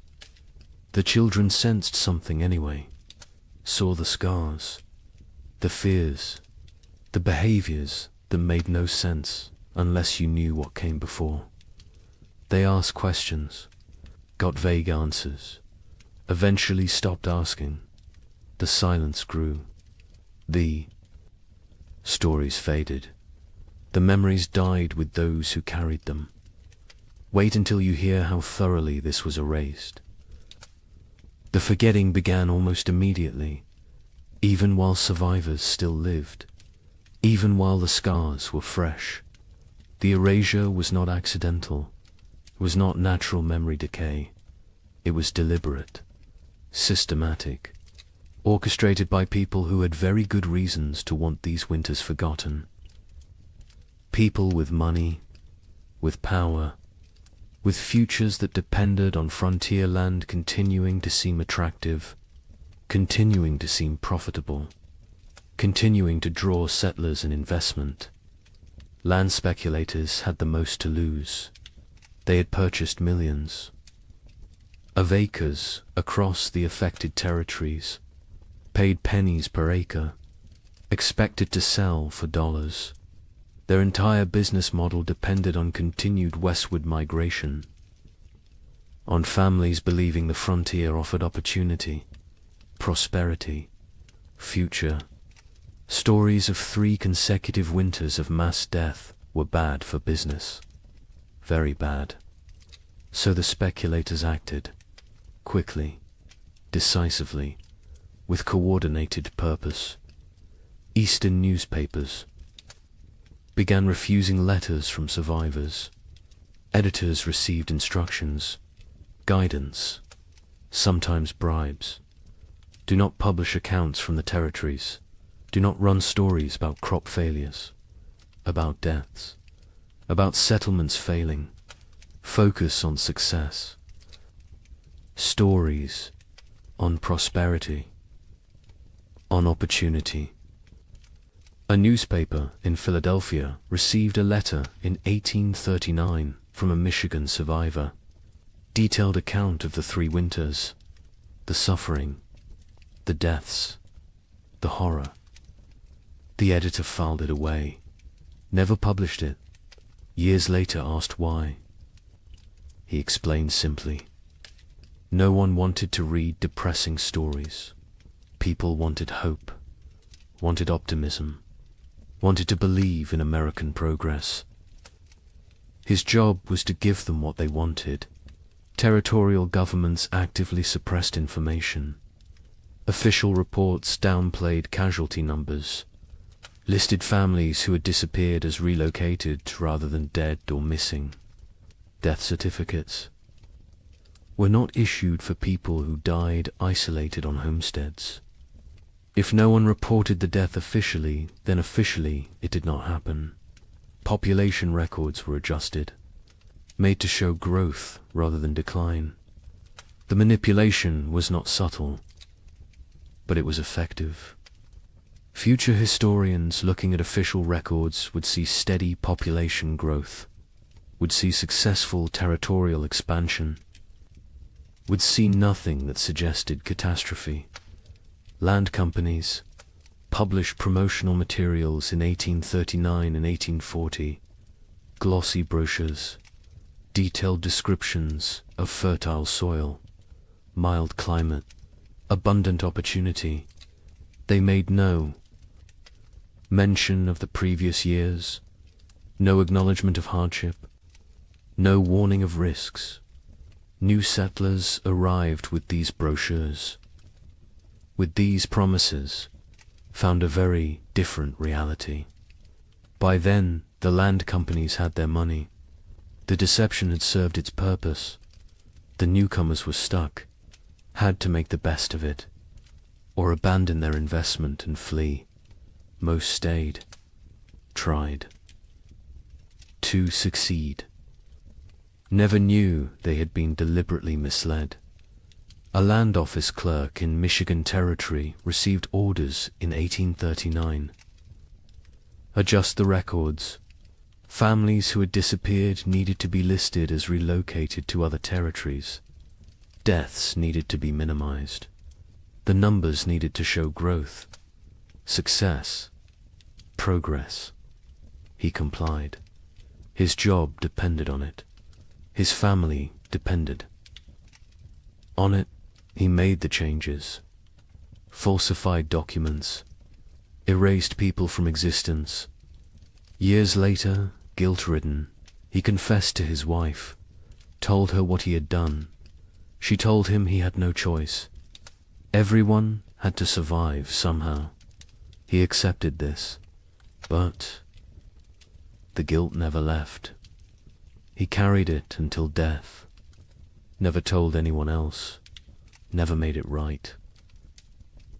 The children sensed something anyway, saw the scars, the fears, the behaviors that made no sense unless you knew what came before. They asked questions, got vague answers, eventually stopped asking. The silence grew. The stories faded. The memories died with those who carried them. Wait until you hear how thoroughly this was erased. The forgetting began almost immediately, even while survivors still lived, even while the scars were fresh. The erasure was not accidental, it was not natural memory decay. It was deliberate, systematic, orchestrated by people who had very good reasons to want these winters forgotten. People with money, with power, with futures that depended on frontier land continuing to seem attractive, continuing to seem profitable, continuing to draw settlers and investment. Land speculators had the most to lose. They had purchased millions of acres across the affected territories, paid pennies per acre, expected to sell for dollars. Their entire business model depended on continued westward migration, on families believing the frontier offered opportunity, prosperity, future. Stories of 3 consecutive winters of mass death were bad for business, very bad. So the speculators acted, quickly, decisively, with coordinated purpose. Eastern newspapers began refusing letters from survivors. Editors received instructions, guidance, sometimes bribes. Do not publish accounts from the territories. Do not run stories about crop failures, about deaths, about settlements failing. Focus on success. Stories on prosperity, on opportunity. A newspaper in Philadelphia received a letter in 1839 from a Michigan survivor. detailed account of the 3 winters, the suffering, the deaths, the horror. The editor filed it away, never published it. Years later asked why. He explained simply, no one wanted to read depressing stories. People wanted hope, wanted optimism, wanted to believe in American progress. His job was to give them what they wanted. Territorial governments actively suppressed information. Official reports downplayed casualty numbers, listed families who had disappeared as relocated rather than dead or missing. Death certificates were not issued for people who died isolated on homesteads. If no one reported the death officially, then officially it did not happen. Population records were adjusted, made to show growth rather than decline. The manipulation was not subtle, but it was effective. Future historians looking at official records would see steady population growth, would see successful territorial expansion, would see nothing that suggested catastrophe. Land companies published promotional materials in 1839 and 1840, glossy brochures, detailed descriptions of fertile soil, mild climate, abundant opportunity. They made no mention of the previous years, no acknowledgement of hardship, no warning of risks. New settlers arrived with these brochures, with these promises, found a very different reality. By then, the land companies had their money. The deception had served its purpose. The newcomers were stuck, had to make the best of it, or abandon their investment and flee. Most stayed, tried to succeed. Never knew they had been deliberately misled. A land office clerk in Michigan Territory received orders in 1839. Adjust the records. Families who had disappeared needed to be listed as relocated to other territories. Deaths needed to be minimized. The numbers needed to show growth, success, progress. He complied. His job depended on it. His family depended on it. He made the changes, falsified documents, erased people from existence. Years later, guilt-ridden, he confessed to his wife, told her what he had done. She told him he had no choice. Everyone had to survive somehow. He accepted this, but the guilt never left. He carried it until death, never told anyone else, never made it right.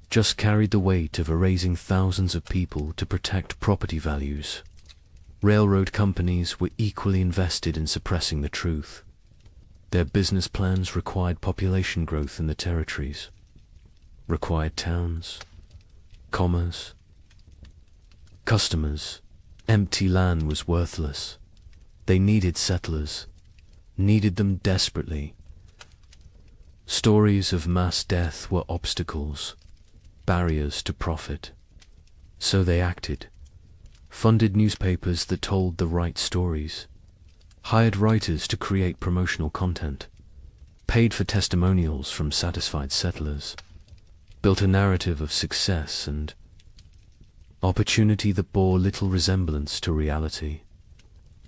Just carried the weight of erasing thousands of people to protect property values. Railroad companies were equally invested in suppressing the truth. Their business plans required population growth in the territories, required towns, commerce, customers. Empty land was worthless. They needed settlers, needed them desperately. Stories of mass death were obstacles, barriers to profit. So they acted, funded newspapers that told the right stories, hired writers to create promotional content, paid for testimonials from satisfied settlers, built a narrative of success and opportunity that bore little resemblance to reality.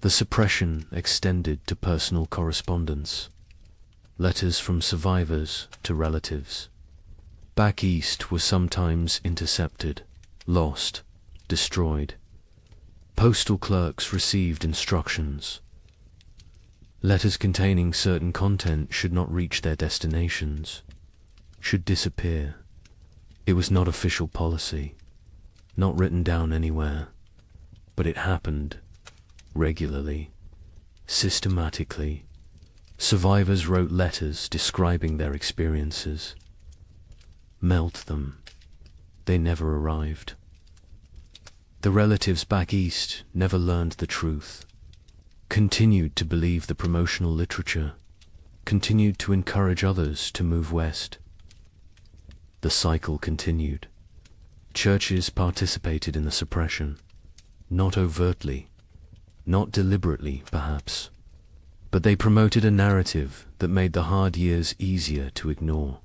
The suppression extended to personal correspondence, letters from survivors to relatives. Back east were sometimes intercepted, lost, destroyed. Postal clerks received instructions. Letters containing certain content should not reach their destinations, should disappear. It was not official policy, not written down anywhere, but it happened regularly, systematically. Survivors wrote letters describing their experiences. Melt them. They never arrived. The relatives back east never learned the truth, continued to believe the promotional literature, continued to encourage others to move west. The cycle continued. Churches participated in the suppression, not overtly, not deliberately, perhaps, but they promoted a narrative that made the hard years easier to ignore.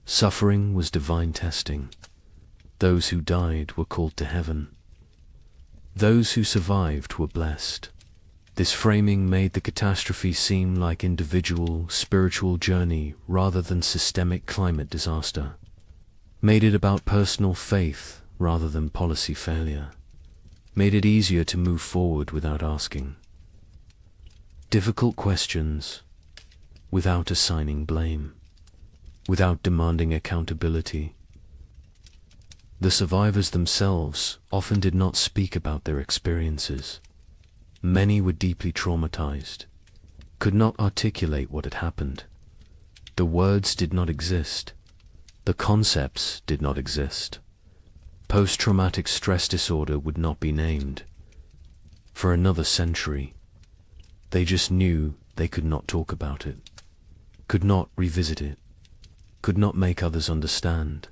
Suffering was divine testing. Those who died were called to heaven. Those who survived were blessed. This framing made the catastrophe seem like individual, spiritual journey rather than systemic climate disaster. Made it about personal faith rather than policy failure. Made it easier to move forward without asking difficult questions, without assigning blame, without demanding accountability. The survivors themselves often did not speak about their experiences. Many were deeply traumatized, could not articulate what had happened. The words did not exist. The concepts did not exist. Post-traumatic stress disorder would not be named. For another century, they just knew they could not talk about it, could not revisit it, could not make others understand.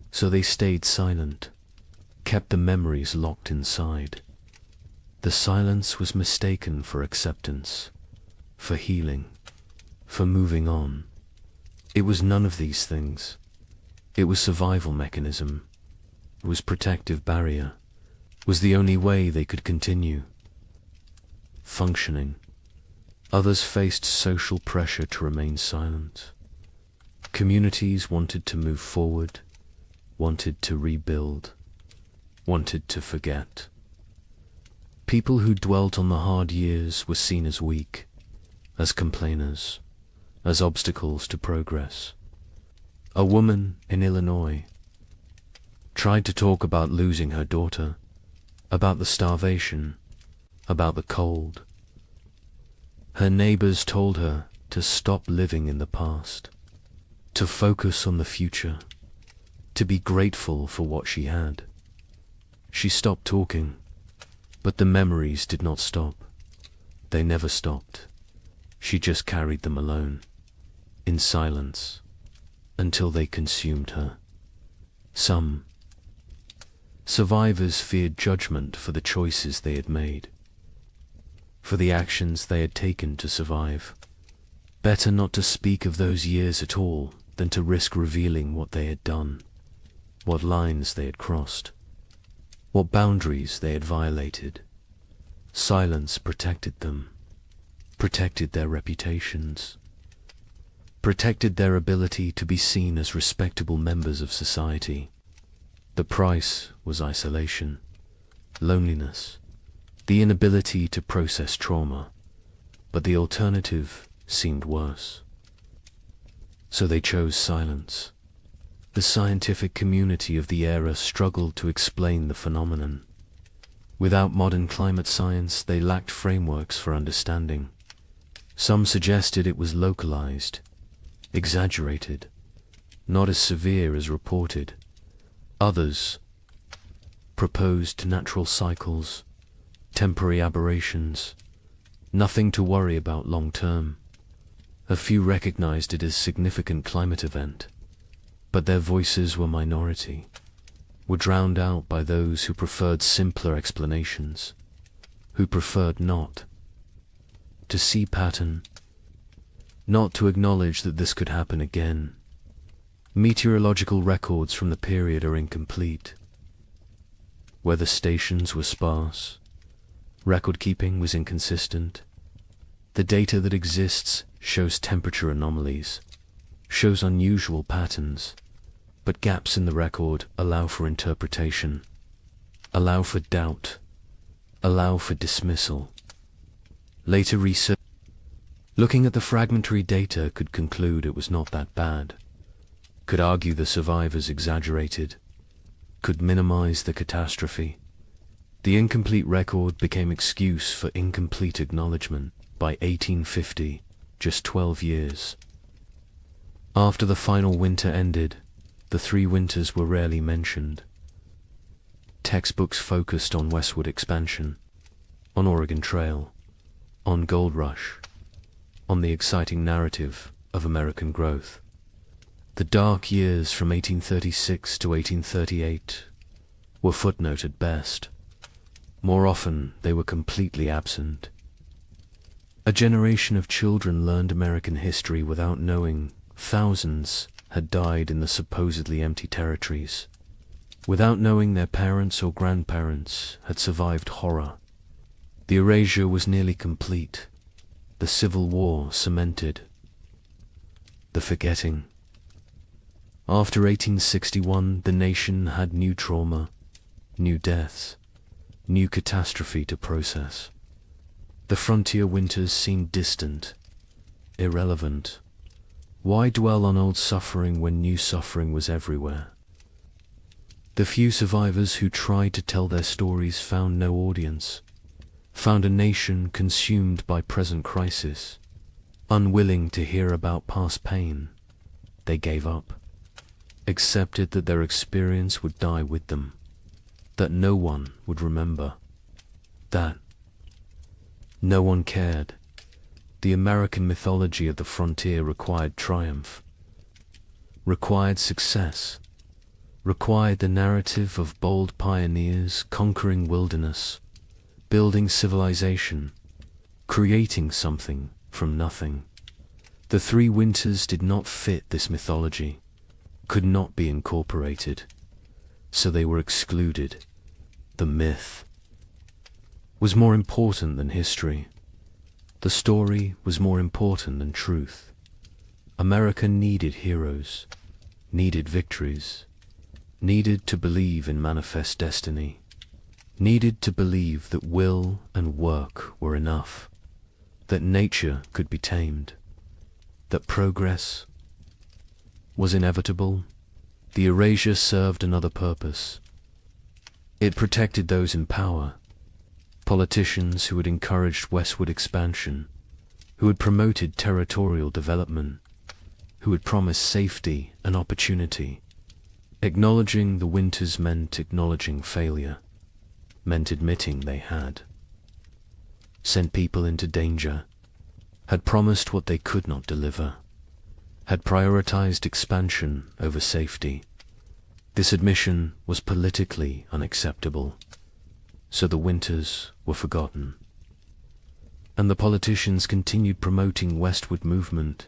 So they stayed silent, kept the memories locked inside. The silence was mistaken for acceptance, for healing, for moving on. It was none of these things. It was survival mechanism. It was protective barrier. It was the only way they could continue functioning. Others faced social pressure to remain silent. Communities wanted to move forward, wanted to rebuild, wanted to forget. People who dwelt on the hard years were seen as weak, as complainers, as obstacles to progress. A woman in Illinois tried to talk about losing her daughter, about the starvation, about the cold. Her neighbors told her to stop living in the past, to focus on the future, to be grateful for what she had. She stopped talking, but the memories did not stop. They never stopped. She just carried them alone, in silence, until they consumed her. Some survivors feared judgment for the choices they had made, for the actions they had taken to survive. Better not to speak of those years at all than to risk revealing what they had done, what lines they had crossed, what boundaries they had violated. Silence protected them, protected their reputations, protected their ability to be seen as respectable members of society. The price was isolation, loneliness, the inability to process trauma, but the alternative seemed worse. So they chose silence. The scientific community of the era struggled to explain the phenomenon. Without modern climate science, they lacked frameworks for understanding. Some suggested it was localized, exaggerated, not as severe as reported. Others proposed natural cycles, temporary aberrations, nothing to worry about long term. A few recognized it as significant climate event, but their voices were minority, were drowned out by those who preferred simpler explanations, who preferred not to see pattern, not to acknowledge that this could happen again. Meteorological records from the period are incomplete. Weather stations were sparse. Record keeping was inconsistent. The data that exists shows temperature anomalies, shows unusual patterns, but gaps in the record allow for interpretation, allow for doubt, allow for dismissal. Later research, looking at the fragmentary data, could conclude it was not that bad, could argue the survivors exaggerated, could minimize the catastrophe. The incomplete record became excuse for incomplete acknowledgement. By 1850, just 12 years after the final winter ended, the 3 winters were rarely mentioned. Textbooks focused on westward expansion, on Oregon Trail, on Gold Rush. on the exciting narrative of American growth. The dark years from 1836 to 1838 were footnote at best. More often, they were completely absent. A generation of children learned American history without knowing thousands had died in the supposedly empty territories, without knowing their parents or grandparents had survived horror. The erasure was nearly complete. The Civil War cemented. The forgetting. After 1861, the nation had new trauma, new deaths, new catastrophe to process. The frontier winters seemed distant, irrelevant. Why dwell on old suffering when new suffering was everywhere? The few survivors who tried to tell their stories found no audience, found a nation consumed by present crisis. Unwilling to hear about past pain, they gave up, accepted that their experience would die with them, that no one would remember, that no one cared. The American mythology of the frontier required triumph, required success, required the narrative of bold pioneers conquering wilderness, building civilization, creating something from nothing. The three winters did not fit this mythology, could not be incorporated, so they were excluded. The myth was more important than history. The story was more important than truth. America needed heroes, needed victories, needed to believe in manifest destiny, needed to believe that will and work were enough, that nature could be tamed, that progress was inevitable. The erasure served another purpose. It protected those in power, politicians who had encouraged westward expansion, who had promoted territorial development, who had promised safety and opportunity. Acknowledging the winters meant acknowledging failure, meant admitting they had. Sent people into danger, had promised what they could not deliver, had prioritized expansion over safety. This admission was politically unacceptable, so the winters were forgotten. And the politicians continued promoting westward movement,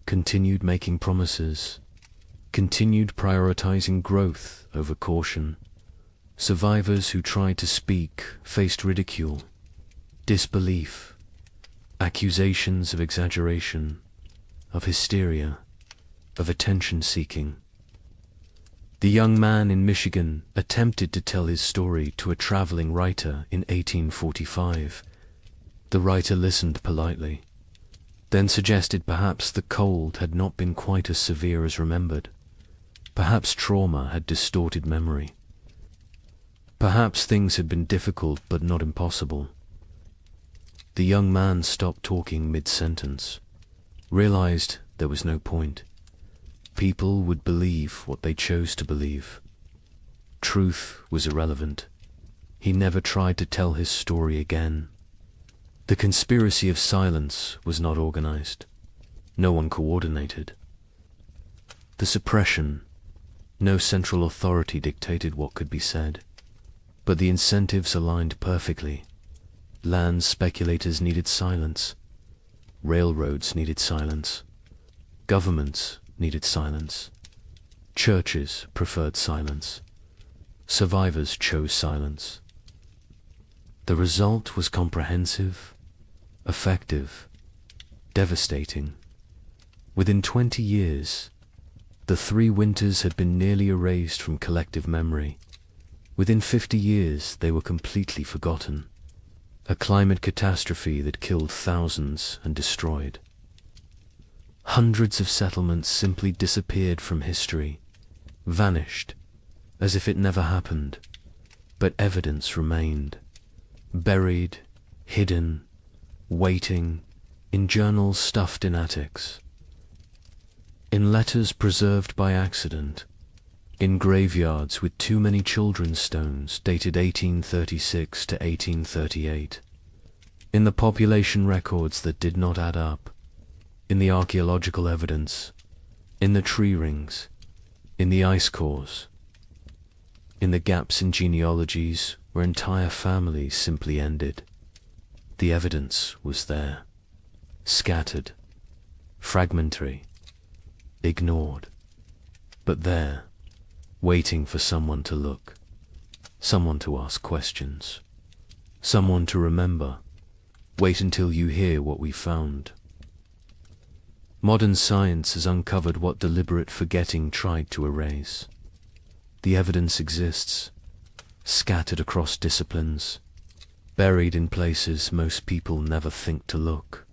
continued making promises, continued prioritizing growth over caution. Survivors who tried to speak faced ridicule, disbelief, accusations of exaggeration, of hysteria, of attention-seeking. The young man in Michigan attempted to tell his story to a traveling writer in 1845. The writer listened politely, then suggested perhaps the cold had not been quite as severe as remembered. Perhaps trauma had distorted memory. Perhaps things had been difficult but not impossible. The young man stopped talking mid-sentence, realized there was no point. People would believe what they chose to believe. Truth was irrelevant. He never tried to tell his story again. The conspiracy of silence was not organized. No one coordinated. The suppression, no central authority dictated what could be said. But the incentives aligned perfectly. Land speculators needed silence. Railroads needed silence. Governments needed silence. Churches preferred silence. Survivors chose silence. The result was comprehensive, effective, devastating. Within 20 years, the three winters had been nearly erased from collective memory. Within 50 years, they were completely forgotten. A climate catastrophe that killed thousands and destroyed. Hundreds of settlements simply disappeared from history, vanished, as if it never happened, but evidence remained, buried, hidden, waiting, in journals stuffed in attics, in letters preserved by accident, in graveyards with too many children's stones dated 1836 to 1838. In the population records that did not add up, in the archaeological evidence, in the tree rings, in the ice cores, in the gaps in genealogies where entire families simply ended. The evidence was there, scattered, fragmentary, ignored, but there, waiting for someone to look, someone to ask questions, someone to remember. Wait until you hear what we found. Modern science has uncovered what deliberate forgetting tried to erase. The evidence exists, scattered across disciplines, buried in places most people never think to look.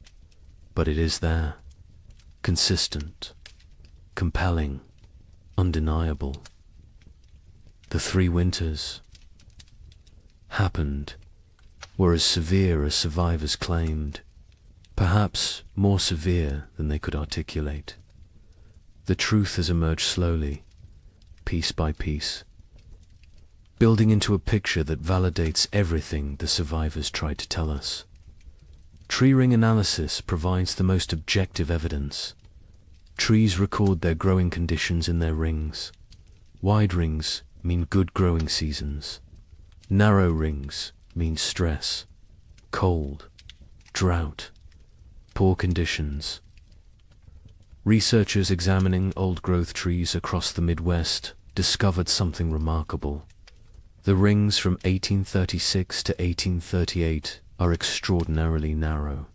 But it is there, consistent, compelling, undeniable. The 3 winters happened, were as severe as survivors claimed, perhaps more severe than they could articulate. The truth has emerged slowly, piece by piece, building into a picture that validates everything the survivors tried to tell us. Tree ring analysis provides the most objective evidence. Trees record their growing conditions in their rings. Wide rings mean good growing seasons. Narrow rings mean stress, cold, drought, poor conditions. Researchers examining old-growth trees across the Midwest discovered something remarkable. The rings from 1836 to 1838 are extraordinarily narrow,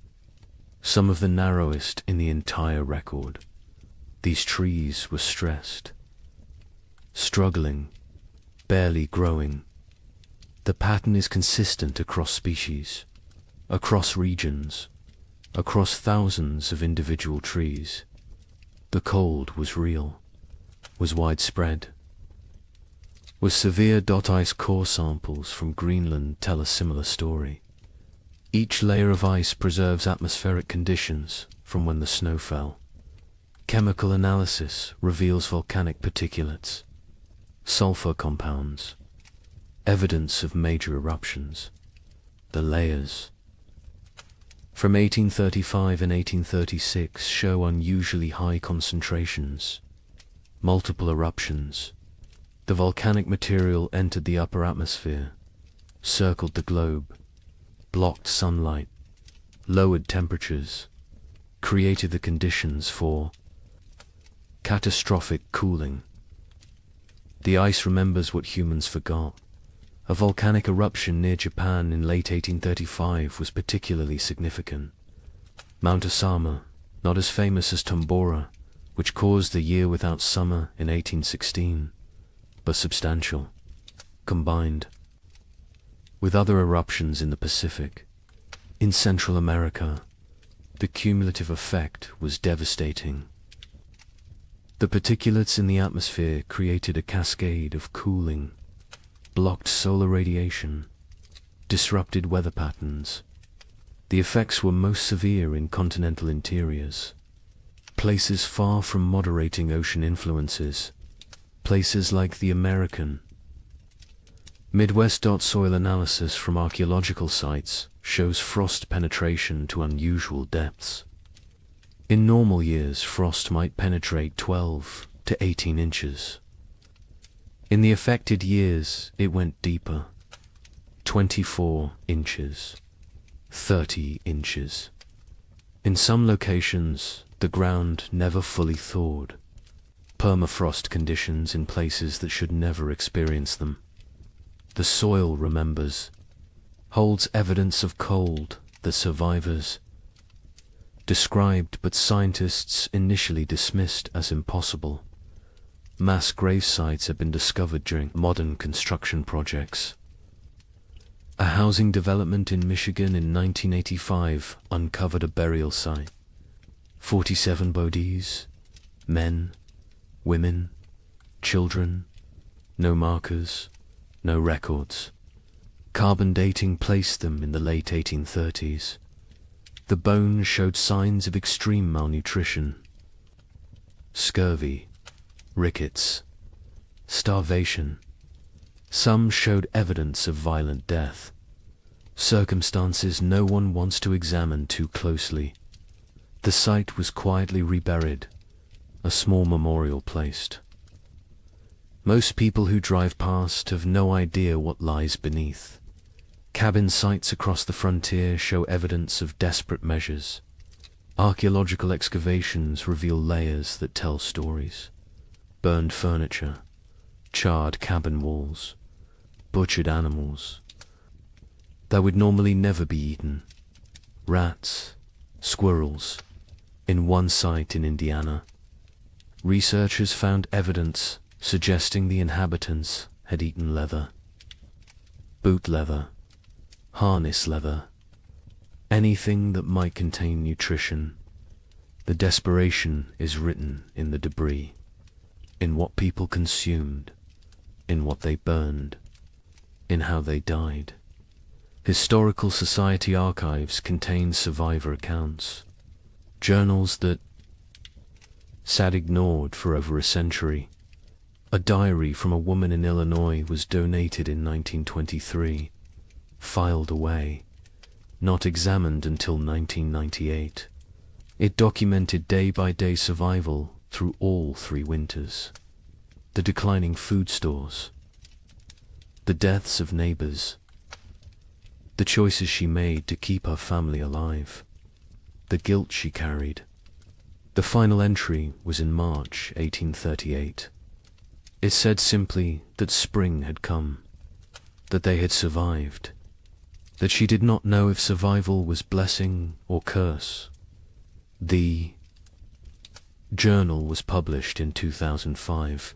some of the narrowest in the entire record. These trees were stressed, struggling, barely growing. The pattern is consistent across species, across regions, across thousands of individual trees. The cold was real, was widespread. Was severe ice core samples from Greenland tell a similar story. Each layer of ice preserves atmospheric conditions from when the snow fell. Chemical analysis reveals volcanic particulates, sulfur compounds, evidence of major eruptions. The layers from 1835 and 1836 show unusually high concentrations, multiple eruptions. The volcanic material entered the upper atmosphere, circled the globe, blocked sunlight, lowered temperatures, created the conditions for catastrophic cooling. The ice remembers what humans forgot. A volcanic eruption near Japan in late 1835 was particularly significant. Mount Osama, not as famous as Tombora, which caused the year without summer in 1816, but substantial, combined with other eruptions in the Pacific. In Central America, the cumulative effect was devastating. The particulates in the atmosphere created a cascade of cooling, blocked solar radiation, disrupted weather patterns. The effects were most severe in continental interiors, places far from moderating ocean influences, places like the American Midwest. Soil analysis from archaeological sites shows frost penetration to unusual depths. In normal years, frost might penetrate 12 to 18 inches. In the affected years, it went deeper, 24 inches, 30 inches. In some locations, the ground never fully thawed. Permafrost conditions in places that should never experience them. The soil remembers, holds evidence of cold that survivors described but scientists initially dismissed as impossible. Mass grave sites have been discovered during modern construction projects. A housing development in Michigan in 1985 uncovered a burial site. 47 bodies, men, women, children, no markers, no records. Carbon dating placed them in the late 1830s. The bones showed signs of extreme malnutrition, scurvy, rickets, starvation. Some showed evidence of violent death. Circumstances no one wants to examine too closely. The site was quietly reburied, a small memorial placed. Most people who drive past have no idea what lies beneath. Cabin sites across the frontier show evidence of desperate measures. Archaeological excavations reveal layers that tell stories. Burned furniture, charred cabin walls, butchered animals that would normally never be eaten. Rats, squirrels. In one site in Indiana, researchers found evidence suggesting the inhabitants had eaten leather. Boot leather, harness leather, anything that might contain nutrition. The desperation is written in the debris, in what people consumed, in what they burned, in how they died. Historical Society archives contain survivor accounts, journals that sat ignored for over a century. A diary from a woman in Illinois was donated in 1923, filed away, not examined until 1998. It documented day-by-day survival through all 3 winters. The declining food stores, the deaths of neighbors, the choices she made to keep her family alive, the guilt she carried. The final entry was in March 1838. It said simply that spring had come, that they had survived, that she did not know if survival was blessing or curse. The journal was published in 2005.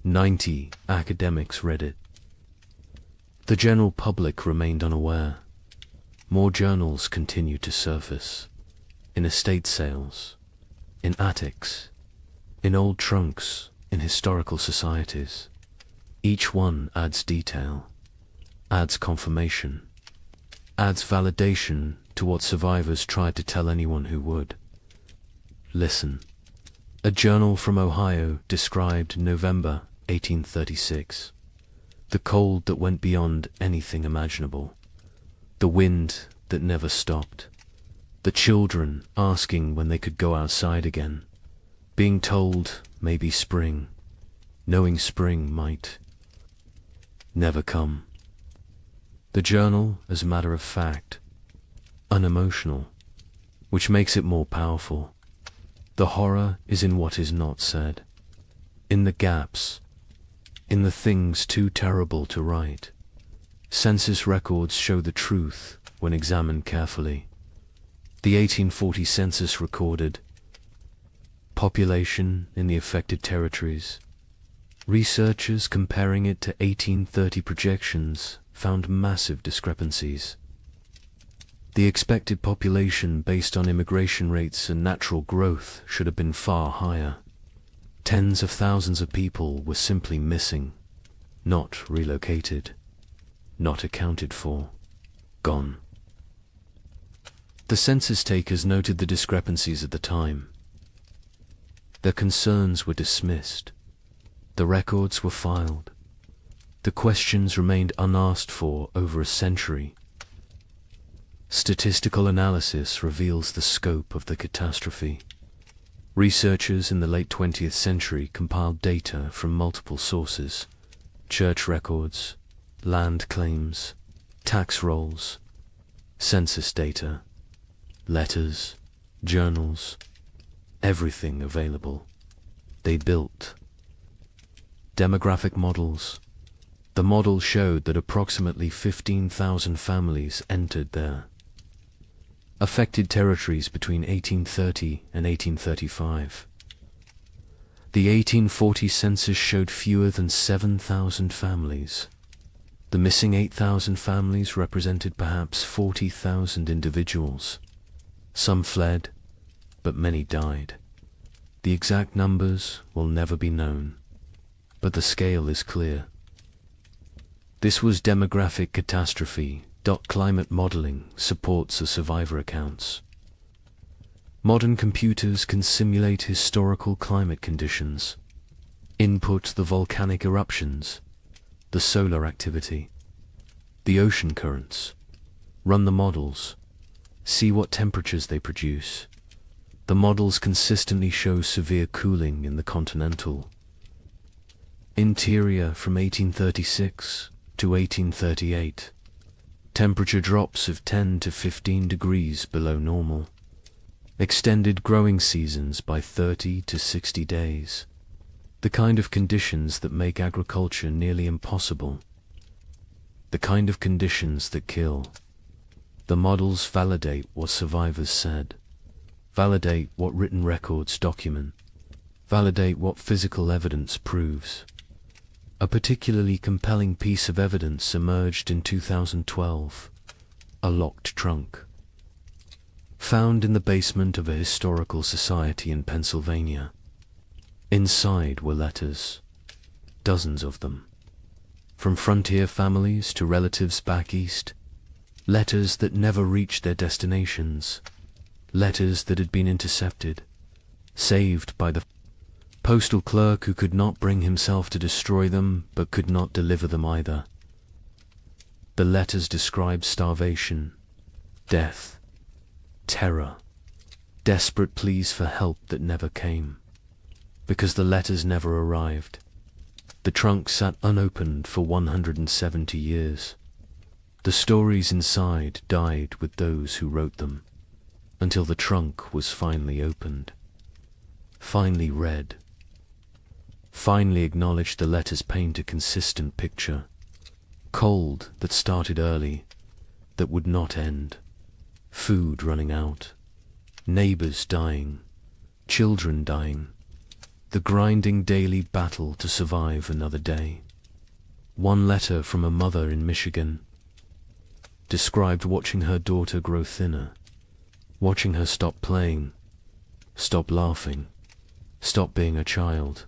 90 academics read it. The general public remained unaware. More journals continued to surface, in estate sales, in attics, in old trunks, in historical societies. Each one adds detail, adds confirmation, adds validation to what survivors tried to tell anyone who would. Listen. A journal from Ohio described November 1836. The cold that went beyond anything imaginable. The wind that never stopped. The children asking when they could go outside again. Being told maybe spring, knowing spring might never come. The journal, as a matter of fact, unemotional, which makes it more powerful. The horror is in what is not said, in the gaps, in the things too terrible to write. Census records show the truth when examined carefully. The 1840 census recorded population in the affected territories. Researchers comparing it to 1830 projections found massive discrepancies. The expected population based on immigration rates and natural growth should have been far higher. Tens of thousands of people were simply missing, not relocated, not accounted for, gone. The census takers noted the discrepancies at the time. Their concerns were dismissed. The records were filed. The questions remained unasked for over a century. Statistical analysis reveals the scope of the catastrophe. Researchers in the late 20th century compiled data from multiple sources: church records, land claims, tax rolls, census data, letters, journals, everything available. They built demographic models. The model showed that approximately 15,000 families entered their affected territories between 1830 and 1835. The 1840 census showed fewer than 7,000 families. The missing 8,000 families represented perhaps 40,000 individuals. Some fled, but many died. The exact numbers will never be known, but the scale is clear. This was demographic catastrophe. Climate modeling supports the survivor accounts. Modern computers can simulate historical climate conditions, input the volcanic eruptions, the solar activity, the ocean currents, Run the models. See what temperatures they produce. The models consistently show severe cooling in the continental interior from 1836 to 1838. Temperature drops of 10 to 15 degrees below normal. Extended growing seasons by 30 to 60 days. The kind of conditions that make agriculture nearly impossible. The kind of conditions that kill. The models validate what survivors said. Validate what written records document. Validate what physical evidence proves. A particularly compelling piece of evidence emerged in 2012. A locked trunk. Found in the basement of a historical society in Pennsylvania. Inside were letters. Dozens of them. From frontier families to relatives back east. Letters that never reached their destinations. Letters that had been intercepted. Saved by the postal clerk who could not bring himself to destroy them, but could not deliver them either. The letters described starvation, death, terror, desperate pleas for help that never came. Because the letters never arrived, the trunk sat unopened for 170 years. The stories inside died with those who wrote them, until the trunk was finally opened, finally read, finally acknowledged. The letters paint a consistent picture. Cold that started early, that would not end. Food running out. Neighbors dying. Children dying. The grinding daily battle to survive another day. One letter from a mother in Michigan described watching her daughter grow thinner, watching her stop playing, stop laughing, stop being a child,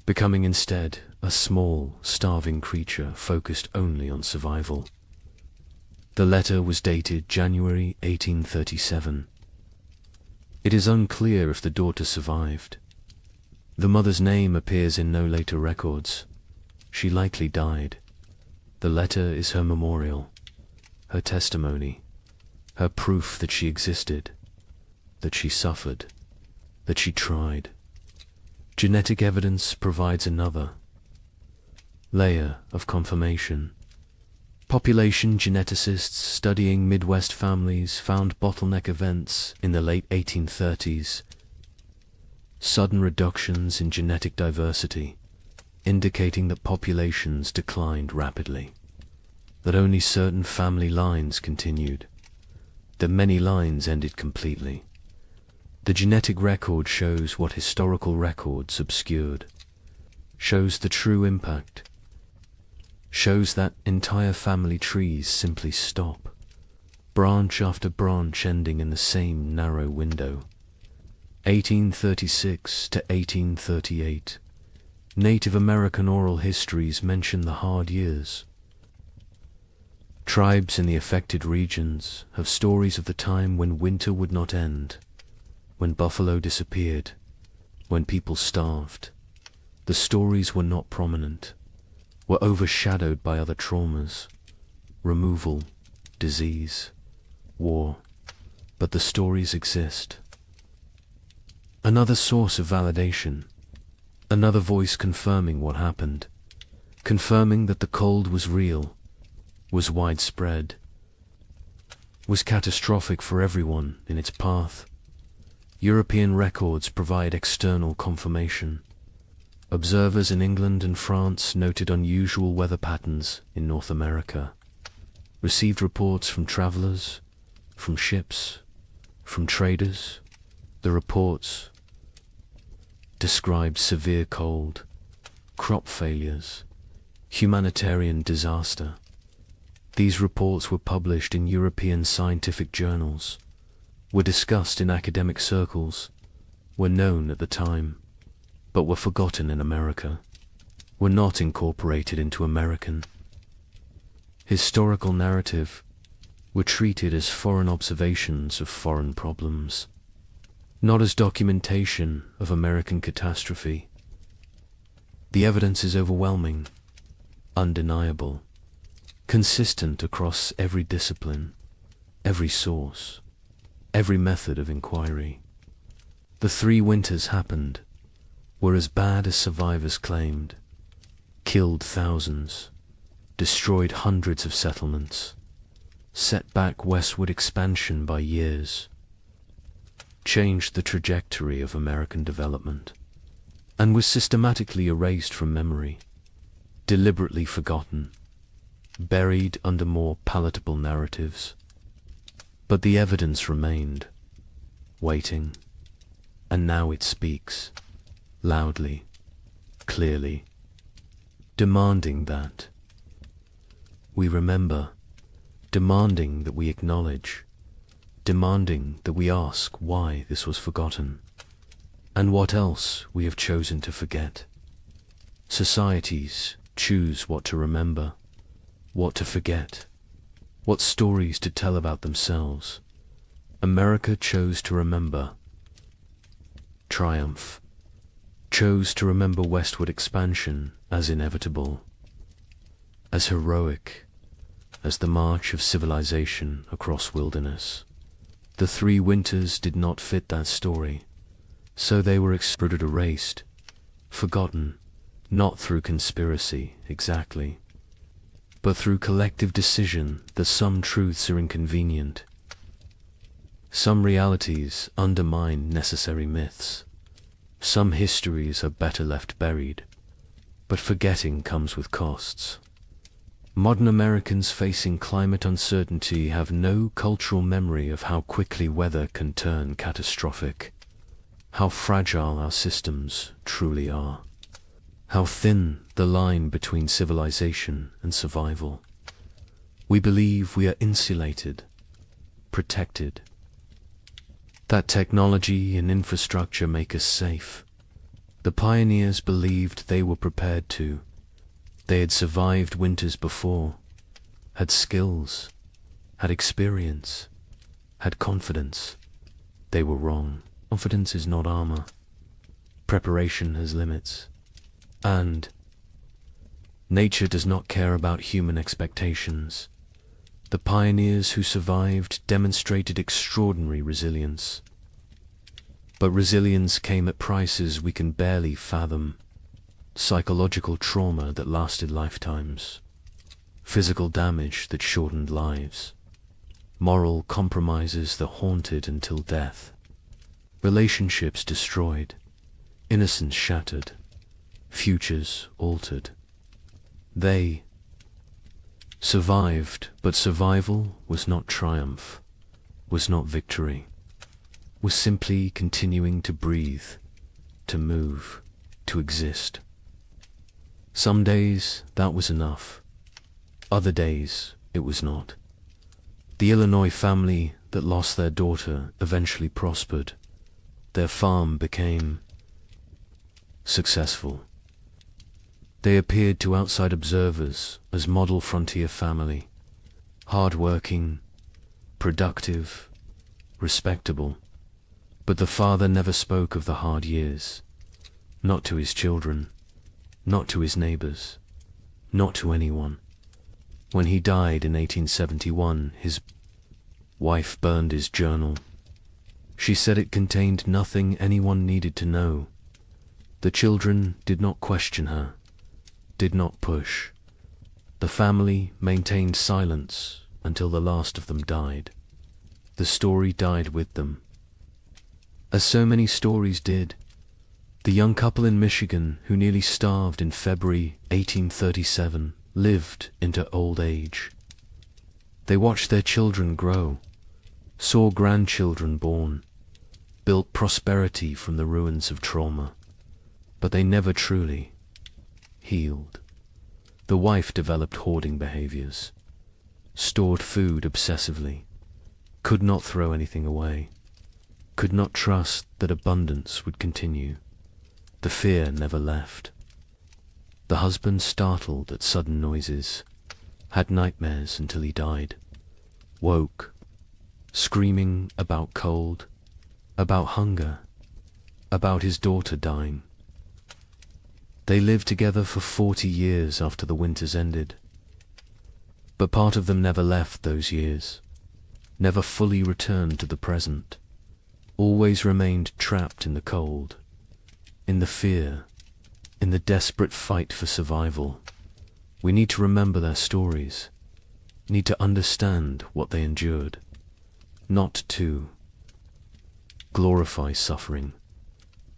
becoming instead a small, starving creature focused only on survival. The letter was dated January 1837. It is unclear if the daughter survived. The mother's name appears in no later records. She likely died. The letter is her memorial, her testimony, her proof that she existed, that she suffered, that she tried. Genetic evidence provides another layer of confirmation. Population geneticists studying Midwest families found bottleneck events in the late 1830s. Sudden reductions in genetic diversity, indicating that populations declined rapidly, that only certain family lines continued, that many lines ended completely. The genetic record shows what historical records obscured, shows the true impact, shows that entire family trees simply stop, branch after branch ending in the same narrow window. 1836 to 1838. Native American oral histories mention the hard years. Tribes in the affected regions have stories of the time when winter would not end, when buffalo disappeared, when people starved. The stories were not prominent, were overshadowed by other traumas, removal, disease, war, but the stories exist. Another source of validation, another voice confirming what happened, confirming that the cold was real, was widespread, was catastrophic for everyone in its path. European records provide external confirmation. Observers in England and France noted unusual weather patterns in North America, received reports from travelers, from ships, from traders. The reports described severe cold, crop failures, humanitarian disaster. These reports were published in European scientific journals, were discussed in academic circles, were known at the time, but were forgotten in America, were not incorporated into American historical narrative, were treated as foreign observations of foreign problems, not as documentation of American catastrophe. The evidence is overwhelming, undeniable, consistent across every discipline. every source, every method of inquiry. The 3 winters happened, were as bad as survivors claimed, killed thousands, destroyed hundreds of settlements, set back westward expansion by years, changed the trajectory of American development, and was systematically erased from memory, deliberately forgotten, buried under more palatable narratives. But the evidence remained, waiting, and now it speaks, loudly, clearly, demanding that we remember, demanding that we acknowledge, demanding that we ask why this was forgotten, and what else we have chosen to forget. Societies choose what to remember, what to forget, what stories to tell about themselves. America chose to remember triumph, chose to remember westward expansion as inevitable, as heroic as the march of civilization across wilderness. The 3 winters did not fit that story, so they were extruded, erased, forgotten, not through conspiracy exactly, but through collective decision that some truths are inconvenient. Some realities undermine necessary myths. Some histories are better left buried, but forgetting comes with costs. Modern Americans facing climate uncertainty have no cultural memory of how quickly weather can turn catastrophic, how fragile our systems truly are, how thin the line between civilization and survival. We believe we are insulated, protected, that technology and infrastructure make us safe. The pioneers believed they were prepared to. They had survived winters before, had skills, had experience, had confidence. They were wrong. Confidence is not armor. Preparation has limits. And nature does not care about human expectations. The pioneers who survived demonstrated extraordinary resilience. But resilience came at prices we can barely fathom. Psychological trauma that lasted lifetimes, physical damage that shortened lives, moral compromises that haunted until death, relationships destroyed, innocence shattered, futures altered. They survived, but survival was not triumph, was not victory, was simply continuing to breathe, to move, to exist. Some days that was enough. Other days it was not. The Illinois family that lost their daughter eventually prospered. Their farm became successful. They appeared to outside observers as model frontier family, hard-working, productive, respectable. But the father never spoke of the hard years, not to his children, not to his neighbors, not to anyone. When he died in 1871, his wife burned his journal. She said it contained nothing anyone needed to know. The children did not question her, did not push. The family maintained silence until the last of them died. The story died with them. As so many stories did, the young couple in Michigan who nearly starved in February 1837 lived into old age. They watched their children grow, saw grandchildren born, built prosperity from the ruins of trauma, but they never truly healed. The wife developed hoarding behaviors, stored food obsessively, could not throw anything away, could not trust that abundance would continue. The fear never left. The husband, startled at sudden noises, had nightmares until he died, woke, screaming about cold, about hunger, about his daughter dying. They lived together for 40 years after the winters ended. But part of them never left those years, never fully returned to the present, always remained trapped in the cold, in the fear, in the desperate fight for survival. We need to remember their stories, need to understand what they endured, not to glorify suffering,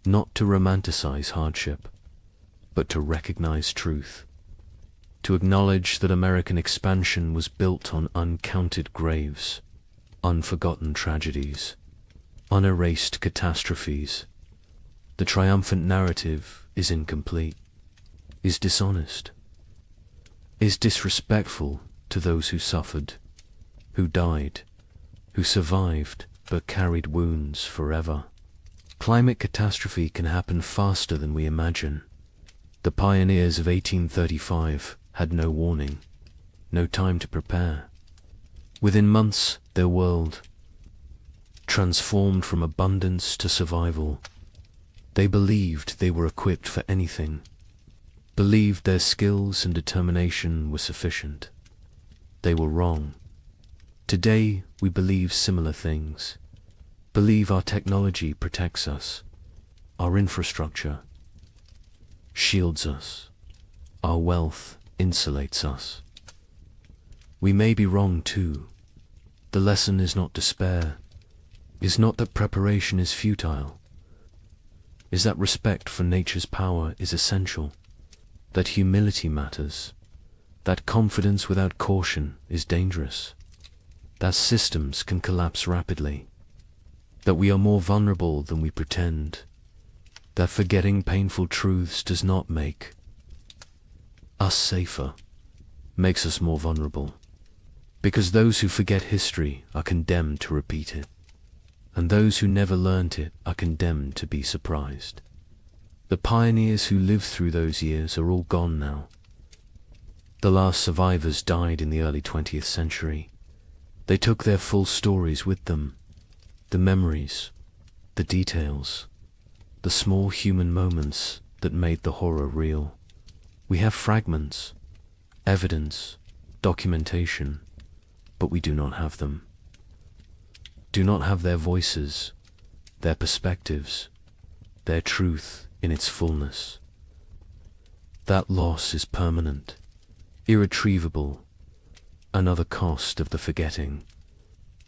not to romanticize hardship, but to recognize truth, to acknowledge that American expansion was built on uncounted graves, unforgotten tragedies, unerased catastrophes. The triumphant narrative is incomplete, is dishonest, is disrespectful to those who suffered, who died, who survived but carried wounds forever. Climate catastrophe can happen faster than we imagine. The pioneers of 1835 had no warning, no time to prepare. Within months, their world transformed from abundance to survival. They believed they were equipped for anything, believed their skills and determination were sufficient. They were wrong. Today, we believe similar things, believe our technology protects us, our infrastructure shields us, our wealth insulates us. We may be wrong too. The lesson is not despair, is not that preparation is futile, is that respect for nature's power is essential, that humility matters, that confidence without caution is dangerous, that systems can collapse rapidly, that we are more vulnerable than we pretend, that forgetting painful truths does not make us safer, makes us more vulnerable, because those who forget history are condemned to repeat it, and those who never learnt it are condemned to be surprised. The pioneers who lived through those years are all gone now. The last survivors died in the early 20th century. They took their full stories with them, the memories, the details, the small human moments that made the horror real. We have fragments, evidence, documentation, but we do not have them. Do not have their voices, their perspectives, their truth in its fullness. That loss is permanent, irretrievable, another cost of the forgetting,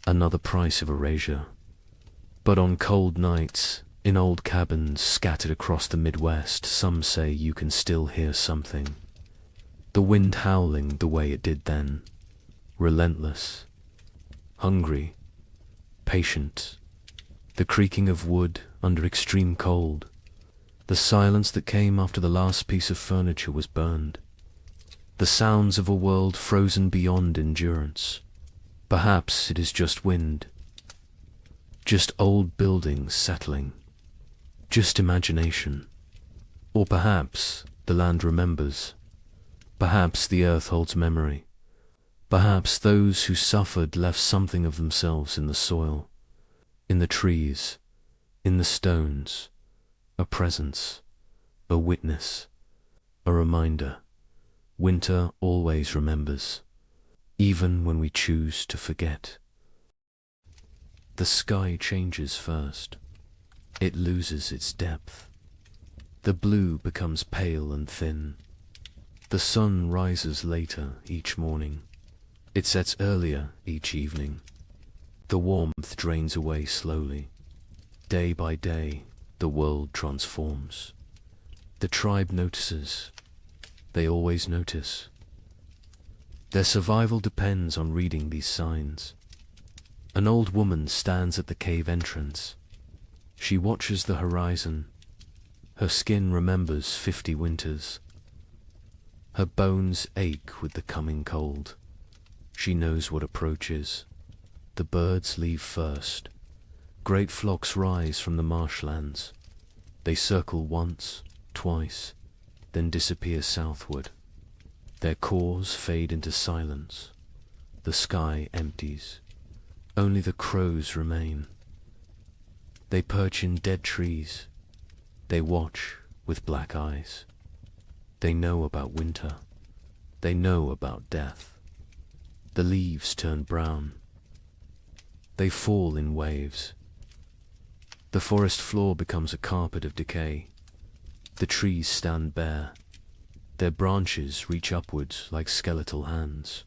another price of erasure. But on cold nights, in old cabins scattered across the Midwest, some say you can still hear something. The wind howling the way it did then, relentless, hungry, patient, the creaking of wood under extreme cold, the silence that came after the last piece of furniture was burned, the sounds of a world frozen beyond endurance. Perhaps it is just wind, just old buildings settling, just imagination. Or perhaps the land remembers, perhaps the earth holds memory, perhaps those who suffered left something of themselves in the soil, in the trees, in the stones, a presence, a witness, a reminder. Winter always remembers, even when we choose to forget. The sky changes first. It loses its depth. The blue becomes pale and thin. The sun rises later each morning. It sets earlier each evening. The warmth drains away slowly. Day by day, the world transforms. The tribe notices. They always notice. Their survival depends on reading these signs. An old woman stands at the cave entrance. She watches the horizon. Her skin remembers 50 winters. Her bones ache with the coming cold. She knows what approaches. The birds leave first. Great flocks rise from the marshlands. They circle once, twice, then disappear southward. Their cores fade into silence. The sky empties. Only the crows remain. They perch in dead trees. They watch with black eyes. They know about winter. They know about death. The leaves turn brown. They fall in waves. The forest floor becomes a carpet of decay. The trees stand bare. Their branches reach upwards like skeletal hands.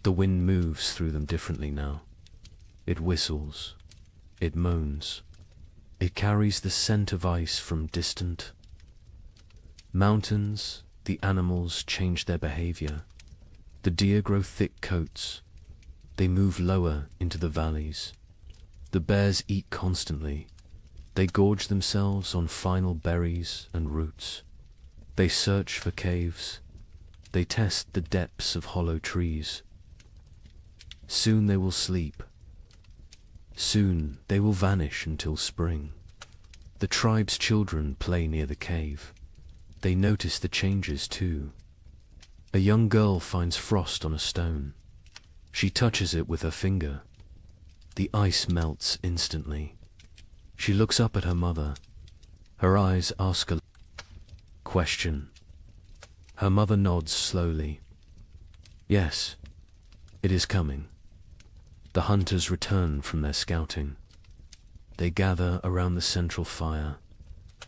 The wind moves through them differently now. It whistles. It moans. It carries the scent of ice from distant mountains. The animals change their behavior. The deer grow thick coats. They move lower into the valleys. The bears eat constantly. They gorge themselves on final berries and roots. They search for caves. They test the depths of hollow trees. Soon they will sleep. Soon they will vanish until spring. The tribe's children play near the cave. They notice the changes too. A young girl finds frost on a stone. She touches it with her finger. The ice melts instantly. She looks up at her mother. Her eyes ask a question. Her mother nods slowly. Yes, it is coming. The hunters return from their scouting. They gather around the central fire.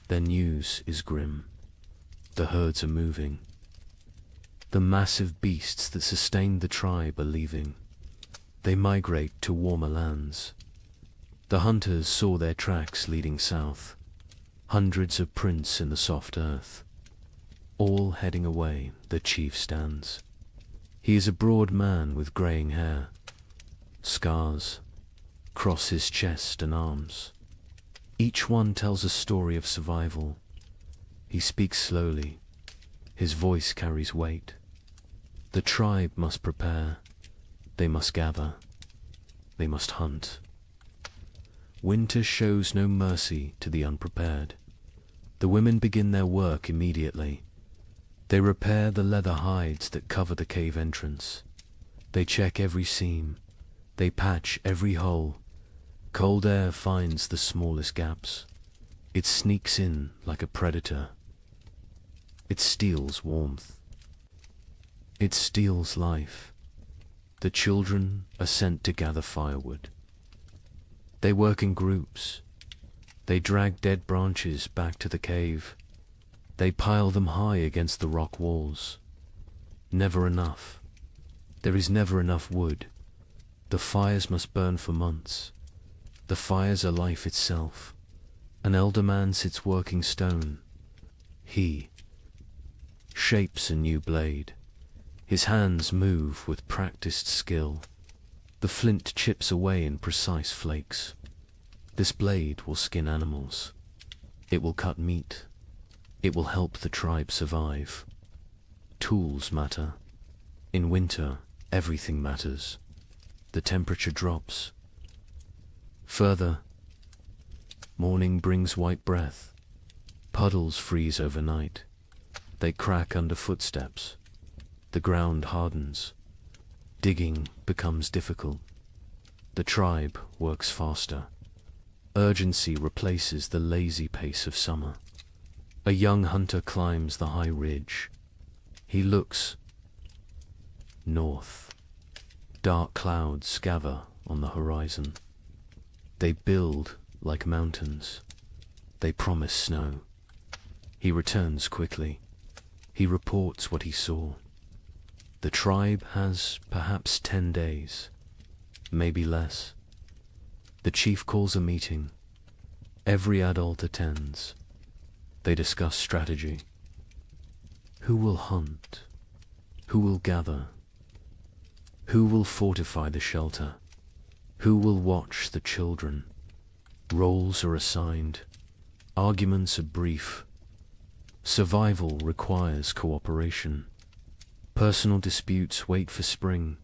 Their news is grim. The herds are moving. The massive beasts that sustained the tribe are leaving. They migrate to warmer lands. The hunters saw their tracks leading south. Hundreds of prints in the soft earth. All heading away, the chief stands. He is a broad man with greying hair. Scars cross his chest and arms. Each one tells a story of survival. He speaks slowly. His voice carries weight. The tribe must prepare. They must gather. They must hunt. Winter shows no mercy to the unprepared. The women begin their work immediately. They repair the leather hides that cover the cave entrance. They check every seam. They patch every hole. Cold air finds the smallest gaps. It sneaks in like a predator. It steals warmth. It steals life. The children are sent to gather firewood. They work in groups. They drag dead branches back to the cave. They pile them high against the rock walls. Never enough. There is never enough wood. The fires must burn for months. The fires are life itself. An elder man sits working stone. He shapes a new blade. His hands move with practiced skill. The flint chips away in precise flakes. This blade will skin animals. It will cut meat. It will help the tribe survive. Tools matter. In winter, everything matters. The temperature drops. Further, morning brings white breath. Puddles freeze overnight. They crack under footsteps. The ground hardens. Digging becomes difficult. The tribe works faster. Urgency replaces the lazy pace of summer. A young hunter climbs the high ridge. He looks north. Dark clouds gather on the horizon. They build like mountains. They promise snow. He returns quickly. He reports what he saw. The tribe has perhaps 10 days, maybe less. The chief calls a meeting. Every adult attends. They discuss strategy. Who will hunt? Who will gather? Who will fortify the shelter? Who will watch the children? Roles are assigned. Arguments are brief. Survival requires cooperation. Personal disputes wait for spring.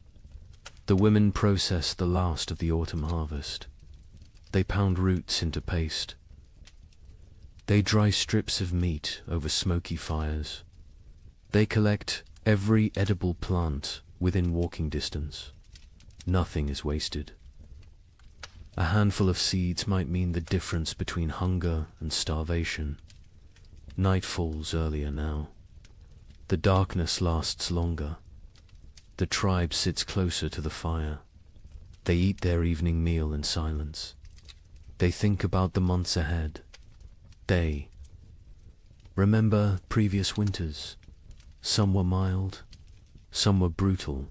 The women process the last of the autumn harvest. They pound roots into paste. They dry strips of meat over smoky fires. They collect every edible plant within walking distance. Nothing is wasted. A handful of seeds might mean the difference between hunger and starvation. Night falls earlier now. The darkness lasts longer. The tribe sits closer to the fire. They eat their evening meal in silence. They think about the months ahead. They remember previous winters. Some were mild, some were brutal.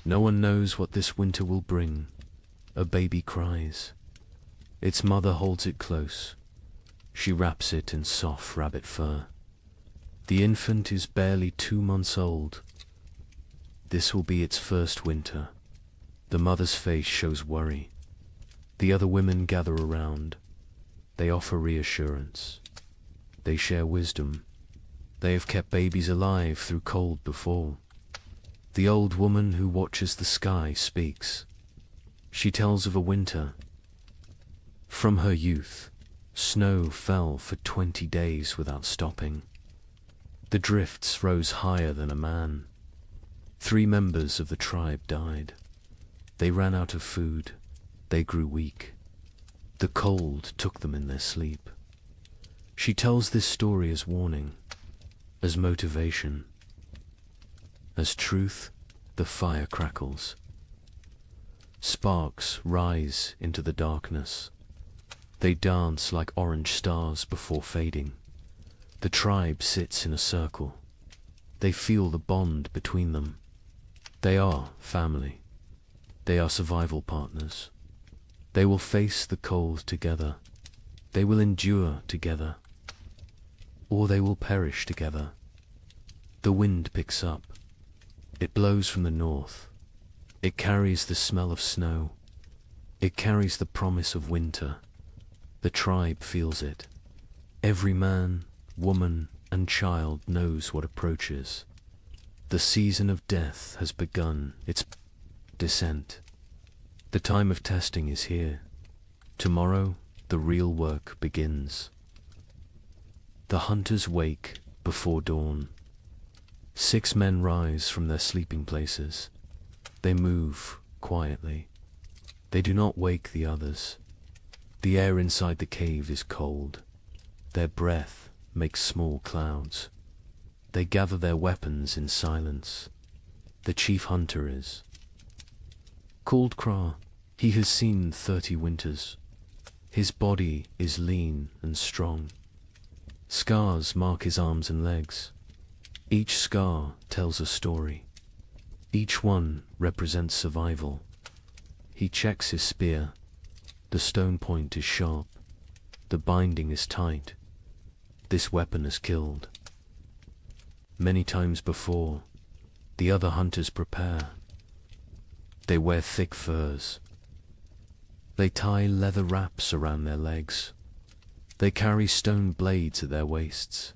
No one knows what this winter will bring. A baby cries. Its mother holds it close. She wraps it in soft rabbit fur. The infant is barely 2 months old. This will be its first winter. The mother's face shows worry. The other women gather around. They offer reassurance. They share wisdom. They have kept babies alive through cold before. The old woman who watches the sky speaks. She tells of a winter. From her youth, snow fell for 20 days without stopping. The drifts rose higher than a man. 3 members of the tribe died. They ran out of food. They grew weak. The cold took them in their sleep. She tells this story as warning, as motivation. As truth, the fire crackles. Sparks rise into the darkness. They dance like orange stars before fading. The tribe sits in a circle. They feel the bond between them. They are family. They are survival partners. They will face the cold together. They will endure together. Or they will perish together. The wind picks up. It blows from the north. It carries the smell of snow. It carries the promise of winter. The tribe feels it. Every man, woman, and child knows what approaches. The season of death has begun its descent. The time of testing is here. Tomorrow, the real work begins. The hunters wake before dawn. 6 men rise from their sleeping places. They move quietly. They do not wake the others. The air inside the cave is cold. Their breath makes small clouds. They gather their weapons in silence. The chief hunter is called Kra. He has seen 30 winters. His body is lean and strong. Scars mark his arms and legs. Each scar tells a story. Each one represents survival. He checks his spear. The stone point is sharp. The binding is tight. This weapon has killed. Many times before, the other hunters prepare. They wear thick furs. They tie leather wraps around their legs. They carry stone blades at their waists.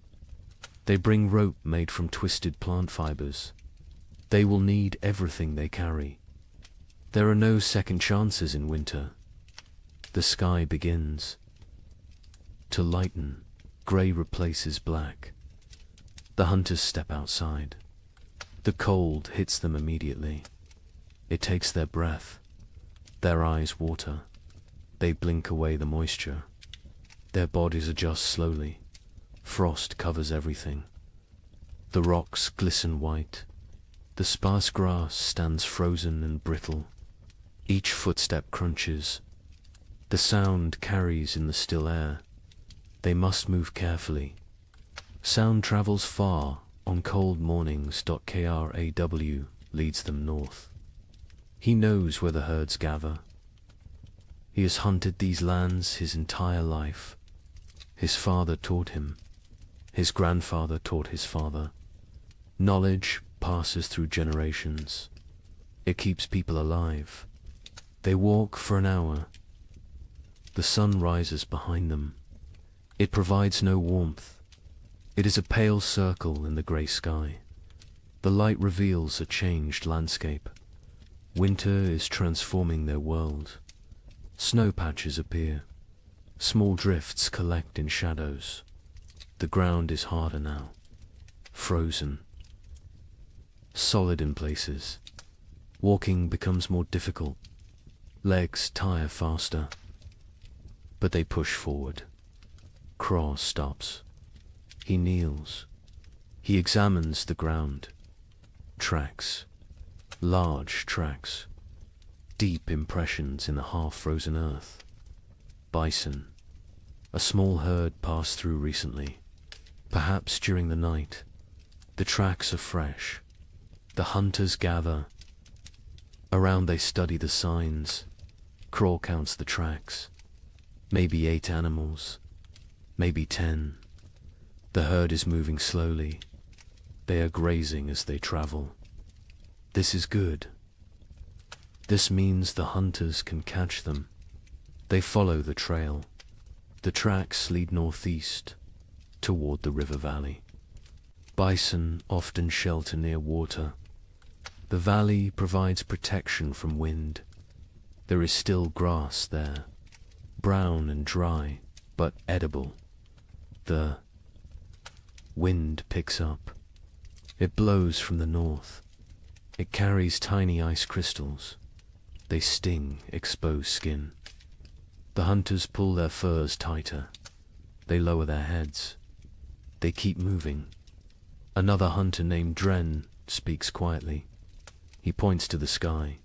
They bring rope made from twisted plant fibers. They will need everything they carry. There are no second chances in winter. The sky begins to lighten. Grey replaces black. The hunters step outside. The cold hits them immediately. It takes their breath. Their eyes water. They blink away the moisture. Their bodies adjust slowly. Frost covers everything. The rocks glisten white. The sparse grass stands frozen and brittle. Each footstep crunches. The sound carries in the still air. They must move carefully. Sound travels far on cold mornings. Kraw leads them north. He knows where the herds gather. He has hunted these lands his entire life. His father taught him. His grandfather taught his father. Knowledge passes through generations. It keeps people alive. They walk for an hour. The sun rises behind them. It provides no warmth. It is a pale circle in the grey sky. The light reveals a changed landscape. Winter is transforming their world. Snow patches appear. Small drifts collect in shadows. The ground is harder now. Frozen. Solid in places. Walking becomes more difficult. Legs tire faster. But they push forward. Kraw stops. He kneels. He examines the ground. Tracks. Large tracks. deep impressions in the half-frozen earth. Bison. A small herd passed through recently, perhaps during the night. The tracks are fresh. The hunters gather. Around they study the signs. Craw counts the tracks. Maybe 8 animals. Maybe 10. The herd is moving slowly. They are grazing as they travel. This is good. This means the hunters can catch them. They follow the trail. The tracks lead northeast, toward the river valley. Bison often shelter near water. The valley provides protection from wind. There is still grass there, brown and dry, but edible. The wind picks up. It blows from the north. It carries tiny ice crystals. They sting exposed skin. The hunters pull their furs tighter. They lower their heads. They keep moving. Another hunter named Dren speaks quietly. He points to the sky.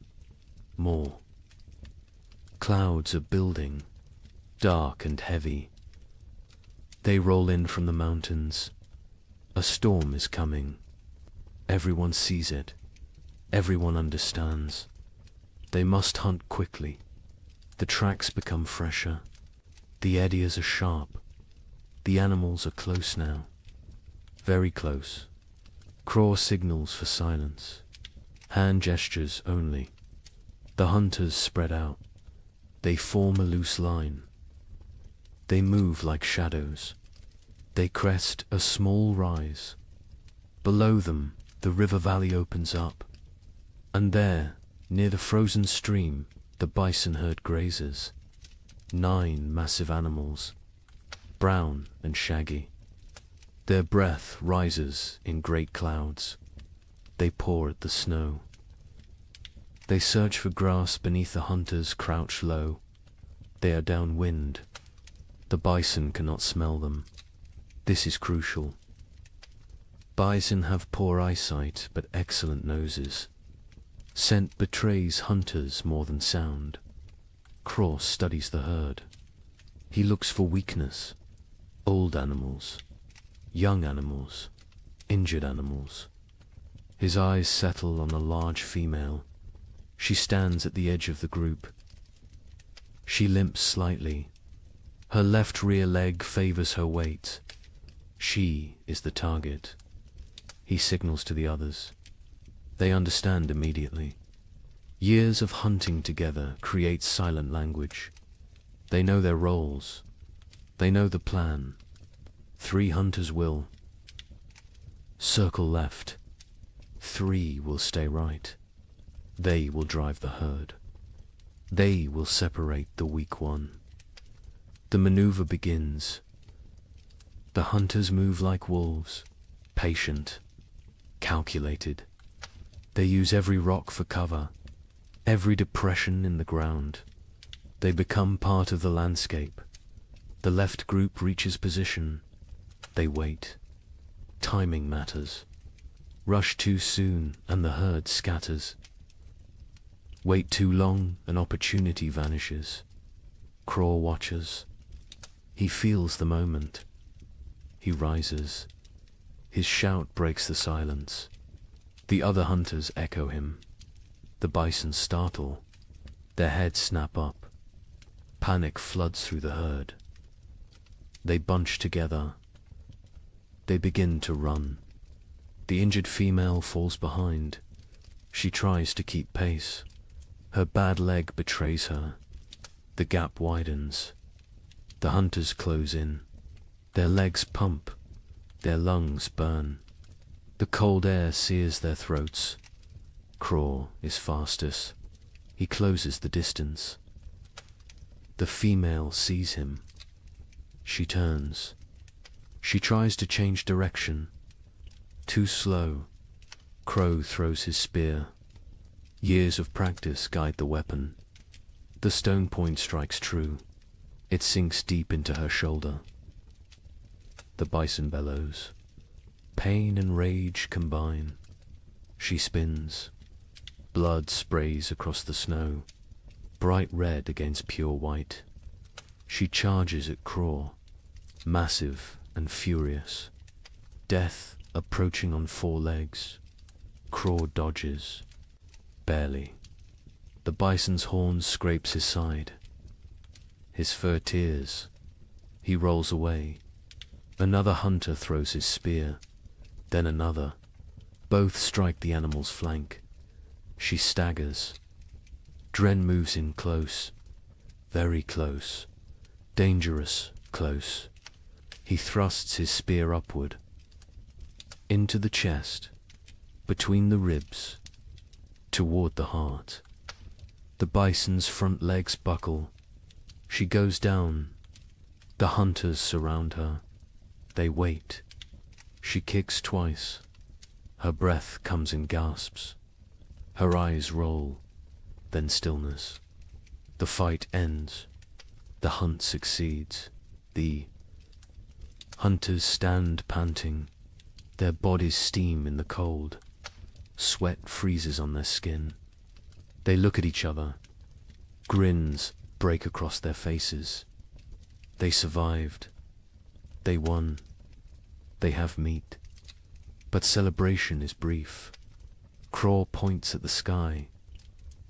More. Clouds are building, dark and heavy. They roll in from the mountains. A storm is coming. Everyone sees it. Everyone understands. They must hunt quickly. The tracks become fresher. The eddies are sharp. The animals are close now. Very close. Craw signals for silence. Hand gestures only. The hunters spread out. They form a loose line. They move like shadows. They crest a small rise. Below them, the river valley opens up. And there, near the frozen stream, the bison herd grazes. 9 massive animals, brown and shaggy. Their breath rises in great clouds. They paw at the snow. They search for grass beneath the hunters crouch low. They are downwind. The bison cannot smell them. This is crucial. Bison have poor eyesight but excellent noses. Scent betrays hunters more than sound. Craw studies the herd. He looks for weakness. Old animals. Young animals. Injured animals. His eyes settle on a large female. She stands at the edge of the group. She limps slightly. Her left rear leg favors her weight. She is the target. He signals to the others. They understand immediately. Years of hunting together create silent language. They know their roles. They know the plan. 3 hunters will circle left. 3 will stay right. They will drive the herd. They will separate the weak one. The maneuver begins. The hunters move like wolves, patient, calculated. They use every rock for cover, every depression in the ground. They become part of the landscape. The left group reaches position. They wait. Timing matters. Rush too soon and the herd scatters. Wait too long, an opportunity vanishes. Craw watches. He feels the moment. He rises. His shout breaks the silence. The other hunters echo him. The bison startle. Their heads snap up. Panic floods through the herd. They bunch together. They begin to run. The injured female falls behind. She tries to keep pace. Her bad leg betrays her. The gap widens. The hunters close in. Their legs pump. Their lungs burn. The cold air sears their throats. Craw is fastest. He closes the distance. The female sees him. She turns. She tries to change direction. Too slow. Crow throws his spear. Years of practice guide the weapon. The stone point strikes true. It sinks deep into her shoulder. The bison bellows. Pain and rage combine. She spins. Blood sprays across the snow. bright red against pure white. She charges at Craw, massive and furious. Death approaching on 4 legs. Craw dodges, barely. The bison's horn scrapes his side. His fur tears. He rolls away. Another hunter throws his spear, then another. Both strike the animal's flank. She staggers. Dren moves in close, very close, dangerous close. He thrusts his spear upward, into the chest, between the ribs, toward the heart. The bison's front legs buckle. She goes down. The hunters surround her. They wait. She kicks twice. Her breath comes in gasps. Her eyes roll, then stillness. The fight ends. The hunt succeeds. The hunters stand panting. Their bodies steam in the cold. Sweat freezes on their skin. They look at each other. Grins break across their faces. They survived. They won. They have meat. But celebration is brief. Craw points at the sky.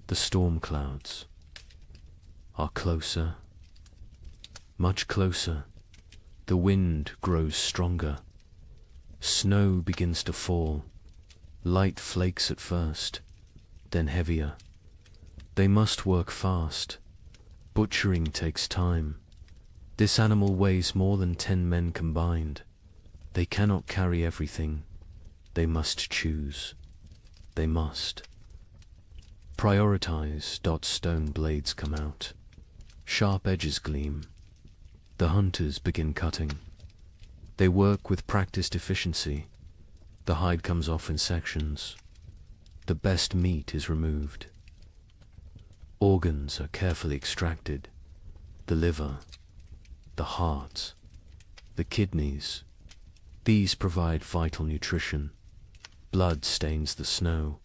The storm clouds are closer, much closer. The wind grows stronger. Snow begins to fall. Light flakes at first, then heavier. They must work fast. Butchering takes time. This animal weighs more than 10 men combined. They cannot carry everything. They must choose. They must prioritize. Stone blades come out. Sharp edges gleam. The hunters begin cutting. They work with practiced efficiency. The hide comes off in sections. The best meat is removed. Organs are carefully extracted. The liver, the heart, the kidneys. These provide vital nutrition. Blood stains the snow.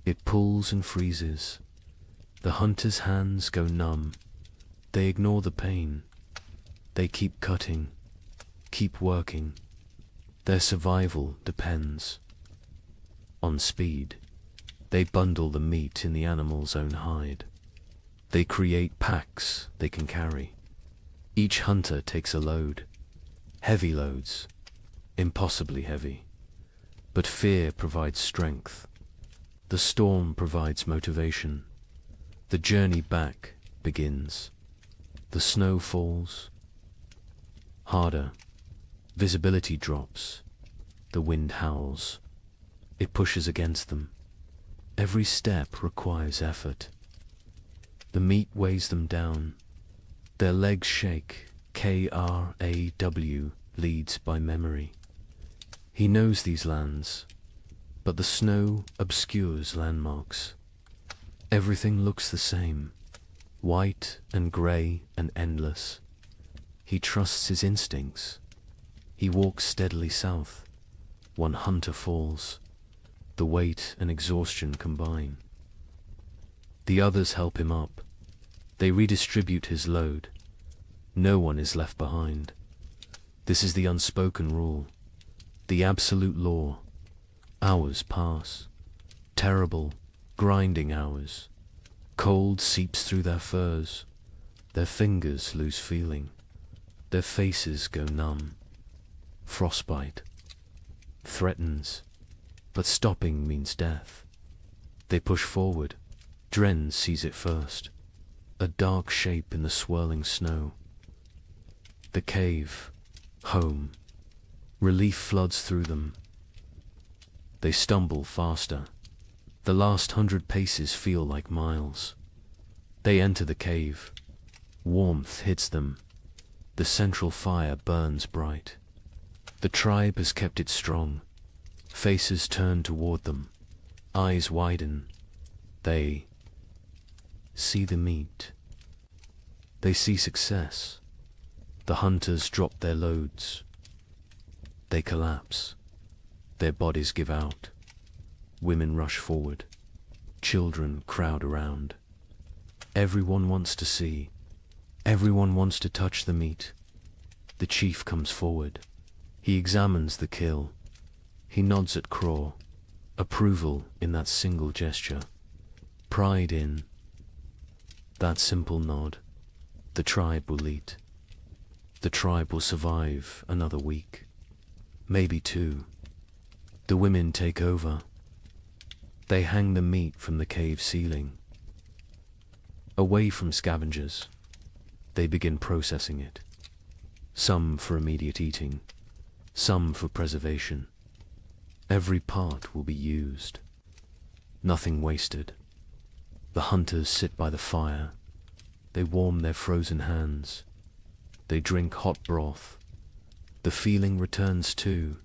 It pulls and freezes. The hunter's hands go numb. They ignore the pain. They keep cutting, keep working. Their survival depends on speed. They bundle the meat in the animal's own hide. They create packs they can carry. Each hunter takes a load. Heavy loads, impossibly heavy. But fear provides strength. The storm provides motivation. The journey back begins. The snow falls harder. Visibility drops. The wind howls. It pushes against them. Every step requires effort. The meat weighs them down. Their legs shake. Kraw leads by memory. He knows these lands, but the snow obscures landmarks. Everything looks the same, white and grey and endless. He trusts his instincts. He walks steadily south. One hunter falls. The weight and exhaustion combine. The others help him up. They redistribute his load. No one is left behind. This is the unspoken rule, the absolute law. Hours pass. Terrible, grinding hours. Cold seeps through their furs. Their fingers lose feeling. Their faces go numb. Frostbite threatens, but stopping means death. They push forward. Dren sees it first. A dark shape in the swirling snow. The cave. Home. Relief floods through them. They stumble faster. The last 100 paces feel like miles. They enter the cave. Warmth hits them. The central fire burns bright. The tribe has kept it strong. Faces turn toward them. Eyes widen. They see the meat. They see success. The hunters drop their loads. They collapse. Their bodies give out. Women rush forward. Children crowd around. Everyone wants to see. Everyone wants to touch the meat. The chief comes forward. He examines the kill. He nods at Craw. Approval in that single gesture. Pride in that simple nod. The tribe will eat. The tribe will survive another week. Maybe two. The women take over. They hang the meat from the cave ceiling. Away from scavengers, they begin processing it. Some for immediate eating, some for preservation. Every part will be used. Nothing wasted. The hunters sit by the fire. They warm their frozen hands. They drink hot broth. The feeling returns too.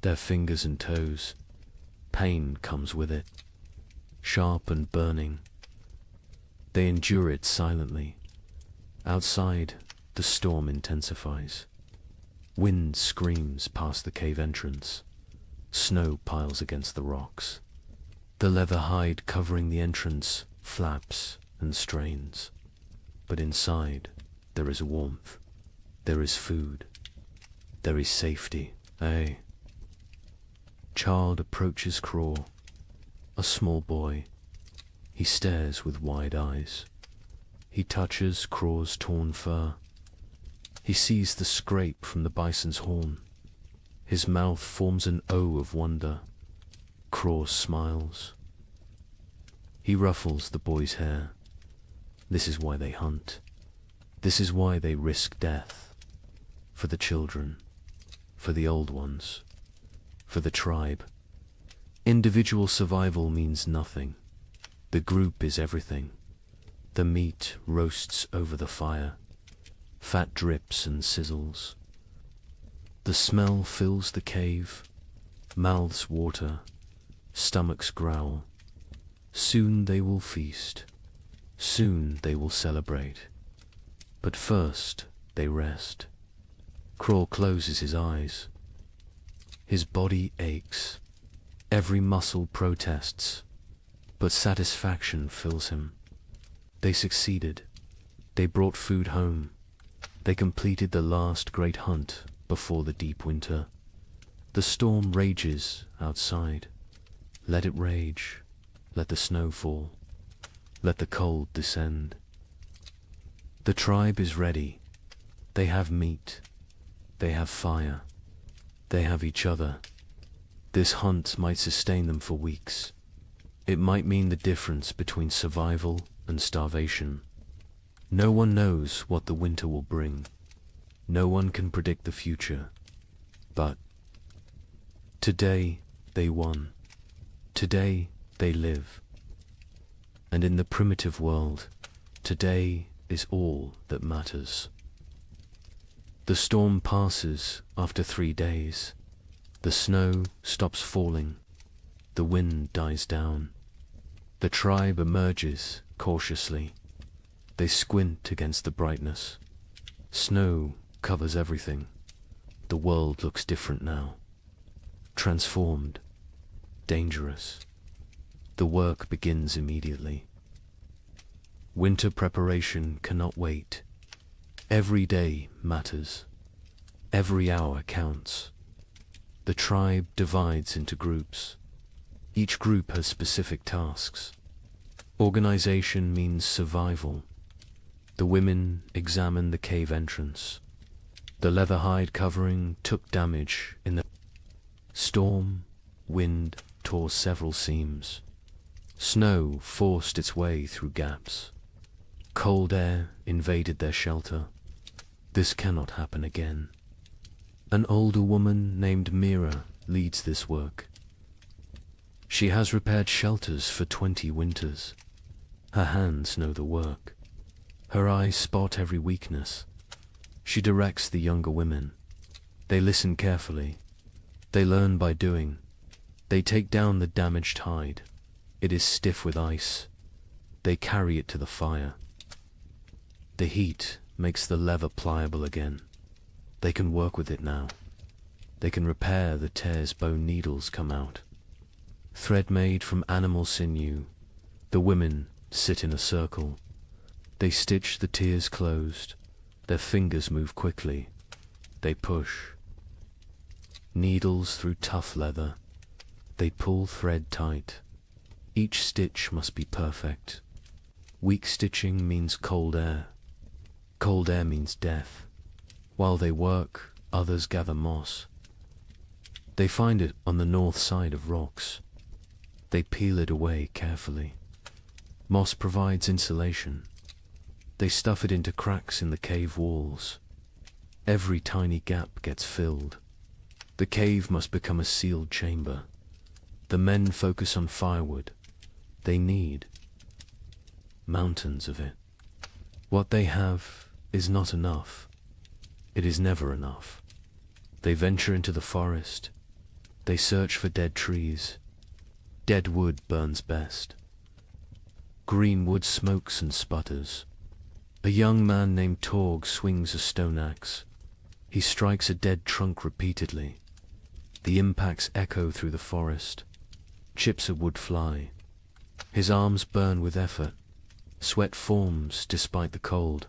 Their fingers and toes. Pain comes with it. Sharp and burning. They endure it silently. Outside, the storm intensifies. Wind screams past the cave entrance. Snow piles against the rocks. The leather hide covering the entrance flaps and strains. But inside, there is warmth. There is food. There is safety. Aye. Child approaches Craw. A small boy. He stares with wide eyes. He touches Craw's torn fur. He sees the scrape from the bison's horn. His mouth forms an O of wonder. Craw smiles. He ruffles the boy's hair. This is why they hunt. This is why they risk death. For the children. For the old ones. For the tribe. Individual survival means nothing. The group is everything. The meat roasts over the fire. Fat drips and sizzles. The smell fills the cave. Mouths water. Stomachs growl. Soon they will feast. Soon they will celebrate. But first they rest. Craw closes his eyes. His body aches. Every muscle protests. But satisfaction fills him. They succeeded. They brought food home. They completed the last great hunt before the deep winter. The storm rages outside. Let it rage. Let the snow fall. Let the cold descend. The tribe is ready. They have meat. They have fire. They have each other. This hunt might sustain them for weeks. It might mean the difference between survival and starvation. No one knows what the winter will bring. No one can predict the future. But today they won. Today they live. And in the primitive world, today is all that matters. The storm passes after 3 days. The snow stops falling. The wind dies down. The tribe emerges cautiously. They squint against the brightness. Snow covers everything. The world looks different now. Transformed. Dangerous. The work begins immediately. Winter preparation cannot wait. Every day matters. Every hour counts. The tribe divides into groups. Each group has specific tasks. Organization means survival. The women examine the cave entrance. The leather hide covering took damage in the storm. Wind tore several seams. Snow forced its way through gaps. Cold air invaded their shelter. This cannot happen again. An older woman named Mira leads this work. She has repaired shelters for 20 winters. Her hands know the work. Her eyes spot every weakness. She directs the younger women. They listen carefully. They learn by doing. They take down the damaged hide. It is stiff with ice. They carry it to the fire. The heat makes the leather pliable again. They can work with it now. They can repair the tears bone needles come out. Thread made from animal sinew, the women sit in a circle. They stitch the tears closed. Their fingers move quickly. They push. Needles through tough leather. They pull thread tight. Each stitch must be perfect. Weak stitching means cold air. Cold air means death. While they work, others gather moss. They find it on the north side of rocks. They peel it away carefully. Moss provides insulation. They stuff it into cracks in the cave walls. Every tiny gap gets filled. The cave must become a sealed chamber. The men focus on firewood. They need mountains of it. What they have is not enough. It is never enough. They venture into the forest. They search for dead trees. Dead wood burns best. Green wood smokes and sputters. A young man named Torg swings a stone axe. He strikes a dead trunk repeatedly. The impacts echo through the forest. Chips of wood fly. His arms burn with effort. Sweat forms despite the cold.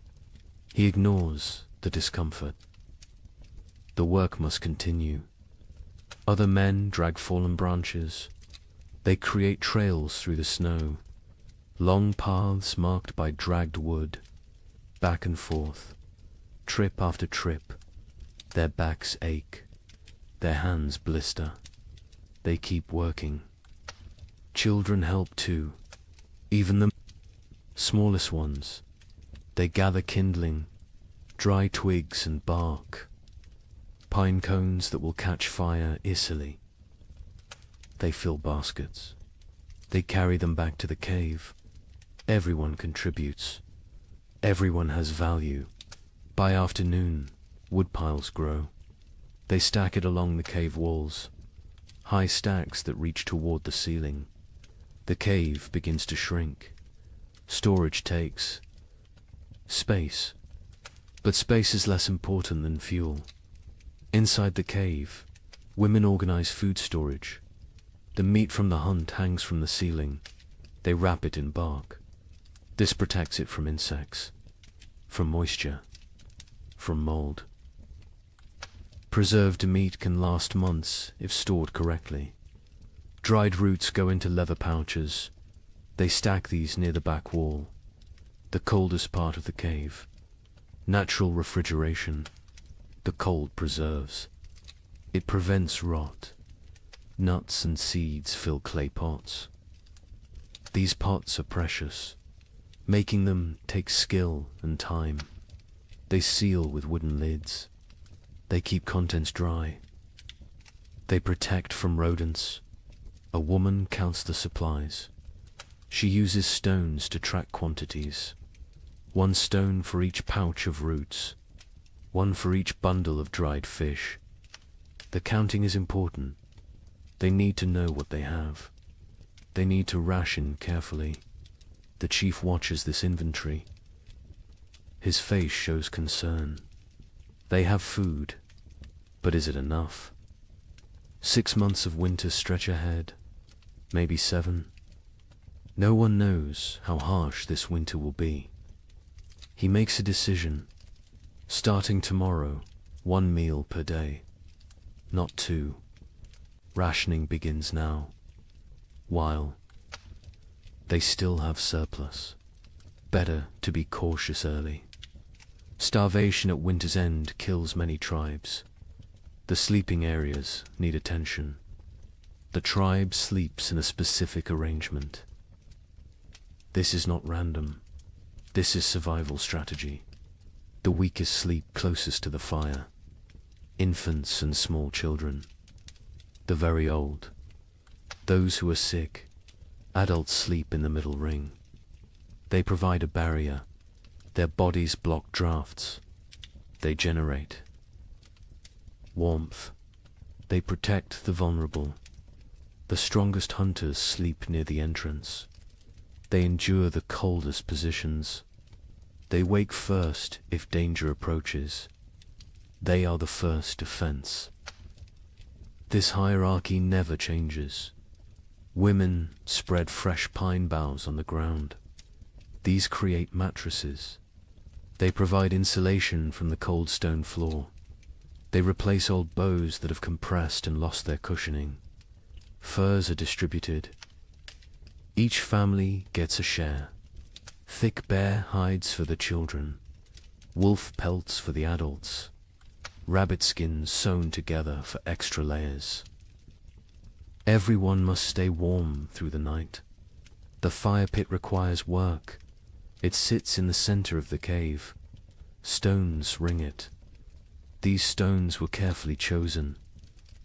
He ignores the discomfort. The work must continue. Other men drag fallen branches. They create trails through the snow. Long paths marked by dragged wood. Back and forth. Trip after trip. Their backs ache. Their hands blister. They keep working. Children help too. Even the smallest ones. They gather kindling, dry twigs and bark, pine cones that will catch fire easily. They fill baskets. They carry them back to the cave. Everyone contributes. Everyone has value. By afternoon, wood piles grow. They stack it along the cave walls, high stacks that reach toward the ceiling. The cave begins to shrink. Storage takes space. But space is less important than fuel. Inside the cave, women organize food storage. The meat from the hunt hangs from the ceiling. They wrap it in bark. This protects it from insects, from moisture, from mold. Preserved meat can last months if stored correctly. Dried roots go into leather pouches. They stack these near the back wall, the coldest part of the cave. Natural refrigeration. The cold preserves. It prevents rot. Nuts and seeds fill clay pots. These pots are precious. Making them takes skill and time. They seal with wooden lids. They keep contents dry. They protect from rodents. A woman counts the supplies. She uses stones to track quantities. 1 stone for each pouch of roots. 1 for each bundle of dried fish. The counting is important. They need to know what they have. They need to ration carefully. The chief watches this inventory. His face shows concern. They have food, but is it enough? 6 months of winter stretch ahead, maybe 7. No one knows how harsh this winter will be. He makes a decision. Starting tomorrow, 1 meal per day, not 2. Rationing begins now, while they still have surplus. Better to be cautious early. Starvation at winter's end kills many tribes. The sleeping areas need attention. The tribe sleeps in a specific arrangement. This is not random. This is survival strategy. The weakest sleep closest to the fire. Infants and small children. The very old. Those who are sick. Adults sleep in the middle ring. They provide a barrier. Their bodies block drafts. They generate warmth. They protect the vulnerable. The strongest hunters sleep near the entrance. They endure the coldest positions. They wake first if danger approaches. They are the first defense. This hierarchy never changes. Women spread fresh pine boughs on the ground. These create mattresses. They provide insulation from the cold stone floor. They replace old bows that have compressed and lost their cushioning. Furs are distributed. Each family gets a share. Thick bear hides for the children, wolf pelts for the adults, rabbit skins sewn together for extra layers. Everyone must stay warm through the night. The fire pit requires work. It sits in the center of the cave. Stones ring it. These stones were carefully chosen.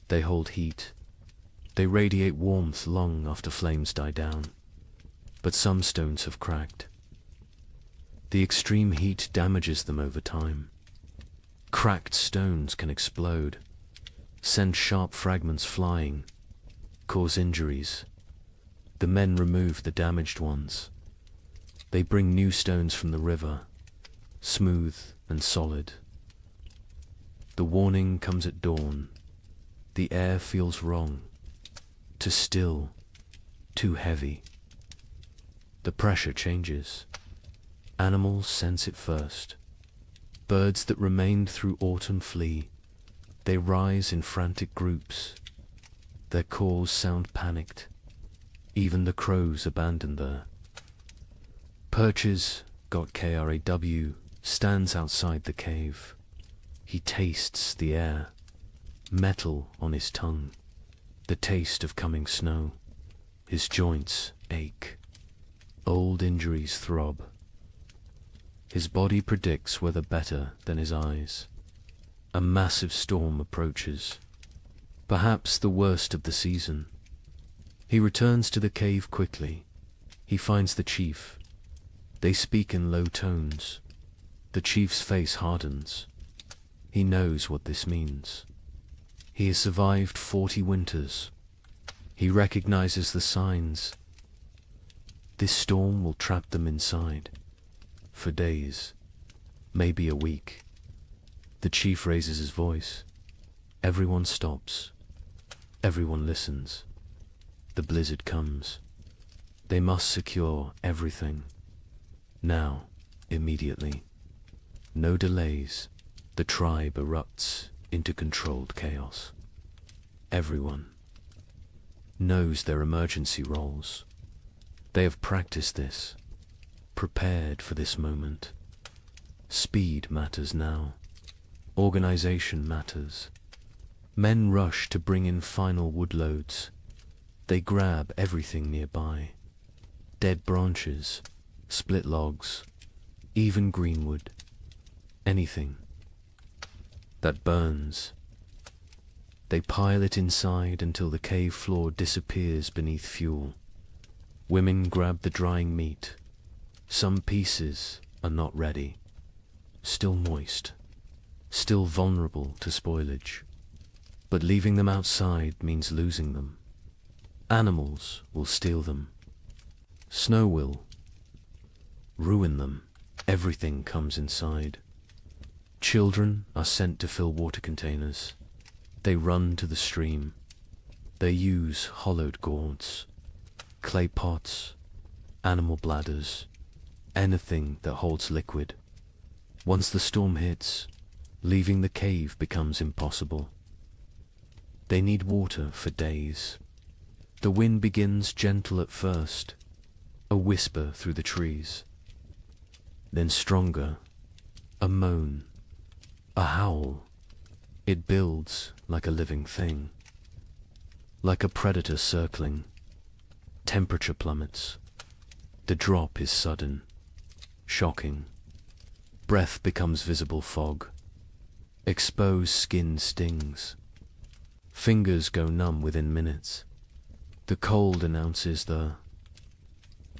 They hold heat. They radiate warmth long after flames die down. But some stones have cracked. The extreme heat damages them over time. Cracked stones can explode, send sharp fragments flying, cause injuries. The men remove the damaged ones. They bring new stones from the river, smooth and solid. The warning comes at dawn. The air feels wrong, too still, too heavy. The pressure changes. Animals sense it first. Birds that remained through autumn flee. They rise in frantic groups. Their calls sound panicked. Even the crows abandon there. Perches, got KRAW, stands outside the cave. He tastes the air, metal on his tongue, the taste of coming snow. His joints ache. Old injuries throb. His body predicts weather better than his eyes. A massive storm approaches, perhaps the worst of the season. He returns to the cave quickly. He finds the chief. They speak in low tones. The chief's face hardens. He knows what this means. He has survived 40 winters. He recognizes the signs. This storm will trap them inside. For days, maybe a week. The chief raises his voice. Everyone stops. Everyone listens. The blizzard comes. They must secure everything. Now, immediately. No delays. The tribe erupts into controlled chaos. Everyone knows their emergency roles. They have practiced this, prepared for this moment. Speed matters now. Organization matters. Men rush to bring in final wood loads. They grab everything nearby. Dead branches, split logs, even greenwood. Anything that burns. They pile it inside until the cave floor disappears beneath fuel. Women grab the drying meat. Some pieces are not ready, still moist, still vulnerable to spoilage. But leaving them outside means losing them. Animals will steal them. Snow will ruin them. Everything comes inside. Children are sent to fill water containers. They run to the stream. They use hollowed gourds, clay pots, animal bladders, anything that holds liquid. Once the storm hits, leaving the cave becomes impossible. They need water for days. The wind begins gentle at first, a whisper through the trees. Then stronger, a moan, a howl. It builds like a living thing, like a predator circling. Temperature plummets. The drop is sudden, shocking. Breath becomes visible fog. Exposed skin stings. Fingers go numb within minutes. The cold announces the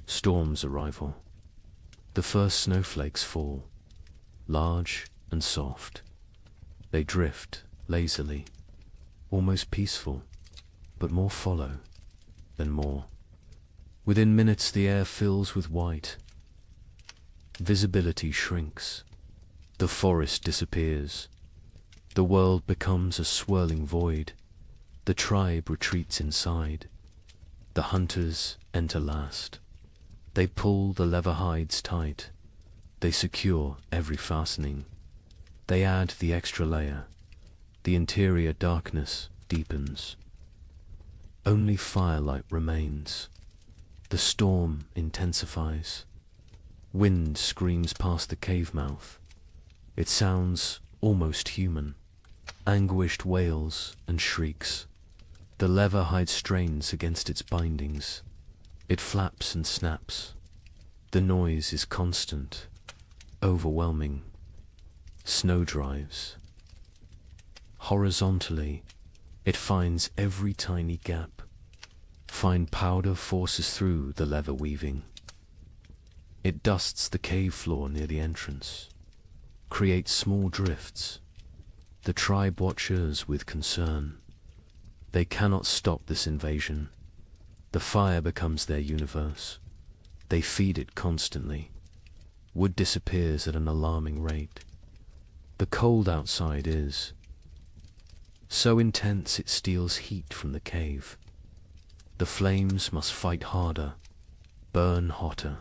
storm's arrival. The first snowflakes fall, large and soft. They drift lazily, almost peaceful, but more follow than more. Within minutes the air fills with white. Visibility shrinks. The forest disappears. The world becomes a swirling void. The tribe retreats inside. The hunters enter last. They pull the leather hides tight. They secure every fastening. They add the extra layer. The interior darkness deepens. Only firelight remains. The storm intensifies. Wind screams past the cave mouth. It sounds almost human. Anguished wails and shrieks. The leather hide strains against its bindings. It flaps and snaps. The noise is constant, overwhelming. Snow drives. Horizontally, it finds every tiny gap. Fine powder forces through the leather weaving. It dusts the cave floor near the entrance, creates small drifts. The tribe watches with concern. They cannot stop this invasion. The fire becomes their universe. They feed it constantly. Wood disappears at an alarming rate. The cold outside is so intense it steals heat from the cave. The flames must fight harder, burn hotter,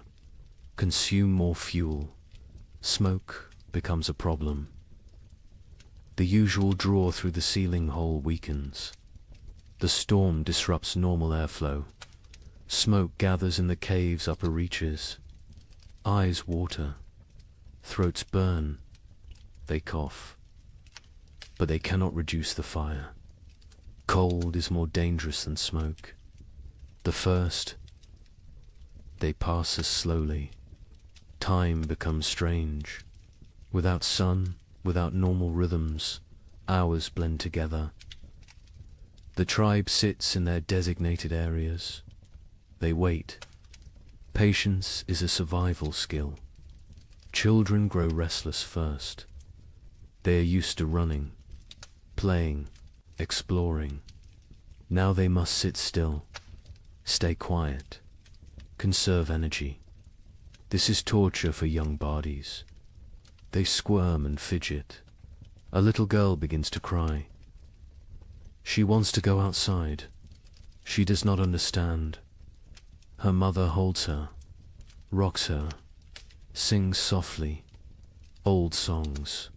consume more fuel. Smoke becomes a problem. The usual draw through the ceiling hole weakens. The storm disrupts normal airflow. Smoke gathers in the cave's upper reaches. Eyes water. Throats burn. They cough. But they cannot reduce the fire. Cold is more dangerous than smoke. The first, they pass as slowly. Time becomes strange. Without sun, without normal rhythms, hours blend together. The tribe sits in their designated areas. They wait. Patience is a survival skill. Children grow restless first. They are used to running, playing, exploring. Now they must sit still, stay quiet, conserve energy. This is torture for young bodies. They squirm and fidget. A little girl begins to cry. She wants to go outside. She does not understand. Her mother holds her, rocks her, sings softly, old songs,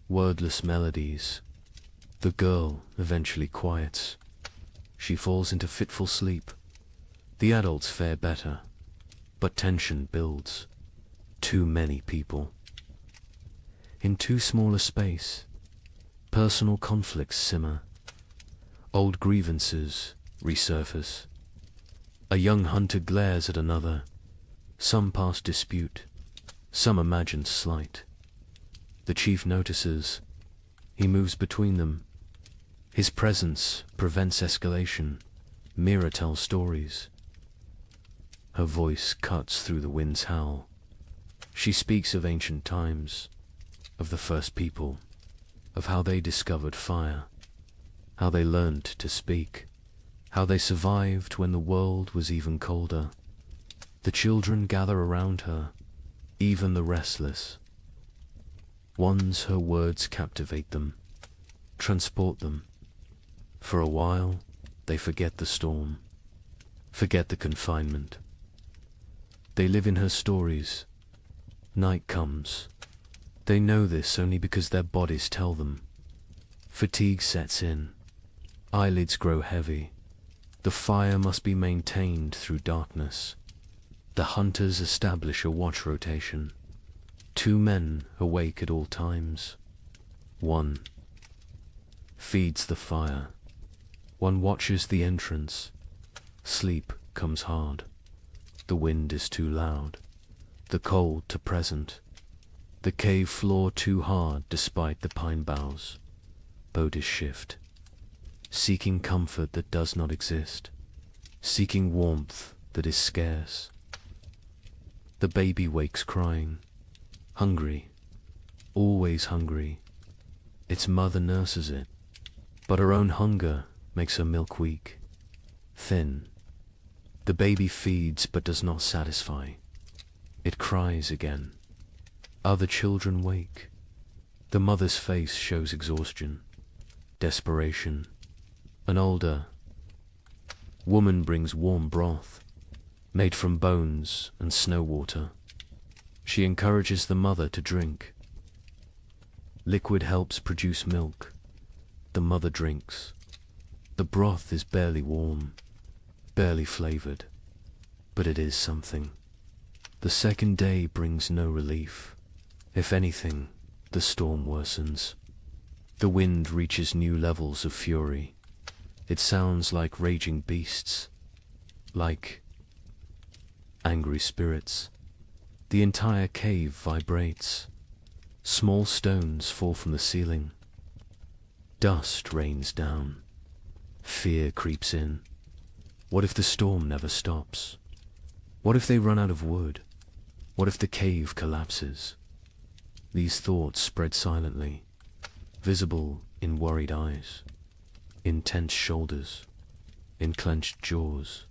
wordless melodies. The girl eventually quiets. She falls into fitful sleep. The adults fare better, but tension builds. Too many people. In too small a space, personal conflicts simmer. Old grievances resurface. A young hunter glares at another. Some past dispute, some imagined slight. The chief notices. He moves between them. His presence prevents escalation. Mira tells stories. Her voice cuts through the wind's howl. She speaks of ancient times, of the first people, of how they discovered fire, how they learned to speak, how they survived when the world was even colder. The children gather around her, even the restless. Once her words captivate them, transport them. For a while, they forget the storm, forget the confinement. They live in her stories. Night comes. They know this only because their bodies tell them. Fatigue sets in. Eyelids grow heavy. The fire must be maintained through darkness. The hunters establish a watch rotation. 2 men awake at all times. 1 feeds the fire. 1 watches the entrance. Sleep comes hard. The wind is too loud. The cold too present. The cave floor too hard despite the pine boughs. Bodies shift. Seeking comfort that does not exist. Seeking warmth that is scarce. The baby wakes crying. Hungry. Always hungry. Its mother nurses it. But her own hunger makes her milk weak. Thin. The baby feeds but does not satisfy. It cries again. Other children wake. The mother's face shows exhaustion, desperation. An older woman brings warm broth. made from bones and snow water. She encourages the mother to drink. Liquid helps produce milk. The mother drinks. The broth is barely warm, barely flavored, but it is something. The second day brings no relief. If anything, the storm worsens. The wind reaches new levels of fury. It sounds like raging beasts, like angry spirits. The entire cave vibrates. Small stones fall from the ceiling. Dust rains down. Fear creeps in. What if the storm never stops? What if they run out of wood? What if the cave collapses? These thoughts spread silently, visible in worried eyes, in tense shoulders, in clenched jaws.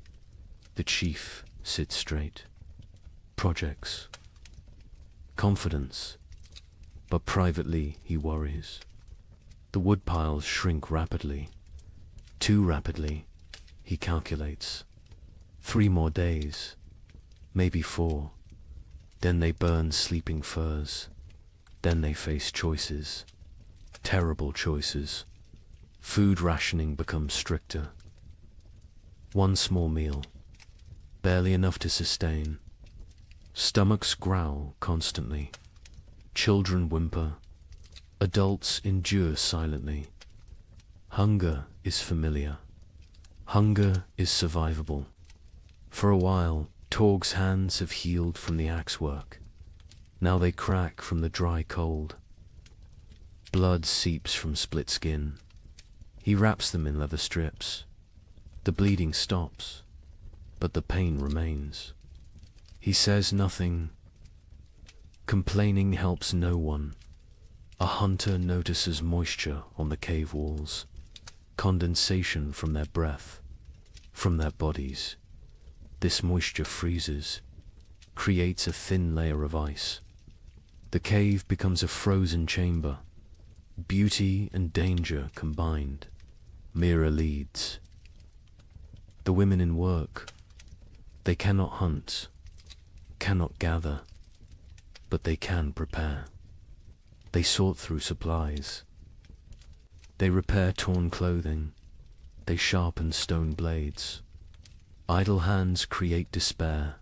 The chief sits straight. Projects. Confidence. But privately he worries. The woodpiles shrink rapidly. Too rapidly, he calculates. 3 more days, maybe 4. Then they burn sleeping firs. Then they face choices. Terrible choices. Food rationing becomes stricter. 1 small meal, barely enough to sustain. Stomachs growl constantly. Children whimper. Adults endure silently. Hunger is familiar. Hunger is survivable. For a while, Torg's hands have healed from the axe work. Now they crack from the dry cold. Blood seeps from split skin. He wraps them in leather strips. The bleeding stops, but the pain remains. He says nothing. Complaining helps no one. A hunter notices moisture on the cave walls, condensation from their breath, from their bodies. This moisture freezes, creates a thin layer of ice. The cave becomes a frozen chamber. Beauty and danger combined. Mira leads. The women in work. They cannot hunt, cannot gather, but they can prepare. They sort through supplies. They repair torn clothing. They sharpen stone blades. Idle hands create despair.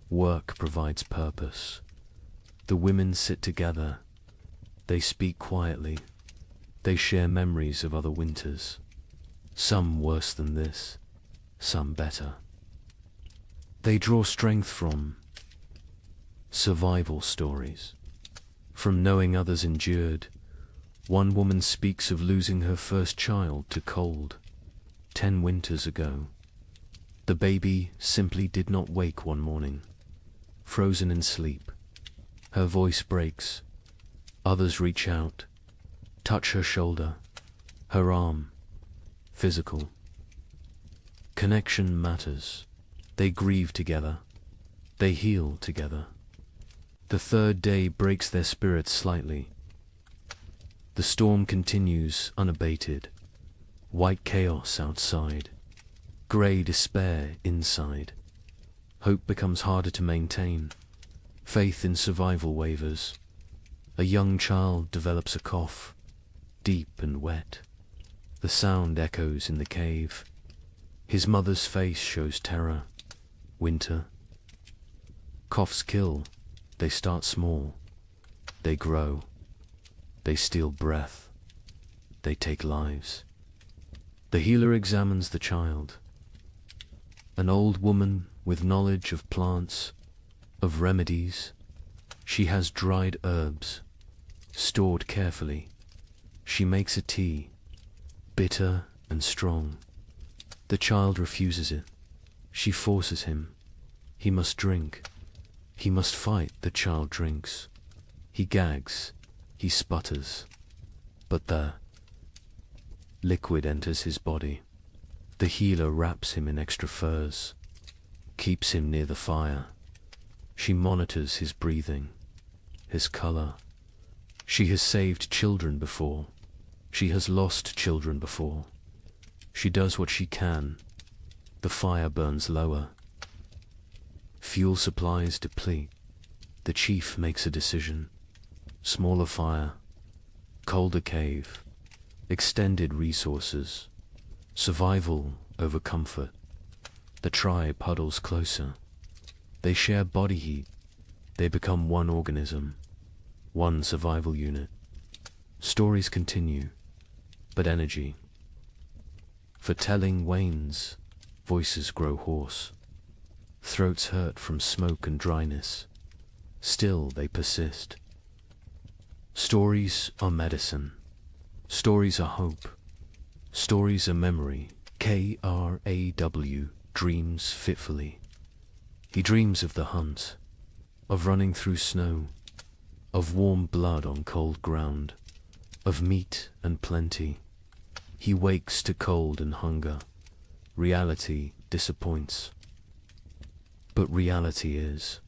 Work provides purpose. The women sit together. They speak quietly. They share memories of other winters. Some worse than this, some better. They draw strength from survival stories. From knowing others endured. One woman speaks of losing her first child to cold 10 winters ago. The baby simply did not wake one morning, frozen in sleep. Her voice breaks. Others reach out, touch her shoulder, her arm. Physical. Connection matters. They grieve together. They heal together. The third day breaks their spirits slightly. The storm continues unabated. White chaos outside. Grey despair inside. Hope becomes harder to maintain. Faith in survival wavers. A young child develops a cough, deep and wet. The sound echoes in the cave. His mother's face shows terror. Winter. Coughs kill. They start small. They grow. They steal breath. They take lives. The healer examines the child. An old woman with knowledge of plants, of remedies. She has dried herbs, stored carefully. She makes a tea, bitter and strong. The child refuses it. She forces him. He must drink. He must fight. The child drinks. He gags. He sputters. But the liquid enters his body. The healer wraps him in extra furs, keeps him near the fire. She monitors his breathing, his color. She has saved children before. She has lost children before. She does what she can. The fire burns lower. Fuel supplies deplete. The chief makes a decision. Smaller fire, colder cave, extended resources, survival over comfort. The tribe huddles closer. They share body heat. They become one organism, one survival unit. Stories continue, but energy for telling wanes. Voices grow hoarse. Throats hurt from smoke and dryness. Still they persist. Stories are medicine. Stories are hope. Stories are memory. Kraw dreams fitfully. He dreams of the hunt, of running through snow, of warm blood on cold ground, of meat and plenty. He wakes to cold and hunger. Reality disappoints. But reality is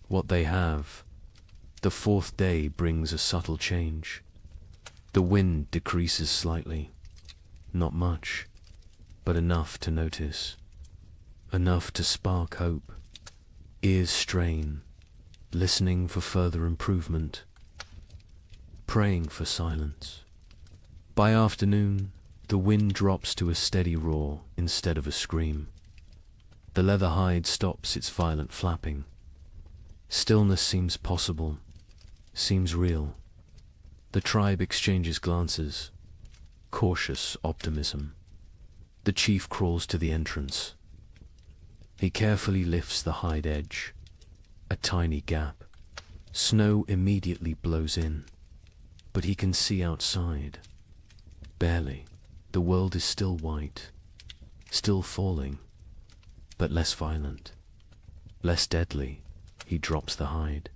what they have. The fourth day brings a subtle change. The wind decreases slightly. Not much, but enough to notice. Enough to spark hope. Ears strain, listening for further improvement. Praying for silence. By afternoon, the wind drops to a steady roar instead of a scream. The leather hide stops its violent flapping. Stillness seems possible, seems real. The tribe exchanges glances. Cautious optimism. The chief crawls to the entrance. He carefully lifts the hide edge. A tiny gap. Snow immediately blows in, but he can see outside. Barely. The world is still white, still falling, but less violent, less deadly. He drops the hide.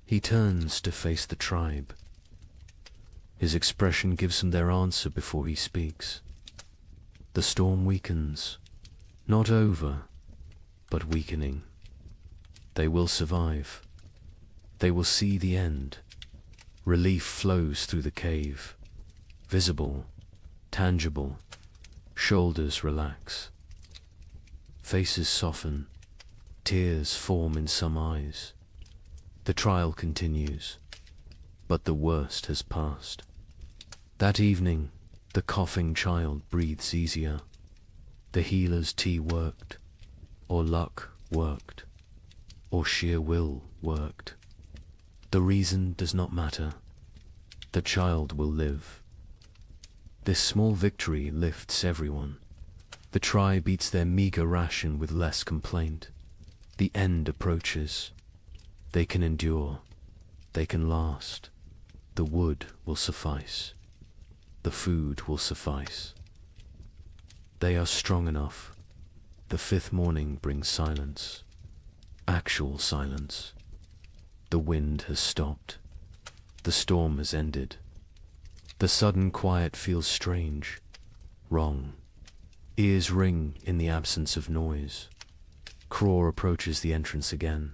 He turns to face the tribe. His expression gives them their answer before he speaks. The storm weakens, not over, but weakening. They will survive. They will see the end. Relief flows through the cave, visible, tangible. Shoulders relax. Faces soften. Tears form in some eyes. The trial continues, but the worst has passed. That evening, the coughing child breathes easier. The healer's tea worked, or luck worked, or sheer will worked. The reason does not matter. The child will live. This small victory lifts everyone. The tribe eats their meager ration with less complaint. The end approaches. They can endure. They can last. The wood will suffice. The food will suffice. They are strong enough. The fifth morning brings silence. Actual silence. The wind has stopped. The storm has ended. The sudden quiet feels strange, wrong. Ears ring in the absence of noise. Kraw approaches the entrance again.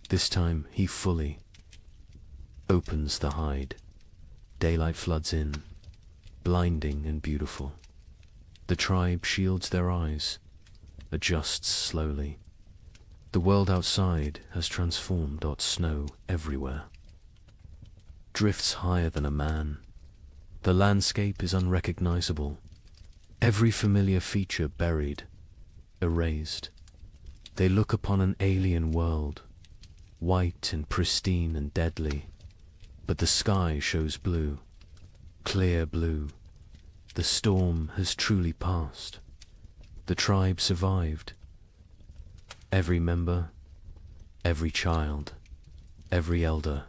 This time he fully opens the hide. Daylight floods in, blinding and beautiful. The tribe shields their eyes, adjusts slowly. The world outside has transformed. Snow everywhere. Drifts higher than a man. The landscape is unrecognizable. Every familiar feature buried, erased. They look upon an alien world, white and pristine and deadly. But the sky shows blue, clear blue. The storm has truly passed. The tribe survived. Every member, every child, every elder.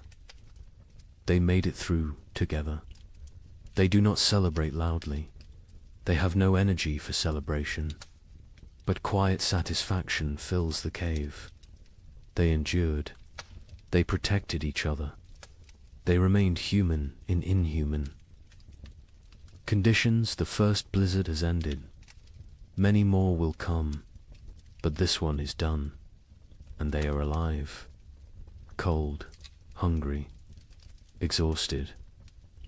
They made it through together. They do not celebrate loudly. They have no energy for celebration, but quiet satisfaction fills the cave. They endured. They protected each other. They remained human in inhuman conditions. The first blizzard has ended. Many more will come, but this one is done, and they are alive. Cold, hungry, exhausted,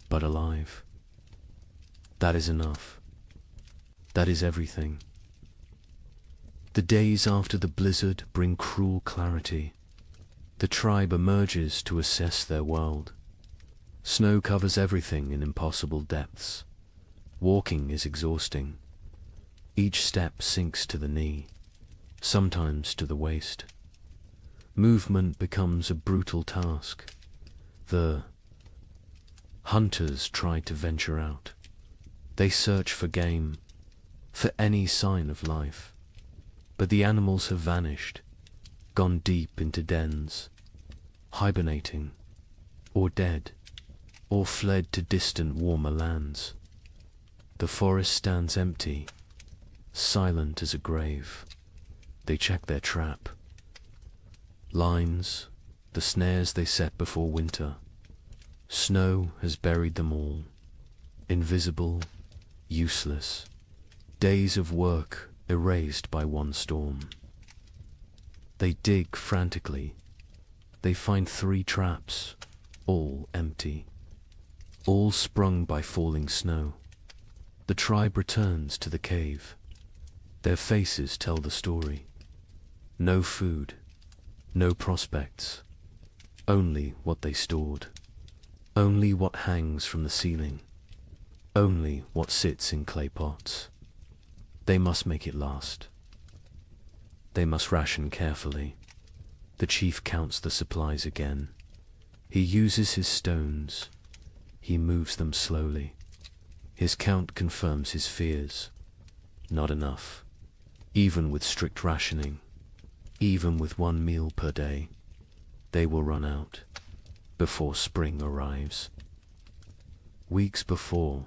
but alive. That is enough. That is everything. The days after the blizzard bring cruel clarity. The tribe emerges to assess their world. Snow covers everything in impossible depths. Walking is exhausting. Each step sinks to the knee, sometimes to the waist. Movement becomes a brutal task. The hunters try to venture out. They search for game, for any sign of life. But the animals have vanished, gone deep into dens, hibernating, or dead, or fled to distant warmer lands. The forest stands empty, silent as a grave. They check their trap. Lines, the snares they set before winter. Snow has buried them all, invisible, useless. Days of work erased by one storm. They dig frantically. They find 3 traps, all empty, all sprung by falling snow. The tribe returns to the cave. Their faces tell the story. No food, no prospects, only what they stored, only what hangs from the ceiling, only what sits in clay pots. They must make it last. They must ration carefully. The chief counts the supplies again. He uses his stones. He moves them slowly. His count confirms his fears. Not enough. Even with strict rationing, even with 1 meal per day, they will run out before spring arrives. Weeks before,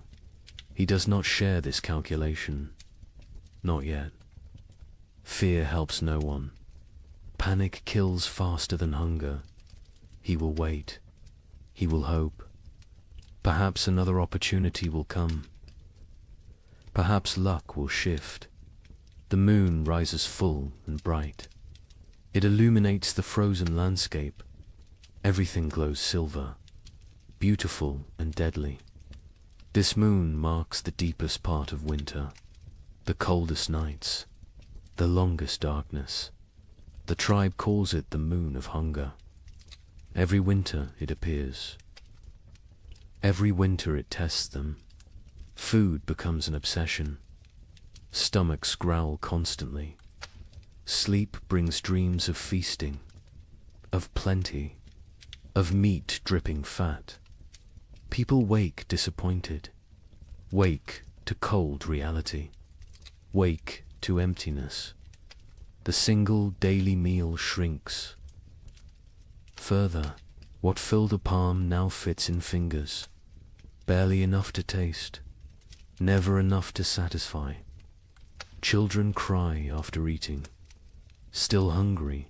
he does not share this calculation. Not yet. Fear helps no one. Panic kills faster than hunger. He will wait. He will hope. Perhaps another opportunity will come. Perhaps luck will shift. The moon rises full and bright. It illuminates the frozen landscape. Everything glows silver, beautiful and deadly. This moon marks the deepest part of winter. The coldest nights, the longest darkness. The tribe calls it the moon of hunger. Every winter it appears. Every winter it tests them. Food becomes an obsession. Stomachs growl constantly. Sleep brings dreams of feasting, of plenty, of meat dripping fat. People wake disappointed, wake to cold reality. Wake to emptiness. The single daily meal shrinks. Further, what filled a palm now fits in fingers. Barely enough to taste. Never enough to satisfy. Children cry after eating. Still hungry.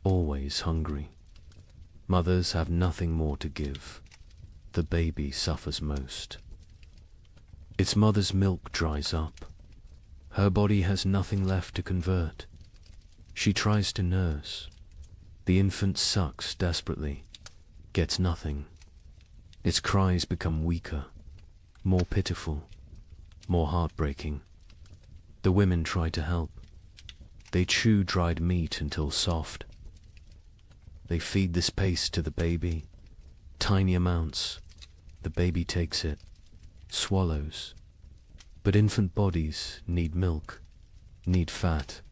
Always hungry. Mothers have nothing more to give. The baby suffers most. Its mother's milk dries up. Her body has nothing left to convert. She tries to nurse. The infant sucks desperately, gets nothing. Its cries become weaker, more pitiful, more heartbreaking. The women try to help. They chew dried meat until soft. They feed this paste to the baby, tiny amounts. The baby takes it, swallows. But infant bodies need milk, need fat,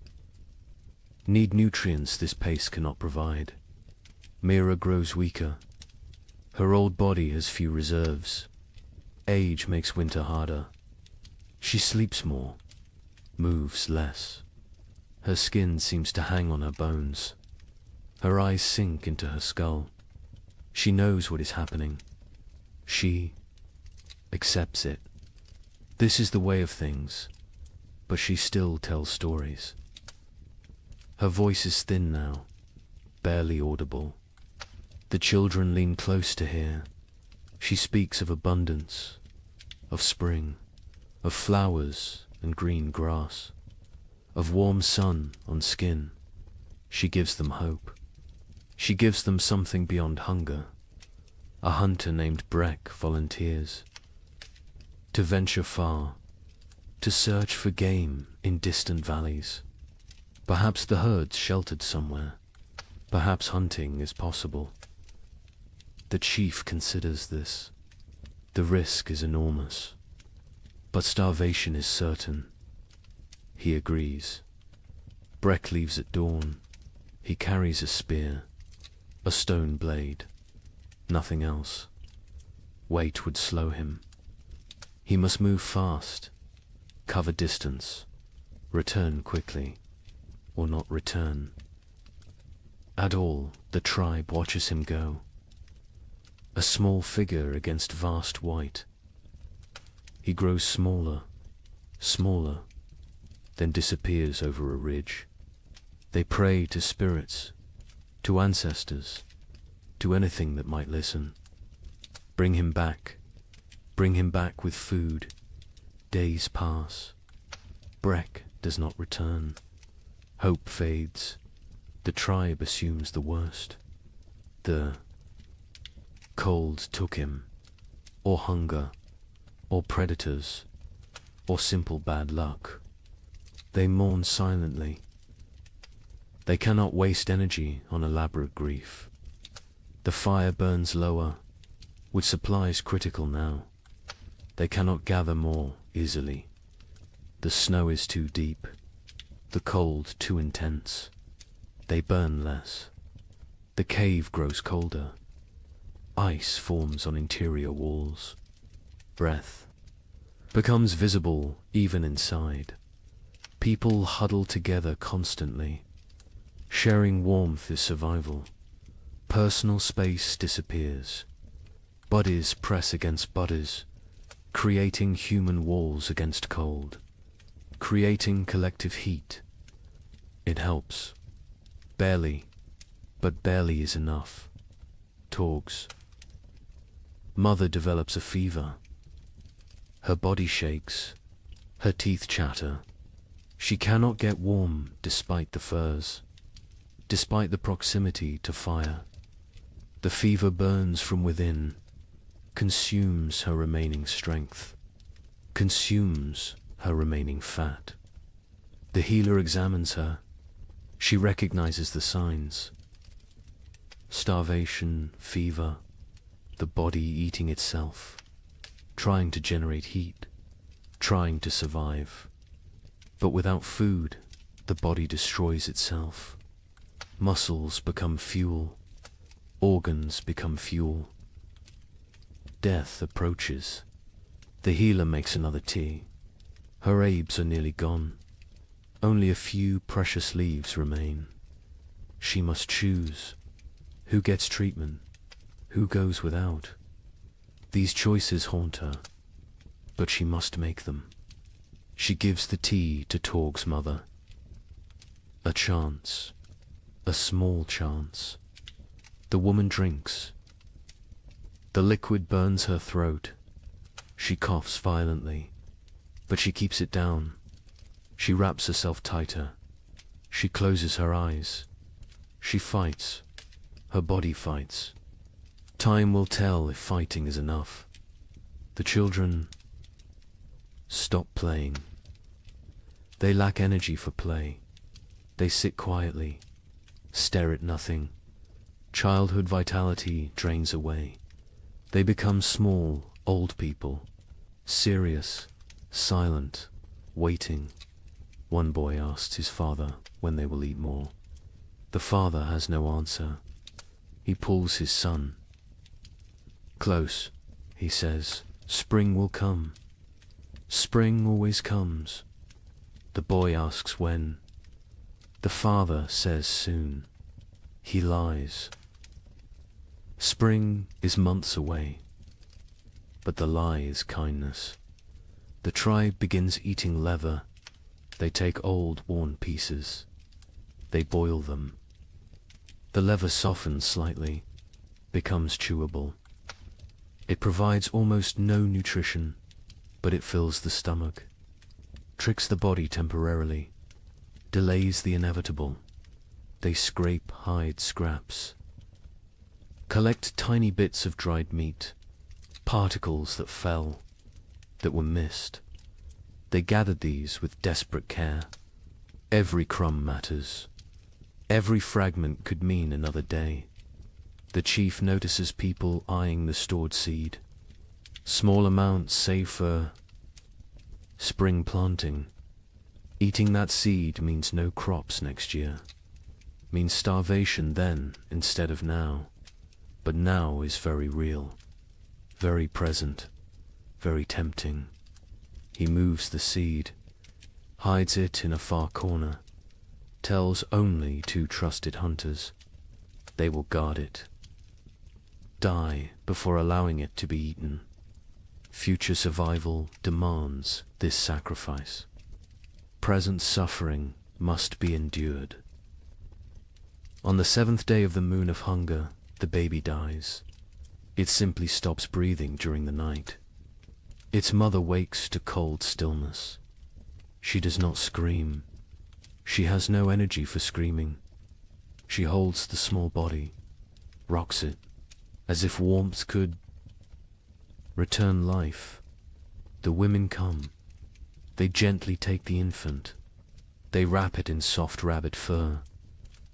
need nutrients this paste cannot provide. Mira grows weaker. Her old body has few reserves. Age makes winter harder. She sleeps more, moves less. Her skin seems to hang on her bones. Her eyes sink into her skull. She knows what is happening. She accepts it. This is the way of things, but she still tells stories. Her voice is thin now, barely audible. The children lean close to hear. She speaks of abundance, of spring, of flowers and green grass, of warm sun on skin. She gives them hope. She gives them something beyond hunger. A hunter named Breck volunteers to venture far, to search for game in distant valleys. Perhaps the herd's sheltered somewhere. Perhaps hunting is possible. The chief considers this. The risk is enormous. But starvation is certain. He agrees. Breck leaves at dawn. He carries a spear, a stone blade, nothing else. Weight would slow him. He must move fast, cover distance, return quickly, or not return. At all, the tribe watches him go. A small figure against vast white. He grows smaller, smaller, then disappears over a ridge. They pray to spirits, to ancestors, to anything that might listen. Bring him back with food. Days pass. Breck does not return. Hope fades. The tribe assumes the worst. The cold took him, or hunger, or predators, or simple bad luck. They mourn silently. They cannot waste energy on elaborate grief. The fire burns lower, with supplies critical now. They cannot gather more easily. The snow is too deep, the cold too intense. They burn less. The cave grows colder. Ice forms on interior walls. Breath becomes visible even inside. People huddle together constantly. Sharing warmth is survival. Personal space disappears. Bodies press against bodies, creating human walls against cold, creating collective heat. It helps. Barely, but barely is enough. Torgs. Mother develops a fever. Her body shakes. Her teeth chatter. She cannot get warm despite the furs, despite the proximity to fire. The fever burns from within, consumes her remaining strength, consumes her remaining fat. The healer examines her. She recognizes the signs. Starvation, fever, the body eating itself, trying to generate heat, trying to survive. But without food, the body destroys itself. Muscles become fuel. Organs become fuel. Death approaches. The healer makes another tea. Her herbs are nearly gone. Only a few precious leaves remain. She must choose. Who gets treatment? Who goes without? These choices haunt her, but she must make them. She gives the tea to Torg's mother. A chance. A small chance. The woman drinks. The liquid burns her throat. She coughs violently, but she keeps it down. She wraps herself tighter. She closes her eyes. She fights. Her body fights. Time will tell if fighting is enough. The children stop playing. They lack energy for play. They sit quietly, stare at nothing. Childhood vitality drains away. They become small, old people, serious, silent, waiting. One boy asks his father when they will eat more. The father has no answer. He pulls his son. Close, he says, spring will come. Spring always comes. The boy asks when. The father says soon. He lies. Spring is months away, but the lie is kindness. The tribe begins eating leather. They take old, worn pieces. They boil them. The leather softens slightly, becomes chewable. It provides almost no nutrition, but it fills the stomach, tricks the body temporarily, delays the inevitable. They scrape hide scraps, collect tiny bits of dried meat, particles that fell, that were missed. They gathered these with desperate care. Every crumb matters. Every fragment could mean another day. The chief notices people eyeing the stored seed. Small amounts save for spring planting. Eating that seed means no crops next year. Means starvation then instead of now. But now is very real, very present, very tempting. He moves the seed, hides it in a far corner, tells only 2 trusted hunters. They will guard it. Die before allowing it to be eaten. Future survival demands this sacrifice. Present suffering must be endured. On the 7th day of the moon of hunger, the baby dies. It simply stops breathing during the night. Its mother wakes to cold stillness. She does not scream. She has no energy for screaming. She holds the small body, rocks it, as if warmth could return life. The women come. They gently take the infant. They wrap it in soft rabbit fur.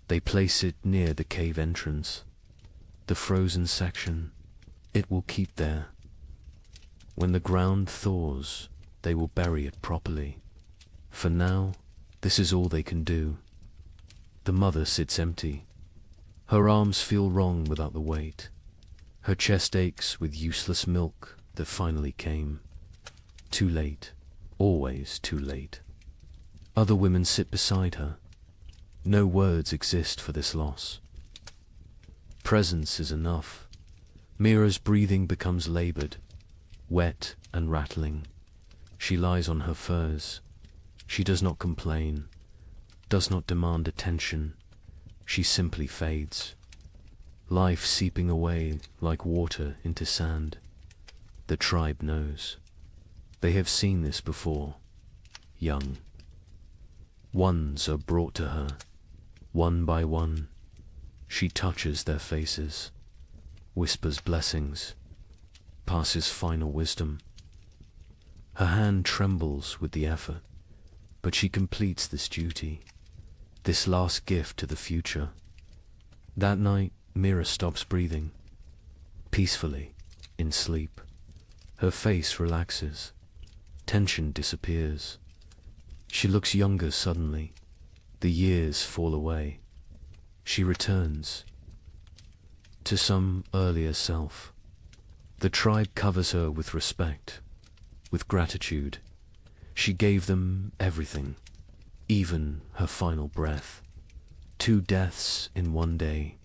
They place it near the cave entrance. The frozen section, it will keep there. When the ground thaws, they will bury it properly. For now, this is all they can do. The mother sits empty. Her arms feel wrong without the weight. Her chest aches with useless milk that finally came. Too late, always too late. Other women sit beside her. No words exist for this loss. Presence is enough. Mira's breathing becomes labored, wet and rattling. She lies on her furs. She does not complain, does not demand attention. She simply fades. Life seeping away like water into sand. The tribe knows. They have seen this before. Young. Ones are brought to her, one by one. She touches their faces, whispers blessings, passes final wisdom. Her hand trembles with the effort, but she completes this duty, this last gift to the future. That night, Mira stops breathing, peacefully, in sleep. Her face relaxes, tension disappears. She looks younger suddenly. The years fall away. She returns to some earlier self. The tribe covers her with respect, with gratitude. She gave them everything, even her final breath. 2 deaths in one day.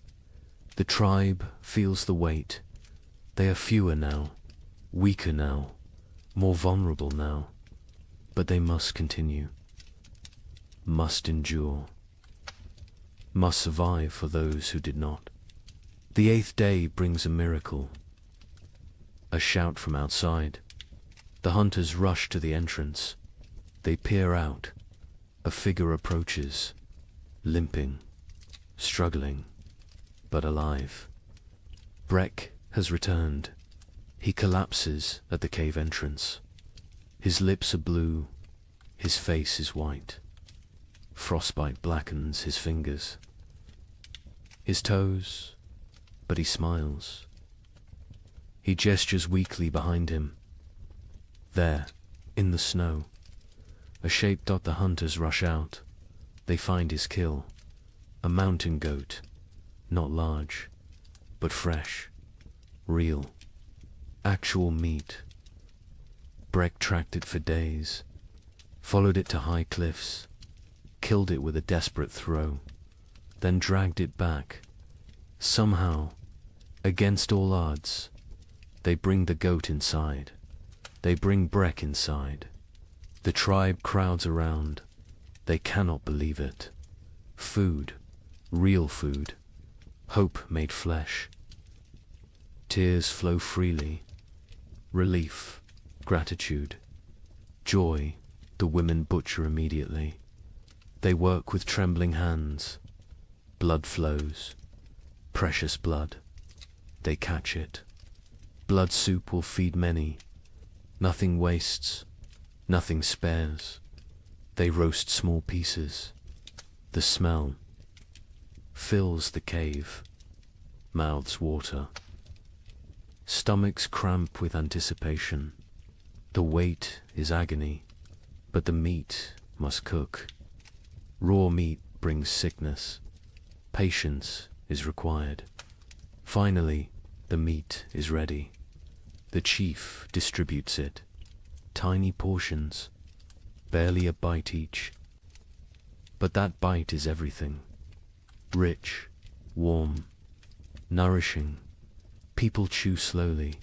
The tribe feels the weight. They are fewer now, weaker now, more vulnerable now. But they must continue, must endure, must survive for those who did not. The 8th day brings a miracle. A shout from outside. The hunters rush to the entrance. They peer out. A figure approaches, limping, struggling, but alive. Breck has returned. He collapses at the cave entrance. His lips are blue. His face is white. Frostbite blackens his fingers. His toes, but he smiles. He gestures weakly behind him. There, in the snow, a shape. The hunters rush out. They find his kill. A mountain goat, not large, but fresh, real, actual meat. Breck tracked it for days, followed it to high cliffs, killed it with a desperate throw, then dragged it back. Somehow, against all odds, they bring the goat inside. They bring Breck inside. The tribe crowds around. They cannot believe it. Food, real food, hope made flesh. Tears flow freely. Relief, gratitude, joy. The women butcher immediately. They work with trembling hands. Blood flows. Precious blood. They catch it. Blood soup will feed many. Nothing wastes. Nothing spares. They roast small pieces. The smell fills the cave, mouths water, stomachs cramp with anticipation. The wait is agony, but the meat must cook. Raw meat brings sickness. Patience is required. Finally, the meat is ready. The chief distributes it. Tiny portions, barely a bite each. But that bite is everything. Rich, warm, nourishing. People chew slowly,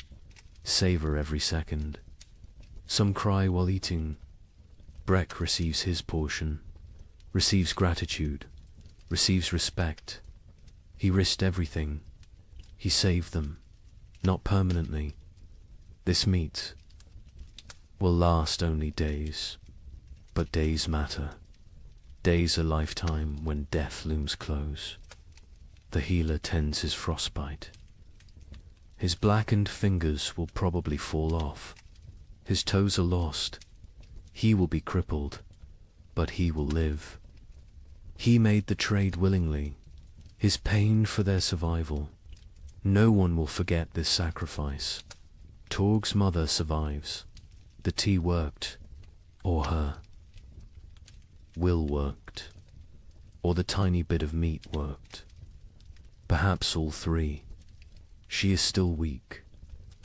savor every second. Some cry while eating. Breck receives his portion, receives gratitude, receives respect. He risked everything. He saved them, not permanently. This meat will last only days, but days matter. Days a lifetime when death looms close. The healer tends his frostbite. His blackened fingers will probably fall off. His toes are lost. He will be crippled, but he will live. He made the trade willingly, his pain for their survival. No one will forget this sacrifice. Torg's mother survives. The tea worked, or her will worked, or the tiny bit of meat worked. Perhaps all three. She is still weak,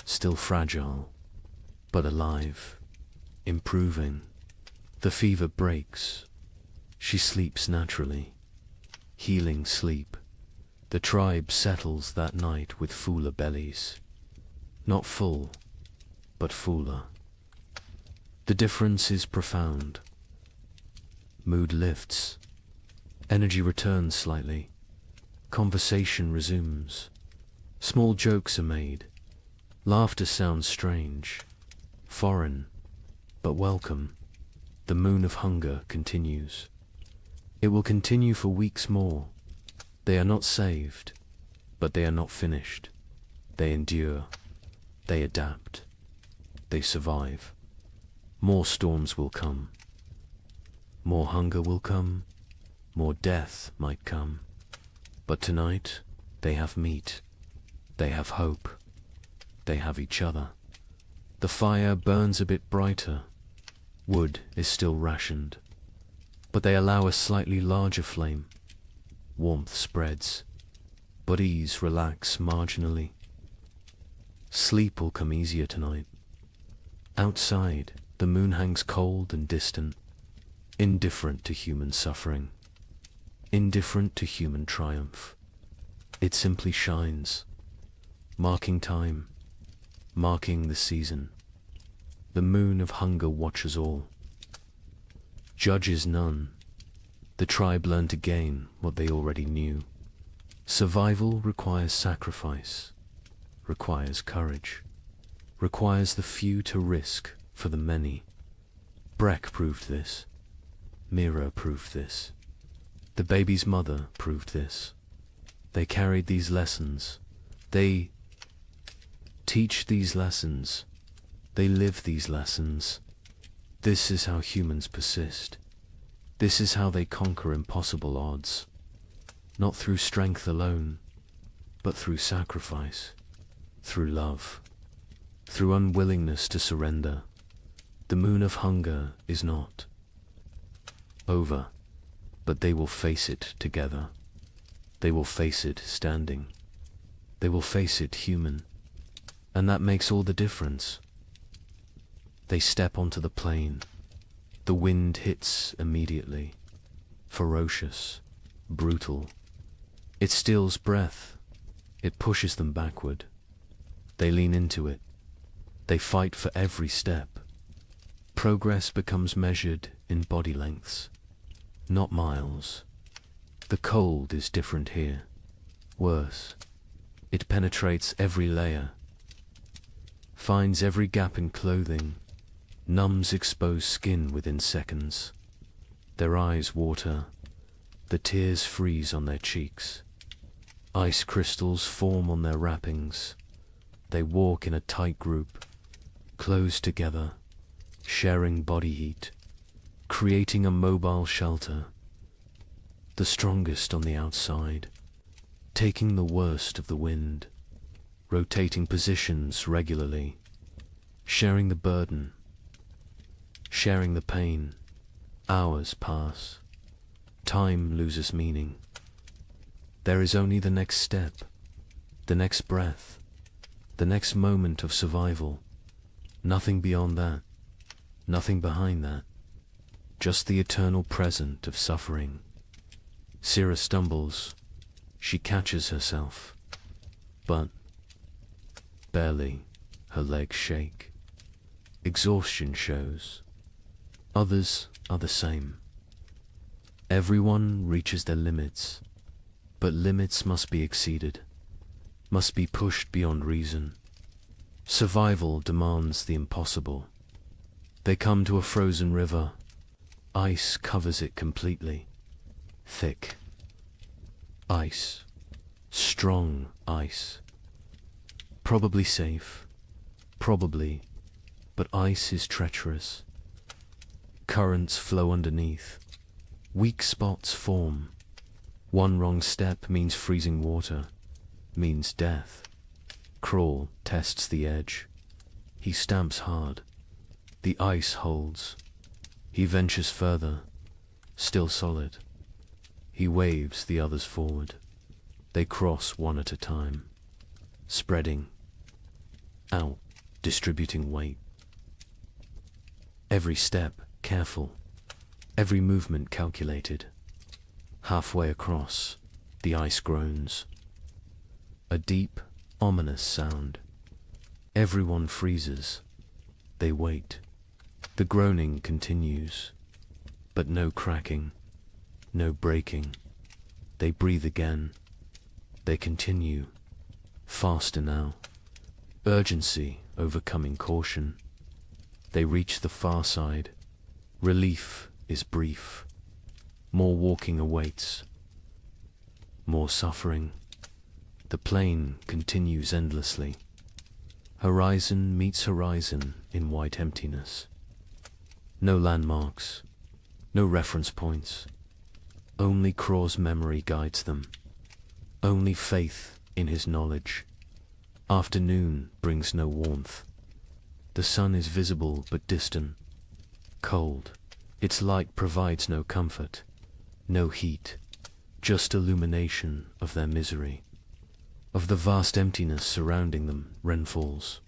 still fragile, but alive, improving. The fever breaks. She sleeps naturally. Healing sleep. The tribe settles that night with fuller bellies. Not full, but fuller. The difference is profound. Mood lifts. Energy returns slightly. Conversation resumes. Small jokes are made. Laughter sounds strange, foreign, but welcome. The moon of hunger continues. It will continue for weeks more. They are not saved, but they are not finished. They endure. They adapt. They survive. More storms will come. More hunger will come. More death might come. But tonight, they have meat. They have hope. They have each other. The fire burns a bit brighter. Wood is still rationed. But they allow a slightly larger flame. Warmth spreads. Bodies relax marginally. Sleep will come easier tonight. Outside, the moon hangs cold and distant, indifferent to human suffering, indifferent to human triumph. It simply shines, marking time, marking the season. The moon of hunger watches all. Judges none. The tribe learned again what they already knew. Survival requires sacrifice, requires courage, requires the few to risk for the many. Breck proved this. Mira proved this. The baby's mother proved this. They carried these lessons. They teach these lessons. They live these lessons. This is how humans persist. This is how they conquer impossible odds. Not through strength alone, but through sacrifice, through love, through unwillingness to surrender. The moon of hunger is not over, but they will face it together. They will face it standing. They will face it human. And that makes all the difference. They step onto the plain. The wind hits immediately. Ferocious, brutal. It steals breath. It pushes them backward. They lean into it. They fight for every step. Progress becomes measured in body lengths, not miles. The cold is different here. Worse. It penetrates every layer, finds every gap in clothing, numbs exposed skin within seconds. Their eyes water. The tears freeze on their cheeks. Ice crystals form on their wrappings. They walk in a tight group, close together, sharing body heat, creating a mobile shelter. the strongest on the outside, taking the worst of the wind, rotating positions regularly, sharing the burden, sharing the pain. Hours pass. Time loses meaning. There is only the next step, the next breath, the next moment of survival. Nothing beyond that, nothing behind that. Just the eternal present of suffering. Syrah stumbles. She catches herself. But barely. Her legs shake. Exhaustion shows. Others are the same. Everyone reaches their limits, but limits must be exceeded, must be pushed beyond reason. Survival demands the impossible. They come to a frozen river. Ice covers it completely. Thick. Ice. Strong ice. Probably safe. Probably. But ice is treacherous. Currents flow underneath. Weak spots form. One wrong step means freezing water, means death. Crawl tests the edge. He stamps hard. The ice holds. He ventures further, still solid. He waves the others forward. They cross one at a time, spreading out, distributing weight. Every step careful, every movement calculated. Halfway across, the ice groans. A deep, ominous sound. Everyone freezes. They wait. The groaning continues, but no cracking, no breaking. They breathe again. They continue, faster now. Urgency overcoming caution. They reach the far side. Relief is brief. More walking awaits. More suffering. The plain continues endlessly. Horizon meets horizon in white emptiness. No landmarks, no reference points. Only Craw's memory guides them. Only faith in his knowledge. Afternoon brings no warmth. The sun is visible but distant, cold. Its light provides no comfort, no heat, just illumination of their misery. Of the vast emptiness surrounding them, Ren falls.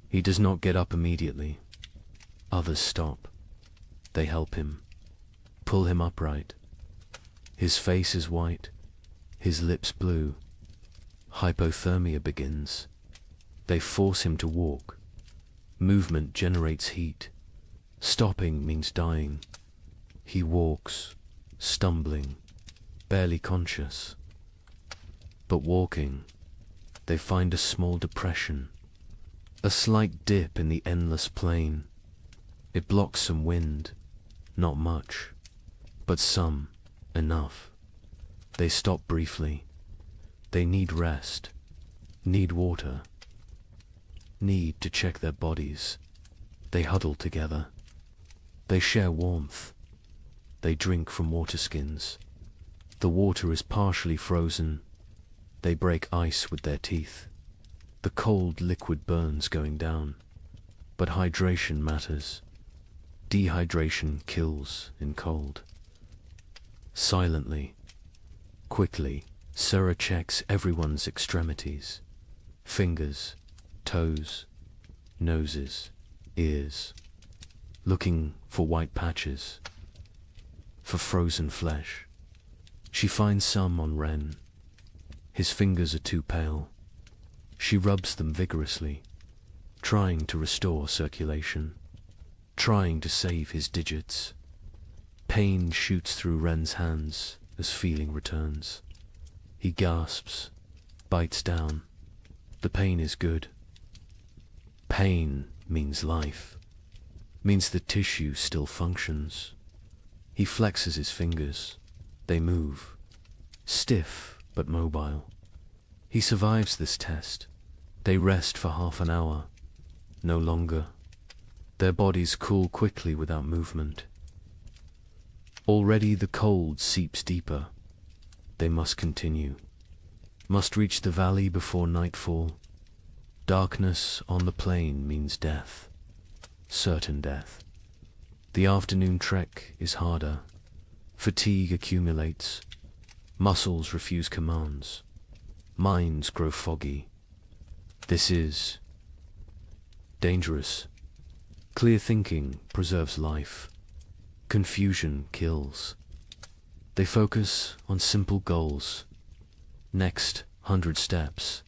He does not get up immediately. Others stop. They help him, pull him upright. His face is white, his lips blue. Hypothermia begins. They force him to walk. Movement generates heat. Stopping means dying. He walks, stumbling, barely conscious. But walking, they find a small depression, a slight dip in the endless plain. It blocks some wind, not much, but some, enough. They stop briefly. They need rest, need water, need to check their bodies. They huddle together. They share warmth. They drink from water skins. The water is partially frozen. They break ice with their teeth. The cold liquid burns going down. But hydration matters. Dehydration kills in cold. Silently, quickly, Syrah checks everyone's extremities. Fingers, toes, noses, ears. Looking for white patches, for frozen flesh. She finds some on Ren. His fingers are too pale. She rubs them vigorously, trying to restore circulation, trying to save his digits. Pain shoots through Ren's hands as feeling returns. He gasps, bites down. The pain is good. Pain means life, means the tissue still functions. He flexes his fingers. They move, stiff but mobile. He survives this test. They rest for half an hour, no longer. Their bodies cool quickly without movement. Already the cold seeps deeper. They must continue. Must reach the valley before nightfall. Darkness on the plain means death. Certain death. The afternoon trek is harder. Fatigue accumulates. Muscles refuse commands. Minds grow foggy. This is dangerous. Clear thinking preserves life. Confusion kills. They focus on simple goals. Next 100 steps.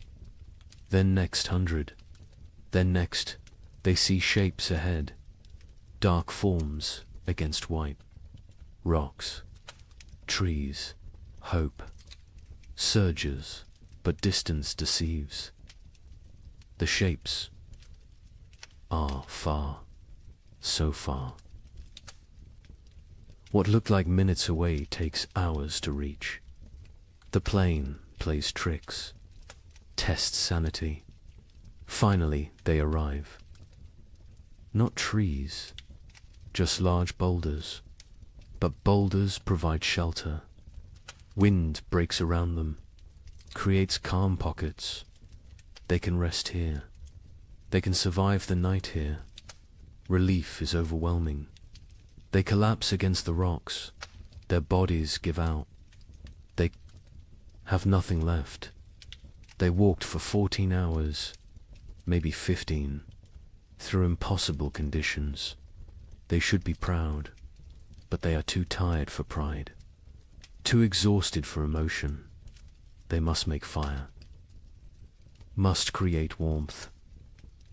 Then next 100. Then next, they see shapes ahead. Dark forms against white. Rocks. Trees. Hope. Surges, but distance deceives. The shapes are far, so far. What looked like minutes away takes hours to reach. The plain plays tricks, tests sanity. Finally, they arrive. Not trees, just large boulders, but boulders provide shelter. Wind breaks around them, creates calm pockets. They can rest here. They can survive the night here. Relief is overwhelming. They collapse against the rocks. Their bodies give out. They have nothing left. They walked for 14 hours, maybe 15, through impossible conditions. They should be proud, but they are too tired for pride, too exhausted for emotion. They must make fire, must create warmth,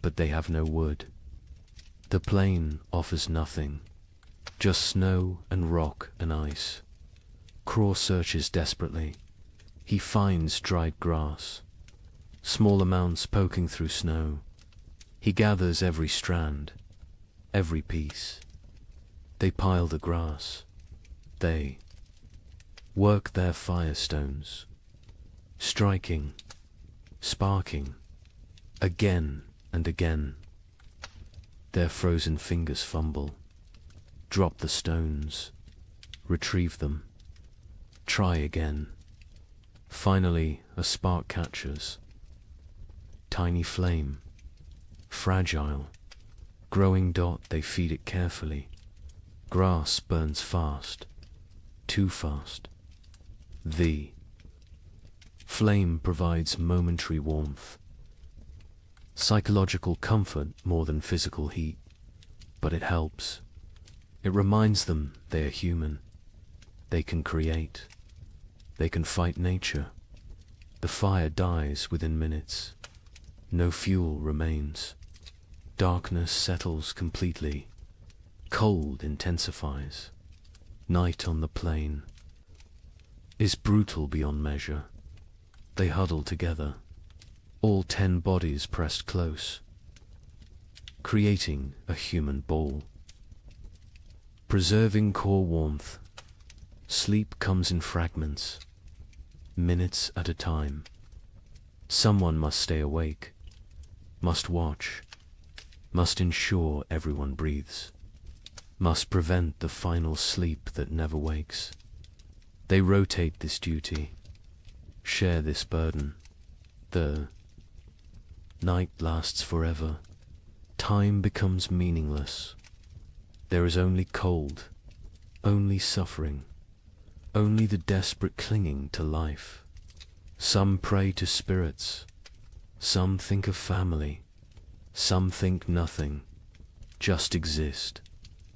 but they have no wood. The plain offers nothing, just snow and rock and ice. Craw searches desperately. He finds dried grass, small amounts poking through snow. He gathers every strand, every piece. They pile the grass. They work their firestones, striking, sparking, again and again. Their frozen fingers fumble, drop the stones, retrieve them, try again. Finally, a spark catches. Tiny flame, fragile, growing dot, they feed it carefully. Grass burns fast, too fast. The flame provides momentary warmth, psychological comfort more than physical heat, but it helps. It reminds them they are human. They can create. They can fight nature. The fire dies within minutes. No fuel remains. Darkness settles completely. Cold intensifies. Night on the plain is brutal beyond measure. They huddle together, all 10 bodies pressed close, creating a human ball. Preserving core warmth, sleep comes in fragments, minutes at a time. Someone must stay awake, must watch, must ensure everyone breathes, must prevent the final sleep that never wakes. They rotate this duty, share this burden. The night lasts forever. Time becomes meaningless. There is only cold, only suffering, only the desperate clinging to life. Some pray to spirits, some think of family, some think nothing. Just exist,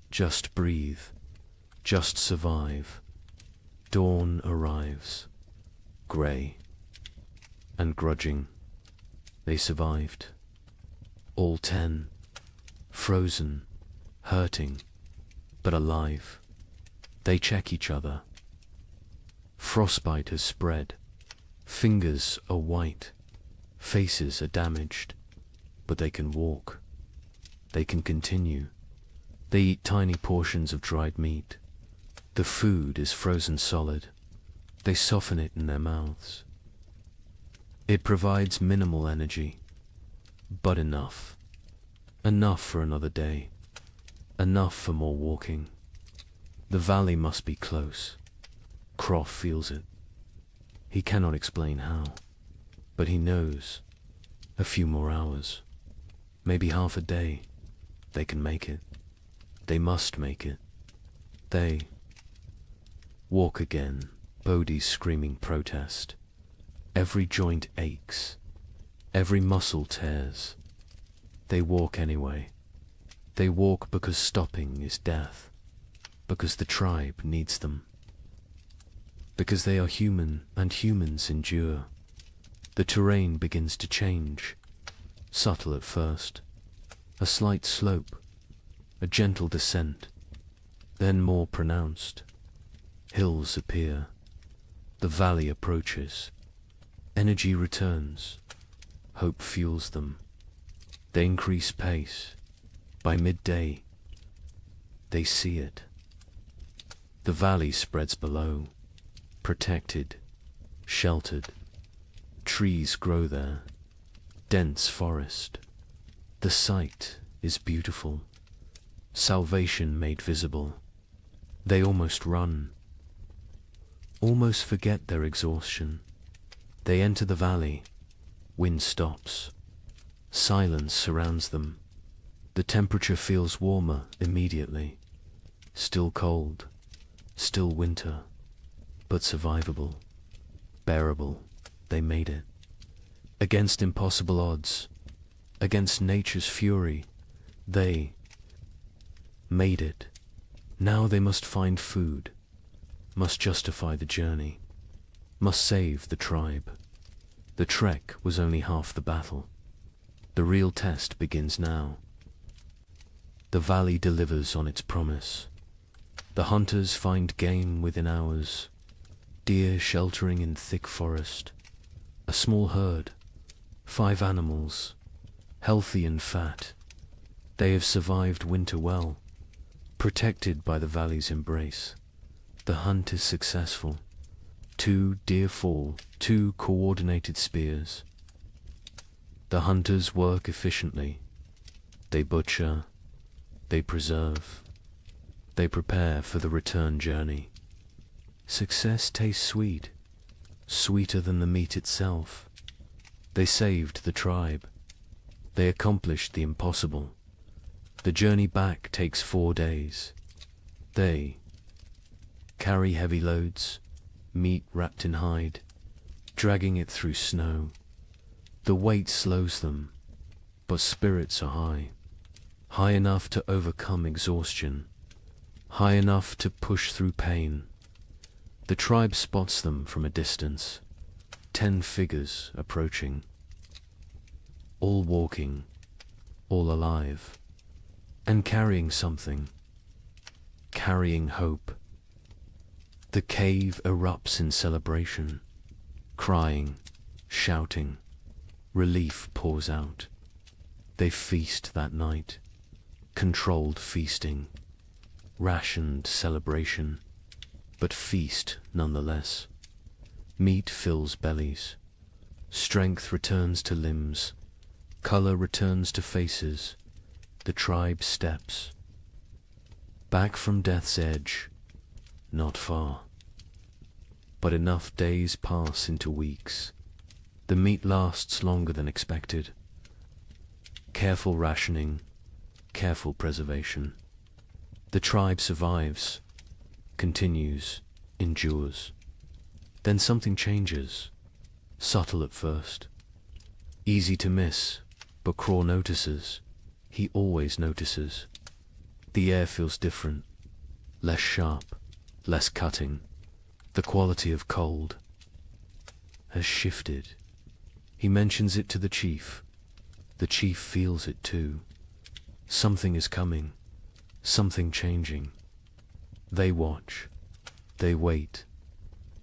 just breathe, just survive. Dawn arrives, grey and grudging. They survived. All 10, frozen, hurting, but alive. They check each other. Frostbite has spread. Fingers are white. Faces are damaged. But they can walk. They can continue. They eat tiny portions of dried meat. The food is frozen solid. They soften it in their mouths. It provides minimal energy, but enough. Enough for another day. Enough for more walking. The valley must be close. Croft feels it. He cannot explain how, but he knows. A few more hours, maybe half a day, they can make it. They must make it. They walk again, Bodhi's screaming protest. Every joint aches, every muscle tears. They walk anyway. They walk because stopping is death, because the tribe needs them, because they are human and humans endure. The terrain begins to change, subtle at first, a slight slope, a gentle descent, then more pronounced. Hills appear, the valley approaches, energy returns, hope fuels them. They increase pace. By midday, they see it. The valley spreads below, protected, sheltered. Trees grow there, dense forest. The sight is beautiful, salvation made visible. They almost run, almost forget their exhaustion. They enter the valley, wind stops, silence surrounds them. The temperature feels warmer immediately, still cold, still winter, but survivable, bearable. They made it. Against impossible odds, against nature's fury, they made it. Now they must find food, must justify the journey, must save the tribe. The trek was only half the battle. The real test begins now. The valley delivers on its promise. The hunters find game within hours, deer sheltering in thick forest. A small herd, 5 animals, healthy and fat. They have survived winter well, protected by the valley's embrace. The hunt is successful. 2 deer fall, 2 coordinated spears. The hunters work efficiently. They butcher, they preserve, they prepare for the return journey. Success tastes sweet, sweeter than the meat itself. They saved the tribe. They accomplished the impossible. The journey back takes 4 days. They carry heavy loads, meat wrapped in hide, dragging it through snow. The weight slows them, but spirits are high, high enough to overcome exhaustion, high enough to push through pain. The tribe spots them from a distance, 10 figures approaching, all walking, all alive, and carrying something, carrying hope. The cave erupts in celebration, crying, shouting, relief pours out. They feast that night, controlled feasting, rationed celebration, but feast nonetheless. Meat fills bellies, strength returns to limbs, color returns to faces. The tribe steps back from death's edge, not far, but enough days pass into weeks. The meat lasts longer than expected. Careful rationing, careful preservation. The tribe survives, continues, endures. Then something changes, subtle at first, easy to miss, but Craw notices. He always notices. The air feels different, less sharp, less cutting. The quality of cold has shifted. He mentions it to the chief. The chief feels it too. Something is coming, something changing. They watch, they wait,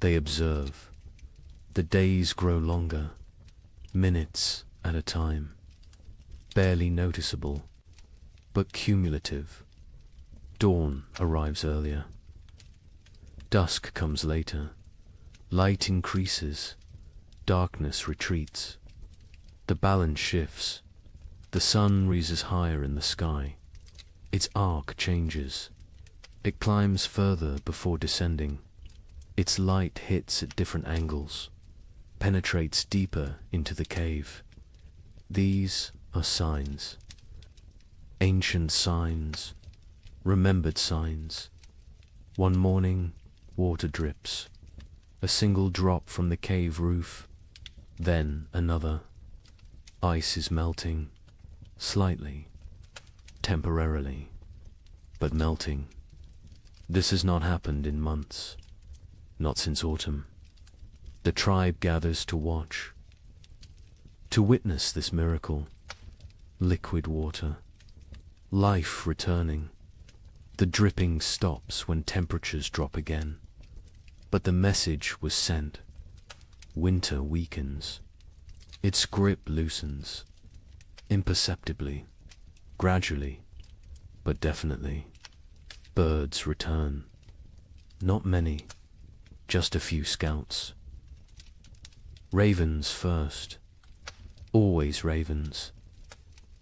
they observe. The days grow longer, minutes at a time, barely noticeable, but cumulative. Dawn arrives earlier. Dusk comes later. Light increases, darkness retreats. The balance shifts. The sun rises higher in the sky. Its arc changes. It climbs further before descending. Its light hits at different angles, penetrates deeper into the cave. These are signs. Ancient signs, remembered signs. One morning, water drips. A single drop from the cave roof, then another. Ice is melting, slightly, temporarily, but melting. This has not happened in months, not since autumn. The tribe gathers to watch, to witness this miracle. Liquid water, life returning. The dripping stops when temperatures drop again. But the message was sent. Winter weakens. Its grip loosens. Imperceptibly, gradually, but definitely. Birds return. Not many, just a few scouts. Ravens first. Always ravens.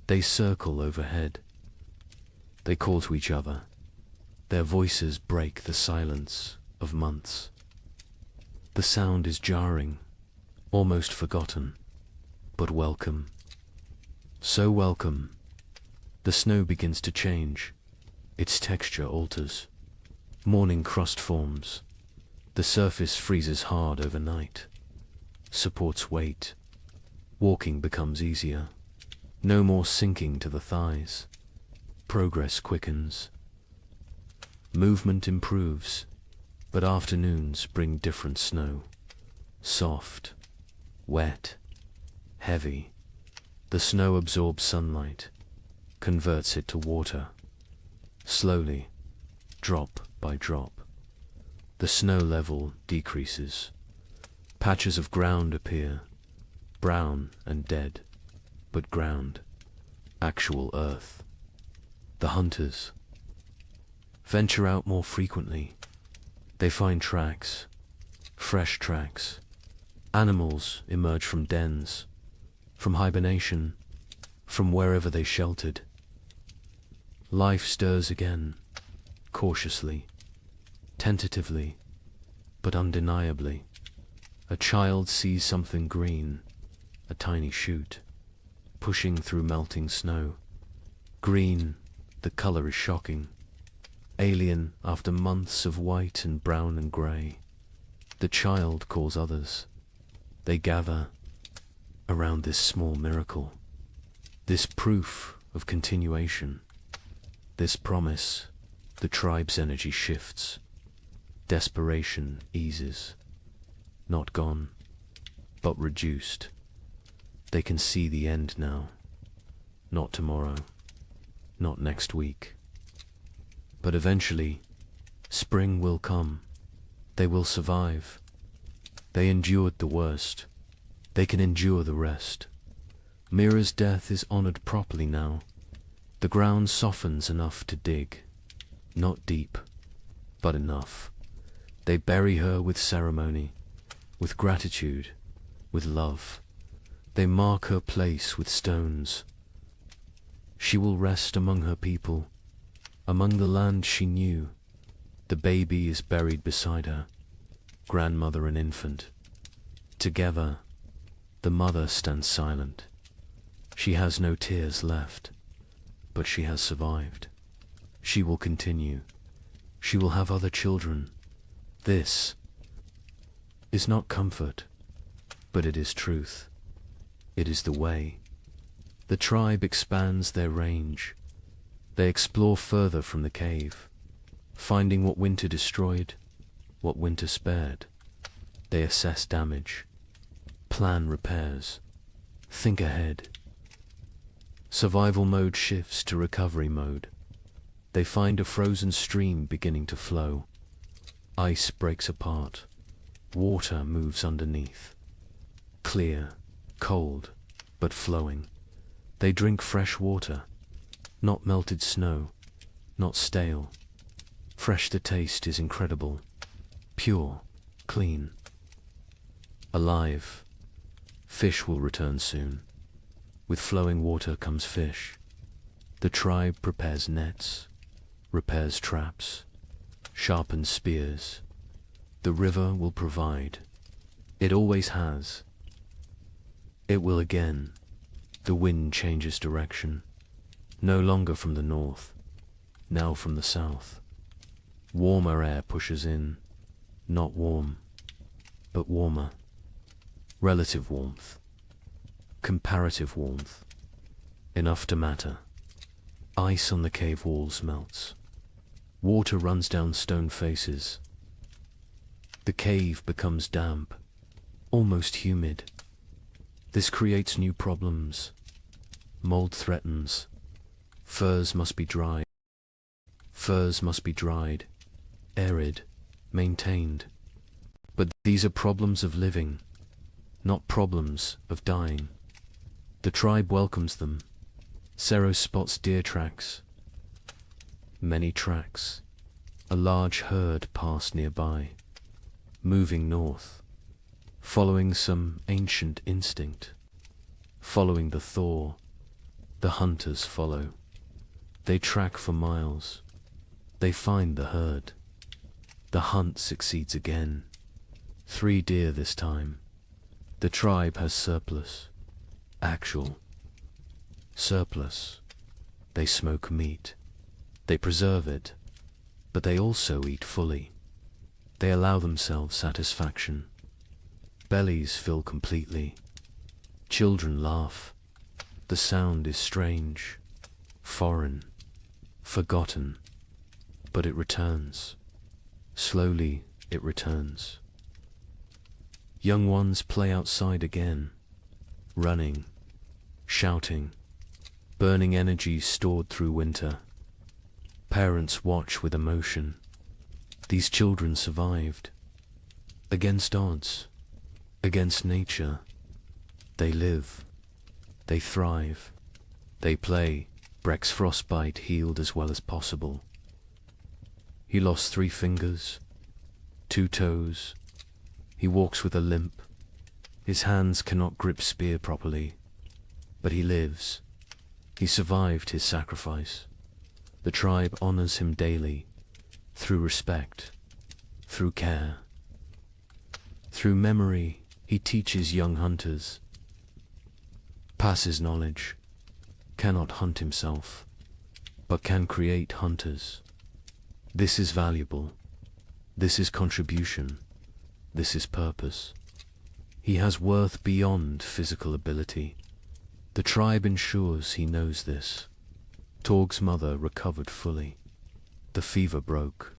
They circle overhead. They call to each other. Their voices break the silence of months. The sound is jarring, almost forgotten, but welcome. So welcome. The snow begins to change. Its texture alters. Morning crust forms. The surface freezes hard overnight. Supports weight. Walking becomes easier. No more sinking to the thighs. Progress quickens. Movement improves. But afternoons bring different snow. Soft, wet, heavy. The snow absorbs sunlight, converts it to water. Slowly, drop by drop, the snow level decreases. Patches of ground appear, brown and dead, but ground, actual earth. The hunters venture out more frequently. They find tracks, fresh tracks. Animals emerge from dens, from hibernation, from wherever they sheltered. Life stirs again, cautiously, tentatively, but undeniably. A child sees something green, a tiny shoot, pushing through melting snow. Green, the color is shocking. Alien after months of white and brown and grey. The child calls others. They gather around this small miracle, this proof of continuation, this promise. The tribe's energy shifts. Desperation eases. Not gone, but reduced. They can see the end now. Not tomorrow, not next week. But eventually, spring will come. They will survive. They endured the worst. They can endure the rest. Mira's death is honored properly now. The ground softens enough to dig. Not deep, but enough. They bury her with ceremony, with gratitude, with love. They mark her place with stones. She will rest among her people, among the land she knew. The baby is buried beside her, grandmother and infant. Together, the mother stands silent. She has no tears left, but she has survived. She will continue. She will have other children. This is not comfort, but it is truth. It is the way. The tribe expands their range. They explore further from the cave, finding what winter destroyed, what winter spared. They assess damage, plan repairs, think ahead. Survival mode shifts to recovery mode. They find a frozen stream beginning to flow. Ice breaks apart. Water moves underneath. Clear, cold, but flowing. They drink fresh water, not melted snow, not stale. Fresh, the taste is incredible. Pure, clean. Alive. Fish will return soon. With flowing water comes fish. The tribe prepares nets, repairs traps, sharpened spears. The river will provide. It always has. It will again. The wind changes direction, no longer from the north, now from the south. Warmer air pushes in, not warm, but warmer. Relative warmth, comparative warmth, enough to matter. Ice on the cave walls melts. Water runs down stone faces. The cave becomes damp, almost humid. This creates new problems. Mold threatens. Furs must be dried. Furs must be dried, arid, maintained. But these are problems of living, not problems of dying. The tribe welcomes them. Sero spots deer tracks. Many tracks. A large herd pass nearby, moving north, following some ancient instinct, following the thaw. The hunters follow. They track for miles. They find the herd. The hunt succeeds again. 3 deer this time. The tribe has surplus. Actual surplus. They smoke meat. They preserve it, but they also eat fully. They allow themselves satisfaction. Bellies fill completely. Children laugh. The sound is strange, foreign, forgotten, but it returns. Slowly it returns. Young ones play outside again, running, shouting, burning energy stored through winter. Parents watch with emotion. These children survived. Against odds, against nature, they live, they thrive, they play. Breck's frostbite healed as well as possible. He lost 3 fingers, 2 toes. He walks with a limp. His hands cannot grip spear properly, but he lives. He survived his sacrifice. The tribe honors him daily, through respect, through care. Through memory, he teaches young hunters, passes knowledge, cannot hunt himself, but can create hunters. This is valuable. This is contribution. This is purpose. He has worth beyond physical ability. The tribe ensures he knows this. Torg's mother recovered fully. The fever broke.